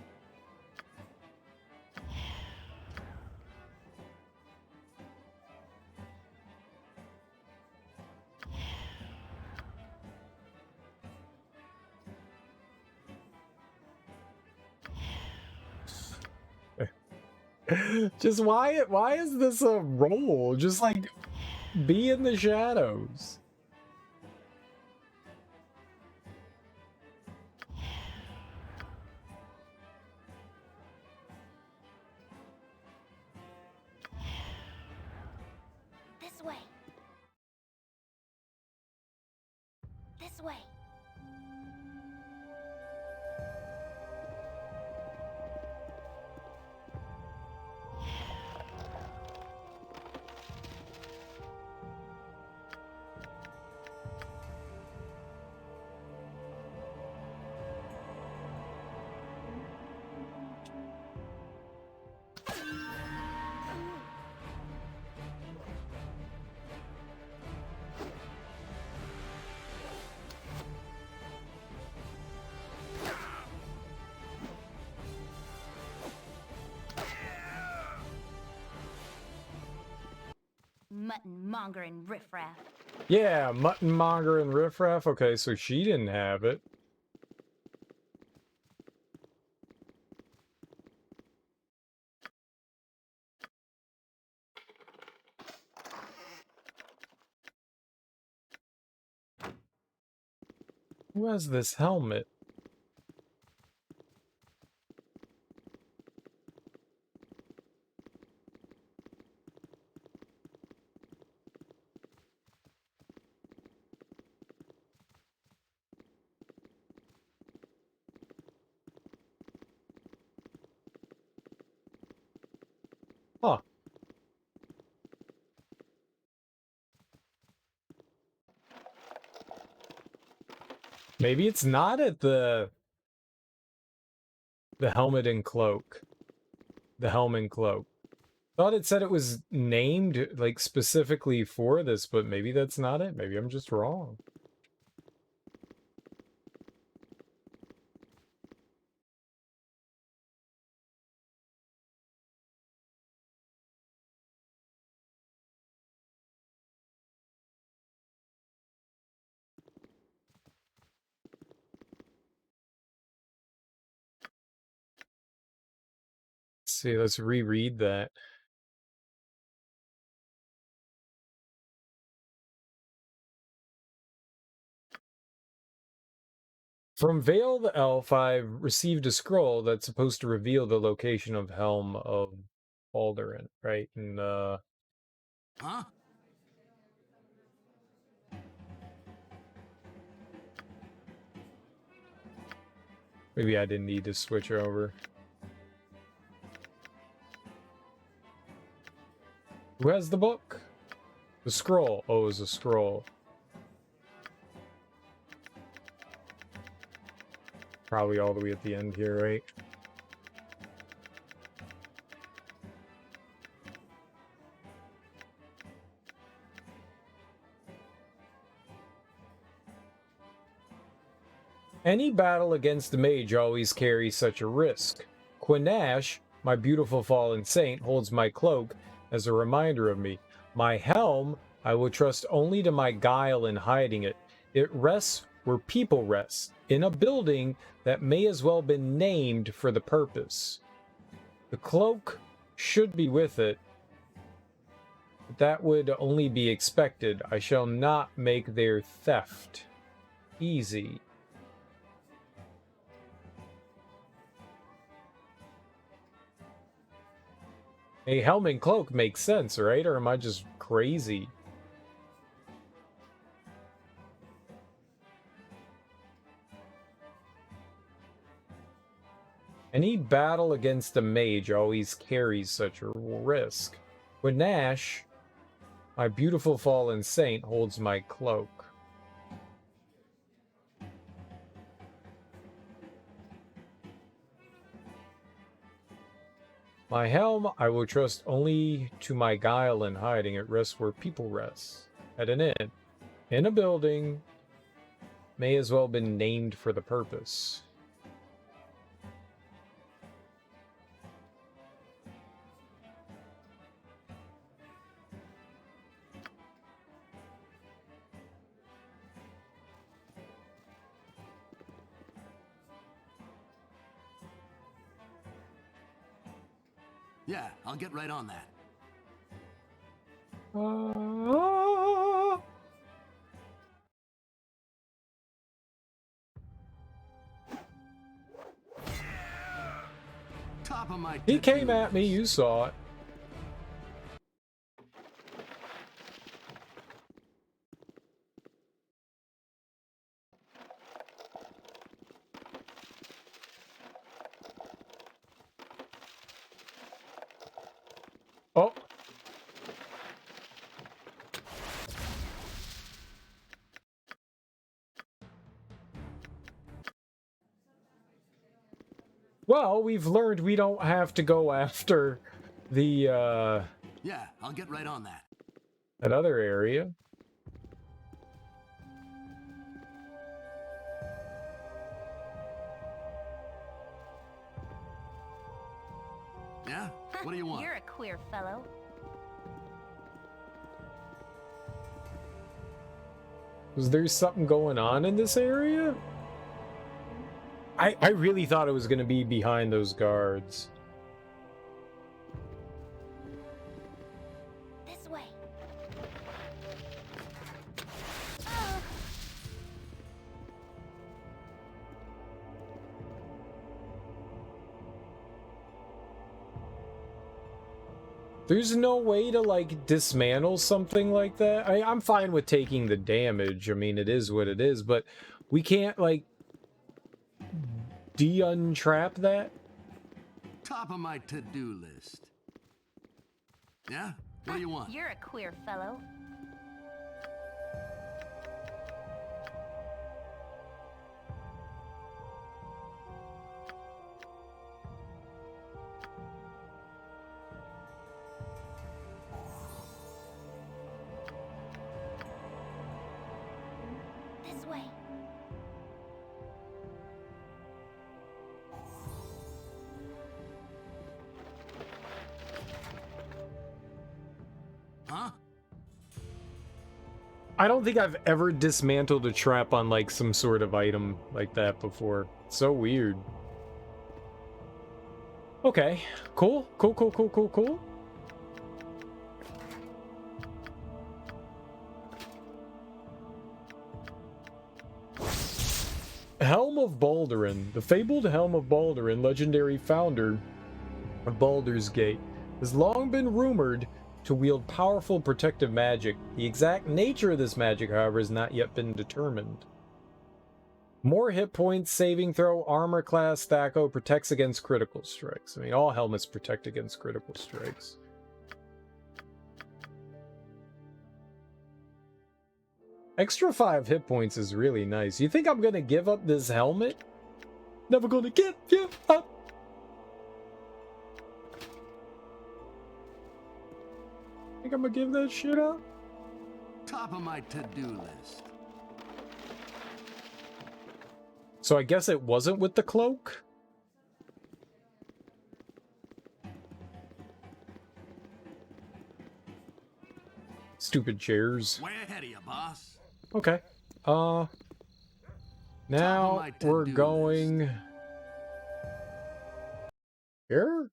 Just why is this a roll? Just like be in the shadows.
This way. This way. Mutton monger and riffraff.
Yeah, mutton monger and riffraff. Okay, so she didn't have it. Who has this helmet? Huh. Maybe it's not at the helmet and cloak. The helm and cloak. Thought it said it was named like specifically for this, but maybe that's not it. Maybe I'm just wrong. Let's see, let's reread that. From Vale the Elf, I've received a scroll that's supposed to reveal the location of Helm of Baldur, right? And,
Huh?
maybe I didn't need to switch over. Who has the book? The scroll. Oh, it's a scroll. Probably all the way at the end here, right? Any battle against the mage always carries such a risk. Quinash, my beautiful fallen saint, holds my cloak as a reminder of me. My helm, I will trust only to my guile in hiding it. It rests where people rest, in a building that may as well been named for the purpose. The cloak should be with it, but that would only be expected. I shall not make their theft easy. A helm and cloak makes sense, right? Or am I just crazy? Any battle against a mage always carries such a risk. Quinash, my beautiful fallen saint, holds my cloak. My helm, I will trust only to my guile in hiding. It rests where people rest. At an inn. In a building. May as well have been named for the purpose.
Yeah, I'll get right on that. Top of my
He came at me, you saw it. Oh. Well, we've learned we don't have to go after the,
Yeah, I'll get right on that.
that other area.
Yeah? What do you want?
You're a queer fellow.
Was there something going on in this area? I really thought it was going to be behind those guards.
This way.
There's no way to, like, dismantle something like that? I'm fine with taking the damage. I mean, it is what it is, but we can't, like, de-untrap that?
Top of my to-do list. Yeah? What do you want?
You're a queer fellow. This way.
Huh?
I don't think I've ever dismantled a trap on, like, some sort of item like that before. It's so weird. Okay. Cool. Cool. Helm of Baldurin. The fabled Helm of Baldurin, legendary founder of Baldur's Gate, has long been rumored to wield powerful protective magic. The exact nature of this magic, however, has not yet been determined. More hit points, saving throw, armor class, Thaco, protects against critical strikes. I mean, all helmets protect against critical strikes. Extra 5 hit points is really nice. You think I'm gonna give up this helmet? Never gonna give you up. Think I'm gonna give that shit up?
Top of my to-do list.
So I guess it wasn't with the cloak? Stupid chairs.
Way ahead of you, boss.
Okay. Now we're going here?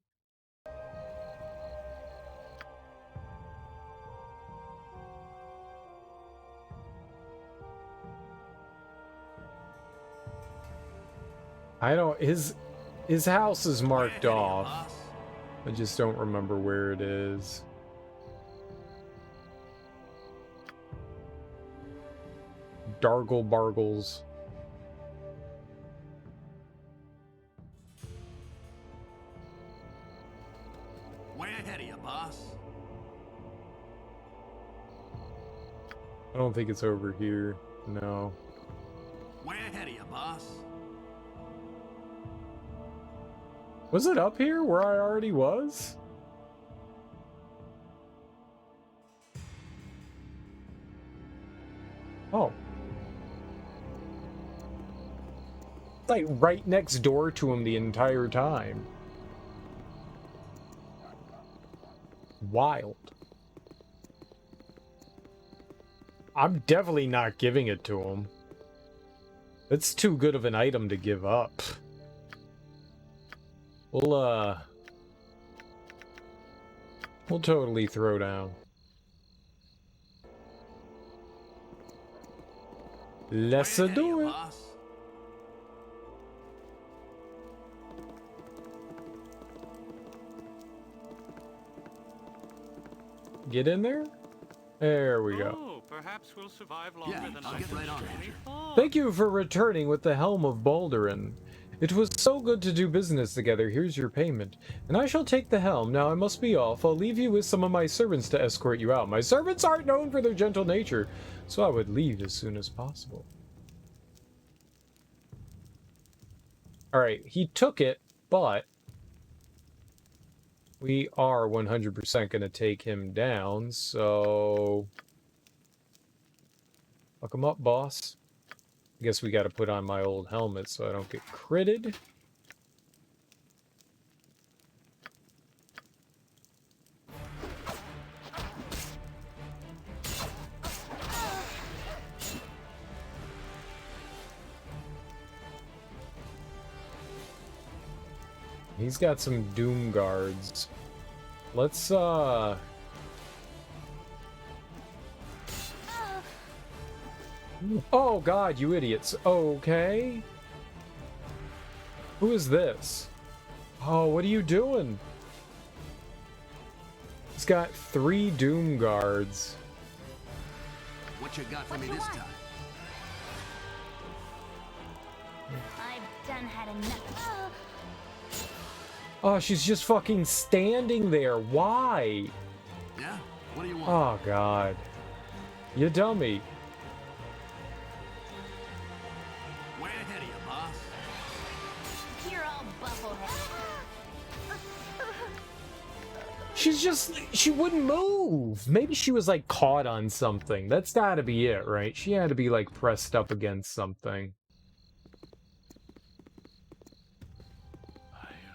I don't, his house is marked off. I just don't remember where it is. Dargle Bargles.
Way ahead of you, boss.
I don't think it's over here. No.
Way ahead of you, boss.
Was it up here where I already was? Oh. Like right next door to him the entire time. Wild. I'm definitely not giving it to him. It's too good of an item to give up. We'll totally throw down. Let's do it. Get in there. There we go.
Oh, perhaps we'll survive longer than
I'll
I
get right on
originally thought.
Thank you for returning with the Helm of Baldurin. It was so good to do business together. Here's your payment. And I shall take the helm. Now I must be off. I'll leave you with some of my servants to escort you out. My servants aren't known for their gentle nature, so I would leave as soon as possible. Alright, he took it, but we are 100% going to take him down, so fuck him up, boss. I guess we got to put on my old helmet so I don't get critted. He's got some Doom Guards. Let's, Oh god, you idiots. Okay. Who is this? Oh, what are you doing? He's got 3 Doom Guards.
What you got for me this time?
I've done had enough.
Oh, she's just fucking standing there. Why?
Yeah? What do you want?
Oh god. You dummy.
Way ahead of you, boss.
You're all bubblehead.
She's just, she wouldn't move. Maybe she was like caught on something. That's gotta be it, right? She had to be like pressed up against something.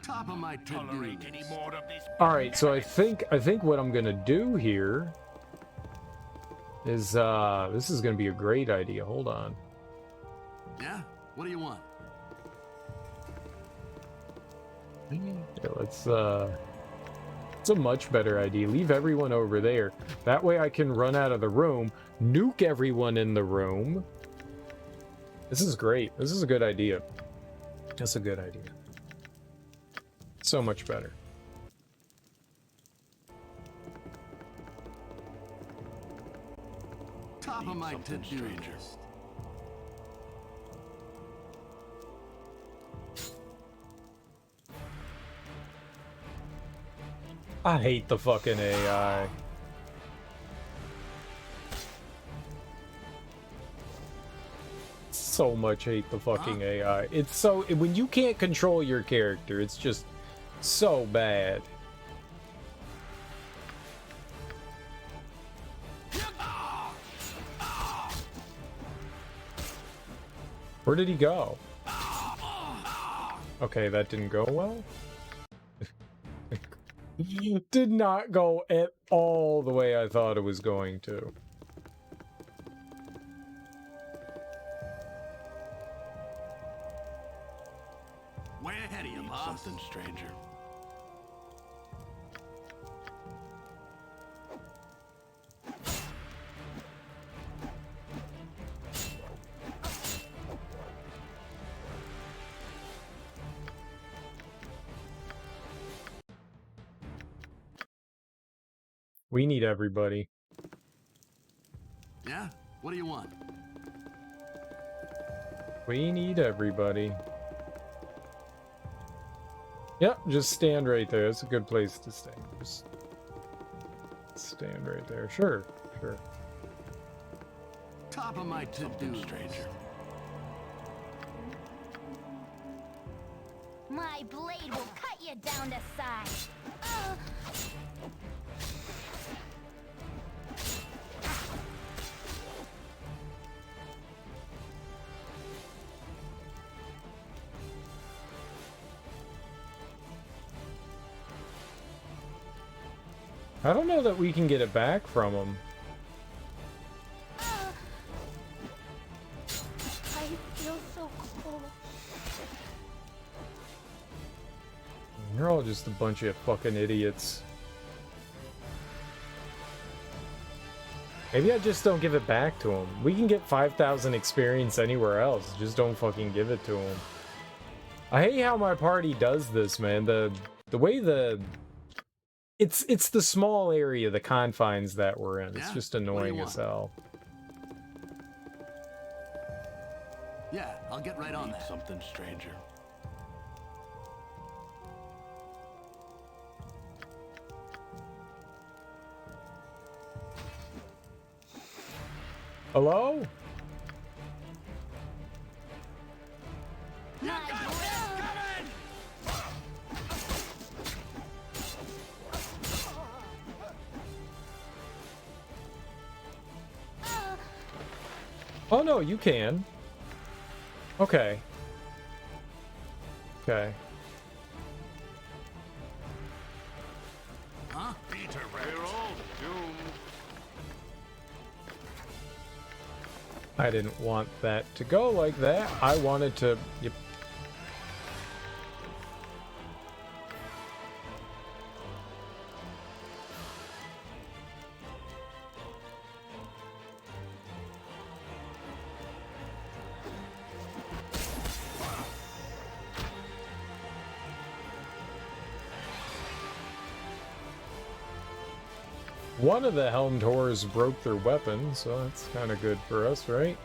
Top of my to-do.
Alright, so I think what I'm gonna do here is this is gonna be a great idea. Hold on.
Yeah? What do you want?
Yeah, let's it's a much better idea. Leave everyone over there. That way I can run out of the room, nuke everyone in the room, This is great. This is a good idea. That's a good idea. So much better.
Top of my to-do list.
I hate the fucking AI. So much hate the fucking AI. It's so... when you can't control your character, it's just so bad. Where did he go? Okay, that didn't go well. Did not go at all the way I thought it was going to.
Way ahead of you, boss.
Something stranger.
We need everybody.
Yeah? What do you want?
We need everybody. Yep, just stand right there. It's a good place to stay. Just stand right there. Sure, sure.
Top of my to-do stranger.
My blade will cut you down to size.
I don't know that we can get it back from him.
I feel so cold.
You're all just a bunch of fucking idiots. Maybe I just don't give it back to him. We can get 5,000 experience anywhere else. Just don't fucking give it to him. I hate how my party does this, man. The way the... It's the small area, the confines that we're in. It's just annoying as hell.
Yeah, I'll get right on that.
Something stranger.
Hello? Oh no, you can. Okay. Okay.
Huh?
We're all doomed.
I didn't want that to go like that. I wanted to... Yep. One of the helmed horrors broke their weapon, so that's kind of good for us, right?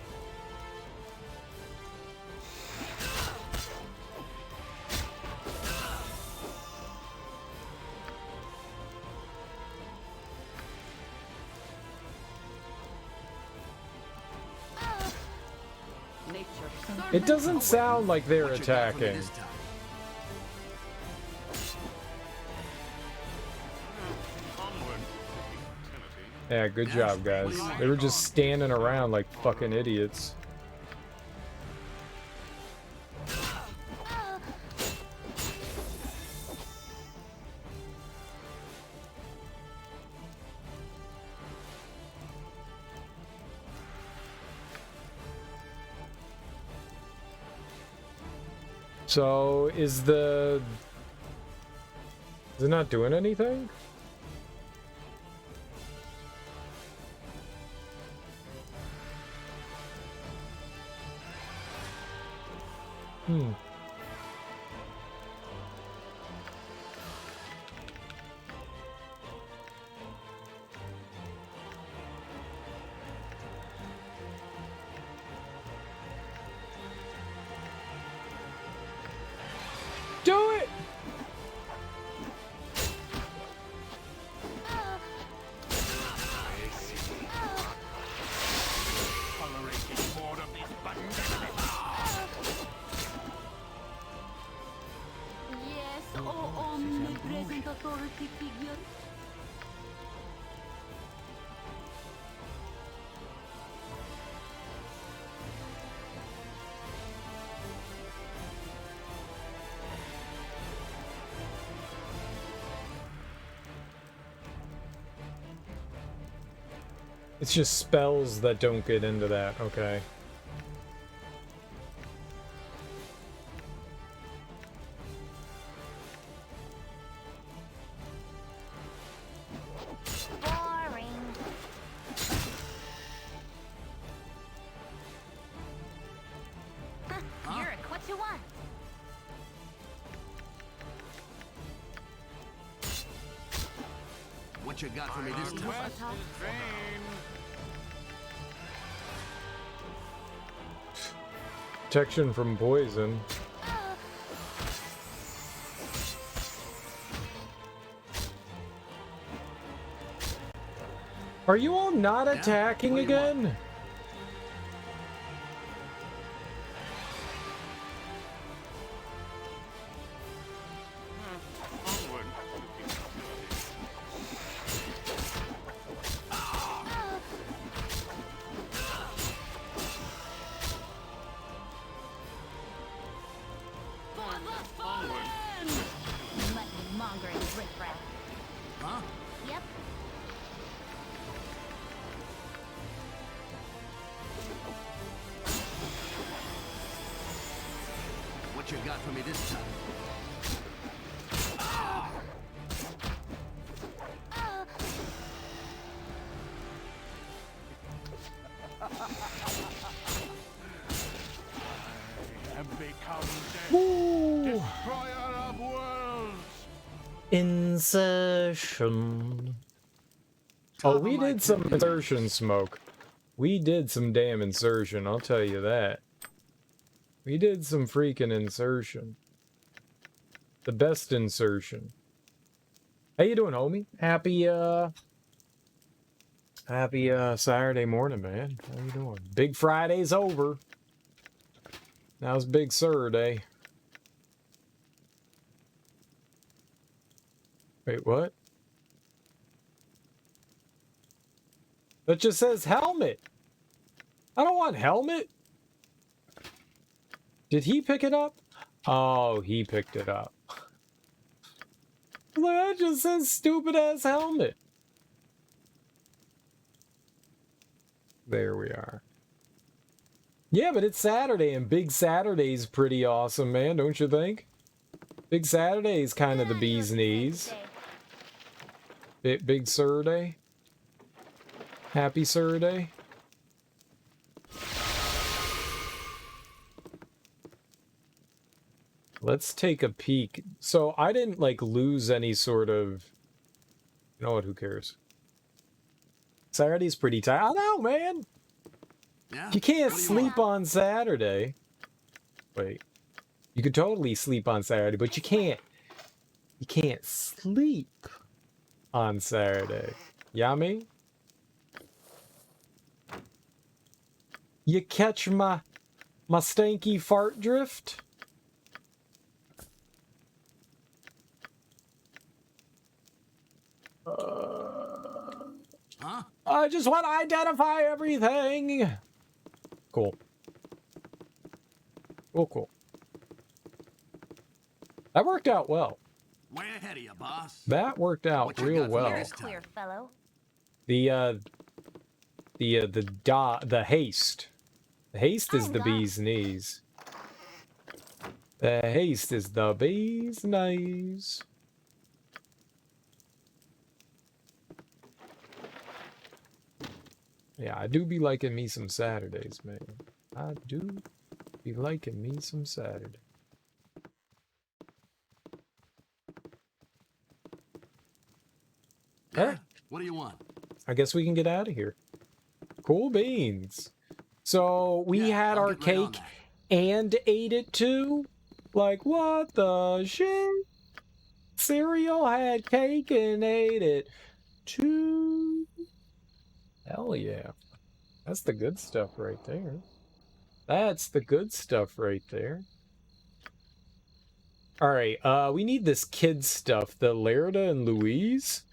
It doesn't sound like they're attacking. Yeah, good job, guys. They were just standing around like fucking idiots. So, is it not doing anything? Do it!
Tolerating more of this benevolence.
Yes, oh omnipresent authority figure.
It's just spells that don't get into that, okay.
Boring. Yurik, what you want?
What you got for me this time?
Protection from poison. Are you all not attacking again?
Mongering riffraff.
Huh?
Yep.
What you got for me this time?
I have become the destroyer of worlds.
Insertion. Oh, we did some insertion smoke. We did some damn insertion, I'll tell you that. We did some freaking insertion. The best insertion. How you doing, homie? Happy Saturday morning, man. How you doing? Big Friday's over. Now's Big Sur Day. Wait, what? That just says helmet. I don't want helmet. Did he pick it up? Oh, he picked it up. That just says stupid ass helmet. There we are. Yeah, but it's Saturday, and Big Saturday's pretty awesome, man, don't you think? Big Saturday's kind of the bee's knees. Big Sur Day. Happy Sur Day. Let's take a peek. So I didn't like lose any sort of, you know what, who cares? Saturday's pretty tight. I know, man.
Yeah.
You can't sleep on Saturday. Wait. You could totally sleep on Saturday, but you can't sleep on Saturday. Yummy? You catch my stanky fart drift?
Huh?
I just want to identify everything. Cool. Cool. That worked out well.
Way ahead of you, boss.
That worked out real well.
Clear, fellow.
The haste. The haste is the bee's knees. The haste is the bee's knees. Yeah, I do be liking me some Saturdays, man. I do Be liking me some cider.
Yeah?
Alright.
What do you want?
I guess we can get out of here. Cool beans. So we had our cake and ate it too? Like, what the shit? Cereal had cake and ate it too? Hell yeah. That's the good stuff right there. That's the good stuff right there. Alright, we need this kid stuff. The Lerda and Louise.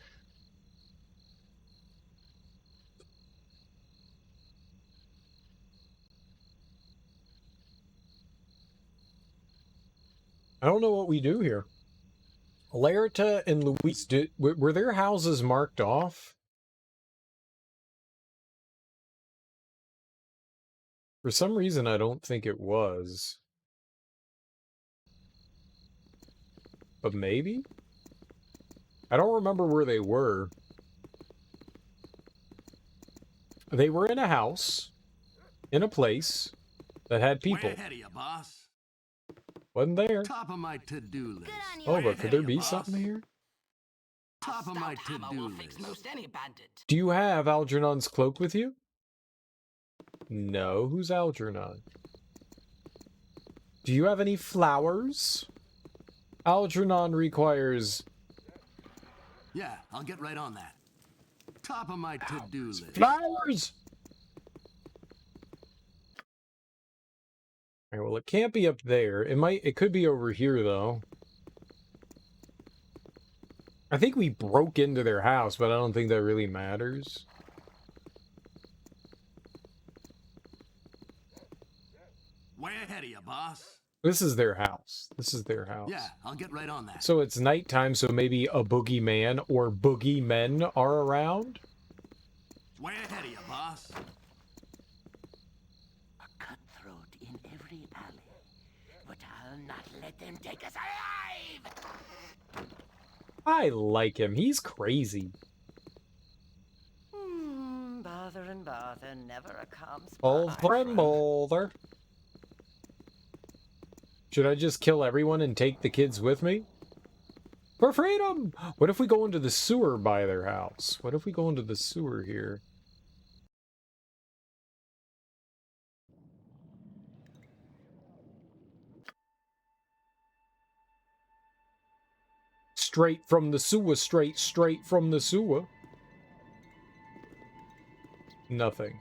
I don't know what we do here. Lerta and Louise, were their houses marked off? For some reason, I don't think it was. But maybe? I don't remember where they were. They were in a house, in a place, that had people.
Way ahead of you, boss.
Wasn't there.
Top of my to-do list.
Oh, but could there be something here?
Top of my to-do list.
Do you have Algernon's cloak with you? No. Who's Algernon? Do you have any flowers? Algernon requires...
Yeah, I'll get right on that. Top of my to-do list.
Flowers! Alright, well, it can't be up there. It could be over here, though. I think we broke into their house, but I don't think that really matters.
Way ahead of you, boss.
This is their house. This is their house.
Yeah, I'll get right on that.
So it's nighttime, so maybe a boogeyman or boogeymen are around?
Way ahead of you, boss.
In every alley, but I'll not let them take us alive!
I like him. He's crazy.
Bother and bother, never a calm spot.
Bother and bother. Should I just kill everyone and take the kids with me? For freedom! What if we go into the sewer by their house? What if we go into the sewer here? Straight from the sewer, straight from the sewer. Nothing.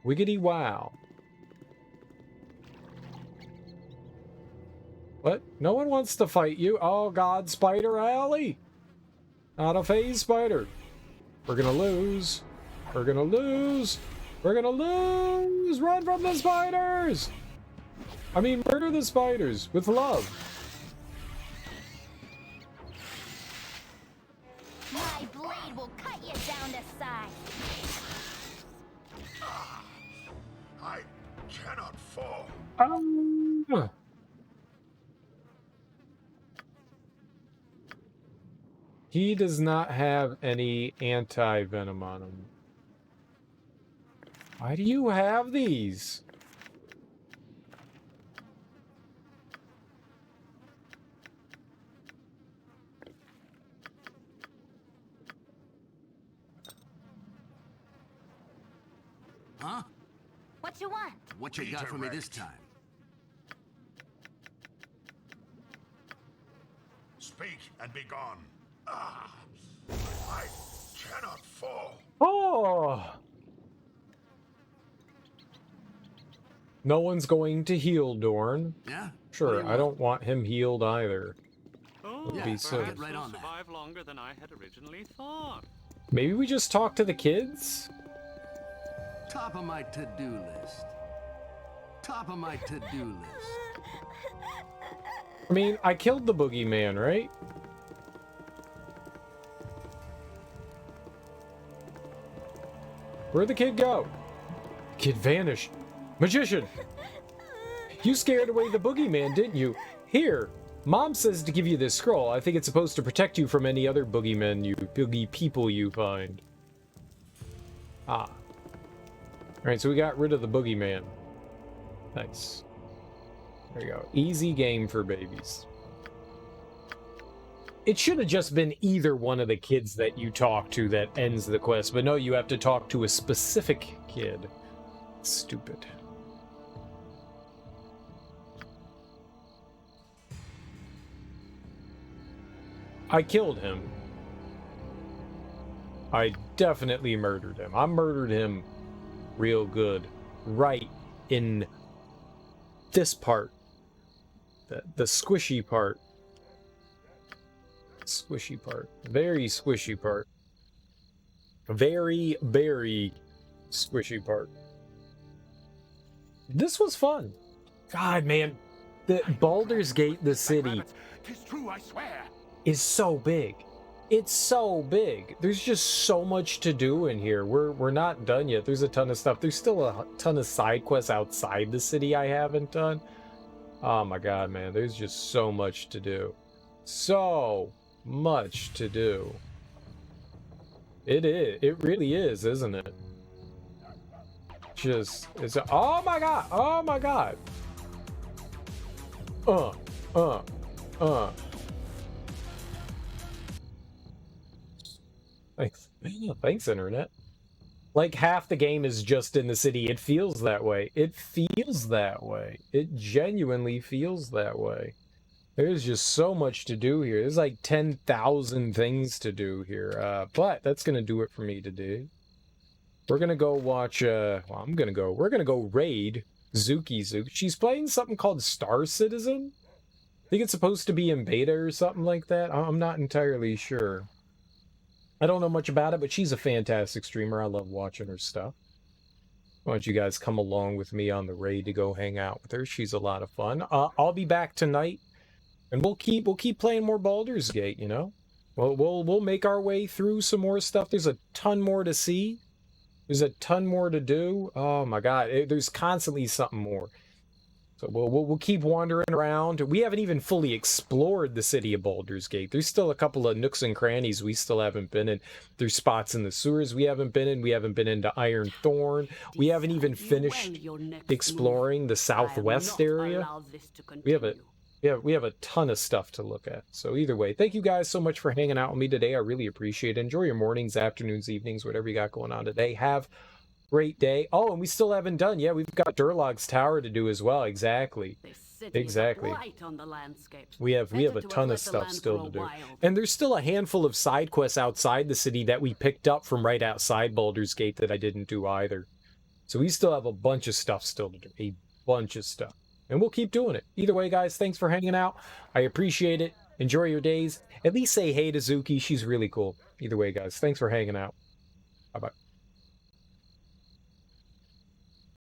Wiggity wow. What? No one wants to fight you. Oh god, Spider Alley! Not a phase spider. We're gonna lose. We're gonna lose. We're gonna lose! Run from the spiders! I mean, murder the spiders with love.
My blade will cut you down to size.
I cannot fall.
He does not have any anti-venom on him. Why do you have these?
Huh?
What you want?
What you got for me this time?
Speak and be gone. I cannot fall.
Oh! No one's going to heal Dorn.
Yeah?
Sure, I don't want him healed either.
Oh,
Would be
perhaps
silly.
we'll survive longer than I had originally thought.
Maybe we just talk to the kids?
Top of my to-do list. Top of my to-do list.
I mean, I killed the boogeyman, right? Where'd the kid go? Kid vanished. Magician! You scared away the boogeyman, didn't you? Here, Mom says to give you this scroll. I think it's supposed to protect you from any other boogie people you find. Ah. Alright, so we got rid of the boogeyman. Nice. There you go. Easy game for babies. It should have just been either one of the kids that you talk to that ends the quest, but no, you have to talk to a specific kid. Stupid. I killed him. I definitely murdered him. I murdered him real good. Right in this part. The squishy part. Squishy part. Very squishy part. Very, very squishy part. This was fun. God, man. The Baldur's Gate, the city, is so big. It's so big. There's just so much to do in here. We're not done yet. There's a ton of stuff. There's still a ton of side quests outside the city I haven't done. Oh my god, man. There's just so much to do. So much to do. It is. It really is, isn't it? Just, it's a, oh my god. Oh my god. Thanks. Thanks, internet. Like, half the game is just in the city. It feels that way. It feels that way. It genuinely feels that way. There's just so much to do here. There's like 10,000 things to do here. But that's going to do it for me today. We're going to go watch, well, we're going to go raid Zuki. She's playing something called Star Citizen. I think it's supposed to be in beta or something like that. I'm not entirely sure. I don't know much about it, but she's a fantastic streamer. I love watching her stuff. Why don't you guys come along with me on the raid to go hang out with her? She's a lot of fun. I'll be back tonight, and we'll keep playing more Baldur's Gate. You know, we'll make our way through some more stuff. There's a ton more to see. There's a ton more to do. Oh my god, there's constantly something more. So we'll keep wandering around. We haven't even fully explored the city of Baldur's Gate. There's still a couple of nooks and crannies we still haven't been in. There's spots in the sewers we haven't been in. We haven't been into Iron Thorn. We haven't even finished exploring the southwest area. We have a ton of stuff to look at. So either way, thank you guys so much for hanging out with me today. I really appreciate it. Enjoy your mornings, afternoons, evenings, whatever you got going on today. Have great day. Oh, and we still haven't done. Yeah, we've got Durlog's Tower to do as well. Exactly. Exactly. We have a ton of stuff still to do. And there's still a handful of side quests outside the city that we picked up from right outside Baldur's Gate that I didn't do either. So we still have a bunch of stuff still to do. A bunch of stuff. And we'll keep doing it. Either way, guys, thanks for hanging out. I appreciate it. Enjoy your days. At least say hey to Zuki. She's really cool. Either way, guys, thanks for hanging out. Bye-bye.